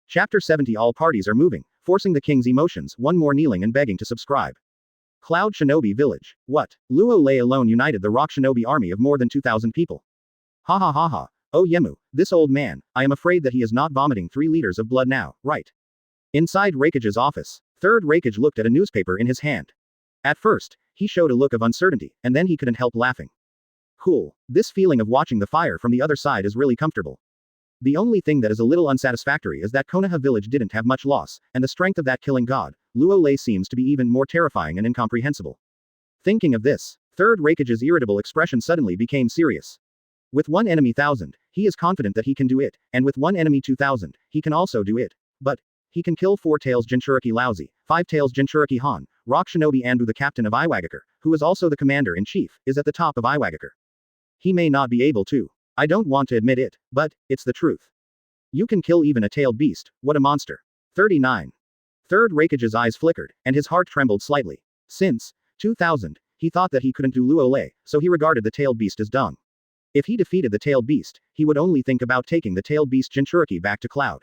Chapter 70. All parties are moving, forcing the king's emotions, one more kneeling and begging to subscribe. Cloud Shinobi Village. What? Luo Lei alone united the rock shinobi army of more than 2,000 people. Ha ha ha ha. Oyemu, this old man, I am afraid that he is not vomiting 3 liters of blood now, right? Inside Raikage's office, third Raikage looked at a newspaper in his hand. At first, he showed a look of uncertainty, and then he couldn't help laughing. Cool, this feeling of watching the fire from the other side is really comfortable. The only thing that is a little unsatisfactory is that Konoha Village didn't have much loss, and the strength of that killing god, Luo Lei, seems to be even more terrifying and incomprehensible. Thinking of this, third Raikage's irritable expression suddenly became serious. With one enemy 1,000, he is confident that he can do it, and with one enemy 2,000, he can also do it. But he can kill 4 Tails Jinchuriki Laozi, 5 Tails Jinchuriki Han, Rock Shinobi Anbu. The captain of Iwagakure, who is also the commander-in-chief, is at the top of Iwagakure. He may not be able to. I don't want to admit it, but it's the truth. You can kill even a tailed beast, what a monster. 39. Third Raikage's eyes flickered, and his heart trembled slightly. Since 2000, he thought that he couldn't do Luo Lei, so he regarded the tailed beast as dung. If he defeated the tailed beast, he would only think about taking the tailed beast Jinchuriki back to Cloud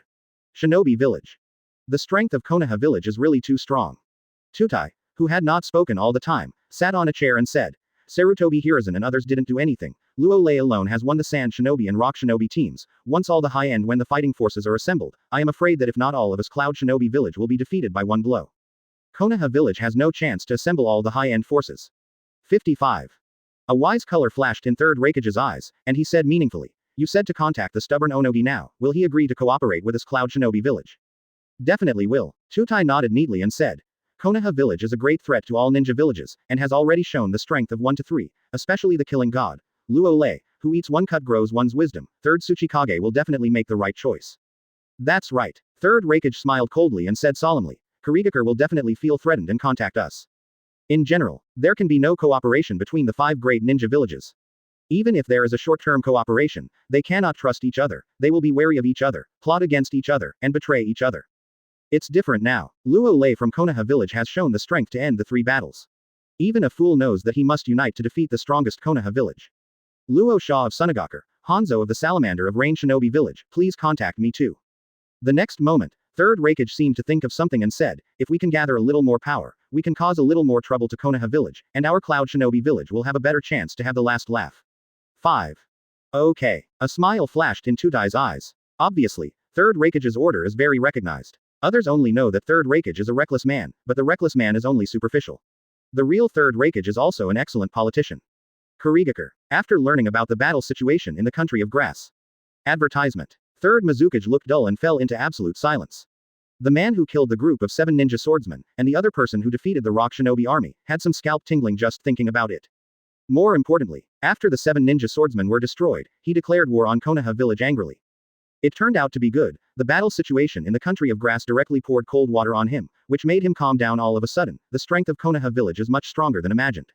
Shinobi Village. The strength of Konoha Village is really too strong. Tutai, who had not spoken all the time, sat on a chair and said, Sarutobi Hiruzen and others didn't do anything. Luo Lei alone has won the Sand Shinobi and Rock Shinobi teams. Once all the high-end when the fighting forces are assembled, I am afraid that if not all of us, Cloud Shinobi Village will be defeated by one blow. Konoha Village has no chance to assemble all the high-end forces. 55. A wise color flashed in third Raikage's eyes, and he said meaningfully, you said to contact the stubborn Onogi now, will he agree to cooperate with us Cloud Shinobi Village? Definitely will. Tutai nodded neatly and said, Konoha Village is a great threat to all ninja villages, and has already shown the strength of 1 to 3, especially the killing god, Luo Lei, who eats one cut grows one's wisdom. Third Tsuchikage will definitely make the right choice. That's right. Third Raikage smiled coldly and said solemnly, Kurigakure will definitely feel threatened and contact us. In general, there can be no cooperation between the 5 great ninja villages. Even if there is a short-term cooperation, they cannot trust each other, they will be wary of each other, plot against each other, and betray each other. It's different now. Luo Lei from Konoha Village has shown the strength to end the 3 battles. Even a fool knows that he must unite to defeat the strongest Konoha Village. Luo Shah of Sunagakure, Hanzo of the Salamander of Rain Shinobi Village, please contact me too. The next moment, third Raikage seemed to think of something and said, if we can gather a little more power, we can cause a little more trouble to Konoha Village, and our Cloud Shinobi Village will have a better chance to have the last laugh. 5. Okay. A smile flashed in Tutai's eyes. Obviously, third Raikage's order is very recognized. Others only know that third Raikage is a reckless man, but the reckless man is only superficial. The real third Raikage is also an excellent politician. Kurigakure. After learning about the battle situation in the country of grass. Advertisement. Third Mizukage looked dull and fell into absolute silence. The man who killed the group of 7 ninja swordsmen, and the other person who defeated the Rock Shinobi army, had some scalp tingling just thinking about it. More importantly, after the 7 ninja swordsmen were destroyed, he declared war on Konoha Village angrily. It turned out to be good. The battle situation in the country of grass directly poured cold water on him, which made him calm down all of a sudden. The strength of Konoha Village is much stronger than imagined.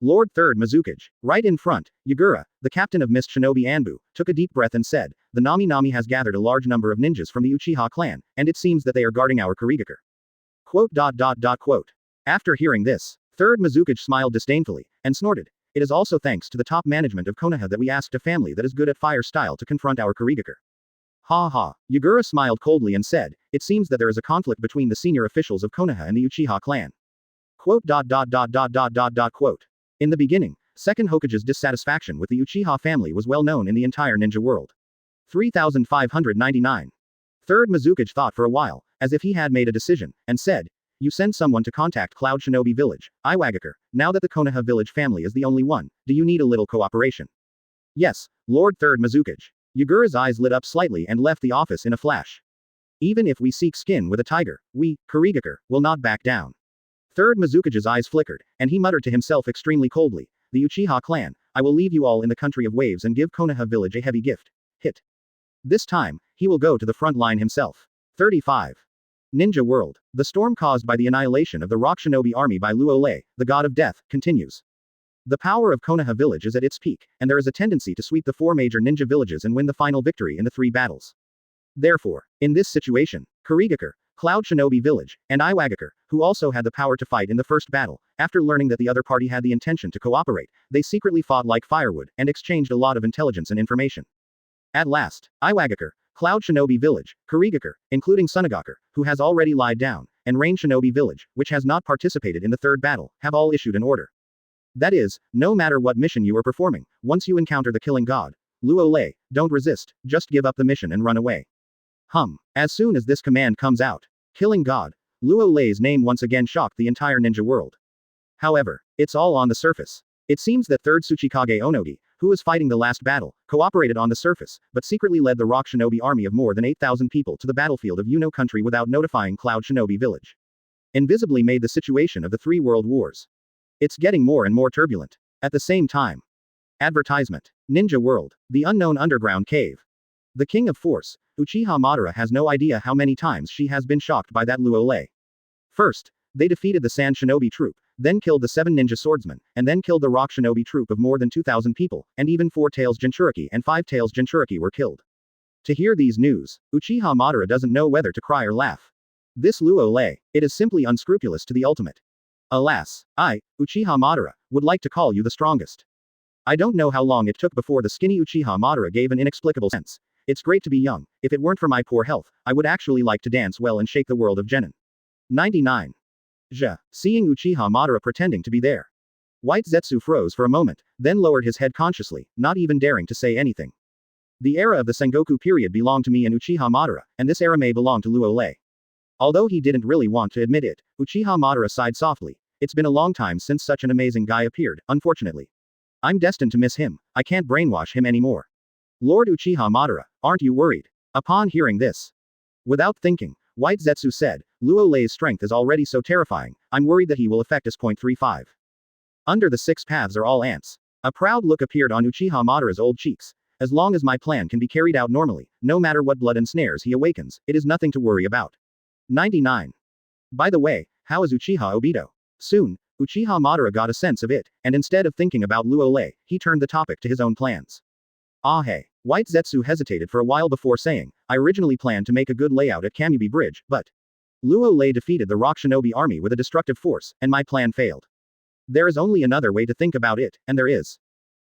Lord Third Mizukage, right in front, Yagura, the captain of Mist Shinobi Anbu, took a deep breath and said, the Nami Nami has gathered a large number of ninjas from the Uchiha clan, and it seems that they are guarding our Kurigakure. Quote. After hearing this, Third Mizukage smiled disdainfully, and snorted, it is also thanks to the top management of Konoha that we asked a family that is good at fire style to confront our Kurigakure. Ha ha. Yagura smiled coldly and said, it seems that there is a conflict between the senior officials of Konoha and the Uchiha clan. Quote. In the beginning, second Hokage's dissatisfaction with the Uchiha family was well known in the entire ninja world. 3599. Third Mizukage thought for a while, as if he had made a decision, and said, you send someone to contact Cloud Shinobi Village, Iwagakure, now that the Konoha Village family is the only one, do you need a little cooperation? Yes, Lord Third Mizukage. Yagura's eyes lit up slightly and left the office in a flash. Even if we seek skin with a tiger, we, Kurigakure, will not back down. Third Mizukage's eyes flickered, and he muttered to himself extremely coldly, the Uchiha clan, I will leave you all in the country of waves and give Konoha Village a heavy gift. Hit. This time, he will go to the front line himself. 35. Ninja World. The storm caused by the annihilation of the rock shinobi army by Luo Lei, the god of death, continues. The power of Konoha Village is at its peak, and there is a tendency to sweep the 4 major ninja villages and win the final victory in the 3 battles. Therefore, in this situation, Kurigakure, Cloud Shinobi Village, and Iwagakure, who also had the power to fight in the first battle, after learning that the other party had the intention to cooperate, they secretly fought like firewood and exchanged a lot of intelligence and information. At last, Iwagakure, Cloud Shinobi Village, Kurigakure, including Sunagakure, who has already lied down, and Rain Shinobi Village, which has not participated in the third battle, have all issued an order. That is, no matter what mission you are performing, once you encounter the killing god, Luo Lei, don't resist, just give up the mission and run away. As soon as this command comes out, killing god, Luo Lei's name once again shocked the entire ninja world. However, it's all on the surface. It seems that 3rd Tsuchikage Onogi, who was fighting the last battle, cooperated on the surface, but secretly led the rock shinobi army of more than 8,000 people to the battlefield of Uno country without notifying Cloud Shinobi Village. Invisibly made the situation of the 3 world wars. It's getting more and more turbulent. At the same time. Advertisement. Ninja World. The unknown underground cave. The King of Force, Uchiha Madara has no idea how many times she has been shocked by that Luo Lei. First, they defeated the Sand Shinobi troop, then killed the 7 ninja swordsmen, and then killed the Rock Shinobi troop of more than 2,000 people, and even 4 Tails Jinchuriki and 5 Tails Jinchuriki were killed. To hear these news, Uchiha Madara doesn't know whether to cry or laugh. This Luo Lei, it is simply unscrupulous to the ultimate. Alas, I, Uchiha Madara, would like to call you the strongest. I don't know how long it took before the skinny Uchiha Madara gave an inexplicable sense. It's great to be young, if it weren't for my poor health, I would actually like to dance well and shake the world of Genin. 99. Seeing Uchiha Madara pretending to be there. White Zetsu froze for a moment, then lowered his head consciously, not even daring to say anything. The era of the Sengoku period belonged to me and Uchiha Madara, and this era may belong to Luo Lei. Although he didn't really want to admit it, Uchiha Madara sighed softly. It's been a long time since such an amazing guy appeared, unfortunately. I'm destined to miss him, I can't brainwash him anymore. Lord Uchiha Madara, aren't you worried? Upon hearing this. Without thinking, White Zetsu said, Luo Lei's strength is already so terrifying, I'm worried that he will affect us. 35. Under the 6 paths are all ants. A proud look appeared on Uchiha Madara's old cheeks. As long as my plan can be carried out normally, no matter what blood and snares he awakens, it is nothing to worry about. 99. By the way, how is Uchiha Obito? Soon, Uchiha Madara got a sense of it, and instead of thinking about Luo Lei, he turned the topic to his own plans. Ah hey. White Zetsu hesitated for a while before saying, I originally planned to make a good layout at Kamui Bridge, but Luo Lei defeated the Rock Shinobi army with a destructive force, and my plan failed. There is only another way to think about it, and there is.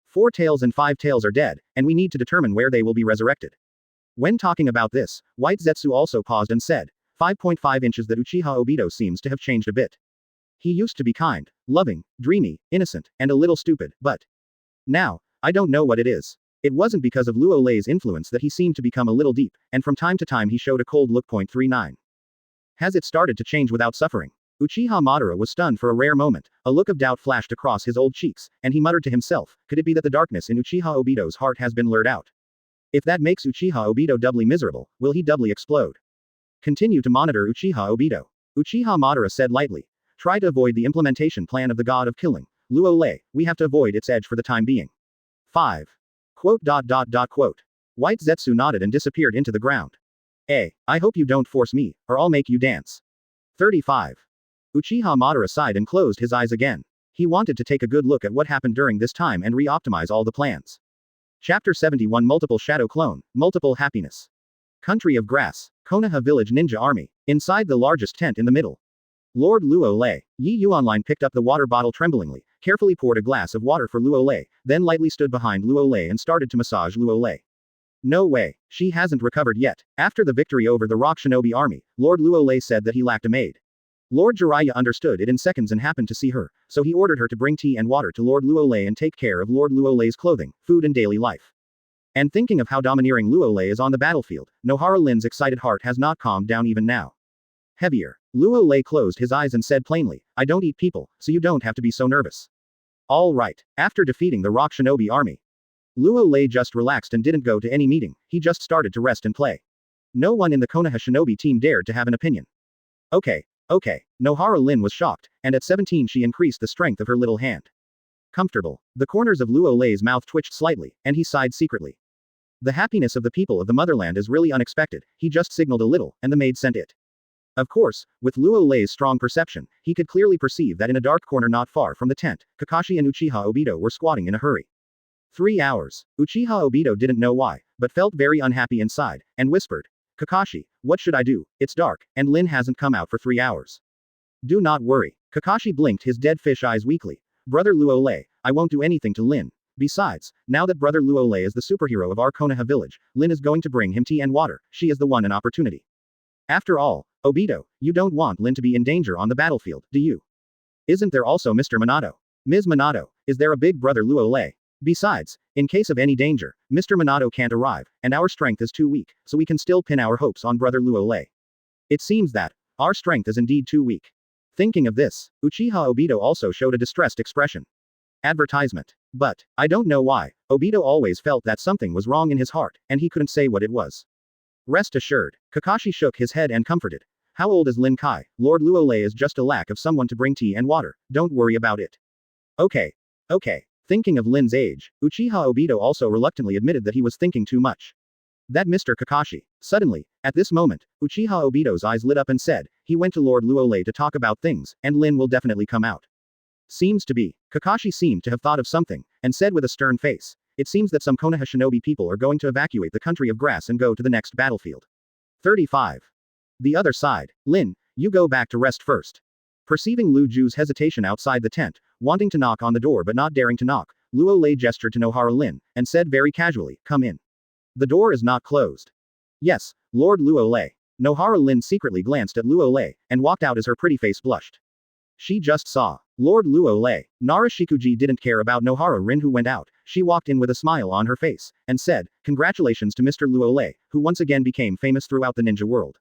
4 Tails and 5 Tails are dead, and we need to determine where they will be resurrected. When talking about this, White Zetsu also paused and said, 5.5 inches that Uchiha Obito seems to have changed a bit. He used to be kind, loving, dreamy, innocent, and a little stupid, but now, I don't know what it is. It wasn't because of Luo Lei's influence that he seemed to become a little deep, and from time to time he showed a cold look. 39. Has it started to change without suffering? Uchiha Madara was stunned for a rare moment, a look of doubt flashed across his old cheeks, and he muttered to himself, could it be that the darkness in Uchiha Obito's heart has been lured out? If that makes Uchiha Obito doubly miserable, will he doubly explode? Continue to monitor Uchiha Obito. Uchiha Madara said lightly. Try to avoid the implementation plan of the god of killing, Luo Lei, we have to avoid its edge for the time being. 5. Quote. White Zetsu nodded and disappeared into the ground. I hope you don't force me, or I'll make you dance. 35. Uchiha Madara sighed and closed his eyes again. He wanted to take a good look at what happened during this time and re-optimize all the plans. Chapter 71 Multiple Shadow Clone, Multiple Happiness. Country of Grass, Konoha Village Ninja Army, inside the largest tent in the middle. Lord Luo Lei, Yi Yuanlin picked up the water bottle tremblingly, carefully poured a glass of water for Luo Lei, then lightly stood behind Luo Lei and started to massage Luo Lei. No way, she hasn't recovered yet. After the victory over the Rock Shinobi army, Lord Luo Lei said that he lacked a maid. Lord Jiraiya understood it in seconds and happened to see her, so he ordered her to bring tea and water to Lord Luo Lei and take care of Lord Luo Lei's clothing, food and daily life. And thinking of how domineering Luo Lei is on the battlefield, Nohara Lin's excited heart has not calmed down even now. Heavier. Luo Lei closed his eyes and said plainly, I don't eat people, so you don't have to be so nervous. All right. After defeating the Rock Shinobi army, Luo Lei just relaxed and didn't go to any meeting, he just started to rest and play. No one in the Konoha Shinobi team dared to have an opinion. Okay, Okay. Nohara Lin was shocked, and at 17 she increased the strength of her little hand. Comfortable. The corners of Luo Lei's mouth twitched slightly, and he sighed secretly. The happiness of the people of the motherland is really unexpected, he just signaled a little, and the maid sent it. Of course, with Luo Lei's strong perception, he could clearly perceive that in a dark corner not far from the tent, Kakashi and Uchiha Obito were squatting in a hurry. 3 hours. Uchiha Obito didn't know why, but felt very unhappy inside, and whispered, Kakashi, what should I do? It's dark, and Lin hasn't come out for 3 hours. Do not worry. Kakashi blinked his dead fish eyes weakly. Brother Luo Lei, I won't do anything to Lin. Besides, now that Brother Luo Lei is the superhero of our Konoha village, Lin is going to bring him tea and water, she is the one an opportunity. After all, Obito, you don't want Lin to be in danger on the battlefield, do you? Isn't there also Mr. Minato? Ms. Minato, is there a big brother Luo Lei? Besides, in case of any danger, Mr. Minato can't arrive, and our strength is too weak, so we can still pin our hopes on Brother Luo Lei. It seems that our strength is indeed too weak. Thinking of this, Uchiha Obito also showed a distressed expression. Advertisement. But, I don't know why, Obito always felt that something was wrong in his heart, and he couldn't say what it was. Rest assured, Kakashi shook his head and comforted. How old is Lin Kai? Lord Luo Lei is just a lack of someone to bring tea and water, don't worry about it. Okay. Okay. Thinking of Lin's age, Uchiha Obito also reluctantly admitted that he was thinking too much. That Mr. Kakashi. Suddenly, at this moment, Uchiha Obito's eyes lit up and said, he went to Lord Luo Lei to talk about things, and Lin will definitely come out. Seems to be. Kakashi seemed to have thought of something, and said with a stern face, it seems that some Konoha shinobi people are going to evacuate the country of grass and go to the next battlefield. 35. The other side. Lin, you go back to rest first. Perceiving Lu Ju's hesitation outside the tent, wanting to knock on the door but not daring to knock, Luo Lei gestured to Nohara Lin, and said very casually, come in. The door is not closed. Yes, Lord Luo Lei. Nohara Lin secretly glanced at Luo Lei, and walked out as her pretty face blushed. She just saw. Lord Luo Lei. Nara Shikuji didn't care about Nohara Rin who went out, she walked in with a smile on her face, and said, congratulations to Mr. Luo Lei, who once again became famous throughout the ninja world.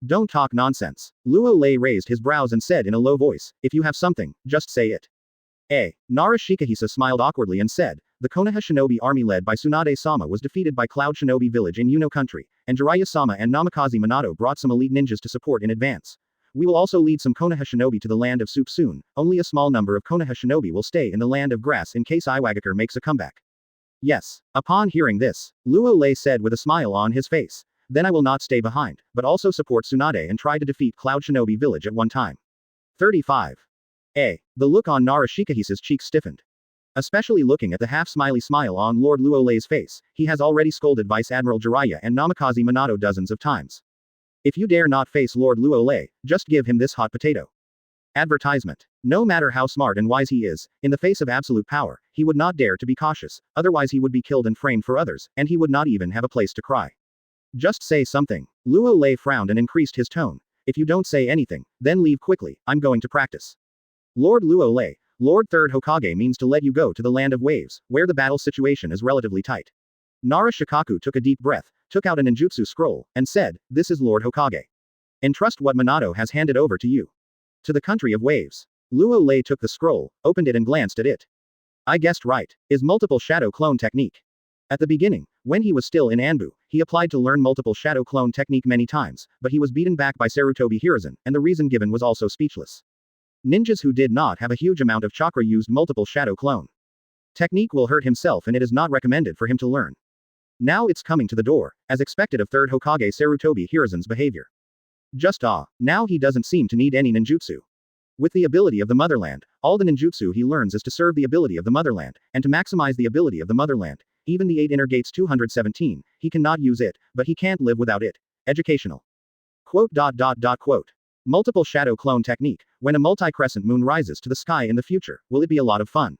Don't talk nonsense. Luo Lei raised his brows and said in a low voice, if you have something, just say it. Nara Shikahisa smiled awkwardly and said, the Konoha shinobi army led by Tsunade-sama was defeated by Cloud Shinobi Village in Yuno country, and Jiraiya-sama and Namikaze Minato brought some elite ninjas to support in advance. We will also lead some Konoha shinobi to the land of soup soon, only a small number of Konoha shinobi will stay in the land of grass in case Iwagakure makes a comeback. Yes. Upon hearing this, Luo Lei said with a smile on his face, then I will not stay behind, but also support Tsunade and try to defeat Cloud Shinobi Village at one time. 35. The look on Nara Shikahisa's cheeks stiffened. Especially looking at the half-smiley smile on Lord Luo Lei's face, he has already scolded Vice Admiral Jiraiya and Namikaze Minato dozens of times. If you dare not face Lord Luo Lei, just give him this hot potato. Advertisement. No matter how smart and wise he is, in the face of absolute power, he would not dare to be cautious, otherwise he would be killed and framed for others, and he would not even have a place to cry. Just say something. Luo Lei frowned and increased his tone. If you don't say anything, then leave quickly, I'm going to practice. Lord Luo Lei, Lord Third Hokage means to let you go to the land of waves, where the battle situation is relatively tight. Nara Shikaku took a deep breath, took out a ninjutsu scroll, and said, this is Lord Hokage. Entrust what Minato has handed over to you. To the country of waves. Luo Lei took the scroll, opened it and glanced at it. I guessed right. Is multiple shadow clone technique. At the beginning, when he was still in Anbu, he applied to learn multiple shadow clone technique many times, but he was beaten back by Sarutobi Hiruzen, and the reason given was also speechless. Ninjas who did not have a huge amount of chakra used multiple shadow clone technique will hurt himself and it is not recommended for him to learn. Now it's coming to the door, as expected of Third Hokage Sarutobi Hiruzen's behavior. Just now he doesn't seem to need any ninjutsu. With the ability of the motherland, all the ninjutsu he learns is to serve the ability of the motherland, and to maximize the ability of the motherland. Even the 8 inner gates 217, he cannot use it, but he can't live without it. Educational. Quote. Multiple shadow clone technique, when a multi-crescent moon rises to the sky in the future, will it be a lot of fun?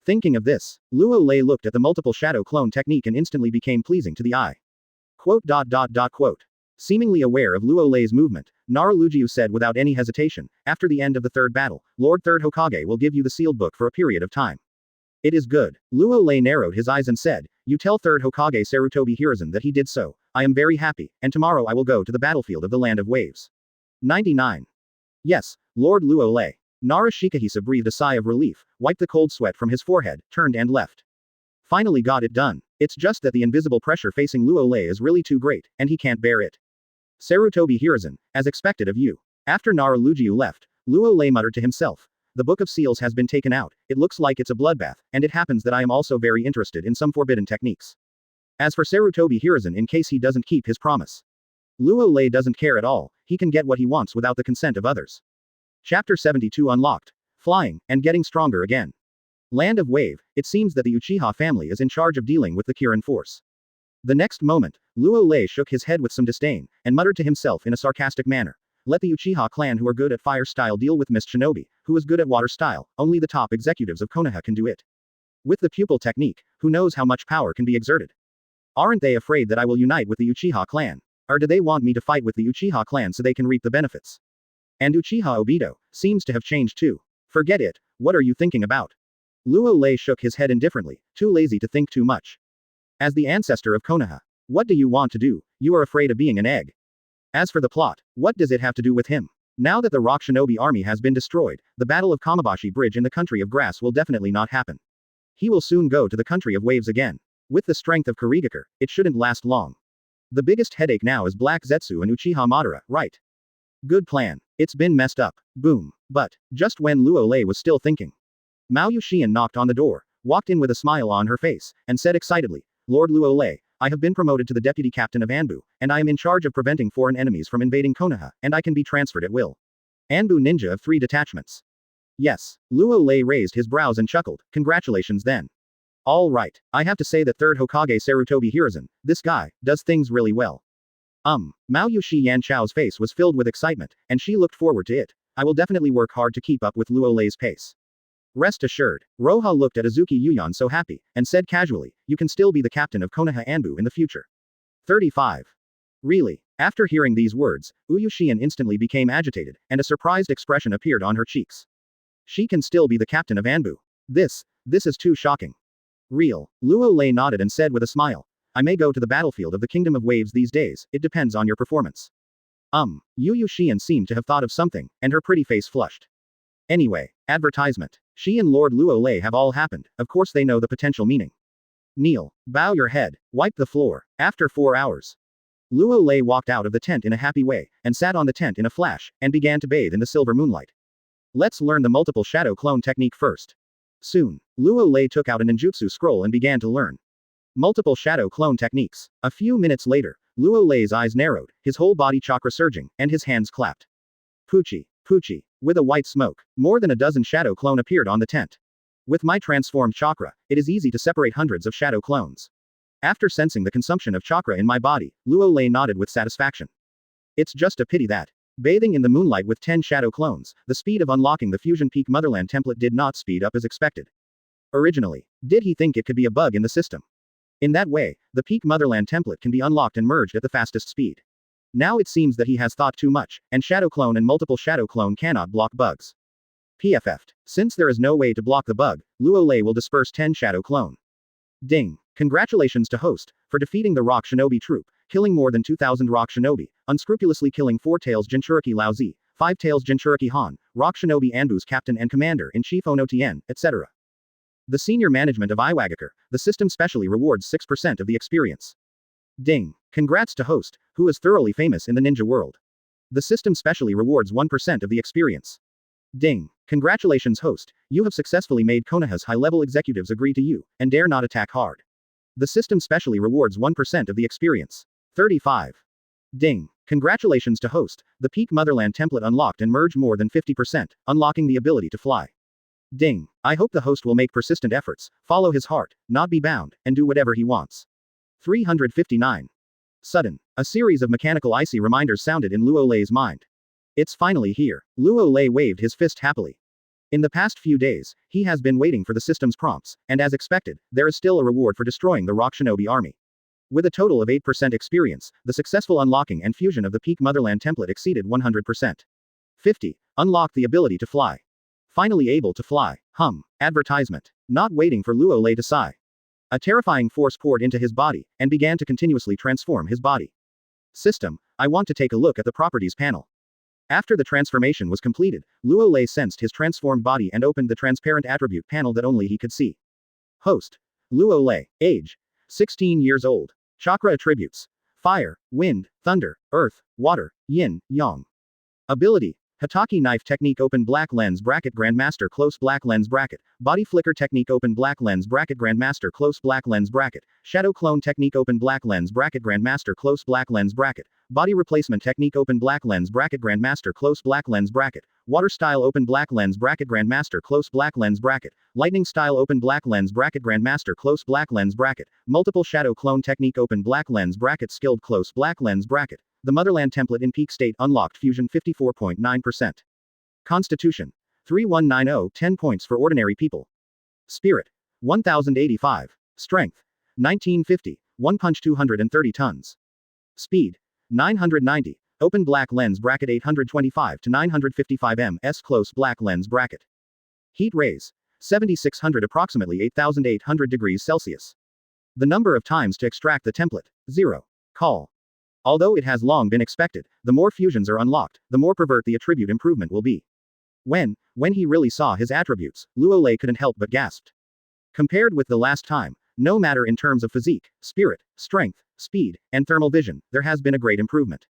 Thinking of this, Luo Lei looked at the multiple shadow clone technique and instantly became pleasing to the eye. Quote. Seemingly aware of Luo Lei's movement, Nara Lujiu said without any hesitation, after the end of the third battle, Lord Third Hokage will give you the sealed book for a period of time. It is good. Luo Lei narrowed his eyes and said, you tell Third Hokage Sarutobi Hiruzen that he did so. I am very happy, and tomorrow I will go to the battlefield of the land of waves. 99. Yes, Lord Luo Lei. Nara Shikahisa breathed a sigh of relief, wiped the cold sweat from his forehead, turned and left. Finally got it done. It's just that the invisible pressure facing Luo Lei is really too great, and he can't bear it. Sarutobi Hiruzen, as expected of you. After Naralujiu left, Luo Lei muttered to himself. The Book of Seals has been taken out, it looks like it's a bloodbath, and it happens that I am also very interested in some forbidden techniques. As for Sarutobi Hiruzen in case he doesn't keep his promise. Luo Lei doesn't care at all, he can get what he wants without the consent of others. Chapter 72 Unlocked. Flying, and getting stronger again. Land of Wave, it seems that the Uchiha family is in charge of dealing with the Kirin force. The next moment, Luo Lei shook his head with some disdain, and muttered to himself in a sarcastic manner. Let the Uchiha clan who are good at fire style deal with Mist Shinobi, who is good at water style, only the top executives of Konoha can do it. With the pupil technique, who knows how much power can be exerted? Aren't they afraid that I will unite with the Uchiha clan? Or do they want me to fight with the Uchiha clan so they can reap the benefits? And Uchiha Obito seems to have changed too. Forget it, what are you thinking about? Luo Lei shook his head indifferently, too lazy to think too much. As the ancestor of Konoha, what do you want to do? You are afraid of being an egg. As for the plot, what does it have to do with him? Now that the Rock Shinobi army has been destroyed, the Battle of Kamabashi Bridge in the Country of Grass will definitely not happen. He will soon go to the Country of Waves again. With the strength of Kurigakure, it shouldn't last long. The biggest headache now is Black Zetsu and Uchiha Madara, right? Good plan. It's been messed up. Boom. But, just when Luo Lei was still thinking, Mao Yuxian knocked on the door, walked in with a smile on her face, and said excitedly, Lord Luo Lei, I have been promoted to the deputy captain of Anbu, and I am in charge of preventing foreign enemies from invading Konoha, and I can be transferred at will. Anbu ninja of 3 detachments. Yes. Luo Lei raised his brows and chuckled, congratulations then. All right, I have to say that 3rd Hokage Sarutobi Hiruzen, this guy, does things really well. Mao Yushi Yanchao's face was filled with excitement, and she looked forward to it. I will definitely work hard to keep up with Luo Lei's pace. Rest assured. Roha looked at Azuki Yuyan so happy, and said casually, you can still be the captain of Konoha Anbu in the future. 35. Really? After hearing these words, Uyushian instantly became agitated, and a surprised expression appeared on her cheeks. She can still be the captain of Anbu. This is too shocking. Real. Luo Lei nodded and said with a smile. I may go to the battlefield of the Kingdom of Waves these days, it depends on your performance. Uyushian seemed to have thought of something, and her pretty face flushed. Anyway, advertisement. She and Lord Luo Lei have all happened, of course they know the potential meaning. Kneel. Bow your head. Wipe the floor. After 4 hours. Luo Lei walked out of the tent in a happy way, and sat on the tent in a flash, and began to bathe in the silver moonlight. Let's learn the multiple shadow clone technique first. Soon, Luo Lei took out a ninjutsu scroll and began to learn multiple shadow clone techniques. A few minutes later, Luo Lei's eyes narrowed, his whole body chakra surging, and his hands clapped. Poochie. Poochie. With a white smoke, more than a dozen shadow clone appeared on the tent. With my transformed chakra, it is easy to separate hundreds of shadow clones. After sensing the consumption of chakra in my body, Luo Lei nodded with satisfaction. It's just a pity that, bathing in the moonlight with 10 shadow clones, the speed of unlocking the Fusion Peak Motherland template did not speed up as expected. Originally, did he think it could be a bug in the system? In that way, the Peak Motherland template can be unlocked and merged at the fastest speed. Now it seems that he has thought too much, and Shadow Clone and multiple Shadow Clone cannot block bugs. PFF'd. Since there is no way to block the bug, Luo Lei will disperse 10 Shadow Clone. Ding. Congratulations to host, for defeating the Rock Shinobi troop, killing more than 2,000 Rock Shinobi, unscrupulously killing 4-Tails Jinchuriki Laozi, 5-Tails Jinchuriki Han, Rock Shinobi Anbu's captain and commander-in-chief Onotien, etc. The senior management of Iwagakure, the system specially rewards 6% of the experience. Ding. Congrats to host, who is thoroughly famous in the ninja world. The system specially rewards 1% of the experience. Ding. Congratulations host, you have successfully made Konoha's high-level executives agree to you, and dare not attack hard. The system specially rewards 1% of the experience. 35. Ding. Congratulations to host, the Peak Motherland template unlocked and merged more than 50%, unlocking the ability to fly. Ding. I hope the host will make persistent efforts, follow his heart, not be bound, and do whatever he wants. 359. Sudden, a series of mechanical icy reminders sounded in Luo Lei's mind. It's finally here. Luo Lei waved his fist happily. In the past few days, he has been waiting for the system's prompts, and as expected, there is still a reward for destroying the Rock Shinobi army. With a total of 8% experience, the successful unlocking and fusion of the Peak Motherland template exceeded 100%. 50. Unlock the ability to fly. Finally able to fly. Advertisement. Not waiting for Luo Lei to sigh. A terrifying force poured into his body, and began to continuously transform his body. System, I want to take a look at the properties panel. After the transformation was completed, Luo Lei sensed his transformed body and opened the transparent attribute panel that only he could see. Host. Luo Lei. Age. 16 years old. Chakra attributes. Fire, wind, thunder, earth, water, yin, yang. Ability. Hatake Knife Technique Open Black Lens Bracket Grandmaster Close Black Lens Bracket. Body Flicker Technique Open Black Lens Bracket Grandmaster Close Black Lens Bracket. Shadow Clone Technique Open Black Lens Bracket Grandmaster Close Black Lens Bracket. Body Replacement Technique Open Black Lens Bracket Grandmaster Close Black Lens Bracket. Water Style Open Black Lens Bracket Grandmaster Close Black Lens Bracket. Lightning Style Open Black Lens Bracket Grandmaster Close Black Lens Bracket. Multiple Shadow Clone Technique Open Black Lens Bracket Skilled Close Black Lens Bracket. The Motherland template in peak state unlocked fusion 54.9%. Constitution. 3190 10 points for ordinary people. Spirit. 1085. Strength. 1950. 1 punch 230 tons. Speed. 990. Open black lens bracket 825 to 955 ms close black lens bracket. Heat rays. 7600 approximately 8800 degrees Celsius. The number of times to extract the template. 0. Call. Although it has long been expected, the more fusions are unlocked, the more pervert the attribute improvement will be. When he really saw his attributes, Luo Lei couldn't help but gasped. Compared with the last time, no matter in terms of physique, spirit, strength, speed, and thermal vision, there has been a great improvement.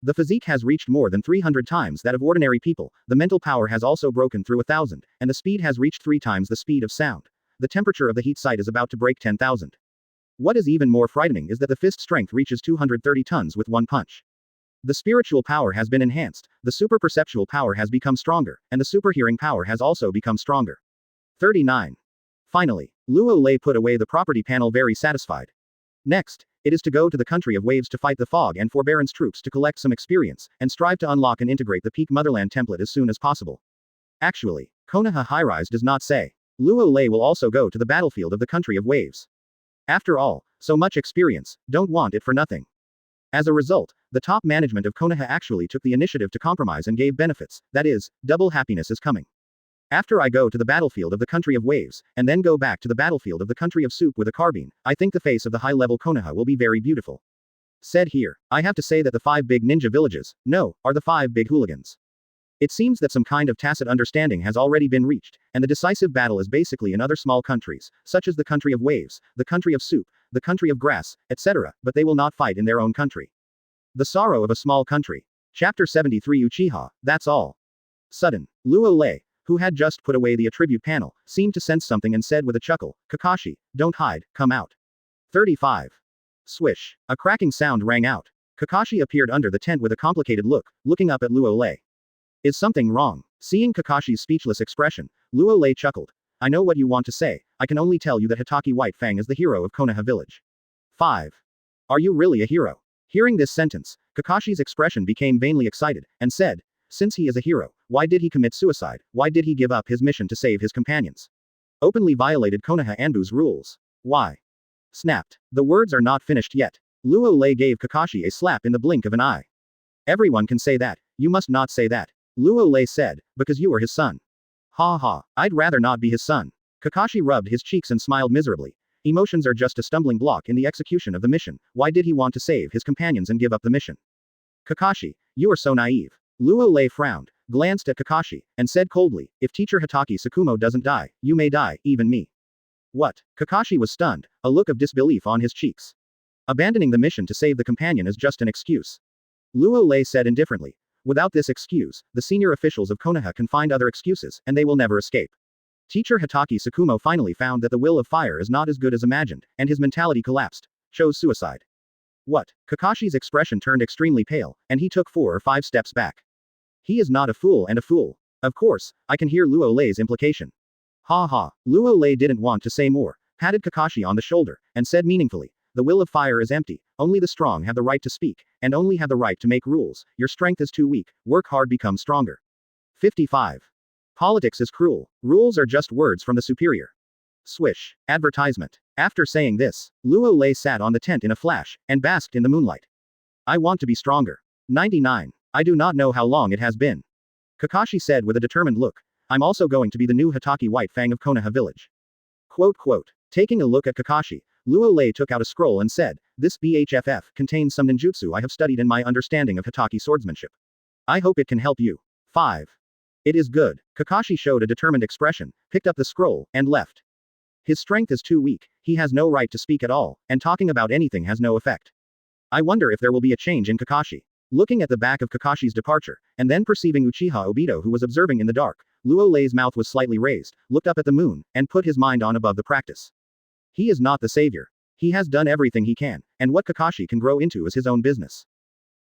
The physique has reached more than 300 times that of ordinary people, the mental power has also broken through 1,000, and the speed has reached 3 times the speed of sound. The temperature of the heat site is about to break 10,000. What is even more frightening is that the fist strength reaches 230 tons with one punch. The spiritual power has been enhanced, the super perceptual power has become stronger, and the super hearing power has also become stronger. 39. Finally, Luo Lei put away the property panel very satisfied. Next, it is to go to the country of waves to fight the fog and forbearance troops to collect some experience, and strive to unlock and integrate the peak motherland template as soon as possible. Actually, Konoha High-Rise does not say. Luo Lei will also go to the battlefield of the country of waves. After all, so much experience, don't want it for nothing. As a result, the top management of Konoha actually took the initiative to compromise and gave benefits, that is, double happiness is coming. After I go to the battlefield of the country of waves, and then go back to the battlefield of the country of soup with a carbine, I think the face of the high-level Konoha will be very beautiful. Said here, I have to say that the 5 big ninja villages, are the 5 big hooligans. It seems that some kind of tacit understanding has already been reached, and the decisive battle is basically in other small countries, such as the country of waves, the country of soup, the country of grass, etc., but they will not fight in their own country. The sorrow of a small country. Chapter 73 Uchiha, that's all. Sudden, Luo Lei, who had just put away the attribute panel, seemed to sense something and said with a chuckle, Kakashi, don't hide, come out. 35. Swish. A cracking sound rang out. Kakashi appeared under the tent with a complicated look, looking up at Luo Lei. Is something wrong? Seeing Kakashi's speechless expression, Luo Lei chuckled. I know what you want to say, I can only tell you that Hatake White Fang is the hero of Konoha Village. 5. Are you really a hero? Hearing this sentence, Kakashi's expression became vainly excited, and said, since he is a hero, why did he commit suicide, why did he give up his mission to save his companions? Openly violated Konoha Anbu's rules. Why? Snapped. The words are not finished yet. Luo Lei gave Kakashi a slap in the blink of an eye. Everyone can say that, you must not say that. Luo Lei said, because you are his son. Ha ha, I'd rather not be his son. Kakashi rubbed his cheeks and smiled miserably. Emotions are just a stumbling block in the execution of the mission, why did he want to save his companions and give up the mission? Kakashi, you are so naive. Luo Lei frowned, glanced at Kakashi, and said coldly, if teacher Hatake Tsukumo doesn't die, you may die, even me. What? Kakashi was stunned, a look of disbelief on his cheeks. Abandoning the mission to save the companion is just an excuse. Luo Lei said indifferently. Without this excuse, the senior officials of Konoha can find other excuses, and they will never escape. Teacher Hatake Tsukumo finally found that the will of fire is not as good as imagined, and his mentality collapsed. Chose suicide. What? Kakashi's expression turned extremely pale, and he took 4 or 5 steps back. He is not a fool and a fool. Of course, I can hear Luo Lei's implication. Ha ha. Luo Lei didn't want to say more, patted Kakashi on the shoulder, and said meaningfully, the will of fire is empty, only the strong have the right to speak, and only have the right to make rules, your strength is too weak, work hard become stronger. 55. Politics is cruel, rules are just words from the superior. Swish. Advertisement. After saying this, Luo Lei sat on the tent in a flash, and basked in the moonlight. I want to be stronger. 99. I do not know how long it has been. Kakashi said with a determined look, I'm also going to be the new Hatake White Fang of Konoha Village. Quote. Taking a look at Kakashi, Luo Lei took out a scroll and said, this BHFF contains some ninjutsu I have studied in my understanding of Hatake swordsmanship. I hope it can help you. 5. It is good. Kakashi showed a determined expression, picked up the scroll, and left. His strength is too weak, he has no right to speak at all, and talking about anything has no effect. I wonder if there will be a change in Kakashi. Looking at the back of Kakashi's departure, and then perceiving Uchiha Obito who was observing in the dark, Luo Lei's mouth was slightly raised, looked up at the moon, and put his mind on above the practice. He is not the savior. He has done everything he can, and what Kakashi can grow into is his own business.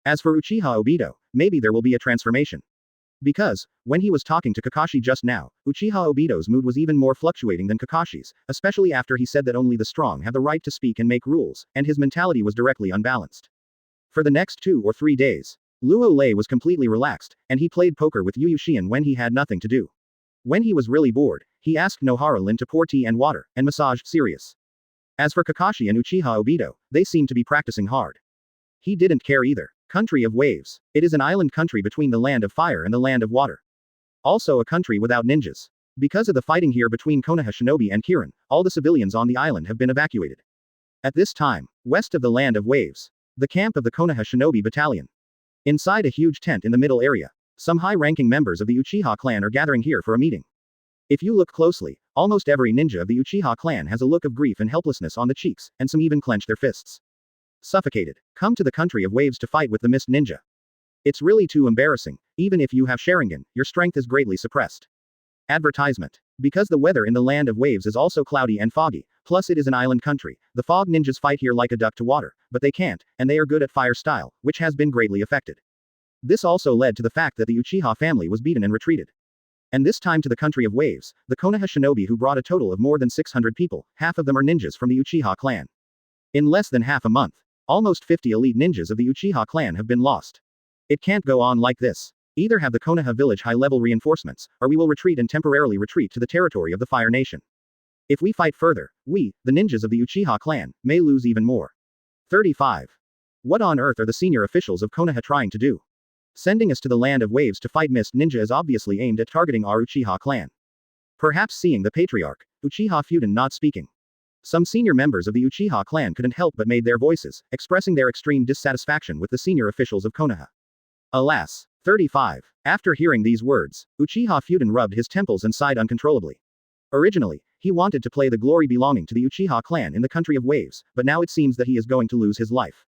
As for Uchiha Obito, maybe there will be a transformation. Because, when he was talking to Kakashi just now, Uchiha Obito's mood was even more fluctuating than Kakashi's, especially after he said that only the strong have the right to speak and make rules, and his mentality was directly unbalanced. For the next 2 or 3 days, Luo Lei was completely relaxed, and he played poker with Yu Xian when he had nothing to do. When he was really bored, he asked Nohara Lin to pour tea and water, and massage Sirius. As for Kakashi and Uchiha Obito, they seemed to be practicing hard. He didn't care either. Country of Waves. It is an island country between the land of fire and the land of water. Also a country without ninjas. Because of the fighting here between Konoha Shinobi and Kirin, all the civilians on the island have been evacuated. At this time, west of the land of waves, the camp of the Konoha Shinobi battalion. Inside a huge tent in the middle area, some high-ranking members of the Uchiha clan are gathering here for a meeting. If you look closely, almost every ninja of the Uchiha clan has a look of grief and helplessness on the cheeks, and some even clench their fists. Suffocated. Come to the country of waves to fight with the mist ninja. It's really too embarrassing. Even if you have Sharingan, your strength is greatly suppressed. Advertisement. Because the weather in the land of waves is also cloudy and foggy, plus it is an island country, the fog ninjas fight here like a duck to water, but they can't, and they are good at fire style, which has been greatly affected. This also led to the fact that the Uchiha family was beaten and retreated. And this time to the country of waves, the Konoha Shinobi who brought a total of more than 600 people, half of them are ninjas from the Uchiha clan. In less than half a month, almost 50 elite ninjas of the Uchiha clan have been lost. It can't go on like this. Either have the Konoha Village high-level reinforcements, or we will retreat and temporarily retreat to the territory of the Fire Nation. If we fight further, we, the ninjas of the Uchiha clan, may lose even more. 35. What on earth are the senior officials of Konoha trying to do? Sending us to the land of waves to fight Mist Ninja is obviously aimed at targeting our Uchiha clan. Perhaps seeing the patriarch, Uchiha Fuden not speaking. Some senior members of the Uchiha clan couldn't help but made their voices, expressing their extreme dissatisfaction with the senior officials of Konoha. Alas. 35. After hearing these words, Uchiha Fuden rubbed his temples and sighed uncontrollably. Originally, he wanted to play the glory belonging to the Uchiha clan in the country of waves, but now it seems that he is going to lose his life.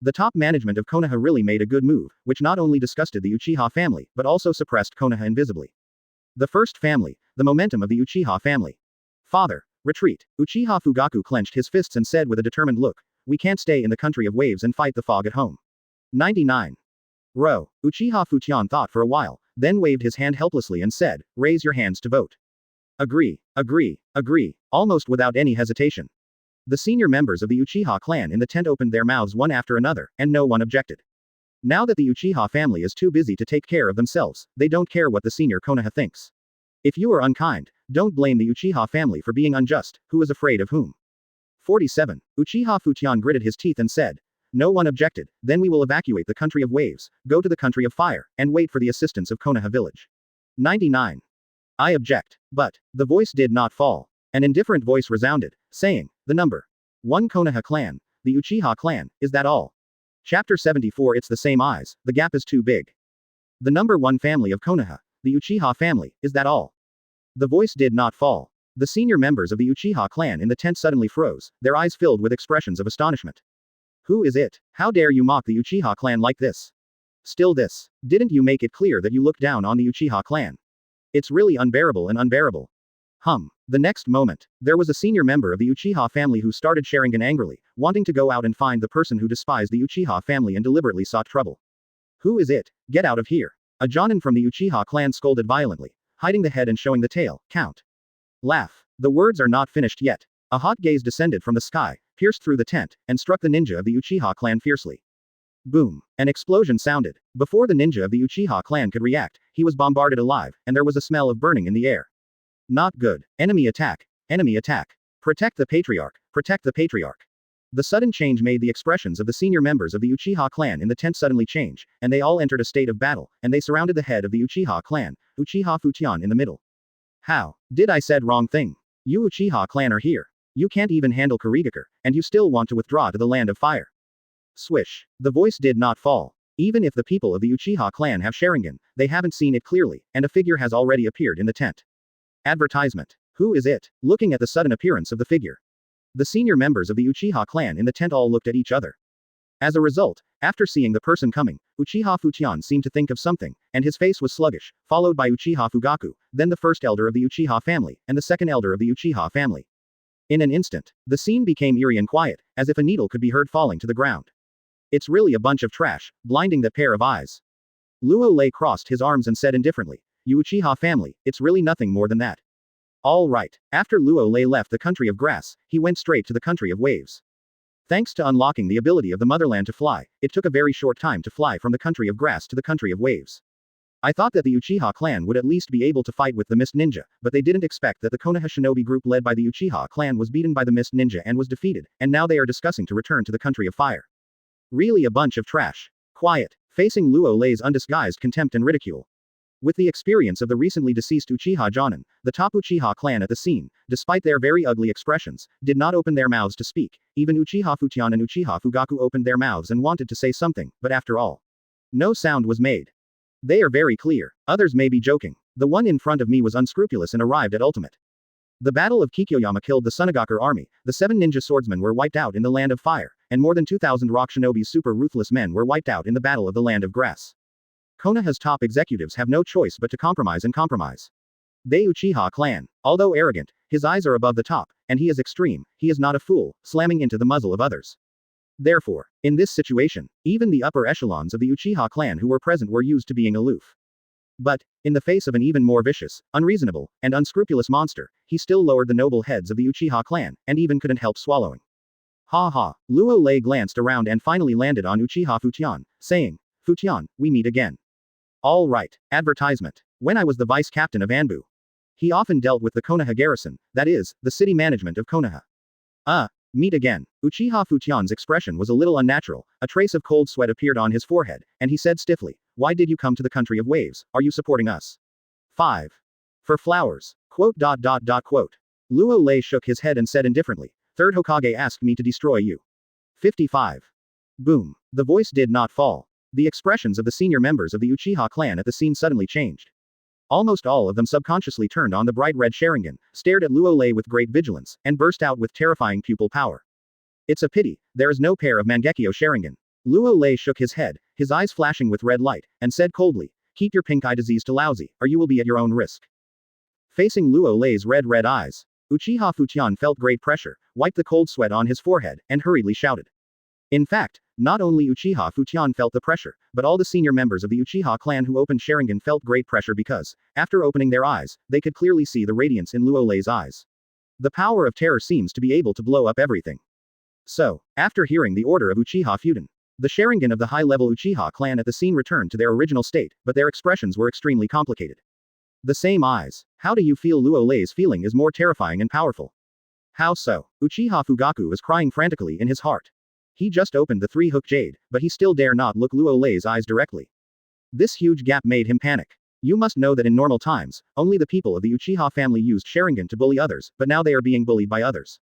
The top management of Konoha really made a good move, which not only disgusted the Uchiha family, but also suppressed Konoha invisibly. The first family, the momentum of the Uchiha family. Father, retreat. Uchiha Fugaku clenched his fists and said with a determined look, we can't stay in the country of waves and fight the fog at home. 99. Ro. Uchiha Futian thought for a while, then waved his hand helplessly and said, raise your hands to vote. Agree, agree, agree, almost without any hesitation. The senior members of the Uchiha clan in the tent opened their mouths one after another, and no one objected. Now that the Uchiha family is too busy to take care of themselves, they don't care what the senior Konoha thinks. If you are unkind, don't blame the Uchiha family for being unjust, who is afraid of whom. 47. Uchiha Futian gritted his teeth and said, no one objected, then we will evacuate the country of waves, go to the country of fire, and wait for the assistance of Konoha Village. 99. I object. But, the voice did not fall. An indifferent voice resounded, saying, the number 1 Konoha clan, the Uchiha clan, is that all? Chapter 74. It's the same eyes, the gap is too big. The number 1 family of Konoha, the Uchiha family, is that all? The voice did not fall. The senior members of the Uchiha clan in the tent suddenly froze, their eyes filled with expressions of astonishment. Who is it? How dare you mock the Uchiha clan like this? Still this. Didn't you make it clear that you look down on the Uchiha clan? It's really unbearable and unbearable. The next moment, there was a senior member of the Uchiha family who started Sharingan angrily, wanting to go out and find the person who despised the Uchiha family and deliberately sought trouble. Who is it? Get out of here. A Jonin from the Uchiha clan scolded violently, hiding the head and showing the tail, count. Laugh. The words are not finished yet. A hot gaze descended from the sky, pierced through the tent, and struck the ninja of the Uchiha clan fiercely. Boom. An explosion sounded. Before the ninja of the Uchiha clan could react, he was bombarded alive, and there was a smell of burning in the air. Not good. Enemy attack. Enemy attack. Protect the patriarch. Protect the patriarch. The sudden change made the expressions of the senior members of the Uchiha clan in the tent suddenly change, and they all entered a state of battle, and they surrounded the head of the Uchiha clan, Uchiha Futian in the middle. How? Did I said wrong thing? You Uchiha clan are here. You can't even handle Kurigakure, and you still want to withdraw to the land of fire. Swish. The voice did not fall. Even if the people of the Uchiha clan have Sharingan, they haven't seen it clearly, and a figure has already appeared in the tent. Advertisement. Who is it? Looking at the sudden appearance of the figure. The senior members of the Uchiha clan in the tent all looked at each other. As a result, After seeing the person coming, Uchiha Fujian seemed to think of something, and his face was sluggish, followed by Uchiha Fugaku, then the first elder of the Uchiha family, and the second elder of the Uchiha family. In an instant, the scene became eerie and quiet, as if a needle could be heard falling to the ground. It's really a bunch of trash, blinding that pair of eyes. Luo Lei crossed his arms and said indifferently, "You Uchiha family, it's really nothing more than that." All right. After Luo Lei left the country of grass, he went straight to the country of waves. Thanks to unlocking the ability of the motherland to fly, it took a very short time to fly from the country of grass to the country of waves. I thought that the Uchiha clan would at least be able to fight with the Mist Ninja, but they didn't expect that the Konoha shinobi group led by the Uchiha clan was beaten by the Mist Ninja and was defeated, and now they are discussing to return to the country of fire. Really a bunch of trash. Quiet, facing Luo Lei's undisguised contempt and ridicule. With the experience of the recently deceased Uchiha Jonin, the top Uchiha clan at the scene, despite their very ugly expressions, did not open their mouths to speak. Even Uchiha Fujian and Uchiha Fugaku opened their mouths and wanted to say something, but after all, no sound was made. They are very clear. Others may be joking. The one in front of me was unscrupulous and arrived at ultimate. The Battle of Kikyoyama killed the Sunagaku army, the 7 ninja swordsmen were wiped out in the Land of Fire, and more than 2,000 rock shinobi's super ruthless men were wiped out in the Battle of the Land of Grass. Konoha's top executives have no choice but to compromise and compromise. They Uchiha clan. Although arrogant, his eyes are above the top, and he is extreme, he is not a fool, slamming into the muzzle of others. Therefore, in this situation, even the upper echelons of the Uchiha clan who were present were used to being aloof. But, in the face of an even more vicious, unreasonable, and unscrupulous monster, he still lowered the noble heads of the Uchiha clan, and even couldn't help swallowing. Ha ha. Luo Lei glanced around and finally landed on Uchiha Fujian, saying, "Fujian, we meet again." All right. Advertisement. When I was the vice captain of Anbu. He often dealt with the Konoha garrison, that is, the city management of Konoha. Meet again. Uchiha Fujian's expression was a little unnatural, a trace of cold sweat appeared on his forehead, and he said stiffly, "Why did you come to the country of waves? Are you supporting us?" 5. For flowers. Quote. Luo Lei shook his head and said indifferently, "Third Hokage asked me to destroy you." 55. Boom. The voice did not fall. The expressions of the senior members of the Uchiha clan at the scene suddenly changed. Almost all of them subconsciously turned on the bright red Sharingan, stared at Luo Lei with great vigilance, and burst out with terrifying pupil power. It's a pity, there is no pair of Mangekyo Sharingan. Luo Lei shook his head, his eyes flashing with red light, and said coldly, "Keep your pink eye disease to Laozi, or you will be at your own risk." Facing Luo Lei's red eyes, Uchiha Fujian felt great pressure, wiped the cold sweat on his forehead, and hurriedly shouted. In fact, not only Uchiha Fujian felt the pressure, but all the senior members of the Uchiha clan who opened Sharingan felt great pressure because, after opening their eyes, they could clearly see the radiance in Luo Lei's eyes. The power of terror seems to be able to blow up everything. So, after hearing the order of Uchiha Fudan, the Sharingan of the high-level Uchiha clan at the scene returned to their original state, but their expressions were extremely complicated. The same eyes. How do you feel? Luo Lei's feeling is more terrifying and powerful. How so? Uchiha Fugaku is crying frantically in his heart. He just opened the 3-hook jade, but he still dare not look Luo Lei's eyes directly. This huge gap made him panic. You must know that in normal times, only the people of the Uchiha family used Sharingan to bully others, but now they are being bullied by others.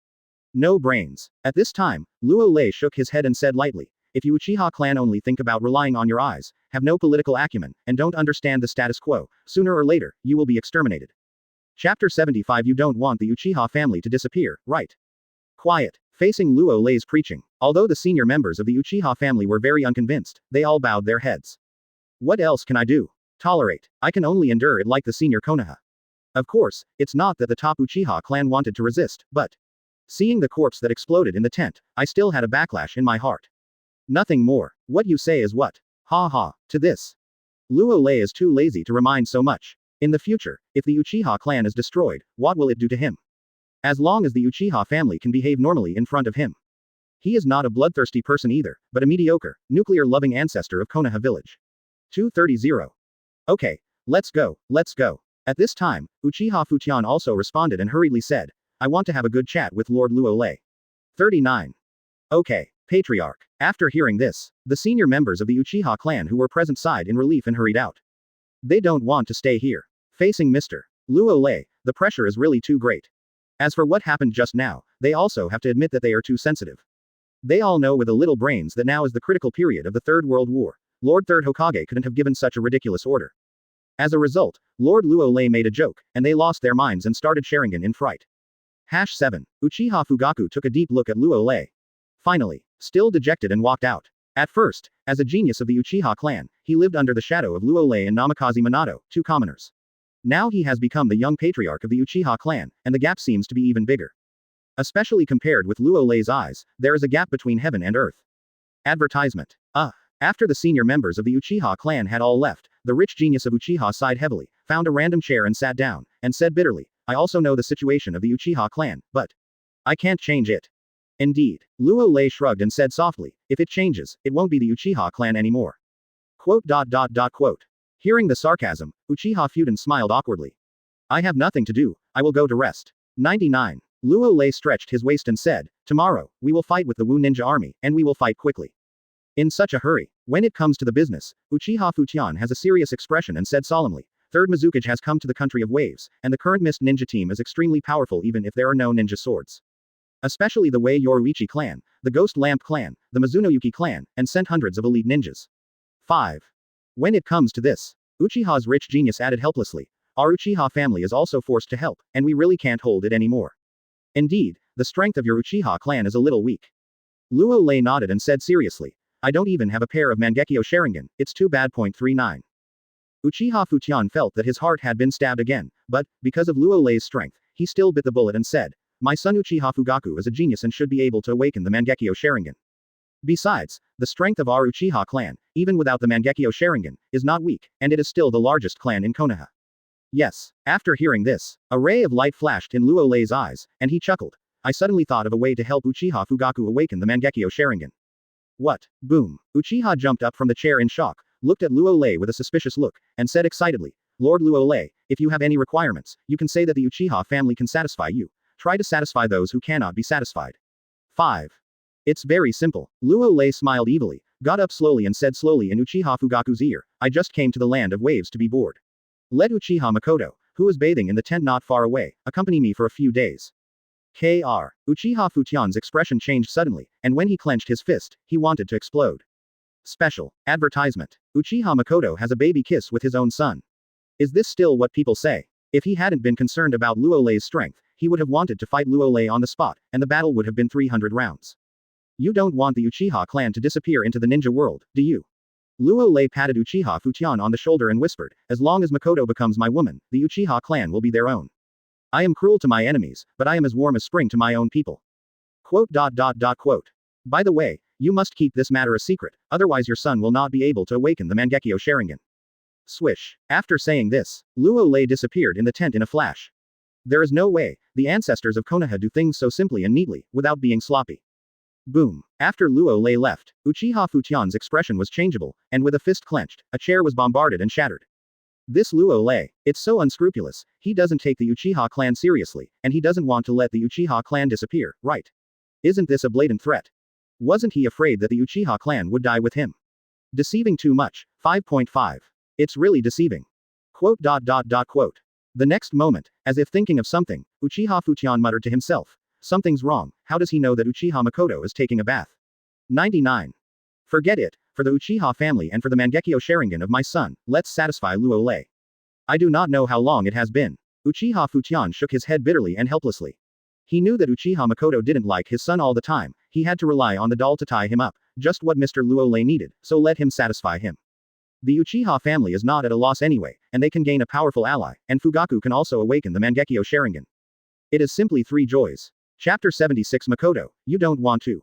No brains. At this time, Luo Lei shook his head and said lightly, "If you Uchiha clan only think about relying on your eyes, have no political acumen, and don't understand the status quo, sooner or later, you will be exterminated." Chapter 75. You don't want the Uchiha family to disappear, right? Quiet. Facing Luo Lei's preaching. Although the senior members of the Uchiha family were very unconvinced, they all bowed their heads. What else can I do? Tolerate. I can only endure it like the senior Konoha. Of course, it's not that the top Uchiha clan wanted to resist, but seeing the corpse that exploded in the tent, I still had a backlash in my heart. Nothing more. What you say is what? Ha ha. To this. Luo Lei is too lazy to remind so much. In the future, if the Uchiha clan is destroyed, what will it do to him? As long as the Uchiha family can behave normally in front of him. He is not a bloodthirsty person either, but a mediocre, nuclear-loving ancestor of Konoha Village. 230. Okay, let's go. At this time, Uchiha Fujian also responded and hurriedly said, "I want to have a good chat with Lord Luo Lei." 39. Okay, Patriarch. After hearing this, the senior members of the Uchiha clan who were present sighed in relief and hurried out. They don't want to stay here. Facing Mr. Luo Lei, the pressure is really too great. As for what happened just now, they also have to admit that they are too sensitive. They all know with a little brains that now is the critical period of the Third World War. Lord Third Hokage couldn't have given such a ridiculous order. As a result, Lord Luo Lei made a joke, and they lost their minds and started Sharingan in fright. 7. Uchiha Fugaku took a deep look at Luo Lei. Finally, still dejected and walked out. At first, as a genius of the Uchiha clan, he lived under the shadow of Luo Lei and Namikaze Minato, two commoners. Now he has become the young patriarch of the Uchiha clan, and the gap seems to be even bigger. Especially compared with Luo Lei's eyes, there is a gap between heaven and earth. Advertisement. After the senior members of the Uchiha clan had all left, the rich genius of Uchiha sighed heavily, found a random chair and sat down, and said bitterly, I also know the situation of the Uchiha clan, but I can't change it. Indeed. Luo Lei shrugged and said softly, if it changes, it won't be the Uchiha clan anymore. Quote. Hearing the sarcasm, Uchiha Fuden smiled awkwardly. I have nothing to do, I will go to rest. 99. Luo Lei stretched his waist and said, tomorrow, we will fight with the Wu Ninja army, and we will fight quickly. In such a hurry. When it comes to the business, Uchiha Futian has a serious expression and said solemnly, Third Mizukage has come to the country of waves, and the current Mist Ninja team is extremely powerful even if there are no ninja swords. Especially the Wei Yoruichi clan, the Ghost Lamp clan, the Mizunoyuki clan, and sent hundreds of elite ninjas. 5. When it comes to this, Uchiha's rich genius added helplessly, our Uchiha family is also forced to help, and we really can't hold it anymore. Indeed, the strength of your Uchiha clan is a little weak. Luo Lei nodded and said seriously, I don't even have a pair of Mangekyo Sharingan, it's too bad. 39. Uchiha Futian felt that his heart had been stabbed again, but, because of Luo Lei's strength, he still bit the bullet and said, my son Uchiha Fugaku is a genius and should be able to awaken the Mangekyo Sharingan. Besides, the strength of our Uchiha clan, even without the Mangekyo Sharingan, is not weak, and it is still the largest clan in Konoha. Yes. After hearing this, a ray of light flashed in Luo Lei's eyes, and he chuckled. I suddenly thought of a way to help Uchiha Fugaku awaken the Mangekyo Sharingan. What? Boom. Uchiha jumped up from the chair in shock, looked at Luo Lei with a suspicious look, and said excitedly, Lord Luo Lei, if you have any requirements, you can say that the Uchiha family can satisfy you. Try to satisfy those who cannot be satisfied. 5. It's very simple. Luo Lei smiled evilly, got up slowly and said slowly in Uchiha Fugaku's ear, I just came to the land of waves to be bored. Let Uchiha Mikoto, who is bathing in the tent not far away, accompany me for a few days. Kr. Uchiha Futian's expression changed suddenly, and when he clenched his fist, he wanted to explode. Special. Advertisement. Uchiha Mikoto has a baby kiss with his own son. Is this still what people say? If he hadn't been concerned about Luo Lei's strength, he would have wanted to fight Luo Lei on the spot, and the battle would have been 300 rounds. You don't want the Uchiha clan to disappear into the ninja world, do you? Luo Lei patted Uchiha Futian on the shoulder and whispered, as long as Mikoto becomes my woman, the Uchiha clan will be their own. I am cruel to my enemies, but I am as warm as spring to my own people. Quote. By the way, you must keep this matter a secret, otherwise your son will not be able to awaken the Mangekyo Sharingan. Swish. After saying this, Luo Lei disappeared in the tent in a flash. There is no way, the ancestors of Konoha do things so simply and neatly, without being sloppy. Boom. After Luo Lei left, Uchiha Futian's expression was changeable, and with a fist clenched, a chair was bombarded and shattered. This Luo Lei, it's so unscrupulous, he doesn't take the Uchiha clan seriously, and he doesn't want to let the Uchiha clan disappear, right? Isn't this a blatant threat? Wasn't he afraid that the Uchiha clan would die with him? Deceiving too much. 5.5. It's really deceiving. Quote. The next moment, as if thinking of something, Uchiha Futian muttered to himself, something's wrong, how does he know that Uchiha Mikoto is taking a bath? 99. Forget it, for the Uchiha family and for the Mangekyo Sharingan of my son, let's satisfy Luo Lei. I do not know how long it has been. Uchiha Futian shook his head bitterly and helplessly. He knew that Uchiha Mikoto didn't like his son all the time, he had to rely on the doll to tie him up, just what Mr. Luo Lei needed, so let him satisfy him. The Uchiha family is not at a loss anyway, and they can gain a powerful ally, and Fugaku can also awaken the Mangekyo Sharingan. It is simply 3 joys. Chapter 76 Mikoto, you don't want to.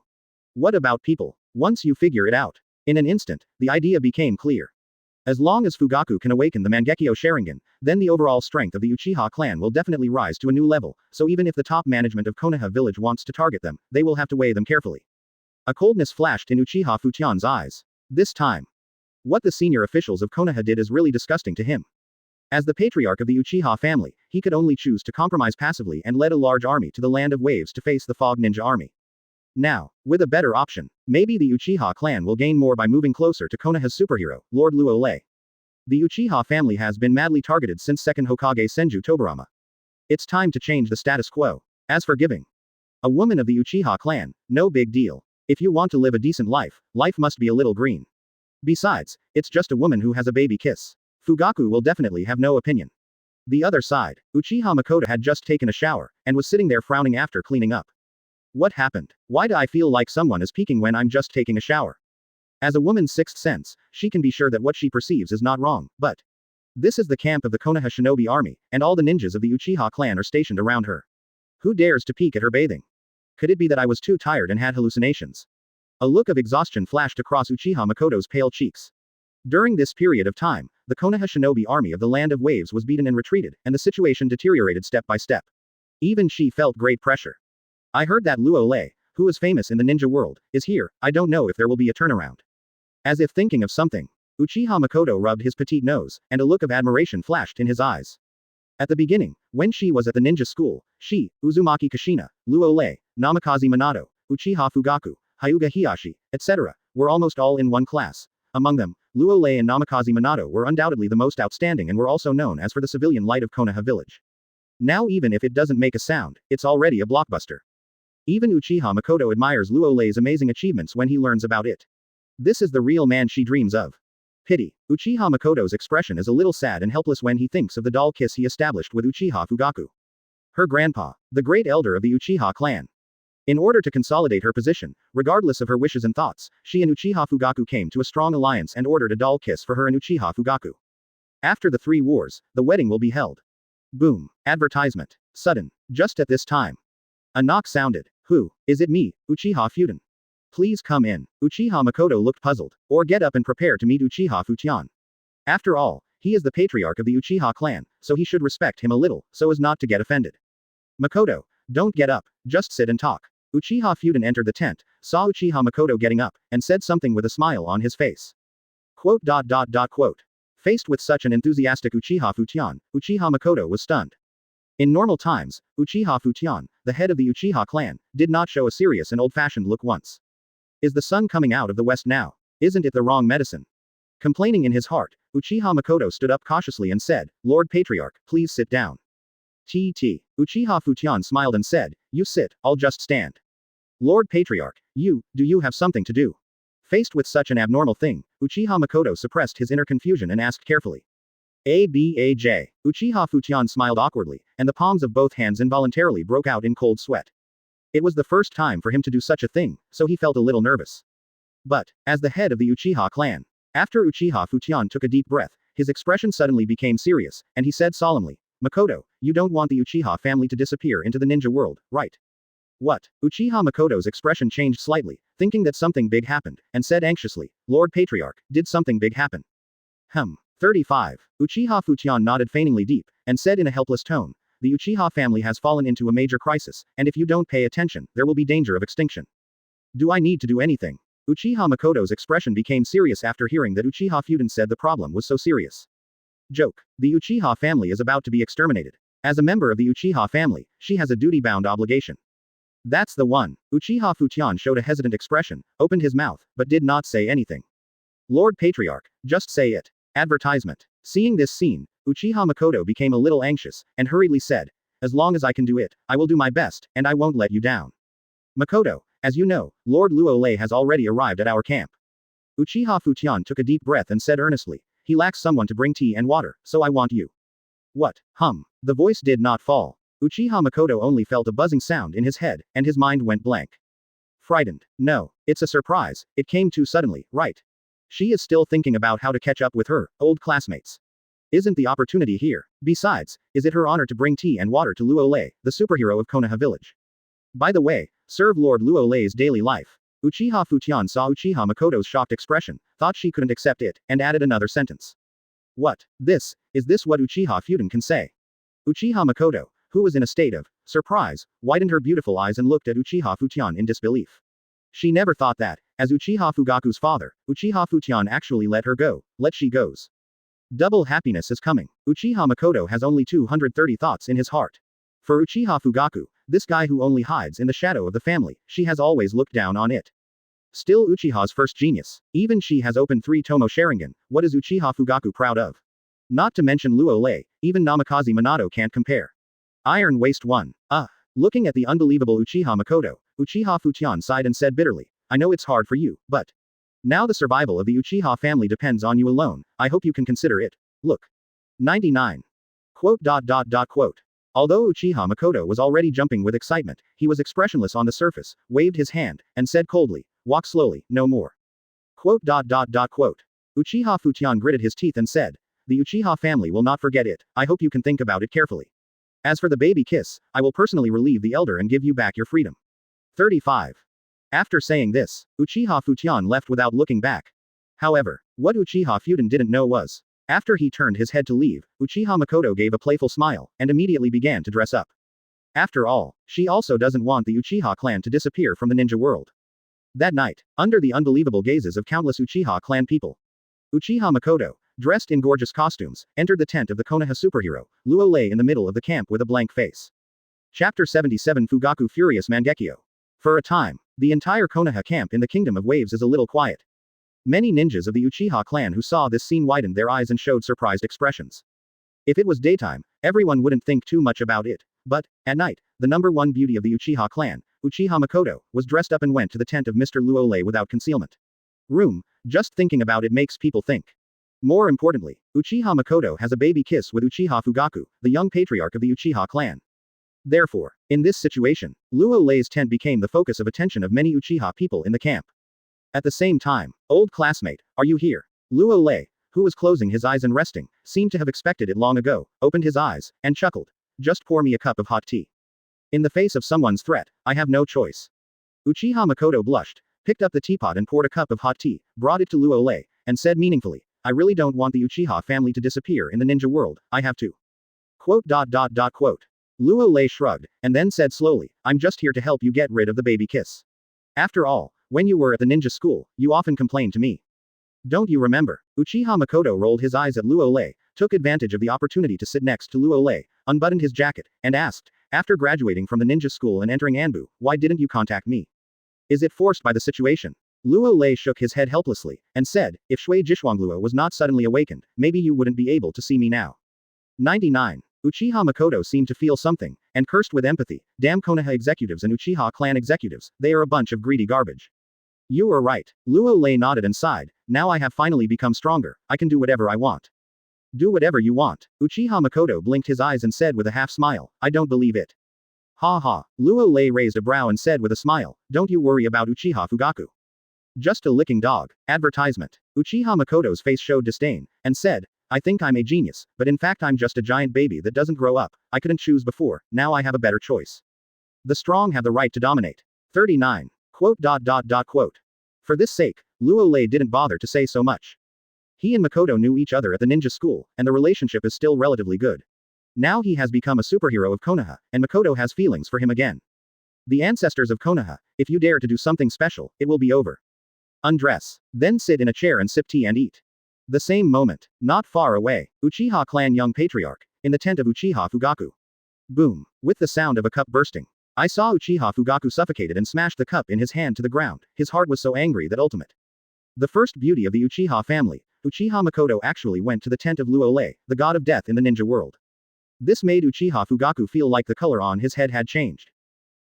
What about people? Once you figure it out. In an instant, the idea became clear. As long as Fugaku can awaken the Mangekyo Sharingan, then the overall strength of the Uchiha clan will definitely rise to a new level, so even if the top management of Konoha Village wants to target them, they will have to weigh them carefully. A coldness flashed in Uchiha Futian's eyes. This time. What the senior officials of Konoha did is really disgusting to him. As the patriarch of the Uchiha family, he could only choose to compromise passively and led a large army to the land of waves to face the Fog Ninja army. Now, with a better option, maybe the Uchiha clan will gain more by moving closer to Konoha's superhero, Lord Luo Lei. The Uchiha family has been madly targeted since second Hokage Senju Tobarama. It's time to change the status quo. As for giving a woman of the Uchiha clan, no big deal. If you want to live a decent life, life must be a little green. Besides, it's just a woman who has a baby kiss. Fugaku will definitely have no opinion. The other side, Uchiha Mikoto had just taken a shower, and was sitting there frowning after cleaning up. What happened? Why do I feel like someone is peeking when I'm just taking a shower? As a woman's sixth sense, she can be sure that what she perceives is not wrong, but this is the camp of the Konoha shinobi army, and all the ninjas of the Uchiha clan are stationed around her. Who dares to peek at her bathing? Could it be that I was too tired and had hallucinations? A look of exhaustion flashed across Uchiha Mikoto's pale cheeks. During this period of time, the Konoha shinobi army of the Land of Waves was beaten and retreated, and the situation deteriorated step by step. Even she felt great pressure. I heard that Luo Lei, who is famous in the ninja world, is here. I don't know if there will be a turnaround. As if thinking of something, Uchiha Mikoto rubbed his petite nose, and a look of admiration flashed in his eyes. At the beginning, when she was at the ninja school, she, Uzumaki Kushina, Luo Lei, Namikaze Minato, Uchiha Fugaku, Hyuga Hiyashi, etc., were almost all in one class. Among them, Luo Lei and Namikaze Minato were undoubtedly the most outstanding and were also known as for the civilian light of Konoha Village. Now even if it doesn't make a sound, it's already a blockbuster. Even Uchiha Mikoto admires Luo Lei's amazing achievements when he learns about it. This is the real man she dreams of. Pity. Uchiha Mikoto's expression is a little sad and helpless when he thinks of the doll kiss he established with Uchiha Fugaku. Her grandpa, the great elder of the Uchiha clan. In order to consolidate her position, regardless of her wishes and thoughts, she and Uchiha Fugaku came to a strong alliance and ordered a doll kiss for her and Uchiha Fugaku. After the 3 wars, the wedding will be held. Boom. Advertisement. Sudden. Just at this time. A knock sounded. Who? Is it me, Uchiha Fuden? Please come in. Uchiha Mikoto looked puzzled. Or get up and prepare to meet Uchiha Futian. After all, he is the patriarch of the Uchiha clan, so he should respect him a little, so as not to get offended. Mikoto, don't get up, just sit and talk. Uchiha Fuden entered the tent, saw Uchiha Mikoto getting up, and said something with a smile on his face. Quote. Faced with such an enthusiastic Uchiha Futian, Uchiha Mikoto was stunned. In normal times, Uchiha Futian, the head of the Uchiha clan, did not show a serious and old-fashioned look once. Is the sun coming out of the west now? Isn't it the wrong medicine? Complaining in his heart, Uchiha Mikoto stood up cautiously and said, Lord Patriarch, please sit down. T. Uchiha Futian smiled and said, You sit, I'll just stand. Lord Patriarch, do you have something to do? Faced with such an abnormal thing, Uchiha Mikoto suppressed his inner confusion and asked carefully. Abaj. Uchiha Futian smiled awkwardly, and the palms of both hands involuntarily broke out in cold sweat. It was the first time for him to do such a thing, so he felt a little nervous. But, as the head of the Uchiha clan, after Uchiha Futian took a deep breath, his expression suddenly became serious, and he said solemnly, Mikoto, you don't want the Uchiha family to disappear into the ninja world, right? What? Uchiha Mikoto's expression changed slightly, thinking that something big happened, and said anxiously, Lord Patriarch, did something big happen? 35. Uchiha Futian nodded feigningly deep, and said in a helpless tone, the Uchiha family has fallen into a major crisis, and if you don't pay attention, there will be danger of extinction. Do I need to do anything? Uchiha Mikoto's expression became serious after hearing that Uchiha Fuden said the problem was so serious. Joke. The Uchiha family is about to be exterminated. As a member of the Uchiha family, she has a duty-bound obligation. That's the one. Uchiha Futian showed a hesitant expression, opened his mouth, but did not say anything. Lord Patriarch, just say it. Advertisement. Seeing this scene, Uchiha Mikoto became a little anxious, and hurriedly said, As long as I can do it, I will do my best, and I won't let you down. Mikoto, as you know, Lord Luo Lei has already arrived at our camp. Uchiha Futian took a deep breath and said earnestly, He lacks someone to bring tea and water, so I want you. What? The voice did not fall. Uchiha Mikoto only felt a buzzing sound in his head, and his mind went blank. Frightened. No, it's a surprise, it came too suddenly, right? She is still thinking about how to catch up with her old classmates. Isn't the opportunity here? Besides, is it her honor to bring tea and water to Luo Lei, the superhero of Konoha Village? By the way, serve Lord Luo Lei's daily life. Uchiha Futian saw Uchiha Mikoto's shocked expression, thought she couldn't accept it, and added another sentence. What? Is this what Uchiha Fuden can say? Uchiha Mikoto, who was in a state of surprise, widened her beautiful eyes and looked at Uchiha Futian in disbelief. She never thought that, as Uchiha Fugaku's father, Uchiha Futian actually let her go, she goes. Double happiness is coming. Uchiha Mikoto has only 230 thoughts in his heart. For Uchiha Fugaku, this guy who only hides in the shadow of the family, she has always looked down on it. Still Uchiha's first genius. Even she has opened 3 Tomo Sharingan, what is Uchiha Fugaku proud of? Not to mention Luo Lei, even Namikaze Minato can't compare. Iron Waist 1. Looking at the unbelievable Uchiha Mikoto, Uchiha Futian sighed and said bitterly, I know it's hard for you, but now the survival of the Uchiha family depends on you alone, I hope you can consider it. Look. 99. Quote. Although Uchiha Mikoto was already jumping with excitement, he was expressionless on the surface, waved his hand, and said coldly, walk slowly, no more. Quote. Uchiha Fujian gritted his teeth and said, "The Uchiha family will not forget it, I hope you can think about it carefully. As for the baby kiss, I will personally relieve the elder and give you back your freedom." 35. After saying this, Uchiha Fujian left without looking back. However, what Uchiha Fudan didn't know was, after he turned his head to leave, Uchiha Mikoto gave a playful smile, and immediately began to dress up. After all, she also doesn't want the Uchiha clan to disappear from the ninja world. That night, under the unbelievable gazes of countless Uchiha clan people, Uchiha Mikoto, dressed in gorgeous costumes, entered the tent of the Konoha superhero, Luo Lei in the middle of the camp with a blank face. Chapter 77 Fugaku Furious Mangekyo. For a time, the entire Konoha camp in the Kingdom of Waves is a little quiet. Many ninjas of the Uchiha clan who saw this scene widened their eyes and showed surprised expressions. If it was daytime, everyone wouldn't think too much about it, but, at night, the number one beauty of the Uchiha clan, Uchiha Mikoto, was dressed up and went to the tent of Mr. Luo Lei without concealment. Just thinking about it makes people think. More importantly, Uchiha Mikoto has a baby kiss with Uchiha Fugaku, the young patriarch of the Uchiha clan. Therefore, in this situation, Luo Lei's tent became the focus of attention of many Uchiha people in the camp. At the same time, "Old classmate, are you here?" Luo Lei, who was closing his eyes and resting, seemed to have expected it long ago, opened his eyes, and chuckled. "Just pour me a cup of hot tea. In the face of someone's threat, I have no choice." Uchiha Mikoto blushed, picked up the teapot and poured a cup of hot tea, brought it to Luo Lei, and said meaningfully, "I really don't want the Uchiha family to disappear in the ninja world, I have to." Quote. Luo Lei shrugged, and then said slowly, "I'm just here to help you get rid of the baby kiss. After all, when you were at the ninja school, you often complained to me. Don't you remember?" Uchiha Mikoto rolled his eyes at Luo Lei, took advantage of the opportunity to sit next to Luo Lei, unbuttoned his jacket, and asked, "After graduating from the ninja school and entering Anbu, why didn't you contact me? Is it forced by the situation?" Luo Lei shook his head helplessly, and said, "If Shui Jishuangluo was not suddenly awakened, maybe you wouldn't be able to see me now." 99. Uchiha Mikoto seemed to feel something, and cursed with empathy, "Damn Konoha executives and Uchiha clan executives, they are a bunch of greedy garbage." "You are right." Luo Lei nodded and sighed, "Now I have finally become stronger, I can do whatever I want." "Do whatever you want." Uchiha Mikoto blinked his eyes and said with a half smile, "I don't believe it." "Ha ha." Luo Lei raised a brow and said with a smile, "Don't you worry about Uchiha Fugaku. Just a licking dog." Advertisement. Uchiha Mikoto's face showed disdain, and said, "I think I'm a genius, but in fact I'm just a giant baby that doesn't grow up. I couldn't choose before, now I have a better choice. The strong have the right to dominate." 39. Quote. For this sake, Luo Lei didn't bother to say so much. He and Mikoto knew each other at the ninja school, and the relationship is still relatively good. Now he has become a superhero of Konoha, and Mikoto has feelings for him again. The ancestors of Konoha, if you dare to do something special, it will be over. Undress. Then sit in a chair and sip tea and eat. The same moment, not far away, Uchiha clan young patriarch, in the tent of Uchiha Fugaku. Boom. With the sound of a cup bursting, I saw Uchiha Fugaku suffocated and smashed the cup in his hand to the ground. His heart was so angry that ultimate. The first beauty of the Uchiha family, Uchiha Mikoto actually went to the tent of Luo Lei, the god of death in the ninja world. This made Uchiha Fugaku feel like the color on his head had changed.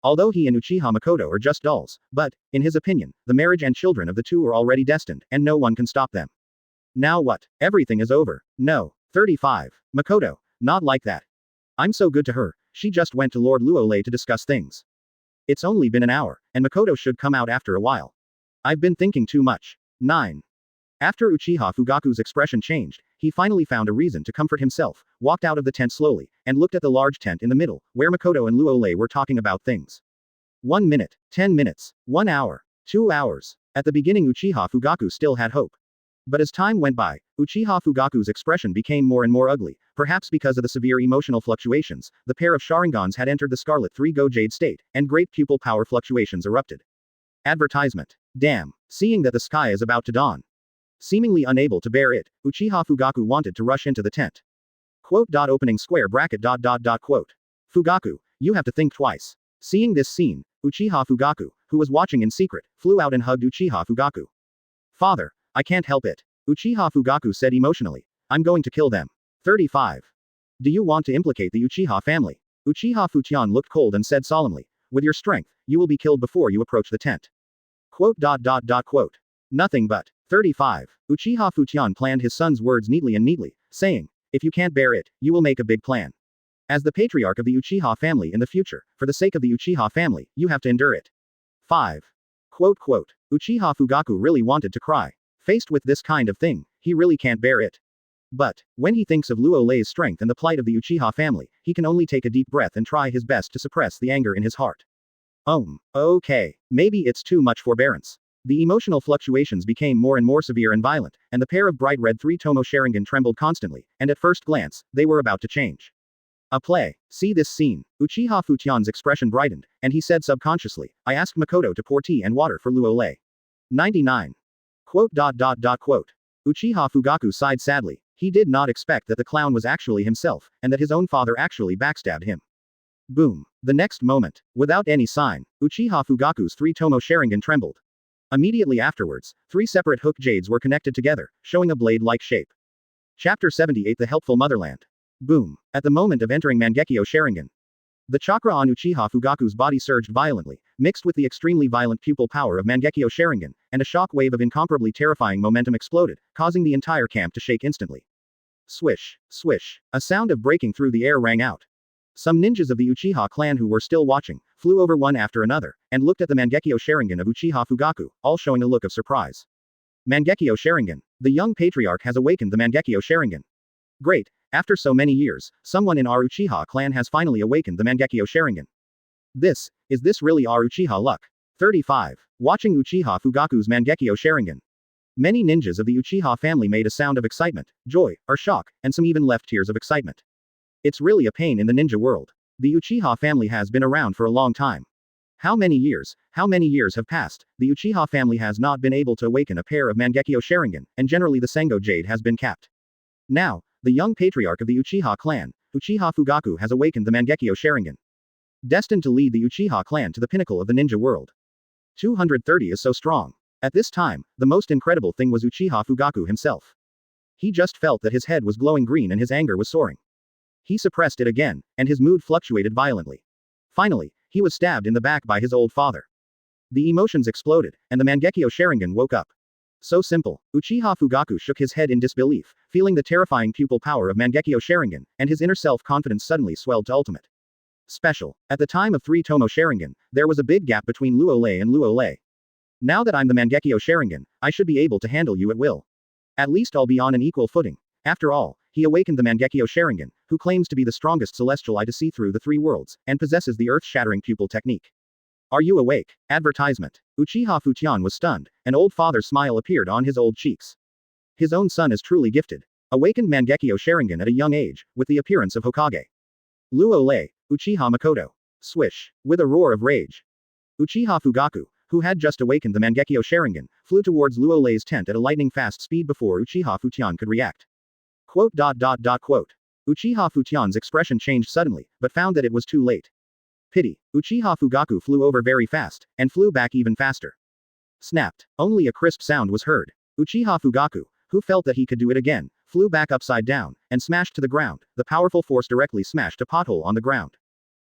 Although he and Uchiha Mikoto are just dolls, but, in his opinion, the marriage and children of the two are already destined, and no one can stop them. Now what? Everything is over. No. 35. Mikoto. Not like that. I'm so good to her, she just went to Lord Luo Lei to discuss things. It's only been an hour, and Mikoto should come out after a while. I've been thinking too much. 9. After Uchiha Fugaku's expression changed, he finally found a reason to comfort himself, walked out of the tent slowly, and looked at the large tent in the middle, where Mikoto and Luo Lei were talking about things. 1 minute, 10 minutes, 1 hour, 2 hours. At the beginning Uchiha Fugaku still had hope. But as time went by, Uchiha Fugaku's expression became more and more ugly, perhaps because of the severe emotional fluctuations. The pair of Sharingans had entered the Scarlet 3 Go Jade state, and great pupil power fluctuations erupted. Advertisement. Damn. Seeing that the sky is about to dawn. Seemingly unable to bear it, Uchiha Fugaku wanted to rush into the tent. Quote. Opening square bracket. Quote. Fugaku, you have to think twice. Seeing this scene, Uchiha Fugaku, who was watching in secret, flew out and hugged Uchiha Fugaku. Father, I can't help it. Uchiha Fugaku said emotionally. I'm going to kill them. 35. Do you want to implicate the Uchiha family? Uchiha Fujian looked cold and said solemnly. With your strength, you will be killed before you approach the tent. Quote. Quote. Nothing but. 35. Uchiha Fujian planned his son's words neatly, saying, if you can't bear it, you will make a big plan. As the patriarch of the Uchiha family in the future, for the sake of the Uchiha family, you have to endure it. 5. Quote. Uchiha Fugaku really wanted to cry. Faced with this kind of thing, he really can't bear it. But, when he thinks of Luo Lei's strength and the plight of the Uchiha family, he can only take a deep breath and try his best to suppress the anger in his heart. Okay. Maybe it's too much forbearance. The emotional fluctuations became more and more severe and violent, and the pair of bright red three-tomo Sharingan trembled constantly, and at first glance, they were about to change. A play. See this scene. Uchiha Futian's expression brightened, and he said subconsciously, I asked Mikoto to pour tea and water for Luo Lei. 99. Quote. Uchiha Fugaku sighed sadly. He did not expect that the clown was actually himself, and that his own father actually backstabbed him. Boom. The next moment, without any sign, Uchiha Fugaku's three-tomo Sharingan trembled. Immediately afterwards, three separate hook jades were connected together, showing a blade-like shape. Chapter 78 The Helpful Motherland. Boom. At the moment of entering Mangekyo Sharingan, the chakra on Uchiha Fugaku's body surged violently, mixed with the extremely violent pupil power of Mangekyo Sharingan, and a shock wave of incomparably terrifying momentum exploded, causing the entire camp to shake instantly. Swish, swish. A sound of breaking through the air rang out. Some ninjas of the Uchiha clan who were still watching, flew over one after another, and looked at the Mangekyo Sharingan of Uchiha Fugaku, all showing a look of surprise. Mangekyo Sharingan. The young patriarch has awakened the Mangekyo Sharingan. Great. After so many years, someone in our Uchiha clan has finally awakened the Mangekyo Sharingan. Is this really our Uchiha luck? 35. Watching Uchiha Fugaku's Mangekyo Sharingan. Many ninjas of the Uchiha family made a sound of excitement, joy, or shock, and some even left tears of excitement. It's really a pain in the ninja world. The Uchiha family has been around for a long time. How many years have passed, the Uchiha family has not been able to awaken a pair of Mangekyo Sharingan, and generally the Sengo Jade has been capped. Now, the young patriarch of the Uchiha clan, Uchiha Fugaku has awakened the Mangekyo Sharingan. Destined to lead the Uchiha clan to the pinnacle of the ninja world. 230 is so strong. At this time, the most incredible thing was Uchiha Fugaku himself. He just felt that his head was glowing green and his anger was soaring. He suppressed it again, and his mood fluctuated violently. Finally, he was stabbed in the back by his old father. The emotions exploded, and the Mangekyo Sharingan woke up. So simple. Uchiha Fugaku shook his head in disbelief, feeling the terrifying pupil power of Mangekyo Sharingan, and his inner self-confidence suddenly swelled to ultimate. Special. At the time of three-tomo Sharingan, there was a big gap between Luo Lei and Luo Lei. Now that I'm the Mangekyo Sharingan, I should be able to handle you at will. At least I'll be on an equal footing. After all, he awakened the Mangekyo Sharingan, who claims to be the strongest celestial eye to see through the three worlds, and possesses the earth-shattering pupil technique. Are you awake? Advertisement. Uchiha Futian was stunned, an old father's smile appeared on his old cheeks. His own son is truly gifted. Awakened Mangekyo Sharingan at a young age, with the appearance of Hokage. Luo Lei, Uchiha Mikoto. Swish. With a roar of rage. Uchiha Fugaku, who had just awakened the Mangekyo Sharingan, flew towards Luo Lei's tent at a lightning-fast speed before Uchiha Futian could react. Uchiha Futian's expression changed suddenly, but found that it was too late. Pity. Uchiha Fugaku flew over very fast, and flew back even faster. Snapped. Only a crisp sound was heard. Uchiha Fugaku, who felt that he could do it again, flew back upside down, and smashed to the ground. The powerful force directly smashed a pothole on the ground.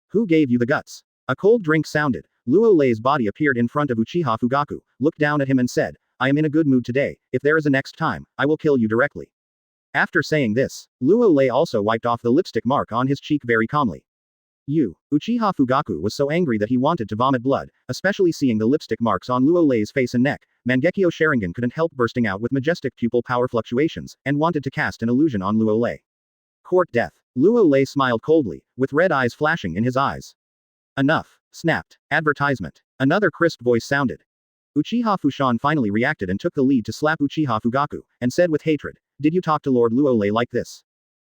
Who gave you the guts? A cold drink sounded. Luo Lei's body appeared in front of Uchiha Fugaku, looked down at him and said, I am in a good mood today, if there is a next time, I will kill you directly. After saying this, Luo Lei also wiped off the lipstick mark on his cheek very calmly. Uchiha Fugaku was so angry that he wanted to vomit blood, especially seeing the lipstick marks on Luo Lei's face and neck. Mangekyo Sharingan couldn't help bursting out with majestic pupil power fluctuations, and wanted to cast an illusion on Luo Lei. Court death. Luo Lei smiled coldly, with red eyes flashing in his eyes. Enough. Snapped. Advertisement. Another crisp voice sounded. Uchiha Fushan finally reacted and took the lead to slap Uchiha Fugaku, and said with hatred, Did you talk to Lord Luo Lei like this?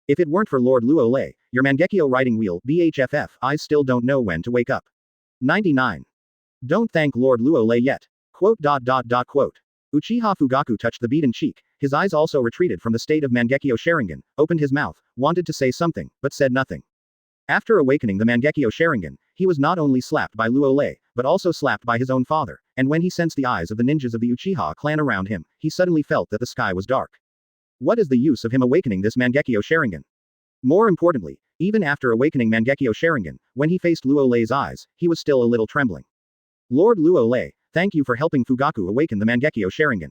If it weren't for Lord Luo Lei, your Mangekyo riding wheel BHFF eyes still don't know when to wake up. 99. Don't thank Lord Luo Lei yet. Uchiha Fugaku touched the beaten cheek, his eyes also retreated from the state of Mangekyo Sharingan, opened his mouth, wanted to say something, but said nothing. After awakening the Mangekyo Sharingan, he was not only slapped by Luo Lei, but also slapped by his own father, and when he sensed the eyes of the ninjas of the Uchiha clan around him, he suddenly felt that the sky was dark. What is the use of him awakening this Mangekyo Sharingan? More importantly, even after awakening Mangekyo Sharingan, when he faced Luo Lei's eyes, he was still a little trembling. Lord Luo Lei, thank you for helping Fugaku awaken the Mangekyo Sharingan.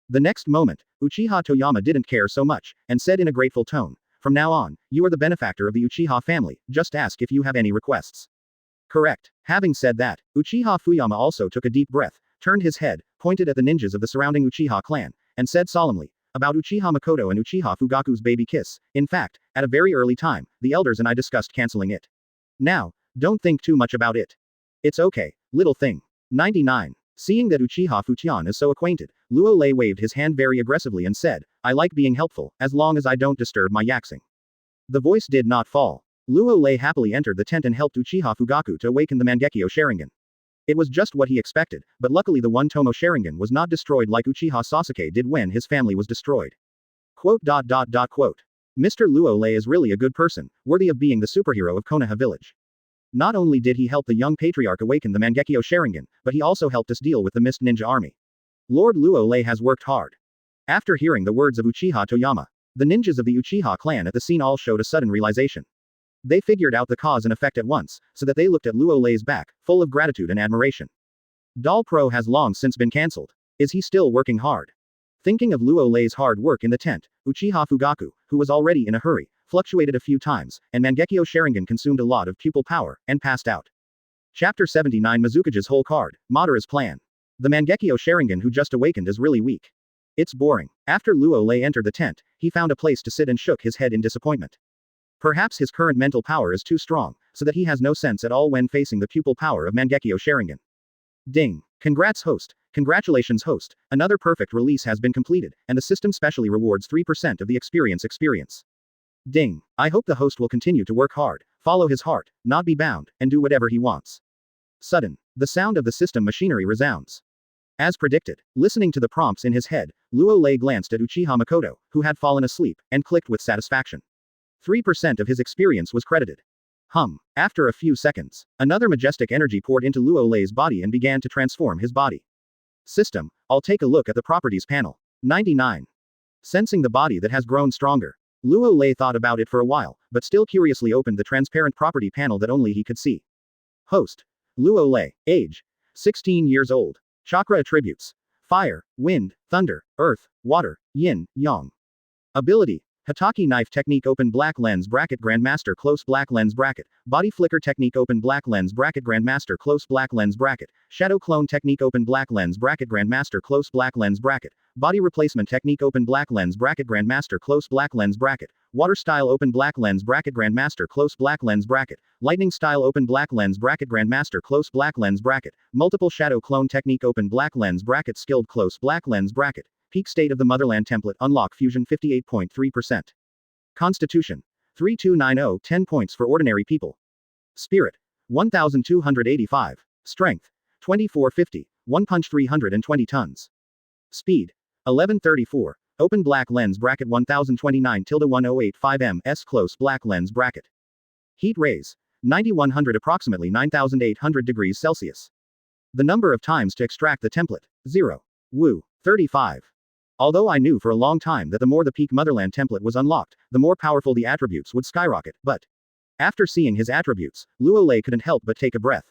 The next moment, Uchiha Toyama didn't care so much, and said in a grateful tone, From now on, you are the benefactor of the Uchiha family, just ask if you have any requests. Correct. Having said that, Uchiha Fuyama also took a deep breath, turned his head, pointed at the ninjas of the surrounding Uchiha clan, and said solemnly, about Uchiha Mikoto and Uchiha Fugaku's baby kiss. In fact, at a very early time, the elders and I discussed canceling it. Now, don't think too much about it. It's okay, little thing. 99. Seeing that Uchiha Fujian is so acquainted, Luo Lei waved his hand very aggressively and said, I like being helpful, as long as I don't disturb my yaxing. The voice did not fall. Luo Lei happily entered the tent and helped Uchiha Fugaku to awaken the Mangekyo Sharingan. It was just what he expected, but luckily the one Tomo Sharingan was not destroyed like Uchiha Sasuke did when his family was destroyed. Quote. Mr. Luo Lei is really a good person, worthy of being the superhero of Konoha Village. Not only did he help the young patriarch awaken the Mangekyo Sharingan, but he also helped us deal with the Mist Ninja Army. Lord Luo Lei has worked hard. After hearing the words of Uchiha Toyama, the ninjas of the Uchiha clan at the scene all showed a sudden realization. They figured out the cause and effect at once, so that they looked at Luo Lei's back, full of gratitude and admiration. Doll Pro has long since been cancelled. Is he still working hard? Thinking of Luo Lei's hard work in the tent, Uchiha Fugaku, who was already in a hurry, fluctuated a few times, and Mangekyo Sharingan consumed a lot of pupil power, and passed out. Chapter 79 Mizukage's whole card, Madara's plan. The Mangekyo Sharingan who just awakened is really weak. It's boring. After Luo Lei entered the tent, he found a place to sit and shook his head in disappointment. Perhaps his current mental power is too strong, so that he has no sense at all when facing the pupil power of Mangekyo Sharingan. Ding. Congrats host. Congratulations host. Another perfect release has been completed, and the system specially rewards 3% of the experience. Ding. I hope the host will continue to work hard, follow his heart, not be bound, and do whatever he wants. Sudden. The sound of the system machinery resounds. As predicted, listening to the prompts in his head, Luo Lei glanced at Uchiha Mikoto, who had fallen asleep, and clicked with satisfaction. 3% of his experience was credited. After a few seconds, another majestic energy poured into Luo Lei's body and began to transform his body. System, I'll take a look at the properties panel. 99. Sensing the body that has grown stronger, Luo Lei thought about it for a while, but still curiously opened the transparent property panel that only he could see. Host. Luo Lei. Age. 16 years old. Chakra attributes. Fire, wind, thunder, earth, water, yin, yang. Ability. Hataki knife technique open black lens bracket grandmaster close black lens bracket, body flicker technique open black lens bracket grandmaster close black lens bracket, shadow clone technique open black lens bracket grandmaster close black lens bracket, body replacement technique open black lens bracket grandmaster close black lens bracket, water style open black lens bracket grandmaster close black lens bracket, lightning style open black lens bracket grandmaster close black lens bracket, multiple shadow clone technique open black lens bracket skilled close black lens bracket. Peak state of the motherland template unlock fusion 58.3%. Constitution 3290 10 points for ordinary people. Spirit 1285. Strength 2450. 1 punch 320 tons. Speed 1134. Open black lens bracket 1029-1085 ms close black lens bracket. Heat rays 9100 approximately 9800 degrees Celsius. The number of times to extract the template 0. Woo 35. Although I knew for a long time that the more the peak motherland template was unlocked, the more powerful the attributes would skyrocket, but after seeing his attributes, Luo Lei couldn't help but take a breath.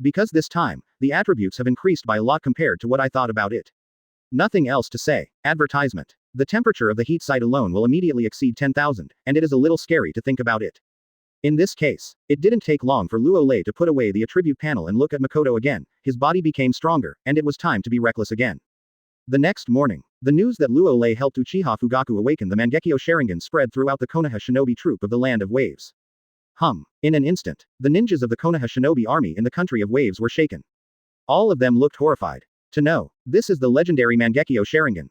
Because this time, the attributes have increased by a lot compared to what I thought about it. Nothing else to say. Advertisement. The temperature of the heat site alone will immediately exceed 10,000, and it is a little scary to think about it. In this case, it didn't take long for Luo Lei to put away the attribute panel and look at Mikoto again. His body became stronger, and it was time to be reckless again. The next morning, the news that Luo Lei helped Uchiha Fugaku awaken the Mangekyo Sharingan spread throughout the Konoha shinobi troop of the Land of Waves. In an instant, the ninjas of the Konoha shinobi army in the country of waves were shaken. All of them looked horrified. To know, this is the legendary Mangekyo Sharingan.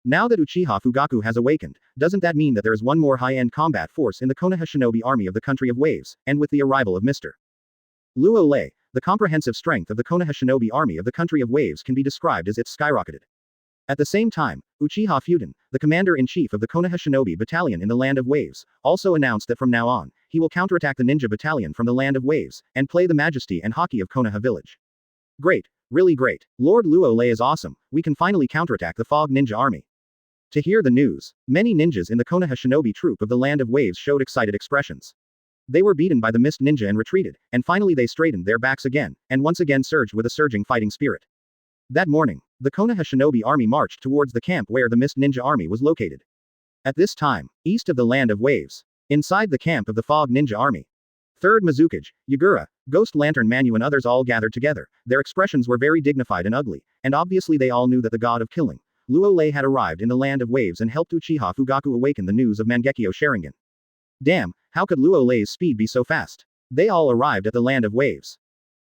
Now that Uchiha Fugaku has awakened, doesn't that mean that there is one more high-end combat force in the Konoha shinobi army of the country of waves, and with the arrival of Mr. Luo Lei, the comprehensive strength of the Konoha shinobi army of the country of waves can be described as it skyrocketed. At the same time, Uchiha Fudan, the commander-in-chief of the Konoha Shinobi Battalion in the Land of Waves, also announced that from now on, he will counterattack the ninja battalion from the Land of Waves, and play the majesty and hockey of Konoha Village. Great. Really great. Lord Luo Lei is awesome, we can finally counterattack the Fog Ninja Army. To hear the news, many ninjas in the Konoha Shinobi troop of the Land of Waves showed excited expressions. They were beaten by the Mist Ninja and retreated, and finally they straightened their backs again, and once again surged with a surging fighting spirit. That morning, the Konoha Shinobi army marched towards the camp where the Mist Ninja army was located. At this time, east of the Land of Waves, inside the camp of the Fog Ninja army, 3rd Mizukage, Yagura, Ghost Lantern Manu and others all gathered together. Their expressions were very dignified and ugly, and obviously they all knew that the god of killing, Luo Lei had arrived in the Land of Waves and helped Uchiha Fugaku awaken the news of Mangekyo Sharingan. Damn, how could Luo Lei's speed be so fast? They all arrived at the Land of Waves.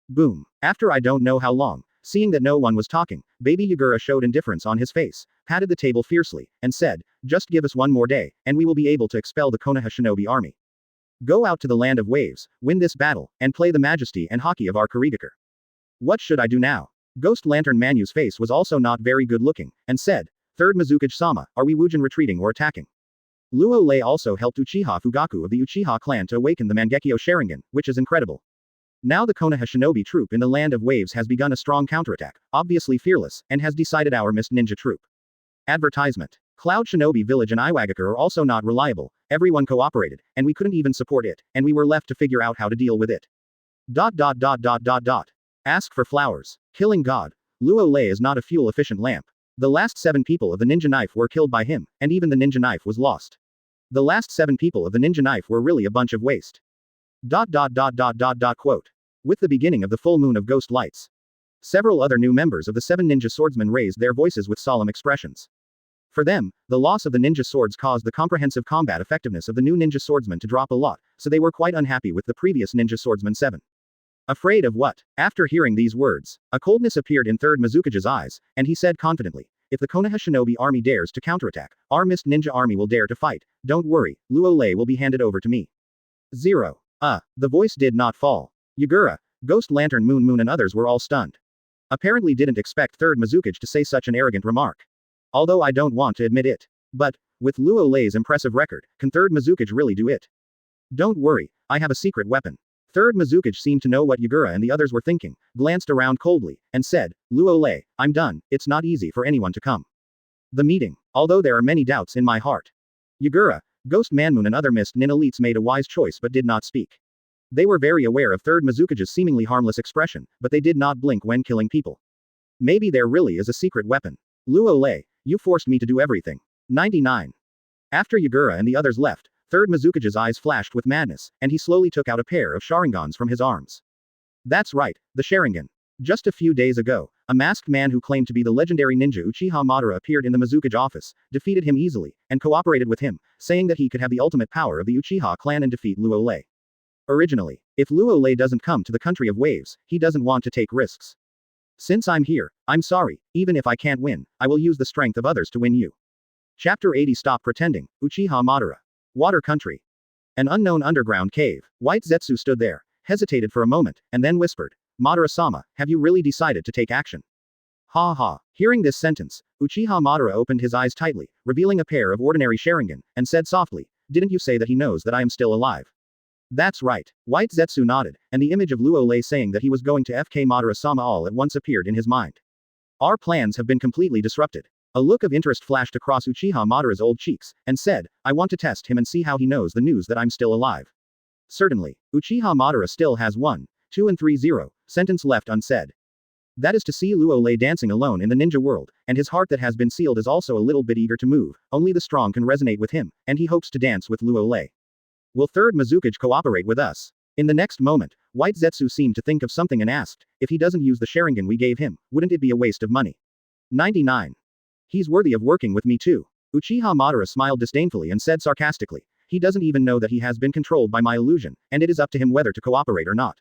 Boom. After I don't know how long, seeing that no one was talking, baby Yagura showed indifference on his face, patted the table fiercely, and said, just give us one more day, and we will be able to expel the Konoha shinobi army. Go out to the Land of Waves, win this battle, and play the majesty and haki of our Kurigakure. What should I do now? Ghost Lantern Manu's face was also not very good looking, and said, Third Mizukage-sama, are we Wujin retreating or attacking? Luo Lei also helped Uchiha Fugaku of the Uchiha clan to awaken the Mangekyo Sharingan, which is incredible. Now the Konoha shinobi troop in the Land of Waves has begun a strong counterattack, obviously fearless, and has decided our missed ninja troop. Advertisement. Cloud Shinobi Village and Iwagakure are also not reliable, everyone cooperated, and we couldn't even support it, and we were left to figure out how to deal with it. ... Ask for flowers. Killing God. Luo Lei is not a fuel-efficient lamp. The last 7 people of the ninja knife were killed by him, and even the ninja knife was lost. The last 7 people of the ninja knife were really a bunch of waste. ... Quote. With the beginning of the full moon of ghost lights, several other new members of the 7 ninja swordsmen raised their voices with solemn expressions. For them, the loss of the ninja swords caused the comprehensive combat effectiveness of the new ninja swordsman to drop a lot, so they were quite unhappy with the previous ninja swordsman 7. Afraid of what? After hearing these words, a coldness appeared in Third Mizukage's eyes, and he said confidently, if the Konoha shinobi army dares to counterattack, our missed ninja army will dare to fight. Don't worry, Luo Lei will be handed over to me. 0. The voice did not fall. Yagura, Ghost Lantern Moon and others were all stunned. Apparently didn't expect Third Mizukage to say such an arrogant remark. Although I don't want to admit it. But, with Luo Lei's impressive record, can Third Mizukage really do it? Don't worry, I have a secret weapon. Third Mizukage seemed to know what Yagura and the others were thinking, glanced around coldly, and said, Luo Lei, I'm done, it's not easy for anyone to come. The meeting. Although there are many doubts in my heart. Yagura, Ghost Manmoon and other missed nin elites made a wise choice but did not speak. They were very aware of Third Mizukage's seemingly harmless expression, but they did not blink when killing people. Maybe there really is a secret weapon. Luo Lei, you forced me to do everything. 99. After Yagura and the others left, Third Mizukage's eyes flashed with madness, and he slowly took out a pair of Sharingans from his arms. That's right, the Sharingan. Just a few days ago, a masked man who claimed to be the legendary ninja Uchiha Madara appeared in the Mizukage office, defeated him easily, and cooperated with him, saying that he could have the ultimate power of the Uchiha clan and defeat Luo Lei. Originally, if Luo Lei doesn't come to the country of waves, he doesn't want to take risks. Since I'm here, I'm sorry, even if I can't win, I will use the strength of others to win you. Chapter 80 Stop Pretending, Uchiha Madara. Water Country. An unknown underground cave. White Zetsu stood there, hesitated for a moment, and then whispered, Madara-sama, have you really decided to take action? Ha ha. Hearing this sentence, Uchiha Madara opened his eyes tightly, revealing a pair of ordinary Sharingan, and said softly, didn't you say that he knows that I am still alive? That's right. White Zetsu nodded, and the image of Luo Lei saying that he was going to FK Madara-sama all at once appeared in his mind. Our plans have been completely disrupted. A look of interest flashed across Uchiha Madara's old cheeks, and said, I want to test him and see how he knows the news that I'm still alive. Certainly, Uchiha Madara still has 1, 2 and 3 0 sentence left unsaid. That is to see Luo Lei dancing alone in the ninja world, and his heart that has been sealed is also a little bit eager to move, only the strong can resonate with him, and he hopes to dance with Luo Lei. Will Third Mizukage cooperate with us? In the next moment, White Zetsu seemed to think of something and asked, if he doesn't use the Sharingan we gave him, wouldn't it be a waste of money? 99. He's worthy of working with me too. Uchiha Madara smiled disdainfully and said sarcastically, he doesn't even know that he has been controlled by my illusion, and it is up to him whether to cooperate or not.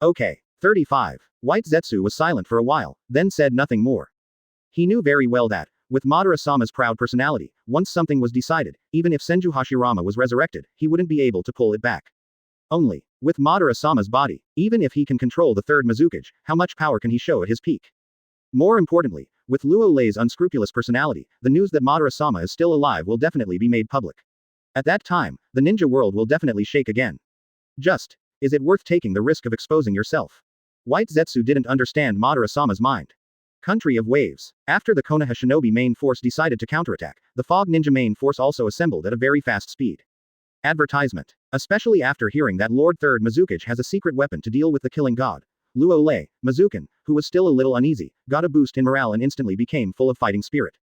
Okay. 35. White Zetsu was silent for a while, then said nothing more. He knew very well that, with Madara-sama's proud personality, once something was decided, even if Senju Hashirama was resurrected, he wouldn't be able to pull it back. Only, with Madara-sama's body, even if he can control the Third Mizukage, how much power can he show at his peak? More importantly, with Luo Lei's unscrupulous personality, the news that Madara-sama is still alive will definitely be made public. At that time, the ninja world will definitely shake again. Just, is it worth taking the risk of exposing yourself? White Zetsu didn't understand Madara-sama's mind. Country of Waves. After the Konoha Shinobi main force decided to counterattack, the Fog Ninja main force also assembled at a very fast speed. Advertisement. Especially after hearing that Lord Third Mizukage has a secret weapon to deal with the killing god. Luo Lei, Mizukan, who was still a little uneasy, got a boost in morale and instantly became full of fighting spirit.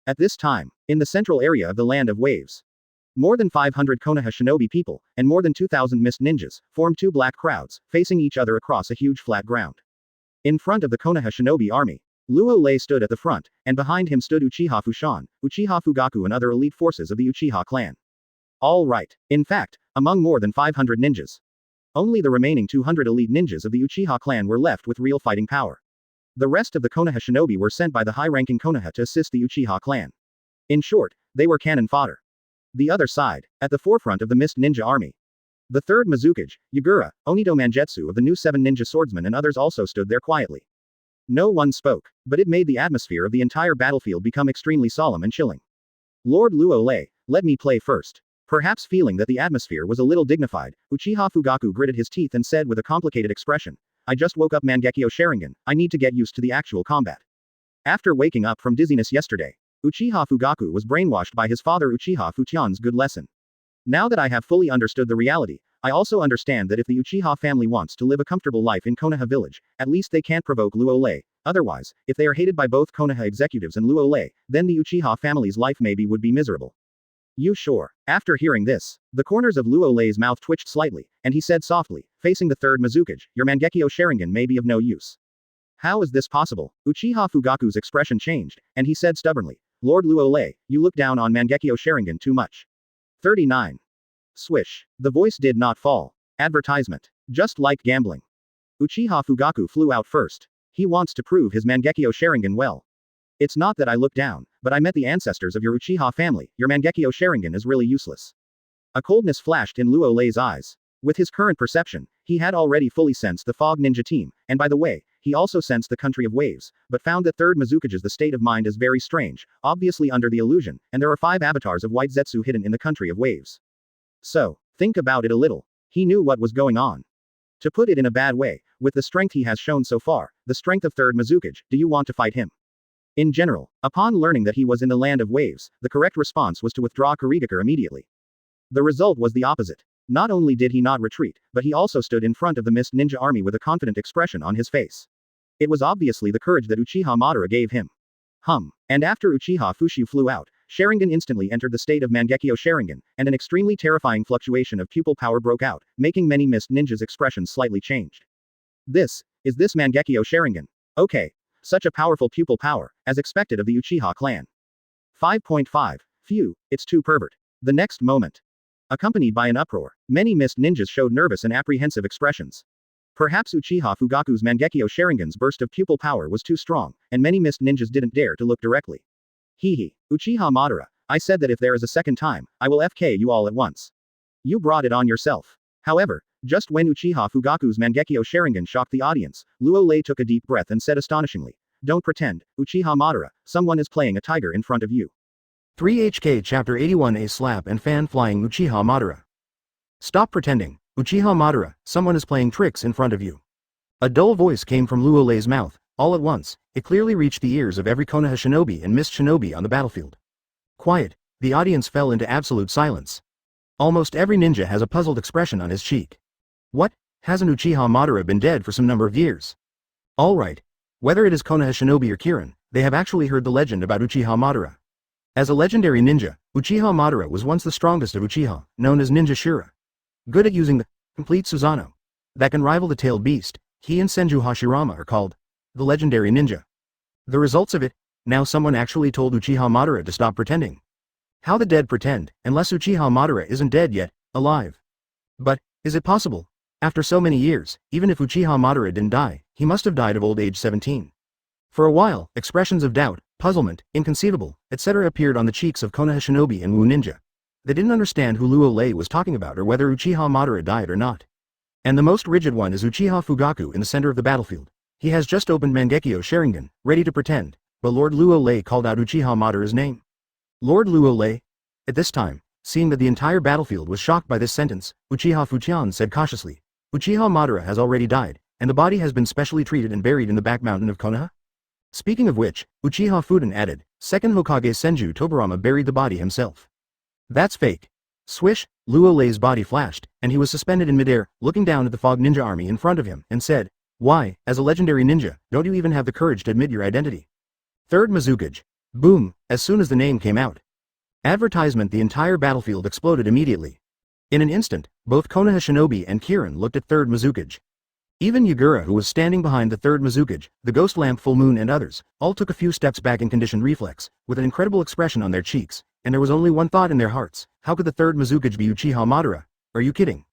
At this time, in the central area of the Land of Waves, more than 500 Konoha Shinobi people, and more than 2,000 mist ninjas, formed 2 black crowds, facing each other across a huge flat ground. In front of the Konoha Shinobi army, Luo Lei stood at the front, and behind him stood Uchiha Fushan, Uchiha Fugaku and other elite forces of the Uchiha clan. All right. In fact, among more than 500 ninjas, only the remaining 200 elite ninjas of the Uchiha clan were left with real fighting power. The rest of the Konoha shinobi were sent by the high-ranking Konoha to assist the Uchiha clan. In short, they were cannon fodder. The other side, at the forefront of the Mist Ninja army, the third Mizukage, Yagura, Onito Mangetsu of the new 7 ninja swordsmen and others also stood there quietly. No one spoke, but it made the atmosphere of the entire battlefield become extremely solemn and chilling. Lord Luo Lei, let me play first. Perhaps feeling that the atmosphere was a little dignified, Uchiha Fugaku gritted his teeth and said with a complicated expression, I just woke up Mangekyo Sharingan, I need to get used to the actual combat. After waking up from dizziness yesterday, Uchiha Fugaku was brainwashed by his father Uchiha Fution's good lesson. Now that I have fully understood the reality, I also understand that if the Uchiha family wants to live a comfortable life in Konoha Village, at least they can't provoke Luo Lei. Otherwise, if they are hated by both Konoha executives and Luo Lei, then the Uchiha family's life maybe would be miserable. You sure? After hearing this, the corners of Luo Lei's mouth twitched slightly, and he said softly, facing the third Mizukage, your Mangekyo Sharingan may be of no use. How is this possible? Uchiha Fugaku's expression changed, and he said stubbornly, Lord Luo Lei, you look down on Mangekyo Sharingan too much. 39. Swish. The voice did not fall. Advertisement. Just like gambling. Uchiha Fugaku flew out first. He wants to prove his Mangekyo Sharingan well. It's not that I look down, but I met the ancestors of your Uchiha family, your Mangekyo Sharingan is really useless. A coldness flashed in Luo Lei's eyes. With his current perception, he had already fully sensed the Fog Ninja team, and by the way, he also sensed the country of waves, but found that third Mizukage's the state of mind is very strange, obviously under the illusion, and there are 5 avatars of White Zetsu hidden in the country of waves. So, think about it a little. He knew what was going on. To put it in a bad way, with the strength he has shown so far, the strength of third Mizukage, do you want to fight him? In general, upon learning that he was in the land of waves, the correct response was to withdraw Kurigakure immediately. The result was the opposite. Not only did he not retreat, but he also stood in front of the Mist Ninja army with a confident expression on his face. It was obviously the courage that Uchiha Madara gave him. And after Uchiha Fushu flew out, Sharingan instantly entered the state of Mangekyo Sharingan, and an extremely terrifying fluctuation of pupil power broke out, making many Mist Ninjas' expressions slightly changed. Is this Mangekyo Sharingan? Okay. Such a powerful pupil power, as expected of the Uchiha clan. 5.5. Phew, it's too pervert. The next moment. Accompanied by an uproar, many Mist Ninjas showed nervous and apprehensive expressions. Perhaps Uchiha Fugaku's Mangekyo Sharingan's burst of pupil power was too strong, and many Mist Ninjas didn't dare to look directly. Uchiha Madara, I said that if there is a second time, I will FK you all at once. You brought it on yourself. However, just when Uchiha Fugaku's Mangekyo Sharingan shocked the audience, Luo Lei took a deep breath and said astonishingly, don't pretend, Uchiha Madara, someone is playing a tiger in front of you. 3HK Chapter 81 A Slap and Fan Flying Uchiha Madara. Stop pretending, Uchiha Madara, someone is playing tricks in front of you. A dull voice came from Luo Lei's mouth. All at once, it clearly reached the ears of every Konoha shinobi and Mist shinobi on the battlefield. Quiet, the audience fell into absolute silence. Almost every ninja has a puzzled expression on his cheek. What? Hasn't Uchiha Madara been dead for some number of years? Alright. Whether it is Konoha shinobi or Kirin, they have actually heard the legend about Uchiha Madara. As a legendary ninja, Uchiha Madara was once the strongest of Uchiha, known as Ninja Shura. Good at using the complete Susanoo that can rival the tailed beast, he and Senju Hashirama are called the legendary ninja. The results of it, now someone actually told Uchiha Madara to stop pretending. How the dead pretend, unless Uchiha Madara isn't dead yet, alive. But, is it possible? After so many years, even if Uchiha Madara didn't die, he must have died of old age 17. For a while, expressions of doubt, puzzlement, inconceivable, etc. appeared on the cheeks of Konoha shinobi and Wu Ninja. They didn't understand who Luo Lei was talking about or whether Uchiha Madara died or not. And the most rigid one is Uchiha Fugaku in the center of the battlefield. He has just opened Mangekyo Sharingan, ready to pretend, but Lord Luo Lei called out Uchiha Madara's name. Lord Luo Lei? At this time, seeing that the entire battlefield was shocked by this sentence, Uchiha Fuchian said cautiously, Uchiha Madara has already died, and the body has been specially treated and buried in the back mountain of Konoha? Speaking of which, Uchiha Fudan added, second Hokage Senju Tobarama buried the body himself. That's fake. Swish, Luo Lei's body flashed, and he was suspended in midair, looking down at the Fog Ninja army in front of him, and said, why, as a legendary ninja, don't you even have the courage to admit your identity? Third Mizukage. Boom, as soon as the name came out. Advertisement. The entire battlefield exploded immediately. In an instant, both Konoha shinobi and Kirin looked at third Mizukage. Even Yagura, who was standing behind the third Mizukage, the ghost lamp full moon and others, all took a few steps back in conditioned reflex, with an incredible expression on their cheeks, and there was only one thought in their hearts: how could the third Mizukage be Uchiha Madara? Are you kidding?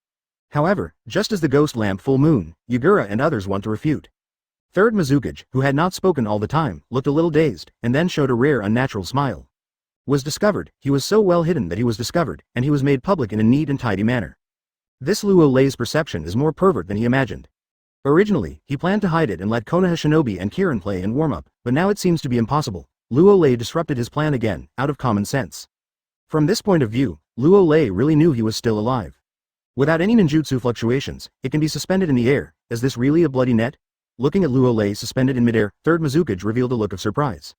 However, just as the ghost lamp full moon, Yagura and others want to refute. Third Mizukage, who had not spoken all the time, looked a little dazed, and then showed a rare unnatural smile. Was discovered, he was so well hidden that he was discovered, and he was made public in a neat and tidy manner. This Luo Lei's perception is more pervert than he imagined. Originally, he planned to hide it and let Konoha Shinobi and Kirin play and warm up, but now it seems to be impossible. Luo Lei disrupted his plan again, out of common sense. From this point of view, Luo Lei really knew he was still alive. Without any ninjutsu fluctuations, it can be suspended in the air. Is this really a bloody net? Looking at Luo Lei suspended in midair, third Mizukage revealed a look of surprise.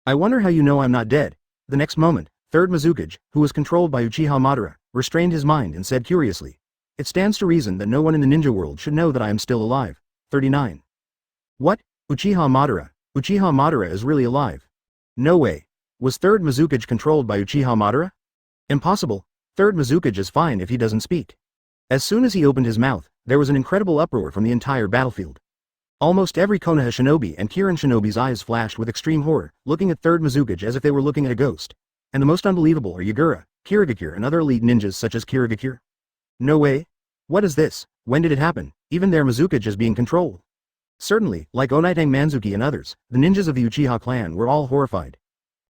I wonder how you know I'm not dead. The next moment, third Mizukage, who was controlled by Uchiha Madara, restrained his mind and said curiously, "It stands to reason that no one in the ninja world should know that I am still alive." 39. What? Uchiha Madara? Uchiha Madara is really alive? No way. Was third Mizukage controlled by Uchiha Madara? Impossible. Third Mizukage is fine if he doesn't speak. As soon as he opened his mouth, there was an incredible uproar from the entire battlefield. Almost every Konoha shinobi and Kirin shinobi's eyes flashed with extreme horror, looking at third Mizukage as if they were looking at a ghost. And the most unbelievable are Yagura, Kirigakure and other elite ninjas such as Kirigakure. No way. What is this? When did it happen? Even their Mizukage is being controlled. Certainly, like Onaitang Manzuki and others, the ninjas of the Uchiha clan were all horrified.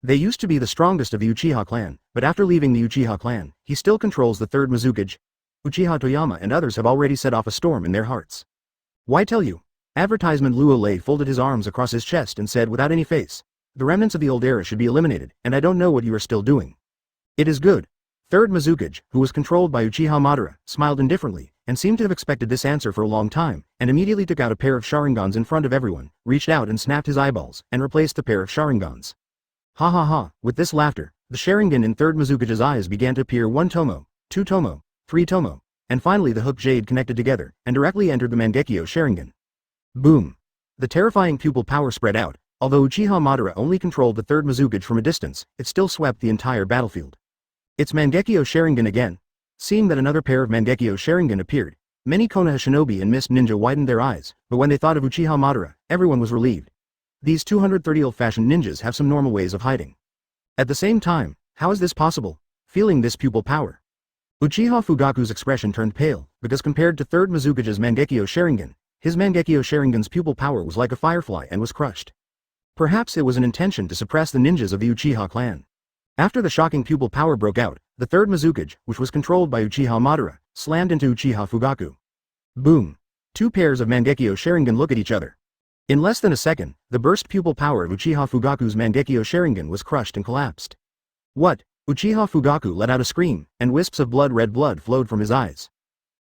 They used to be the strongest of the Uchiha clan, but after leaving the Uchiha clan, he still controls the third Mizukage. Uchiha Toyama and others have already set off a storm in their hearts. Why tell you? Advertisement. Luo Lei folded his arms across his chest and said without any face, "The remnants of the old era should be eliminated, and I don't know what you are still doing." It is good. Third Mizukage, who was controlled by Uchiha Madara, smiled indifferently, and seemed to have expected this answer for a long time, and immediately took out a pair of Sharingans in front of everyone, reached out and snapped his eyeballs, and replaced the pair of Sharingans. Ha ha ha. With this laughter, the Sharingan in third Mizukage's eyes began to appear 1 tomo, 2 tomo, 3 tomo, and finally the hook jade connected together, and directly entered the Mangekyo Sharingan. Boom. The terrifying pupil power spread out. Although Uchiha Madara only controlled the third Mizukage from a distance, it still swept the entire battlefield. It's Mangekyo Sharingan again. Seeing that another pair of Mangekyo Sharingan appeared, many Konoha shinobi and mist ninja widened their eyes, but when they thought of Uchiha Madara, everyone was relieved. These 230 old-fashioned ninjas have some normal ways of hiding. At the same time, how is this possible? Feeling this pupil power, Uchiha Fugaku's expression turned pale, because compared to third Mizukage's Mangekyo Sharingan, his Mangekyo Sharingan's pupil power was like a firefly and was crushed. Perhaps it was an intention to suppress the ninjas of the Uchiha clan. After the shocking pupil power broke out, the third Mizukage, which was controlled by Uchiha Madara, slammed into Uchiha Fugaku. Boom. Two pairs of Mangekyo Sharingan look at each other. In less than a second, the burst pupil power of Uchiha Fugaku's Mangekyo Sharingan was crushed and collapsed. What? Uchiha Fugaku let out a scream, and wisps of red blood flowed from his eyes.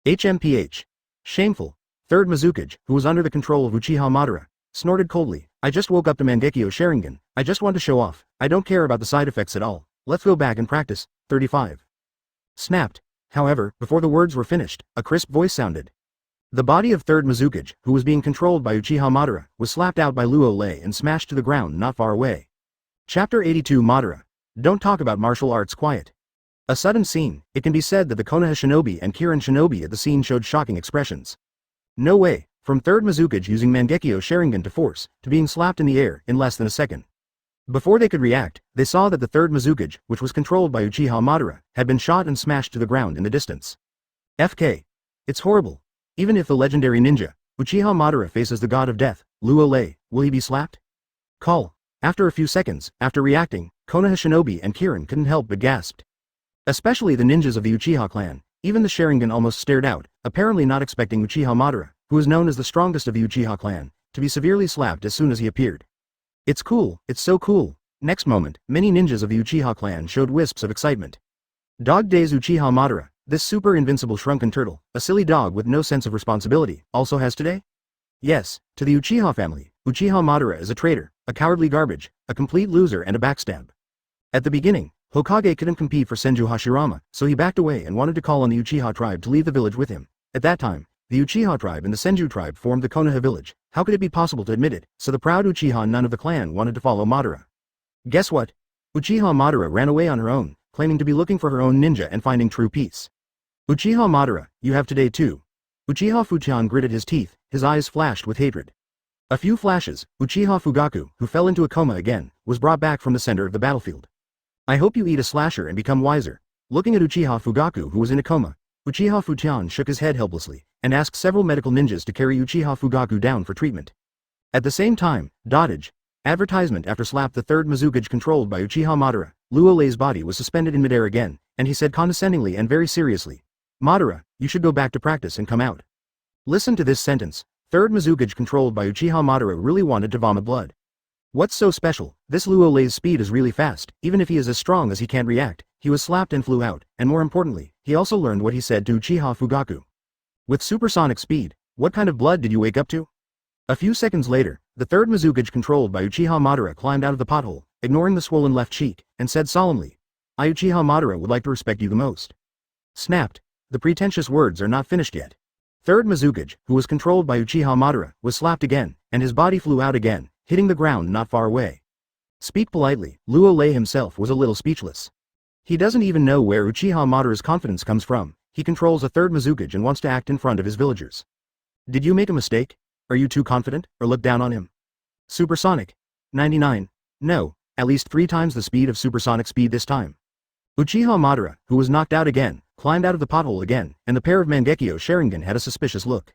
HMPH. Shameful. Third Mizukage, who was under the control of Uchiha Madara, snorted coldly, "I just woke up to Mangekyo Sharingan, I just want to show off, I don't care about the side effects at all, let's go back and practice." 35. Snapped. However, before the words were finished, a crisp voice sounded. The body of third Mizukage, who was being controlled by Uchiha Madara, was slapped out by Luo Lei and smashed to the ground not far away. Chapter 82 Madara. Don't talk about martial arts. Quiet. A sudden scene. It can be said that the Konoha shinobi and Kirin shinobi at the scene showed shocking expressions. No way. From third Mizukage using Mangekyo Sharingan to force, to being slapped in the air in less than a second. Before they could react, they saw that the third Mizukage, which was controlled by Uchiha Madara, had been shot and smashed to the ground in the distance. FK. It's horrible. Even if the legendary ninja, Uchiha Madara faces the god of death, Luo Lei, will he be slapped? Call. After a few seconds, after reacting, Konoha shinobi and Kirin couldn't help but gasped. Especially the ninjas of the Uchiha clan. Even the Sharingan almost stared out, apparently not expecting Uchiha Madara, who is known as the strongest of the Uchiha clan, to be severely slapped as soon as he appeared. It's cool, it's so cool. Next moment, many ninjas of the Uchiha clan showed wisps of excitement. Dog Days Uchiha Madara, this super invincible shrunken turtle, a silly dog with no sense of responsibility, also has today? Yes, to the Uchiha family, Uchiha Madara is a traitor, a cowardly garbage, a complete loser and a backstab. At the beginning, Hokage couldn't compete for Senju Hashirama, so he backed away and wanted to call on the Uchiha tribe to leave the village with him. At that time, the Uchiha tribe and the Senju tribe formed the Konoha Village. How could it be possible to admit it? So the proud Uchiha none of the clan wanted to follow Madara. Guess what? Uchiha Madara ran away on her own, claiming to be looking for her own ninja and finding true peace. Uchiha Madara, you have today too. Uchiha Fujian gritted his teeth, his eyes flashed with hatred. A few flashes, Uchiha Fugaku, who fell into a coma again, was brought back from the center of the battlefield. I hope you eat a slasher and become wiser. Looking at Uchiha Fugaku who was in a coma, Uchiha Fujian shook his head helplessly, and asked several medical ninjas to carry Uchiha Fugaku down for treatment. At the same time, dottage. Advertisement after slap the third Mizukage controlled by Uchiha Madara, Luo Lei's body was suspended in midair again, and he said condescendingly and very seriously, Madara, you should go back to practice and come out. Listen to this sentence. Third Mizukage controlled by Uchiha Madara really wanted to vomit blood. What's so special? This Luo Lei's speed is really fast, even if he is as strong as he can't react. He was slapped and flew out, and more importantly, he also learned what he said to Uchiha Fugaku. With supersonic speed, what kind of blood did you wake up to? A few seconds later, the third Mizukage controlled by Uchiha Madara climbed out of the pothole, ignoring the swollen left cheek, and said solemnly, I Uchiha Madara would like to respect you the most. Snapped. The pretentious words are not finished yet. Third Mizukage, who was controlled by Uchiha Madara, was slapped again, and his body flew out again, hitting the ground not far away. Speak politely, Luo Lei himself was a little speechless. He doesn't even know where Uchiha Madara's confidence comes from. He controls a third Mizukage and wants to act in front of his villagers. Did you make a mistake? Are you too confident, or look down on him? Supersonic. 99. No, at least 3 times the speed of supersonic speed this time. Uchiha Madara, who was knocked out again, climbed out of the pothole again, and the pair of Mangekyo Sharingan had a suspicious look.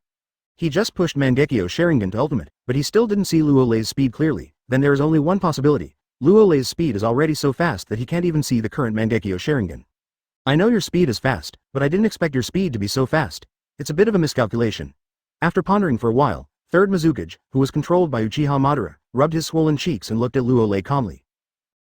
He just pushed Mangekyo Sharingan to ultimate, but he still didn't see Luo Lei's speed clearly. Then there is only one possibility. Luo Lei's speed is already so fast that he can't even see the current Mangekyo Sharingan. I know your speed is fast, but I didn't expect your speed to be so fast. It's a bit of a miscalculation. After pondering for a while, third Mizukage, who was controlled by Uchiha Madara, rubbed his swollen cheeks and looked at Luo Lei calmly.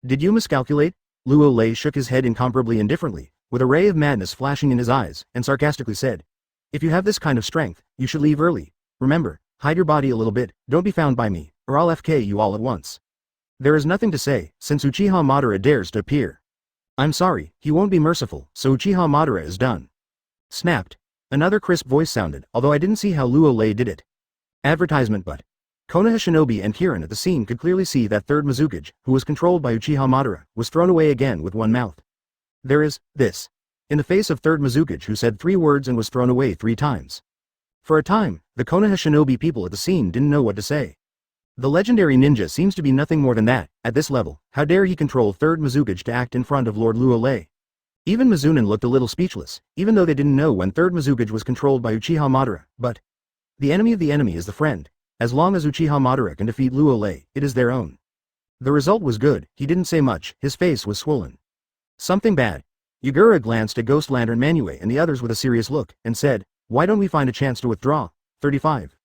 Did you miscalculate? Luo Lei shook his head incomparably indifferently, with a ray of madness flashing in his eyes, and sarcastically said, If you have this kind of strength, you should leave early. Remember, hide your body a little bit, don't be found by me, or I'll FK you all at once. There is nothing to say, since Uchiha Madara dares to appear. I'm sorry, he won't be merciful, so Uchiha Madara is done. Snapped. Another crisp voice sounded, although I didn't see how Luo Lei did it. Advertisement but. Konoha Shinobi and Kirin at the scene could clearly see that third Mizukage, who was controlled by Uchiha Madara, was thrown away again with one mouth. There is, this. In the face of third Mizukage who said 3 words and was thrown away 3 times. For a time, the Konoha Shinobi people at the scene didn't know what to say. The legendary ninja seems to be nothing more than that. At this level, how dare he control third Mizukage to act in front of Lord Luo Lei? Even Mizunin looked a little speechless, even though they didn't know when third Mizukage was controlled by Uchiha Madara, but the enemy of the enemy is the friend. As long as Uchiha Madara can defeat Luo Lei, it is their own. The result was good. He didn't say much, his face was swollen. Something bad. Yagura glanced at Ghost Lantern Manue and the others with a serious look, and said, Why don't we find a chance to withdraw? 35.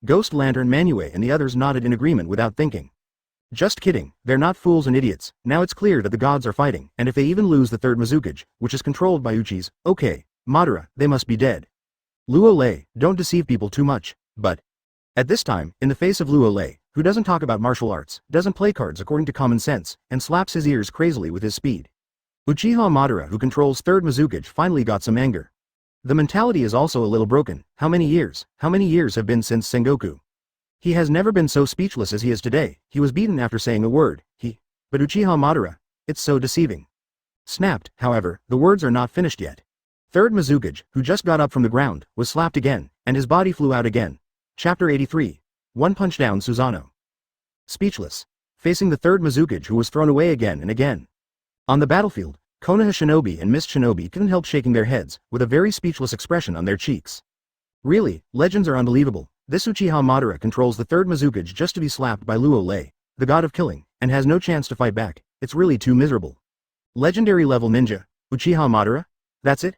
Ghost Lantern Manue and the others nodded in agreement without thinking. Just kidding, they're not fools and idiots. Now it's clear that the gods are fighting, and if they even lose the third Mizukage, which is controlled by Uchis, okay, Madara, they must be dead. Luo Lei, don't deceive people too much, but at this time, in the face of Luo Lei, who doesn't talk about martial arts, doesn't play cards according to common sense, and slaps his ears crazily with his speed, Uchiha Madara, who controls third Mizukage, finally got some anger. The mentality is also a little broken. How many years have been since Sengoku? He has never been so speechless as he is today. He was beaten after saying a word, but Uchiha Madara, it's so deceiving. Snapped, however, the words are not finished yet. Third Mizukage, who just got up from the ground, was slapped again, and his body flew out again. Chapter 83. One Punch Down Susanoo. Speechless. Facing the third Mizukage who was thrown away again and again. On the battlefield, Konoha Shinobi and Mist Shinobi couldn't help shaking their heads, with a very speechless expression on their cheeks. Really, legends are unbelievable. This Uchiha Madara controls the third Mizukage just to be slapped by Luo Lei, the god of killing, and has no chance to fight back. It's really too miserable. Legendary level ninja, Uchiha Madara? That's it?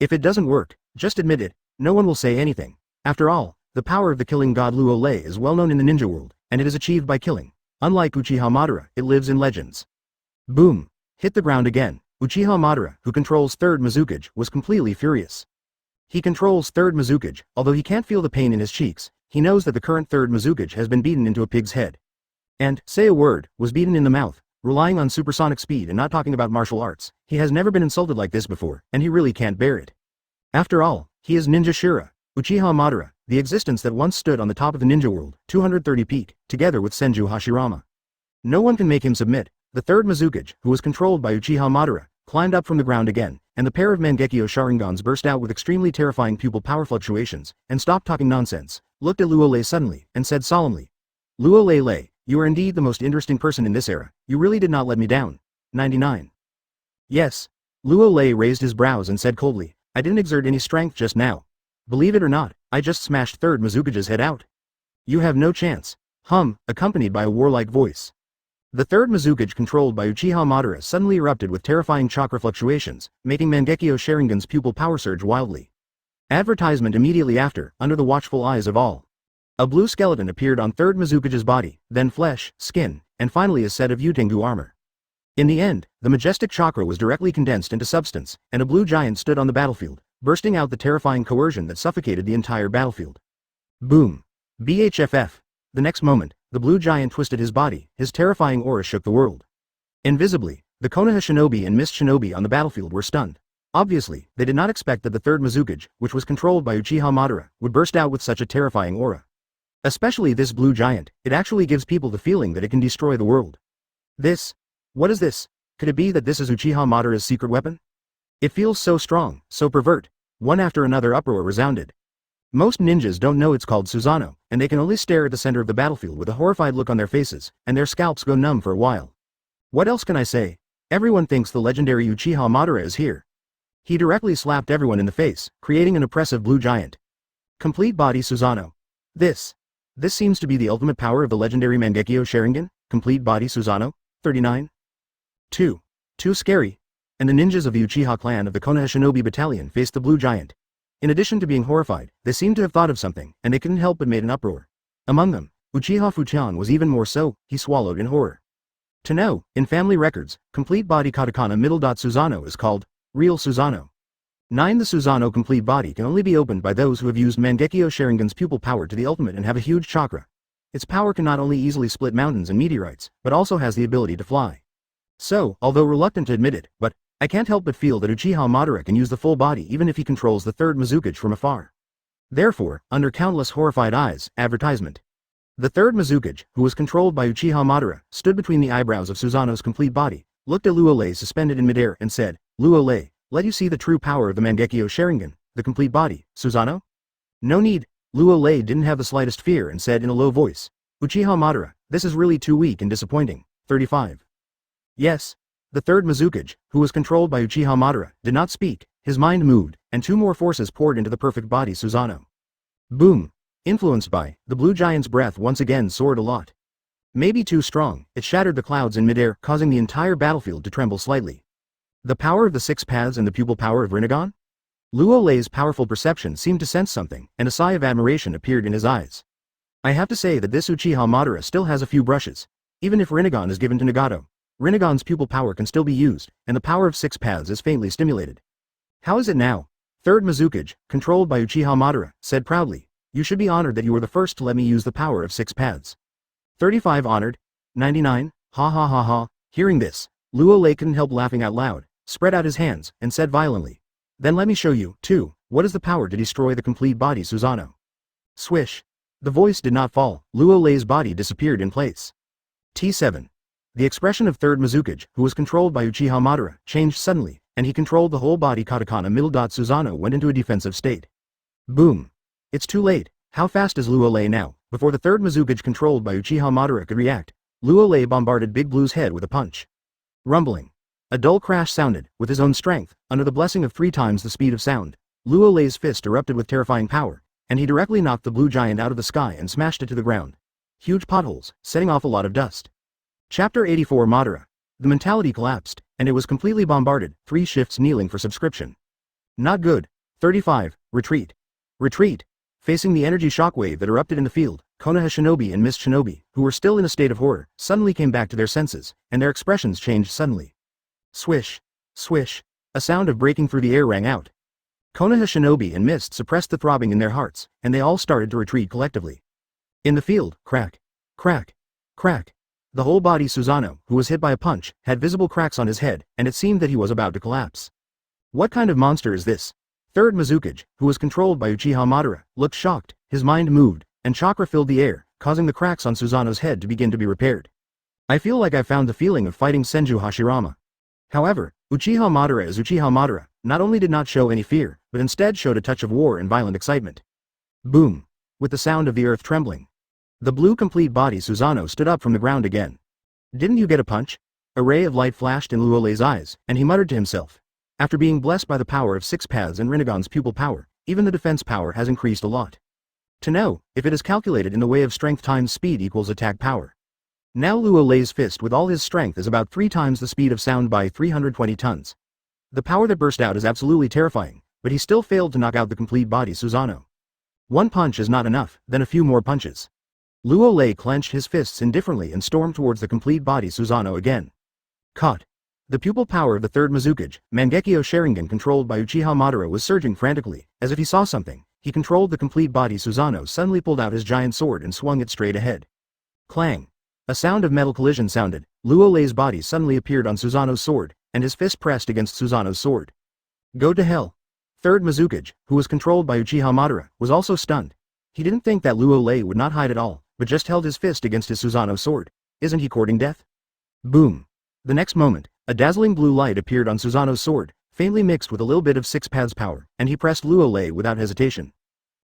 If it doesn't work, just admit it, no one will say anything. After all, the power of the killing god Luo Lei is well known in the ninja world, and it is achieved by killing. Unlike Uchiha Madara, it lives in legends. Boom. Hit the ground again. Uchiha Madara, who controls third Mizukage, was completely furious. He controls third Mizukage, although he can't feel the pain in his cheeks, he knows that the current third Mizukage has been beaten into a pig's head. And, say a word, was beaten in the mouth, relying on supersonic speed and not talking about martial arts. He has never been insulted like this before, and he really can't bear it. After all, he is Ninja Shura, Uchiha Madara, the existence that once stood on the top of the ninja world, 230 peak, together with Senju Hashirama. No one can make him submit. The third Mizukage, who was controlled by Uchiha Madara, climbed up from the ground again, and the pair of Mangekyo Sharingans burst out with extremely terrifying pupil power fluctuations, and stopped talking nonsense, looked at Luo Lei suddenly, and said solemnly, Luo Lei, you are indeed the most interesting person in this era, you really did not let me down. 99. Yes. Luo Lei raised his brows and said coldly, I didn't exert any strength just now. Believe it or not, I just smashed third Mizukage's head out. You have no chance. Accompanied by a warlike voice. The third Mizukage controlled by Uchiha Madara suddenly erupted with terrifying chakra fluctuations, making Mangekyo Sharingan's pupil power surge wildly. Advertisement immediately after, under the watchful eyes of all. A blue skeleton appeared on third Mizukage's body, then flesh, skin, and finally a set of Utengu armor. In the end, the majestic chakra was directly condensed into substance, and a blue giant stood on the battlefield, bursting out the terrifying coercion that suffocated the entire battlefield. Boom. BHFF. The next moment, the blue giant twisted his body, his terrifying aura shook the world. Invisibly, the Konoha shinobi and mist shinobi on the battlefield were stunned. Obviously, they did not expect that the third Mizukage, which was controlled by Uchiha Madara, would burst out with such a terrifying aura. Especially this blue giant, it actually gives people the feeling that it can destroy the world. What is this? Could it be that this is Uchiha Madara's secret weapon? It feels so strong, so pervert. One after another uproar resounded. Most ninjas don't know it's called Susanoo, and they can only stare at the center of the battlefield with a horrified look on their faces, and their scalps go numb for a while. What else can I say? Everyone thinks the legendary Uchiha Madara is here. He directly slapped everyone in the face, creating an oppressive blue giant. Complete body Susanoo. This seems to be the ultimate power of the legendary Mangekyo Sharingan, complete body Susanoo. 39. Too scary. And the ninjas of the Uchiha clan of the Konoha Shinobi Battalion faced the blue giant. In addition to being horrified, they seemed to have thought of something, and they couldn't help but made an uproar. Among them, Uchiha Fuchan was even more so, he swallowed in horror. To know, in family records, complete body katakana middle dot Susanoo is called real Susanoo. 9. The Susanoo complete body can only be opened by those who have used Mangekyo Sharingan's pupil power to the ultimate and have a huge chakra. Its power can not only easily split mountains and meteorites, but also has the ability to fly. So, although reluctant to admit it, but I can't help but feel that Uchiha Madara can use the full body even if he controls the third Mizukage from afar. Therefore, under countless horrified eyes, advertisement. The third Mizukage, who was controlled by Uchiha Madara, stood between the eyebrows of Susanoo's complete body, looked at Luo Lei suspended in midair and said, Luo Lei, let you see the true power of the Mangekyo Sharingan, the complete body, Susanoo? No need. Luo Lei didn't have the slightest fear and said in a low voice, Uchiha Madara, this is really too weak and disappointing. 35. Yes. The third Mizukage, who was controlled by Uchiha Madara, did not speak, his mind moved, and two more forces poured into the perfect body Susanoo. Boom. Influenced by, the blue giant's breath once again soared a lot. Maybe too strong, it shattered the clouds in midair, causing the entire battlefield to tremble slightly. The power of the six paths and the pupil power of Rinnegan? Luo Lei's powerful perception seemed to sense something, and a sigh of admiration appeared in his eyes. I have to say that this Uchiha Madara still has a few brushes. Even if Rinnegan is given to Nagato, Rinnegan's pupil power can still be used, and the power of six paths is faintly stimulated. How is it now? Third Mizukage, controlled by Uchiha Madara, said proudly, you should be honored that you were the first to let me use the power of six paths. 35 honored. 99, ha ha ha ha. Hearing this, Luo Lei couldn't help laughing out loud, spread out his hands, and said violently, then let me show you, too, what is the power to destroy the complete body Susanoo. Swish. The voice did not fall, Luo Lei's body disappeared in place. T7. The expression of third Mizukage, who was controlled by Uchiha Madara, changed suddenly, and he controlled the whole body katakana middle dot Susanoo went into a defensive state. Boom. It's too late. How fast is Luo Lei now? Before the third Mizukage controlled by Uchiha Madara could react, Luo Lei bombarded Big Blue's head with a punch. Rumbling. A dull crash sounded, with his own strength, under the blessing of 3 times the speed of sound. Luo Lei's fist erupted with terrifying power, and he directly knocked the blue giant out of the sky and smashed it to the ground. Huge potholes, setting off a lot of dust. Chapter 84 Madara. The mentality collapsed, and it was completely bombarded, 3 shifts kneeling for subscription. Not good. 35. Retreat. Retreat. Facing the energy shockwave that erupted in the field, Konoha Shinobi and Mist Shinobi, who were still in a state of horror, suddenly came back to their senses, and their expressions changed suddenly. Swish. Swish. A sound of breaking through the air rang out. Konoha Shinobi and Mist suppressed the throbbing in their hearts, and they all started to retreat collectively. In the field, crack. Crack. Crack. The whole body Susanoo, who was hit by a punch, had visible cracks on his head, and it seemed that he was about to collapse. What kind of monster is this? Third Mizukage, who was controlled by Uchiha Madara, looked shocked, his mind moved, and chakra filled the air, causing the cracks on Susanoo's head to begin to be repaired. I feel like I found the feeling of fighting Senju Hashirama. However, Uchiha Madara as Uchiha Madara, not only did not show any fear, but instead showed a touch of war and violent excitement. Boom! With the sound of the earth trembling. The blue complete body Susanoo stood up from the ground again. Didn't you get a punch? A ray of light flashed in Luo Lei's eyes, and he muttered to himself. After being blessed by the power of 6 paths and Rinnegan's pupil power, even the defense power has increased a lot. To know, if it is calculated in the way of strength times speed equals attack power. Now Luo Lei's fist with all his strength is about 3 times the speed of sound by 320 tons. The power that burst out is absolutely terrifying, but he still failed to knock out the complete body Susanoo. One punch is not enough, then a few more punches. Luo Lei clenched his fists indifferently and stormed towards the complete body Susanoo again. Caught. The pupil power of the third Mizukage, Mangekyo Sharingan controlled by Uchiha Madara was surging frantically, as if he saw something. He controlled the complete body Susanoo suddenly pulled out his giant sword and swung it straight ahead. Clang. A sound of metal collision sounded, Luo Lei's body suddenly appeared on Susanoo's sword, and his fist pressed against Susanoo's sword. Go to hell. Third Mizukage, who was controlled by Uchiha Madara, was also stunned. He didn't think that Luo Lei would not hide at all, but just held his fist against his Susanoo sword. Isn't he courting death? Boom. The next moment, a dazzling blue light appeared on Susanoo's sword, faintly mixed with a little bit of 6 paths power, and he pressed Luo Lei without hesitation.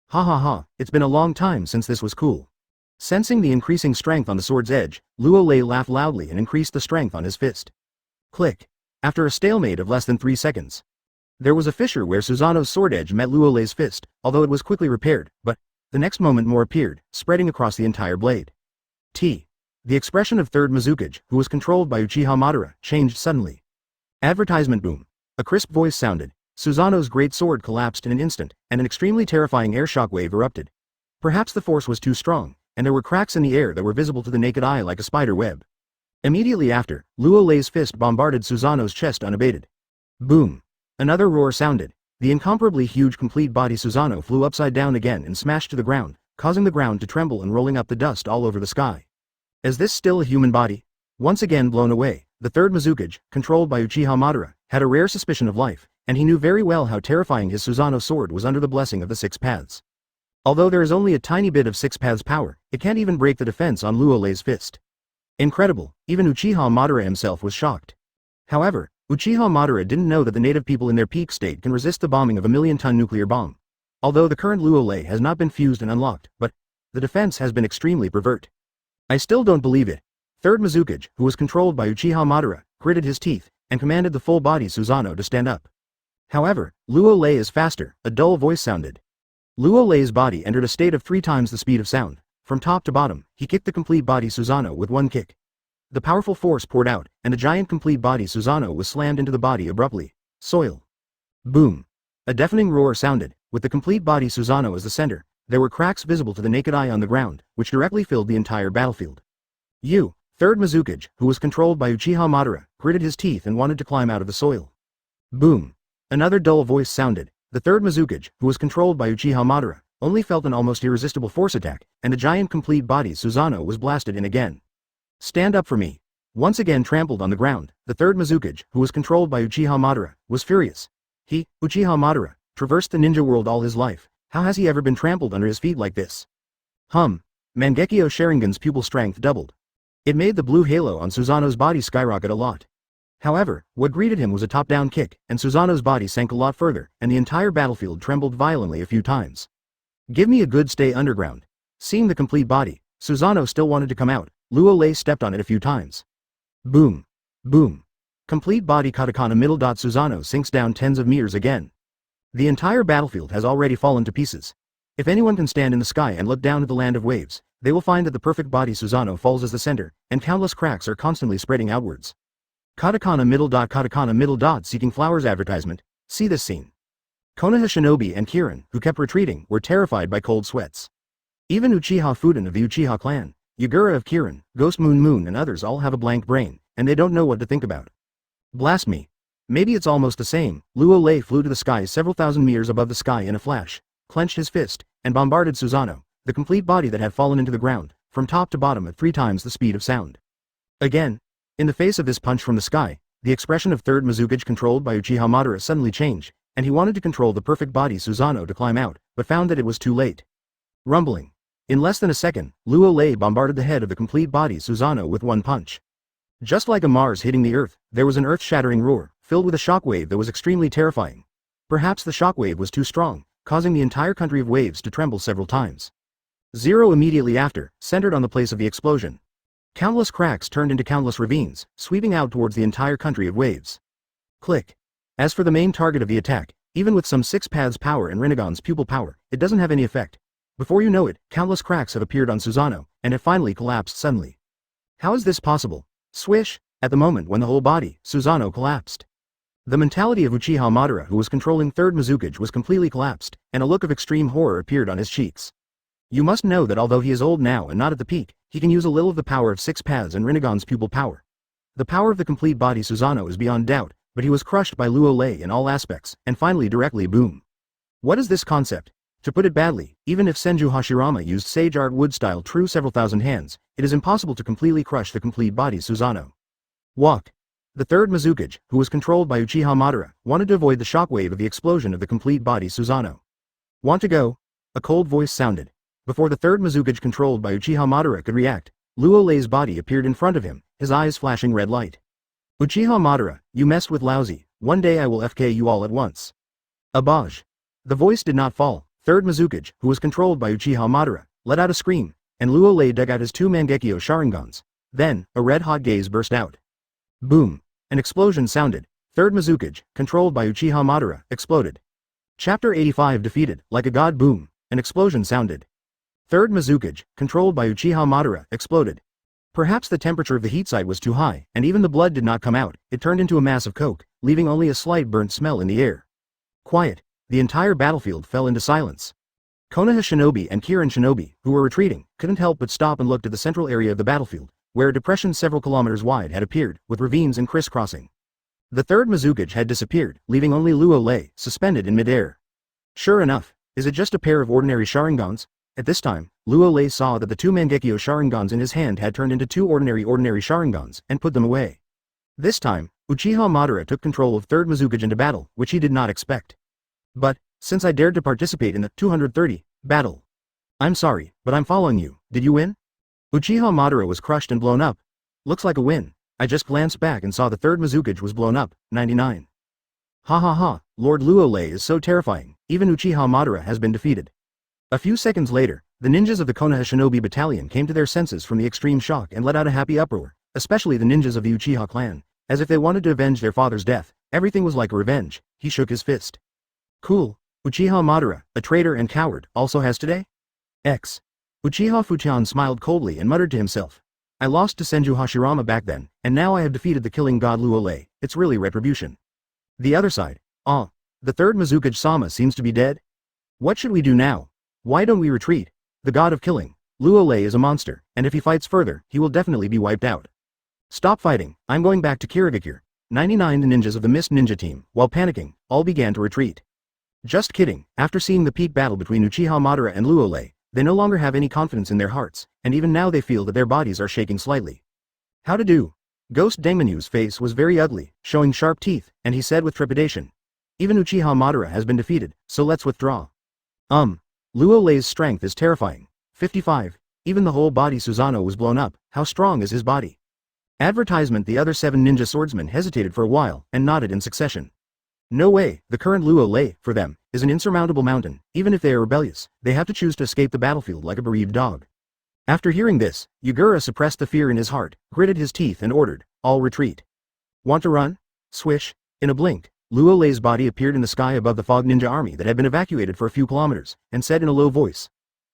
Ha ha ha, it's been a long time since this was cool. Sensing the increasing strength on the sword's edge, Luo Lei laughed loudly and increased the strength on his fist. Click. After a stalemate of less than 3 seconds. There was a fissure where Susanoo's sword edge met Luo Lei's fist, although it was quickly repaired, but the next moment more appeared, spreading across the entire blade. The expression of third Mizukage, who was controlled by Uchiha Madara, changed suddenly. Advertisement boom. A crisp voice sounded. Susanoo's great sword collapsed in an instant, and an extremely terrifying air shockwave erupted. Perhaps the force was too strong, and there were cracks in the air that were visible to the naked eye like a spider web. Immediately after, Luo Lei's fist bombarded Susanoo's chest unabated. Boom. Another roar sounded. The incomparably huge complete body Susanoo flew upside down again and smashed to the ground, causing the ground to tremble and rolling up the dust all over the sky. Is this still a human body? Once again blown away, the third Mizukage, controlled by Uchiha Madara, had a rare suspicion of life, and he knew very well how terrifying his Susanoo sword was under the blessing of the 6 paths. Although there is only a tiny bit of 6 paths power, it can't even break the defense on Luo Lei's fist. Incredible, even Uchiha Madara himself was shocked. However, Uchiha Madara didn't know that the native people in their peak state can resist the bombing of a 1,000,000-ton nuclear bomb. Although the current Luo Lei has not been fused and unlocked, but the defense has been extremely pervert. I still don't believe it. Third Mizukage, who was controlled by Uchiha Madara, gritted his teeth, and commanded the full body Susanoo to stand up. However, Luo Lei is faster, a dull voice sounded. Luo Lei's body entered a state of 3 times the speed of sound. From top to bottom, he kicked the complete body Susanoo with one kick. The powerful force poured out, and a giant complete body Susanoo was slammed into the body abruptly. Soil. Boom. A deafening roar sounded, with the complete body Susanoo as the center. There were cracks visible to the naked eye on the ground, which directly filled the entire battlefield. Third Mizukage, who was controlled by Uchiha Madara, gritted his teeth and wanted to climb out of the soil. Boom. Another dull voice sounded. The third Mizukage, who was controlled by Uchiha Madara, only felt an almost irresistible force attack, and the giant complete body Susanoo was blasted in again. Stand up for me. Once again trampled on the ground, the third Mizukage, who was controlled by Uchiha Madara, was furious. He, Uchiha Madara, traversed the ninja world all his life. How has he ever been trampled under his feet like this? Mangekyo Sharingan's pupil strength doubled. It made the blue halo on Susanoo's body skyrocket a lot. However, what greeted him was a top-down kick, and Susanoo's body sank a lot further, and the entire battlefield trembled violently a few times. Give me a good stay underground. Seeing the complete body, Susanoo still wanted to come out. Luo Lei stepped on it a few times. Boom. Boom. Complete body katakana middle dot Susanoo sinks down tens of meters again. The entire battlefield has already fallen to pieces. If anyone can stand in the sky and look down at the land of waves, they will find that the perfect body Susanoo falls as the center, and countless cracks are constantly spreading outwards. Katakana middle dot seeking flowers advertisement. See this scene. Konoha Shinobi and Kirin, who kept retreating, were terrified by cold sweats. Even Uchiha Fudan of the Uchiha clan, Yagura of Kirin, Ghost Moon and others all have a blank brain, and they don't know what to think about. Blast me. Maybe it's almost the same. Luo Lei flew to the sky several thousand meters above the sky in a flash, clenched his fist, and bombarded Susanoo, the complete body that had fallen into the ground, from top to bottom at 3 times the speed of sound. Again. In the face of this punch from the sky, the expression of third Mizukage controlled by Uchiha Madara suddenly changed, and he wanted to control the perfect body Susanoo to climb out, but found that it was too late. Rumbling. In less than a second, Luo Lei bombarded the head of the complete body Susanoo with one punch. Just like a Mars hitting the Earth, there was an earth-shattering roar, filled with a shockwave that was extremely terrifying. Perhaps the shockwave was too strong, causing the entire country of waves to tremble several times. Zero immediately after, centered on the place of the explosion. Countless cracks turned into countless ravines, sweeping out towards the entire country of waves. Click. As for the main target of the attack, even with some 6 paths power and Rinnegan's pupil power, it doesn't have any effect. Before you know it, countless cracks have appeared on Susanoo, and have finally collapsed suddenly. How is this possible? Swish! At the moment when the whole body, Susanoo collapsed. The mentality of Uchiha Madara, who was controlling third Mizukage, was completely collapsed, and a look of extreme horror appeared on his cheeks. You must know that although he is old now and not at the peak, he can use a little of the power of 6 paths and Rinnegan's pupil power. The power of the complete body Susanoo is beyond doubt, but he was crushed by Luo Lei in all aspects, and finally directly boom. What is this concept? To put it badly, even if Senju Hashirama used Sage Art Wood style true several thousand hands, it is impossible to completely crush the complete body Susanoo. Walk. The third Mizukage, who was controlled by Uchiha Madara, wanted to avoid the shockwave of the explosion of the complete body Susanoo. Want to go? A cold voice sounded. Before the third Mizukage controlled by Uchiha Madara could react, Luo Lei's body appeared in front of him, his eyes flashing red light. Uchiha Madara, you messed with Laozi, one day I will FK you all at once. Abaj. The voice did not fall. Third Mizukage, who was controlled by Uchiha Madara, let out a scream, and Luo Lei dug out his 2 Mangekyo Sharingans. Then, a red-hot gaze burst out. Boom. An explosion sounded. Third Mizukage, controlled by Uchiha Madara, exploded. Chapter 85 defeated, like a god. Boom. An explosion sounded. Third Mizukage, controlled by Uchiha Madara, exploded. Perhaps the temperature of the heat site was too high, and even the blood did not come out. It turned into a mass of coke, leaving only a slight burnt smell in the air. Quiet. The entire battlefield fell into silence. Konoha Shinobi and Kirin Shinobi, who were retreating, couldn't help but stop and look to the central area of the battlefield, where a depression several kilometers wide had appeared, with ravines and crisscrossing. The third Mizukage had disappeared, leaving only Luo Lei, suspended in midair. Sure enough, is it just a pair of ordinary Sharingans? At this time, Luo Lei saw that the 2 Mangekyo Sharingans in his hand had turned into 2 ordinary Sharingans, and put them away. This time, Uchiha Madara took control of third Mizukage into battle, which he did not expect. But, since I dared to participate in the 230 battle. I'm sorry, but I'm following you. Did you win? Uchiha Madara was crushed and blown up. Looks like a win. I just glanced back and saw the third Mizukage was blown up, 99. Ha ha ha, Lord Luo Lei is so terrifying, even Uchiha Madara has been defeated. A few seconds later, the ninjas of the Konoha Shinobi Battalion came to their senses from the extreme shock and let out a happy uproar, especially the ninjas of the Uchiha clan, as if they wanted to avenge their father's death. Everything was like a revenge. He shook his fist. Cool. Uchiha Madara, a traitor and coward, also has today? X. Uchiha Fuchan smiled coldly and muttered to himself. I lost to Senju Hashirama back then, and now I have defeated the killing god Luo Lei. It's really retribution. The other side. The third Mizukage Sama seems to be dead? What should we do now? Why don't we retreat? The god of killing, Luo Lei, is a monster, and if he fights further, he will definitely be wiped out. Stop fighting, I'm going back to Kirigakure. 99 The ninjas of the Mist Ninja team, while panicking, all began to retreat. Just kidding, after seeing the peak battle between Uchiha Madara and Luo Lei, they no longer have any confidence in their hearts, and even now they feel that their bodies are shaking slightly. How to do? Ghost Dengmenu's face was very ugly, showing sharp teeth, and he said with trepidation. Even Uchiha Madara has been defeated, so let's withdraw. Luo Lei's strength is terrifying. 55. Even the whole body Susanoo was blown up. How strong is his body? Advertisement. The other 7 ninja swordsmen hesitated for a while, and nodded in succession. No way, the current Luo Lei, for them, is an insurmountable mountain. Even if they are rebellious, they have to choose to escape the battlefield like a bereaved dog. After hearing this, Yugura suppressed the fear in his heart, gritted his teeth and ordered, all retreat. Want to run? Swish. In a blink, Luo Lei's body appeared in the sky above the Fog Ninja army that had been evacuated for a few kilometers, and said in a low voice.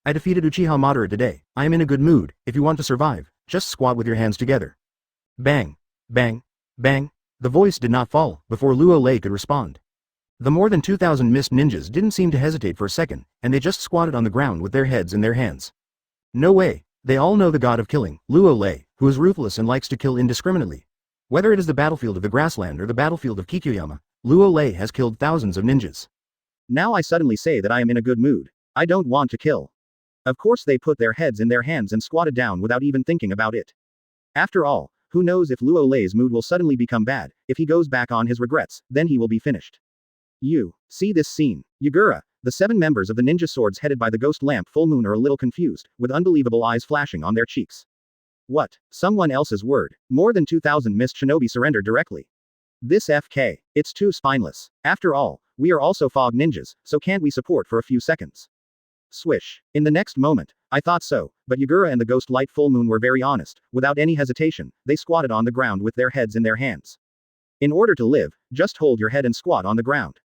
I defeated Uchiha Madara today. I am in a good mood. If you want to survive, just squat with your hands together. Bang. Bang. Bang. The voice did not fall before Luo Lei could respond. The more than 2,000 mist ninjas didn't seem to hesitate for a second, and they just squatted on the ground with their heads in their hands. No way. They all know the god of killing, Luo Lei, who is ruthless and likes to kill indiscriminately. Whether it is the battlefield of the grassland or the battlefield of Kikuyama, Luo Lei has killed thousands of ninjas. Now I suddenly say that I am in a good mood. I don't want to kill. Of course they put their heads in their hands and squatted down without even thinking about it. After all, who knows if Luo Lei's mood will suddenly become bad. If he goes back on his regrets, then he will be finished. You see this scene. Yugura, the 7 members of the ninja swords headed by the ghost lamp full moon are a little confused, with unbelievable eyes flashing on their cheeks. What? Someone else's word. More than 2,000 missed shinobi surrendered directly. This FK. It's too spineless. After all, we are also fog ninjas, so can't we support for a few seconds? Swish. In the next moment, I thought so, but Yagura and the Ghost Light Full Moon were very honest. Without any hesitation, they squatted on the ground with their heads in their hands. In order to live, just hold your head and squat on the ground.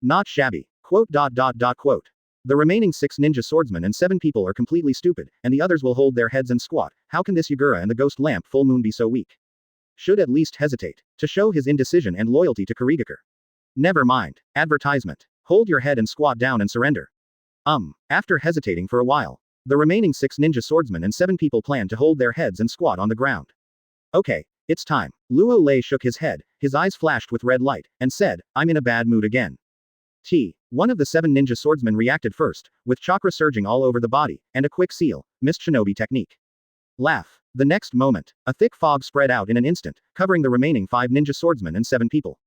Not shabby. Quote. The remaining 6 ninja swordsmen and 7 people are completely stupid, and the others will hold their heads and squat. How can this Yagura and the Ghost Lamp Full Moon be so weak? Should at least hesitate. To show his indecision and loyalty to Kurigakure. Never mind. Advertisement. Hold your head and squat down and surrender. After hesitating for a while, the remaining 6 ninja swordsmen and 7 people planned to hold their heads and squat on the ground. Okay, it's time. Luo Lei shook his head, his eyes flashed with red light, and said, I'm in a bad mood again. One of the 7 ninja swordsmen reacted first, with chakra surging all over the body, and a quick seal, missed shinobi technique. Laugh. The next moment, a thick fog spread out in an instant, covering the remaining 5 ninja swordsmen and 7 people.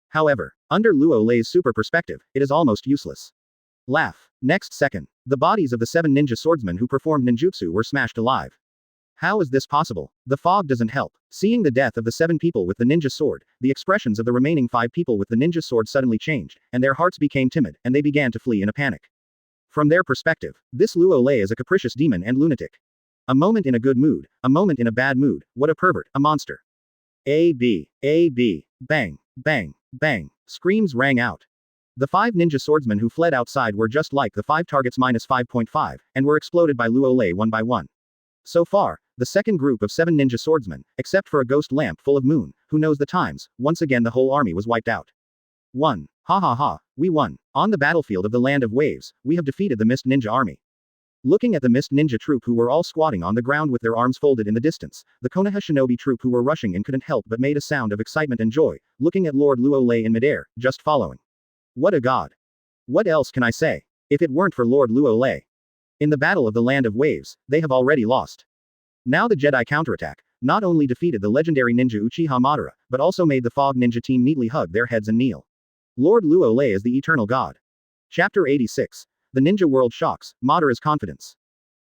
However, under Luo Lei's super perspective, it is almost useless. Laugh. Next second, the bodies of the 7 ninja swordsmen who performed ninjutsu were smashed alive. How is this possible? The fog doesn't help. Seeing the death of the 7 people with the ninja sword, the expressions of the remaining 5 people with the ninja sword suddenly changed, and their hearts became timid, and they began to flee in a panic. From their perspective, this Luo Lei is a capricious demon and lunatic. A moment in a good mood, a moment in a bad mood, what a pervert, a monster. A.B. Bang, bang, bang, screams rang out. The 5 ninja swordsmen who fled outside were just like the 5 targets -5.5, and were exploded by Luo Lei one by one. So far, the second group of 7 ninja swordsmen, except for a ghost lamp full of moon, who knows the times, once again the whole army was wiped out. 1. Ha ha ha, we won. On the battlefield of the Land of Waves, we have defeated the Mist Ninja army. Looking at the Mist Ninja troop who were all squatting on the ground with their arms folded in the distance, the Konoha Shinobi troop who were rushing in couldn't help but made a sound of excitement and joy, looking at Lord Luo Lei in midair, just following. What a god. What else can I say? If it weren't for Lord Luo Lei. In the Battle of the Land of Waves, they have already lost. Now the Jedi counterattack, not only defeated the legendary ninja Uchiha Madara, but also made the Fog Ninja team neatly hug their heads and kneel. Lord Luo Lei is the eternal god. Chapter 86. The Ninja World shocks, Madara's confidence.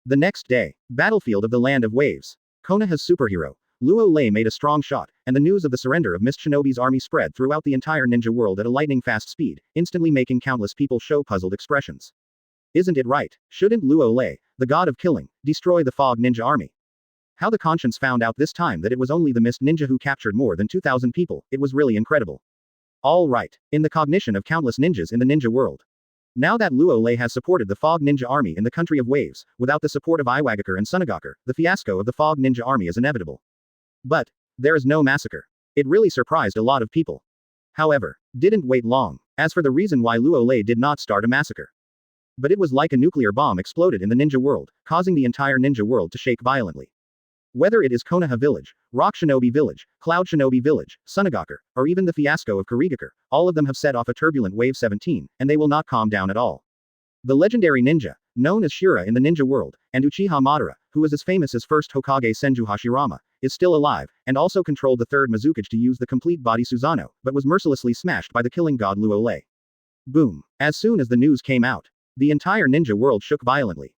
The next day, battlefield of the Land of Waves. Konoha's superhero, Luo Lei made a strong shot, and the news of the surrender of Mist Shinobi's army spread throughout the entire ninja world at a lightning-fast speed, instantly making countless people show puzzled expressions. Isn't it right? Shouldn't Luo Lei, the god of killing, destroy the Fog Ninja army? How the conscience found out this time that it was only the Mist Ninja who captured more than 2,000 people, it was really incredible. All right, in the cognition of countless ninjas in the ninja world. Now that Luo Lei has supported the Fog Ninja army in the country of waves, without the support of Iwagakure and Sunagakure, the fiasco of the Fog Ninja army is inevitable. But, there is no massacre. It really surprised a lot of people. However, didn't wait long, as for the reason why Luo Lei did not start a massacre. But it was like a nuclear bomb exploded in the ninja world, causing the entire ninja world to shake violently. Whether it is Konoha Village, Rock Shinobi Village, Cloud Shinobi Village, Sunagakure, or even the fiasco of Kurigakure, all of them have set off a turbulent wave 17, and they will not calm down at all. The legendary ninja, known as Shura in the ninja world, and Uchiha Madara, who is as famous as first Hokage Senju Hashirama, is still alive, and also controlled the third Mizukage to use the complete body Susanoo, but was mercilessly smashed by the killing god Luo Lei. Boom. As soon as the news came out, the entire ninja world shook violently.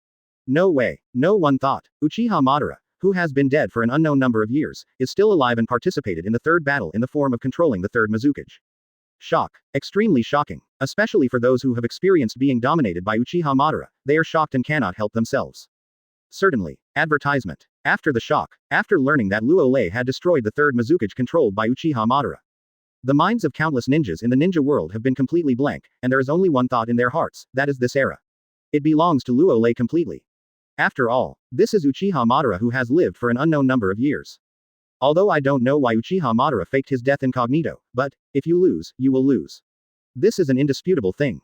No way, no one thought. Uchiha Madara, who has been dead for an unknown number of years, is still alive and participated in the third battle in the form of controlling the third Mizukage. Shock. Extremely shocking. Especially for those who have experienced being dominated by Uchiha Madara, they are shocked and cannot help themselves. Certainly. Advertisement. After the shock, after learning that Luo Lei had destroyed the third Mizukage controlled by Uchiha Madara. The minds of countless ninjas in the ninja world have been completely blank, and there is only one thought in their hearts, that is this era. It belongs to Luo Lei completely. After all, this is Uchiha Madara who has lived for an unknown number of years. Although I don't know why Uchiha Madara faked his death incognito, but, if you lose, you will lose. This is an indisputable thing.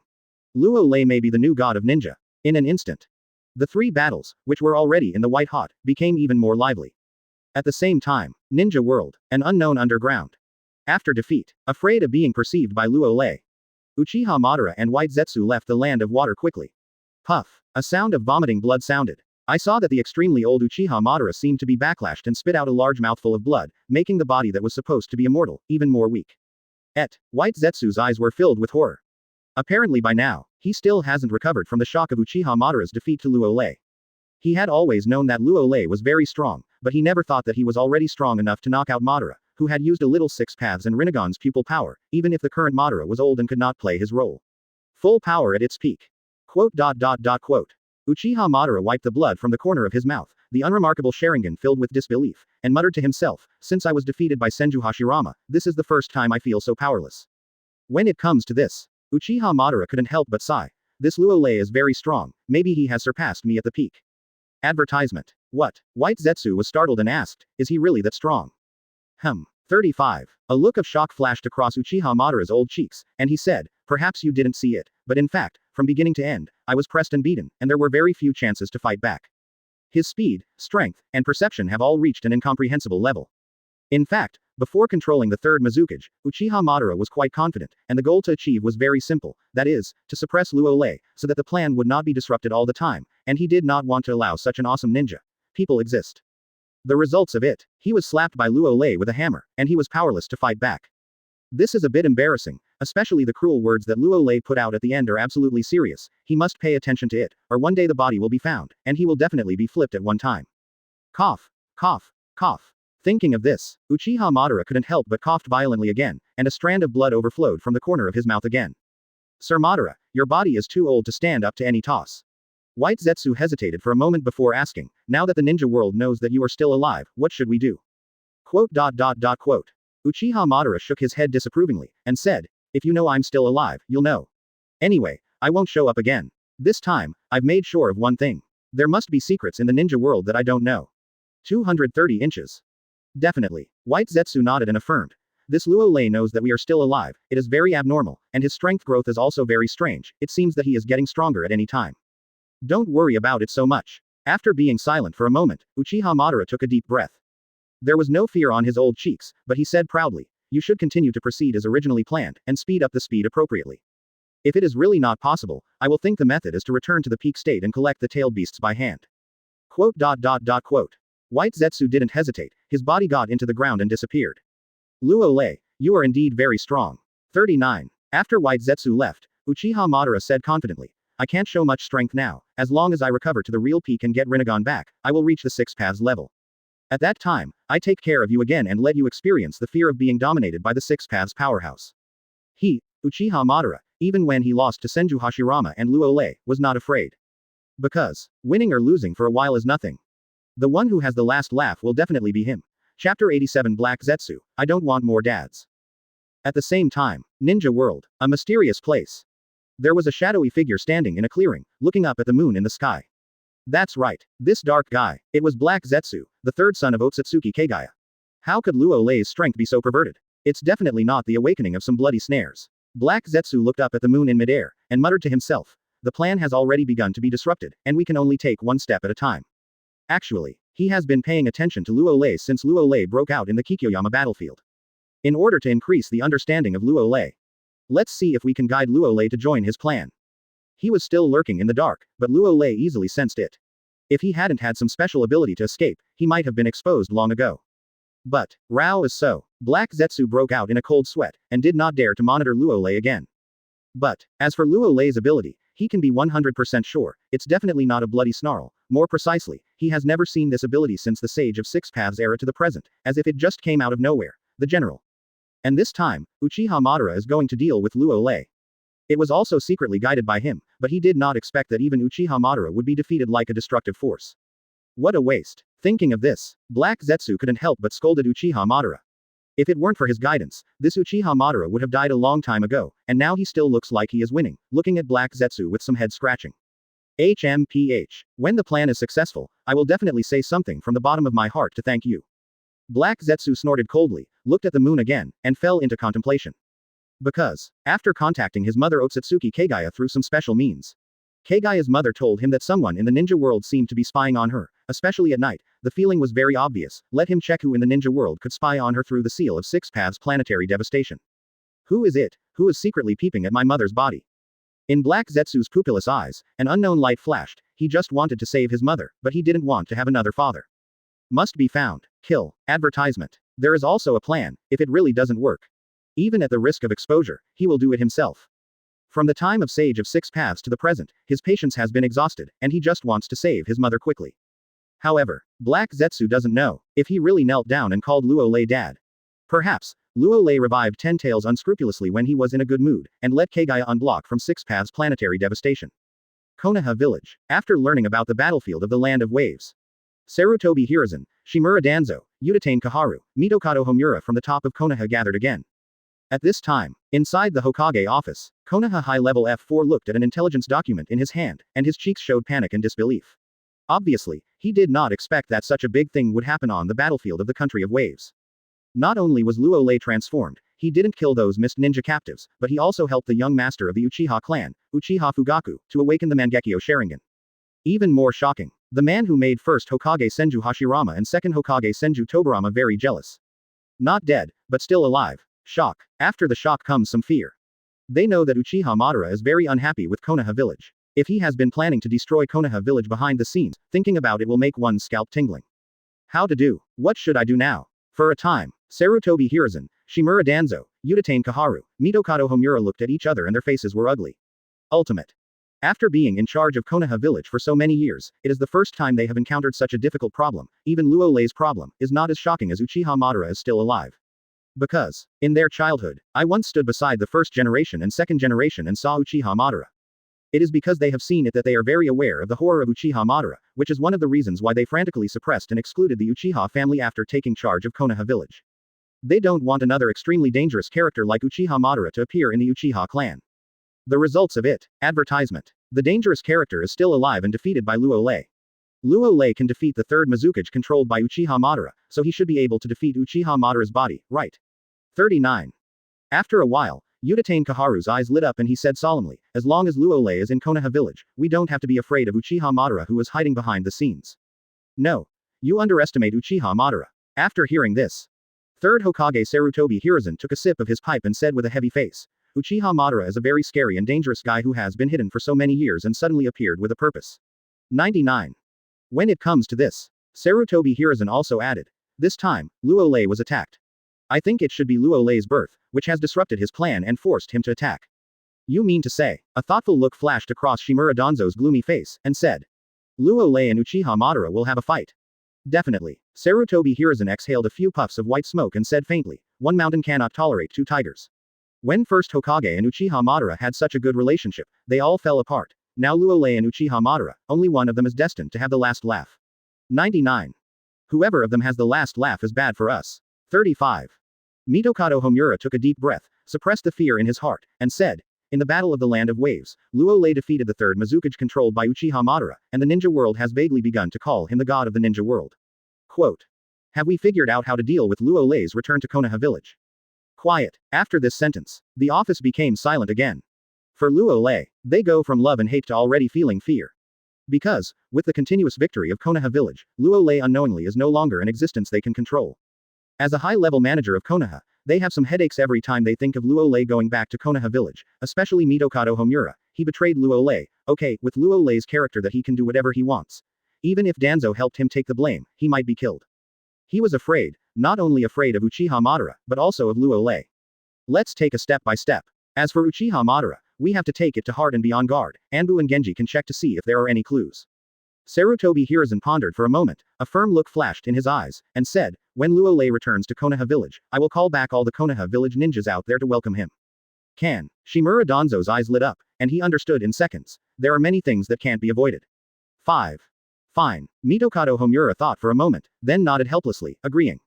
Luo Lei may be the new god of ninja. In an instant. The 3 battles, which were already in the white hot, became even more lively. At the same time, Ninja World, an unknown underground. After defeat, afraid of being perceived by Luo Lei, Uchiha Madara and White Zetsu left the land of water quickly. Puff. A sound of vomiting blood sounded. I saw that the extremely old Uchiha Madara seemed to be backlashed and spit out a large mouthful of blood, making the body that was supposed to be immortal, even more weak. White Zetsu's eyes were filled with horror. Apparently by now, he still hasn't recovered from the shock of Uchiha Madara's defeat to Luo Lei. He had always known that Luo Lei was very strong, but he never thought that he was already strong enough to knock out Madara, who had used a little Six Paths and Rinnegan's pupil power, even if the current Madara was old and could not play his role. Full power at its peak. Quote. Uchiha Madara wiped the blood from the corner of his mouth, the unremarkable Sharingan filled with disbelief, and muttered to himself, since I was defeated by Senju Hashirama, this is the first time I feel so powerless. When it comes to this, Uchiha Madara couldn't help but sigh. This Luo Lei is very strong, maybe he has surpassed me at the peak. Advertisement. What? White Zetsu was startled and asked, is he really that strong? 35. A look of shock flashed across Uchiha Madara's old cheeks, and he said, perhaps you didn't see it, but in fact, from beginning to end, I was pressed and beaten, and there were very few chances to fight back. His speed, strength, and perception have all reached an incomprehensible level. In fact, before controlling the third Mizukage, Uchiha Madara was quite confident, and the goal to achieve was very simple, that is, to suppress Luo Lei, so that the plan would not be disrupted all the time, and he did not want to allow such an awesome ninja. People exist. The results of it, he was slapped by Luo Lei with a hammer, and he was powerless to fight back. This is a bit embarrassing, especially the cruel words that Luo Lei put out at the end are absolutely serious, he must pay attention to it, or one day the body will be found, and he will definitely be flipped at one time. Cough. Cough. Cough. Thinking of this, Uchiha Madara couldn't help but coughed violently again, and a strand of blood overflowed from the corner of his mouth again. Sir Madara, your body is too old to stand up to any toss. White Zetsu hesitated for a moment before asking, now that the ninja world knows that you are still alive, what should we do? Quote. Uchiha Madara shook his head disapprovingly, and said, if you know I'm still alive, you'll know. Anyway, I won't show up again. This time, I've made sure of one thing. There must be secrets in the ninja world that I don't know. 230 inches. Definitely. White Zetsu nodded and affirmed. This Luo Lei knows that we are still alive, it is very abnormal, and his strength growth is also very strange, it seems that he is getting stronger at any time. Don't worry about it so much. After being silent for a moment, Uchiha Madara took a deep breath. There was no fear on his old cheeks, but he said proudly, you should continue to proceed as originally planned, and speed up the speed appropriately. If it is really not possible, I will think the method is to return to the peak state and collect the tailed beasts by hand. Quote. White Zetsu didn't hesitate, his body got into the ground and disappeared. Luo Lei, you are indeed very strong. 39. After White Zetsu left, Uchiha Madara said confidently, I can't show much strength now, as long as I recover to the real peak and get Rinnegan back, I will reach the Six Paths level. At that time, I take care of you again and let you experience the fear of being dominated by the Six Paths powerhouse. He, Uchiha Madara, even when he lost to Senju Hashirama and Luo Lei, was not afraid. Because, winning or losing for a while is nothing. The one who has the last laugh will definitely be him. Chapter 87 Black Zetsu, I don't want more dads. At the same time, Ninja World, a mysterious place. There was a shadowy figure standing in a clearing, looking up at the moon in the sky. That's right, this dark guy, it was Black Zetsu, the third son of Otsutsuki Kagaya. How could Luo Lei's strength be so perverted? It's definitely not the awakening of some bloody snares. Black Zetsu looked up at the moon in midair, and muttered to himself, the plan has already begun to be disrupted, and we can only take one step at a time. Actually, he has been paying attention to Luo Lei since Luo Lei broke out in the Kikyoyama battlefield. In order to increase the understanding of Luo Lei. Let's see if we can guide Luo Lei to join his plan. He was still lurking in the dark, but Luo Lei easily sensed it. If he hadn't had some special ability to escape, he might have been exposed long ago. But, Rao is so. Black Zetsu broke out in a cold sweat, and did not dare to monitor Luo Lei again. But, as for Luo Lei's ability, he can be 100% sure, it's definitely not a bloody snarl. More precisely, he has never seen this ability since the Sage of Six Paths era to the present, as if it just came out of nowhere. The general. And this time, Uchiha Madara is going to deal with Luo Lei. It was also secretly guided by him, but he did not expect that even Uchiha Madara would be defeated like a destructive force. What a waste. Thinking of this, Black Zetsu couldn't help but scolded Uchiha Madara. If it weren't for his guidance, this Uchiha Madara would have died a long time ago, and now he still looks like he is winning, looking at Black Zetsu with some head scratching. HMPH. When the plan is successful, I will definitely say something from the bottom of my heart to thank you. Black Zetsu snorted coldly, looked at the moon again, and fell into contemplation. Because, after contacting his mother Otsutsuki Kagaya through some special means, Kagaya's mother told him that someone in the ninja world seemed to be spying on her, especially at night. The feeling was very obvious. Let him check who in the ninja world could spy on her through the seal of Six Paths planetary devastation. Who is it, who is secretly peeping at my mother's body? In Black Zetsu's pupilless eyes, an unknown light flashed. He just wanted to save his mother, but he didn't want to have another father. Must be found. Kill. Advertisement. There is also a plan, if it really doesn't work. Even at the risk of exposure, he will do it himself. From the time of Sage of Six Paths to the present, his patience has been exhausted, and he just wants to save his mother quickly. However, Black Zetsu doesn't know if he really knelt down and called Luo Lei dad. Perhaps, Luo Lei revived Ten-Tails unscrupulously when he was in a good mood, and let Kagaya unblock from Six Paths planetary devastation. Konoha Village. After learning about the battlefield of the Land of Waves, Sarutobi Hiruzen, Shimura Danzo, Utatane Koharu, Mitokado Homura from the top of Konoha gathered again. At this time, inside the Hokage office, Konoha High-Level F4 looked at an intelligence document in his hand, and his cheeks showed panic and disbelief. Obviously, he did not expect that such a big thing would happen on the battlefield of the Country of Waves. Not only was Luo Lei transformed, he didn't kill those missed ninja captives, but he also helped the young master of the Uchiha clan, Uchiha Fugaku, to awaken the Mangekyo Sharingan. Even more shocking, the man who made first Hokage Senju Hashirama and second Hokage Senju Tobarama very jealous. Not dead, but still alive. Shock. After the shock comes some fear. They know that Uchiha Madara is very unhappy with Konoha Village. If he has been planning to destroy Konoha Village behind the scenes, thinking about it will make one's scalp tingling. How to do? What should I do now? For a time, Sarutobi Hiruzen, Shimura Danzo, Utatane Koharu, Mitokado Homura looked at each other and their faces were ugly. Ultimate. After being in charge of Konoha Village for so many years, it is the first time they have encountered such a difficult problem. Even Luo Lei's problem is not as shocking as Uchiha Madara is still alive. Because, in their childhood, I once stood beside the first generation and second generation and saw Uchiha Madara. It is because they have seen it that they are very aware of the horror of Uchiha Madara, which is one of the reasons why they frantically suppressed and excluded the Uchiha family after taking charge of Konoha Village. They don't want another extremely dangerous character like Uchiha Madara to appear in the Uchiha clan. The results of it. Advertisement. The dangerous character is still alive and defeated by Luo Lei. Luo Lei can defeat the third Mizukage controlled by Uchiha Madara, so he should be able to defeat Uchiha Madara's body, right? 39. After a while, Utatane Koharu's eyes lit up and he said solemnly, as long as Luo Lei is in Konoha Village, we don't have to be afraid of Uchiha Madara who is hiding behind the scenes. No. You underestimate Uchiha Madara. After hearing this, third Hokage Sarutobi Hiruzen took a sip of his pipe and said with a heavy face, Uchiha Madara is a very scary and dangerous guy who has been hidden for so many years and suddenly appeared with a purpose. 99. When it comes to this, Sarutobi Hiruzen also added, this time, Luo Lei was attacked. I think it should be Luo Lei's birth, which has disrupted his plan and forced him to attack. You mean to say? A thoughtful look flashed across Shimura Danzo's gloomy face, and said, Luo Lei and Uchiha Madara will have a fight. Definitely. Sarutobi Hiruzen exhaled a few puffs of white smoke and said faintly, one mountain cannot tolerate two tigers. When first Hokage and Uchiha Madara had such a good relationship, they all fell apart. Now Luo Lei and Uchiha Madara, only one of them is destined to have the last laugh. 99. Whoever of them has the last laugh is bad for us. 35. Mitokado Homura took a deep breath, suppressed the fear in his heart, and said, in the Battle of the Land of Waves, Luo Lei defeated the third Mizukage controlled by Uchiha Madara, and the ninja world has vaguely begun to call him the god of the ninja world. Quote. Have we figured out how to deal with Luo Lei's return to Konoha Village? Quiet. After this sentence, the office became silent again. For Luo Lei, they go from love and hate to already feeling fear. Because, with the continuous victory of Konoha Village, Luo Lei unknowingly is no longer an existence they can control. As a high-level manager of Konoha, they have some headaches every time they think of Luo Lei going back to Konoha Village, especially Mitokado Homura. He betrayed Luo Lei. Okay, with Luo Lei's character that he can do whatever he wants. Even if Danzo helped him take the blame, he might be killed. He was afraid, not only afraid of Uchiha Madara, but also of Luo Lei. Let's take a step by step. As for Uchiha Madara, we have to take it to heart and be on guard. Anbu and Genji can check to see if there are any clues. Sarutobi Hiruzen pondered for a moment, a firm look flashed in his eyes, and said, when Luo Lei returns to Konoha Village, I will call back all the Konoha Village ninjas out there to welcome him. Can. Shimura Danzo's eyes lit up, and he understood in seconds. There are many things that can't be avoided. 5. Fine. Mitokado Homura thought for a moment, then nodded helplessly, agreeing.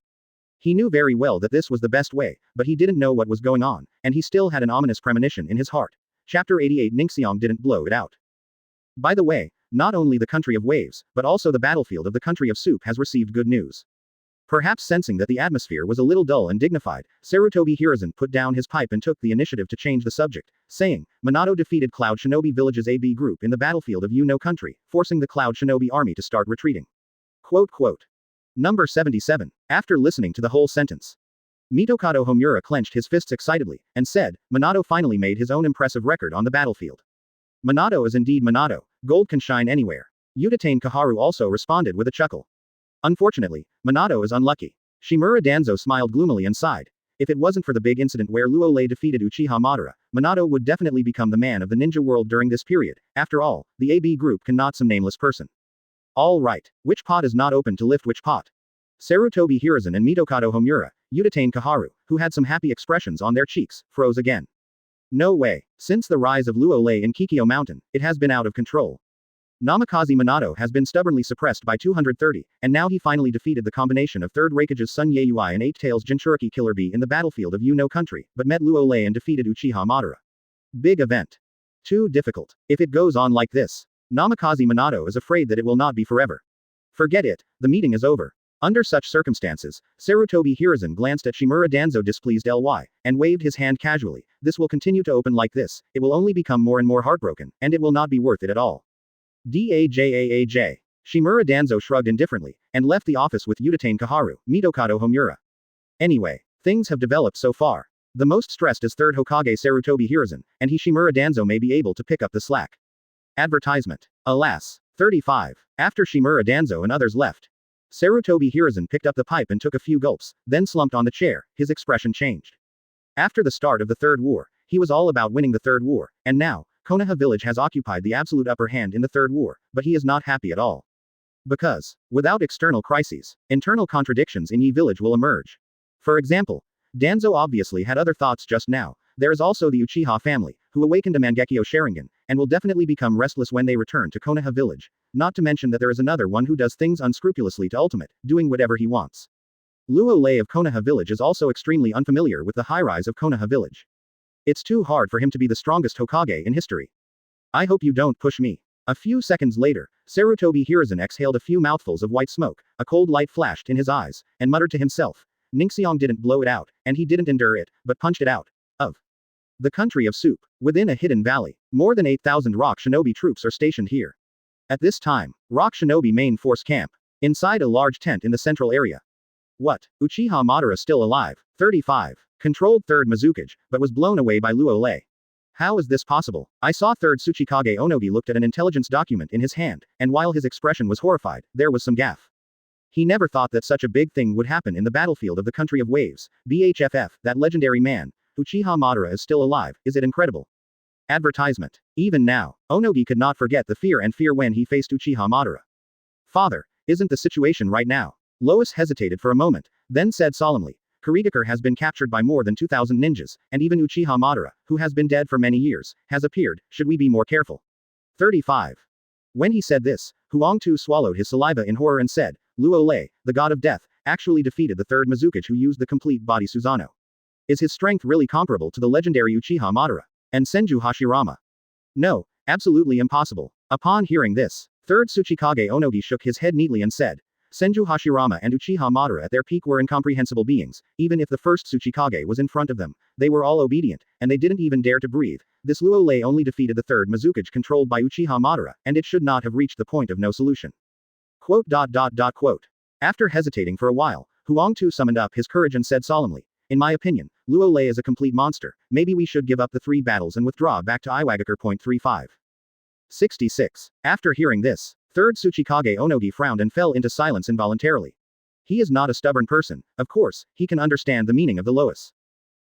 He knew very well that this was the best way, but he didn't know what was going on, and he still had an ominous premonition in his heart. Chapter 88 Ningxiong didn't blow it out. By the way, not only the Country of Waves, but also the battlefield of the Country of Soup has received good news. Perhaps sensing that the atmosphere was a little dull and dignified, Sarutobi Hiruzen put down his pipe and took the initiative to change the subject, saying, Minato defeated Cloud Shinobi Village's AB group in the battlefield of Uno Country, forcing the Cloud Shinobi army to start retreating. Quote. Number 77. After listening to the whole sentence, Mitokado Homura clenched his fists excitedly, and said, Minato finally made his own impressive record on the battlefield. Minato is indeed Minato, gold can shine anywhere. Utatane Koharu also responded with a chuckle. Unfortunately, Minato is unlucky. Shimura Danzo smiled gloomily and sighed. If it wasn't for the big incident where Luo Lei defeated Uchiha Madara, Minato would definitely become the man of the ninja world during this period. After all, the AB group cannot some nameless person. All right. Which pot is not open to lift which pot? Sarutobi Hiruzen and Mitokado Homura, Utatane Koharu, who had some happy expressions on their cheeks, froze again. No way. Since the rise of Luo Lei in Kikyo Mountain, it has been out of control. Namikaze Minato has been stubbornly suppressed by 230, and now he finally defeated the combination of 3rd Raikage's Sun Yaeui and 8-Tails Jinchuriki Killer Bee in the battlefield of No Country, but met Luo Lei and defeated Uchiha Madara. Big event. Too difficult. If it goes on like this, Namikaze Minato is afraid that it will not be forever. Forget it, the meeting is over. Under such circumstances, Sarutobi Hiruzen glanced at Shimura Danzo displeased ly, and waved his hand casually. This will continue to open like this, it will only become more and more heartbroken, and it will not be worth it at all. Dajaaj. Shimura Danzo shrugged indifferently, and left the office with Utatane Koharu, Mitokado Homura. Anyway, things have developed so far. The most stressed is 3rd Hokage Sarutobi Hiruzen, and Shimura Danzo may be able to pick up the slack. Advertisement. Alas. 35. After Shimura Danzo and others left, Sarutobi Hiruzen picked up the pipe and took a few gulps, then slumped on the chair, his expression changed. After the start of the Third War, he was all about winning the Third War, and now, Konoha Village has occupied the absolute upper hand in the Third War, but he is not happy at all. Because, without external crises, internal contradictions in Yi Village will emerge. For example, Danzo obviously had other thoughts just now. There is also the Uchiha family, who awakened a Mangekyo Sharingan, and will definitely become restless when they return to Konoha Village. Not to mention that there is another one who does things unscrupulously to ultimate, doing whatever he wants. Luo Lei of Konoha Village is also extremely unfamiliar with the high-rise of Konoha Village. It's too hard for him to be the strongest Hokage in history. I hope you don't push me. A few seconds later, Sarutobi Hiruzen exhaled a few mouthfuls of white smoke, a cold light flashed in his eyes, and muttered to himself. Ningxiong didn't blow it out, and he didn't endure it, but punched it out. Of the country of soup, within a hidden valley, more than 8,000 rock shinobi troops are stationed here. At this time, rock shinobi main force camp, inside a large tent in the central area. What? Uchiha Madara still alive, 35, controlled 3rd Mizukage, but was blown away by Luo Lei. How is this possible? I saw 3rd Tsuchikage Onogi looked at an intelligence document in his hand, and while his expression was horrified, there was some gaffe. He never thought that such a big thing would happen in the battlefield of the country of waves, BHFF, that legendary man. Uchiha Madara is still alive, is it incredible? Advertisement. Even now, Onogi could not forget the fear when he faced Uchiha Madara. Father, isn't the situation right now? Lois hesitated for a moment, then said solemnly, Kurigakure has been captured by more than 2,000 ninjas, and even Uchiha Madara, who has been dead for many years, has appeared. Should we be more careful? 35. When he said this, Huangtu swallowed his saliva in horror and said, Luo Lei, the god of death, actually defeated the 3rd Mizukage who used the complete body Susanoo. Is his strength really comparable to the legendary Uchiha Madara and Senju Hashirama? No, absolutely impossible. Upon hearing this, 3rd Tsuchikage Onogi shook his head neatly and said, Senju Hashirama and Uchiha Madara at their peak were incomprehensible beings. Even if the first Tsuchikage was in front of them, they were all obedient, and they didn't even dare to breathe. This Luo Lei only defeated the 3rd Mizukage controlled by Uchiha Madara, and it should not have reached the point of no solution. Quote. After hesitating for a while, Huangtu summoned up his courage and said solemnly, in my opinion, Luo Lei is a complete monster. Maybe we should give up the 3 battles and withdraw back to Iwagakure. 35. 66. After hearing this, 3rd Tsuchikage Onogi frowned and fell into silence involuntarily. He is not a stubborn person, of course, he can understand the meaning of the Lois.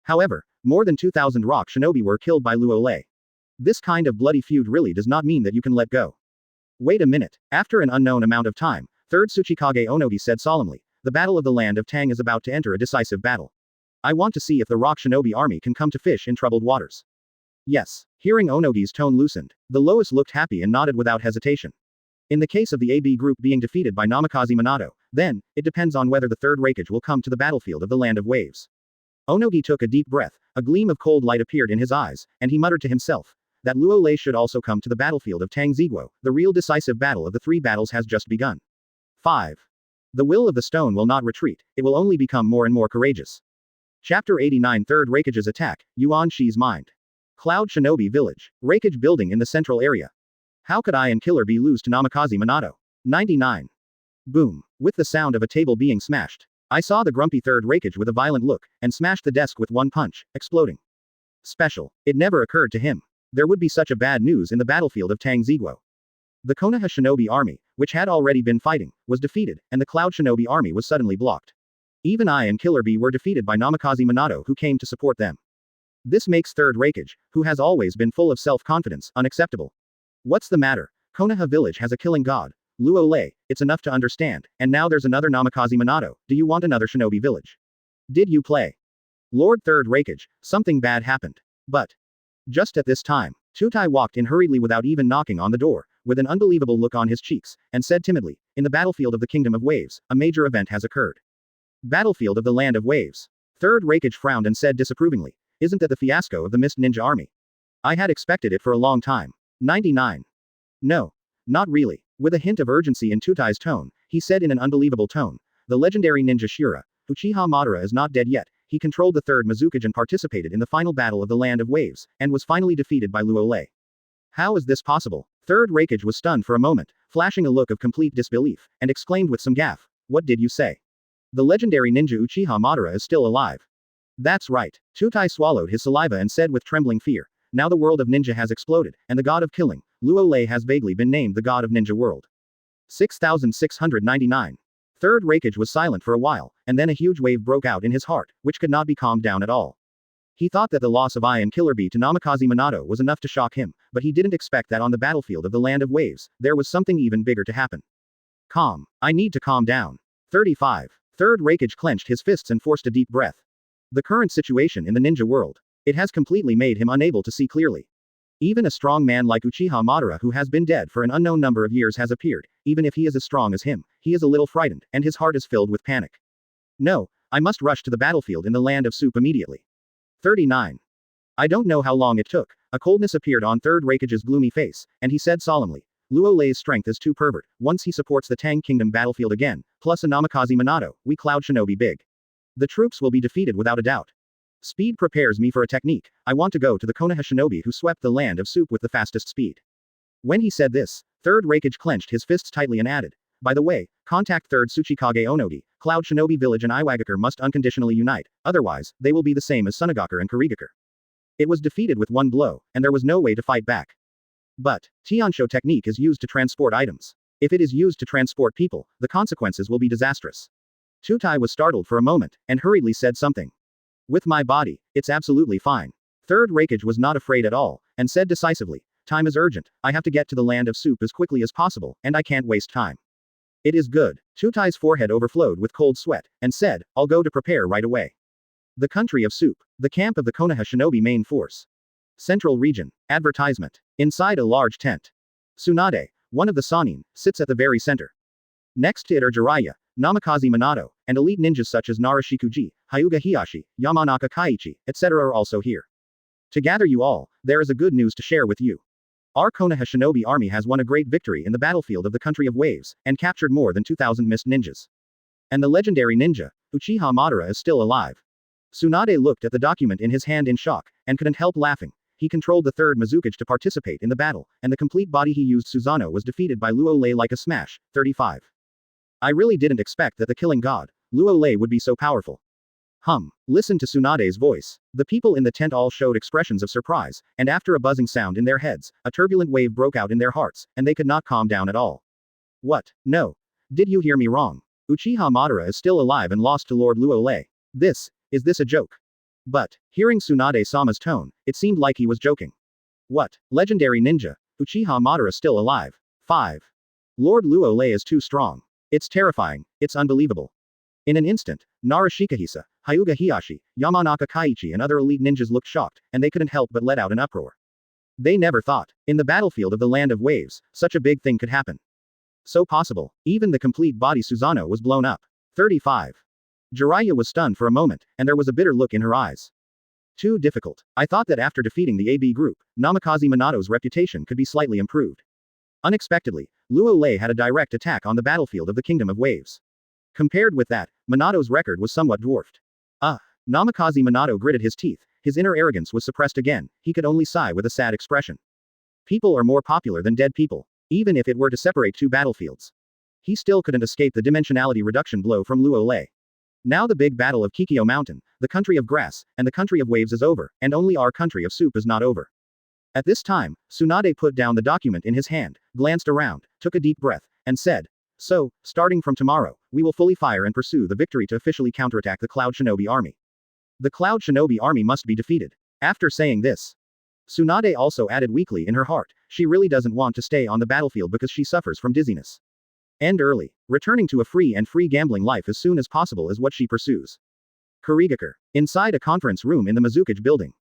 However, more than 2,000 rock shinobi were killed by Luo Lei. This kind of bloody feud really does not mean that you can let go. Wait a minute. After an unknown amount of time, 3rd Tsuchikage Onogi said solemnly, the battle of the land of Tang is about to enter a decisive battle. I want to see if the rock shinobi army can come to fish in troubled waters. Yes. Hearing Onogi's tone loosened, the Lois looked happy and nodded without hesitation. In the case of the AB group being defeated by Namikaze Minato, then, it depends on whether the 3rd Raikage will come to the battlefield of the land of waves. Onogi took a deep breath, a gleam of cold light appeared in his eyes, and he muttered to himself, that Luo Lei should also come to the battlefield of Tang Ziguo. The real decisive battle of the 3 battles has just begun. 5. The will of the stone will not retreat, it will only become more and more courageous. Chapter 89 3rd Raikage's attack, Yuan Shi's mind. Cloud Shinobi Village. Raikage building in the central area. How could I and Killer Bee lose to Namikaze Minato? 99. Boom. With the sound of a table being smashed, I saw the grumpy 3rd Raikage with a violent look, and smashed the desk with one punch, exploding. Special. It never occurred to him. There would be such a bad news in the battlefield of Tang Ziguo. The Konoha Shinobi army, which had already been fighting, was defeated, and the Cloud Shinobi army was suddenly blocked. Even I and Killer Bee were defeated by Namikaze Minato who came to support them. This makes 3rd Raikage, who has always been full of self-confidence, unacceptable. What's the matter? Konoha Village has a killing god. Luo Lei, it's enough to understand, and now there's another Namikaze Minato, do you want another shinobi village? Did you play? Lord Third Raikage, something bad happened. But. Just at this time, Tutai walked in hurriedly without even knocking on the door, with an unbelievable look on his cheeks, and said timidly, in the battlefield of the Kingdom of Waves, a major event has occurred. Battlefield of the Land of Waves. Third Raikage frowned and said disapprovingly, isn't that the fiasco of the Mist Ninja Army? I had expected it for a long time. 99. No. Not really. With a hint of urgency in Tutai's tone, he said in an unbelievable tone, the legendary ninja Shura, Uchiha Madara is not dead yet, he controlled the third Mizukage and participated in the final battle of the Land of Waves, and was finally defeated by Luo Lei. How is this possible? Third Raikage was stunned for a moment, flashing a look of complete disbelief, and exclaimed with some gaffe, what did you say? The legendary ninja Uchiha Madara is still alive. That's right. Tutai swallowed his saliva and said with trembling fear, now the world of ninja has exploded, and the god of killing, Luo Lei has vaguely been named the god of ninja world. 6699. Third Raikage was silent for a while, and then a huge wave broke out in his heart, which could not be calmed down at all. He thought that the loss of and Killer Bee to Namikaze Minato was enough to shock him, but he didn't expect that on the battlefield of the Land of Waves, there was something even bigger to happen. Calm. I need to calm down. 35. Third Raikage clenched his fists and forced a deep breath. The current situation in the ninja world. It has completely made him unable to see clearly. Even a strong man like Uchiha Madara who has been dead for an unknown number of years has appeared, even if he is as strong as him, he is a little frightened, and his heart is filled with panic. No, I must rush to the battlefield in the Land of Soup immediately. 39. I don't know how long it took, a coldness appeared on Third Raikage's gloomy face, and he said solemnly, Luo Lei's strength is too pervert, once he supports the Tang Kingdom battlefield again, plus a Namikaze Minato, we Cloud Shinobi big. The troops will be defeated without a doubt. Speed prepares me for a technique, I want to go to the Konoha Shinobi who swept the Land of Soup with the fastest speed. When he said this, Third Raikage clenched his fists tightly and added, by the way, contact 3rd Tsuchikage Onogi, Cloud Shinobi Village and Iwagakure must unconditionally unite, otherwise, they will be the same as Sunagakure and Kurigakure. It was defeated with one blow, and there was no way to fight back. But, Tiansho technique is used to transport items. If it is used to transport people, the consequences will be disastrous. Tutai was startled for a moment, and hurriedly said something. With my body, it's absolutely fine. Third Raikage was not afraid at all, and said decisively, time is urgent, I have to get to the Land of Soup as quickly as possible, and I can't waste time. It is good. Tutai's forehead overflowed with cold sweat, and said, I'll go to prepare right away. The country of Soup. The camp of the Konoha Shinobi main force. Central region. Advertisement. Inside a large tent. Tsunade, one of the Sannin, sits at the very center. Next to it are Jiraiya, Namikaze Minato, and elite ninjas such as Narashikuji, Hyuga Hiyashi, Yamanaka Kaiichi, etc. are also here. To gather you all, there is a good news to share with you. Our Konoha Shinobi army has won a great victory in the battlefield of the country of waves, and captured more than 2,000 mist ninjas. And the legendary ninja, Uchiha Madara is still alive. Tsunade looked at the document in his hand in shock, and couldn't help laughing. He controlled the third Mizukage to participate in the battle, and the complete body he used Susanoo was defeated by Luo Lei like a smash. 35. I really didn't expect that the killing god, Luo Lei would be so powerful. Listen to Tsunade's voice. The people in the tent all showed expressions of surprise, and after a buzzing sound in their heads, a turbulent wave broke out in their hearts, and they could not calm down at all. What? No. Did you hear me wrong? Uchiha Madara is still alive and lost to Lord Luo Lei. Is this a joke? But, hearing Tsunade-sama's tone, it seemed like he was joking. What? Legendary ninja, Uchiha Madara still alive. 5. Lord Luo Lei is too strong. It's terrifying, it's unbelievable. In an instant, Narashikahisa, Hyuga Hiyashi, Yamanaka Kaiichi and other elite ninjas looked shocked, and they couldn't help but let out an uproar. They never thought, in the battlefield of the Land of Waves, such a big thing could happen. So possible, even the complete body Susanoo was blown up. 35. Jiraiya was stunned for a moment, and there was a bitter look in her eyes. Too difficult. I thought that after defeating the AB group, Namikaze Minato's reputation could be slightly improved. Unexpectedly, Luo Lei had a direct attack on the battlefield of the Kingdom of Waves. Compared with that, Minato's record was somewhat dwarfed. Namikaze Minato gritted his teeth, his inner arrogance was suppressed again, he could only sigh with a sad expression. People are more popular than dead people, even if it were to separate two battlefields. He still couldn't escape the dimensionality reduction blow from Luo Lei. Now the big battle of Kikyo Mountain, the country of grass, and the country of waves is over, and only our country of soup is not over. At this time, Tsunade put down the document in his hand, glanced around, took a deep breath, and said, so, starting from tomorrow, we will fully fire and pursue the victory to officially counterattack the Cloud Shinobi army. The Cloud Shinobi army must be defeated. After saying this, Tsunade also added weakly in her heart, she really doesn't want to stay on the battlefield because she suffers from dizziness. End early. Returning to a free gambling life as soon as possible is what she pursues. Kurigakure. Inside a conference room in the Mizukage building.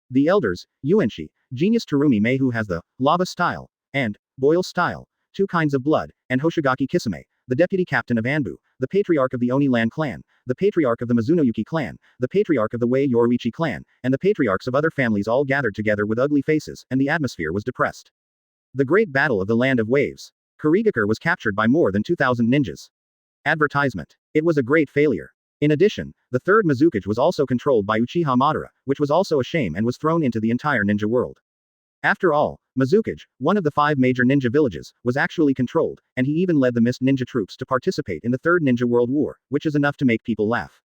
The elders, Yuenshi, genius Terumi Mei who has the lava style, and boil style, 2 kinds of blood, and Hoshigaki Kisame, the deputy captain of Anbu, the patriarch of the Oni-Land clan, the patriarch of the Mizunoyuki clan, the patriarch of the Wei Yoruichi clan, and the patriarchs of other families all gathered together with ugly faces, and the atmosphere was depressed. The Great Battle of the Land of Waves. Kurigakure was captured by more than 2,000 ninjas. Advertisement. It was a great failure. In addition, the third Mizukage was also controlled by Uchiha Madara, which was also a shame and was thrown into the entire ninja world. After all, Mizukage, one of the 5 major ninja villages, was actually controlled, and he even led the Mist Ninja troops to participate in the Third Ninja World War, which is enough to make people laugh.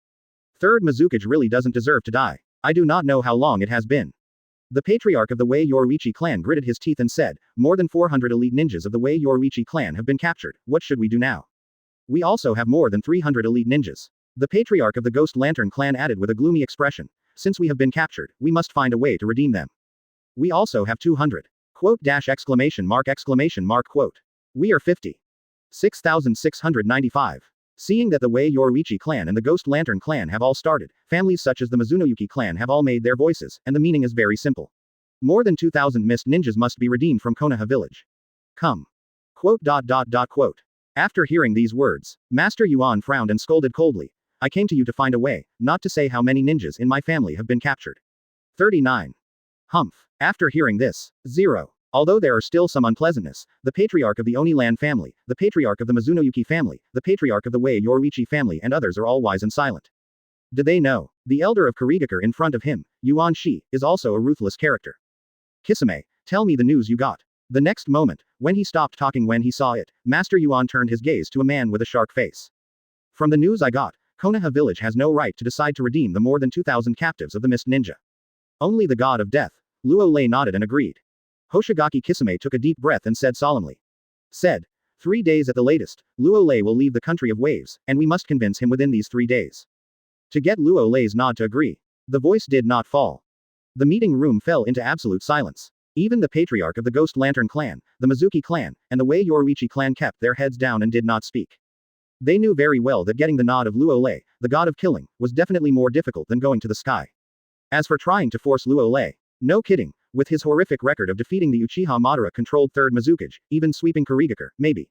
Third Mizukage really doesn't deserve to die. I do not know how long it has been. The patriarch of the Wei Yoruichi clan gritted his teeth and said, more than 400 elite ninjas of the Wei Yoruichi clan have been captured, what should we do now? We also have more than 300 elite ninjas. The patriarch of the Ghost Lantern clan added with a gloomy expression, since we have been captured, we must find a way to redeem them. We also have 200. Quote dash exclamation mark quote. We are 50. 6,695. Seeing that the Wei Yoruichi clan and the Ghost Lantern clan have all started, families such as the Mizunoyuki clan have all made their voices, and the meaning is very simple. More than 2,000 mist ninjas must be redeemed from Konoha Village. Come. Quote. After hearing these words, Master Yuan frowned and scolded coldly. I came to you to find a way, not to say how many ninjas in my family have been captured. 39. Humph. After hearing this, 0. Although there are still some unpleasantness, the patriarch of the Oni-Land family, the patriarch of the Mizunoyuki family, the patriarch of the Wei Yoruichi family and others are all wise and silent. Do they know? The elder of Kurigakure in front of him, Yuan Shi, is also a ruthless character. Kisame, tell me the news you got. The next moment, when he stopped talking when he saw it, Master Yuan turned his gaze to a man with a shark face. From the news I got, Konoha Village has no right to decide to redeem the more than 2,000 captives of the Mist Ninja. Only the god of death. Luo Lei nodded and agreed. Hoshigaki Kisame took a deep breath and said solemnly. 3 days at the latest, Luo Lei will leave the country of waves, and we must convince him within these 3 days. To get Luo Lei's nod to agree. The voice did not fall. The meeting room fell into absolute silence. Even the patriarch of the Ghost Lantern clan, the Mizuki clan, and the Wei Yoruichi clan kept their heads down and did not speak. They knew very well that getting the nod of Luo Lei, the god of killing, was definitely more difficult than going to the sky. As for trying to force Luo Lei, no kidding, with his horrific record of defeating the Uchiha Madara-controlled third Mizukage, even sweeping Kurigakure, maybe.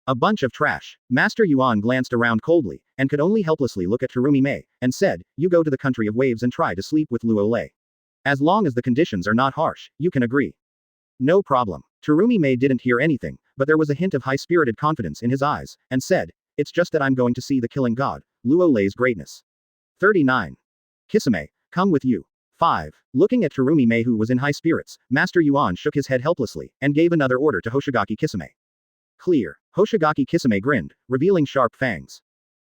A bunch of trash. Master Yuan glanced around coldly, and could only helplessly look at Terumi Mei, and said, you go to the country of waves and try to sleep with Luo Lei. As long as the conditions are not harsh, you can agree. No problem. Terumi Mei didn't hear anything, but there was a hint of high-spirited confidence in his eyes, and said, it's just that I'm going to see the killing god, Luo Lei's greatness. 39. Kisame, come with you. 5. Looking at Terumi Mei who was in high spirits, Master Yuan shook his head helplessly, and gave another order to Hoshigaki Kisame. Clear. Hoshigaki Kisame grinned, revealing sharp fangs.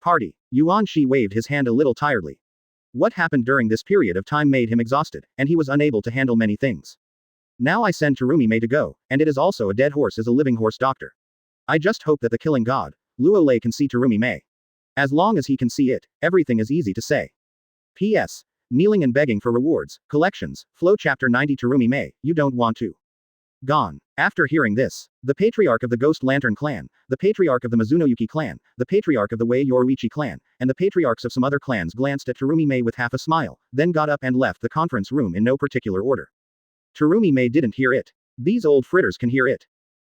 Party. Yuan Shi waved his hand a little tiredly. What happened during this period of time made him exhausted, and he was unable to handle many things. Now I send Terumi Mei to go, and it is also a dead horse as a living horse doctor. I just hope that the killing god, Luo Lei can see Terumi Mei. As long as he can see it, everything is easy to say. P.S. Kneeling and begging for rewards, collections, Flow Chapter 90 Terumi Mei, you don't want to. Gone. After hearing this, the patriarch of the Ghost Lantern clan, the patriarch of the Mizunoyuki clan, the patriarch of the Wei Yoruichi clan, and the patriarchs of some other clans glanced at Terumi Mei with half a smile, then got up and left the conference room in no particular order. Terumi Mei didn't hear it. These old fritters can hear it.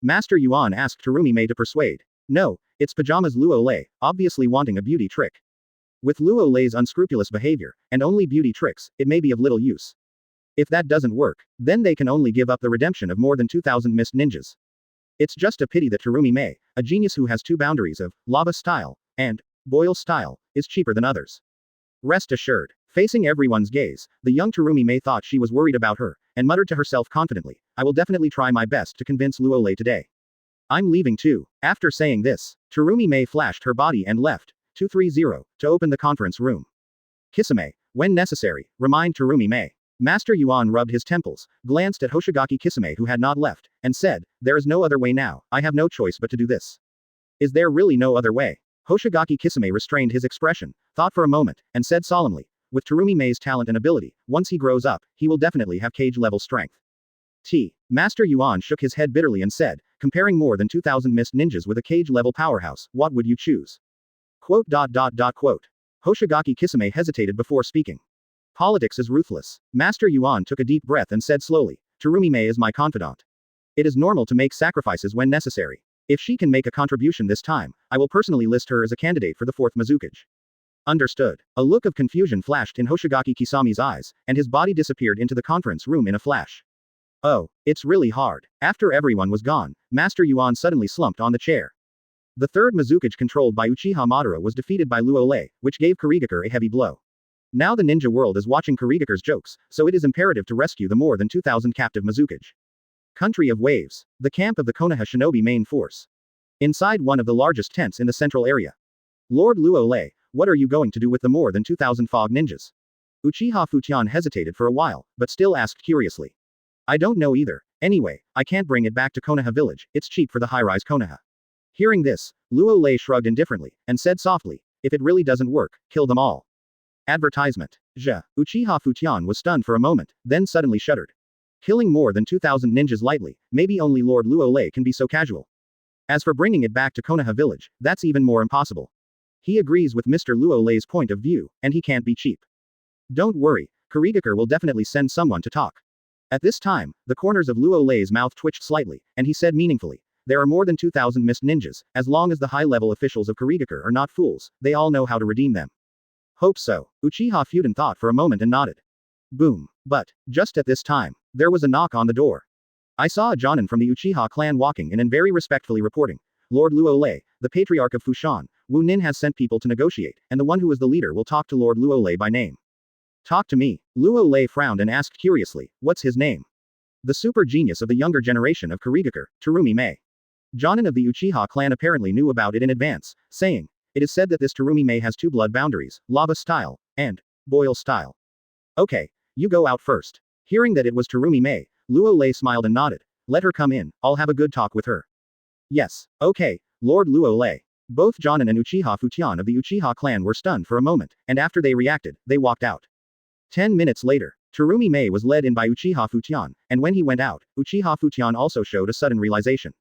Master Yuan asked Terumi Mei to persuade. No, it's pajamas Luo Lei, obviously wanting a beauty trick. With Luo Lei's unscrupulous behavior, and only beauty tricks, it may be of little use. If that doesn't work, then they can only give up the redemption of more than 2,000 mist ninjas. It's just a pity that Terumi Mei, a genius who has 2 boundaries of lava style and boil style, is cheaper than others. Rest assured, facing everyone's gaze, the young Terumi Mei thought she was worried about her, and muttered to herself confidently, I will definitely try my best to convince Luo Lei today. I'm leaving too. After saying this, Terumi Mei flashed her body and left, 230, to open the conference room. Kisame, when necessary, remind Terumi Mei. Master Yuan rubbed his temples, glanced at Hoshigaki Kisame who had not left, and said, there is no other way now, I have no choice but to do this. Is there really no other way? Hoshigaki Kisame restrained his expression, thought for a moment, and said solemnly, with Terumi Mei's talent and ability, once he grows up, he will definitely have cage-level strength. Master Yuan shook his head bitterly and said, comparing more than 2,000 mist ninjas with a cage-level powerhouse, what would you choose? Quote. Hoshigaki Kisame hesitated before speaking. Politics is ruthless. Master Yuan took a deep breath and said slowly, Terumi Mei is my confidant. It is normal to make sacrifices when necessary. If she can make a contribution this time, I will personally list her as a candidate for the 4th Mizukage. Understood. A look of confusion flashed in Hoshigaki Kisame's eyes, and his body disappeared into the conference room in a flash. Oh, it's really hard. After everyone was gone, Master Yuan suddenly slumped on the chair. The 3rd Mizukage controlled by Uchiha Madara was defeated by Luo Lei, which gave Kurigakure a heavy blow. Now the ninja world is watching Kurigakure's jokes, so it is imperative to rescue the more than 2,000 captive Mizukage. Country of Waves. The camp of the Konoha Shinobi main force. Inside one of the largest tents in the central area. Lord Luo Lei, what are you going to do with the more than 2,000 fog ninjas? Uchiha Futian hesitated for a while, but still asked curiously. I don't know either. Anyway, I can't bring it back to Konoha Village, it's cheap for the high-rise Konoha. Hearing this, Luo Lei shrugged indifferently, and said softly, if it really doesn't work, kill them all. Advertisement. Uchiha Futian was stunned for a moment, then suddenly shuddered. Killing more than 2,000 ninjas lightly, maybe only Lord Luo Lei can be so casual. As for bringing it back to Konoha Village, that's even more impossible. He agrees with Mr. Luo Lei's point of view, and he can't be cheap. Don't worry, Kurigakure will definitely send someone to talk. At this time, the corners of Luo Lei's mouth twitched slightly, and he said meaningfully, there are more than 2,000 mist ninjas, as long as the high-level officials of Kurigakure are not fools, they all know how to redeem them. Hope so. Uchiha Futen thought for a moment and nodded. Boom. But, just at this time, there was a knock on the door. I saw a Jonin from the Uchiha clan walking in and very respectfully reporting, Lord Luo Lei, the Patriarch of Fushan, Wu Nin has sent people to negotiate, and the one who is the leader will talk to Lord Luo Lei by name. Talk to me. Luo Lei frowned and asked curiously, what's his name? The super genius of the younger generation of Kurigakure, Terumi Mei. Jonin of the Uchiha clan apparently knew about it in advance, saying, it is said that this Terumi Mei has 2 blood boundaries, lava style, and boil style. Okay, you go out first. Hearing that it was Terumi Mei, Luo Lei smiled and nodded. Let her come in, I'll have a good talk with her. Yes, okay, Lord Luo Lei. Both Jonin and Uchiha Futian of the Uchiha clan were stunned for a moment, and after they reacted, they walked out. 10 minutes later, Terumi Mei was led in by Uchiha Futian, and when he went out, Uchiha Futian also showed a sudden realization.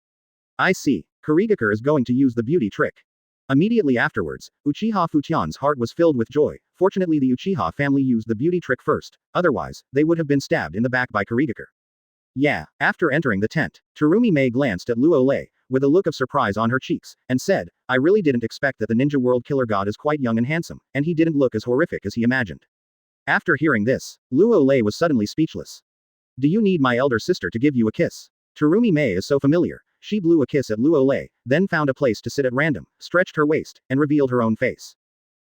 I see, Kurigakure is going to use the beauty trick. Immediately afterwards, Uchiha Futian's heart was filled with joy. Fortunately the Uchiha family used the beauty trick first, otherwise, they would have been stabbed in the back by Kurigakure. Yeah, after entering the tent, Terumi Mei glanced at Luo Lei, with a look of surprise on her cheeks, and said, I really didn't expect that the ninja world killer god is quite young and handsome, and he didn't look as horrific as he imagined. After hearing this, Luo Lei was suddenly speechless. Do you need my elder sister to give you a kiss? Terumi Mei is so familiar. She blew a kiss at Luo Lei, then found a place to sit at random, stretched her waist, and revealed her own face.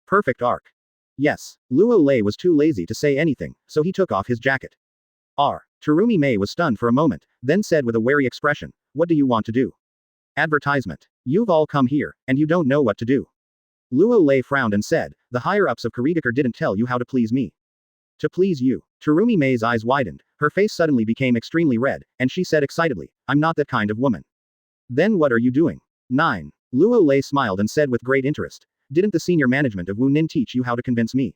Perfect arc. Yes, Luo Lei was too lazy to say anything, so he took off his jacket. Terumi Mei was stunned for a moment, then said with a wary expression, what do you want to do? Advertisement. You've all come here, and you don't know what to do. Luo Lei frowned and said, the higher-ups of Kurigakure didn't tell you how to please me. To please you. Terumi Mei's eyes widened, her face suddenly became extremely red, and she said excitedly, I'm not that kind of woman. Then what are you doing? 9. Luo Lei smiled and said with great interest, didn't the senior management of Wu Nin teach you how to convince me?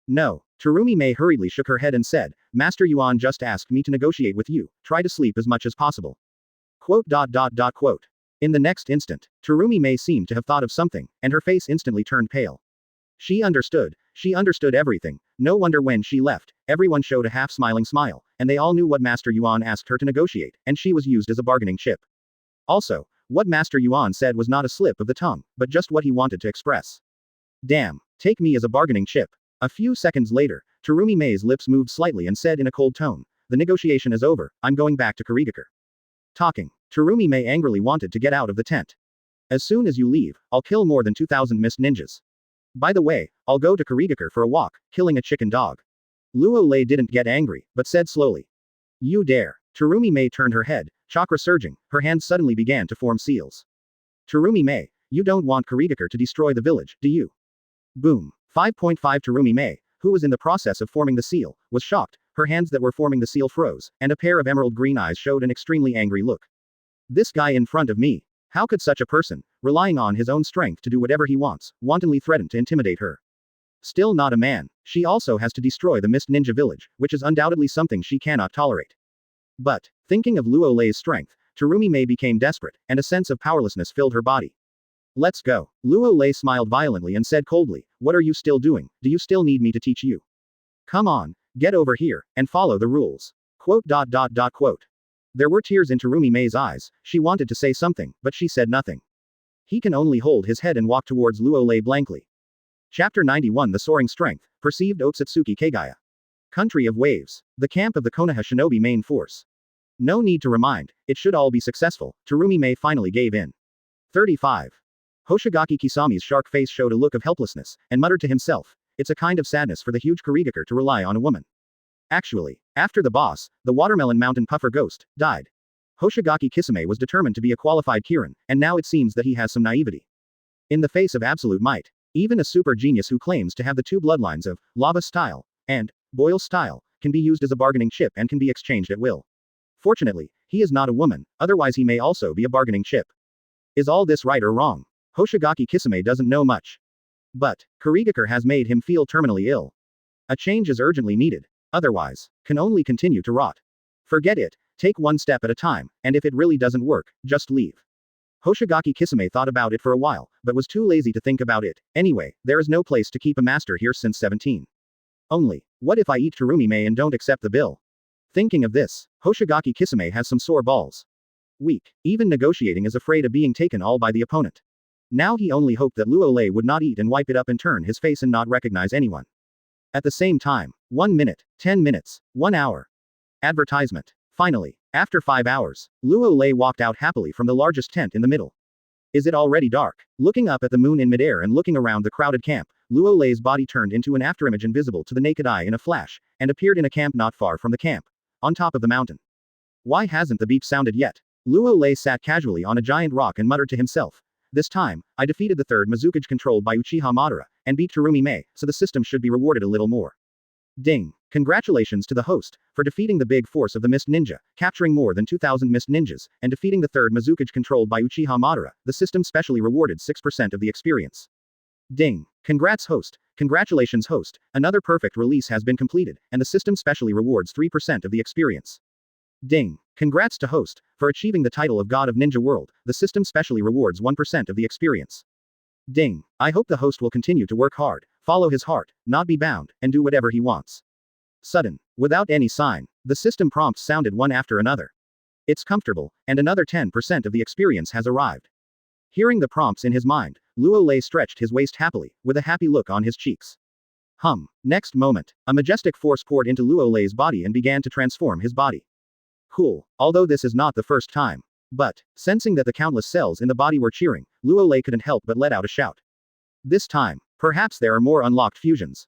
No. Terumi Mei hurriedly shook her head and said, Master Yuan just asked me to negotiate with you, try to sleep as much as possible. Quote. In the next instant, Terumi Mei seemed to have thought of something, and her face instantly turned pale. She understood everything, no wonder when she left, everyone showed a half-smiling smile, and they all knew what Master Yuan asked her to negotiate, and she was used as a bargaining chip. Also, what Master Yuan said was not a slip of the tongue, but just what he wanted to express. Damn, take me as a bargaining chip. A few seconds later, Terumi Mei's lips moved slightly and said in a cold tone, the negotiation is over, I'm going back to Kurigakure. Talking, Terumi Mei angrily wanted to get out of the tent. As soon as you leave, I'll kill more than 2,000 mist ninjas. By the way, I'll go to Kurigakure for a walk, killing a chicken dog. Luo Lei didn't get angry, but said slowly. You dare. Terumi Mei turned her head, chakra surging, her hands suddenly began to form seals. Terumi Mei, you don't want Kurigakure to destroy the village, do you? Boom. 5.5 Terumi Mei, who was in the process of forming the seal, was shocked, her hands that were forming the seal froze, and a pair of emerald green eyes showed an extremely angry look. This guy in front of me. How could such a person, relying on his own strength to do whatever he wants, wantonly threaten to intimidate her? Still not a man. She also has to destroy the Mist Ninja village, which is undoubtedly something she cannot tolerate. But, thinking of Luo Lei's strength, Terumi Mei became desperate, and a sense of powerlessness filled her body. Let's go. Luo Lei smiled violently and said coldly, what are you still doing? Do you still need me to teach you? Come on, get over here, and follow the rules. Quote. There were tears in Terumi Mei's eyes, she wanted to say something, but she said nothing. He can only hold his head and walk towards Luo Lei blankly. Chapter 91 The Soaring Strength, Perceived Otsutsuki Kagaya. Country of Waves. The camp of the Konoha Shinobi main force. No need to remind, it should all be successful, Terumi Mei finally gave in. 35. Hoshigaki Kisami's shark face showed a look of helplessness, and muttered to himself, it's a kind of sadness for the huge Kurigakure to rely on a woman. Actually, after the boss, the Watermelon Mountain Puffer Ghost, died. Hoshigaki Kisame was determined to be a qualified Kirin, and now it seems that he has some naivety. In the face of absolute might, even a super genius who claims to have the two bloodlines of lava style and boil style can be used as a bargaining chip and can be exchanged at will. Fortunately, he is not a woman, otherwise he may also be a bargaining chip. Is all this right or wrong? Hoshigaki Kisame doesn't know much. But Kurigakure has made him feel terminally ill. A change is urgently needed. Otherwise, can only continue to rot. Forget it, take one step at a time, and if it really doesn't work, just leave. Hoshigaki Kisame thought about it for a while, but was too lazy to think about it. Anyway, there is no place to keep a master here since 17. Only, what if I eat Terumi Mei and don't accept the bill? Thinking of this, Hoshigaki Kisame has some sore balls. Weak, even negotiating is afraid of being taken all by the opponent. Now he only hoped that Luo Lei would not eat and wipe it up and turn his face and not recognize anyone. At the same time, 1 minute, 10 minutes, 1 hour. Advertisement. Finally, after 5 hours, Luo Lei walked out happily from the largest tent in the middle. Is it already dark? Looking up at the moon in midair and looking around the crowded camp, Luo Lei's body turned into an afterimage invisible to the naked eye in a flash, and appeared in a camp not far from the camp. On top of the mountain. Why hasn't the beep sounded yet? Luo Lei sat casually on a giant rock and muttered to himself. This time, I defeated the third Mizukage controlled by Uchiha Madara, and beat Terumi Mei, so the system should be rewarded a little more. Ding. Congratulations to the host, for defeating the big force of the Mist Ninja, capturing more than 2,000 Mist Ninjas, and defeating the third Mizukage controlled by Uchiha Madara, the system specially rewarded 6% of the experience. Ding. Congrats host. Congratulations host, another perfect release has been completed, and the system specially rewards 3% of the experience. Ding. Congrats to host, for achieving the title of God of Ninja World, the system specially rewards 1% of the experience. Ding. I hope the host will continue to work hard, follow his heart, not be bound, and do whatever he wants. Sudden. Without any sign, the system prompts sounded one after another. It's comfortable, and another 10% of the experience has arrived. Hearing the prompts in his mind, Luo Lei stretched his waist happily, with a happy look on his cheeks. Next moment, a majestic force poured into Luo Lei's body and began to transform his body. Cool, although this is not the first time. But, sensing that the countless cells in the body were cheering, Luo Lei couldn't help but let out a shout. This time, perhaps there are more unlocked fusions.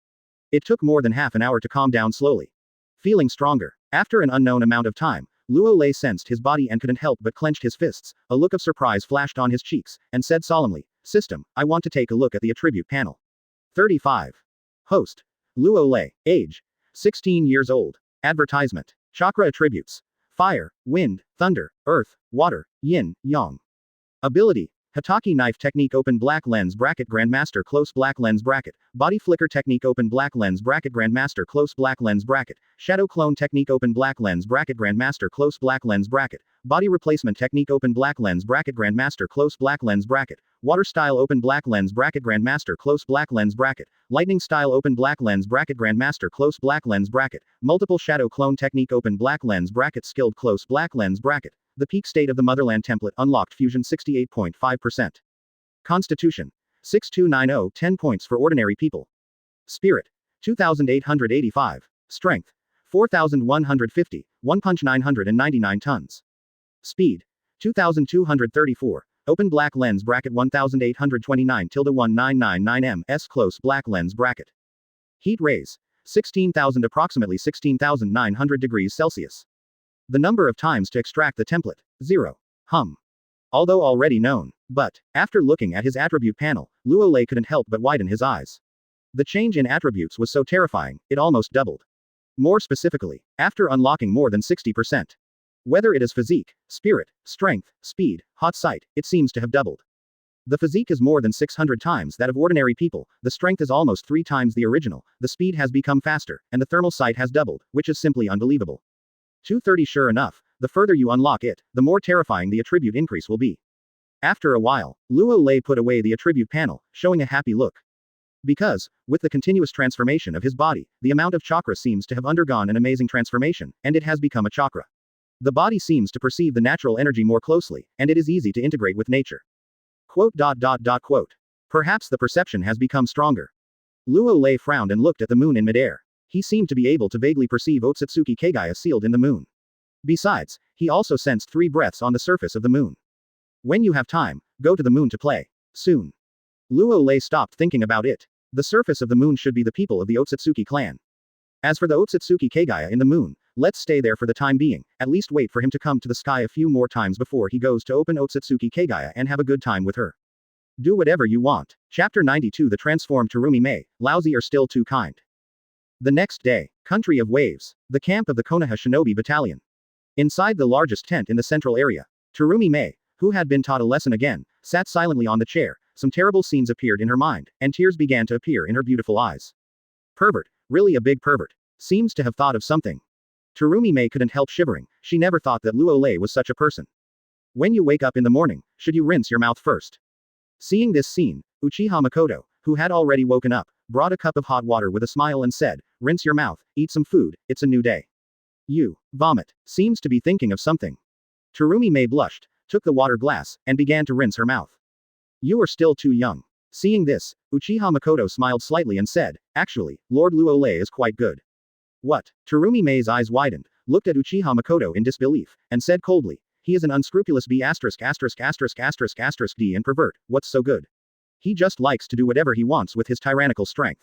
It took more than half an hour to calm down slowly. Feeling stronger, after an unknown amount of time, Luo Lei sensed his body and couldn't help but clenched his fists, a look of surprise flashed on his cheeks, and said solemnly, System, I want to take a look at the attribute panel. 35. Host. Luo Lei, age. 16 years old. Advertisement. Chakra attributes. Fire, wind, thunder, earth, water, yin, yang. Ability. Hataki knife technique open black lens bracket grandmaster close black lens bracket, body flicker technique open black lens bracket grandmaster close black lens bracket, shadow clone technique open black lens bracket grandmaster close black lens bracket, body replacement technique open black lens bracket grandmaster close black lens bracket, water style open black lens bracket grandmaster close black lens bracket, lightning style open black lens bracket grandmaster close black lens bracket, multiple shadow clone technique open black lens bracket skilled close black lens bracket. The peak state of the motherland template unlocked fusion 68.5%. Constitution. 6290 10 points for ordinary people. Spirit. 2885. Strength. 4150, 1 punch 999 tons. Speed. 2234. Open black lens bracket 1829 tilde 1999 m/s close black lens bracket. Heat rays. 16,000 approximately 16,900 degrees Celsius. The number of times to extract the template, 0. Although already known, but, after looking at his attribute panel, Luo Lei couldn't help but widen his eyes. The change in attributes was so terrifying, it almost doubled. More specifically, after unlocking more than 60%. Whether it is physique, spirit, strength, speed, hot sight, it seems to have doubled. The physique is more than 600 times that of ordinary people, the strength is almost 3 times the original, the speed has become faster, and the thermal sight has doubled, which is simply unbelievable. 230 Sure enough, the further you unlock it, the more terrifying the attribute increase will be. After a while, Luo Lei put away the attribute panel, showing a happy look. Because, with the continuous transformation of his body, the amount of chakra seems to have undergone an amazing transformation, and it has become a chakra. The body seems to perceive the natural energy more closely, and it is easy to integrate with nature. Quote. Perhaps the perception has become stronger. Luo Lei frowned and looked at the moon in midair. He seemed to be able to vaguely perceive Otsutsuki Kagaya sealed in the moon. Besides, he also sensed 3 breaths on the surface of the moon. When you have time, go to the moon to play. Soon. Luo Lei stopped thinking about it. The surface of the moon should be the people of the Otsutsuki clan. As for the Otsutsuki Kagaya in the moon, let's stay there for the time being, at least wait for him to come to the sky a few more times before he goes to open Otsutsuki Kagaya and have a good time with her. Do whatever you want. Chapter 92 The transformed Terumi Mei, Laozi are still too kind. The next day, Country of Waves, the camp of the Konoha Shinobi Battalion. Inside the largest tent in the central area, Terumi Mei, who had been taught a lesson again, sat silently on the chair. Some terrible scenes appeared in her mind, and tears began to appear in her beautiful eyes. Pervert, really a big pervert. Seems to have thought of something. Terumi Mei couldn't help shivering, she never thought that Luo Lei was such a person. When you wake up in the morning, should you rinse your mouth first? Seeing this scene, Uchiha Mikoto, who had already woken up, brought a cup of hot water with a smile and said, rinse your mouth, eat some food, it's a new day. You, vomit, seems to be thinking of something. Terumi Mei blushed, took the water glass, and began to rinse her mouth. You are still too young. Seeing this, Uchiha Mikoto smiled slightly and said, actually, Lord Luo Lei is quite good. What? Terumi Mei's eyes widened, looked at Uchiha Mikoto in disbelief, and said coldly, he is an unscrupulous B************** D and pervert, what's so good? He just likes to do whatever he wants with his tyrannical strength.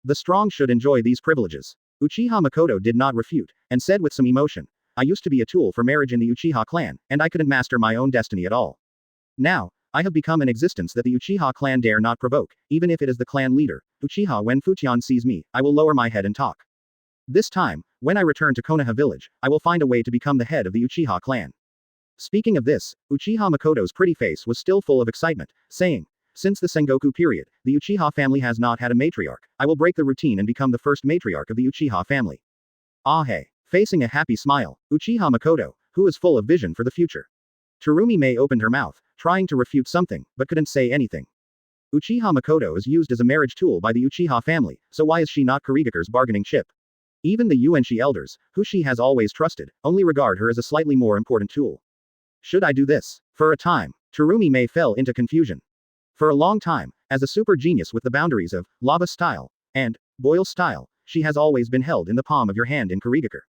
The strong should enjoy these privileges. Uchiha Mikoto did not refute, and said with some emotion, I used to be a tool for marriage in the Uchiha clan, and I couldn't master my own destiny at all. Now, I have become an existence that the Uchiha clan dare not provoke, even if it is the clan leader, Uchiha. When Futian sees me, I will lower my head and talk. This time, when I return to Konoha Village, I will find a way to become the head of the Uchiha clan. Speaking of this, Uchiha Mikoto's pretty face was still full of excitement, saying, since the Sengoku period, the Uchiha family has not had a matriarch, I will break the routine and become the first matriarch of the Uchiha family. Ah hey. Facing a happy smile, Uchiha Mikoto, who is full of vision for the future. Terumi Mei opened her mouth, trying to refute something, but couldn't say anything. Uchiha Mikoto is used as a marriage tool by the Uchiha family, so why is she not Kurigakure's bargaining chip? Even the Konoha Elders, who she has always trusted, only regard her as a slightly more important tool. Should I do this? For a time, Terumi Mei fell into confusion. For a long time, as a super genius with the boundaries of lava style and boil style, she has always been held in the palm of your hand in Kurigakure.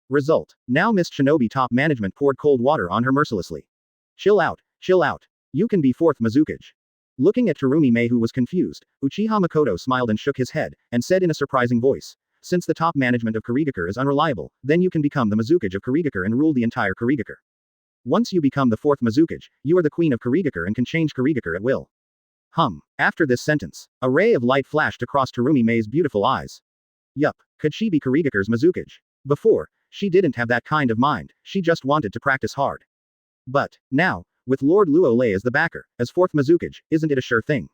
Result. Now Mist Shinobi top management poured cold water on her mercilessly. Chill out, chill out. You can be fourth Mizukage. Looking at Terumi Mei, who was confused, Uchiha Mikoto smiled and shook his head, and said in a surprising voice, since the top management of Kurigakure is unreliable, then you can become the Mizukage of Kurigakure and rule the entire Kurigakure. Once you become the fourth Mizukage, you are the queen of Kurigakure and can change Kurigakure at will. After this sentence, a ray of light flashed across Terumi Mei's beautiful eyes. Yup, could she be Kurigakure's Mizukage? Before, she didn't have that kind of mind, she just wanted to practice hard. But, now, with Lord Luo Lei as the backer, as fourth Mizukage, isn't it a sure thing?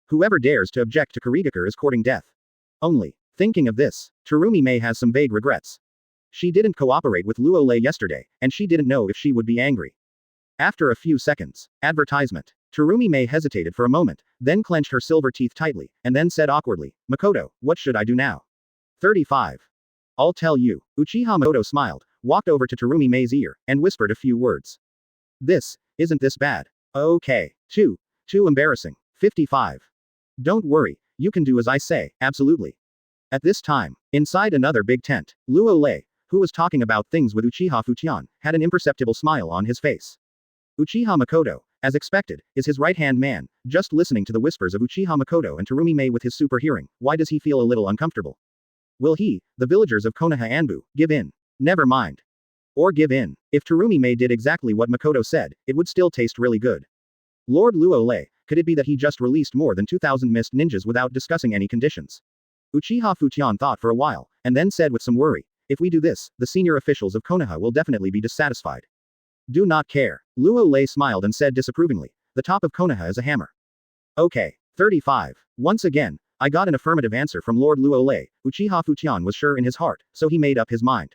Whoever dares to object to Kurigakure is courting death. Only, thinking of this, Terumi Mei has some vague regrets. She didn't cooperate with Luo Lei yesterday, and she didn't know if she would be angry. After a few seconds, advertisement. Terumi Mei hesitated for a moment, then clenched her silver teeth tightly, and then said awkwardly, Mikoto, what should I do now? 35. I'll tell you. Uchiha Mikoto smiled, walked over to Terumi Mei's ear, and whispered a few words. Isn't this bad? Okay. Too embarrassing. 55. Don't worry, you can do as I say, absolutely. At this time, inside another big tent, Luo Lei, who was talking about things with Uchiha Futian, had an imperceptible smile on his face. Uchiha Mikoto, as expected, is his right-hand man, just listening to the whispers of Uchiha Mikoto and Terumi Mei with his super hearing. Why does he feel a little uncomfortable? Will he, the villagers of Konoha Anbu, give in? Never mind. Or give in. If Terumi Mei did exactly what Mikoto said, it would still taste really good. Lord Luo Lei, could it be that he just released more than 2,000 mist ninjas without discussing any conditions? Uchiha Futian thought for a while, and then said with some worry, if we do this, the senior officials of Konoha will definitely be dissatisfied. Do not care. Luo Lei smiled and said disapprovingly, the top of Konoha is a hammer. Okay. 35. Once again, I got an affirmative answer from Lord Luo Lei. Uchiha Futian was sure in his heart, so he made up his mind.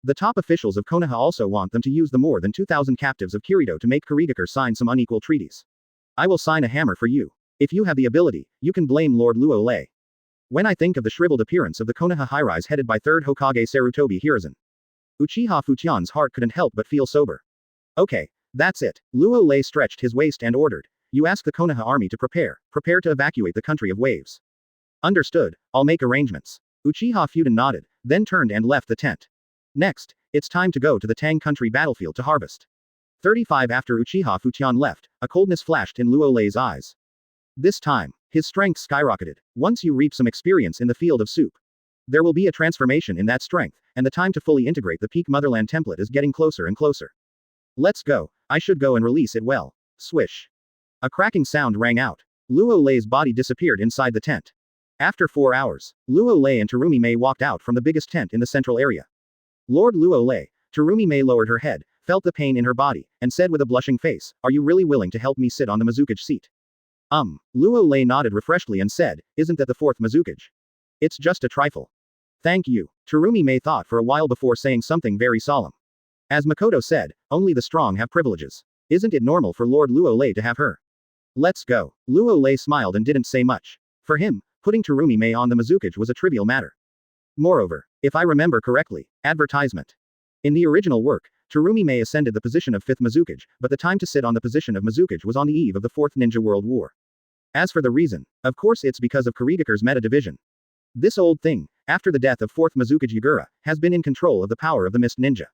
The top officials of Konoha also want them to use the more than 2,000 captives of Kirito to make Kurigakure sign some unequal treaties. I will sign a hammer for you. If you have the ability, you can blame Lord Luo Lei. When I think of the shriveled appearance of the Konoha high-rise headed by 3rd Hokage Sarutobi Hiruzen, Uchiha Fution's heart couldn't help but feel sober. Okay, that's it. Luo Lei stretched his waist and ordered. You ask the Konoha army to prepare to evacuate the country of waves. Understood, I'll make arrangements. Uchiha Futon nodded, then turned and left the tent. Next, it's time to go to the Tang country battlefield to harvest. 35 After Uchiha Fution left, a coldness flashed in Luo Lei's eyes. This time, his strength skyrocketed. Once you reap some experience in the field of soup, there will be a transformation in that strength, and the time to fully integrate the peak motherland template is getting closer and closer. Let's go. I should go and release it well. Swish. A cracking sound rang out. Luo Lei's body disappeared inside the tent. After 4 hours, Luo Lei and Terumi Mei walked out from the biggest tent in the central area. Lord Luo Lei, Terumi Mei lowered her head, felt the pain in her body, and said with a blushing face, "Are you really willing to help me sit on the Mizukage seat?" Luo Lei nodded refreshedly and said, "Isn't that the 4th Mizukage? It's just a trifle." Thank you. Terumi Mei thought for a while before saying something very solemn. As Mikoto said, only the strong have privileges. Isn't it normal for Lord Luo Lei to have her? Let's go. Luo Lei smiled and didn't say much. For him, putting Terumi Mei on the Mizukage was a trivial matter. Moreover, if I remember correctly, advertisement. In the original work, Terumi Mei ascended the position of 5th Mizukage, but the time to sit on the position of Mizukage was on the eve of the 4th Ninja World War. As for the reason, of course it's because of Kurigakure's meta division. This old thing, after the death of 4th Mizukage Yagura, has been in control of the power of the Mist Ninja.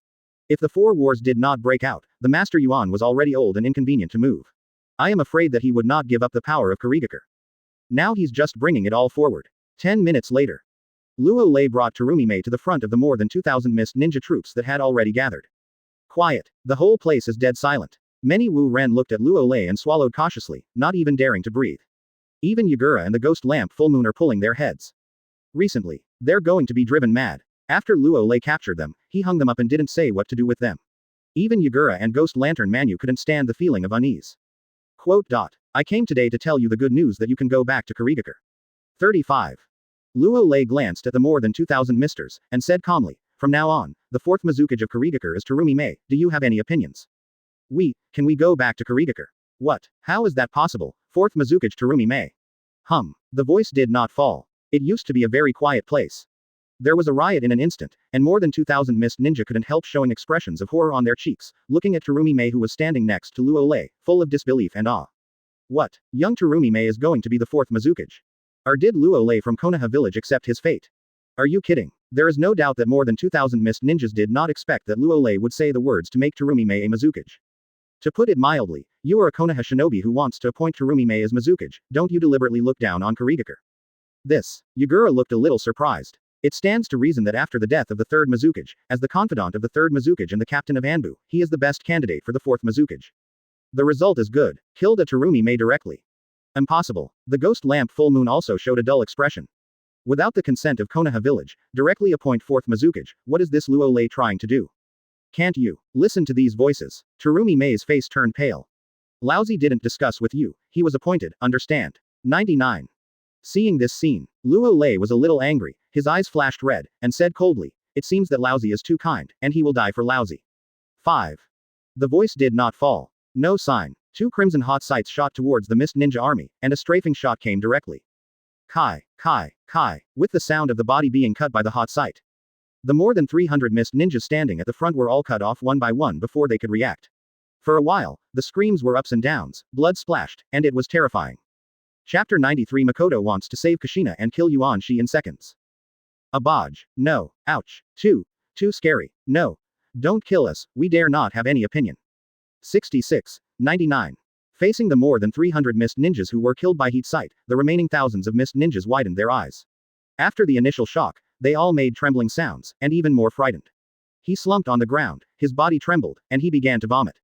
If the 4 wars did not break out, the Master Yuan was already old and inconvenient to move. I am afraid that he would not give up the power of Kurigakure. Now he's just bringing it all forward. 10 minutes later, Luo Lei brought Terumi Mei to the front of the more than 2,000 Mist Ninja troops that had already gathered. Quiet. The whole place is dead silent. Many Wu Ren looked at Luo Lei and swallowed cautiously, not even daring to breathe. Even Yagura and the Ghost Lamp Full Moon are pulling their heads. Recently, they're going to be driven mad. After Luo Lei captured them, he hung them up and didn't say what to do with them. Even Yagura and Ghost Lantern Manu couldn't stand the feeling of unease. I came today to tell you the good news that you can go back to Kurigakure. 35. Luo Lei glanced at the more than 2,000 misters, and said calmly, "From now on, the 4th Mizukage of Kurigakure is Terumi Mei. Do you have any opinions?" Can we go back to Kurigakure? What? How is that possible? 4th Mizukage Terumi Mei. The voice did not fall. It used to be a very quiet place. There was a riot in an instant, and more than 2,000 Mist Ninja couldn't help showing expressions of horror on their cheeks, looking at Terumi Mei who was standing next to Luo Lei, full of disbelief and awe. What? Young Terumi Mei is going to be the 4th Mizukage? Or did Luo Lei from Konoha Village accept his fate? Are you kidding? There is no doubt that more than 2,000 Mist Ninjas did not expect that Luo Lei would say the words to make Terumi Mei a Mizukage. To put it mildly, you are a Konoha shinobi who wants to appoint Terumi Mei as Mizukage, don't you deliberately look down on Kurigakure? Yagura looked a little surprised. It stands to reason that after the death of the 3rd Mizukage, as the confidant of the 3rd Mizukage and the captain of Anbu, he is the best candidate for the 4th Mizukage. The result is good. Killed a Terumi Mei directly. Impossible. The Ghost Lamp Full Moon also showed a dull expression. Without the consent of Konoha Village, directly appoint 4th Mizukage, what is this Luo Lei trying to do? Can't you listen to these voices? Terumi Mei's face turned pale. Laozi didn't discuss with you, he was appointed, understand. 99. Seeing this scene, Luo Lei was a little angry, his eyes flashed red, and said coldly, "It seems that Laozi is too kind, and he will die for Laozi." 5. The voice did not fall. No sign. 2 crimson hot sights shot towards the Mist Ninja army, and a strafing shot came directly. Kai, with the sound of the body being cut by the hot sight. The more than 300 Mist Ninjas standing at the front were all cut off one by one before they could react. For a while, the screams were ups and downs, blood splashed, and it was terrifying. Chapter 93 Mikoto wants to save Kushina and kill Yuan Shi in seconds. Abaj. No. Ouch. Too scary. No. Don't kill us, we dare not have any opinion. 66. 99. Facing the more than 300 Mist Ninjas who were killed by heat sight, the remaining thousands of Mist Ninjas widened their eyes. After the initial shock, they all made trembling sounds, and even more frightened. He slumped on the ground, his body trembled, and he began to vomit.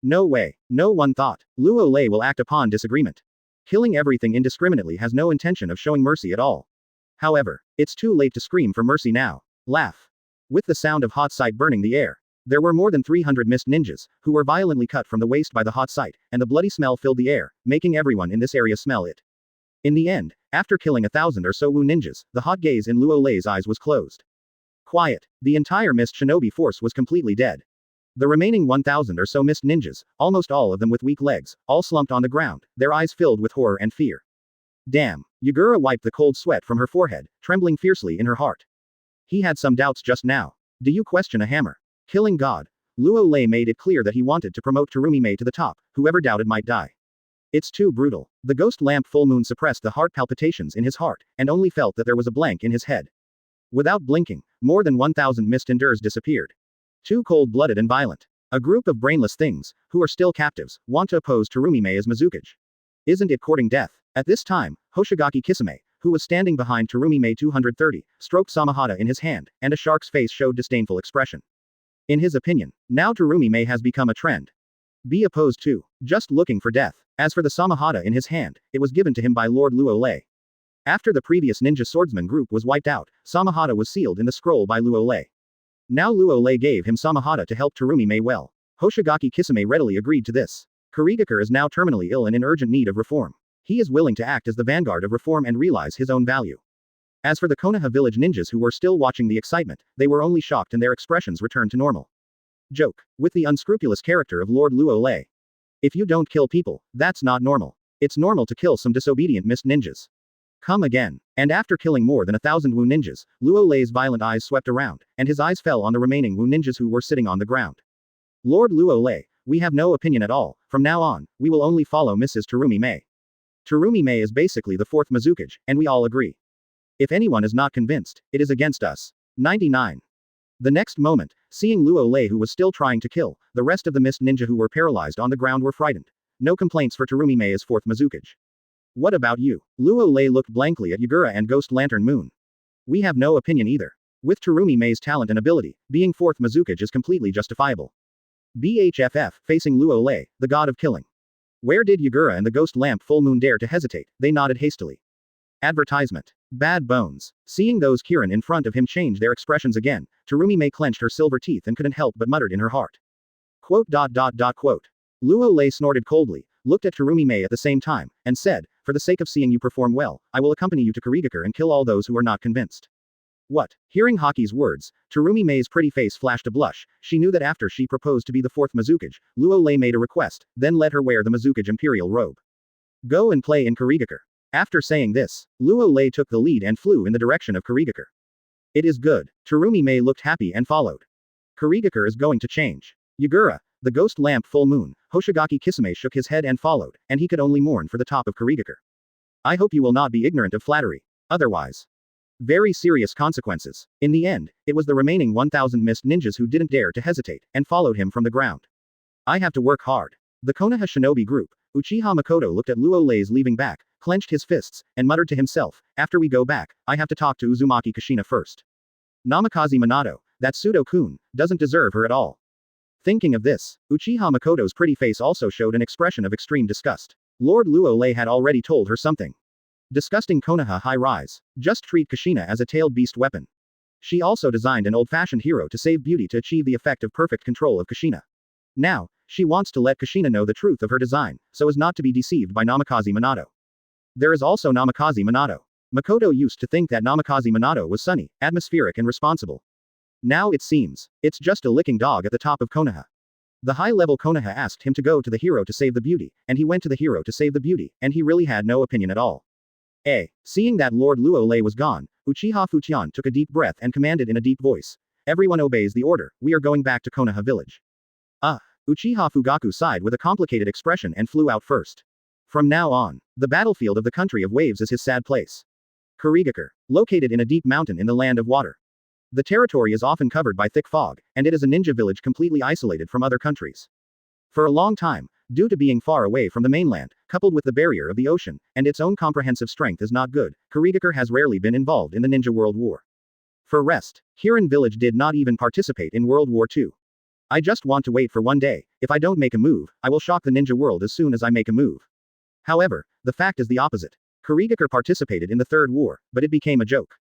No way, no one thought. Luo Lei will act upon disagreement. Killing everything indiscriminately has no intention of showing mercy at all. However, it's too late to scream for mercy now. Laugh. With the sound of hot sight burning the air, there were more than 300 Mist Ninjas, who were violently cut from the waist by the hot sight, and the bloody smell filled the air, making everyone in this area smell it. In the end, after killing 1,000 or so Wu ninjas, the hot gaze in Luo Lei's eyes was closed. Quiet. The entire mist shinobi force was completely dead. The remaining 1,000 or so mist ninjas, almost all of them with weak legs, all slumped on the ground, their eyes filled with horror and fear. Damn. Yugura wiped the cold sweat from her forehead, trembling fiercely in her heart. He had some doubts just now. Do you question a hammer? Killing God. Luo Lei made it clear that he wanted to promote Terumi-mei to the top, whoever doubted might die. It's too brutal. The ghost lamp full moon suppressed the heart palpitations in his heart, and only felt that there was a blank in his head. Without blinking, more than 1,000 mist enders disappeared. Too cold-blooded and violent. A group of brainless things, who are still captives, want to oppose Terumi-mei as Mizukage. Isn't it courting death? At this time, Hoshigaki Kisame, who was standing behind Terumi-mei 230, stroked Samahata in his hand, and a shark's face showed disdainful expression. In his opinion, now Terumi-mei has become a trend. Be opposed to. Just looking for death. As for the Samahata in his hand, it was given to him by Lord Luo Lei. After the previous ninja swordsman group was wiped out, Samahata was sealed in the scroll by Luo Lei. Now Luo Lei gave him Samahata to help Terumi-mei well. Hoshigaki Kisame readily agreed to this. Kurigakure is now terminally ill and in urgent need of reform. He is willing to act as the vanguard of reform and realize his own value. As for the Konoha Village ninjas who were still watching the excitement, they were only shocked and their expressions returned to normal. Joke. With the unscrupulous character of Lord Luo Lei. If you don't kill people, that's not normal. It's normal to kill some disobedient mist ninjas. Come again. And after killing more than 1,000 Wu ninjas, Luo Lei's violent eyes swept around, and his eyes fell on the remaining Wu ninjas who were sitting on the ground. Lord Luo Lei, we have no opinion at all. From now on, we will only follow Mrs. Terumi-mei. Terumi-mei is basically the fourth Mizukage, and we all agree. If anyone is not convinced, it is against us. 99. The next moment, seeing Luo Lei who was still trying to kill, the rest of the mist ninja who were paralyzed on the ground were frightened. No complaints for Terumi-mei as fourth Mizukage. What about you? Luo Lei looked blankly at Yugura and Ghost Lantern Moon. We have no opinion either. With Terumi-mei's talent and ability, being fourth Mizukage is completely justifiable. BHFF, facing Luo Lei, the god of killing. Where did Yugura and the Ghost Lamp Full Moon dare to hesitate? They nodded hastily. Advertisement. Bad bones. Seeing those Kirin in front of him change their expressions again, Terumi-mei clenched her silver teeth and couldn't help but muttered in her heart. Quote. Luo Lei snorted coldly, looked at Terumi-mei at the same time, and said, for the sake of seeing you perform well, I will accompany you to Kurigakure and kill all those who are not convinced. What? Hearing Haki's words, Terumi-mei's pretty face flashed a blush. She knew that after she proposed to be the fourth Mizukage, Luo Lei made a request, then let her wear the Mizukage imperial robe. Go and play in Kurigakure. After saying this, Luo Lei took the lead and flew in the direction of Kurigakure. It is good. Terumi-mei looked happy and followed. Kurigakure is going to change. Yugura, the ghost lamp full moon, Hoshigaki Kisame shook his head and followed, and he could only mourn for the top of Kurigakure. I hope you will not be ignorant of flattery. Otherwise. Very serious consequences. In the end, it was the remaining 1,000 mist ninjas who didn't dare to hesitate, and followed him from the ground. I have to work hard. The Konoha shinobi group, Uchiha Mikoto looked at Luo Lei's leaving back, clenched his fists, and muttered to himself, after we go back, I have to talk to Uzumaki Kushina first. Namikaze Minato, that pseudo-kun, doesn't deserve her at all. Thinking of this, Uchiha Mikoto's pretty face also showed an expression of extreme disgust. Lord Luo Lei had already told her something. Disgusting Konoha high rise. Just treat Kushina as a tailed beast weapon. She also designed an old-fashioned hero to save beauty to achieve the effect of perfect control of Kushina. Now, she wants to let Kushina know the truth of her design, so as not to be deceived by Namikaze Minato. There is also Namikaze Minato. Mikoto used to think that Namikaze Minato was sunny, atmospheric and responsible. Now it seems, it's just a licking dog at the top of Konoha. The high-level Konoha asked him to go to the hero to save the beauty, and he went to the hero to save the beauty, and he really had no opinion at all. Seeing that Lord Luo Lei was gone, Uchiha Fujian took a deep breath and commanded in a deep voice. Everyone obeys the order, we are going back to Konoha Village. Uchiha Fugaku sighed with a complicated expression and flew out first. From now on, the battlefield of the country of waves is his sad place. Kurigakure, located in a deep mountain in the land of water. The territory is often covered by thick fog, and it is a ninja village completely isolated from other countries. For a long time, due to being far away from the mainland, coupled with the barrier of the ocean, and its own comprehensive strength is not good, Kurigakure has rarely been involved in the Ninja World War. For rest, Kirin Village did not even participate in World War II. I just want to wait for one day, if I don't make a move, I will shock the ninja world as soon as I make a move. However, the fact is the opposite. Kurigakure participated in the Third War, but it became a joke.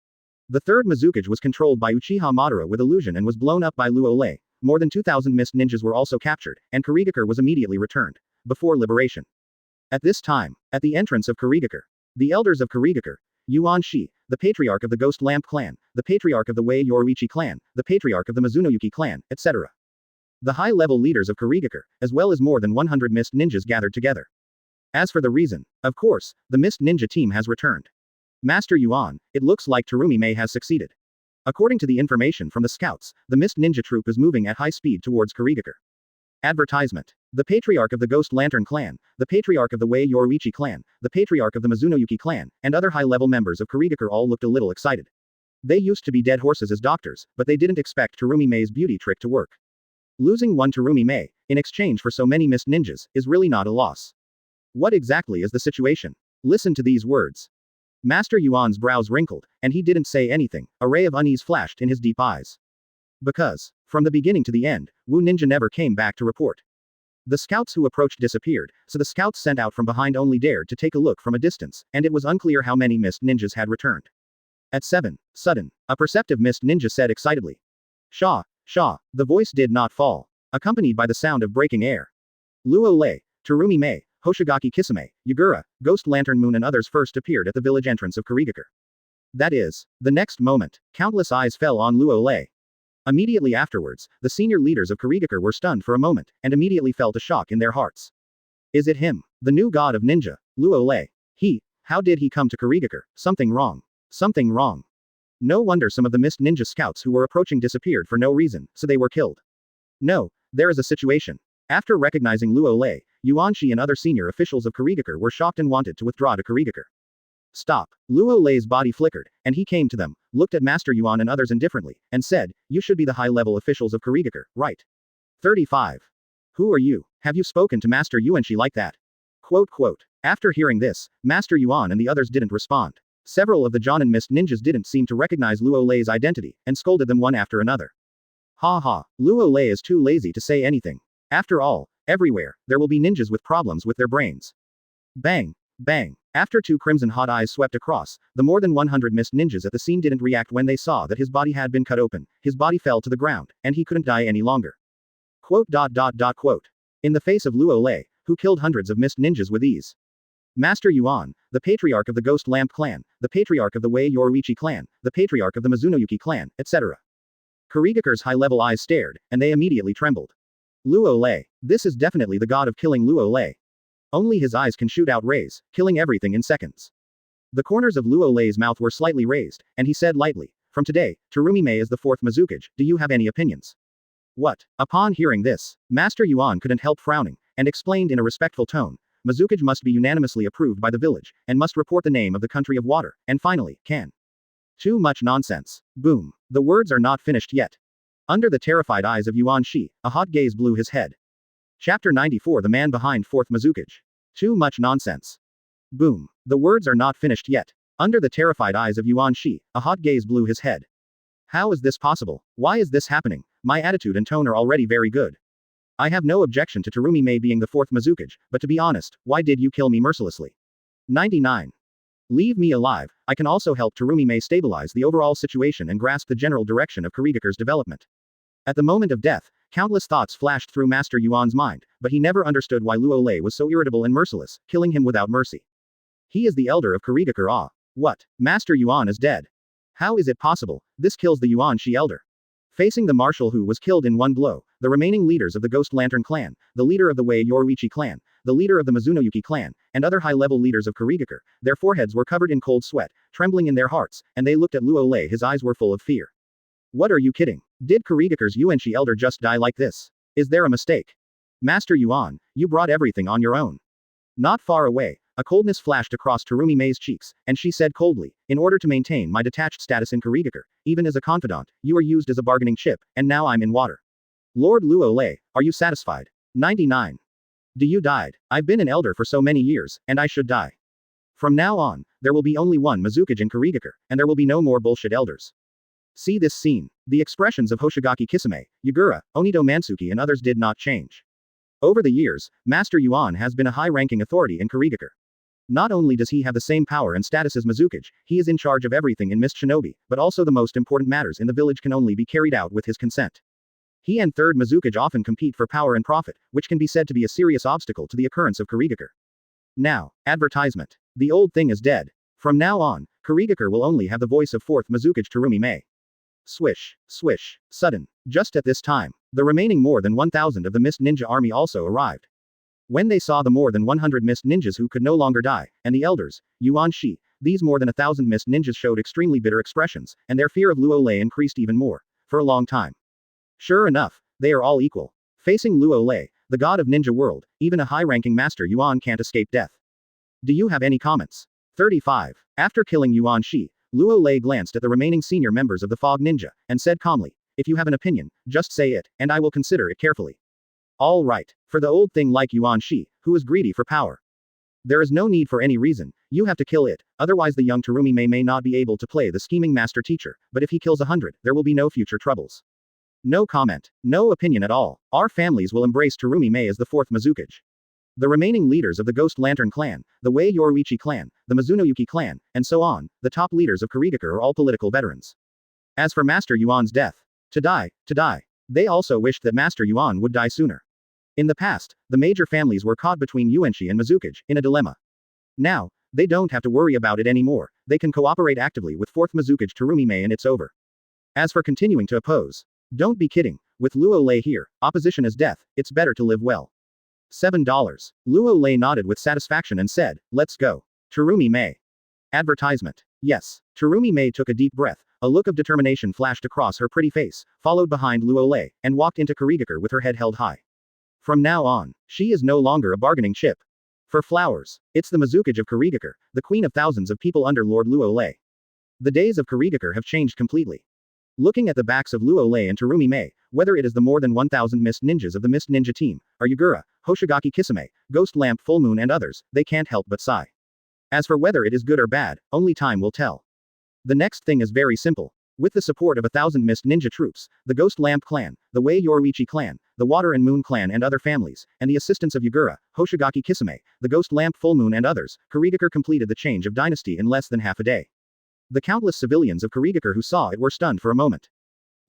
The third Mizukage was controlled by Uchiha Madara with illusion and was blown up by Luo Lei. More than 2,000 mist ninjas were also captured, and Kurigakure was immediately returned. Before liberation. At this time, at the entrance of Kurigakure, the elders of Kurigakure, Yuan Shi, the patriarch of the Ghost Lamp clan, the patriarch of the Wei Yoruichi clan, the patriarch of the Mizunoyuki clan, etc. The high-level leaders of Kurigakure, as well as more than 100 Mist Ninjas gathered together. As for the reason, of course, the Mist Ninja team has returned. Master Yuan, it looks like Terumi Mei has succeeded. According to the information from the scouts, the Mist Ninja troop is moving at high speed towards Kurigakure. Advertisement. The patriarch of the Ghost Lantern clan, the patriarch of the Wei Yoruichi clan, the patriarch of the Mizunoyuki clan, and other high-level members of Kurigakure all looked a little excited. They used to be dead horses as doctors, but they didn't expect Terumi Mei's beauty trick to work. Losing one Terumi Mei, in exchange for so many Mist Ninjas, is really not a loss. What exactly is the situation? Listen to these words. Master Yuan's brows wrinkled, and he didn't say anything. A ray of unease flashed in his deep eyes. Because, from the beginning to the end, Wu Ninja never came back to report. The scouts who approached disappeared, so the scouts sent out from behind only dared to take a look from a distance, and it was unclear how many Mist Ninjas had returned. At 7, sudden, a perceptive Mist Ninja said excitedly. Shaw, Shaw, the voice did not fall, accompanied by the sound of breaking air. Luo Lei, Terumi Mei, Hoshigaki Kisame, Yagura, Ghost Lantern Moon and others first appeared at the village entrance of Kurigakure. That is, the next moment, countless eyes fell on Luo Lei. Immediately afterwards, the senior leaders of Kurigakure were stunned for a moment, and immediately felt a shock in their hearts. Is it him, the new god of ninja, Luo Lei? How did he come to Kurigakure? Something wrong. Something wrong. No wonder some of the Mist Ninja scouts who were approaching disappeared for no reason, so they were killed. No, there is a situation. After recognizing Luo Lei, Yuan Shi and other senior officials of Kurigakure were shocked and wanted to withdraw to Kurigakure. Stop. Luo Lei's body flickered, and he came to them, looked at Master Yuan and others indifferently, and said, "You should be the high-level officials of Kurigakure, right? 35. Who are you? Have you spoken to Master Yuan Shi like that?" Quote. After hearing this, Master Yuan and the others didn't respond. Several of the Jonin Mist Ninjas didn't seem to recognize Luo Lei's identity, and scolded them one after another. Ha ha, Luo Lei is too lazy to say anything. After all, everywhere, there will be ninjas with problems with their brains. Bang, bang. After two crimson hot eyes swept across, the more than 100 Mist Ninjas at the scene didn't react when they saw that his body had been cut open, his body fell to the ground, and he couldn't die any longer. Quote. In the face of Luo Lei, who killed hundreds of Mist Ninjas with ease. Master Yuan, the patriarch of the Ghost Lamp clan, the patriarch of the Wei Yoruichi clan, the patriarch of the Mizunoyuki clan, etc. Kurigakure's high-level eyes stared, and they immediately trembled. Luo Lei. This is definitely the god of killing Luo Lei. Only his eyes can shoot out rays, killing everything in seconds. The corners of Luo Lei's mouth were slightly raised, and he said lightly, "From today, Terumi Mei is the fourth Mizukage, do you have any opinions?" What? Upon hearing this, Master Yuan couldn't help frowning, and explained in a respectful tone, "Mizukage must be unanimously approved by the village, and must report the name of the country of water, and finally, can." Too much nonsense. Boom. The words are not finished yet. Under the terrified eyes of Yuan Shi, a hot gaze blew his head. Chapter 94 The Man Behind Fourth Mizukage. Too much nonsense. Boom. The words are not finished yet. Under the terrified eyes of Yuan Shi, a hot gaze blew his head. How is this possible? Why is this happening? My attitude and tone are already very good. I have no objection to Terumi Mei being the fourth Mizukage, but to be honest, why did you kill me mercilessly? 99. Leave me alive. I can also help Terumi Mei stabilize the overall situation and grasp the general direction of Kurigakure's development. At the moment of death, countless thoughts flashed through Master Yuan's mind, but he never understood why Luo Lei was so irritable and merciless, killing him without mercy. He is the elder of Kurigakure. Ah. What? Master Yuan is dead. How is it possible? This kills the Yuan Shi elder. Facing the marshal who was killed in one blow, the remaining leaders of the Ghost Lantern clan, the leader of the Wei Yoruichi clan, the leader of the Mizunoyuki clan, and other high-level leaders of Kurigakure, their foreheads were covered in cold sweat, trembling in their hearts, and they looked at Luo Lei. His eyes were full of fear. What are you kidding? Did Kurigakure's Yuan Shi elder just die like this? Is there a mistake? Master Yuan, you brought everything on your own. Not far away, a coldness flashed across Terumi Mei's cheeks, and she said coldly, "In order to maintain my detached status in Kurigakure, even as a confidant, you are used as a bargaining chip, and now I'm in water. Lord Luo Lei, are you satisfied? 99. Do you died? I've been an elder for so many years, and I should die. From now on, there will be only one Mizukage in Kurigakure, and there will be no more bullshit elders." See this scene. The expressions of Hoshigaki Kisame, Yagura, Onido Mansuki and others did not change. Over the years, Master Yuan has been a high-ranking authority in Kurigakure. Not only does he have the same power and status as Mizukage, he is in charge of everything in Mist Shinobi, but also the most important matters in the village can only be carried out with his consent. He and third Mizukage often compete for power and profit, which can be said to be a serious obstacle to the occurrence of Kurigakure. Now, advertisement. The old thing is dead. From now on, Kurigakure will only have the voice of 4th Mizukage Terumi Mei. Swish, swish, sudden. Just at this time, the remaining more than 1,000 of the Mist Ninja army also arrived. When they saw the more than 100 Mist Ninjas who could no longer die, and the elders, Yuan Shi, these more than 1,000 Mist Ninjas showed extremely bitter expressions, and their fear of Luo Lei increased even more, for a long time. Sure enough, they are all equal. Facing Luo Lei, the god of ninja world, even a high-ranking master Yuan can't escape death. Do you have any comments? 35. After killing Yuan Shi, Luo Lei glanced at the remaining senior members of the Fog Ninja, and said calmly, if you have an opinion, just say it, and I will consider it carefully. All right. For the old thing like Yuan Shi, who is greedy for power. There is no need for any reason, you have to kill it, otherwise the young Terumi Mei may not be able to play the scheming master teacher, but if he kills 100, there will be no future troubles. No comment. No opinion at all. Our families will embrace Terumi Mei as the 4th Mizukage. The remaining leaders of the Ghost Lantern clan, the Wei Yoruichi clan, the Mizunoyuki clan, and so on, the top leaders of Kurigakure are all political veterans. As for Master Yuan's death, to die. They also wished that Master Yuan would die sooner. In the past, the major families were caught between Yuanshi and Mizukage, in a dilemma. Now, they don't have to worry about it anymore, they can cooperate actively with 4th Mizukage Terumi Mei and it's over. As for continuing to oppose, don't be kidding, with Luo Lei here, opposition is death, it's better to live well. $7. Luo Lei nodded with satisfaction and said, let's go. Terumi Mei. Advertisement. Yes. Terumi Mei took a deep breath, a look of determination flashed across her pretty face, followed behind Luo Lei, and walked into Kurigakure with her head held high. From now on, she is no longer a bargaining chip. For flowers, it's the Mizukage of Kurigakure, the queen of thousands of people under Lord Luo Lei. The days of Kurigakure have changed completely. Looking at the backs of Luo Lei and Terumi Mei, whether it is the more than 1,000 Mist Ninjas of the Mist Ninja team, or Yagura, Hoshigaki Kisame, Ghost Lamp Full Moon and others, they can't help but sigh. As for whether it is good or bad, only time will tell. The next thing is very simple. With the support of 1,000 Mist Ninja troops, the Ghost Lamp clan, the Wei Yoruichi clan, the Water and Moon clan and other families, and the assistance of Yagura, Hoshigaki Kisame, the Ghost Lamp Full Moon and others, Kurigakure completed the change of dynasty in less than half a day. The countless civilians of Kurigakure who saw it were stunned for a moment.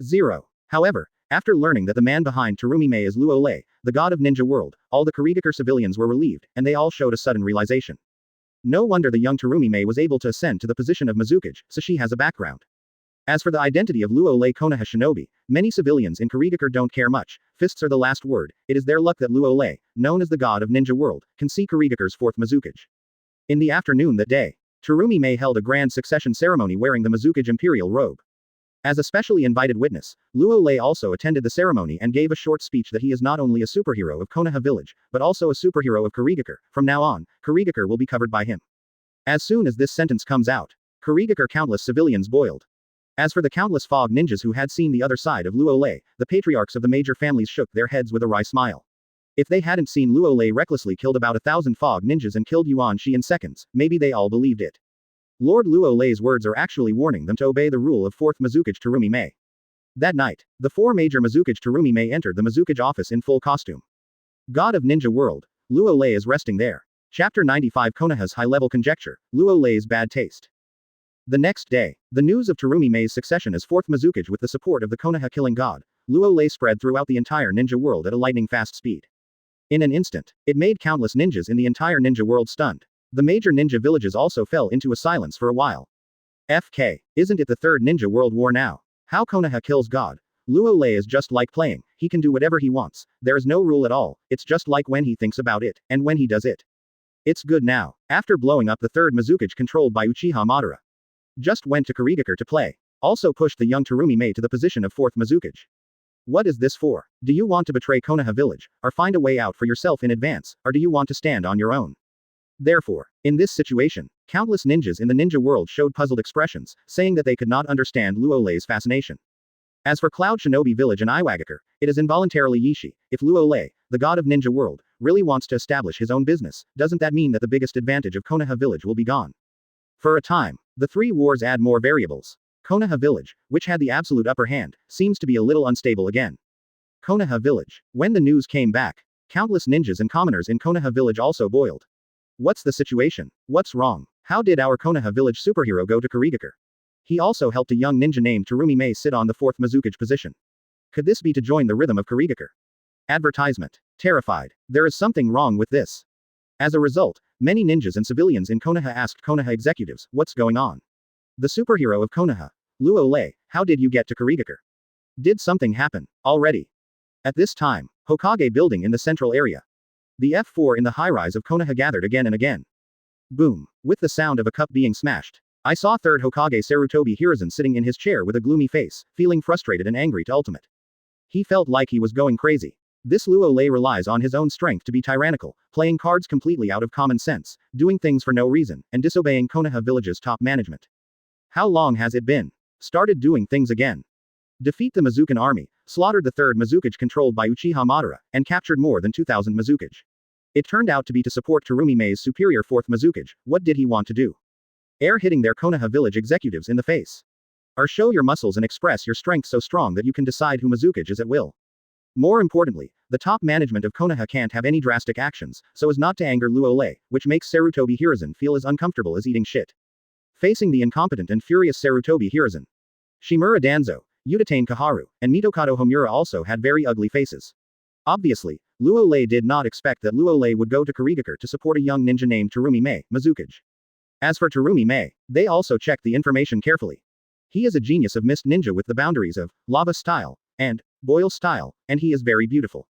0. However, after learning that the man behind Terumi Mei is Luo Lei, the god of ninja world, all the Kurigakure civilians were relieved, and they all showed a sudden realization. No wonder the young Terumi Mei was able to ascend to the position of Mizukage, so she has a background. As for the identity of Luo Lei Konoha Shinobi, many civilians in Kurigakure don't care much, fists are the last word, it is their luck that Luo Lei, known as the god of ninja world, can see Kurigakure's 4th Mizukage. In the afternoon that day, Terumi Mei held a grand succession ceremony wearing the Mizukage imperial robe. As a specially invited witness, Luo Lei also attended the ceremony and gave a short speech that he is not only a superhero of Konoha Village, but also a superhero of Kurigakure. From now on, Kurigakure will be covered by him. As soon as this sentence comes out, Kurigakure countless civilians boiled. As for the countless Fog Ninjas who had seen the other side of Luo Lei, the patriarchs of the major families shook their heads with a wry smile. If they hadn't seen Luo Lei recklessly killed about 1,000 Fog Ninjas and killed Yuan Shi in seconds, maybe they all believed it. Lord Luo Lei's words are actually warning them to obey the rule of 4th Mizukage Terumi Mei. That night, the 4 major Mizukage Terumi Mei entered the Mizukage office in full costume. God of Ninja World, Luo Lei is resting there. Chapter 95 Konoha's high-level conjecture, Luo Lei's bad taste. The next day, the news of Terumi Mei's succession as 4th Mizukage with the support of the Konoha killing god, Luo Lei spread throughout the entire ninja world at a lightning-fast speed. In an instant, it made countless ninjas in the entire ninja world stunned. The major ninja villages also fell into a silence for a while. FK, isn't it the third ninja world war now? How Konoha kills god? Luo Lei is just like playing, he can do whatever he wants, there is no rule at all, it's just like when he thinks about it, and when he does it. It's good now. After blowing up the third Mizukage controlled by Uchiha Madara. Just went to Kurigakure to play. Also pushed the young Terumi Mei to the position of 4th Mizukage. What is this for? Do you want to betray Konoha Village, or find a way out for yourself in advance, or do you want to stand on your own? Therefore, in this situation, countless ninjas in the ninja world showed puzzled expressions, saying that they could not understand Luo Lei's fascination. As for Cloud Shinobi Village and Iwagakure, it is involuntarily Yishi. If Luo Lei, the god of ninja world, really wants to establish his own business, doesn't that mean that the biggest advantage of Konoha Village will be gone? For a time, the 3 wars add more variables. Konoha Village, which had the absolute upper hand, seems to be a little unstable again. Konoha Village. When the news came back, countless ninjas and commoners in Konoha Village also boiled. What's the situation? What's wrong? How did our Konoha Village superhero go to Kurigakure? He also helped a young ninja named Terumi Mei sit on the 4th Mizukage position. Could this be to join the rhythm of Kurigakure? Advertisement. Terrified. There is something wrong with this. As a result, many ninjas and civilians in Konoha asked Konoha executives, what's going on? The superhero of Konoha. Luo Lei, how did you get to Kurigakure? Did something happen, already? At this time, Hokage building in the central area. The F4 in the high-rise of Konoha gathered again and again. Boom. With the sound of a cup being smashed. I saw 3rd Hokage Sarutobi Hiruzen sitting in his chair with a gloomy face, feeling frustrated and angry to ultimate. He felt like he was going crazy. This Luo Lei relies on his own strength to be tyrannical, playing cards completely out of common sense, doing things for no reason, and disobeying Konoha Village's top management. How long has it been? Started doing things again. Defeat the Mizukan army, slaughtered the 3rd Mizukage controlled by Uchiha Madara, and captured more than 2,000 Mizukage. It turned out to be to support Terumi Mei's superior 4th Mizukage. What did he want to do? Air hitting their Konoha village executives in the face. Or show your muscles and express your strength so strong that you can decide who Mizukage is at will. More importantly, the top management of Konoha can't have any drastic actions, so as not to anger Luo Lei, which makes Sarutobi Hiruzen feel as uncomfortable as eating shit. Facing the incompetent and furious Sarutobi Hiruzen. Shimura Danzo, Utatane Koharu, and Mitokado Homura also had very ugly faces. Obviously, Luo Lei did not expect that Luo Lei would go to Kurigakure to support a young ninja named Terumi Mei, Mizukage. As for Terumi Mei, they also checked the information carefully. He is a genius of mist ninja with the boundaries of lava style and boil style, and he is very beautiful.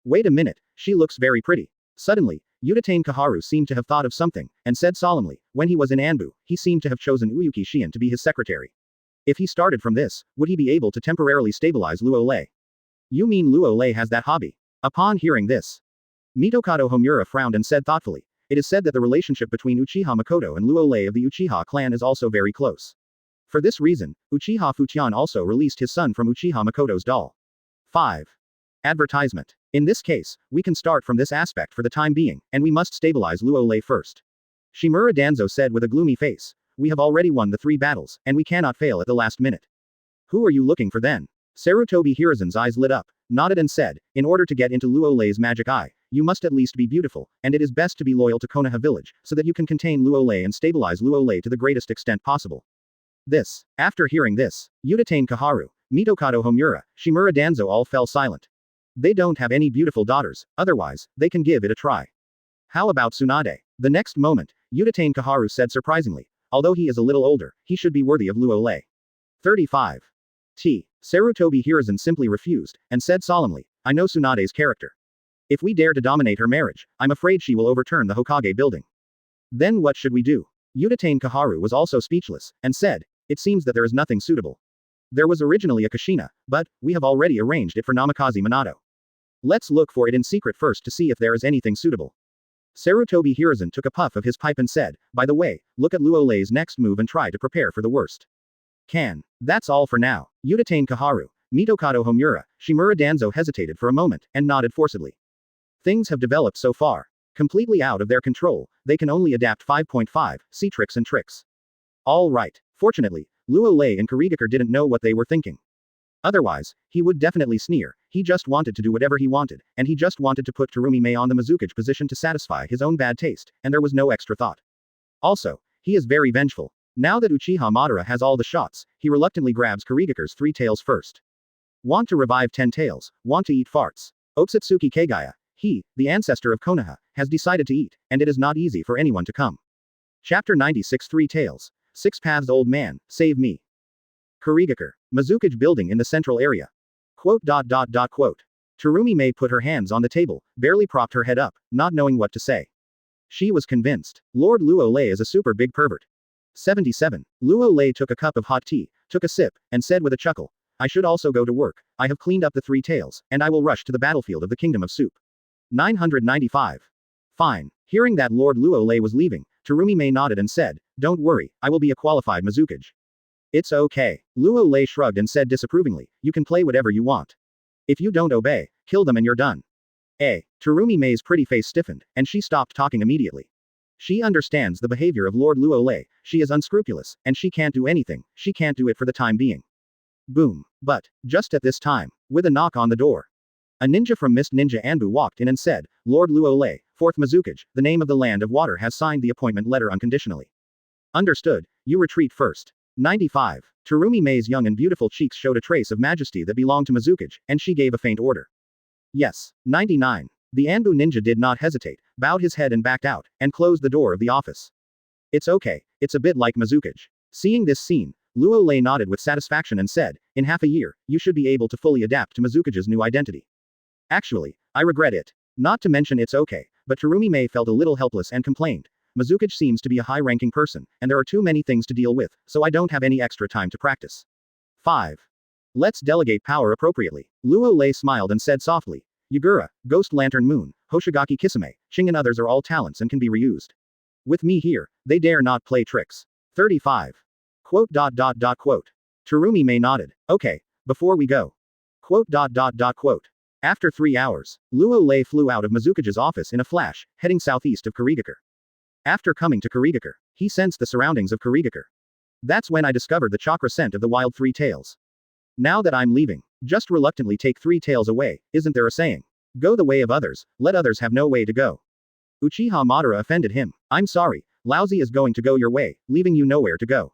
Wait a minute, she looks very pretty. Suddenly, Utatane Koharu seemed to have thought of something, and said solemnly, when he was in Anbu, he seemed to have chosen Uyuki Shion to be his secretary. If he started from this, would he be able to temporarily stabilize Luo Lei? You mean Luo Lei has that hobby? Upon hearing this, Mitokado Homura frowned and said thoughtfully, it is said that the relationship between Uchiha Mikoto and Luo Lei of the Uchiha clan is also very close. For this reason, Uchiha Fujian also released his son from Uchiha Mikoto's doll. 5. Advertisement. In this case, we can start from this aspect for the time being, and we must stabilize Luo Lei first. Shimura Danzo said with a gloomy face, we have already won the 3 battles, and we cannot fail at the last minute. Who are you looking for then? Sarutobi Hiruzen's eyes lit up, nodded and said, in order to get into Luo Lei's magic eye, you must at least be beautiful, and it is best to be loyal to Konoha Village, so that you can contain Luo Lei and stabilize Luo Lei to the greatest extent possible. After hearing this, Utatane Koharu, Mitokado Homura, Shimura Danzo all fell silent. They don't have any beautiful daughters, otherwise, they can give it a try. How about Tsunade? The next moment, Utatane Koharu said surprisingly, although he is a little older, he should be worthy of Luo Lei. 35. Sarutobi Hiruzen simply refused, and said solemnly, I know Tsunade's character. If we dare to dominate her marriage, I'm afraid she will overturn the Hokage building. Then what should we do? Utatane Koharu was also speechless, and said, it seems that there is nothing suitable. There was originally a Kushina, but we have already arranged it for Namikaze Minato. Let's look for it in secret first to see if there is anything suitable. Sarutobi Hiruzen took a puff of his pipe and said, by the way, look at Luo Lei's next move and try to prepare for the worst. That's all for now. Utatane Koharu, Mitokado Homura, Shimura Danzo hesitated for a moment, and nodded forcibly. Things have developed so far. Completely out of their control, they can only adapt 5.5, see tricks and tricks. All right. Fortunately, Luo Lei and Kurigakure didn't know what they were thinking. Otherwise, he would definitely sneer, he just wanted to do whatever he wanted, and he just wanted to put Terumi Mei on the Mizukage position to satisfy his own bad taste, and there was no extra thought. Also, he is very vengeful. Now that Uchiha Madara has all the shots, he reluctantly grabs Kurigakure's 3 tails first. Want to revive 10 tails, want to eat farts. Otsutsuki Kagaya, he, the ancestor of Konoha, has decided to eat, and it is not easy for anyone to come. Chapter 96 3 Tails. 6 Paths Old Man, save me. Kurigakure. Mizukage building in the central area. Quote. Terumi Mei put her hands on the table, barely propped her head up, not knowing what to say. She was convinced. Lord Luo Lei is a super big pervert. 77. Luo Lei took a cup of hot tea, took a sip, and said with a chuckle, I should also go to work. I have cleaned up the 3 tails, and I will rush to the battlefield of the Kingdom of Soup. 995. Fine. Hearing that Lord Luo Lei was leaving, Terumi Mei nodded and said, don't worry, I will be a qualified Mizukage. It's okay. Luo Lei shrugged and said disapprovingly, you can play whatever you want. If you don't obey, kill them and you're done. Terumi Mei's pretty face stiffened, and she stopped talking immediately. She understands the behavior of Lord Luo Lei, she is unscrupulous, and she can't do anything, she can't do it for the time being. Boom. But, just at this time, with a knock on the door, a ninja from Mist Ninja Anbu walked in and said, Lord Luo Lei, 4th Mizukage, the name of the land of water has signed the appointment letter unconditionally. Understood, you retreat first. 95. Terumi Mei's young and beautiful cheeks showed a trace of majesty that belonged to Mizukage, and she gave a faint order. Yes. 99. The Anbu ninja did not hesitate, bowed his head and backed out, and closed the door of the office. It's okay, it's a bit like Mizukage. Seeing this scene, Luo Lei nodded with satisfaction and said, in half a year, you should be able to fully adapt to Mizukage's new identity. Actually, I regret it. Not to mention it's okay, but Terumi Mei felt a little helpless and complained. Mizukage seems to be a high-ranking person, and there are too many things to deal with, so I don't have any extra time to practice. 5. Let's delegate power appropriately. Luo Lei smiled and said softly, Yagura, Ghost Lantern Moon, Hoshigaki Kisame, Shing and others are all talents and can be reused. With me here, they dare not play tricks. 35. Quote. Terumi Mei nodded. Okay, before we go. Quote. After 3 hours, Luo Lei flew out of Mizukage's office in a flash, heading southeast of Kurigakure. After coming to Kurigakure, he sensed the surroundings of Kurigakure. That's when I discovered the chakra scent of the wild Three-Tails. Now that I'm leaving, just reluctantly take Three-Tails away, isn't there a saying? Go the way of others, let others have no way to go. Uchiha Madara offended him. I'm sorry, Laozi is going to go your way, leaving you nowhere to go.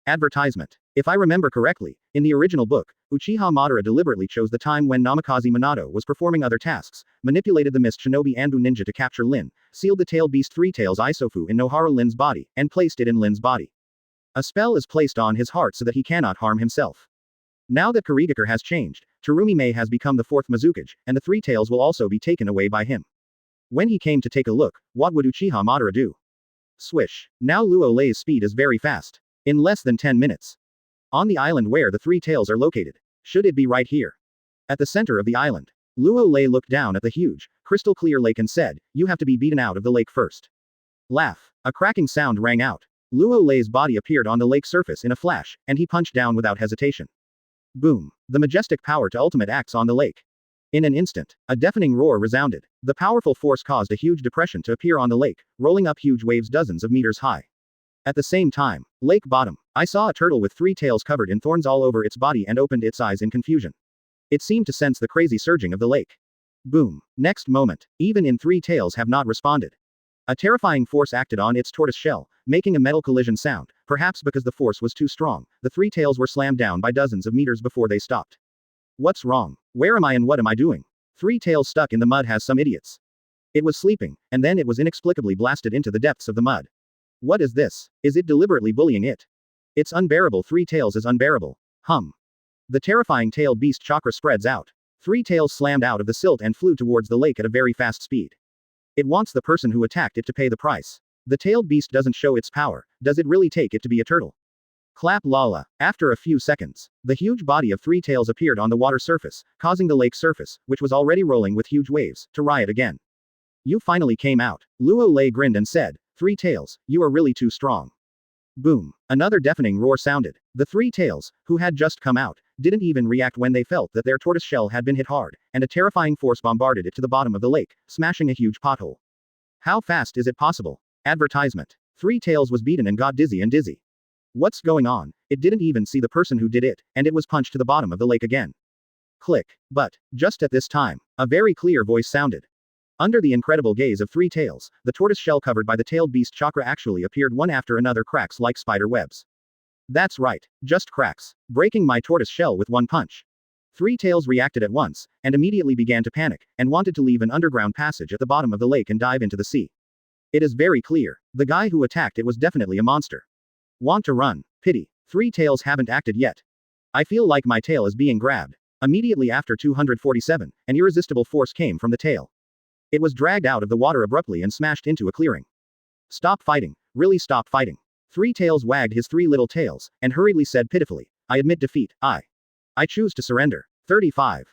Advertisement. If I remember correctly, in the original book, Uchiha Madara deliberately chose the time when Namikaze Minato was performing other tasks, manipulated the mist shinobi Anbu ninja to capture Lin, sealed the tailed beast Three-Tails Isofu in Nohara Lin's body, and placed it in Lin's body. A spell is placed on his heart so that he cannot harm himself. Now that Kurigakure has changed, Terumi Mei has become the 4th Mizukage, and the Three-Tails will also be taken away by him. When he came to take a look, what would Uchiha Madara do? Swish. Now Luo Lei's speed is very fast. In less than 10 minutes. On the island where the Three-Tails are located. Should it be right here? At the center of the island. Luo Lei looked down at the huge, crystal clear lake and said, you have to be beaten out of the lake first. Laugh. A cracking sound rang out. Luo Lei's body appeared on the lake surface in a flash, and he punched down without hesitation. Boom. The majestic power to ultimate acts on the lake. In an instant, a deafening roar resounded. The powerful force caused a huge depression to appear on the lake, rolling up huge waves dozens of meters high. At the same time, lake bottom, I saw a turtle with 3 tails covered in thorns all over its body and opened its eyes in confusion. It seemed to sense the crazy surging of the lake. Boom. Next moment, even in 3 tails have not responded. A terrifying force acted on its tortoise shell, making a metal collision sound. Perhaps because the force was too strong, the 3 tails were slammed down by dozens of meters before they stopped. What's wrong? Where am I and what am I doing? 3 tails stuck in the mud has some idiots. It was sleeping, and then it was inexplicably blasted into the depths of the mud. What is this? Is it deliberately bullying it? It's unbearable. 3 tails is unbearable. The terrifying tailed beast chakra spreads out. 3 tails slammed out of the silt and flew towards the lake at a very fast speed. It wants the person who attacked it to pay the price. The tailed beast doesn't show its power. Does it really take it to be a turtle? Clap lala. After a few seconds, the huge body of 3 tails appeared on the water surface, causing the lake surface, which was already rolling with huge waves, to riot again. You finally came out. Luo Lei grinned and said, 3 tails, you are really too strong. Boom. Another deafening roar sounded. The 3 tails, who had just come out, didn't even react when they felt that their tortoise shell had been hit hard, and a terrifying force bombarded it to the bottom of the lake, smashing a huge pothole. How fast is it possible? Advertisement. 3 tails was beaten and got dizzy. What's going on? It didn't even see the person who did it, and it was punched to the bottom of the lake again. Click. But, just at this time, a very clear voice sounded. Under the incredible gaze of 3 tails, the tortoise shell covered by the tailed beast chakra actually appeared one after another, cracks like spider webs. That's right, just cracks, breaking my tortoise shell with one punch. 3 tails reacted at once, and immediately began to panic, and wanted to leave an underground passage at the bottom of the lake and dive into the sea. It is very clear, the guy who attacked it was definitely a monster. Want to run? Pity. 3 tails haven't acted yet. I feel like my tail is being grabbed. Immediately after 247, an irresistible force came from the tail. It was dragged out of the water abruptly and smashed into a clearing. Stop fighting. Really stop fighting. 3 tails wagged his 3 little tails, and hurriedly said pitifully, I admit defeat, I choose to surrender. 35.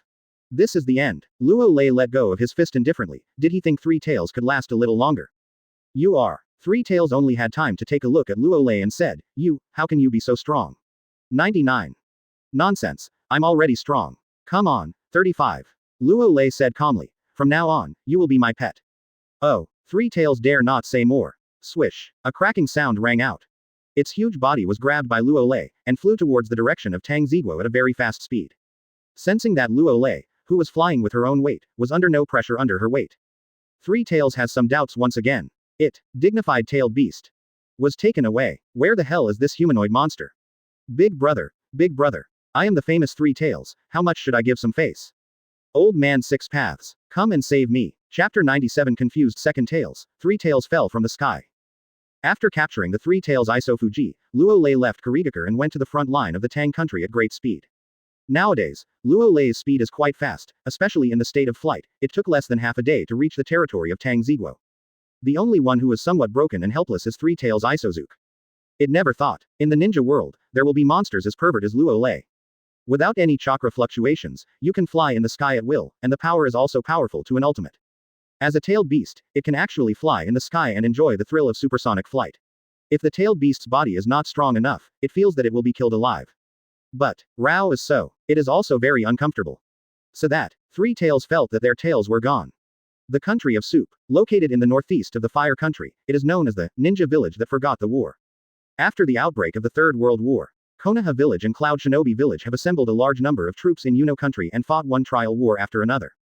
This is the end. Luo Lei let go of his fist indifferently. Did he think 3 tails could last a little longer? You are. 3 tails only had time to take a look at Luo Lei and said, how can you be so strong? 99. Nonsense. I'm already strong. Come on. 35. Luo Lei said calmly. From now on, you will be my pet. Oh. 3 tails dare not say more. Swish. A cracking sound rang out. Its huge body was grabbed by Luo Lei, and flew towards the direction of Tang Ziguo at a very fast speed. Sensing that Luo Lei, who was flying with her own weight, was under no pressure under her weight. 3 tails has some doubts once again. It, dignified tailed beast, was taken away. Where the hell is this humanoid monster? Big brother, I am the famous 3 tails, how much should I give some face? Old man 6 paths, come and save me. Chapter 97 Confused Second Tails, 3 tails fell from the sky. After capturing the Three-Tails Isofuji, Luo Lei left Kurigakure and went to the front line of the Tang country at great speed. Nowadays, Luo Lei's speed is quite fast, especially in the state of flight. It took less than half a day to reach the territory of Tang Ziguo. The only one who is somewhat broken and helpless is Three-Tails Isozuke. It never thought, in the ninja world, there will be monsters as pervert as Luo Lei. Without any chakra fluctuations, you can fly in the sky at will, and the power is also powerful to an ultimate. As a tailed beast, it can actually fly in the sky and enjoy the thrill of supersonic flight. If the tailed beast's body is not strong enough, it feels that it will be killed alive. But, Rao is so. It is also very uncomfortable. So that, Three-Tails felt that their tails were gone. The country of Soup, located in the northeast of the Fire Country, it is known as the ninja village that forgot the war. After the outbreak of the Third World War, Konoha Village and Cloud Shinobi Village have assembled a large number of troops in Uno country and fought one trial war after another.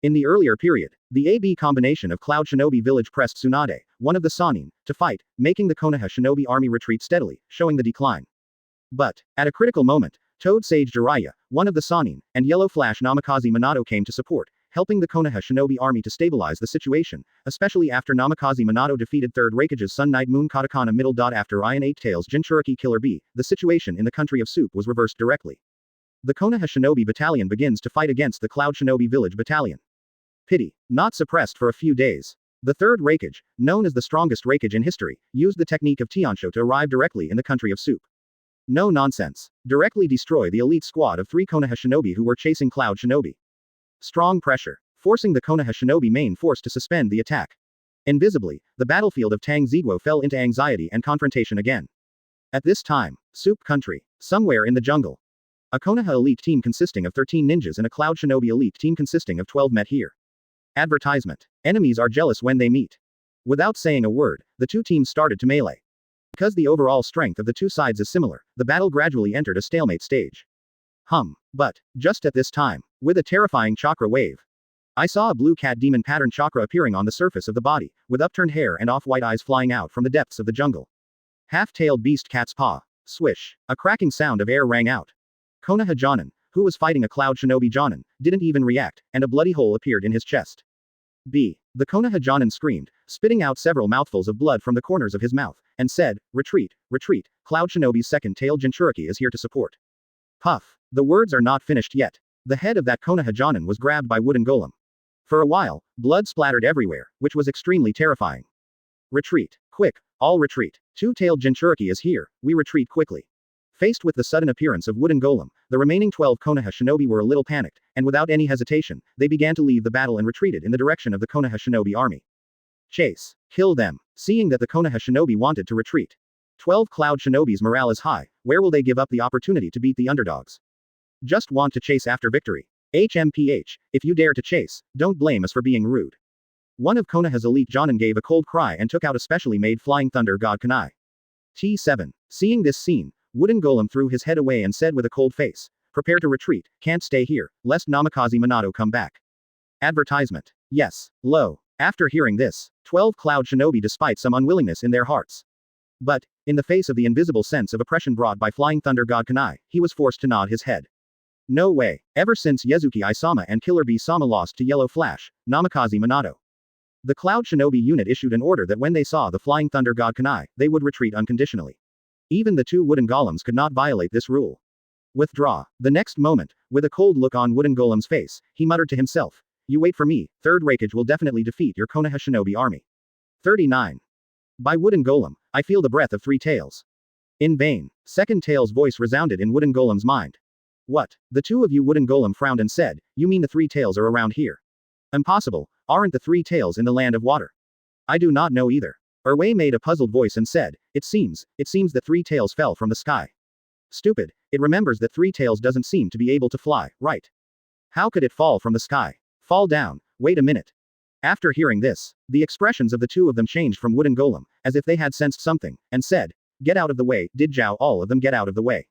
In the earlier period, the AB combination of Cloud Shinobi Village pressed Tsunade, one of the Sannin, to fight, making the Konoha Shinobi army retreat steadily, showing the decline. But, at a critical moment, Toad Sage Jiraiya, one of the Sannin, and Yellow Flash Namikaze Minato came to support, helping the Konoha Shinobi army to stabilize the situation, especially after Namikaze Minato defeated 3rd Raikage's Sun Knight Moon Katakana middle. After Iron 8-Tails Jinchuriki Killer B, the situation in the country of Soup was reversed directly. The Konoha Shinobi battalion begins to fight against the Cloud Shinobi Village battalion. Pity, not suppressed for a few days. The 3rd Raikage, known as the strongest Raikage in history, used the technique of Tiansho to arrive directly in the country of Soup. No nonsense. Directly destroy the elite squad of 3 Konoha Shinobi who were chasing Cloud Shinobi. Strong pressure, forcing the Konoha Shinobi main force to suspend the attack. Invisibly, the battlefield of Tang Ziguo fell into anxiety and confrontation again. At this time, Soup country, somewhere in the jungle. A Konoha elite team consisting of 13 ninjas and a Cloud Shinobi elite team consisting of 12 met here. Advertisement. Enemies are jealous when they meet. Without saying a word, the two teams started to melee. Because the overall strength of the two sides is similar, the battle gradually entered a stalemate stage. But, just at this time, with a terrifying chakra wave, I saw a blue cat demon pattern chakra appearing on the surface of the body, with upturned hair and off-white eyes flying out from the depths of the jungle. Half-tailed beast cat's paw. Swish. A cracking sound of air rang out. Konoha Jonin, who was fighting a Cloud Shinobi Jonin, didn't even react, and a bloody hole appeared in his chest. B. The Konoha Jonin screamed, spitting out several mouthfuls of blood from the corners of his mouth, and said, "Retreat, retreat, Cloud Shinobi's second tail Jinchuriki is here to support." Puff. The words are not finished yet. The head of that Konoha Jonin was grabbed by wooden golem. For a while, blood splattered everywhere, which was extremely terrifying. Retreat. Quick, all retreat. Two-tailed Jinchuriki is here, we retreat quickly. Faced with the sudden appearance of wooden golem, the remaining 12 Konoha Shinobi were a little panicked, and without any hesitation, they began to leave the battle and retreated in the direction of the Konoha Shinobi army. Chase. Kill them. Seeing that the Konoha Shinobi wanted to retreat. 12 Cloud Shinobi's morale is high, where will they give up the opportunity to beat the underdogs? Just want to chase after victory. HMPH, if you dare to chase, don't blame us for being rude. One of Konoha's elite Jonin gave a cold cry and took out a specially made flying thunder god kunai. T7. Seeing this scene, wooden golem threw his head away and said with a cold face, "Prepare to retreat, can't stay here, lest Namikaze Minato come back." Advertisement. Yes. Lo. After hearing this, 12 Cloud Shinobi despite some unwillingness in their hearts. But, in the face of the invisible sense of oppression brought by flying thunder god kunai, he was forced to nod his head. No way. Ever since Yezuki Isama and Killer B Sama lost to Yellow Flash, Namikaze Minato, the Cloud Shinobi unit issued an order that when they saw the flying thunder god kunai, they would retreat unconditionally. Even the two wooden golems could not violate this rule. Withdraw. The next moment, with a cold look on wooden golem's face, he muttered to himself, "You wait for me, 3rd Raikage will definitely defeat your Konoha Shinobi army." 39. By wooden golem, I feel the breath of 3 tails. In vain. 2nd tail's voice resounded in wooden golem's mind. What? The two of you wooden golem frowned and said, "You mean the 3 tails are around here?" Impossible. Aren't the 3 tails in the land of water? I do not know either. Erway made a puzzled voice and said, it seems that 3 tails fell from the sky. Stupid, it remembers that 3 tails doesn't seem to be able to fly, right? How could it fall from the sky? Fall down, wait a minute. After hearing this, the expressions of the two of them changed from wooden golem, as if they had sensed something, and said, "Get out of the way, did Zhao all of them get out of the way."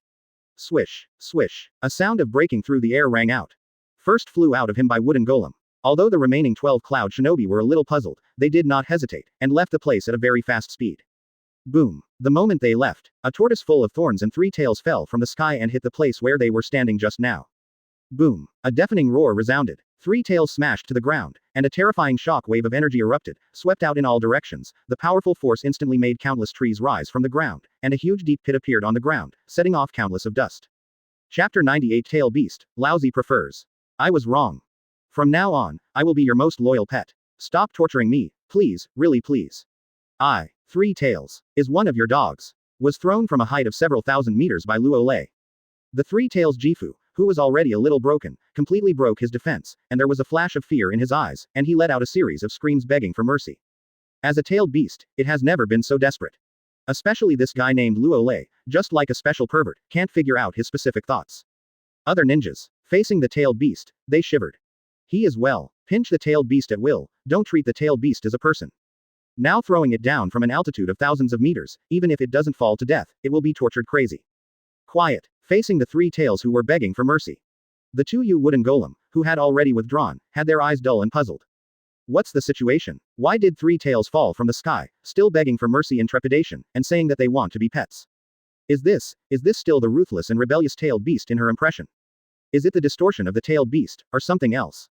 Swish, swish, a sound of breaking through the air rang out. First flew out of him by wooden golem. Although the remaining 12 Cloud Shinobi were a little puzzled, they did not hesitate, and left the place at a very fast speed. Boom. The moment they left, a tortoise full of thorns and 3 tails fell from the sky and hit the place where they were standing just now. Boom. A deafening roar resounded. Three-Tails smashed to the ground, and a terrifying shock wave of energy erupted, swept out in all directions. The powerful force instantly made countless trees rise from the ground, and a huge deep pit appeared on the ground, setting off countless of dust. Chapter 98 Tail Beast, Laozi prefers. I was wrong. From now on, I will be your most loyal pet. Stop torturing me, please, really please. Three-Tails, is one of your dogs. Was thrown from a height of several thousand meters by Luo Lei. The Three-Tails Jifu, who was already a little broken, completely broke his defense, and there was a flash of fear in his eyes, and he let out a series of screams begging for mercy. As a tailed beast, it has never been so desperate. Especially this guy named Luo Lei, just like a special pervert, can't figure out his specific thoughts. Other ninjas, facing the tailed beast, they shivered. He is well, pinch the tailed beast at will, don't treat the tailed beast as a person. Now throwing it down from an altitude of thousands of meters, even if it doesn't fall to death, it will be tortured crazy. Quiet, facing the Three-Tails who were begging for mercy. The two wooden golem, who had already withdrawn, had their eyes dull and puzzled. What's the situation? Why did Three-Tails fall from the sky, still begging for mercy in trepidation, and saying that they want to be pets? Is this still the ruthless and rebellious tailed beast in her impression? Is it the distortion of the tailed beast, or something else?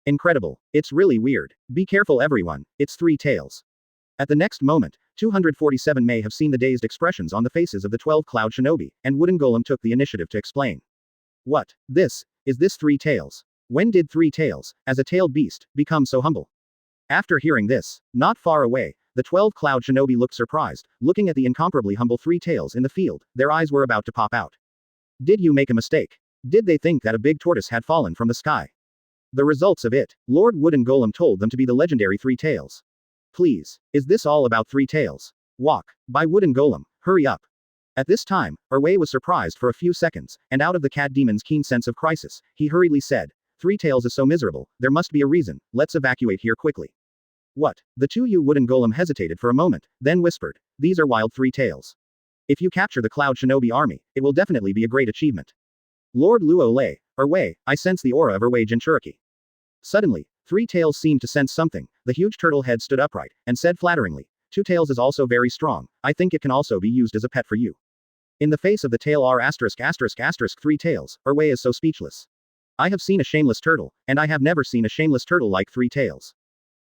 Incredible. It's really weird. Be careful everyone, it's Three-Tails. At the next moment, 247 may have seen the dazed expressions on the faces of the 12 Cloud Shinobi, and Wooden Golem took the initiative to explain. What? Is this Three-Tails? When did Three-Tails, as a tailed beast, become so humble? After hearing this, not far away, the 12 Cloud Shinobi looked surprised, looking at the incomparably humble Three-Tails in the field, their eyes were about to pop out. Did you make a mistake? Did they think that a big tortoise had fallen from the sky? The results of it, Lord Wooden Golem told them to be the legendary Three-Tails. Please, is this all about Three-Tails? Walk, by Wooden Golem, hurry up. At this time, Erwei was surprised for a few seconds, and out of the cat demon's keen sense of crisis, he hurriedly said, Three-Tails is so miserable, there must be a reason, let's evacuate here quickly. What? The two Wooden Golem hesitated for a moment, then whispered, these are wild Three-Tails. If you capture the Cloud Shinobi army, it will definitely be a great achievement. Lord Luo Lei, Erwei, I sense the aura of Erwei Jinchuriki. Suddenly, Three-Tails seemed to sense something, the huge turtle head stood upright, and said flatteringly, Two-Tails is also very strong, I think it can also be used as a pet for you. In the face of the tail Three-Tails, Erwei is so speechless. I have seen a shameless turtle, and I have never seen a shameless turtle like Three-Tails.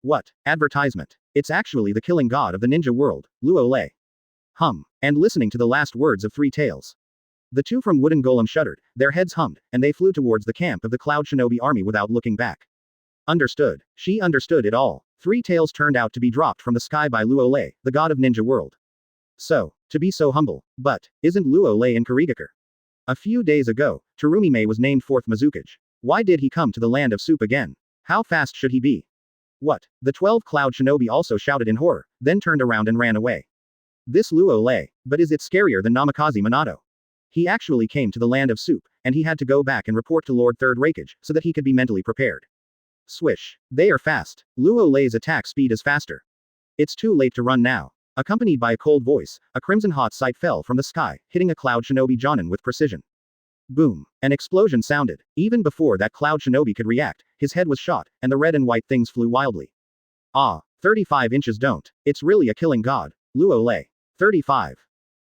What? Advertisement. It's actually the killing god of the ninja world, Luo Lei. And listening to the last words of Three-Tails. The two from Wooden Golem shuddered, their heads hummed, and they flew towards the camp of the Cloud Shinobi army without looking back. Understood. She understood it all. Three-Tails turned out to be dropped from the sky by Luo Lei, the god of ninja world. So, to be so humble, but, isn't Luo Lei in Kurigakure? A few days ago, Terumi-mei was named 4th Mizukage. Why did he come to the land of soup again? How fast should he be? What? The 12 Cloud Shinobi also shouted in horror, then turned around and ran away. This Luo Lei, but is it scarier than Namikaze Minato? He actually came to the land of soup, and he had to go back and report to Lord Third Raikage, so that he could be mentally prepared. Swish. They are fast. Luo Lei's attack speed is faster. It's too late to run now. Accompanied by a cold voice, a crimson hot sight fell from the sky, hitting a Cloud Shinobi Jonin with precision. Boom. An explosion sounded. Even before that Cloud Shinobi could react, his head was shot, and the red and white things flew wildly. 35 inches don't. It's really a killing god. Luo Lei. 35.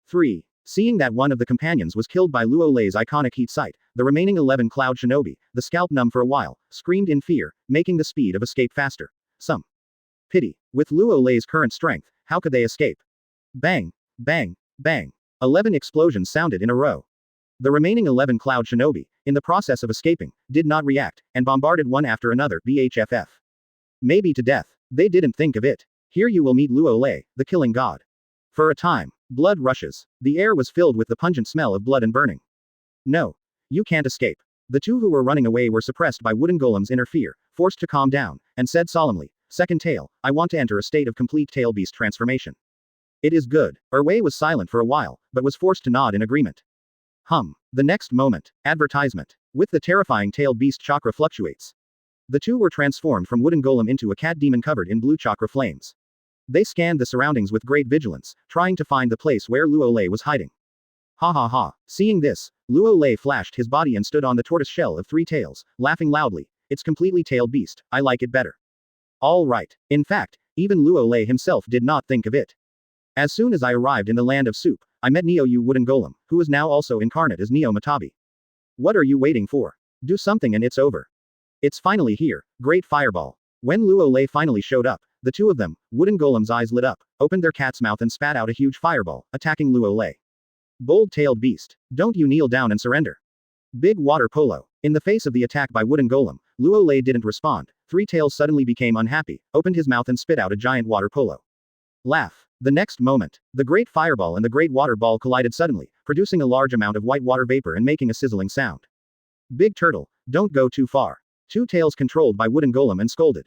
3. Seeing that one of the companions was killed by Luo Lei's iconic heat sight, the remaining 11 Cloud Shinobi, the scalp numb for a while, screamed in fear, making the speed of escape faster. Some pity. With Luo Lei's current strength, how could they escape? Bang, bang, bang. 11 explosions sounded in a row. The remaining 11 Cloud Shinobi, in the process of escaping, did not react, and bombarded one after another, BHFF. Maybe to death. They didn't think of it. Here you will meet Luo Lei, the killing god. For a time, blood rushes. The air was filled with the pungent smell of blood and burning. No. You can't escape. The two who were running away were suppressed by Wooden Golem's inner fear, forced to calm down, and said solemnly, Second tail, I want to enter a state of complete tail beast transformation. It is good. Erwei was silent for a while, but was forced to nod in agreement. The next moment, advertisement. With the terrifying tail beast chakra fluctuates. The two were transformed from Wooden Golem into a cat demon covered in blue chakra flames. They scanned the surroundings with great vigilance, trying to find the place where Luo Lei was hiding. Ha ha ha. Seeing this, Luo Lei flashed his body and stood on the tortoise shell of Three-Tails, laughing loudly. It's completely tailed beast, I like it better. All right. In fact, even Luo Lei himself did not think of it. As soon as I arrived in the land of soup, I met Neo Wooden Golem, who is now also incarnate as Neo Matabi. What are you waiting for? Do something and it's over. It's finally here, Great Fireball. When Luo Lei finally showed up, the two of them, wooden golems' eyes lit up, opened their cat's mouth and spat out a huge fireball, attacking Luo Lei. Bold-tailed beast, don't you kneel down and surrender. Big water polo. In the face of the attack by wooden golem, Luo Lei didn't respond. Three-Tails suddenly became unhappy, opened his mouth and spit out a giant water polo. Laugh. The next moment, the great fireball and the great water ball collided suddenly, producing a large amount of white water vapor and making a sizzling sound. Big turtle, don't go too far. Two Tails controlled by wooden golem and scolded.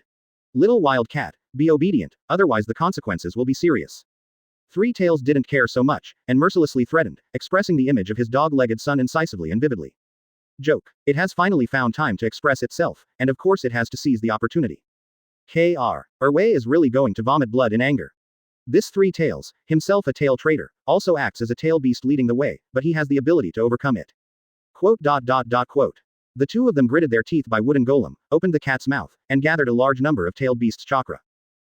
Little wild cat, be obedient, otherwise the consequences will be serious. Three-Tails didn't care so much, and mercilessly threatened, expressing the image of his dog-legged son incisively and vividly. Joke. It has finally found time to express itself, and of course it has to seize the opportunity. Erway is really going to vomit blood in anger. This Three-Tails, himself a tail traitor, also acts as a tail beast leading the way, but he has the ability to overcome it. Quote. The two of them gritted their teeth by wooden golem, opened the cat's mouth, and gathered a large number of tailed beast's chakra.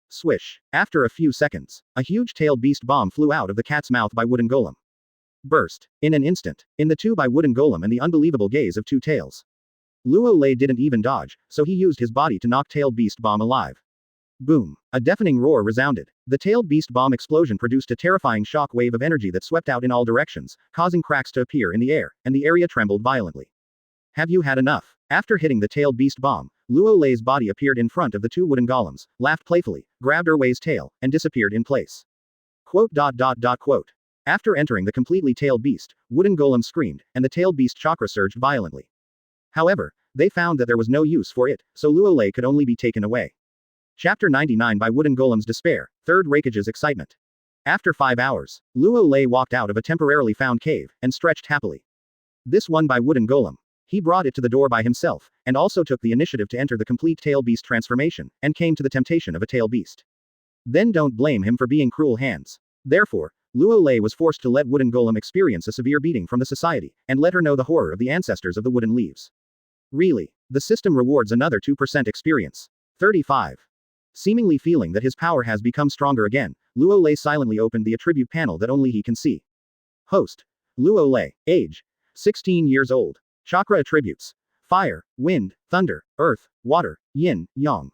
Swish. After a few seconds, a huge tailed beast bomb flew out of the cat's mouth by wooden golem. Burst. In an instant. In the two by wooden golem and the unbelievable gaze of two Tails. Luo Lei didn't even dodge, so he used his body to knock tailed beast bomb alive. Boom. A deafening roar resounded. The tailed beast bomb explosion produced a terrifying shock wave of energy that swept out in all directions, causing cracks to appear in the air, and the area trembled violently. Have you had enough? After hitting the tailed beast bomb, Luo Lei's body appeared in front of the two wooden golems, laughed playfully, grabbed Erway's tail, and disappeared in place. Quote. After entering the completely tailed beast, wooden golem screamed, and the tailed beast chakra surged violently. However, they found that there was no use for it, so Luo Lei could only be taken away. Chapter 99 by Wooden Golem's Despair, Third Raikage's Excitement. After 5 hours, Luo Lei walked out of a temporarily found cave, and stretched happily. This one by Wooden Golem. He brought it to the door by himself, and also took the initiative to enter the complete tail beast transformation, and came to the temptation of a tail beast. Then don't blame him for being cruel hands. Therefore, Luo Lei was forced to let Wooden Golem experience a severe beating from the society, and let her know the horror of the ancestors of the wooden leaves. Really, the system rewards another 2% experience. 35. Seemingly feeling that his power has become stronger again, Luo Lei silently opened the attribute panel that only he can see. Host. Luo Lei. Age. 16 years old. Chakra attributes. Fire, wind, thunder, earth, water, yin, yang.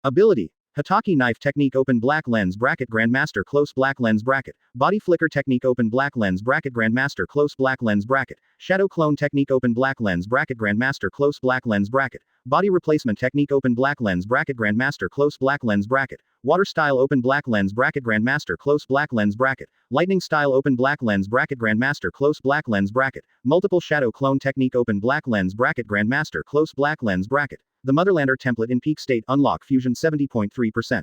Ability. Hataki knife technique open black lens bracket grandmaster close black lens bracket. Body flicker technique open black lens bracket grandmaster close black lens bracket. Shadow clone technique open black lens bracket grandmaster close black lens bracket. Body replacement technique open black lens bracket grandmaster close black lens bracket. Water style open black lens bracket grandmaster close black lens bracket. Lightning style open black lens bracket grandmaster close black lens bracket. Multiple shadow clone technique open black lens bracket grandmaster close black lens bracket. The Motherlander template in peak state unlock fusion 70.3%.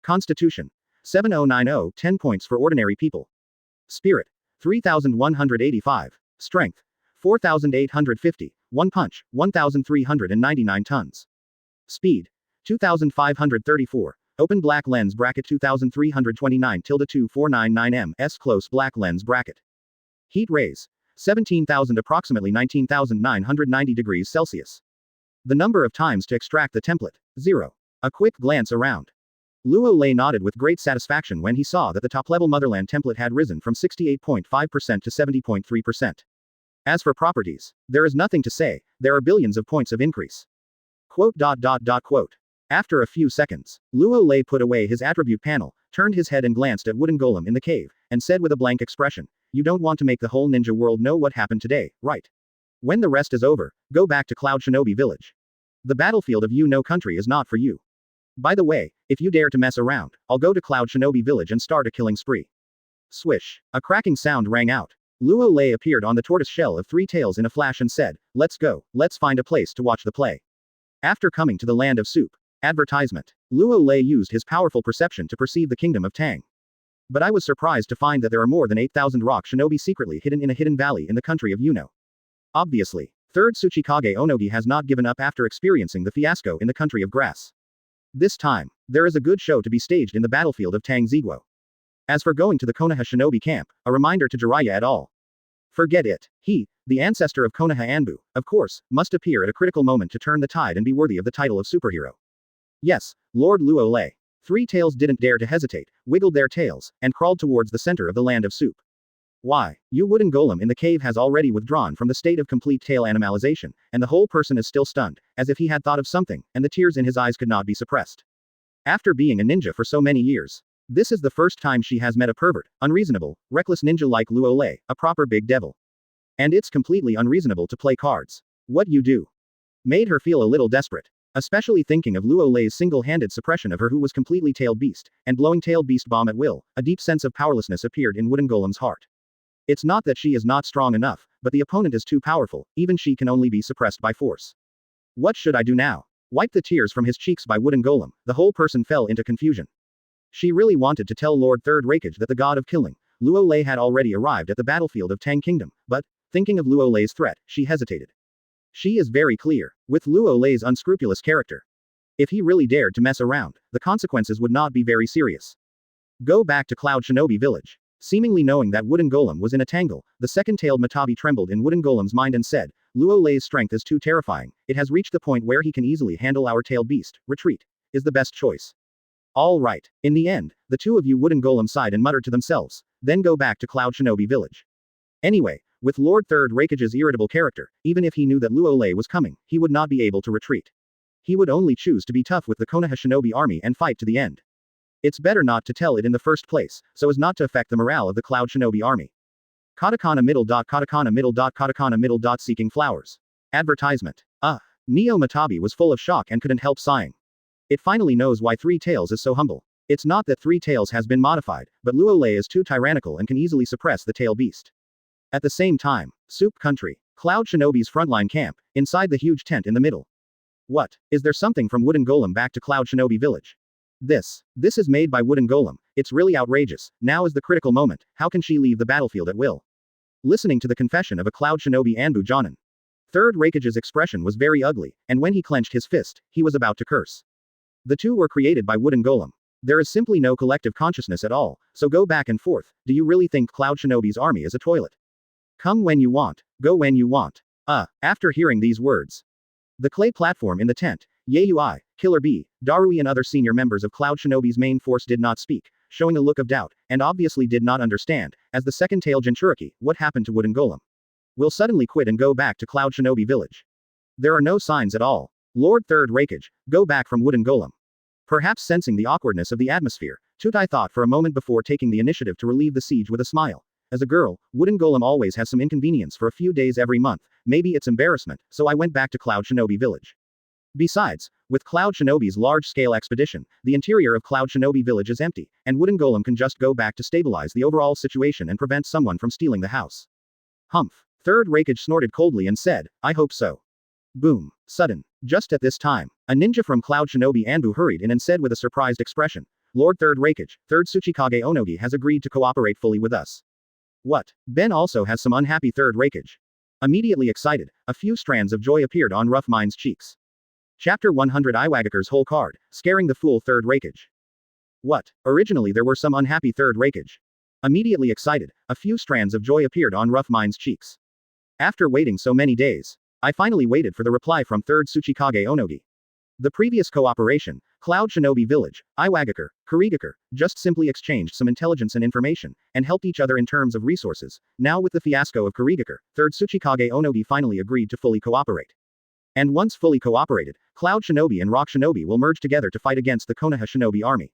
Constitution. 7090 10 points for ordinary people. Spirit. 3185. Strength. 4850. 1 punch. 1399 tons. Speed. 2534. Open black lens bracket 2329 tilde 2499 m/s close black lens bracket. Heat rays. 17,000 approximately 19,990 degrees Celsius. The number of times to extract the template. 0. A quick glance around. Luo Lei nodded with great satisfaction when he saw that the top-level Motherland template had risen from 68.5% to 70.3%. As for properties, there is nothing to say, there are billions of points of increase. Quote. After a few seconds, Luo Lei put away his attribute panel, turned his head and glanced at Wooden Golem in the cave, and said with a blank expression, "You don't want to make the whole ninja world know what happened today, right? When the rest is over, go back to Cloud Shinobi Village. The battlefield of no country is not for you. By the way, if you dare to mess around, I'll go to Cloud Shinobi Village and start a killing spree." Swish. A cracking sound rang out. Luo Lei appeared on the tortoise shell of Three-Tails in a flash and said, "Let's go, let's find a place to watch the play." After coming to the land of soup. Advertisement. Luo Lei used his powerful perception to perceive the kingdom of Tang. But I was surprised to find that there are more than 8,000 rock shinobi secretly hidden in a hidden valley in the country of Yuno. Obviously, third Tsuchikage Onogi has not given up after experiencing the fiasco in the country of grass. This time, there is a good show to be staged in the battlefield of Tang Ziguo. As for going to the Konoha shinobi camp, a reminder to Jiraiya et al. Forget it. He, the ancestor of Konoha Anbu, of course, must appear at a critical moment to turn the tide and be worthy of the title of superhero. Yes, Lord Luo Lei. Three-Tails didn't dare to hesitate, wiggled their tails, and crawled towards the center of the land of soup. Why? You wooden golem in the cave has already withdrawn from the state of complete tail animalization, and the whole person is still stunned, as if he had thought of something, and the tears in his eyes could not be suppressed. After being a ninja for so many years, this is the first time she has met a pervert, unreasonable, reckless ninja like Luo Lei, a proper big devil. And it's completely unreasonable to play cards. What you do made her feel a little desperate. Especially thinking of Luo Lei's single-handed suppression of her who was completely tailed beast, and blowing tailed beast bomb at will, a deep sense of powerlessness appeared in Wooden Golem's heart. It's not that she is not strong enough, but the opponent is too powerful, even she can only be suppressed by force. What should I do now? Wipe the tears from his cheeks by Wooden Golem, the whole person fell into confusion. She really wanted to tell Lord Third Raikage that the god of killing, Luo Lei had already arrived at the battlefield of Tang Kingdom, but, thinking of Luo Lei's threat, she hesitated. She is very clear, with Luo Lei's unscrupulous character. If he really dared to mess around, the consequences would not be very serious. Go back to Cloud Shinobi Village. Seemingly knowing that Wooden Golem was in a tangle, the second-tailed Matabi trembled in Wooden Golem's mind and said, Luo Lei's strength is too terrifying, it has reached the point where he can easily handle our tailed beast, retreat is the best choice. All right. In the end, the two of you Wooden Golem sighed and muttered to themselves, then go back to Cloud Shinobi Village. Anyway, with Lord Third Raikage's irritable character, even if he knew that Luo Lei was coming, he would not be able to retreat. He would only choose to be tough with the Konoha Shinobi army and fight to the end. It's better not to tell it in the first place, so as not to affect the morale of the Cloud Shinobi army. Katakana middle dot katakana middle dot katakana middle dot seeking flowers. Advertisement. Neo Matabi was full of shock and couldn't help sighing. It finally knows why Three-Tails is so humble. It's not that Three-Tails has been modified, but Luo Lei is too tyrannical and can easily suppress the tail beast. At the same time, Soup Country. Cloud Shinobi's frontline camp, inside the huge tent in the middle. What? Is there something from Wooden Golem back to Cloud Shinobi Village? This is made by Wooden Golem. It's really outrageous. Now is the critical moment. How can she leave the battlefield at will? Listening to the confession of a Cloud Shinobi Anbu Jonin. Third Raikage's expression was very ugly, and when he clenched his fist, he was about to curse. The two were created by Wooden Golem. There is simply no collective consciousness at all, so go back and forth. Do you really think Cloud Shinobi's army is a toilet? Come when you want, go when you want. After hearing these words. The clay platform in the tent, Yayui, Killer Bee, Darui and other senior members of Cloud Shinobi's main force did not speak, showing a look of doubt, and obviously did not understand, as the second tail Jinchuriki, what happened to Wooden Golem. Will suddenly quit and go back to Cloud Shinobi Village. There are no signs at all. Lord Third Raikage, go back from Wooden Golem. Perhaps sensing the awkwardness of the atmosphere, Tutai thought for a moment before taking the initiative to relieve the siege with a smile. As a girl, Wooden Golem always has some inconvenience for a few days every month, maybe it's embarrassment, so I went back to Cloud Shinobi Village. Besides, with Cloud Shinobi's large-scale expedition, the interior of Cloud Shinobi Village is empty, and Wooden Golem can just go back to stabilize the overall situation and prevent someone from stealing the house. Humph. Third Raikage snorted coldly and said, I hope so. Boom. Sudden. Just at this time, a ninja from Cloud Shinobi Anbu hurried in and said with a surprised expression, Lord Third Raikage, Third Tsuchikage Onogi has agreed to cooperate fully with us. What? Ben also has some unhappy Third Raikage. Immediately excited, a few strands of joy appeared on Rough Mind's cheeks. Chapter 100 Iwagaker's whole card, scaring the fool Third Raikage. What? Originally there were some unhappy Third Raikage. Immediately excited, a few strands of joy appeared on Rough Mind's cheeks. After waiting so many days, I finally waited for the reply from Third Tsuchikage Onogi. The previous cooperation, Cloud Shinobi Village, Iwagaker, Kurigaker, just simply exchanged some intelligence and information, and helped each other in terms of resources. Now with the fiasco of Kurigaker, Third Tsuchikage Onogi finally agreed to fully cooperate. And once fully cooperated, Cloud Shinobi and Rock Shinobi will merge together to fight against the Konoha Shinobi army.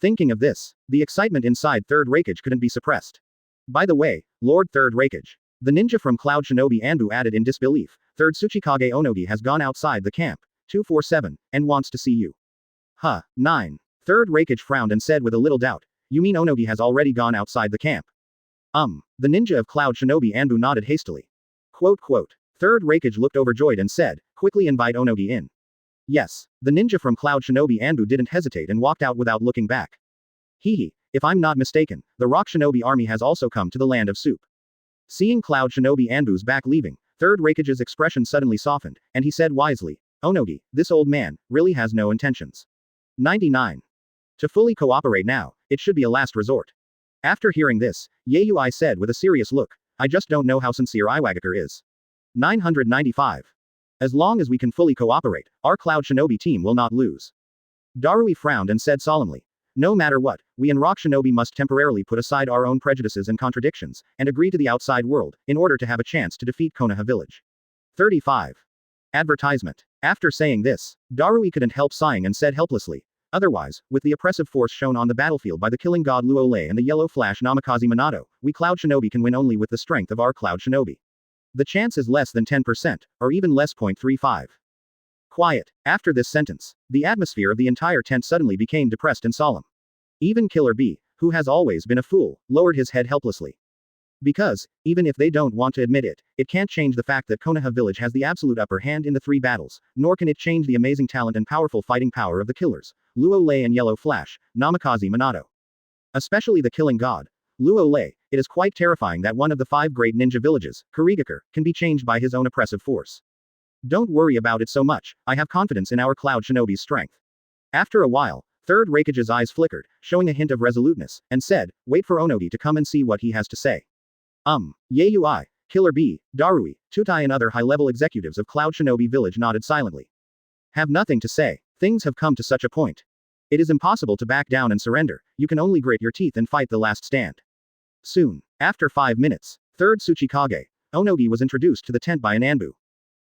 Thinking of this, the excitement inside Third Raikage couldn't be suppressed. By the way, Lord Third Raikage. The ninja from Cloud Shinobi Anbu added in disbelief, Third Tsuchikage Onogi has gone outside the camp, 247, and wants to see you. 9. Third Raikage frowned and said with a little doubt, you mean Onogi has already gone outside the camp? The ninja of Cloud Shinobi Anbu nodded hastily. Quote. Third Raikage looked overjoyed and said, quickly invite Onogi in. Yes. The ninja from Cloud Shinobi Anbu didn't hesitate and walked out without looking back. If I'm not mistaken, the Rock Shinobi army has also come to the land of soup. Seeing Cloud Shinobi Anbu's back leaving, Third Raikage's expression suddenly softened, and he said wisely, Onogi, this old man, really has no intentions. 99. To fully cooperate now, it should be a last resort. After hearing this, Yayui said with a serious look, I just don't know how sincere Iwagaker is. 995. As long as we can fully cooperate, our Cloud Shinobi team will not lose. Darui frowned and said solemnly, No matter what, we in Rock Shinobi must temporarily put aside our own prejudices and contradictions, and agree to the outside world, in order to have a chance to defeat Konoha Village. 35. Advertisement. After saying this, Darui couldn't help sighing and said helplessly, otherwise, with the oppressive force shown on the battlefield by the killing god Luo Lei and the yellow flash Namikaze Minato, we Cloud Shinobi can win only with the strength of our Cloud Shinobi. The chance is less than 10%, or even less. 0.35. Quiet. After this sentence, the atmosphere of the entire tent suddenly became depressed and solemn. Even Killer B, who has always been a fool, lowered his head helplessly. Because, even if they don't want to admit it, it can't change the fact that Konoha Village has the absolute upper hand in the 3 battles, nor can it change the amazing talent and powerful fighting power of the killers, Luo Lei and Yellow Flash, Namikaze Minato. Especially the killing god, Luo Lei. It is quite terrifying that one of the 5 great ninja villages, Kurigakure, can be changed by his own oppressive force. Don't worry about it so much, I have confidence in our Cloud Shinobi's strength. After a while, Third Raikage's eyes flickered, showing a hint of resoluteness, and said, wait for Onogi to come and see what he has to say. Yayui, Killer B, Darui, Tutai and other high-level executives of Cloud Shinobi Village nodded silently. Have nothing to say. Things have come to such a point. It is impossible to back down and surrender, you can only grit your teeth and fight the last stand. Soon, after 5 minutes, Third Tsuchikage, Onogi was introduced to the tent by an Anbu.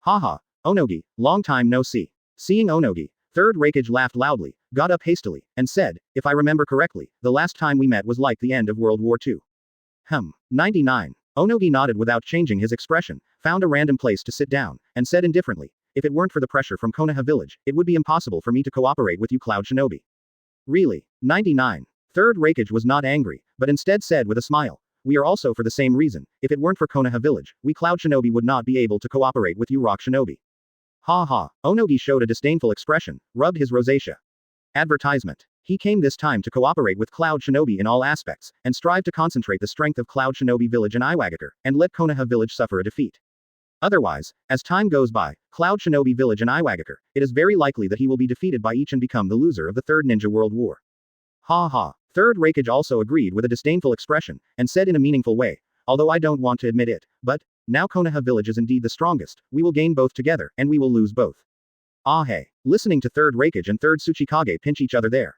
Haha, Onogi, long time no see. Seeing Onogi, Third Raikage laughed loudly, got up hastily, and said, if I remember correctly, the last time we met was like the end of World War II. 99. Onogi nodded without changing his expression, found a random place to sit down, and said indifferently, if it weren't for the pressure from Konoha Village, it would be impossible for me to cooperate with you Cloud Shinobi. Really? 99. Third Raikage was not angry, but instead said with a smile, we are also for the same reason, if it weren't for Konoha Village, we Cloud Shinobi would not be able to cooperate with you Rock Shinobi. Ha ha, Onogi showed a disdainful expression, rubbed his rosacea. Advertisement. He came this time to cooperate with Cloud Shinobi in all aspects, and strive to concentrate the strength of Cloud Shinobi Village and Iwagakure, and let Konoha Village suffer a defeat. Otherwise, as time goes by, Cloud Shinobi Village and Iwagakure, it is very likely that he will be defeated by each and become the loser of the Third Ninja World War. Ha ha. Third Raikage also agreed with a disdainful expression, and said in a meaningful way, although I don't want to admit it, but, now Konoha Village is indeed the strongest, we will gain both together, and we will lose both. Ah hey. Listening to Third Raikage and Third Tsuchikage pinch each other there.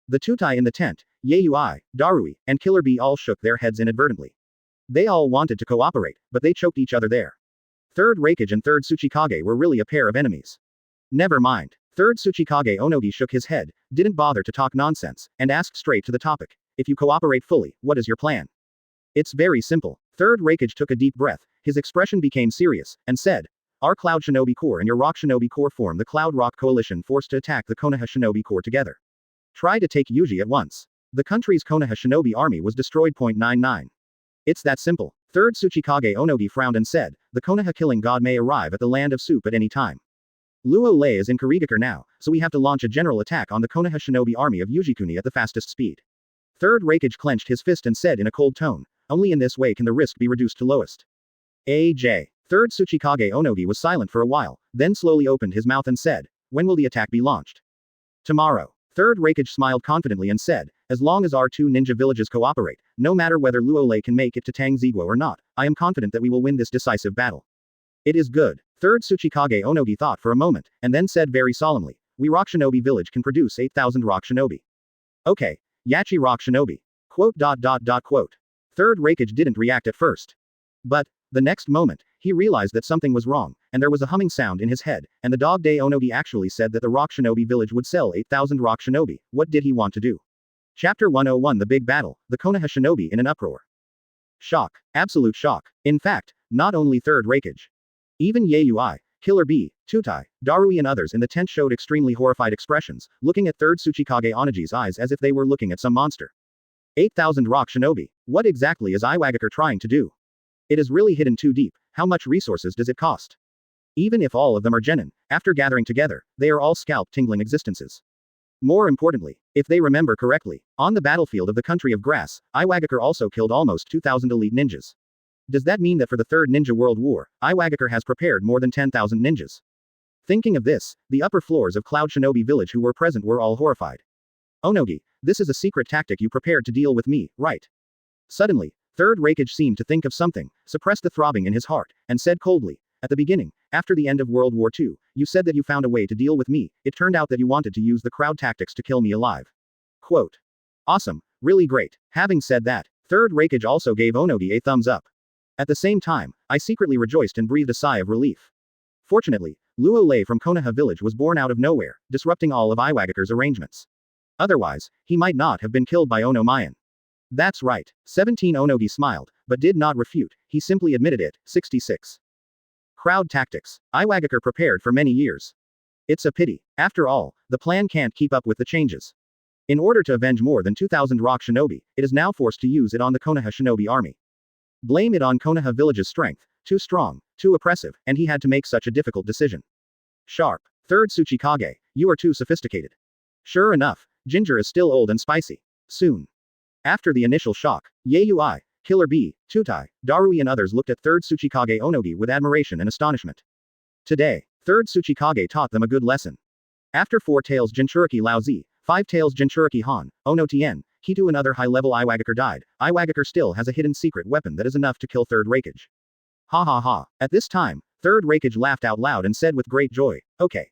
The Tutai in the tent, Yayui, Darui, and Killer B all shook their heads inadvertently. They all wanted to cooperate, but they choked each other there. Third Raikage and Third Tsuchikage were really a pair of enemies. Never mind. Third Tsuchikage Onogi shook his head, didn't bother to talk nonsense, and asked straight to the topic. If you cooperate fully, what is your plan? It's very simple. Third Raikage took a deep breath, his expression became serious, and said, our Cloud Shinobi Corps and your Rock Shinobi Corps form the Cloud Rock Coalition forced to attack the Konoha Shinobi Corps together. Try to take Uji at once. The country's Konoha Shinobi army was destroyed. 99. It's that simple. Third Tsuchikage Onogi frowned and said, the Konoha killing god may arrive at the land of soup at any time. Luo Lei is in Kurigakure now, so we have to launch a general attack on the Konoha Shinobi army of Ujikuni at the fastest speed. Third Raikage clenched his fist and said in a cold tone, only in this way can the risk be reduced to lowest. AJ. Third Tsuchikage Onogi was silent for a while, then slowly opened his mouth and said, when will the attack be launched? Tomorrow. Third Raikage smiled confidently and said, as long as our 2 ninja villages cooperate, no matter whether Luo Lei can make it to Tangzigua or not, I am confident that we will win this decisive battle. It is good. Third Tsuchikage Onogi thought for a moment, and then said very solemnly, we Rock Shinobi Village can produce 8,000 Rock Shinobi. Okay. Yachi Rock Shinobi. Quote. Third Raikage didn't react at first. But, the next moment, he realized that something was wrong, and there was a humming sound in his head, and the Dog Day Onogi actually said that the Rock Shinobi Village would sell 8,000 Rock Shinobi. What did he want to do? Chapter 101 The Big Battle, the Konoha Shinobi in an uproar. Shock. Absolute shock. In fact, not only Third Raikage. Even Yayui, Killer B, Tutai, Darui and others in the tent showed extremely horrified expressions, looking at Third Tsuchikage Onogi's eyes as if they were looking at some monster. 8,000 Rock Shinobi. What exactly is Iwagakure trying to do? It is really hidden too deep. How much resources does it cost? Even if all of them are genin, after gathering together, they are all scalp-tingling existences. More importantly, if they remember correctly, on the battlefield of the country of grass, Iwagakure also killed almost 2,000 elite ninjas. Does that mean that for the Third Ninja World War, Iwagakure has prepared more than 10,000 ninjas? Thinking of this, the upper floors of Cloud Shinobi Village who were present were all horrified. Onogi, this is a secret tactic you prepared to deal with me, right? Suddenly, Third Raikage seemed to think of something, suppressed the throbbing in his heart, and said coldly, at the beginning, after the end of World War II, you said that you found a way to deal with me, it turned out that you wanted to use the crowd tactics to kill me alive. Quote. Awesome, really great. Having said that, Third Raikage also gave Onogi a thumbs up. At the same time, I secretly rejoiced and breathed a sigh of relief. Fortunately, Luo Lei from Konoha Village was born out of nowhere, disrupting all of Iwagakure's arrangements. Otherwise, he might not have been killed by Ono Mayan. That's right. 17 Onogi smiled, but did not refute, he simply admitted it. 66. Crowd tactics. Iwagakure prepared for many years. It's a pity. After all, the plan can't keep up with the changes. In order to avenge more than 2,000 rock shinobi, it is now forced to use it on the Konoha shinobi army. Blame it on Konoha Village's strength, too strong, too oppressive, and he had to make such a difficult decision. Sharp. Third Tsuchikage, you are too sophisticated. Sure enough, ginger is still old and spicy. Soon. After the initial shock, Yayui, Killer Bee, Tutai, Darui and others looked at Third Tsuchikage Onogi with admiration and astonishment. Today, Third Tsuchikage taught them a good lesson. After 4 Tails Jinchuriki Laozi, 5 Tails Jinchuriki Han, Ono Tien, Kitu and other high-level Iwagakure died, Iwagakure still has a hidden secret weapon that is enough to kill Third Raikage. Ha ha ha. At this time, Third Raikage laughed out loud and said with great joy, okay.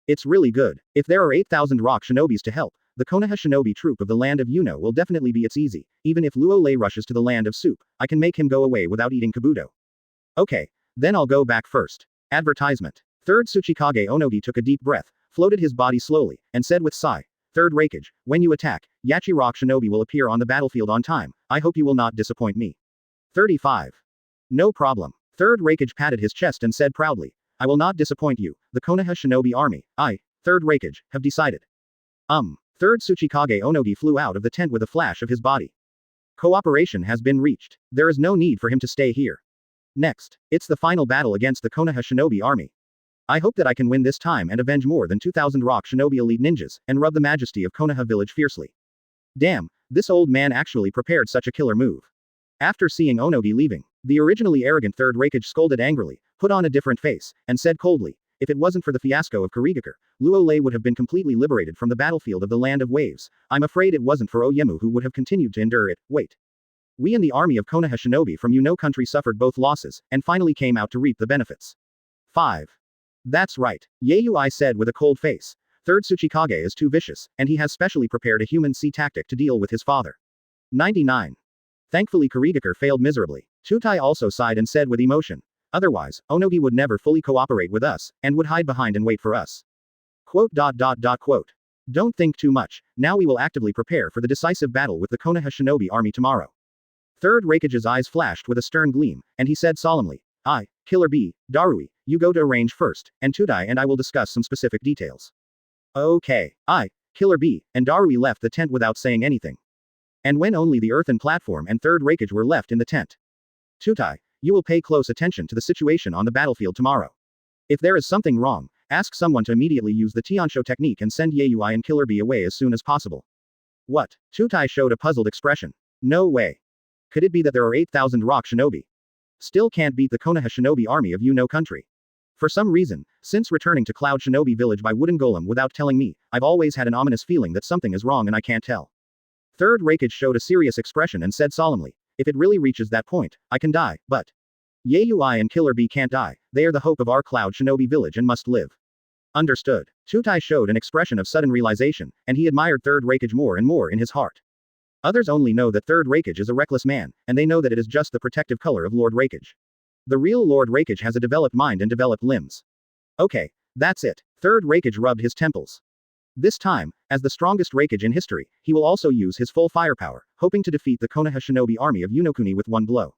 It's really good. If there are 8,000 rock shinobis to help, the Konoha shinobi troop of the land of Yuno will definitely be its easy. Even if Luo Lei rushes to the land of soup, I can make him go away without eating kabuto. Okay. Then I'll go back first. Advertisement. Third Tsuchikage Onogi took a deep breath, floated his body slowly, and said with sigh, Third Raikage, when you attack, Yachi Rock Shinobi will appear on the battlefield on time. I hope you will not disappoint me. 35. No problem. Third Raikage patted his chest and said proudly, I will not disappoint you. The Konoha Shinobi army, Third Raikage, have decided. Third Tsuchikage Onogi flew out of the tent with a flash of his body. Cooperation has been reached. There is no need for him to stay here. Next, it's the final battle against the Konoha Shinobi army. I hope that I can win this time and avenge more than 2,000 rock shinobi elite ninjas, and rub the majesty of Konoha Village fiercely. Damn, this old man actually prepared such a killer move. After seeing Onogi leaving, the originally arrogant Third Raikage scolded angrily, put on a different face, and said coldly, if it wasn't for the fiasco of Kurigakure, Luo Lei would have been completely liberated from the battlefield of the Land of Waves. I'm afraid it wasn't for Oyemu who would have continued to endure it. Wait. We and the army of Konoha shinobi from Yuno country suffered both losses, and finally came out to reap the benefits. 5. That's right, Yayui said with a cold face. Third Tsuchikage is too vicious, and he has specially prepared a human sea tactic to deal with his father. 99. Thankfully Kurigakure failed miserably. Tutai also sighed and said with emotion. Otherwise, Onogi would never fully cooperate with us, and would hide behind and wait for us. Quote. Don't think too much, now we will actively prepare for the decisive battle with the Konoha shinobi army tomorrow. Third Raikage's eyes flashed with a stern gleam, and he said solemnly, Killer Bee, Darui, you go to arrange first, and Tutai and I will discuss some specific details. Okay. Killer Bee, and Darui left the tent without saying anything. And when only the earthen platform and Third Raikage were left in the tent. Tutai, you will pay close attention to the situation on the battlefield tomorrow. If there is something wrong, ask someone to immediately use the Tiansho technique and send Yayui and Killer Bee away as soon as possible. What? Tutai showed a puzzled expression. No way. Could it be that there are 8,000 rock shinobi? Still can't beat the Konoha shinobi army of Yuno country. For some reason, since returning to Cloud Shinobi Village by Wooden Golem without telling me, I've always had an ominous feeling that something is wrong and I can't tell. Third Raikage showed a serious expression and said solemnly, if it really reaches that point, I can die, but Yayui and Killer Bee can't die, they are the hope of our Cloud Shinobi Village and must live. Understood. Tutai showed an expression of sudden realization, and he admired Third Raikage more and more in his heart. Others only know that Third Raikage is a reckless man, and they know that it is just the protective color of Lord Raikage. The real Lord Raikage has a developed mind and developed limbs. Okay, that's it. Third Raikage rubbed his temples. This time, as the strongest Raikage in history, he will also use his full firepower, hoping to defeat the Konoha shinobi army of Yunokuni with one blow.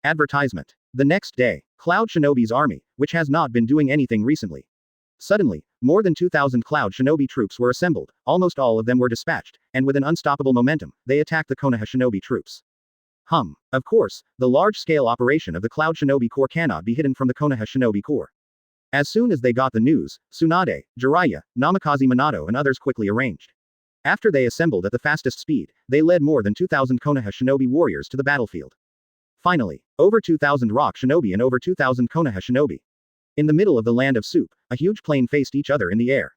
Advertisement. The next day, Cloud Shinobi's army, which has not been doing anything recently. Suddenly, more than 2,000 Cloud Shinobi troops were assembled, almost all of them were dispatched, and with an unstoppable momentum, they attacked the Konoha Shinobi troops. Of course, the large-scale operation of the Cloud Shinobi Corps cannot be hidden from the Konoha Shinobi Corps. As soon as they got the news, Tsunade, Jiraiya, Namikaze Minato and others quickly arranged. After they assembled at the fastest speed, they led more than 2,000 Konoha Shinobi warriors to the battlefield. Finally, over 2,000 Rock Shinobi and over 2,000 Konoha Shinobi. In the middle of the Land of Soup, a huge plane faced each other in the air.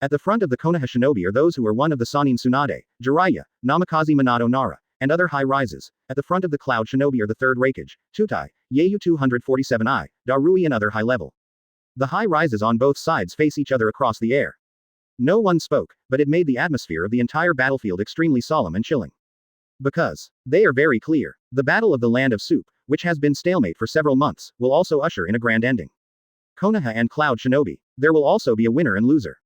At the front of the Konoha Shinobi are those who are one of the Sannin Tsunade, Jiraiya, Namikaze Minato Nara, and other high rises. At the front of the Cloud Shinobi are the Third Raikage, Tutai, Yayu 247I, Darui and other high level. The high rises on both sides face each other across the air. No one spoke, but it made the atmosphere of the entire battlefield extremely solemn and chilling. Because they are very clear. The Battle of the Land of Soup, which has been stalemate for several months, will also usher in a grand ending. Konoha and Cloud Shinobi. There will also be a winner and loser.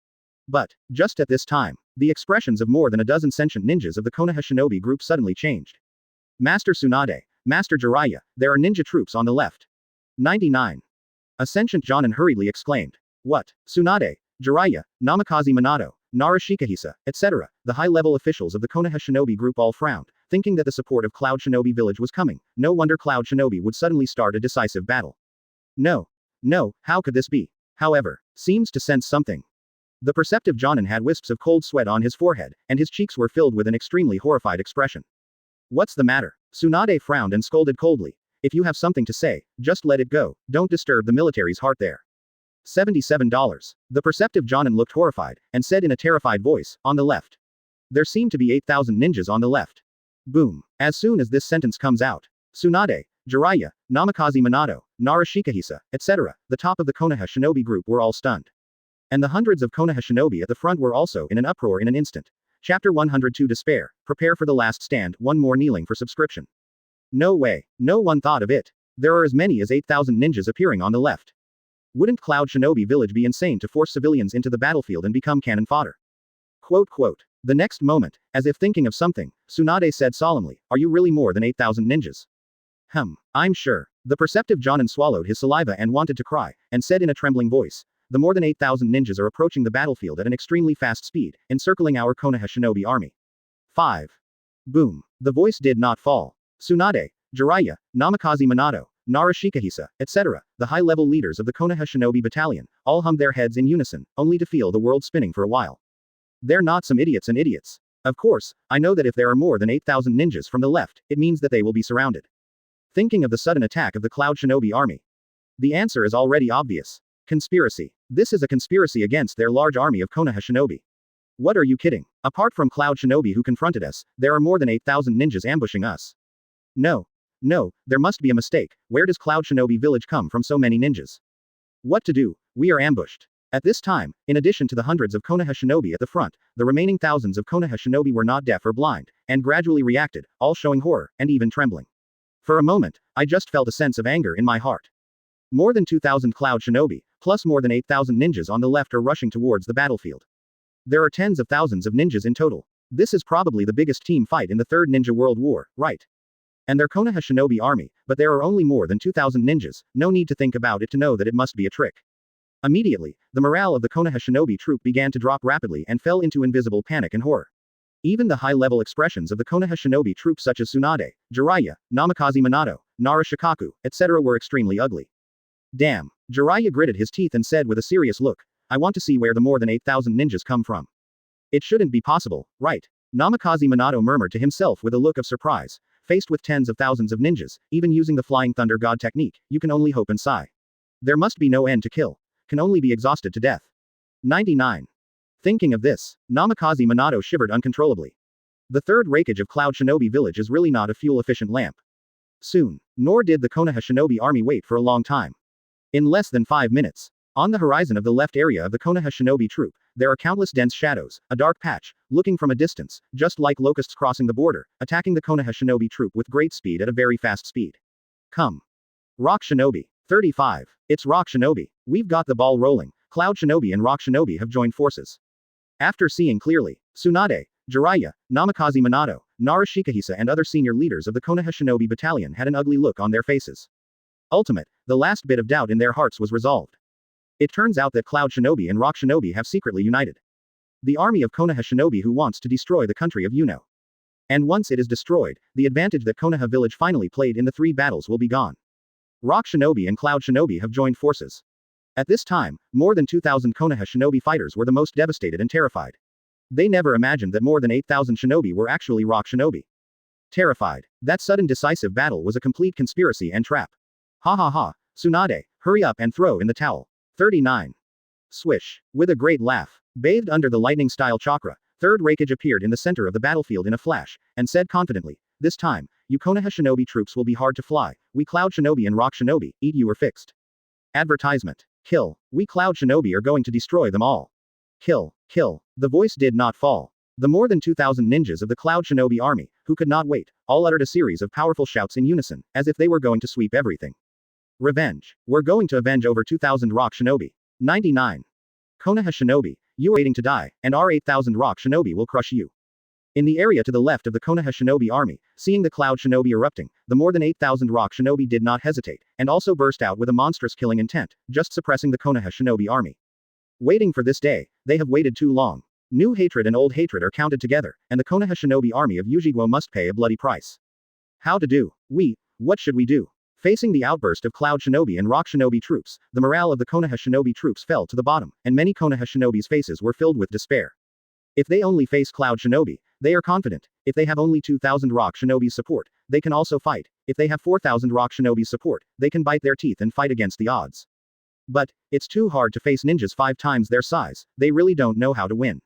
But, just at this time, the expressions of more than a dozen sentient ninjas of the Konoha Shinobi group suddenly changed. Master Tsunade, Master Jiraiya, there are ninja troops on the left. 99. A sentient Jonin hurriedly exclaimed. What? Tsunade, Jiraiya, Namikaze Minato, Nara Shikahisa, etc., the high-level officials of the Konoha Shinobi group all frowned, thinking that the support of Cloud Shinobi Village was coming. No wonder Cloud Shinobi would suddenly start a decisive battle. No. No, how could this be? However, seems to sense something. The perceptive Jonin had wisps of cold sweat on his forehead, and his cheeks were filled with an extremely horrified expression. What's the matter? Tsunade frowned and scolded coldly. If you have something to say, just let it go, don't disturb the military's heart there. $77. The perceptive Jonin looked horrified, and said in a terrified voice, on the left. There seem to be 8,000 ninjas on the left. Boom. As soon as this sentence comes out, Tsunade, Jiraiya, Namikaze Minato, Nara Shikahisa, etc., the top of the Konoha Shinobi group were all stunned. And the hundreds of Konoha Shinobi at the front were also in an uproar in an instant. Chapter 102 Despair, prepare for the last stand, one more kneeling for subscription. No way, no one thought of it. There are as many as 8,000 ninjas appearing on the left. Wouldn't Cloud Shinobi Village be insane to force civilians into the battlefield and become cannon fodder? Quote. The next moment, as if thinking of something, Tsunade said solemnly, are you really more than 8,000 ninjas? I'm sure. The perceptive Jonin swallowed his saliva and wanted to cry, and said in a trembling voice, the more than 8,000 ninjas are approaching the battlefield at an extremely fast speed, encircling our Konoha Shinobi army. 5. Boom. The voice did not fall. Tsunade, Jiraiya, Namikaze Minato, Nara Shikahisa, etc., the high-level leaders of the Konoha Shinobi battalion, all hummed their heads in unison, only to feel the world spinning for a while. They're not some idiots and idiots. Of course, I know that if there are more than 8,000 ninjas from the left, it means that they will be surrounded. Thinking of the sudden attack of the Cloud Shinobi army. The answer is already obvious. Conspiracy. This is a conspiracy against their large army of Konoha Shinobi. What are you kidding? Apart from Cloud Shinobi who confronted us, there are more than 8,000 ninjas ambushing us. No, there must be a mistake. Where does Cloud Shinobi Village come from so many ninjas? What to do? We are ambushed. At this time, in addition to the hundreds of Konoha Shinobi at the front, the remaining thousands of Konoha Shinobi were not deaf or blind, and gradually reacted, all showing horror, and even trembling. For a moment, I just felt a sense of anger in my heart. More than 2,000 Cloud Shinobi, plus more than 8,000 ninjas on the left are rushing towards the battlefield. There are tens of thousands of ninjas in total. This is probably the biggest team fight in the Third Ninja World War, right? And their Konoha Shinobi army, but there are only more than 2,000 ninjas, no need to think about it to know that it must be a trick. Immediately, the morale of the Konoha Shinobi troop began to drop rapidly and fell into invisible panic and horror. Even the high-level expressions of the Konoha Shinobi troop such as Tsunade, Jiraiya, Namikaze Minato, Nara Shikaku, etc. were extremely ugly. Damn. Jiraiya gritted his teeth and said with a serious look, I want to see where the more than 8,000 ninjas come from. It shouldn't be possible, right? Namikaze Minato murmured to himself with a look of surprise. Faced with tens of thousands of ninjas, even using the Flying Thunder God technique, you can only hope and sigh. There must be no end to kill. Can only be exhausted to death. 99. Thinking of this, Namikaze Minato shivered uncontrollably. The third Raikage of Cloud Shinobi Village is really not a fuel-efficient lamp. Soon. Nor did the Konoha Shinobi army wait for a long time. In less than 5 minutes. On the horizon of the left area of the Konoha Shinobi troop, there are countless dense shadows, a dark patch, looking from a distance, just like locusts crossing the border, attacking the Konoha Shinobi troop with great speed at a very fast speed. Come. Rock Shinobi. 35. It's Rock Shinobi. We've got the ball rolling. Cloud Shinobi and Rock Shinobi have joined forces. After seeing clearly, Tsunade, Jiraiya, Namikaze Minato, Nara Shikahisa and other senior leaders of the Konoha Shinobi battalion had an ugly look on their faces. Ultimate, the last bit of doubt in their hearts was resolved. It turns out that Cloud Shinobi and Rock Shinobi have secretly united. The army of Konoha Shinobi who wants to destroy the country of Yuno. And once it is destroyed, the advantage that Konoha Village finally played in the 3 battles will be gone. Rock Shinobi and Cloud Shinobi have joined forces. At this time, more than 2,000 Konoha Shinobi fighters were the most devastated and terrified. They never imagined that more than 8,000 Shinobi were actually Rock Shinobi. Terrified. That sudden decisive battle was a complete conspiracy and trap. Ha ha ha, Tsunade, hurry up and throw in the towel. 39. Swish. With a great laugh, bathed under the lightning-style chakra, Third Raikage appeared in the center of the battlefield in a flash, and said confidently, this time, you Konoha Shinobi troops will be hard to fly. We Cloud Shinobi and Rock Shinobi, eat you or fixed. Advertisement. Kill. We Cloud Shinobi are going to destroy them all. Kill, kill. The voice did not fall. The more than 2,000 ninjas of the Cloud Shinobi army, who could not wait, all uttered a series of powerful shouts in unison, as if they were going to sweep everything. Revenge. We're going to avenge over 2,000 rock shinobi. 99. Konoha shinobi, you are waiting to die, and our 8,000 rock shinobi will crush you. In the area to the left of the Konoha shinobi army, seeing the Cloud Shinobi erupting, the more than 8,000 rock shinobi did not hesitate, and also burst out with a monstrous killing intent, just suppressing the Konoha shinobi army. Waiting for this day, they have waited too long. New hatred and old hatred are counted together, and the Konoha shinobi army of Uchiha must pay a bloody price. How to do? What should we do? Facing the outburst of Cloud Shinobi and Rock Shinobi troops, the morale of the Konoha Shinobi troops fell to the bottom, and many Konoha Shinobi's faces were filled with despair. If they only face Cloud Shinobi, they are confident. If they have only 2,000 Rock Shinobi's support, they can also fight. If they have 4,000 Rock Shinobi's support, they can bite their teeth and fight against the odds. But, it's too hard to face ninjas 5 times their size, they really don't know how to win.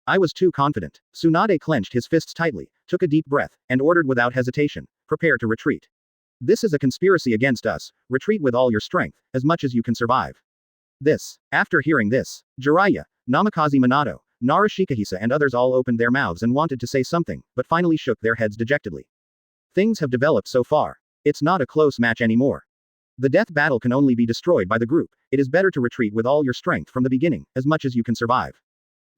I was too confident. Tsunade clenched his fists tightly, took a deep breath, and ordered without hesitation, prepare to retreat. This is a conspiracy against us, retreat with all your strength, as much as you can survive. After hearing this, Jiraiya, Namikaze Minato, Nara Shikahisa and others all opened their mouths and wanted to say something, but finally shook their heads dejectedly. Things have developed so far. It's not a close match anymore. The death battle can only be destroyed by the group, it is better to retreat with all your strength from the beginning, as much as you can survive.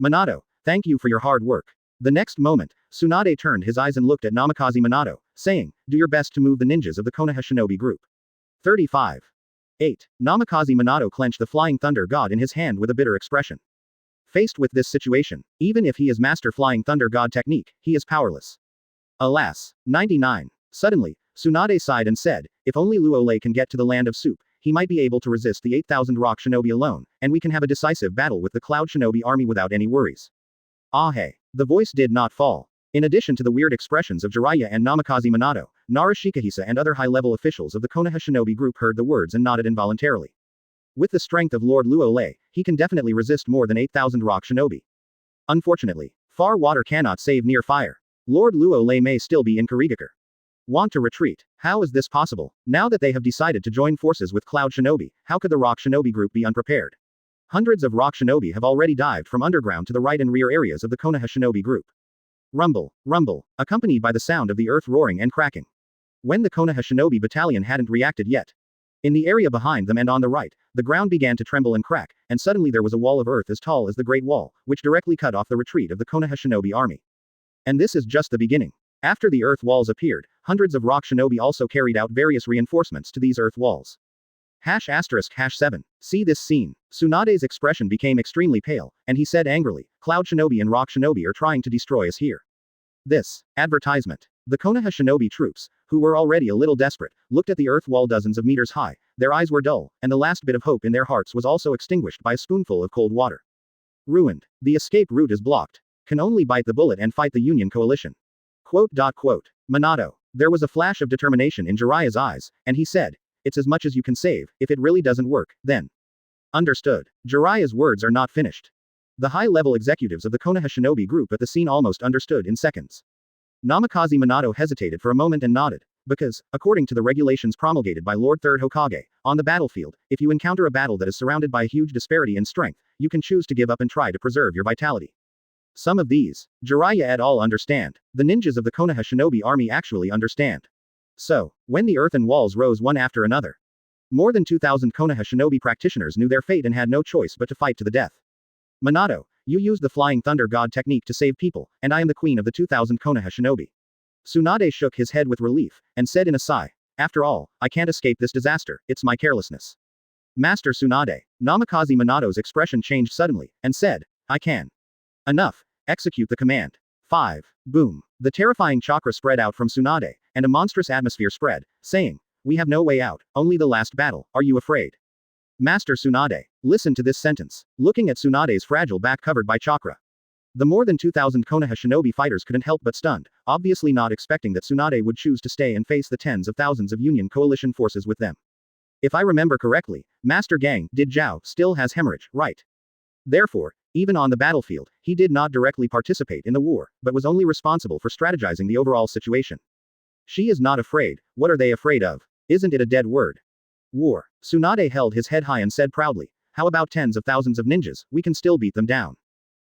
Minato, thank you for your hard work. The next moment, Tsunade turned his eyes and looked at Namikaze Minato, saying, do your best to move the ninjas of the Konoha Shinobi group. 35. 8. Namikaze Minato clenched the Flying Thunder God in his hand with a bitter expression. Faced with this situation, even if he is master Flying Thunder God technique, he is powerless. Alas. 99. Suddenly, Tsunade sighed and said, if only Luo Lei can get to the land of soup, he might be able to resist the 8,000 Rock Shinobi alone, and we can have a decisive battle with the Cloud Shinobi army without any worries. Ah hey. The voice did not fall. In addition to the weird expressions of Jiraiya and Namikaze Minato, Nara Shikahisa and other high-level officials of the Konoha Shinobi group heard the words and nodded involuntarily. With the strength of Lord Luo Lei, he can definitely resist more than 8,000 Rock Shinobi. Unfortunately, far water cannot save near fire. Lord Luo Lei may still be in Kurigakure. Want to retreat? How is this possible? Now that they have decided to join forces with Cloud Shinobi, how could the Rock Shinobi group be unprepared? Hundreds of Rock Shinobi have already dived from underground to the right and rear areas of the Konoha Shinobi group. Rumble, rumble, accompanied by the sound of the earth roaring and cracking. When the Konoha Shinobi battalion hadn't reacted yet. In the area behind them and on the right, the ground began to tremble and crack, and suddenly there was a wall of earth as tall as the Great Wall, which directly cut off the retreat of the Konoha Shinobi army. And this is just the beginning. After the earth walls appeared, hundreds of Rock Shinobi also carried out various reinforcements to these earth walls. ***7. See this scene. Tsunade's expression became extremely pale, and he said angrily, Cloud Shinobi and Rock Shinobi are trying to destroy us here. This advertisement. The Konoha Shinobi troops, who were already a little desperate, looked at the earth wall dozens of meters high, their eyes were dull, and the last bit of hope in their hearts was also extinguished by a spoonful of cold water. Ruined. The escape route is blocked. Can only bite the bullet and fight the Union coalition. Minato. There was a flash of determination in Jiraiya's eyes, and he said, it's as much as you can save, if it really doesn't work, then. Understood. Jiraiya's words are not finished. The high-level executives of the Konoha Shinobi group at the scene almost understood in seconds. Namikaze Minato hesitated for a moment and nodded, because, according to the regulations promulgated by Lord Third Hokage, on the battlefield, if you encounter a battle that is surrounded by a huge disparity in strength, you can choose to give up and try to preserve your vitality. Some of these, Jiraiya et al. Understand. The ninjas of the Konoha Shinobi army actually understand. So, when the earthen walls rose one after another, more than 2,000 Konoha Shinobi practitioners knew their fate and had no choice but to fight to the death. Minato, you used the Flying Thunder God technique to save people, and I am the queen of the 2,000 Konoha Shinobi. Tsunade shook his head with relief, and said in a sigh, after all, I can't escape this disaster, it's my carelessness. Master Tsunade. Namikaze Minato's expression changed suddenly, and said, I can. Enough. Execute the command. 5. Boom. The terrifying chakra spread out from Tsunade, and a monstrous atmosphere spread, saying, we have no way out, only the last battle, are you afraid? Master Tsunade. Listen to this sentence. Looking at Tsunade's fragile back covered by chakra. The more than 2,000 Konoha Shinobi fighters couldn't help but stunned, obviously not expecting that Tsunade would choose to stay and face the tens of thousands of Union coalition forces with them. If I remember correctly, Master Gang, Did Zhao, still has hemorrhage, right? Therefore, even on the battlefield, he did not directly participate in the war, but was only responsible for strategizing the overall situation. She is not afraid, what are they afraid of? Isn't it a dead word? War. Tsunade held his head high and said proudly, how about tens of thousands of ninjas, we can still beat them down.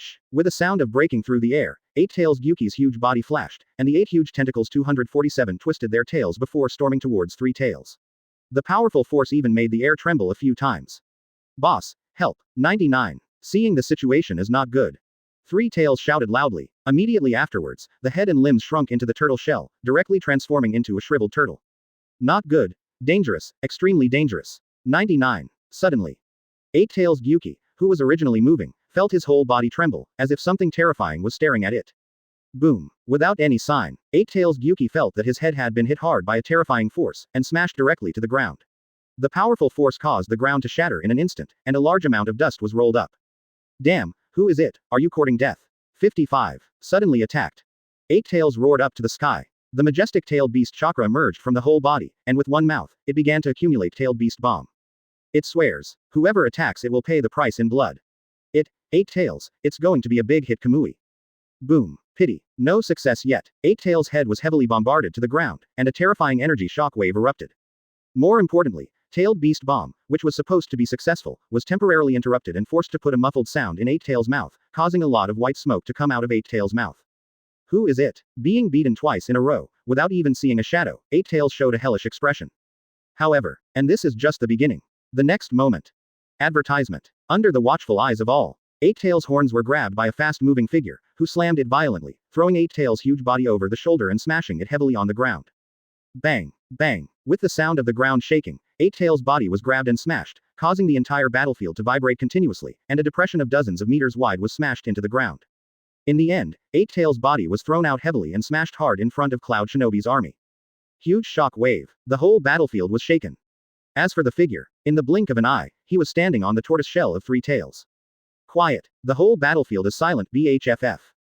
Swish! With a sound of breaking through the air, Eight-Tails Gyuki's huge body flashed, and the 8 huge tentacles 247 twisted their tails before storming towards Three-Tails. The powerful force even made the air tremble a few times. Boss, help! 99. Seeing the situation is not good. Three-Tails shouted loudly. Immediately afterwards, the head and limbs shrunk into the turtle shell, directly transforming into a shriveled turtle. Not good. Dangerous, extremely dangerous. 99. Suddenly, Eight-Tails Gyuki, who was originally moving, felt his whole body tremble, as if something terrifying was staring at it. Boom. Without any sign, Eight-Tails Gyuki felt that his head had been hit hard by a terrifying force, and smashed directly to the ground. The powerful force caused the ground to shatter in an instant, and a large amount of dust was rolled up. Damn, who is it? Are you courting death? 55. Suddenly attacked. Eight-Tails roared up to the sky. The majestic tailed beast chakra emerged from the whole body, and with one mouth, it began to accumulate tailed beast bomb. It swears, whoever attacks it will pay the price in blood. Eight-Tails, it's going to be a big hit Kamui. Boom. Pity. No success yet. Eight-Tails' head was heavily bombarded to the ground, and a terrifying energy shockwave erupted. More importantly, tailed beast bomb, which was supposed to be successful, was temporarily interrupted and forced to put a muffled sound in Eight-Tails' mouth, causing a lot of white smoke to come out of Eight-Tails' mouth. Who is it? Being beaten twice in a row, without even seeing a shadow, Eight-Tails showed a hellish expression. However, and this is just the beginning. The next moment. Advertisement. Under the watchful eyes of all, Eight-Tails' horns were grabbed by a fast-moving figure, who slammed it violently, throwing Eight-Tails' huge body over the shoulder and smashing it heavily on the ground. Bang! Bang! With the sound of the ground shaking, Eight-Tails' body was grabbed and smashed, causing the entire battlefield to vibrate continuously, and a depression of dozens of meters wide was smashed into the ground. In the end, Eight-Tails' body was thrown out heavily and smashed hard in front of Cloud Shinobi's army. Huge shock wave. The whole battlefield was shaken. As for the figure, in the blink of an eye, he was standing on the tortoise shell of Three-Tails. Quiet. The whole battlefield is silent. BHFF.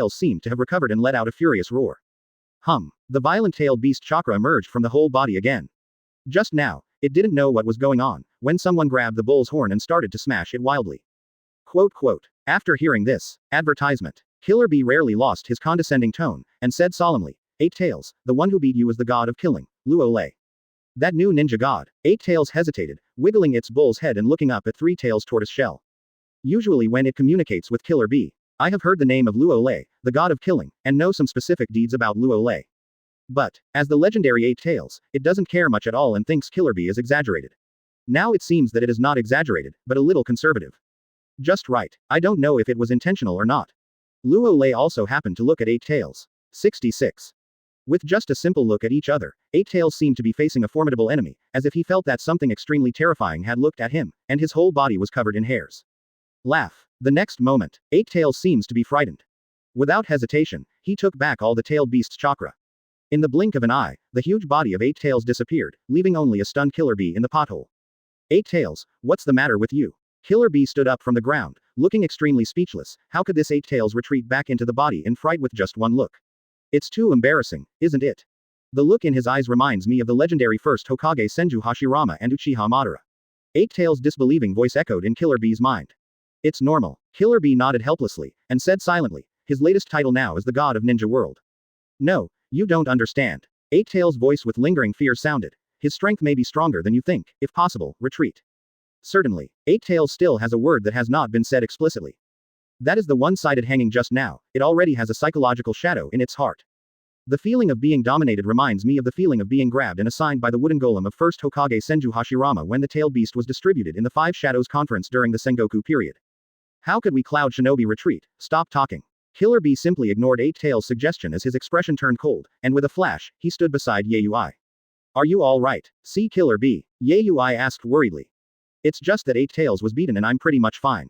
Tails seemed to have recovered and let out a furious roar. The violent tailed beast chakra emerged from the whole body again. Just now, it didn't know what was going on, when someone grabbed the bull's horn and started to smash it wildly. After hearing this advertisement, Killer Bee rarely lost his condescending tone, and said solemnly, 8 Tails, the one who beat you is the god of killing, Luo Lei. That new ninja god. 8 Tails hesitated, wiggling its bull's head and looking up at 3 Tails' tortoise shell. Usually when it communicates with Killer Bee, I have heard the name of Luo Lei, the god of killing, and know some specific deeds about Luo Lei. But, as the legendary 8 Tails, it doesn't care much at all and thinks Killer Bee is exaggerated. Now it seems that it is not exaggerated, but a little conservative. Just right. I don't know if it was intentional or not. Luo Lei also happened to look at 8 Tails. 66. With just a simple look at each other, 8 Tails seemed to be facing a formidable enemy, as if he felt that something extremely terrifying had looked at him, and his whole body was covered in hairs. Laugh. The next moment, 8 Tails seems to be frightened. Without hesitation, he took back all the tailed beast's chakra. In the blink of an eye, the huge body of 8 Tails disappeared, leaving only a stunned Killer Bee in the pothole. 8 Tails, what's the matter with you? Killer Bee stood up from the ground, looking extremely speechless. How could this 8 Tails retreat back into the body in fright with just one look? It's too embarrassing, isn't it? The look in his eyes reminds me of the legendary first Hokage Senju Hashirama and Uchiha Madara. 8 Tails' disbelieving voice echoed in Killer Bee's mind. It's normal. Killer Bee nodded helplessly, and said silently, his latest title now is the god of ninja world. No, you don't understand. Eight-Tails' voice with lingering fear sounded. His strength may be stronger than you think. If possible, retreat. Certainly. Eight-Tails still has a word that has not been said explicitly. That is the one-sided hanging just now. It already has a psychological shadow in its heart. The feeling of being dominated reminds me of the feeling of being grabbed and assigned by the wooden golem of first Hokage Senju Hashirama when the tailed beast was distributed in the Five Shadows Conference during the Sengoku period. How could we Cloud Shinobi retreat? Stop talking. Killer Bee simply ignored Eight-Tails' suggestion as his expression turned cold, and with a flash, he stood beside Yayui. Are you all right? See Killer Bee? Yayui asked worriedly. It's just that Eight-Tails was beaten and I'm pretty much fine.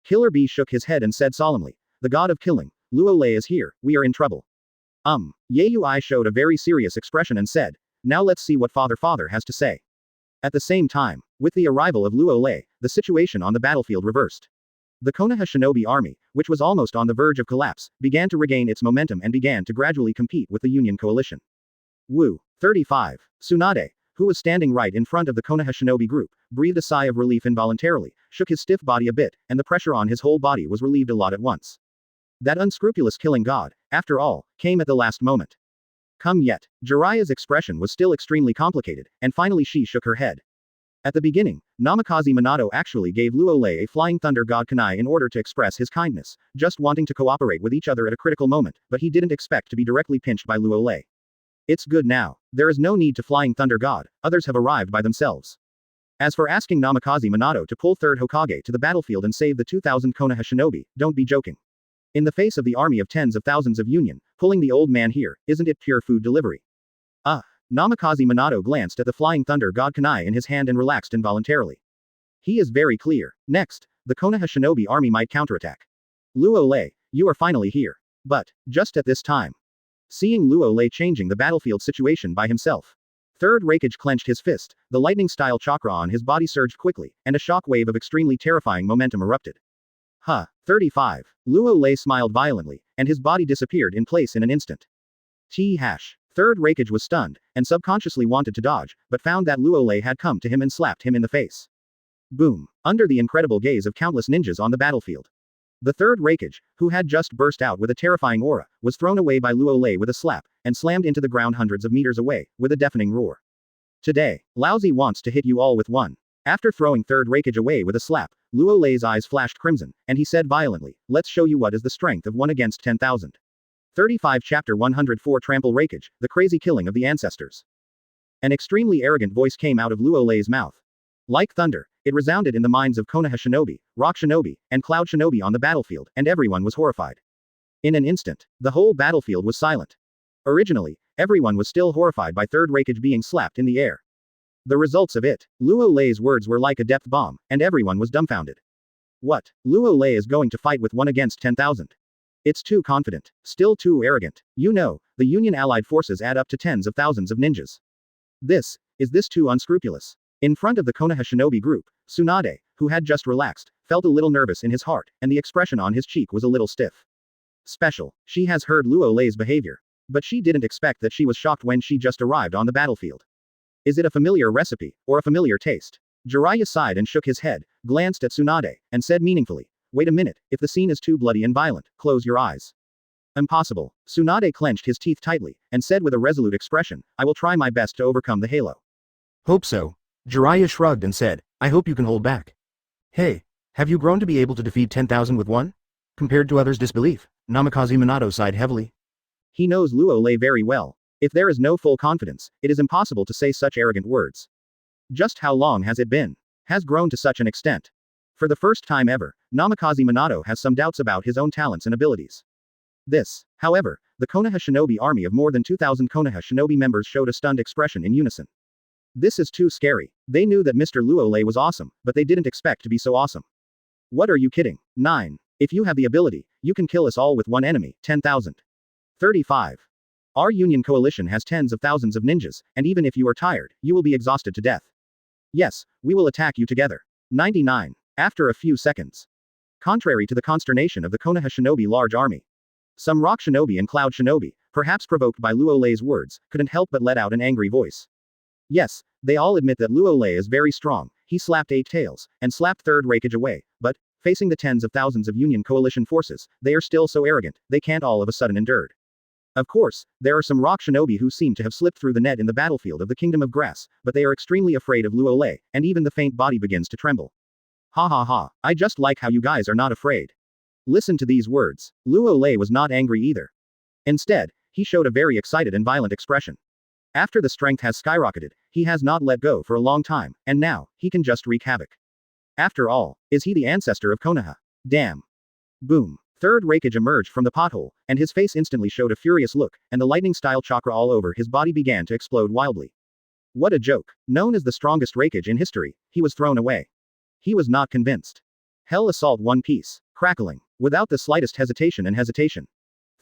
Killer Bee shook his head and said solemnly, the god of killing, Luo Lei is here, we are in trouble. Yayui showed a very serious expression and said, now let's see what Father has to say. At the same time, with the arrival of Luo Lei, the situation on the battlefield reversed. The Konoha Shinobi army, which was almost on the verge of collapse, began to regain its momentum and began to gradually compete with the Union coalition. Wu, 35. Tsunade, who was standing right in front of the Konoha Shinobi group, breathed a sigh of relief involuntarily, shook his stiff body a bit, and the pressure on his whole body was relieved a lot at once. That unscrupulous killing god, after all, came at the last moment. Come yet. Jiraiya's expression was still extremely complicated, and finally she shook her head. At the beginning, Namikaze Minato actually gave Luo Lei a Flying Thunder God Kunai in order to express his kindness, just wanting to cooperate with each other at a critical moment, but he didn't expect to be directly pinched by Luo Lei. It's good now. There is no need to Flying Thunder God, others have arrived by themselves. As for asking Namikaze Minato to pull third Hokage to the battlefield and save the 2000 Konoha Shinobi, don't be joking. In the face of the army of tens of thousands of Union, pulling the old man here, isn't it pure food delivery? Namikaze Minato glanced at the Flying Thunder God Kunai in his hand and relaxed involuntarily. He is very clear. Next, the Konoha Shinobi army might counterattack. Luo Lei, you are finally here. But, just at this time. Seeing Luo Lei changing the battlefield situation by himself. Third Raikage clenched his fist, the lightning-style chakra on his body surged quickly, and a shock wave of extremely terrifying momentum erupted. 35. Luo Lei smiled violently, and his body disappeared in place in an instant. Third Raikage was stunned, and subconsciously wanted to dodge, but found that Luo Lei had come to him and slapped him in the face. Boom. Under the incredible gaze of countless ninjas on the battlefield. The third Raikage, who had just burst out with a terrifying aura, was thrown away by Luo Lei with a slap, and slammed into the ground hundreds of meters away, with a deafening roar. Today, Laozi wants to hit you all with one. After throwing third Raikage away with a slap, Luo Lei's eyes flashed crimson, and he said violently, let's show you what is the strength of 1 against 10,000. 35 Chapter 104 Trample Raikage, the crazy killing of the ancestors. An extremely arrogant voice came out of Luo Lei's mouth. Like thunder, it resounded in the minds of Konoha Shinobi, Rock Shinobi, and Cloud Shinobi on the battlefield, and everyone was horrified. In an instant, the whole battlefield was silent. Originally, everyone was still horrified by third Raikage being slapped in the air. The results of it, Luo Lei's words were like a depth bomb, and everyone was dumbfounded. What? Luo Lei is going to fight with 1 against 10,000. It's too confident. Still too arrogant. You know, the Union allied forces add up to tens of thousands of ninjas. Is this too unscrupulous? In front of the Konoha Shinobi group, Tsunade, who had just relaxed, felt a little nervous in his heart, and the expression on his cheek was a little stiff. Special. She has heard Luo Lei's behavior. But she didn't expect that she was shocked when she just arrived on the battlefield. Is it a familiar recipe, or a familiar taste? Jiraiya sighed and shook his head, glanced at Tsunade, and said meaningfully, wait a minute, if the scene is too bloody and violent, close your eyes. Impossible. Tsunade clenched his teeth tightly, and said with a resolute expression, I will try my best to overcome the halo. Hope so. Jiraiya shrugged and said, I hope you can hold back. Hey, have you grown to be able to defeat 10,000 with one? Compared to others' disbelief, Namikaze Minato sighed heavily. He knows Luo Lei very well. If there is no full confidence, it is impossible to say such arrogant words. Just how long has it been? Has grown to such an extent. For the first time ever, Namikaze Minato has some doubts about his own talents and abilities. However, the Konoha Shinobi army of more than 2,000 Konoha Shinobi members showed a stunned expression in unison. This is too scary. They knew that Mr. Luo Lei was awesome, but they didn't expect to be so awesome. What are you kidding? 9. If you have the ability, you can kill us all with one enemy, 10,000. 35. Our Union coalition has tens of thousands of ninjas, and even if you are tired, you will be exhausted to death. Yes, we will attack you together. 99. After a few seconds. Contrary to the consternation of the Konoha Shinobi large army. Some Rock Shinobi and Cloud Shinobi, perhaps provoked by Luo Lei's words, couldn't help but let out an angry voice. Yes, they all admit that Luo Lei is very strong, he slapped Eight-Tails, and slapped third Raikage away, but, facing the tens of thousands of Union coalition forces, they are still so arrogant, they can't all of a sudden endure. Of course, there are some rock shinobi who seem to have slipped through the net in the battlefield of the Kingdom of Grass, but they are extremely afraid of Luo Lei, and even the faint body begins to tremble. Ha ha ha, I just like how you guys are not afraid. Listen to these words. Luo Lei was not angry either. Instead, he showed a very excited and violent expression. After the strength has skyrocketed, he has not let go for a long time, and now, he can just wreak havoc. After all, is he the ancestor of Konoha? Damn. Boom. Third Raikage emerged from the pothole, and his face instantly showed a furious look, and the lightning-style chakra all over his body began to explode wildly. What a joke. Known as the strongest Raikage in history, he was thrown away. He was not convinced. Hell assault One Piece. Crackling. Without the slightest hesitation.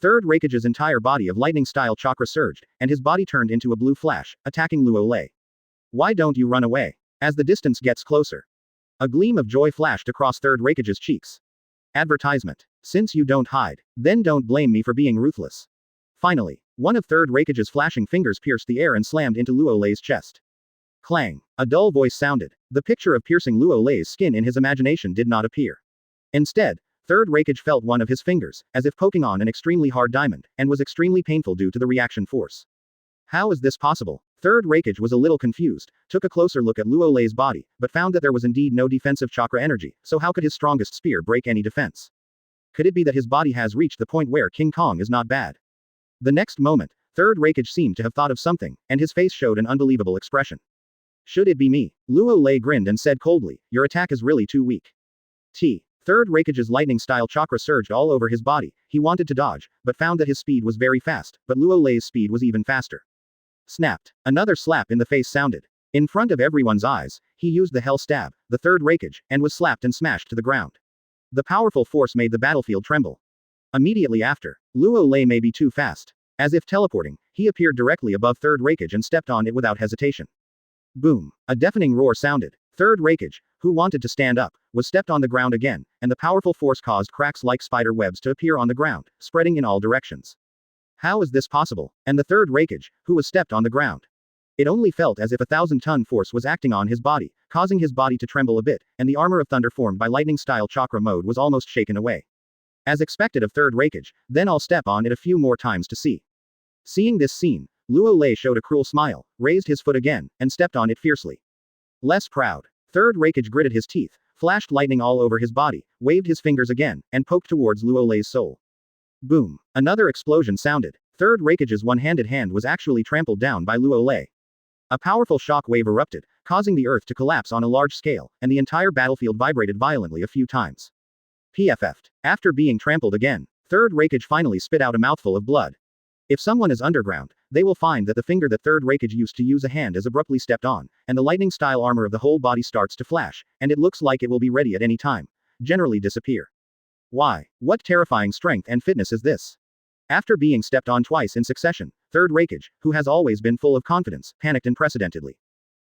Third Raikage's entire body of lightning-style chakra surged, and his body turned into a blue flash, attacking Luo Lei. Why don't you run away? As the distance gets closer. A gleam of joy flashed across Third Raikage's cheeks. Advertisement. Since you don't hide, then don't blame me for being ruthless. Finally, one of Third Raikage's flashing fingers pierced the air and slammed into Luo Lei's chest. Clang. A dull voice sounded. The picture of piercing Luo Lei's skin in his imagination did not appear. Instead, Third Raikage felt one of his fingers, as if poking on an extremely hard diamond, and was extremely painful due to the reaction force. How is this possible? Third Raikage was a little confused, took a closer look at Luo Lei's body, but found that there was indeed no defensive chakra energy, so how could his strongest spear break any defense? Could it be that his body has reached the point where King Kong is not bad? The next moment, Third Raikage seemed to have thought of something, and his face showed an unbelievable expression. Should it be me? Luo Lei grinned and said coldly, your attack is really too weak. Third Raikage's lightning-style chakra surged all over his body. He wanted to dodge, but found that his speed was very fast, but Luo Lei's speed was even faster. Snapped. Another slap in the face sounded. In front of everyone's eyes, he used the Hell Stab, the Third Raikage, and was slapped and smashed to the ground. The powerful force made the battlefield tremble. Immediately after, Luo Lei may be too fast. As if teleporting, he appeared directly above Third Raikage and stepped on it without hesitation. Boom. A deafening roar sounded. Third Raikage, who wanted to stand up, was stepped on the ground again, and the powerful force caused cracks like spider webs to appear on the ground, spreading in all directions. How is this possible? And the Third Raikage, who was stepped on the ground. It only felt as if a 1,000-ton force was acting on his body, causing his body to tremble a bit, and the armor of thunder formed by lightning-style chakra mode was almost shaken away. As expected of Third Raikage, then I'll step on it a few more times to see. Seeing this scene, Luo Lei showed a cruel smile, raised his foot again, and stepped on it fiercely. Less proud. Third Raikage gritted his teeth, flashed lightning all over his body, waved his fingers again, and poked towards Luo Lei's soul. Boom. Another explosion sounded. Third Raikage's one-handed hand was actually trampled down by Luo Lei. A powerful shock wave erupted, causing the earth to collapse on a large scale, and the entire battlefield vibrated violently a few times. PFF'd. After being trampled again, Third Raikage finally spit out a mouthful of blood. If someone is underground, they will find that the finger that Third Raikage used to use a hand is abruptly stepped on, and the lightning-style armor of the whole body starts to flash, and it looks like it will be ready at any time. Generally disappear. Why? What terrifying strength and fitness is this? After being stepped on twice in succession, Third Raikage, who has always been full of confidence, panicked unprecedentedly.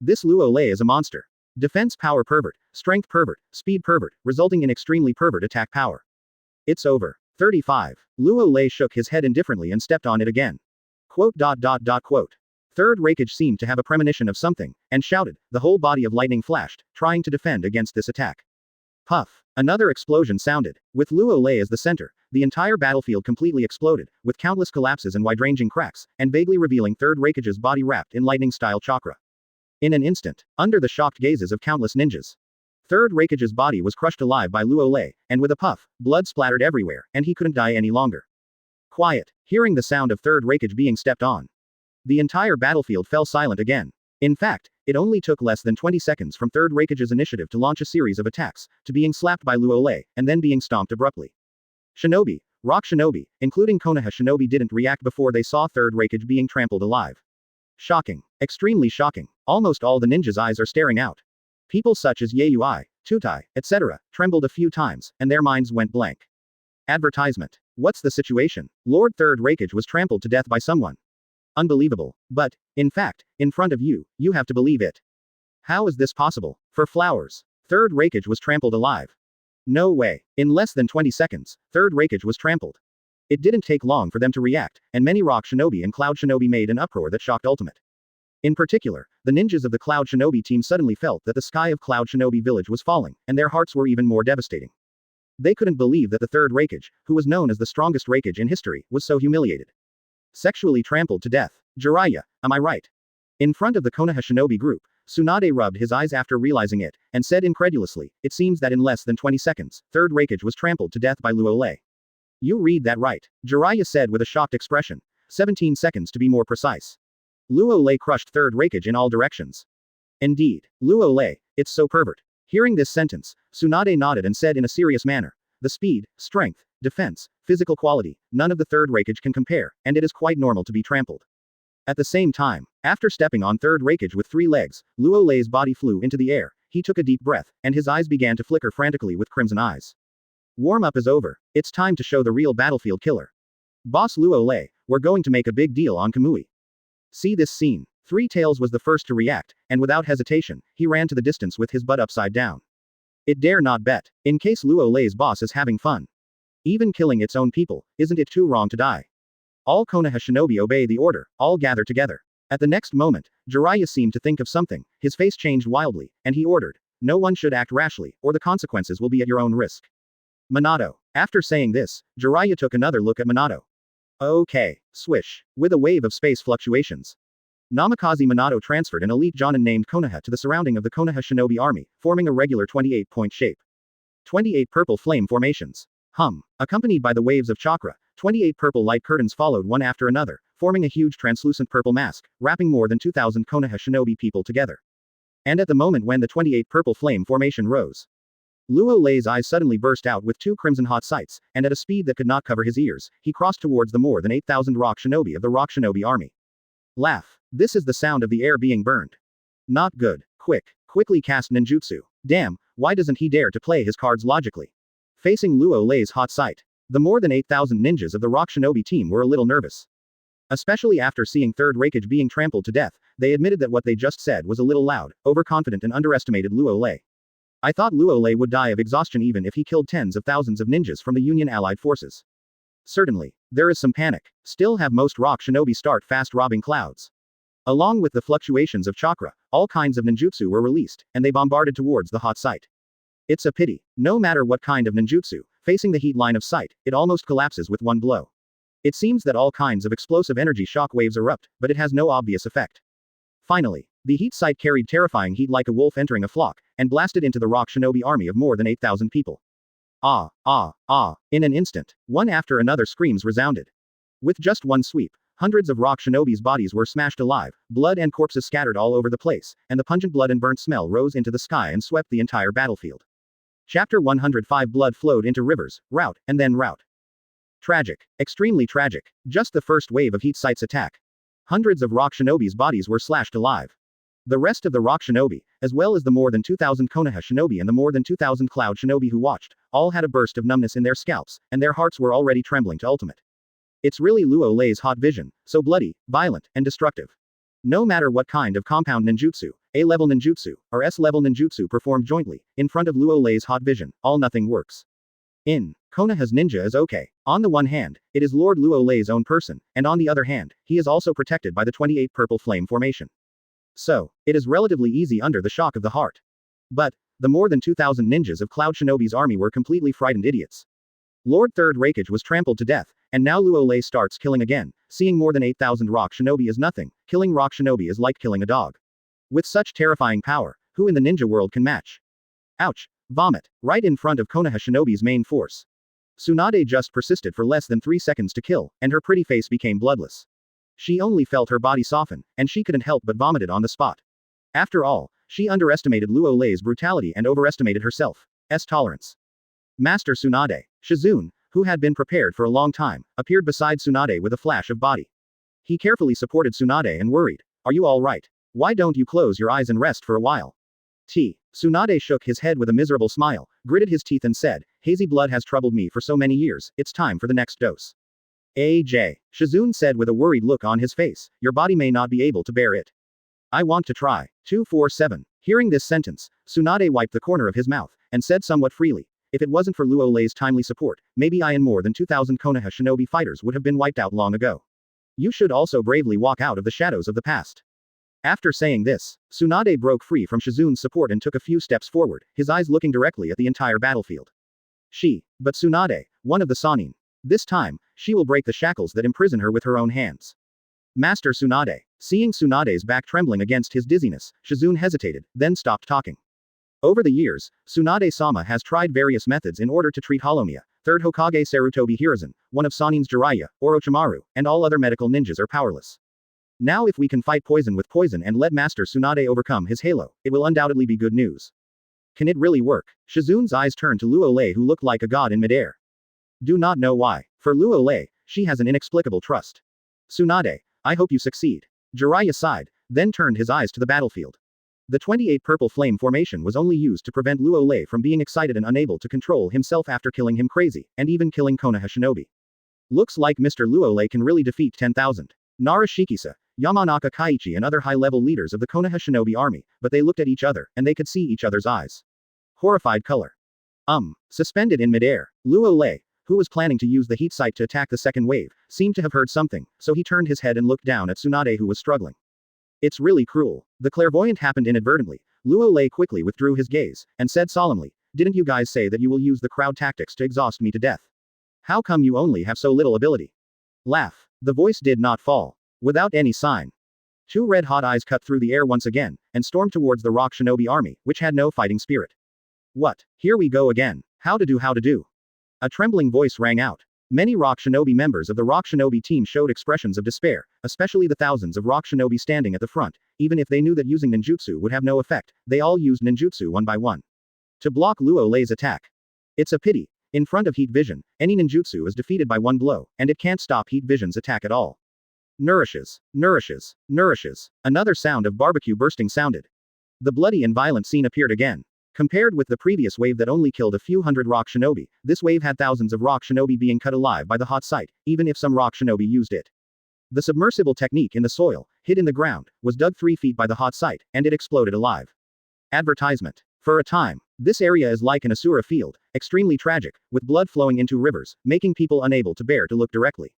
This Luo Lei is a monster. Defense power pervert, strength pervert, speed pervert, resulting in extremely pervert attack power. It's over. 35. Luo Lei shook his head indifferently and stepped on it again. Quote. Third Raikage seemed to have a premonition of something, and shouted, the whole body of lightning flashed, trying to defend against this attack. Puff. Another explosion sounded. With Luo Lei as the center, the entire battlefield completely exploded, with countless collapses and wide-ranging cracks, and vaguely revealing Third Raikage's body wrapped in lightning-style chakra. In an instant, under the shocked gazes of countless ninjas, Third Raikage's body was crushed alive by Luo Lei, and with a puff, blood splattered everywhere, and he couldn't die any longer. Quiet. Hearing the sound of Third Raikage being stepped on, the entire battlefield fell silent again. In fact, it only took less than 20 seconds from Third Raikage's initiative to launch a series of attacks, to being slapped by Luo Lei, and then being stomped abruptly. Shinobi, rock shinobi, including Konoha shinobi didn't react before they saw Third Raikage being trampled alive. Shocking. Extremely shocking. Almost all the ninjas' eyes are staring out. People such as Yayui, Tutai, etc., trembled a few times, and their minds went blank. Advertisement. What's the situation? Lord Third Raikage was trampled to death by someone. Unbelievable. But, in fact, in front of you, you have to believe it. How is this possible? For flowers. Third Raikage was trampled alive. No way. In less than 20 seconds, Third Raikage was trampled. It didn't take long for them to react, and many rock shinobi and cloud shinobi made an uproar that shocked Ultimate. In particular, the ninjas of the Cloud Shinobi team suddenly felt that the sky of Cloud Shinobi Village was falling, and their hearts were even more devastating. They couldn't believe that the Third Raikage, who was known as the strongest Raikage in history, was so humiliated. Sexually trampled to death. Jiraiya, am I right? In front of the Konoha shinobi group, Tsunade rubbed his eyes after realizing it, and said incredulously, it seems that in less than 20 seconds, third Raikage was trampled to death by Luo Lei. You read that right, Jiraiya said with a shocked expression. 17 seconds to be more precise. Luo Lei crushed third Raikage in all directions. Indeed, Luo Lei, it's so pervert. Hearing this sentence, Tsunade nodded and said in a serious manner, the speed, strength, defense, physical quality, none of the third Raikage can compare, and it is quite normal to be trampled. At the same time, after stepping on third Raikage with 3 legs, Luo Lei's body flew into the air, he took a deep breath, and his eyes began to flicker frantically with crimson eyes. Warm-up is over, it's time to show the real battlefield killer. Boss Luo Lei, we're going to make a big deal on Kamui. See this scene. Three-Tails was the first to react, and without hesitation, he ran to the distance with his butt upside down. It dare not bet, in case Luo Lei's boss is having fun. Even killing its own people, isn't it too wrong to die? All Konoha shinobi obey the order, all gather together. At the next moment, Jiraiya seemed to think of something, his face changed wildly, and he ordered, no one should act rashly, or the consequences will be at your own risk. Minato. After saying this, Jiraiya took another look at Minato. Okay, swish. With a wave of space fluctuations. Namikaze Minato transferred an elite Jonin named Konoha to the surrounding of the Konoha shinobi army, forming a regular 28-point shape. 28 purple flame formations. Accompanied by the waves of chakra, 28 purple light curtains followed one after another, forming a huge translucent purple mask, wrapping more than 2,000 Konoha shinobi people together. And at the moment when the 28 purple flame formation rose, Luo Lei's eyes suddenly burst out with 2 crimson hot sights, and at a speed that could not cover his ears, he crossed towards the more than 8,000 rock shinobi of the rock shinobi army. Laugh. This is the sound of the air being burned. Not good. Quickly cast ninjutsu. Damn, why doesn't he dare to play his cards logically? Facing Luo Lei's hot sight, the more than 8,000 ninjas of the rock shinobi team were a little nervous. Especially after seeing third Raikage being trampled to death, they admitted that what they just said was a little loud, overconfident and underestimated Luo Lei. I thought Luo Lei would die of exhaustion even if he killed tens of thousands of ninjas from the Union Allied forces. Certainly, there is some panic. Still have most rock shinobi start fast robbing clouds. Along with the fluctuations of chakra, all kinds of ninjutsu were released, and they bombarded towards the hot site. It's a pity. No matter what kind of ninjutsu, facing the heat line of sight, it almost collapses with one blow. It seems that all kinds of explosive energy shock waves erupt, but it has no obvious effect. Finally, the heat sight carried terrifying heat like a wolf entering a flock, and blasted into the rock shinobi army of more than 8,000 people. In an instant, one after another screams resounded. With just one sweep, hundreds of rock shinobi's bodies were smashed alive, blood and corpses scattered all over the place, and the pungent blood and burnt smell rose into the sky and swept the entire battlefield. Chapter 105 Blood flowed into rivers, rout, and then rout. Tragic. Extremely tragic. Just the first wave of heat sight's attack. Hundreds of rock shinobi's bodies were slashed alive. The rest of the rock shinobi, as well as the more than 2,000 Konoha shinobi and the more than 2,000 cloud shinobi who watched, all had a burst of numbness in their scalps, and their hearts were already trembling to ultimate. It's really Luo Lei's hot vision, so bloody, violent, and destructive. No matter what kind of compound ninjutsu, A-level ninjutsu, or S-level ninjutsu performed jointly, in front of Luo Lei's hot vision, all nothing works. Konoha's ninja is okay. On the one hand, it is Lord Luo Lei's own person, and on the other hand, he is also protected by the 28 purple flame formation. So, it is relatively easy under the shock of the heart. But, the more than 2,000 ninjas of Cloud Shinobi's army were completely frightened idiots. Lord Third Raikage was trampled to death, and now Luo Lei starts killing again, seeing more than 8,000 rock shinobi is nothing, killing rock shinobi is like killing a dog. With such terrifying power, who in the ninja world can match? Ouch. Vomit. Right in front of Konoha shinobi's main force. Tsunade just persisted for less than 3 seconds to kill, and her pretty face became bloodless. She only felt her body soften, and she couldn't help but vomited on the spot. After all, she underestimated Luo Lei's brutality and overestimated herself's tolerance. Master Tsunade, Shizune, who had been prepared for a long time, appeared beside Tsunade with a flash of body. He carefully supported Tsunade and worried, "Are you all right? Why don't you close your eyes and rest for a while?" Tsunade shook his head with a miserable smile, gritted his teeth and said, "Hazy blood has troubled me for so many years, it's time for the next dose." AJ. Shizune said with a worried look on his face, "Your body may not be able to bear it. I want to try." 247. Hearing this sentence, Tsunade wiped the corner of his mouth, and said somewhat freely, "If it wasn't for Luo Lei's timely support, maybe I and more than 2,000 Konoha shinobi fighters would have been wiped out long ago. You should also bravely walk out of the shadows of the past." After saying this, Tsunade broke free from Shizune's support and took a few steps forward, his eyes looking directly at the entire battlefield. But Tsunade, one of the Sannin. This time, she will break the shackles that imprison her with her own hands. Master Tsunade. Seeing Tsunade's back trembling against his dizziness, Shizune hesitated, then stopped talking. Over the years, Tsunade-sama has tried various methods in order to treat Holomia, 3rd Hokage Sarutobi Hiruzen, one of Sanin's Jiraiya, Orochimaru, and all other medical ninjas are powerless. Now if we can fight poison with poison and let Master Tsunade overcome his halo, it will undoubtedly be good news. Can it really work? Shizune's eyes turned to Luo Lei, who looked like a god in midair. Do not know why. For Luo Lei, she has an inexplicable trust. Tsunade, I hope you succeed. Jiraiya sighed, then turned his eyes to the battlefield. The 28 purple flame formation was only used to prevent Luo Lei from being excited and unable to control himself after killing him crazy, and even killing Konoha Shinobi. Looks like Mr. Luo Lei can really defeat 10,000. Nara Shikisa, Yamanaka Kaiichi and other high-level leaders of the Konoha Shinobi army, but they looked at each other, and they could see each other's eyes. Horrified color. Suspended in midair, Luo Lei, who was planning to use the heat sight to attack the second wave, seemed to have heard something, so he turned his head and looked down at Tsunade, who was struggling. It's really cruel. The clairvoyant happened inadvertently. Luo Lei quickly withdrew his gaze, and said solemnly, didn't you guys say that you will use the crowd tactics to exhaust me to death? How come you only have so little ability? Laugh. The voice did not fall. Without any sign. Two red-hot eyes cut through the air once again, and stormed towards the Rock Shinobi army, which had no fighting spirit. What? Here we go again. How to do. A trembling voice rang out. Many Rock Shinobi members of the Rock Shinobi team showed expressions of despair, especially the thousands of Rock Shinobi standing at the front. Even if they knew that using ninjutsu would have no effect, they all used ninjutsu one by one to block Luo Lei's attack. It's a pity. In front of Heat Vision, any ninjutsu is defeated by one blow, and it can't stop Heat Vision's attack at all. Nourishes. Another sound of barbecue bursting sounded. The bloody and violent scene appeared again. Compared with the previous wave that only killed a few hundred Rock Shinobi, this wave had thousands of Rock Shinobi being cut alive by the hot sight, even if some Rock Shinobi used it. The submersible technique in the soil, hid in the ground, was dug 3 feet by the hot sight, and it exploded alive. Advertisement. For a time, this area is like an Asura field, extremely tragic, with blood flowing into rivers, making people unable to bear to look directly.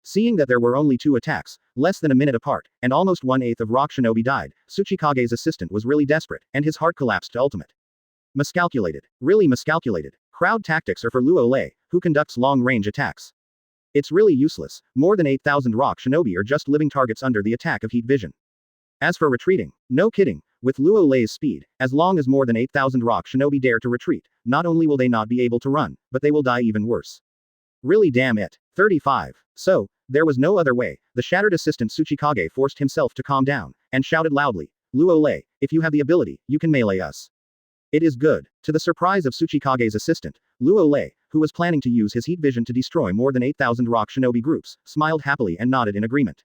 Seeing that there were only 2 attacks, less than a minute apart, and almost 1/8 of Rock Shinobi died, Tsuchikage's assistant was really desperate, and his heart collapsed to ultimate. Miscalculated. Really miscalculated. Crowd tactics are for Luo Lei, who conducts long-range attacks. It's really useless. More than 8,000 Rock Shinobi are just living targets under the attack of Heat Vision. As for retreating, no kidding. With Luo Lei's speed, as long as more than 8,000 Rock Shinobi dare to retreat, not only will they not be able to run, but they will die even worse. Really damn it. 35. So, there was no other way. The shattered assistant Tsuchikage forced himself to calm down, and shouted loudly, Luo Lei, if you have the ability, you can melee us. It is good. To the surprise of Tsuchikage's assistant, Luo Lei, who was planning to use his heat vision to destroy more than 8,000 Rock Shinobi groups, smiled happily and nodded in agreement.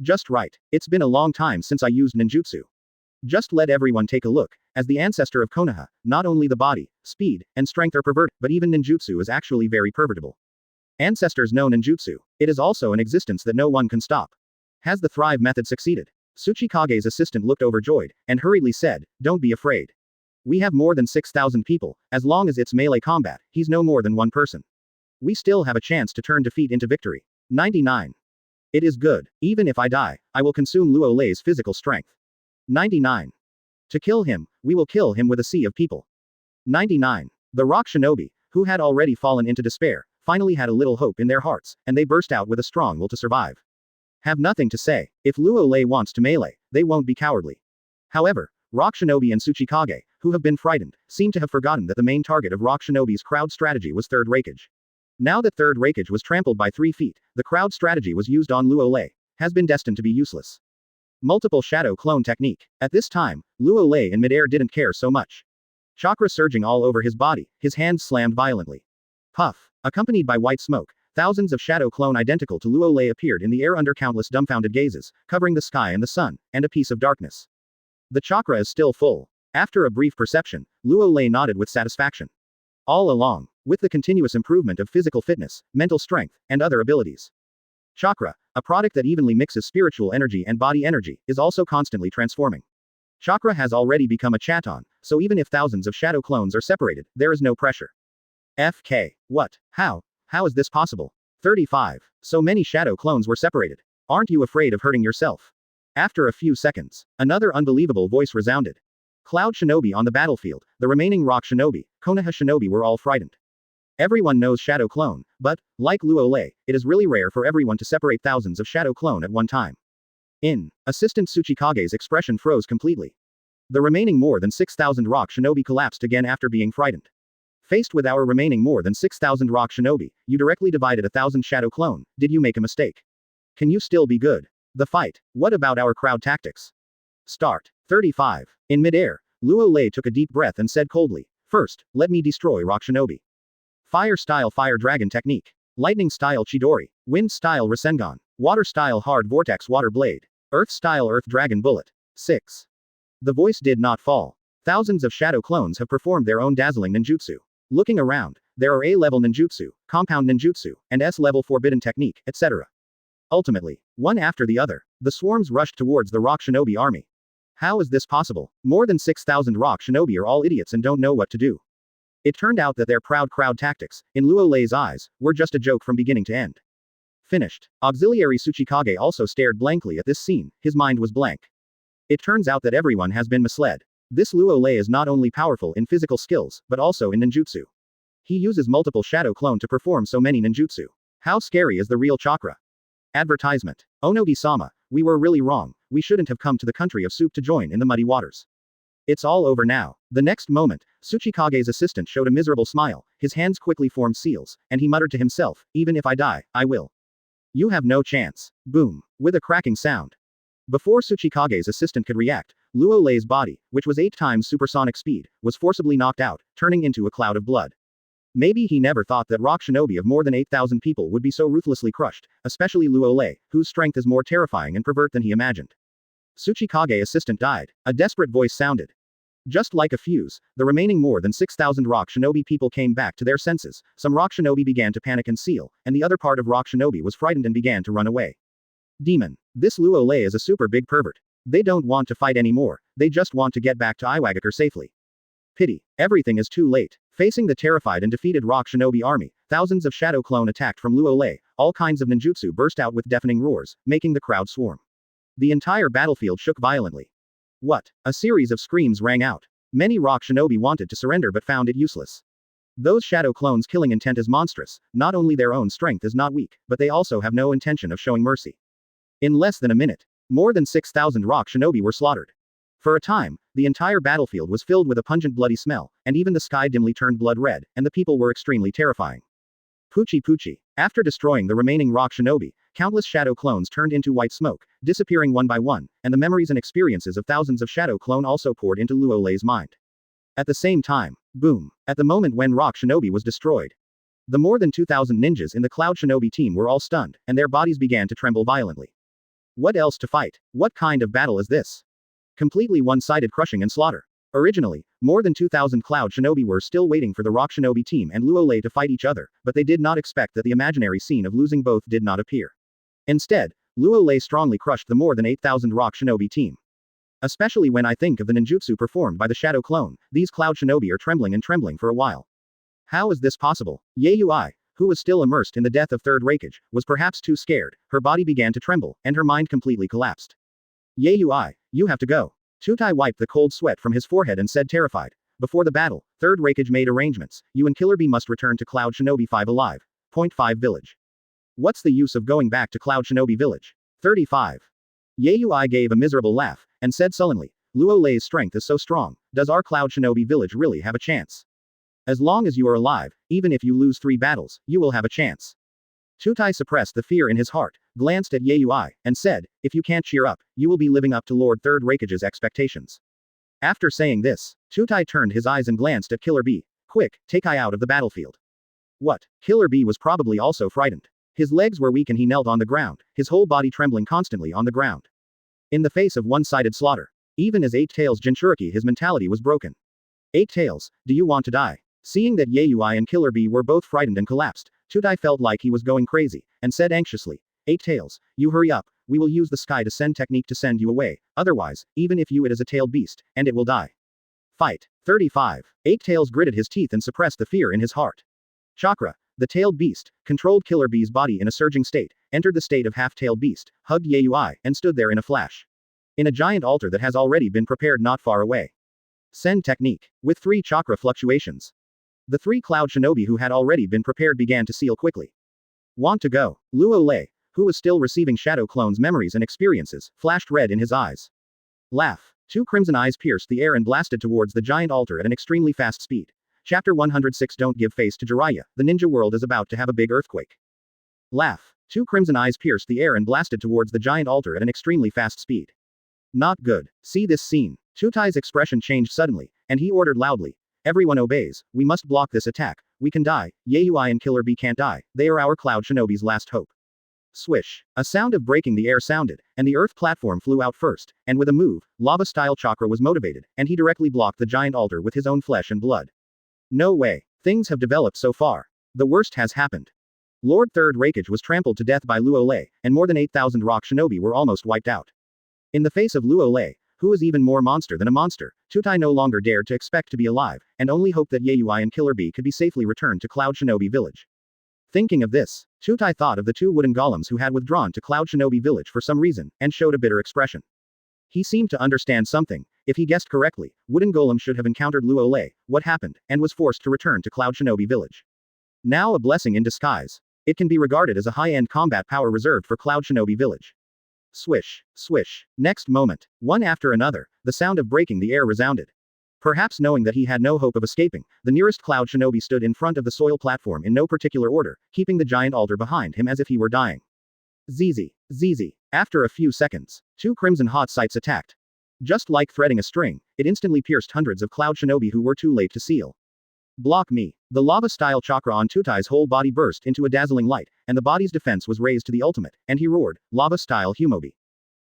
Just right. It's been a long time since I used ninjutsu. Just let everyone take a look. As the ancestor of Konoha, not only the body, speed, and strength are perverted, but even ninjutsu is actually very pervertible. Ancestors know ninjutsu. It is also an existence that no one can stop. Has the Thrive method succeeded? Tsuchikage's assistant looked overjoyed, and hurriedly said, don't be afraid. We have more than 6,000 people. As long as it's melee combat, he's no more than one person. We still have a chance to turn defeat into victory. 99. It is good. Even if I die, I will consume Luo Lei's physical strength. 99. To kill him, we will kill him with a sea of people. 99. The Rock Shinobi, who had already fallen into despair, finally had a little hope in their hearts, and they burst out with a strong will to survive. Have nothing to say. If Luo Lei wants to melee, they won't be cowardly. However, Rock Shinobi and Tsuchikage, who have been frightened, seem to have forgotten that the main target of Rock Shinobi's crowd strategy was Third Raikage. Now that Third Raikage was trampled by 3 feet, the crowd strategy was used on Luo Lei, has been destined to be useless. Multiple shadow clone technique. At this time, Luo Lei in midair didn't care so much. Chakra surging all over his body, his hands slammed violently. Puff. Accompanied by white smoke, thousands of shadow clone identical to Luo Lei appeared in the air under countless dumbfounded gazes, covering the sky and the sun, and a piece of darkness. The chakra is still full. After a brief perception, Luo Lei nodded with satisfaction. All along, with the continuous improvement of physical fitness, mental strength, and other abilities. Chakra, a product that evenly mixes spiritual energy and body energy, is also constantly transforming. Chakra has already become a chaton, so even if thousands of shadow clones are separated, there is no pressure. FK. What? How is this possible? 35. So many shadow clones were separated. Aren't you afraid of hurting yourself? After a few seconds, another unbelievable voice resounded. Cloud Shinobi on the battlefield, the remaining Rock Shinobi, Konoha Shinobi were all frightened. Everyone knows Shadow Clone, but, like Luo Lei, it is really rare for everyone to separate thousands of Shadow Clone at one time. Assistant Tsuchikage's expression froze completely. The remaining more than 6,000 rock shinobi collapsed again after being frightened. Faced with our remaining more than 6,000 rock shinobi, you directly divided 1,000 Shadow Clone. Did you make a mistake? Can you still be good? The fight. What about our crowd tactics? Start. 35. In midair, Luo Lei took a deep breath and said coldly, "First, let me destroy rock shinobi. Fire-style Fire Dragon technique. Lightning-style Chidori. Wind-style Rasengan. Water-style Hard Vortex Water Blade. Earth-style Earth Dragon Bullet." 6. The voice did not fall. Thousands of Shadow Clones have performed their own dazzling ninjutsu. Looking around, there are A-level ninjutsu, compound ninjutsu, and S-level forbidden technique, etc. Ultimately, one after the other, the swarms rushed towards the rock shinobi army. How is this possible? More than 6,000 rock shinobi are all idiots and don't know what to do. It turned out that their proud crowd tactics, in Luo Lei's eyes, were just a joke from beginning to end. Finished. Auxiliary Tsuchikage also stared blankly at this scene, his mind was blank. It turns out that everyone has been misled. This Luo Lei is not only powerful in physical skills, but also in ninjutsu. He uses multiple Shadow Clone to perform so many ninjutsu. How scary is the real chakra? Advertisement. Onogi-sama, we were really wrong, we shouldn't have come to the country of soup to join in the muddy waters. It's all over now. The next moment, Tsuchikage's assistant showed a miserable smile, his hands quickly formed seals, and he muttered to himself, "Even if I die, I will." "You have no chance." Boom. With a cracking sound. Before Tsuchikage's assistant could react, Luo Lei's body, which was 8 times supersonic speed, was forcibly knocked out, turning into a cloud of blood. Maybe he never thought that rock shinobi of more than 8,000 people would be so ruthlessly crushed, especially Luo Lei, whose strength is more terrifying and pervert than he imagined. Tsuchikage assistant died. A desperate voice sounded. Just like a fuse, the remaining more than 6,000 rock shinobi people came back to their senses, some rock shinobi began to panic and seal, and the other part of rock shinobi was frightened and began to run away. Demon. This Luo Lei is a super big pervert. They don't want to fight anymore, they just want to get back to Iwagakure safely. Pity. Everything is too late. Facing the terrified and defeated rock shinobi army, thousands of Shadow Clone attacked from Luo Lei, all kinds of ninjutsu burst out with deafening roars, making the crowd swarm. The entire battlefield shook violently. What? A series of screams rang out. Many rock shinobi wanted to surrender but found it useless. Those Shadow Clones' killing intent is monstrous, not only their own strength is not weak, but they also have no intention of showing mercy. In less than a minute, more than 6,000 rock shinobi were slaughtered. For a time, the entire battlefield was filled with a pungent bloody smell, and even the sky dimly turned blood red, and the people were extremely terrifying. Puchi Puchi. After destroying the remaining rock shinobi, countless Shadow Clones turned into white smoke, disappearing one by one, and the memories and experiences of thousands of Shadow Clone also poured into Luo Lei's mind. At the same time, boom, at the moment when rock shinobi was destroyed. The more than 2,000 ninjas in the Cloud Shinobi team were all stunned, and their bodies began to tremble violently. What else to fight? What kind of battle is this? Completely one-sided crushing and slaughter. Originally, more than 2,000 Cloud Shinobi were still waiting for the Rock Shinobi team and Luo Lei to fight each other, but they did not expect that the imaginary scene of losing both did not appear. Instead, Luo Lei strongly crushed the more than 8,000 Rock Shinobi team. Especially when I think of the ninjutsu performed by the Shadow Clone, these Cloud Shinobi are trembling for a while. How is this possible? Yayui, who was still immersed in the death of Third Raikage, was perhaps too scared, her body began to tremble, and her mind completely collapsed. Yayui, you have to go. Tutai wiped the cold sweat from his forehead and said terrified. Before the battle, Third Raikage made arrangements, you and Killer Bee must return to Cloud Shinobi 5 alive. Point 5 Village. What's the use of going back to Cloud Shinobi Village? 35. Yayui gave a miserable laugh, and said sullenly, Luo Lei's strength is so strong, does our Cloud Shinobi Village really have a chance? As long as you are alive, even if you lose 3 battles, you will have a chance. Tutai suppressed the fear in his heart, glanced at Yayui, and said, if you can't cheer up, you will be living up to Lord Third Raikage's expectations. After saying this, Tutai turned his eyes and glanced at Killer Bee. Quick, take Kai out of the battlefield. What? Killer Bee was probably also frightened. His legs were weak and he knelt on the ground, his whole body trembling constantly on the ground. In the face of one-sided slaughter. Even as Eight Tails Jinchuriki his mentality was broken. 8 Tails, do you want to die? Seeing that Yayui and Killer Bee were both frightened and collapsed, Tutai felt like he was going crazy, and said anxiously, 8 Tails, you hurry up, we will use the sky to send technique to send you away, otherwise, even if it is a tailed beast, and it will die. Fight. 35. 8 Tails gritted his teeth and suppressed the fear in his heart. Chakra, the tailed beast, controlled Killer Bee's body in a surging state, entered the state of half-tailed beast, hugged Yayui, and stood there in a flash. In a giant altar that has already been prepared not far away. Send technique. With 3 chakra fluctuations. The 3 cloud shinobi who had already been prepared began to seal quickly. Want to go? Luo Lei, who was still receiving Shadow Clone's memories and experiences, flashed red in his eyes. Laugh. 2 crimson eyes pierced the air and blasted towards the giant altar at an extremely fast speed. Chapter 106. Don't give face to Jiraiya, the ninja world is about to have a big earthquake. Laugh. 2 crimson eyes pierced the air and blasted towards the giant altar at an extremely fast speed. Not good. See this scene. Tutai's expression changed suddenly, and he ordered loudly. Everyone obeys, we must block this attack, we can die, Yayui and Killer Bee can't die, they are our cloud shinobi's last hope. Swish. A sound of breaking the air sounded, and the earth platform flew out first, and with a move, lava-style chakra was motivated, and he directly blocked the giant altar with his own flesh and blood. No way. Things have developed so far. The worst has happened. Lord Third Raikage was trampled to death by Luo Lei, and more than 8,000 rock shinobi were almost wiped out. In the face of Luo Lei, who was even more monster than a monster, Tutai no longer dared to expect to be alive, and only hoped that Yayui and Killer Bee could be safely returned to Cloud Shinobi Village. Thinking of this, Tutai thought of the 2 wooden golems who had withdrawn to Cloud Shinobi Village for some reason, and showed a bitter expression. He seemed to understand something. If he guessed correctly, wooden golem should have encountered Luo Lei, what happened, and was forced to return to Cloud Shinobi Village. Now a blessing in disguise. It can be regarded as a high-end combat power reserved for Cloud Shinobi Village. Swish, swish. Next moment, one after another, the sound of breaking the air resounded. Perhaps knowing that he had no hope of escaping, the nearest cloud shinobi stood in front of the soil platform in no particular order, keeping the giant altar behind him as if he were dying. Zizi, zizi. After a few seconds, 2 crimson hot sights attacked. Just like threading a string, it instantly pierced hundreds of cloud shinobi who were too late to seal. Block me. The lava-style chakra on Tutai's whole body burst into a dazzling light, and the body's defense was raised to the ultimate, and he roared, lava-style Humobi.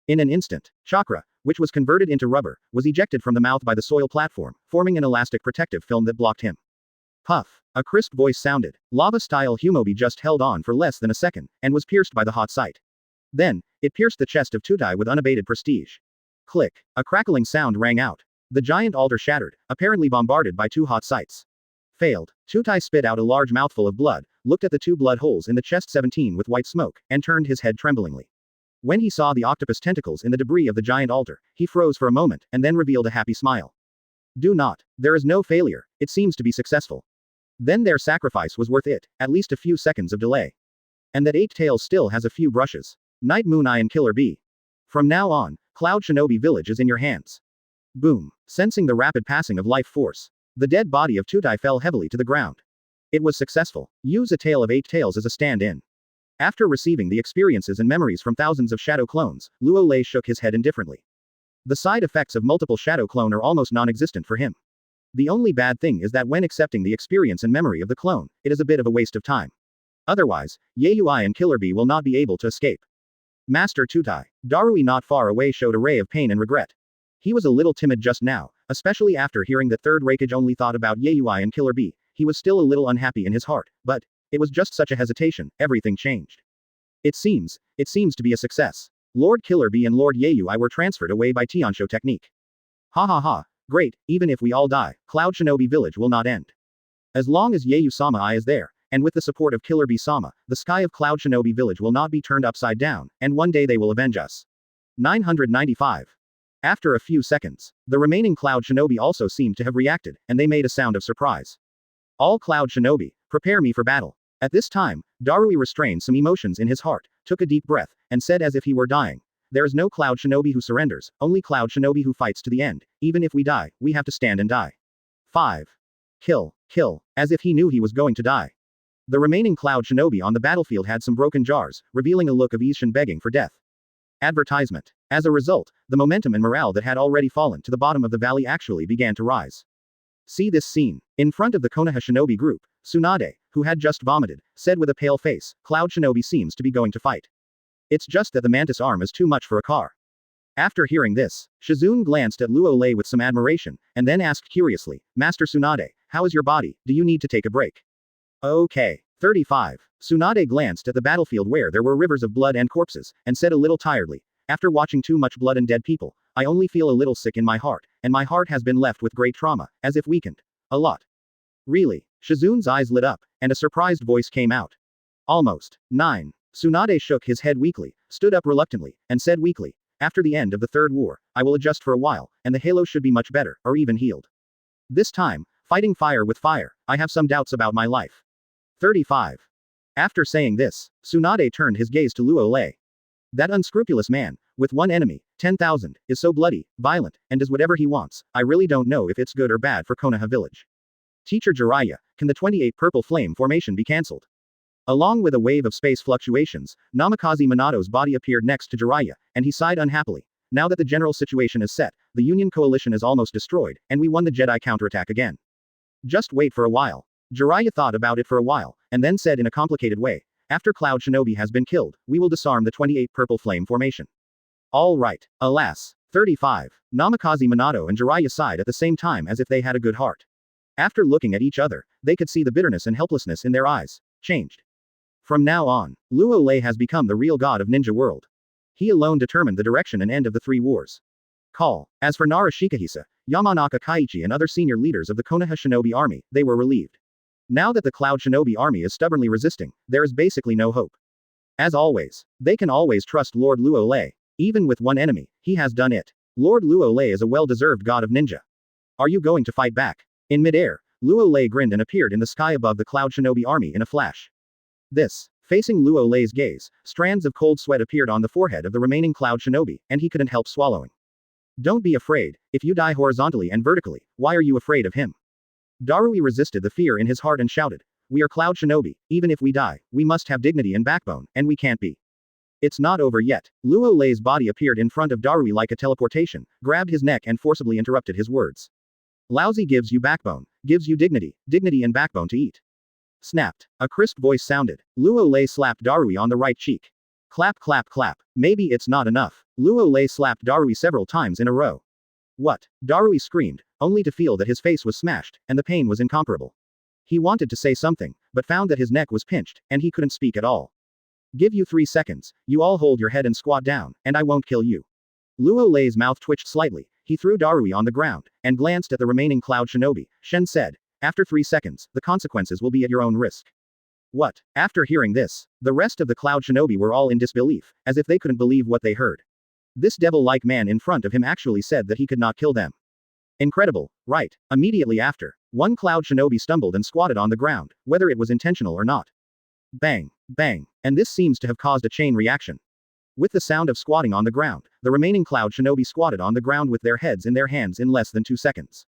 In an instant, chakra, which was converted into rubber, was ejected from the mouth by the soil platform, forming an elastic protective film that blocked him. Puff. A crisp voice sounded. Lava-style Humobi just held on for less than a second, and was pierced by the hot sight. Then, it pierced the chest of Tutai with unabated prestige. Click. A crackling sound rang out. The giant altar shattered, apparently bombarded by 2 hot sights. Failed. Tutai spit out a large mouthful of blood, looked at the 2 blood holes in the chest 17 with white smoke, and turned his head tremblingly. When he saw the octopus tentacles in the debris of the giant altar, he froze for a moment, and then revealed a happy smile. Do not. There is no failure, it seems to be successful. Then their sacrifice was worth it, at least a few seconds of delay. And that 8-Tails still has a few brushes. Night Moon Eye and Killer Bee. From now on, Cloud Shinobi Village is in your hands. Boom. Sensing the rapid passing of life force, the dead body of Tutai fell heavily to the ground. It was successful. Use a tale of 8-Tails as a stand-in. After receiving the experiences and memories from thousands of shadow clones, Luo Lei shook his head indifferently. The side effects of multiple shadow clone are almost non-existent for him. The only bad thing is that when accepting the experience and memory of the clone, it is a bit of a waste of time. Otherwise, Yayui and Killer Bee will not be able to escape. Master Tutai. Darui not far away showed a ray of pain and regret. He was a little timid just now, especially after hearing that Third Raikage only thought about Yayui and Killer Bee. He was still a little unhappy in his heart, but it was just such a hesitation, everything changed. It seems to be a success. Lord Killer Bee and Lord Yayui were transferred away by Tiansho technique. Ha ha ha, great, even if we all die, Cloud Shinobi Village will not end. As long as Yayu-sama is there, and with the support of Killer Bee-sama, the sky of Cloud Shinobi Village will not be turned upside down, and one day they will avenge us. 995. After a few seconds, the remaining Cloud Shinobi also seemed to have reacted, and they made a sound of surprise. All Cloud Shinobi, prepare me for battle. At this time, Darui restrained some emotions in his heart, took a deep breath, and said as if he were dying. There is no Cloud Shinobi who surrenders, only Cloud Shinobi who fights to the end. Even if we die, we have to stand and die. 5. Kill, kill, as if he knew he was going to die. The remaining Cloud Shinobi on the battlefield had some broken jars, revealing a look of Ishin begging for death. Advertisement. As a result, the momentum and morale that had already fallen to the bottom of the valley actually began to rise. See this scene. In front of the Konoha Shinobi group, Tsunade, who had just vomited, said with a pale face, Cloud Shinobi seems to be going to fight. It's just that the mantis arm is too much for a car. After hearing this, Shizune glanced at Luo Lei with some admiration, and then asked curiously, Master Tsunade, how is your body, do you need to take a break? Okay. 35. Tsunade glanced at the battlefield where there were rivers of blood and corpses, and said a little tiredly, after watching too much blood and dead people, I only feel a little sick in my heart, and my heart has been left with great trauma, as if weakened. A lot. Really? Shizune's eyes lit up, and a surprised voice came out. Almost. 9. Tsunade shook his head weakly, stood up reluctantly, and said weakly, after the end of the Third War, I will adjust for a while, and the halo should be much better, or even healed. This time, Fighting fire with fire, I have some doubts about my life. 35. After saying this, Tsunade turned his gaze to Luo Lei. That unscrupulous man, with one enemy, 10,000, is so bloody, violent, and does whatever he wants. I really don't know if it's good or bad for Konoha Village. Teacher Jiraiya, can the 28 Purple Flame formation be cancelled? Along with a wave of space fluctuations, Namikaze Minato's body appeared next to Jiraiya, and he sighed unhappily. Now that the general situation is set, the Union coalition is almost destroyed, and we won the Jedi counterattack again. Just wait for a while. Jiraiya thought about it for a while, and then said in a complicated way, after Cloud Shinobi has been killed, we will disarm the 28 Purple Flame formation. All right. Alas. 35. Namikaze Minato and Jiraiya sighed at the same time as if they had a good heart. After looking at each other, they could see the bitterness and helplessness in their eyes. Changed. From now on, Luo Lei has become the real god of ninja world. He alone determined the direction and end of the three wars. Call. As for Nara Shikahisa, Yamanaka Kaiichi and other senior leaders of the Konoha Shinobi army, they were relieved. Now that the Cloud Shinobi army is stubbornly resisting, there is basically no hope. As always, they can always trust Lord Luo Lei. Even with one enemy, he has done it. Lord Luo Lei is a well-deserved god of ninja. Are you going to fight back? In midair, Luo Lei grinned and appeared in the sky above the Cloud Shinobi army in a flash. Facing Luo Lei's gaze, strands of cold sweat appeared on the forehead of the remaining Cloud Shinobi, and he couldn't help swallowing. Don't be afraid. If you die horizontally and vertically, why are you afraid of him? Darui resisted the fear in his heart and shouted, we are Cloud Shinobi, even if we die, we must have dignity and backbone, and we can't be. It's not over yet. Luo Lei's body appeared in front of Darui like a teleportation, grabbed his neck and forcibly interrupted his words. Laozi gives you backbone, gives you dignity and backbone to eat. Snapped. A crisp voice sounded. Luo Lei slapped Darui on the right cheek. Clap clap clap. Maybe it's not enough. Luo Lei slapped Darui several times in a row. What? Darui screamed, only to feel that his face was smashed, and the pain was incomparable. He wanted to say something, but found that his neck was pinched, and he couldn't speak at all. Give you 3 seconds, you all hold your head and squat down, and I won't kill you. Luo Lei's mouth twitched slightly, he threw Darui on the ground, and glanced at the remaining Cloud Shinobi. Shen said, after 3 seconds, the consequences will be at your own risk. What? After hearing this, the rest of the Cloud Shinobi were all in disbelief, as if they couldn't believe what they heard. This devil-like man in front of him actually said that he could not kill them. Incredible, right? Immediately after, one Cloud Shinobi stumbled and squatted on the ground, whether it was intentional or not. Bang, bang, and this seems to have caused a chain reaction. With the sound of squatting on the ground, the remaining Cloud Shinobi squatted on the ground with their heads in their hands in less than 2 seconds.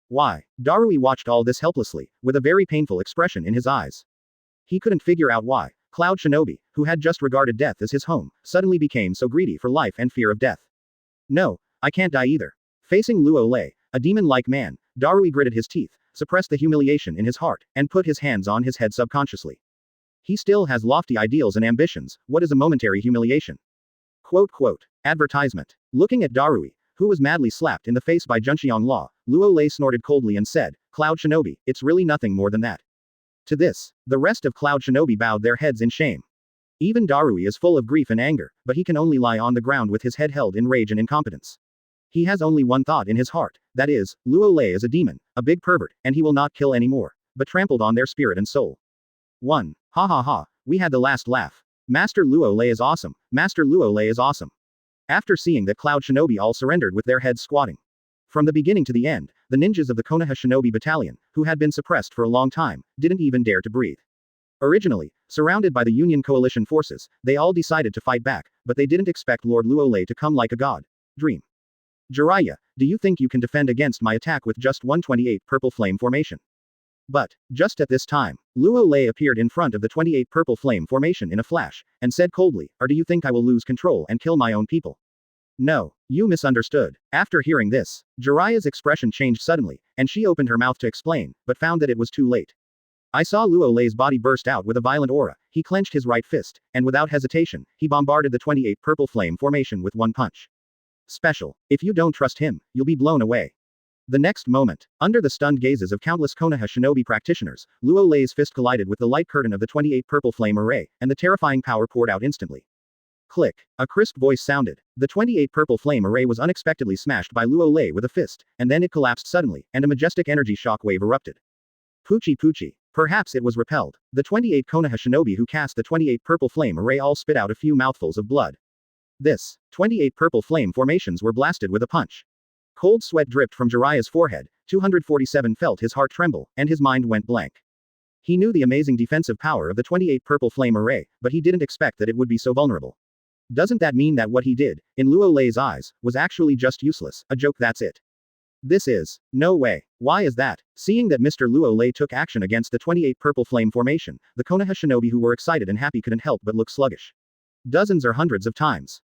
Why? Darui watched all this helplessly, with a very painful expression in his eyes. He couldn't figure out why Cloud Shinobi, who had just regarded death as his home, suddenly became so greedy for life and fear of death. No, I can't die either. Facing Luo Lei, a demon-like man, Darui gritted his teeth, suppressed the humiliation in his heart, and put his hands on his head subconsciously. He still has lofty ideals and ambitions, what is a momentary humiliation? Quote. Advertisement. Looking at Darui, who was madly slapped in the face by Junxiang Law, Luo Lei snorted coldly and said, Cloud Shinobi, it's really nothing more than that. To this, the rest of Cloud Shinobi bowed their heads in shame. Even Darui is full of grief and anger, but he can only lie on the ground with his head held in rage and incompetence. He has only one thought in his heart, that is, Luo Lei is a demon, a big pervert, and he will not kill anymore, but trampled on their spirit and soul. 1. Ha ha ha, we had the last laugh. Master Luo Lei is awesome, Master Luo Lei is awesome. After seeing that Cloud Shinobi all surrendered with their heads squatting. From the beginning to the end, the ninjas of the Konoha Shinobi Battalion, who had been suppressed for a long time, didn't even dare to breathe. Originally, surrounded by the Union coalition forces, they all decided to fight back, but they didn't expect Lord Luo Lei to come like a god. Dream. Jiraiya, do you think you can defend against my attack with just 128 Purple Flame formation? But, just at this time, Luo Lei appeared in front of the 28 Purple Flame formation in a flash, and said coldly, or do you think I will lose control and kill my own people? No, you misunderstood. After hearing this, Jiraiya's expression changed suddenly, and she opened her mouth to explain, but found that it was too late. I saw Luo Lei's body burst out with a violent aura, he clenched his right fist, and without hesitation, he bombarded the 28 Purple Flame formation with one punch. Special. If you don't trust him, you'll be blown away. The next moment, under the stunned gazes of countless Konoha Shinobi practitioners, Luo Lei's fist collided with the light curtain of the 28 Purple Flame array, and the terrifying power poured out instantly. Click. A crisp voice sounded. The 28 Purple Flame array was unexpectedly smashed by Luo Lei with a fist, and then it collapsed suddenly, and a majestic energy shockwave erupted. Poochie poochie. Perhaps it was repelled. The 28 Konoha Shinobi who cast the 28 Purple Flame array all spit out a few mouthfuls of blood. 28 Purple Flame formations were blasted with a punch. Cold sweat dripped from Jiraiya's forehead, 247 felt his heart tremble, and his mind went blank. He knew the amazing defensive power of the 28 Purple Flame Array, but he didn't expect that it would be so vulnerable. Doesn't that mean that what he did, in Luo Lei's eyes, was actually just useless, a joke, that's it? This is. No way. Why is that? Seeing that Mr. Luo Lei took action against the 28 Purple Flame formation, the Konoha shinobi who were excited and happy couldn't help but look sluggish. Dozens or hundreds of times.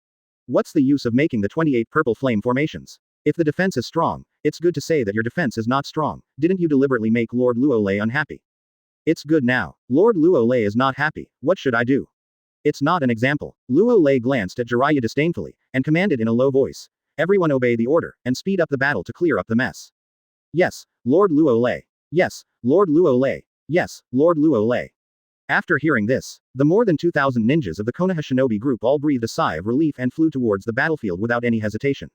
What's the use of making the 28 Purple Flame formations? If the defense is strong, it's good to say that your defense is not strong. Didn't you deliberately make Lord Luo Lei unhappy? It's good now. Lord Luo Lei is not happy. What should I do? It's not an example. Luo Lei glanced at Jiraiya disdainfully, and commanded in a low voice. Everyone obey the order, and speed up the battle to clear up the mess. Yes, Lord Luo Lei. Yes, Lord Luo Lei. Yes, Lord Luo Lei. After hearing this, the more than 2,000 ninjas of the Konoha shinobi group all breathed a sigh of relief and flew towards the battlefield without any hesitation.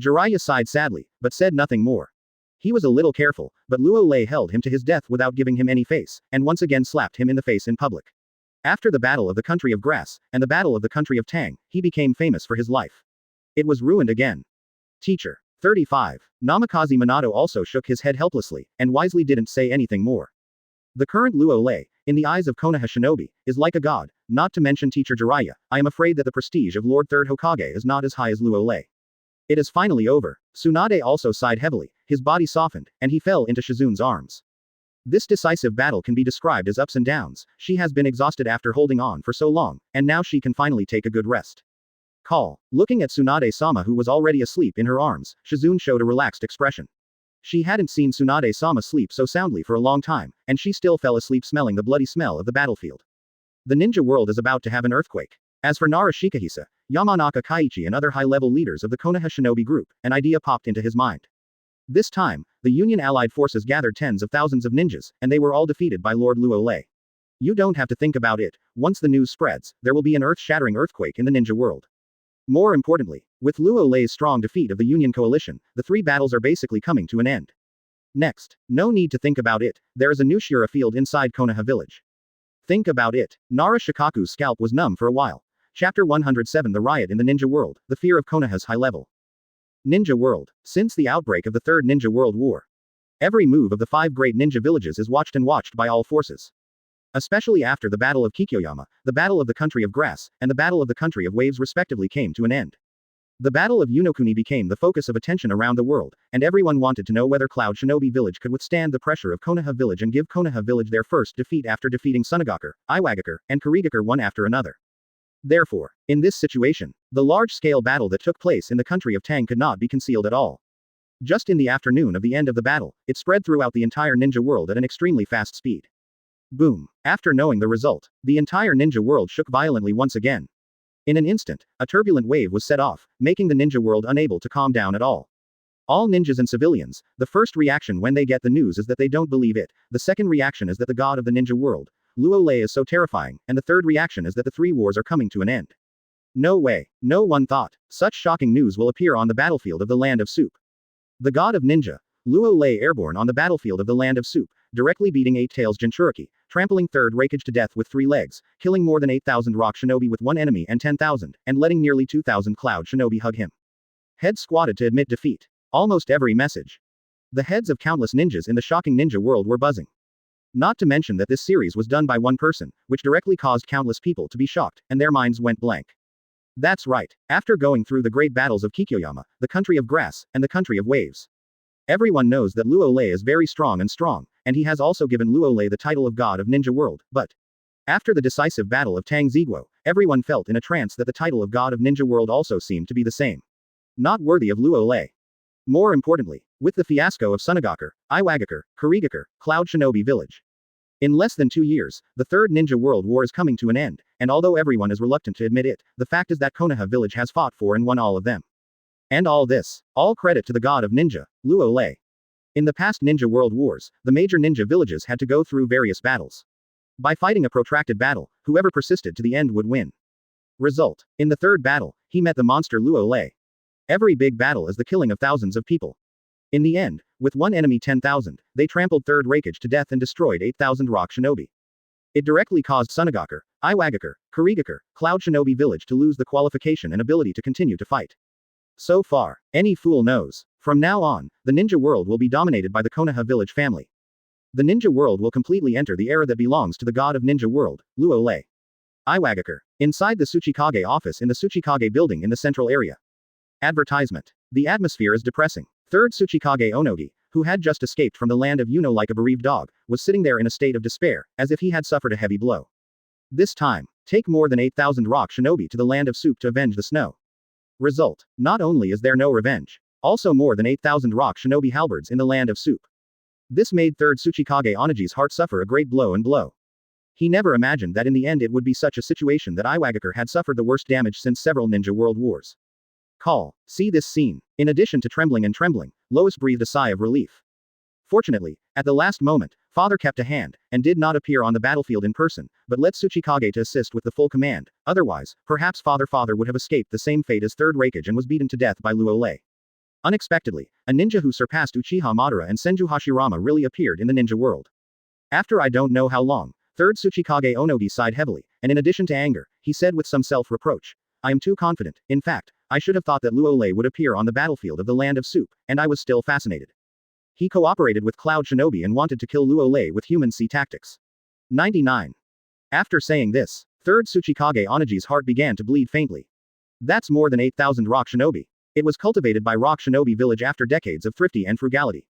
Jiraiya sighed sadly, but said nothing more. He was a little careful, but Luo Lei held him to his death without giving him any face, and once again slapped him in the face in public. After the Battle of the Country of Grass, and the Battle of the Country of Tang, he became famous for his life. It was ruined again. Teacher. 35. Namikaze Minato also shook his head helplessly, and wisely didn't say anything more. The current Luo Lei, in the eyes of Konoha shinobi, is like a god, not to mention Teacher Jiraiya. I am afraid that the prestige of Lord Third Hokage is not as high as Luo Lei. It is finally over. Tsunade also sighed heavily, his body softened, and he fell into Shizun's arms. This decisive battle can be described as ups and downs. She has been exhausted after holding on for so long, and now she can finally take a good rest. Call. Looking at Tsunade-sama who was already asleep in her arms, Shizun showed a relaxed expression. She hadn't seen Tsunade-sama sleep so soundly for a long time, and she still fell asleep smelling the bloody smell of the battlefield. The ninja world is about to have an earthquake. As for Nara Shikahisa, Yamanaka Kaiichi and other high-level leaders of the Konoha shinobi group, an idea popped into his mind. This time, the Union Allied forces gathered tens of thousands of ninjas, and they were all defeated by Lord Luo Lei. You don't have to think about it. Once the news spreads, there will be an earth-shattering earthquake in the ninja world. More importantly, with Luo Lei's strong defeat of the Union coalition, the three battles are basically coming to an end. Next, no need to think about it, there is a new Shira field inside Konoha Village. Think about it. Nara Shikaku's scalp was numb for a while. Chapter 107 The Riot in the Ninja World, the fear of Konoha's high level. Ninja World. Since the outbreak of the Third Ninja World War, every move of the 5 great ninja villages is watched by all forces. Especially after the Battle of Kikyoyama, the Battle of the Country of Grass, and the Battle of the Country of Waves respectively came to an end. The Battle of Unokuni became the focus of attention around the world, and everyone wanted to know whether Cloud Shinobi Village could withstand the pressure of Konoha Village and give Konoha Village their first defeat after defeating Sunagakure, Iwagakure, and Kurigakure one after another. Therefore, in this situation, the large-scale battle that took place in the country of Tang could not be concealed at all. Just in the afternoon of the end of the battle, it spread throughout the entire ninja world at an extremely fast speed. Boom. After knowing the result, the entire ninja world shook violently once again. In an instant, a turbulent wave was set off, making the ninja world unable to calm down at all. All ninjas and civilians, the first reaction when they get the news is that they don't believe it, the second reaction is that the god of the ninja world, Luo Lei, is so terrifying, and the third reaction is that the three wars are coming to an end. No way. No one thought such shocking news will appear on the battlefield of the Land of Soup. The god of ninja, Luo Lei, airborne on the battlefield of the Land of Soup, directly beating 8-Tails Jinchuriki, trampling Third Raikage to death with 3 legs, killing more than 8,000 rock shinobi with 1 enemy and 10,000, and letting nearly 2,000 cloud shinobi hug him. Heads squatted to admit defeat. Almost every message. The heads of countless ninjas in the shocking ninja world were buzzing. Not to mention that this series was done by one person, which directly caused countless people to be shocked, and their minds went blank. That's right. After going through the great battles of Kikyoyama, the country of grass, and the country of waves, everyone knows that Luo Lei is very strong, and he has also given Luo Lei the title of God of Ninja World, but after the decisive battle of Tang Ziguo, everyone felt in a trance that the title of God of Ninja World also seemed to be the same. Not worthy of Luo Lei. More importantly, with the fiasco of Sunagakure, Iwagakure, Kurigakure, Cloud Shinobi Village. In less than 2 years, the Third Ninja World War is coming to an end, and although everyone is reluctant to admit it, the fact is that Konoha Village has fought for and won all of them. And all this, all credit to the god of ninja, Luo Lei. In the past Ninja World Wars, the major ninja villages had to go through various battles. By fighting a protracted battle, whoever persisted to the end would win. Result. In the third battle, he met the monster Luo Lei. Every big battle is the killing of thousands of people. In the end, with one enemy 10,000, they trampled Third Raikage to death and destroyed 8,000 rock shinobi. It directly caused Sunagakure, Iwagakure, Kurigakure, Cloud Shinobi Village to lose the qualification and ability to continue to fight. So far, any fool knows. From now on, the ninja world will be dominated by the Konoha Village family. The ninja world will completely enter the era that belongs to the god of ninja world, Luo Lei. Iwagakure. Inside the Tsuchikage office in the Tsuchikage building in the central area. Advertisement. The atmosphere is depressing. Third Tsuchikage Onogi, who had just escaped from the land of Yuno like a bereaved dog, was sitting there in a state of despair, as if he had suffered a heavy blow. This time, take more than 8,000 rock shinobi to the land of soup to avenge the snow. Result. Not only is there no revenge, also more than 8,000 rock shinobi halberds in the land of soup. This made third Tsuchikage Onogi's heart suffer a great blow. He never imagined that in the end it would be such a situation that Iwagakure had suffered the worst damage since several ninja world wars. Call. See this scene. In addition to trembling, Lois breathed a sigh of relief. Fortunately, at the last moment, father kept a hand, and did not appear on the battlefield in person, but let Tsuchikage to assist with the full command, otherwise, perhaps father would have escaped the same fate as third Raikage and was beaten to death by Luo Lei. Unexpectedly, a ninja who surpassed Uchiha Madara and Senju Hashirama really appeared in the ninja world. After I don't know how long, third Tsuchikage Onogi sighed heavily, and in addition to anger, he said with some self-reproach, I am too confident. In fact, I should have thought that Luo Lei would appear on the battlefield of the land of soup, and I was still fascinated. He cooperated with Cloud Shinobi and wanted to kill Luo Lei with human sea tactics. 99. After saying this, third Tsuchikage Onogi's heart began to bleed faintly. That's more than 8,000 rock shinobi. It was cultivated by rock shinobi village after decades of thrifty and frugality.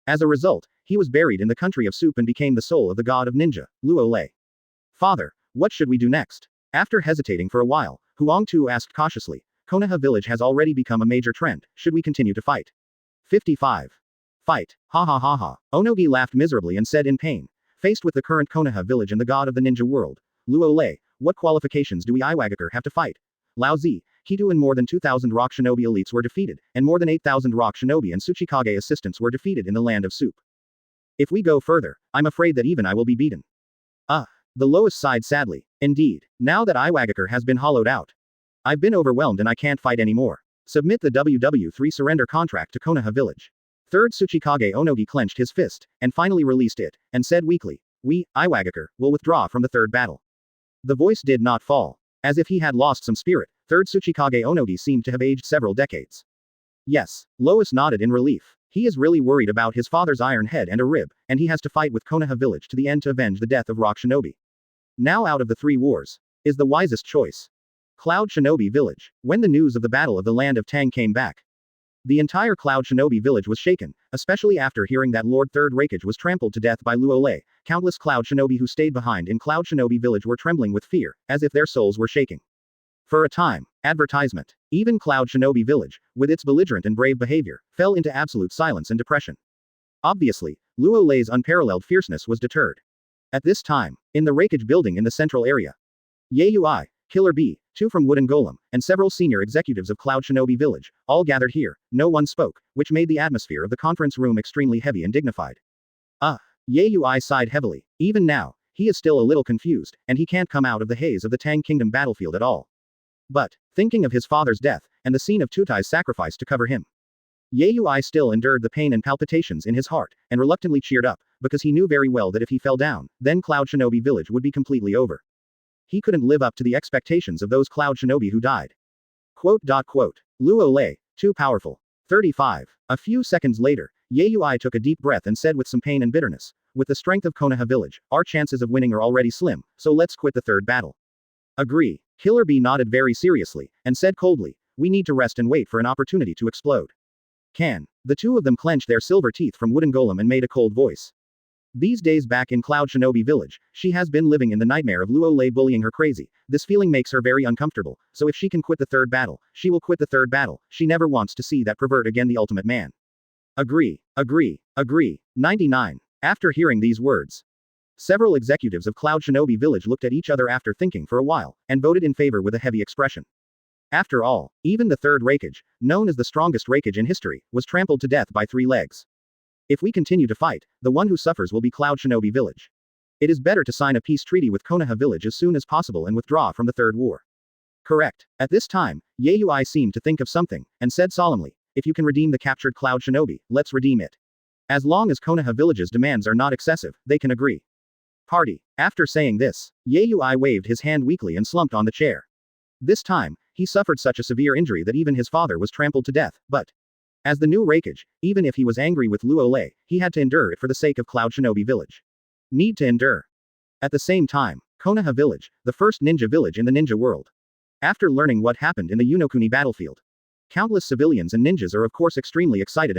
As a result, he was buried in the country of soup and became the soul of the god of ninja, Luo Lei. Father, what should we do next? After hesitating for a while, Huang Tu asked cautiously, Konoha Village has already become a major trend, should we continue to fight? 55. Fight. Ha ha ha ha. Onogi laughed miserably and said in pain, faced with the current Konoha Village and the god of the ninja world, Luo Lei, what qualifications do we Iwagakure have to fight? Laozi, Kitu and more than 2,000 rock shinobi elites were defeated, and more than 8,000 rock shinobi and Tsuchikage assistants were defeated in the land of soup. If we go further, I'm afraid that even I will be beaten. The Lois sighed sadly. Indeed, now that Iwagakure has been hollowed out, I've been overwhelmed and I can't fight anymore. Submit the WW3 surrender contract to Konoha Village. Third Tsuchikage Onogi clenched his fist, and finally released it, and said weakly, we, Iwagakure, will withdraw from the third battle. The voice did not fall. As if he had lost some spirit, third Tsuchikage Onogi seemed to have aged several decades. Yes, Lois nodded in relief. He is really worried about his father's iron head and a rib, and he has to fight with Konoha Village to the end to avenge the death of Rock Shinobi. Now out of the three wars, is the wisest choice. Cloud Shinobi Village. When the news of the Battle of the Land of Tang came back, the entire Cloud Shinobi Village was shaken, especially after hearing that Lord Third Raikage was trampled to death by Luo Lei. Countless Cloud Shinobi who stayed behind in Cloud Shinobi Village were trembling with fear, as if their souls were shaking. For a time, advertisement, even Cloud Shinobi Village, with its belligerent and brave behavior, fell into absolute silence and depression. Obviously, Luo Lei's unparalleled fierceness was deterred. At this time, in the Raikage building in the central area, Yui, Killer B, 2 from Wooden Golem, and several senior executives of Cloud Shinobi Village, all gathered here. No one spoke, which made the atmosphere of the conference room extremely heavy and dignified. Yui sighed heavily. Even now, he is still a little confused, and he can't come out of the haze of the Tang Kingdom battlefield at all. But, thinking of his father's death, and the scene of Tutai's sacrifice to cover him, Yui still endured the pain and palpitations in his heart, and reluctantly cheered up, because he knew very well that if he fell down, then Cloud Shinobi Village would be completely over. He couldn't live up to the expectations of those Cloud Shinobi who died. Luo Lei, too powerful. 35. A few seconds later, Yui took a deep breath and said with some pain and bitterness, with the strength of Konoha Village, our chances of winning are already slim, so let's quit the third battle. Agree. Killer B nodded very seriously, and said coldly, we need to rest and wait for an opportunity to explode. The two of them clenched their silver teeth from Wooden Golem and made a cold voice. These days back in Cloud Shinobi Village, she has been living in the nightmare of Luo Lei bullying her crazy. This feeling makes her very uncomfortable, so if she can quit the third battle, she will quit the third battle. She never wants to see that pervert again, the ultimate man. Agree. 99. After hearing these words, several executives of Cloud Shinobi Village looked at each other after thinking for a while, and voted in favor with a heavy expression. After all, even the third Raikage, known as the strongest Raikage in history, was trampled to death by 3 legs. If we continue to fight, the one who suffers will be Cloud Shinobi Village. It is better to sign a peace treaty with Konoha Village as soon as possible and withdraw from the third war. Correct. At this time, Yui seemed to think of something, and said solemnly, if you can redeem the captured Cloud Shinobi, let's redeem it. As long as Konoha Village's demands are not excessive, they can agree. Party. After saying this, Yui waved his hand weakly and slumped on the chair. This time, He suffered such a severe injury that even his father was trampled to death, but as the new Raikage, even if he was angry with Luo Lei, he had to endure it for the sake of Cloud Shinobi Village. Need to endure. At the same time, Konoha Village, the first ninja village in the ninja world. After learning what happened in the Unokuni battlefield, countless civilians and ninjas are of course extremely excited.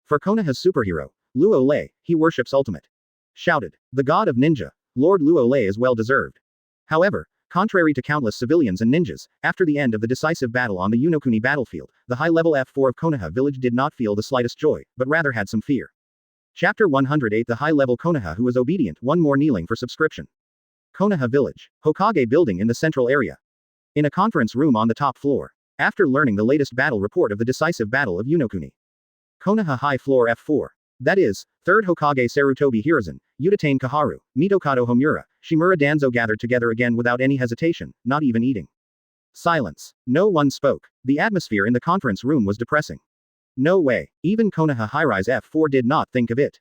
For Konoha's superhero, Luo Lei, he worships ultimate. Shouted. The god of ninja, Lord Luo Lei is well deserved. However, contrary to countless civilians and ninjas, after the end of the decisive battle on the Unokuni battlefield, the high-level F4 of Konoha Village did not feel the slightest joy, but rather had some fear. Chapter 108 The high-level Konoha who was obedient, one more kneeling for subscription. Konoha Village. Hokage building in the central area. In a conference room on the top floor. After learning the latest battle report of the decisive battle of Unokuni. Konoha High Floor F4. That is, 3rd Hokage Sarutobi Hiruzen, Utatane Koharu, Mitokado Homura, Shimura Danzo gathered together again without any hesitation, not even eating. Silence. No one spoke. The atmosphere in the conference room was depressing. No way. Even Konoha High-Rise F4 did not think of it.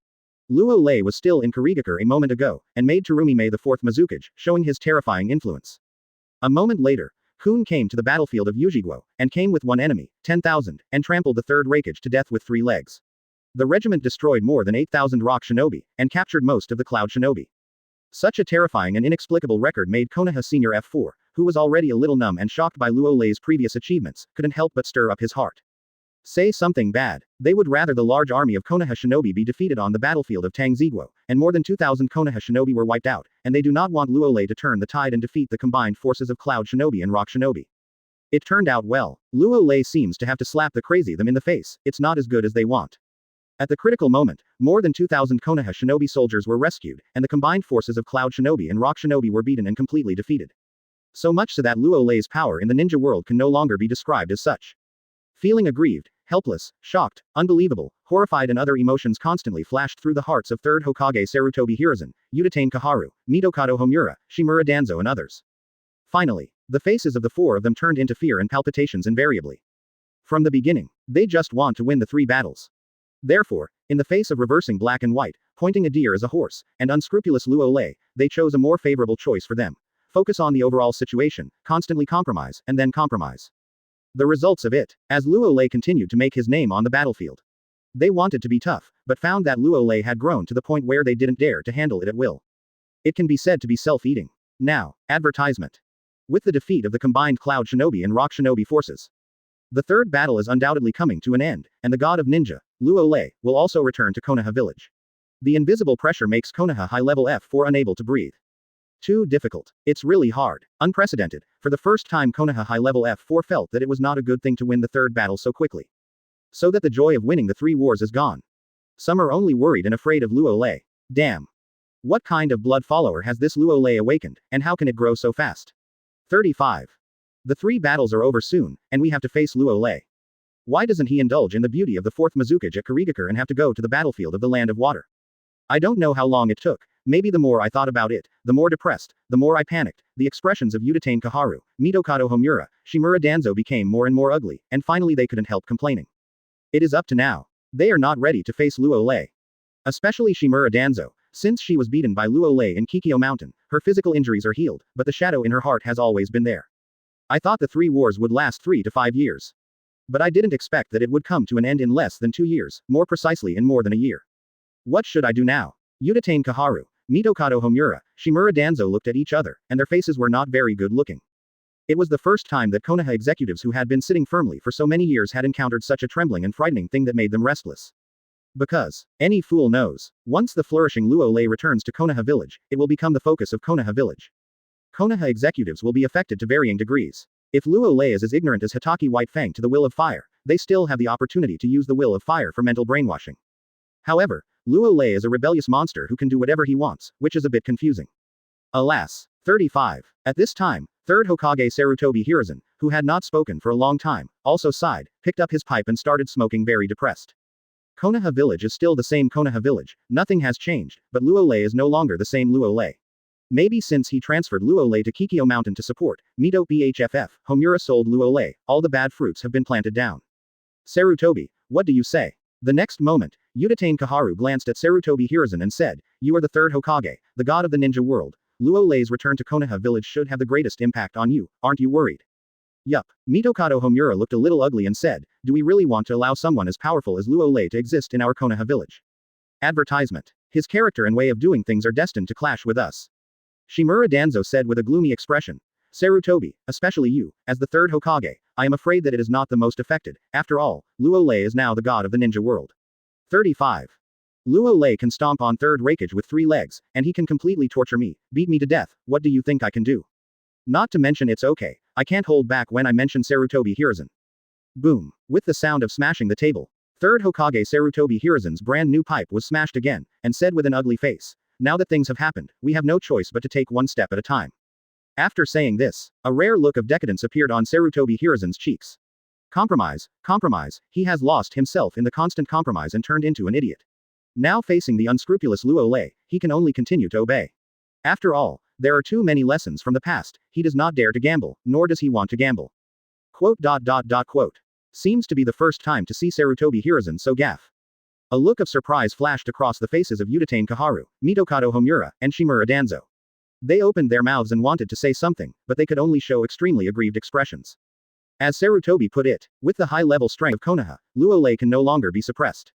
Luo Lei was still in Kurigakure a moment ago, and made Terumi Mei the 4th Mizukage, showing his terrifying influence. A moment later, Kun came to the battlefield of Ujiguo, and came with one enemy, 10,000, and trampled the 3rd Raikage to death with 3 legs. The regiment destroyed more than 8,000 rock shinobi, and captured most of the cloud shinobi. Such a terrifying and inexplicable record made Konoha Senior F4, who was already a little numb and shocked by Luo Lei's previous achievements, couldn't help but stir up his heart. Say something bad. They would rather the large army of Konoha shinobi be defeated on the battlefield of Tangziguo, and more than 2,000 Konoha shinobi were wiped out, and they do not want Luo Lei to turn the tide and defeat the combined forces of cloud shinobi and rock shinobi. It turned out well. Luo Lei seems to have to slap the crazy them in the face. It's not as good as they want. At the critical moment, more than 2,000 Konoha shinobi soldiers were rescued, and the combined forces of cloud shinobi and rock shinobi were beaten and completely defeated. So much so that Luo Lei's power in the ninja world can no longer be described as such. Feeling aggrieved, helpless, shocked, unbelievable, horrified and other emotions constantly flashed through the hearts of 3rd Hokage Sarutobi Hiruzen, Utatane Koharu, Mitokado Homura, Shimura Danzo and others. Finally, the faces of the 4 of them turned into fear and palpitations invariably. From the beginning, they just want to win the 3 battles. Therefore, in the face of reversing black and white, pointing a deer as a horse, and unscrupulous Luo Lei, they chose a more favorable choice for them. Focus on the overall situation, constantly compromise, and then compromise. The results of it, as Luo Lei continued to make his name on the battlefield. They wanted to be tough, but found that Luo Lei had grown to the point where they didn't dare to handle it at will. It can be said to be self-eating. Now, advertisement. With the defeat of the combined Cloud Shinobi and Rock Shinobi forces, the 3rd battle is undoubtedly coming to an end, and the god of ninja, Luo Lei, will also return to Konoha Village. The invisible pressure makes Konoha high-level F4 unable to breathe. Too difficult. It's really hard. Unprecedented. For the first time Konoha high-level F4 felt that it was not a good thing to win the 3rd battle so quickly. So that the joy of winning the 3 wars is gone. Some are only worried and afraid of Luo Lei. Damn. What kind of blood follower has this Luo Lei awakened, and how can it grow so fast? 35. The 3 battles are over soon, and we have to face Luo Lei. Why doesn't he indulge in the beauty of the 4th Mizukage at Kurigakure and have to go to the battlefield of the Land of Water? I don't know how long it took. Maybe the more I thought about it, the more depressed, the more I panicked. The expressions of Utatane Koharu, Mitokado Homura, Shimura Danzo became more and more ugly, and finally they couldn't help complaining. It is up to now. They are not ready to face Luo Lei. Especially Shimura Danzo, since she was beaten by Luo Lei in Kikyo Mountain, her physical injuries are healed, but the shadow in her heart has always been there. I thought the 3 wars would last 3 to 5 years. But I didn't expect that it would come to an end in less than 2 years, more precisely in more than a year. What should I do now? Utatane Koharu, Mitokado Homura, Shimura Danzo looked at each other, and their faces were not very good looking. It was the first time that Konoha executives who had been sitting firmly for so many years had encountered such a trembling and frightening thing that made them restless. Because, any fool knows, once the flourishing Luo Lei returns to Konoha Village, it will become the focus of Konoha Village. Konoha executives will be affected to varying degrees. If Luo Lei is as ignorant as Hitaki White Fang to the will of fire, they still have the opportunity to use the will of fire for mental brainwashing. However, Luo Lei is a rebellious monster who can do whatever he wants, which is a bit confusing. Alas. 35. At this time, 3rd Hokage Sarutobi Hiruzen, who had not spoken for a long time, also sighed, picked up his pipe and started smoking very depressed. Konoha Village is still the same Konoha Village, nothing has changed, but Luo Lei is no longer the same Luo Lei. Maybe since he transferred Luo Lei to Kikyo Mountain to support Mito BHFF, Homura sold Luo Lei, all the bad fruits have been planted down. Sarutobi, what do you say? The next moment, Utatane Koharu glanced at Sarutobi Hiruzen and said, "You are the 3rd Hokage, the god of the ninja world. Luo Lei's return to Konoha Village should have the greatest impact on you, aren't you worried?" Yup. Mitokado Homura looked a little ugly and said, do we really want to allow someone as powerful as Luo Lei to exist in our Konoha village? Advertisement. His character and way of doing things are destined to clash with us. Shimura Danzo said with a gloomy expression. Sarutobi, especially you, as the third Hokage, I am afraid that it is not the most affected. After all, Luo Lei is now the god of the ninja world. 35. Luo Lei can stomp on third Raikage with 3 legs, and he can completely torture me, beat me to death. What do you think I can do? Not to mention it's okay, I can't hold back when I mention Sarutobi Hiruzen. Boom. With the sound of smashing the table, third Hokage Sarutobi Hiruzen's brand new pipe was smashed again, and said with an ugly face, now that things have happened, we have no choice but to take one step at a time. After saying this, a rare look of decadence appeared on Sarutobi Hiruzen's cheeks. Compromise, compromise, he has lost himself in the constant compromise and turned into an idiot. Now facing the unscrupulous Luo Lei, he can only continue to obey. After all, there are too many lessons from the past, he does not dare to gamble, nor does he want to gamble. Quote. Seems to be the first time to see Sarutobi Hiruzen so gaff. A look of surprise flashed across the faces of Utatane Koharu, Mitokado Homura, and Shimura Danzo. They opened their mouths and wanted to say something, but they could only show extremely aggrieved expressions. As Sarutobi put it, with the high-level strength of Konoha, Luo Lei can no longer be suppressed.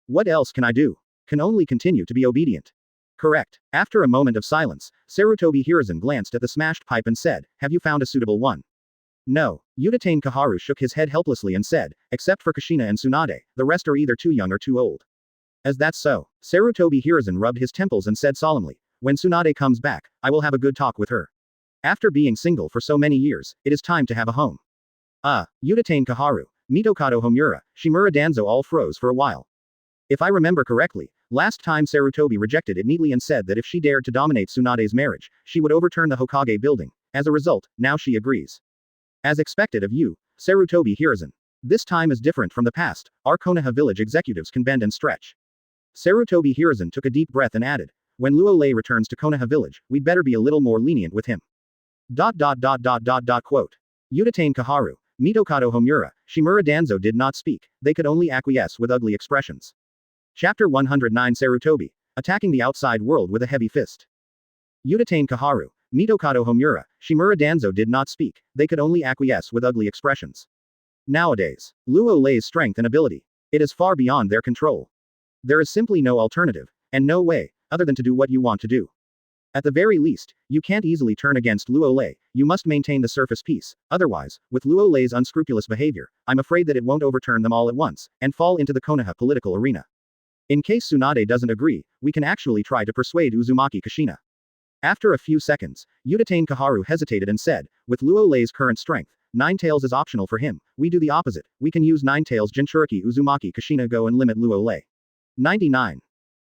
What else can I do? Can only continue to be obedient. Correct. After a moment of silence, Sarutobi Hiruzen glanced at the smashed pipe and said, have you found a suitable one? No. Utatane Koharu shook his head helplessly and said, except for Kushina and Tsunade, the rest are either too young or too old. As that's so, Sarutobi Hiruzen rubbed his temples and said solemnly, when Tsunade comes back, I will have a good talk with her. After being single for so many years, it is time to have a home. Utatane Koharu, Mitokado Homura, Shimura Danzo all froze for a while. If I remember correctly, last time Sarutobi rejected it neatly and said that if she dared to dominate Tsunade's marriage, she would overturn the Hokage building. As a result, now she agrees. As expected of you, Sarutobi Hiruzen. This time is different from the past, our Konoha village executives can bend and stretch. Sarutobi Hiruzen took a deep breath and added, when Luo Lei returns to Konoha village, we'd better be a little more lenient with him. Quote. Utatane Koharu, Mitokado Homura, Shimura Danzo did not speak, they could only acquiesce with ugly expressions. Chapter 109 Sarutobi, attacking the outside world with a heavy fist. Utatane Koharu, Mitokado Homura, Shimura Danzo did not speak, they could only acquiesce with ugly expressions. Nowadays, Luo Lei's strength and ability, it is far beyond their control. There is simply no alternative, and no way, other than to do what you want to do. At the very least, you can't easily turn against Luo Lei, you must maintain the surface peace, otherwise, with Luo Lei's unscrupulous behavior, I'm afraid that it won't overturn them all at once, and fall into the Konoha political arena. In case Tsunade doesn't agree, we can actually try to persuade Uzumaki Kushina. After a few seconds, Utatane Koharu hesitated and said, with Luo Lei's current strength, Nine-Tails is optional for him, we do the opposite, we can use Nine-Tails Jinchuriki Uzumaki Kushina go and limit Luo Lei. 99.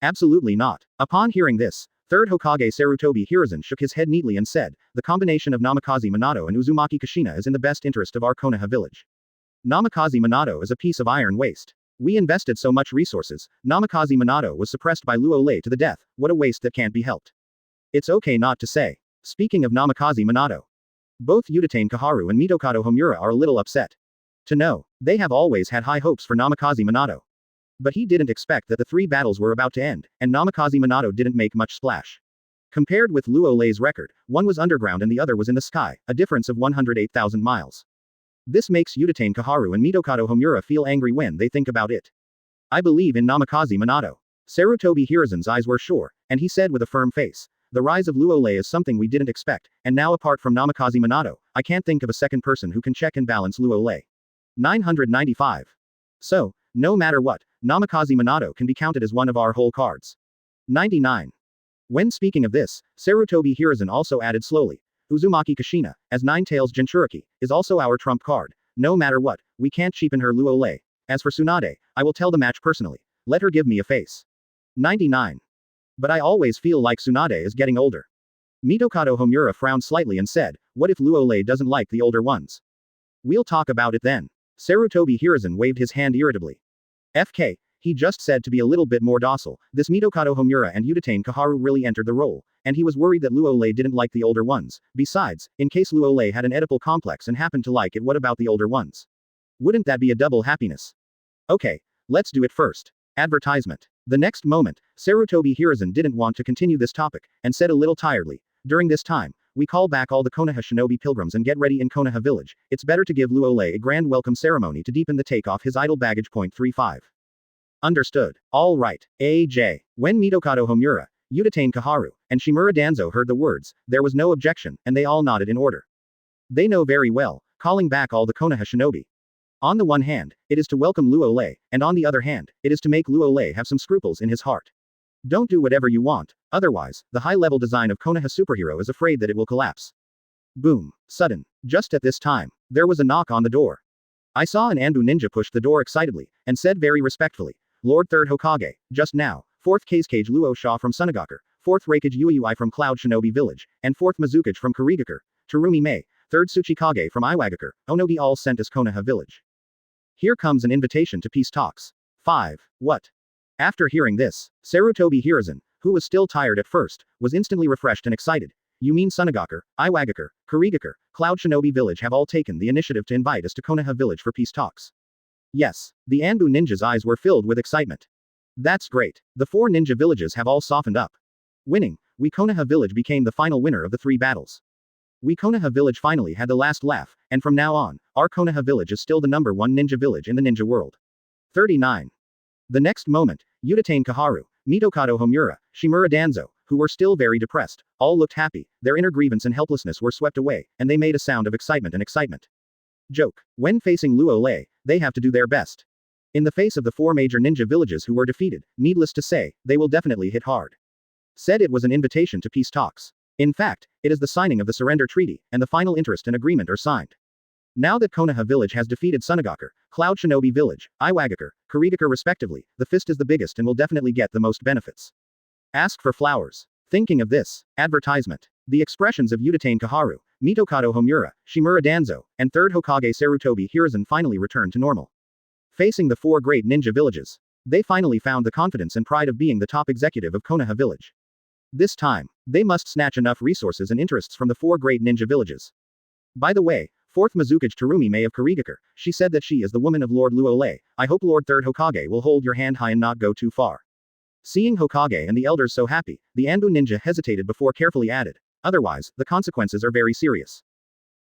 Absolutely not. Upon hearing this, third Hokage Sarutobi Hiruzen shook his head neatly and said, the combination of Namikaze Minato and Uzumaki Kushina is in the best interest of our Konoha village. Namikaze Minato is a piece of iron waste. We invested so much resources, Namikaze Minato was suppressed by Luo Lei to the death, what a waste that can't be helped. It's okay not to say. Speaking of Namikaze Minato. Both Utatane Koharu and Mitokado Homura are a little upset. To know, they have always had high hopes for Namikaze Minato. But he didn't expect that the 3 battles were about to end, and Namikaze Minato didn't make much splash. Compared with Luo Lei's record, one was underground and the other was in the sky, a difference of 108,000 miles. This makes Utatane Koharu and Mitokado Homura feel angry when they think about it. I believe in Namikaze Minato. Sarutobi Hiruzen's eyes were sure, and he said with a firm face, the rise of Luo Lei is something we didn't expect, and now apart from Namikaze Minato, I can't think of a second person who can check and balance Luo Lei. 995. So, no matter what, Namikaze Minato can be counted as one of our whole cards. 99. When speaking of this, Sarutobi Hiruzen also added slowly, Uzumaki Kushina, as Nine-Tails Jinchuriki, is also our trump card. No matter what, we can't cheapen her Luo Lei. As for Tsunade, I will tell the match personally. Let her give me a face. 99. But I always feel like Tsunade is getting older. Mitokado Homura frowned slightly and said, what if Luo Lei doesn't like the older ones? We'll talk about it then. Sarutobi Hiruzen waved his hand irritably. FK, he just said to be a little bit more docile. This Mitokado Homura and Utatane Koharu really entered the role, and he was worried that Luo Lei didn't like the older ones. Besides, in case Luo Lei had an Oedipal complex and happened to like it, what about the older ones? Wouldn't that be a double happiness? Okay, let's do it first. Advertisement. The next moment, Sarutobi Hiruzen didn't want to continue this topic, and said a little tiredly, during this time, we call back all the Konoha shinobi pilgrims and get ready in Konoha Village. It's better to give Luo Lei a grand welcome ceremony to deepen the take off his idle baggage. Point 35. Understood. All right. A.J. When Mitokado Homura, Utatane Koharu, and Shimura Danzo heard the words, there was no objection, and they all nodded in order. They know very well, calling back all the Konoha shinobi. On the one hand, it is to welcome Luo Lei, and on the other hand, it is to make Luo Lei have some scruples in his heart. Don't do whatever you want, otherwise, the high-level design of Konoha superhero is afraid that it will collapse. Boom. Sudden. Just at this time, there was a knock on the door. I saw an Anbu ninja push the door excitedly, and said very respectfully, Lord 3rd Hokage, just now, 4th Kazekage Luo Sha from Sunagaku, 4th Raikage Uiui from Cloud Shinobi Village, and 4th Mizukage from Kurigakure, Terumi Mei, 3rd Tsuchikage from Iwagakure, Onogi all sent us Konoha Village. Here comes an invitation to peace talks. 5. What? After hearing this, Sarutobi Hiruzen, who was still tired at first, was instantly refreshed and excited. You mean Sunagaku, Iwagakure, Kurigakure, Cloud Shinobi Village have all taken the initiative to invite us to Konoha Village for peace talks? Yes. The Anbu ninja's eyes were filled with excitement. That's great. The 4 ninja villages have all softened up. Winning, we Konoha Village became the final winner of the 3 battles. We Konoha Village finally had the last laugh, and from now on, our Konoha Village is still the number 1 ninja village in the ninja world. 39. The next moment, Utatane Koharu, Mitokado Homura, Shimura Danzo, who were still very depressed, all looked happy, their inner grievance and helplessness were swept away, and they made a sound of excitement and excitement. Joke. When facing Luo Lei, they have to do their best. In the face of the 4 major ninja villages who were defeated, needless to say, they will definitely hit hard. Said it was an invitation to peace talks. In fact, it is the signing of the surrender treaty, and the final interest and agreement are signed. Now that Konoha Village has defeated Sunagaku, Cloud Shinobi Village, Iwagakure, Kurigakure respectively, the fist is the biggest and will definitely get the most benefits. Ask for flowers. Thinking of this, advertisement. The expressions of Utatane Koharu, Mitokado Homura, Shimura Danzo, and 3rd Hokage Sarutobi Hiruzen finally returned to normal. Facing the 4 great ninja villages, they finally found the confidence and pride of being the top executive of Konoha Village. This time, they must snatch enough resources and interests from the 4 great ninja villages. By the way, 4th Mizukage Terumi Mei of Kurigakure, she said that she is the woman of Lord Luo Lei. I hope Lord 3rd Hokage will hold your hand high and not go too far. Seeing Hokage and the elders so happy, the Anbu ninja hesitated before carefully added, otherwise, the consequences are very serious.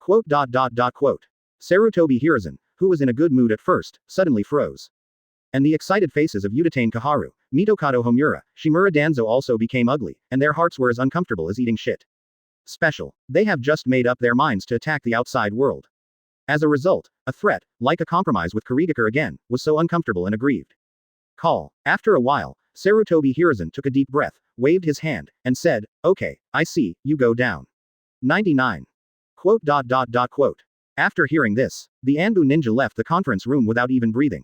Quote. Sarutobi Hiruzen, who was in a good mood at first, suddenly froze. And the excited faces of Utatane Koharu, Mitokado Homura, Shimura Danzo also became ugly, and their hearts were as uncomfortable as eating shit. Special. They have just made up their minds to attack the outside world. As a result, a threat, like a compromise with Kurigakure again, was so uncomfortable and aggrieved. Call. After a while, Sarutobi Hiruzen took a deep breath, waved his hand, and said, okay, I see, you go down. 99. Quote. After hearing this, the Anbu ninja left the conference room without even breathing.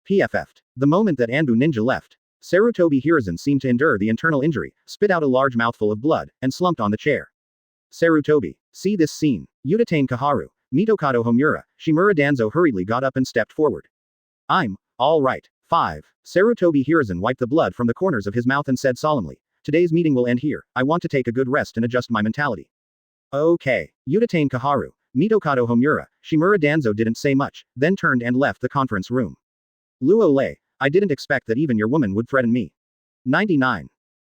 PFF'd. The moment that Anbu ninja left, Sarutobi Hiruzen seemed to endure the internal injury, spit out a large mouthful of blood, and slumped on the chair. Sarutobi. See this scene. Utatane Koharu, Mitokado Homura, Shimura Danzo hurriedly got up and stepped forward. I'm all right. 5. Sarutobi Hiruzen wiped the blood from the corners of his mouth and said solemnly, today's meeting will end here, I want to take a good rest and adjust my mentality. Okay. Utatane Koharu, Mitokado Homura, Shimura Danzo didn't say much, then turned and left the conference room. Luo Lei, I didn't expect that even your woman would threaten me. 99.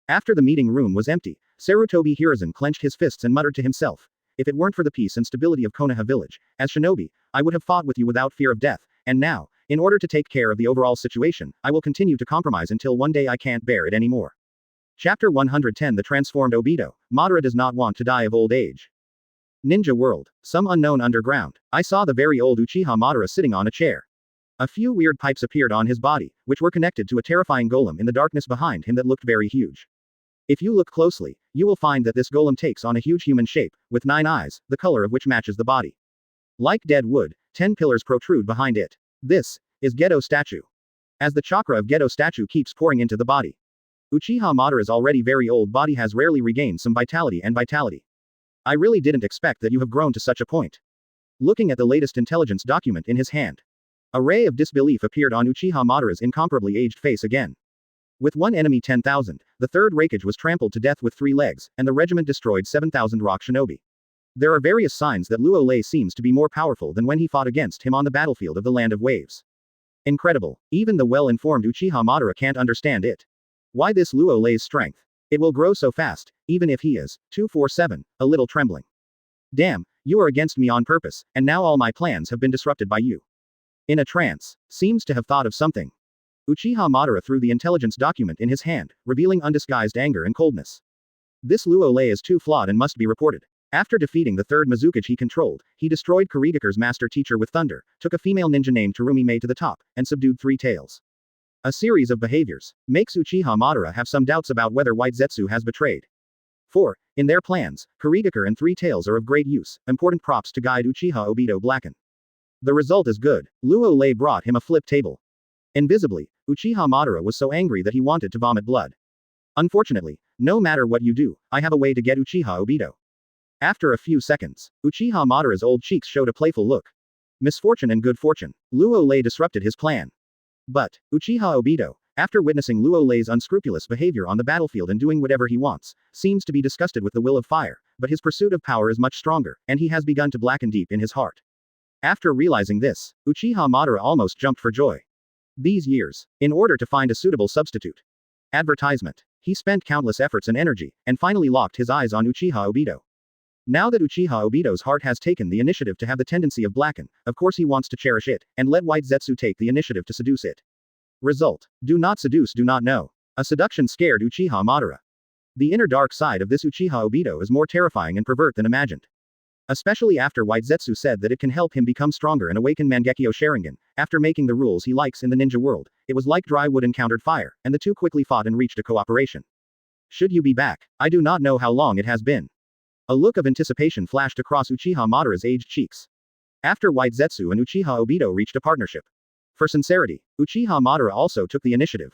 After the meeting room was empty, Sarutobi Hiruzen clenched his fists and muttered to himself, if it weren't for the peace and stability of Konoha Village, as shinobi, I would have fought with you without fear of death, and now, in order to take care of the overall situation, I will continue to compromise until one day I can't bear it anymore. Chapter 110 The Transformed Obito, Madara does not want to die of old age. Ninja World. Some unknown underground. I saw the very old Uchiha Madara sitting on a chair. A few weird pipes appeared on his body, which were connected to a terrifying golem in the darkness behind him that looked very huge. If you look closely, you will find that this golem takes on a huge human shape, with 9 eyes, the color of which matches the body. Like dead wood, 10 pillars protrude behind it. This is Gedo statue. As the chakra of Gedo statue keeps pouring into the body. Uchiha Madara's already very old body has rarely regained some vitality. I really didn't expect that you have grown to such a point. Looking at the latest intelligence document in his hand. A ray of disbelief appeared on Uchiha Madara's incomparably aged face again. With one enemy 10,000, the 3rd Raikage was trampled to death with 3 legs, and the regiment destroyed 7,000 rock shinobi. There are various signs that Luo Lei seems to be more powerful than when he fought against him on the battlefield of the Land of Waves. Incredible. Even the well-informed Uchiha Madara can't understand it. Why this Luo Lei's strength? It will grow so fast, even if he is 247, a little trembling. Damn, you are against me on purpose, and now all my plans have been disrupted by you. In a trance, seems to have thought of something. Uchiha Madara threw the intelligence document in his hand, revealing undisguised anger and coldness. This Luo Lei is too flawed and must be reported. After defeating the third Mizukage he controlled, he destroyed Kurigakure's master teacher with thunder, took a female ninja named Terumi Mei to the top, and subdued Three-Tails. A series of behaviors makes Uchiha Madara have some doubts about whether White Zetsu has betrayed. 4. In their plans, Kurigakure and Three-Tails are of great use, important props to guide Uchiha Obito blacken. The result is good. Luo Lei brought him a flip table. Invisibly, Uchiha Madara was so angry that he wanted to vomit blood. Unfortunately, no matter what you do, I have a way to get Uchiha Obito. After a few seconds, Uchiha Madara's old cheeks showed a playful look. Misfortune and good fortune. Luo Lei disrupted his plan. But, Uchiha Obito, after witnessing Luo Lei's unscrupulous behavior on the battlefield and doing whatever he wants, seems to be disgusted with the will of fire, but his pursuit of power is much stronger, and he has begun to blacken deep in his heart. After realizing this, Uchiha Madara almost jumped for joy. These years, in order to find a suitable substitute. Advertisement. He spent countless efforts and energy, and finally locked his eyes on Uchiha Obito. Now that Uchiha Obito's heart has taken the initiative to have the tendency of blacken, of course he wants to cherish it, and let White Zetsu take the initiative to seduce it. Result. Do not seduce, do not know. A seduction scared Uchiha Madara. The inner dark side of this Uchiha Obito is more terrifying and pervert than imagined. Especially after White Zetsu said that it can help him become stronger and awaken Mangekyo Sharingan, after making the rules he likes in the ninja world, it was like dry wood encountered fire, and the two quickly fought and reached a cooperation. Should you be back? I do not know how long it has been. A look of anticipation flashed across Uchiha Madara's aged cheeks. After White Zetsu and Uchiha Obito reached a partnership. For sincerity, Uchiha Madara also took the initiative.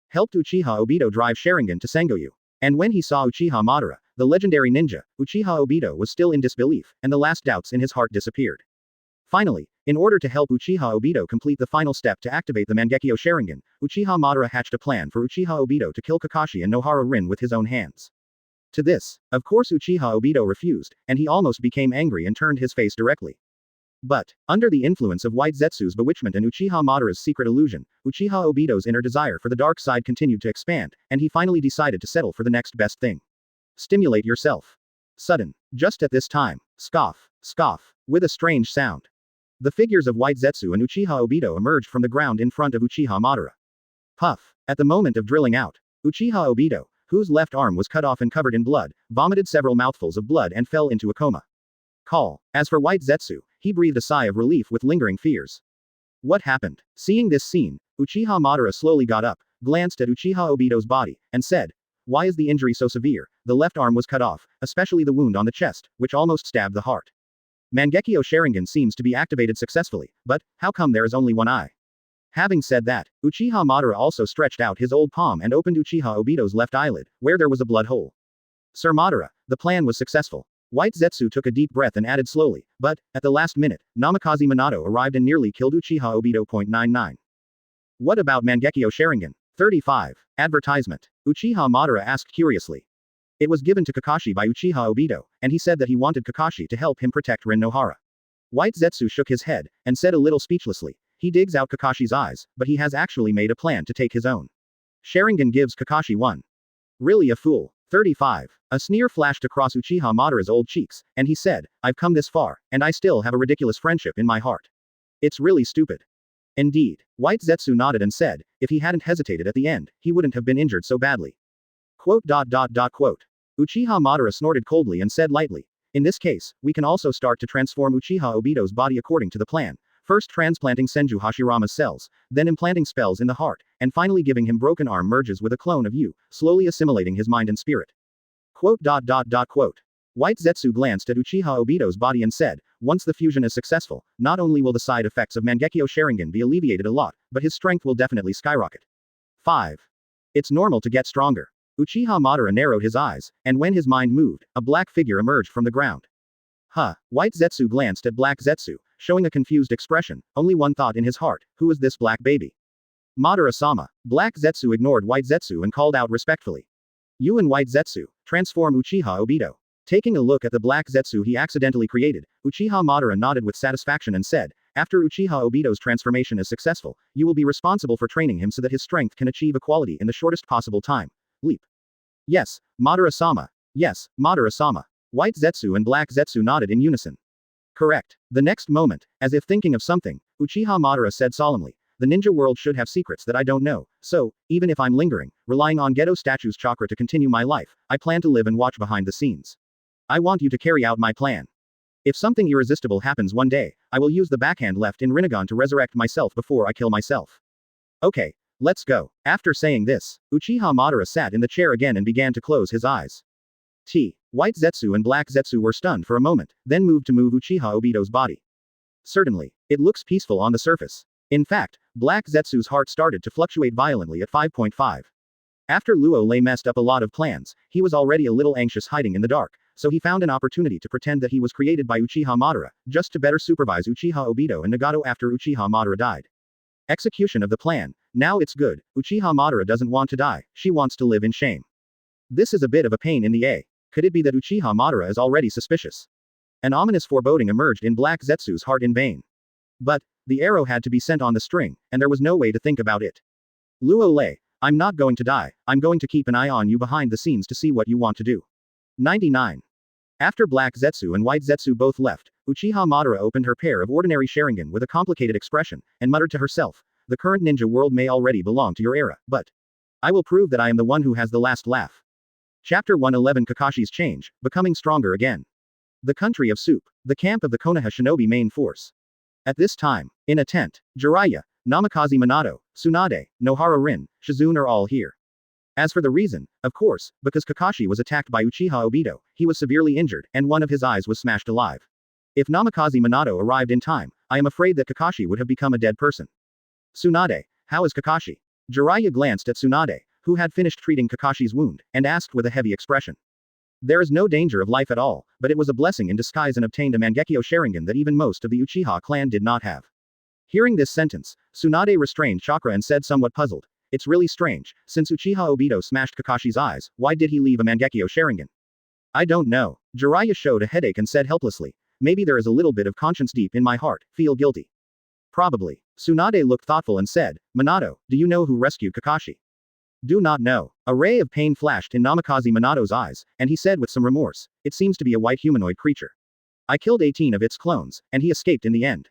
Helped Uchiha Obito drive Sharingan to Sengoku. And when he saw Uchiha Madara, the legendary ninja, Uchiha Obito was still in disbelief, and the last doubts in his heart disappeared. Finally, in order to help Uchiha Obito complete the final step to activate the Mangekyo Sharingan, Uchiha Madara hatched a plan for Uchiha Obito to kill Kakashi and Nohara Rin with his own hands. To this, of course Uchiha Obito refused, and he almost became angry and turned his face directly. But, under the influence of White Zetsu's bewitchment and Uchiha Madara's secret illusion, Uchiha Obito's inner desire for the dark side continued to expand, and he finally decided to settle for the next best thing. Stimulate yourself. Sudden. Just at this time. Scoff. Scoff. With a strange sound. The figures of White Zetsu and Uchiha Obito emerged from the ground in front of Uchiha Madara. Puff. At the moment of drilling out, Uchiha Obito, whose left arm was cut off and covered in blood, vomited several mouthfuls of blood and fell into a coma. Call. As for White Zetsu, he breathed a sigh of relief with lingering fears. What happened? Seeing this scene, Uchiha Madara slowly got up, glanced at Uchiha Obito's body, and said, "Why is the injury so severe? The left arm was cut off, especially the wound on the chest, which almost stabbed the heart. Mangekyo Sharingan seems to be activated successfully, but how come there is only one eye?" Having said that, Uchiha Madara also stretched out his old palm and opened Uchiha Obito's left eyelid, where there was a blood hole. Sir Madara, the plan was successful. White Zetsu took a deep breath and added slowly, but, at the last minute, Namikaze Minato arrived and nearly killed Uchiha Obito. 99. What about Mangekyo Sharingan? 35. Advertisement. Uchiha Madara asked curiously. It was given to Kakashi by Uchiha Obito, and he said that he wanted Kakashi to help him protect Rin Nohara. White Zetsu shook his head, and said a little speechlessly, he digs out Kakashi's eyes, but he has actually made a plan to take his own. Sharingan gives Kakashi one. Really a fool. 35. A sneer flashed across Uchiha Madara's old cheeks, and he said, I've come this far, and I still have a ridiculous friendship in my heart. It's really stupid. Indeed. White Zetsu nodded and said, if he hadn't hesitated at the end, he wouldn't have been injured so badly. Quote. Uchiha Madara snorted coldly and said lightly, in this case, we can also start to transform Uchiha Obito's body according to the plan. First transplanting Senju Hashirama's cells, then implanting spells in the heart, and finally giving him broken arm merges with a clone of you, slowly assimilating his mind and spirit. Quote. White Zetsu glanced at Uchiha Obito's body and said, once the fusion is successful, not only will the side effects of Mangekyo Sharingan be alleviated a lot, but his strength will definitely skyrocket. 5. It's normal to get stronger. Uchiha Madara narrowed his eyes, and when his mind moved, a black figure emerged from the ground. Huh. White Zetsu glanced at Black Zetsu, showing a confused expression, only one thought in his heart, who is this black baby? Madara-sama. Black Zetsu ignored White Zetsu and called out respectfully. You and White Zetsu, transform Uchiha Obito. Taking a look at the Black Zetsu he accidentally created, Uchiha Madara nodded with satisfaction and said, after Uchiha Obito's transformation is successful, you will be responsible for training him so that his strength can achieve equality in the shortest possible time. Leap. Yes, Madara-sama. Yes, Madara-sama. White Zetsu and Black Zetsu nodded in unison. Correct. The next moment, as if thinking of something, Uchiha Madara said solemnly, the ninja world should have secrets that I don't know, so, even if I'm lingering, relying on Geto statue's chakra to continue my life, I plan to live and watch behind the scenes. I want you to carry out my plan. If something irresistible happens one day, I will use the backhand left in Rinnegan to resurrect myself before I kill myself. Okay, let's go. After saying this, Uchiha Madara sat in the chair again and began to close his eyes. White Zetsu and Black Zetsu were stunned for a moment, then moved to move Uchiha Obito's body. Certainly, it looks peaceful on the surface. In fact, Black Zetsu's heart started to fluctuate violently at 5.5. After Luo Lei messed up a lot of plans, he was already a little anxious hiding in the dark, so he found an opportunity to pretend that he was created by Uchiha Madara, just to better supervise Uchiha Obito and Nagato after Uchiha Madara died. Execution of the plan. Now it's good. Uchiha Madara doesn't want to die, she wants to live in shame. This is a bit of a pain in the A. Could it be that Uchiha Madara is already suspicious? An ominous foreboding emerged in Black Zetsu's heart in vain. But, the arrow had to be sent on the string, and there was no way to think about it. Luo Lei, I'm not going to die, I'm going to keep an eye on you behind the scenes to see what you want to do. 99. After Black Zetsu and White Zetsu both left, Uchiha Madara opened her pair of ordinary Sharingan with a complicated expression, and muttered to herself, the current ninja world may already belong to your era, but I will prove that I am the one who has the last laugh. Chapter 111 Kakashi's Change, Becoming Stronger Again. The Country of Soup. The camp of the Konoha Shinobi main force. At this time, in a tent, Jiraiya, Namikaze Minato, Tsunade, Nohara Rin, Shizune are all here. As for the reason, of course, because Kakashi was attacked by Uchiha Obito, he was severely injured, and one of his eyes was smashed alive. If Namikaze Minato arrived in time, I am afraid that Kakashi would have become a dead person. Tsunade, how is Kakashi? Jiraiya glanced at Tsunade, who had finished treating Kakashi's wound, and asked with a heavy expression. There is no danger of life at all, but it was a blessing in disguise and obtained a Mangekyo Sharingan that even most of the Uchiha clan did not have. Hearing this sentence, Tsunade restrained chakra and said somewhat puzzled, it's really strange, since Uchiha Obito smashed Kakashi's eyes, why did he leave a Mangekyo Sharingan? I don't know. Jiraiya showed a headache and said helplessly, maybe there is a little bit of conscience deep in my heart, feel guilty. Probably. Tsunade looked thoughtful and said, Minato, do you know who rescued Kakashi? Do not know. A ray of pain flashed in Namikaze Minato's eyes, and he said with some remorse, it seems to be a white humanoid creature. I killed 18 of its clones, and he escaped in the end.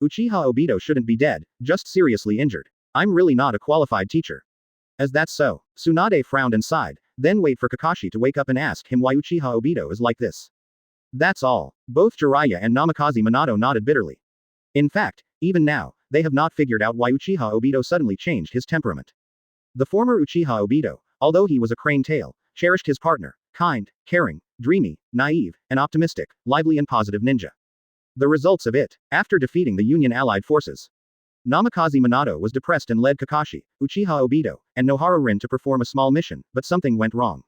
Uchiha Obito shouldn't be dead, just seriously injured. I'm really not a qualified teacher. As that's so, Tsunade frowned and sighed, then wait for Kakashi to wake up and ask him why Uchiha Obito is like this. That's all. Both Jiraiya and Namikaze Minato nodded bitterly. In fact, even now, they have not figured out why Uchiha Obito suddenly changed his temperament. The former Uchiha Obito, although he was a crane tail, cherished his partner, kind, caring, dreamy, naive, and optimistic, lively and positive ninja. The results of it, after defeating the Union Allied forces. Namikaze Minato was depressed and led Kakashi, Uchiha Obito, and Nohara Rin to perform a small mission, but something went wrong.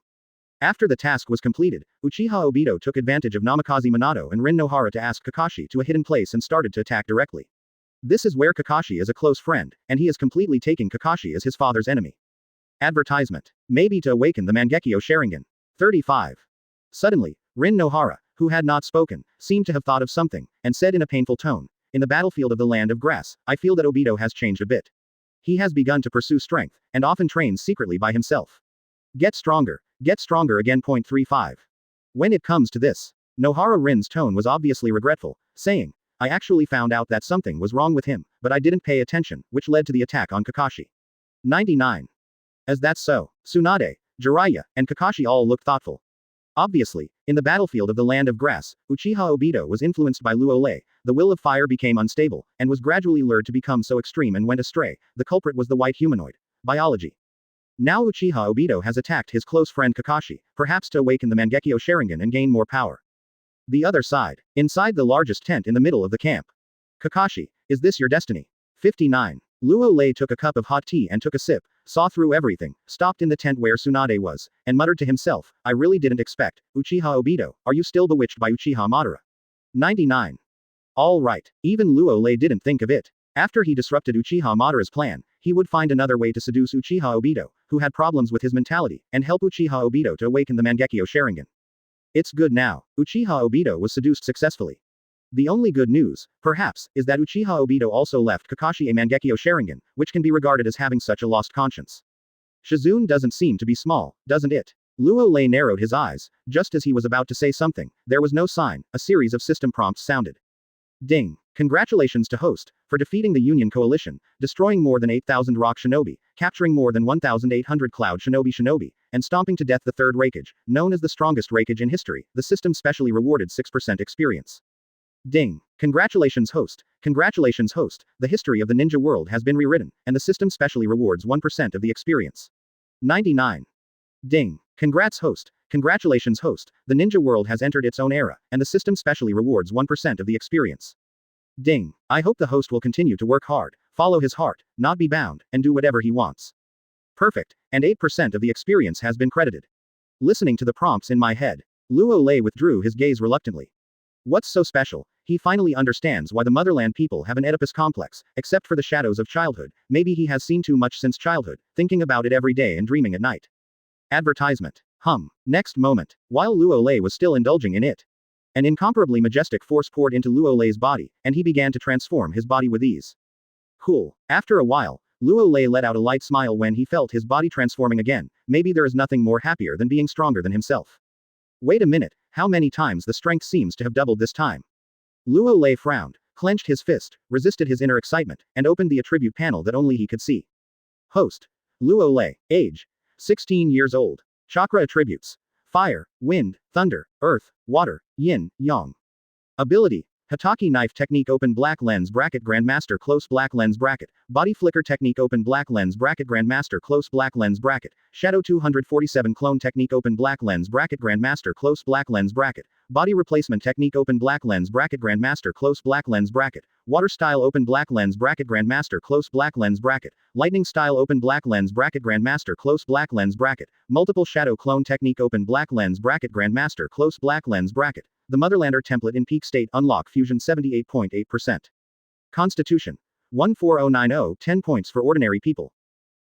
After the task was completed, Uchiha Obito took advantage of Namikaze Minato and Rin Nohara to ask Kakashi to a hidden place and started to attack directly. This is where Kakashi is a close friend, and he is completely taking Kakashi as his father's enemy. Advertisement. Maybe to awaken the Mangekyo Sharingan. 35. Suddenly, Rin Nohara, who had not spoken, seemed to have thought of something, and said in a painful tone, in the battlefield of the Land of Grass, I feel that Obito has changed a bit. He has begun to pursue strength, and often trains secretly by himself. Get stronger again. 35. When it comes to this, Nohara Rin's tone was obviously regretful, saying, I actually found out that something was wrong with him, but I didn't pay attention, which led to the attack on Kakashi. 99. As that's so, Tsunade, Jiraiya, and Kakashi all looked thoughtful. Obviously, in the battlefield of the Land of Grass, Uchiha Obito was influenced by Luo Lei, the will of fire became unstable, and was gradually lured to become so extreme and went astray. The culprit was the white humanoid. Biology. Now Uchiha Obito has attacked his close friend Kakashi, perhaps to awaken the Mangekyo Sharingan and gain more power. The other side. Inside the largest tent in the middle of the camp. Kakashi, is this your destiny? 59. Luo Lei took a cup of hot tea and took a sip, saw through everything, stopped in the tent where Tsunade was, and muttered to himself, I really didn't expect. Uchiha Obito, are you still bewitched by Uchiha Madara? 99. All right. Even Luo Lei didn't think of it. After he disrupted Uchiha Madara's plan, he would find another way to seduce Uchiha Obito, who had problems with his mentality, and help Uchiha Obito to awaken the Mangekyo Sharingan. It's good now. Uchiha Obito was seduced successfully. The only good news, perhaps, is that Uchiha Obito also left Kakashi a Mangekyo Sharingan, which can be regarded as having such a lost conscience. Shizune doesn't seem to be small, doesn't it? Luo Lei narrowed his eyes. Just as he was about to say something, there was no sign. A series of system prompts sounded. Ding. Congratulations to host, for defeating the Union Coalition, destroying more than 8,000 rock shinobi, capturing more than 1,800 cloud shinobi, and stomping to death the third Raikage, known as the strongest Raikage in history. The system specially rewarded 6% experience. Ding. Congratulations host. Congratulations host. The history of the ninja world has been rewritten, and the system specially rewards 1% of the experience. 99. Ding. Congrats host. Congratulations host. The ninja world has entered its own era, and the system specially rewards 1% of the experience. Ding. I hope the host will continue to work hard, follow his heart, not be bound, and do whatever he wants. Perfect, and 8% of the experience has been credited. Listening to the prompts in my head, Luo Lei withdrew his gaze reluctantly. What's so special? He finally understands why the motherland people have an Oedipus complex, except for the shadows of childhood. Maybe he has seen too much since childhood, thinking about it every day and dreaming at night. Advertisement. Next moment, while Luo Lei was still indulging in it, an incomparably majestic force poured into Luo Lei's body, and he began to transform his body with ease. Cool. After a while, Luo Lei let out a light smile when he felt his body transforming again. Maybe there is nothing more happier than being stronger than himself. Wait a minute, how many times the strength seems to have doubled this time? Luo Lei frowned, clenched his fist, resisted his inner excitement, and opened the attribute panel that only he could see. Host. Luo Lei. Age. 16 years old. Chakra attributes. Fire, wind, thunder, earth, water, yin, yang. Ability. Hataki knife technique open black lens bracket grandmaster close black lens bracket. Body flicker technique open black lens bracket grandmaster close black lens bracket. Shadow 247 clone technique open black lens bracket grandmaster close black lens bracket. Body replacement technique open black lens bracket grandmaster close black lens bracket. Water style open black lens bracket grandmaster close black lens bracket. Lightning style open black lens bracket grandmaster close black lens bracket. Multiple shadow clone technique open black lens bracket grandmaster close black lens bracket. The Motherlander template in peak state unlock fusion 78.8%. Constitution. 14090 10 points for ordinary people.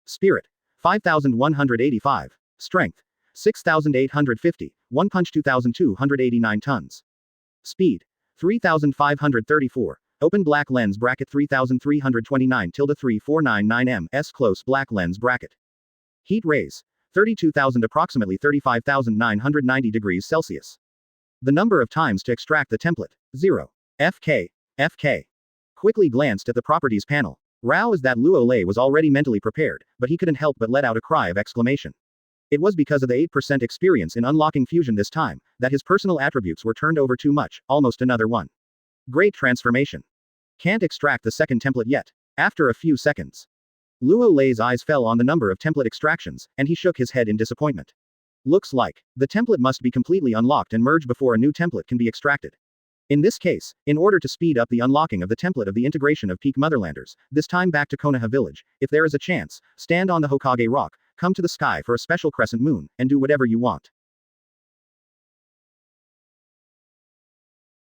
Spirit. 5185. Strength. 6850. 1 punch 2289 tons. Speed. 3534. Open black lens bracket 3329 3499 m/s close black lens bracket. Heat rays. 32,000 approximately 35,990 degrees Celsius. The number of times to extract the template. 0. FK. FK. Quickly glanced at the properties panel. Rao is that Luo Lei was already mentally prepared, but he couldn't help but let out a cry of exclamation. It was because of the 8% experience in unlocking fusion this time, that his personal attributes were turned over too much, almost another one. Great transformation. Can't extract the second template yet. After a few seconds, Luo Lei's eyes fell on the number of template extractions, and he shook his head in disappointment. Looks like the template must be completely unlocked and merged before a new template can be extracted. In this case, in order to speed up the unlocking of the template of the integration of peak Motherlanders, this time back to Konoha Village, if there is a chance, stand on the Hokage rock, come to the sky for a special crescent moon, and do whatever you want.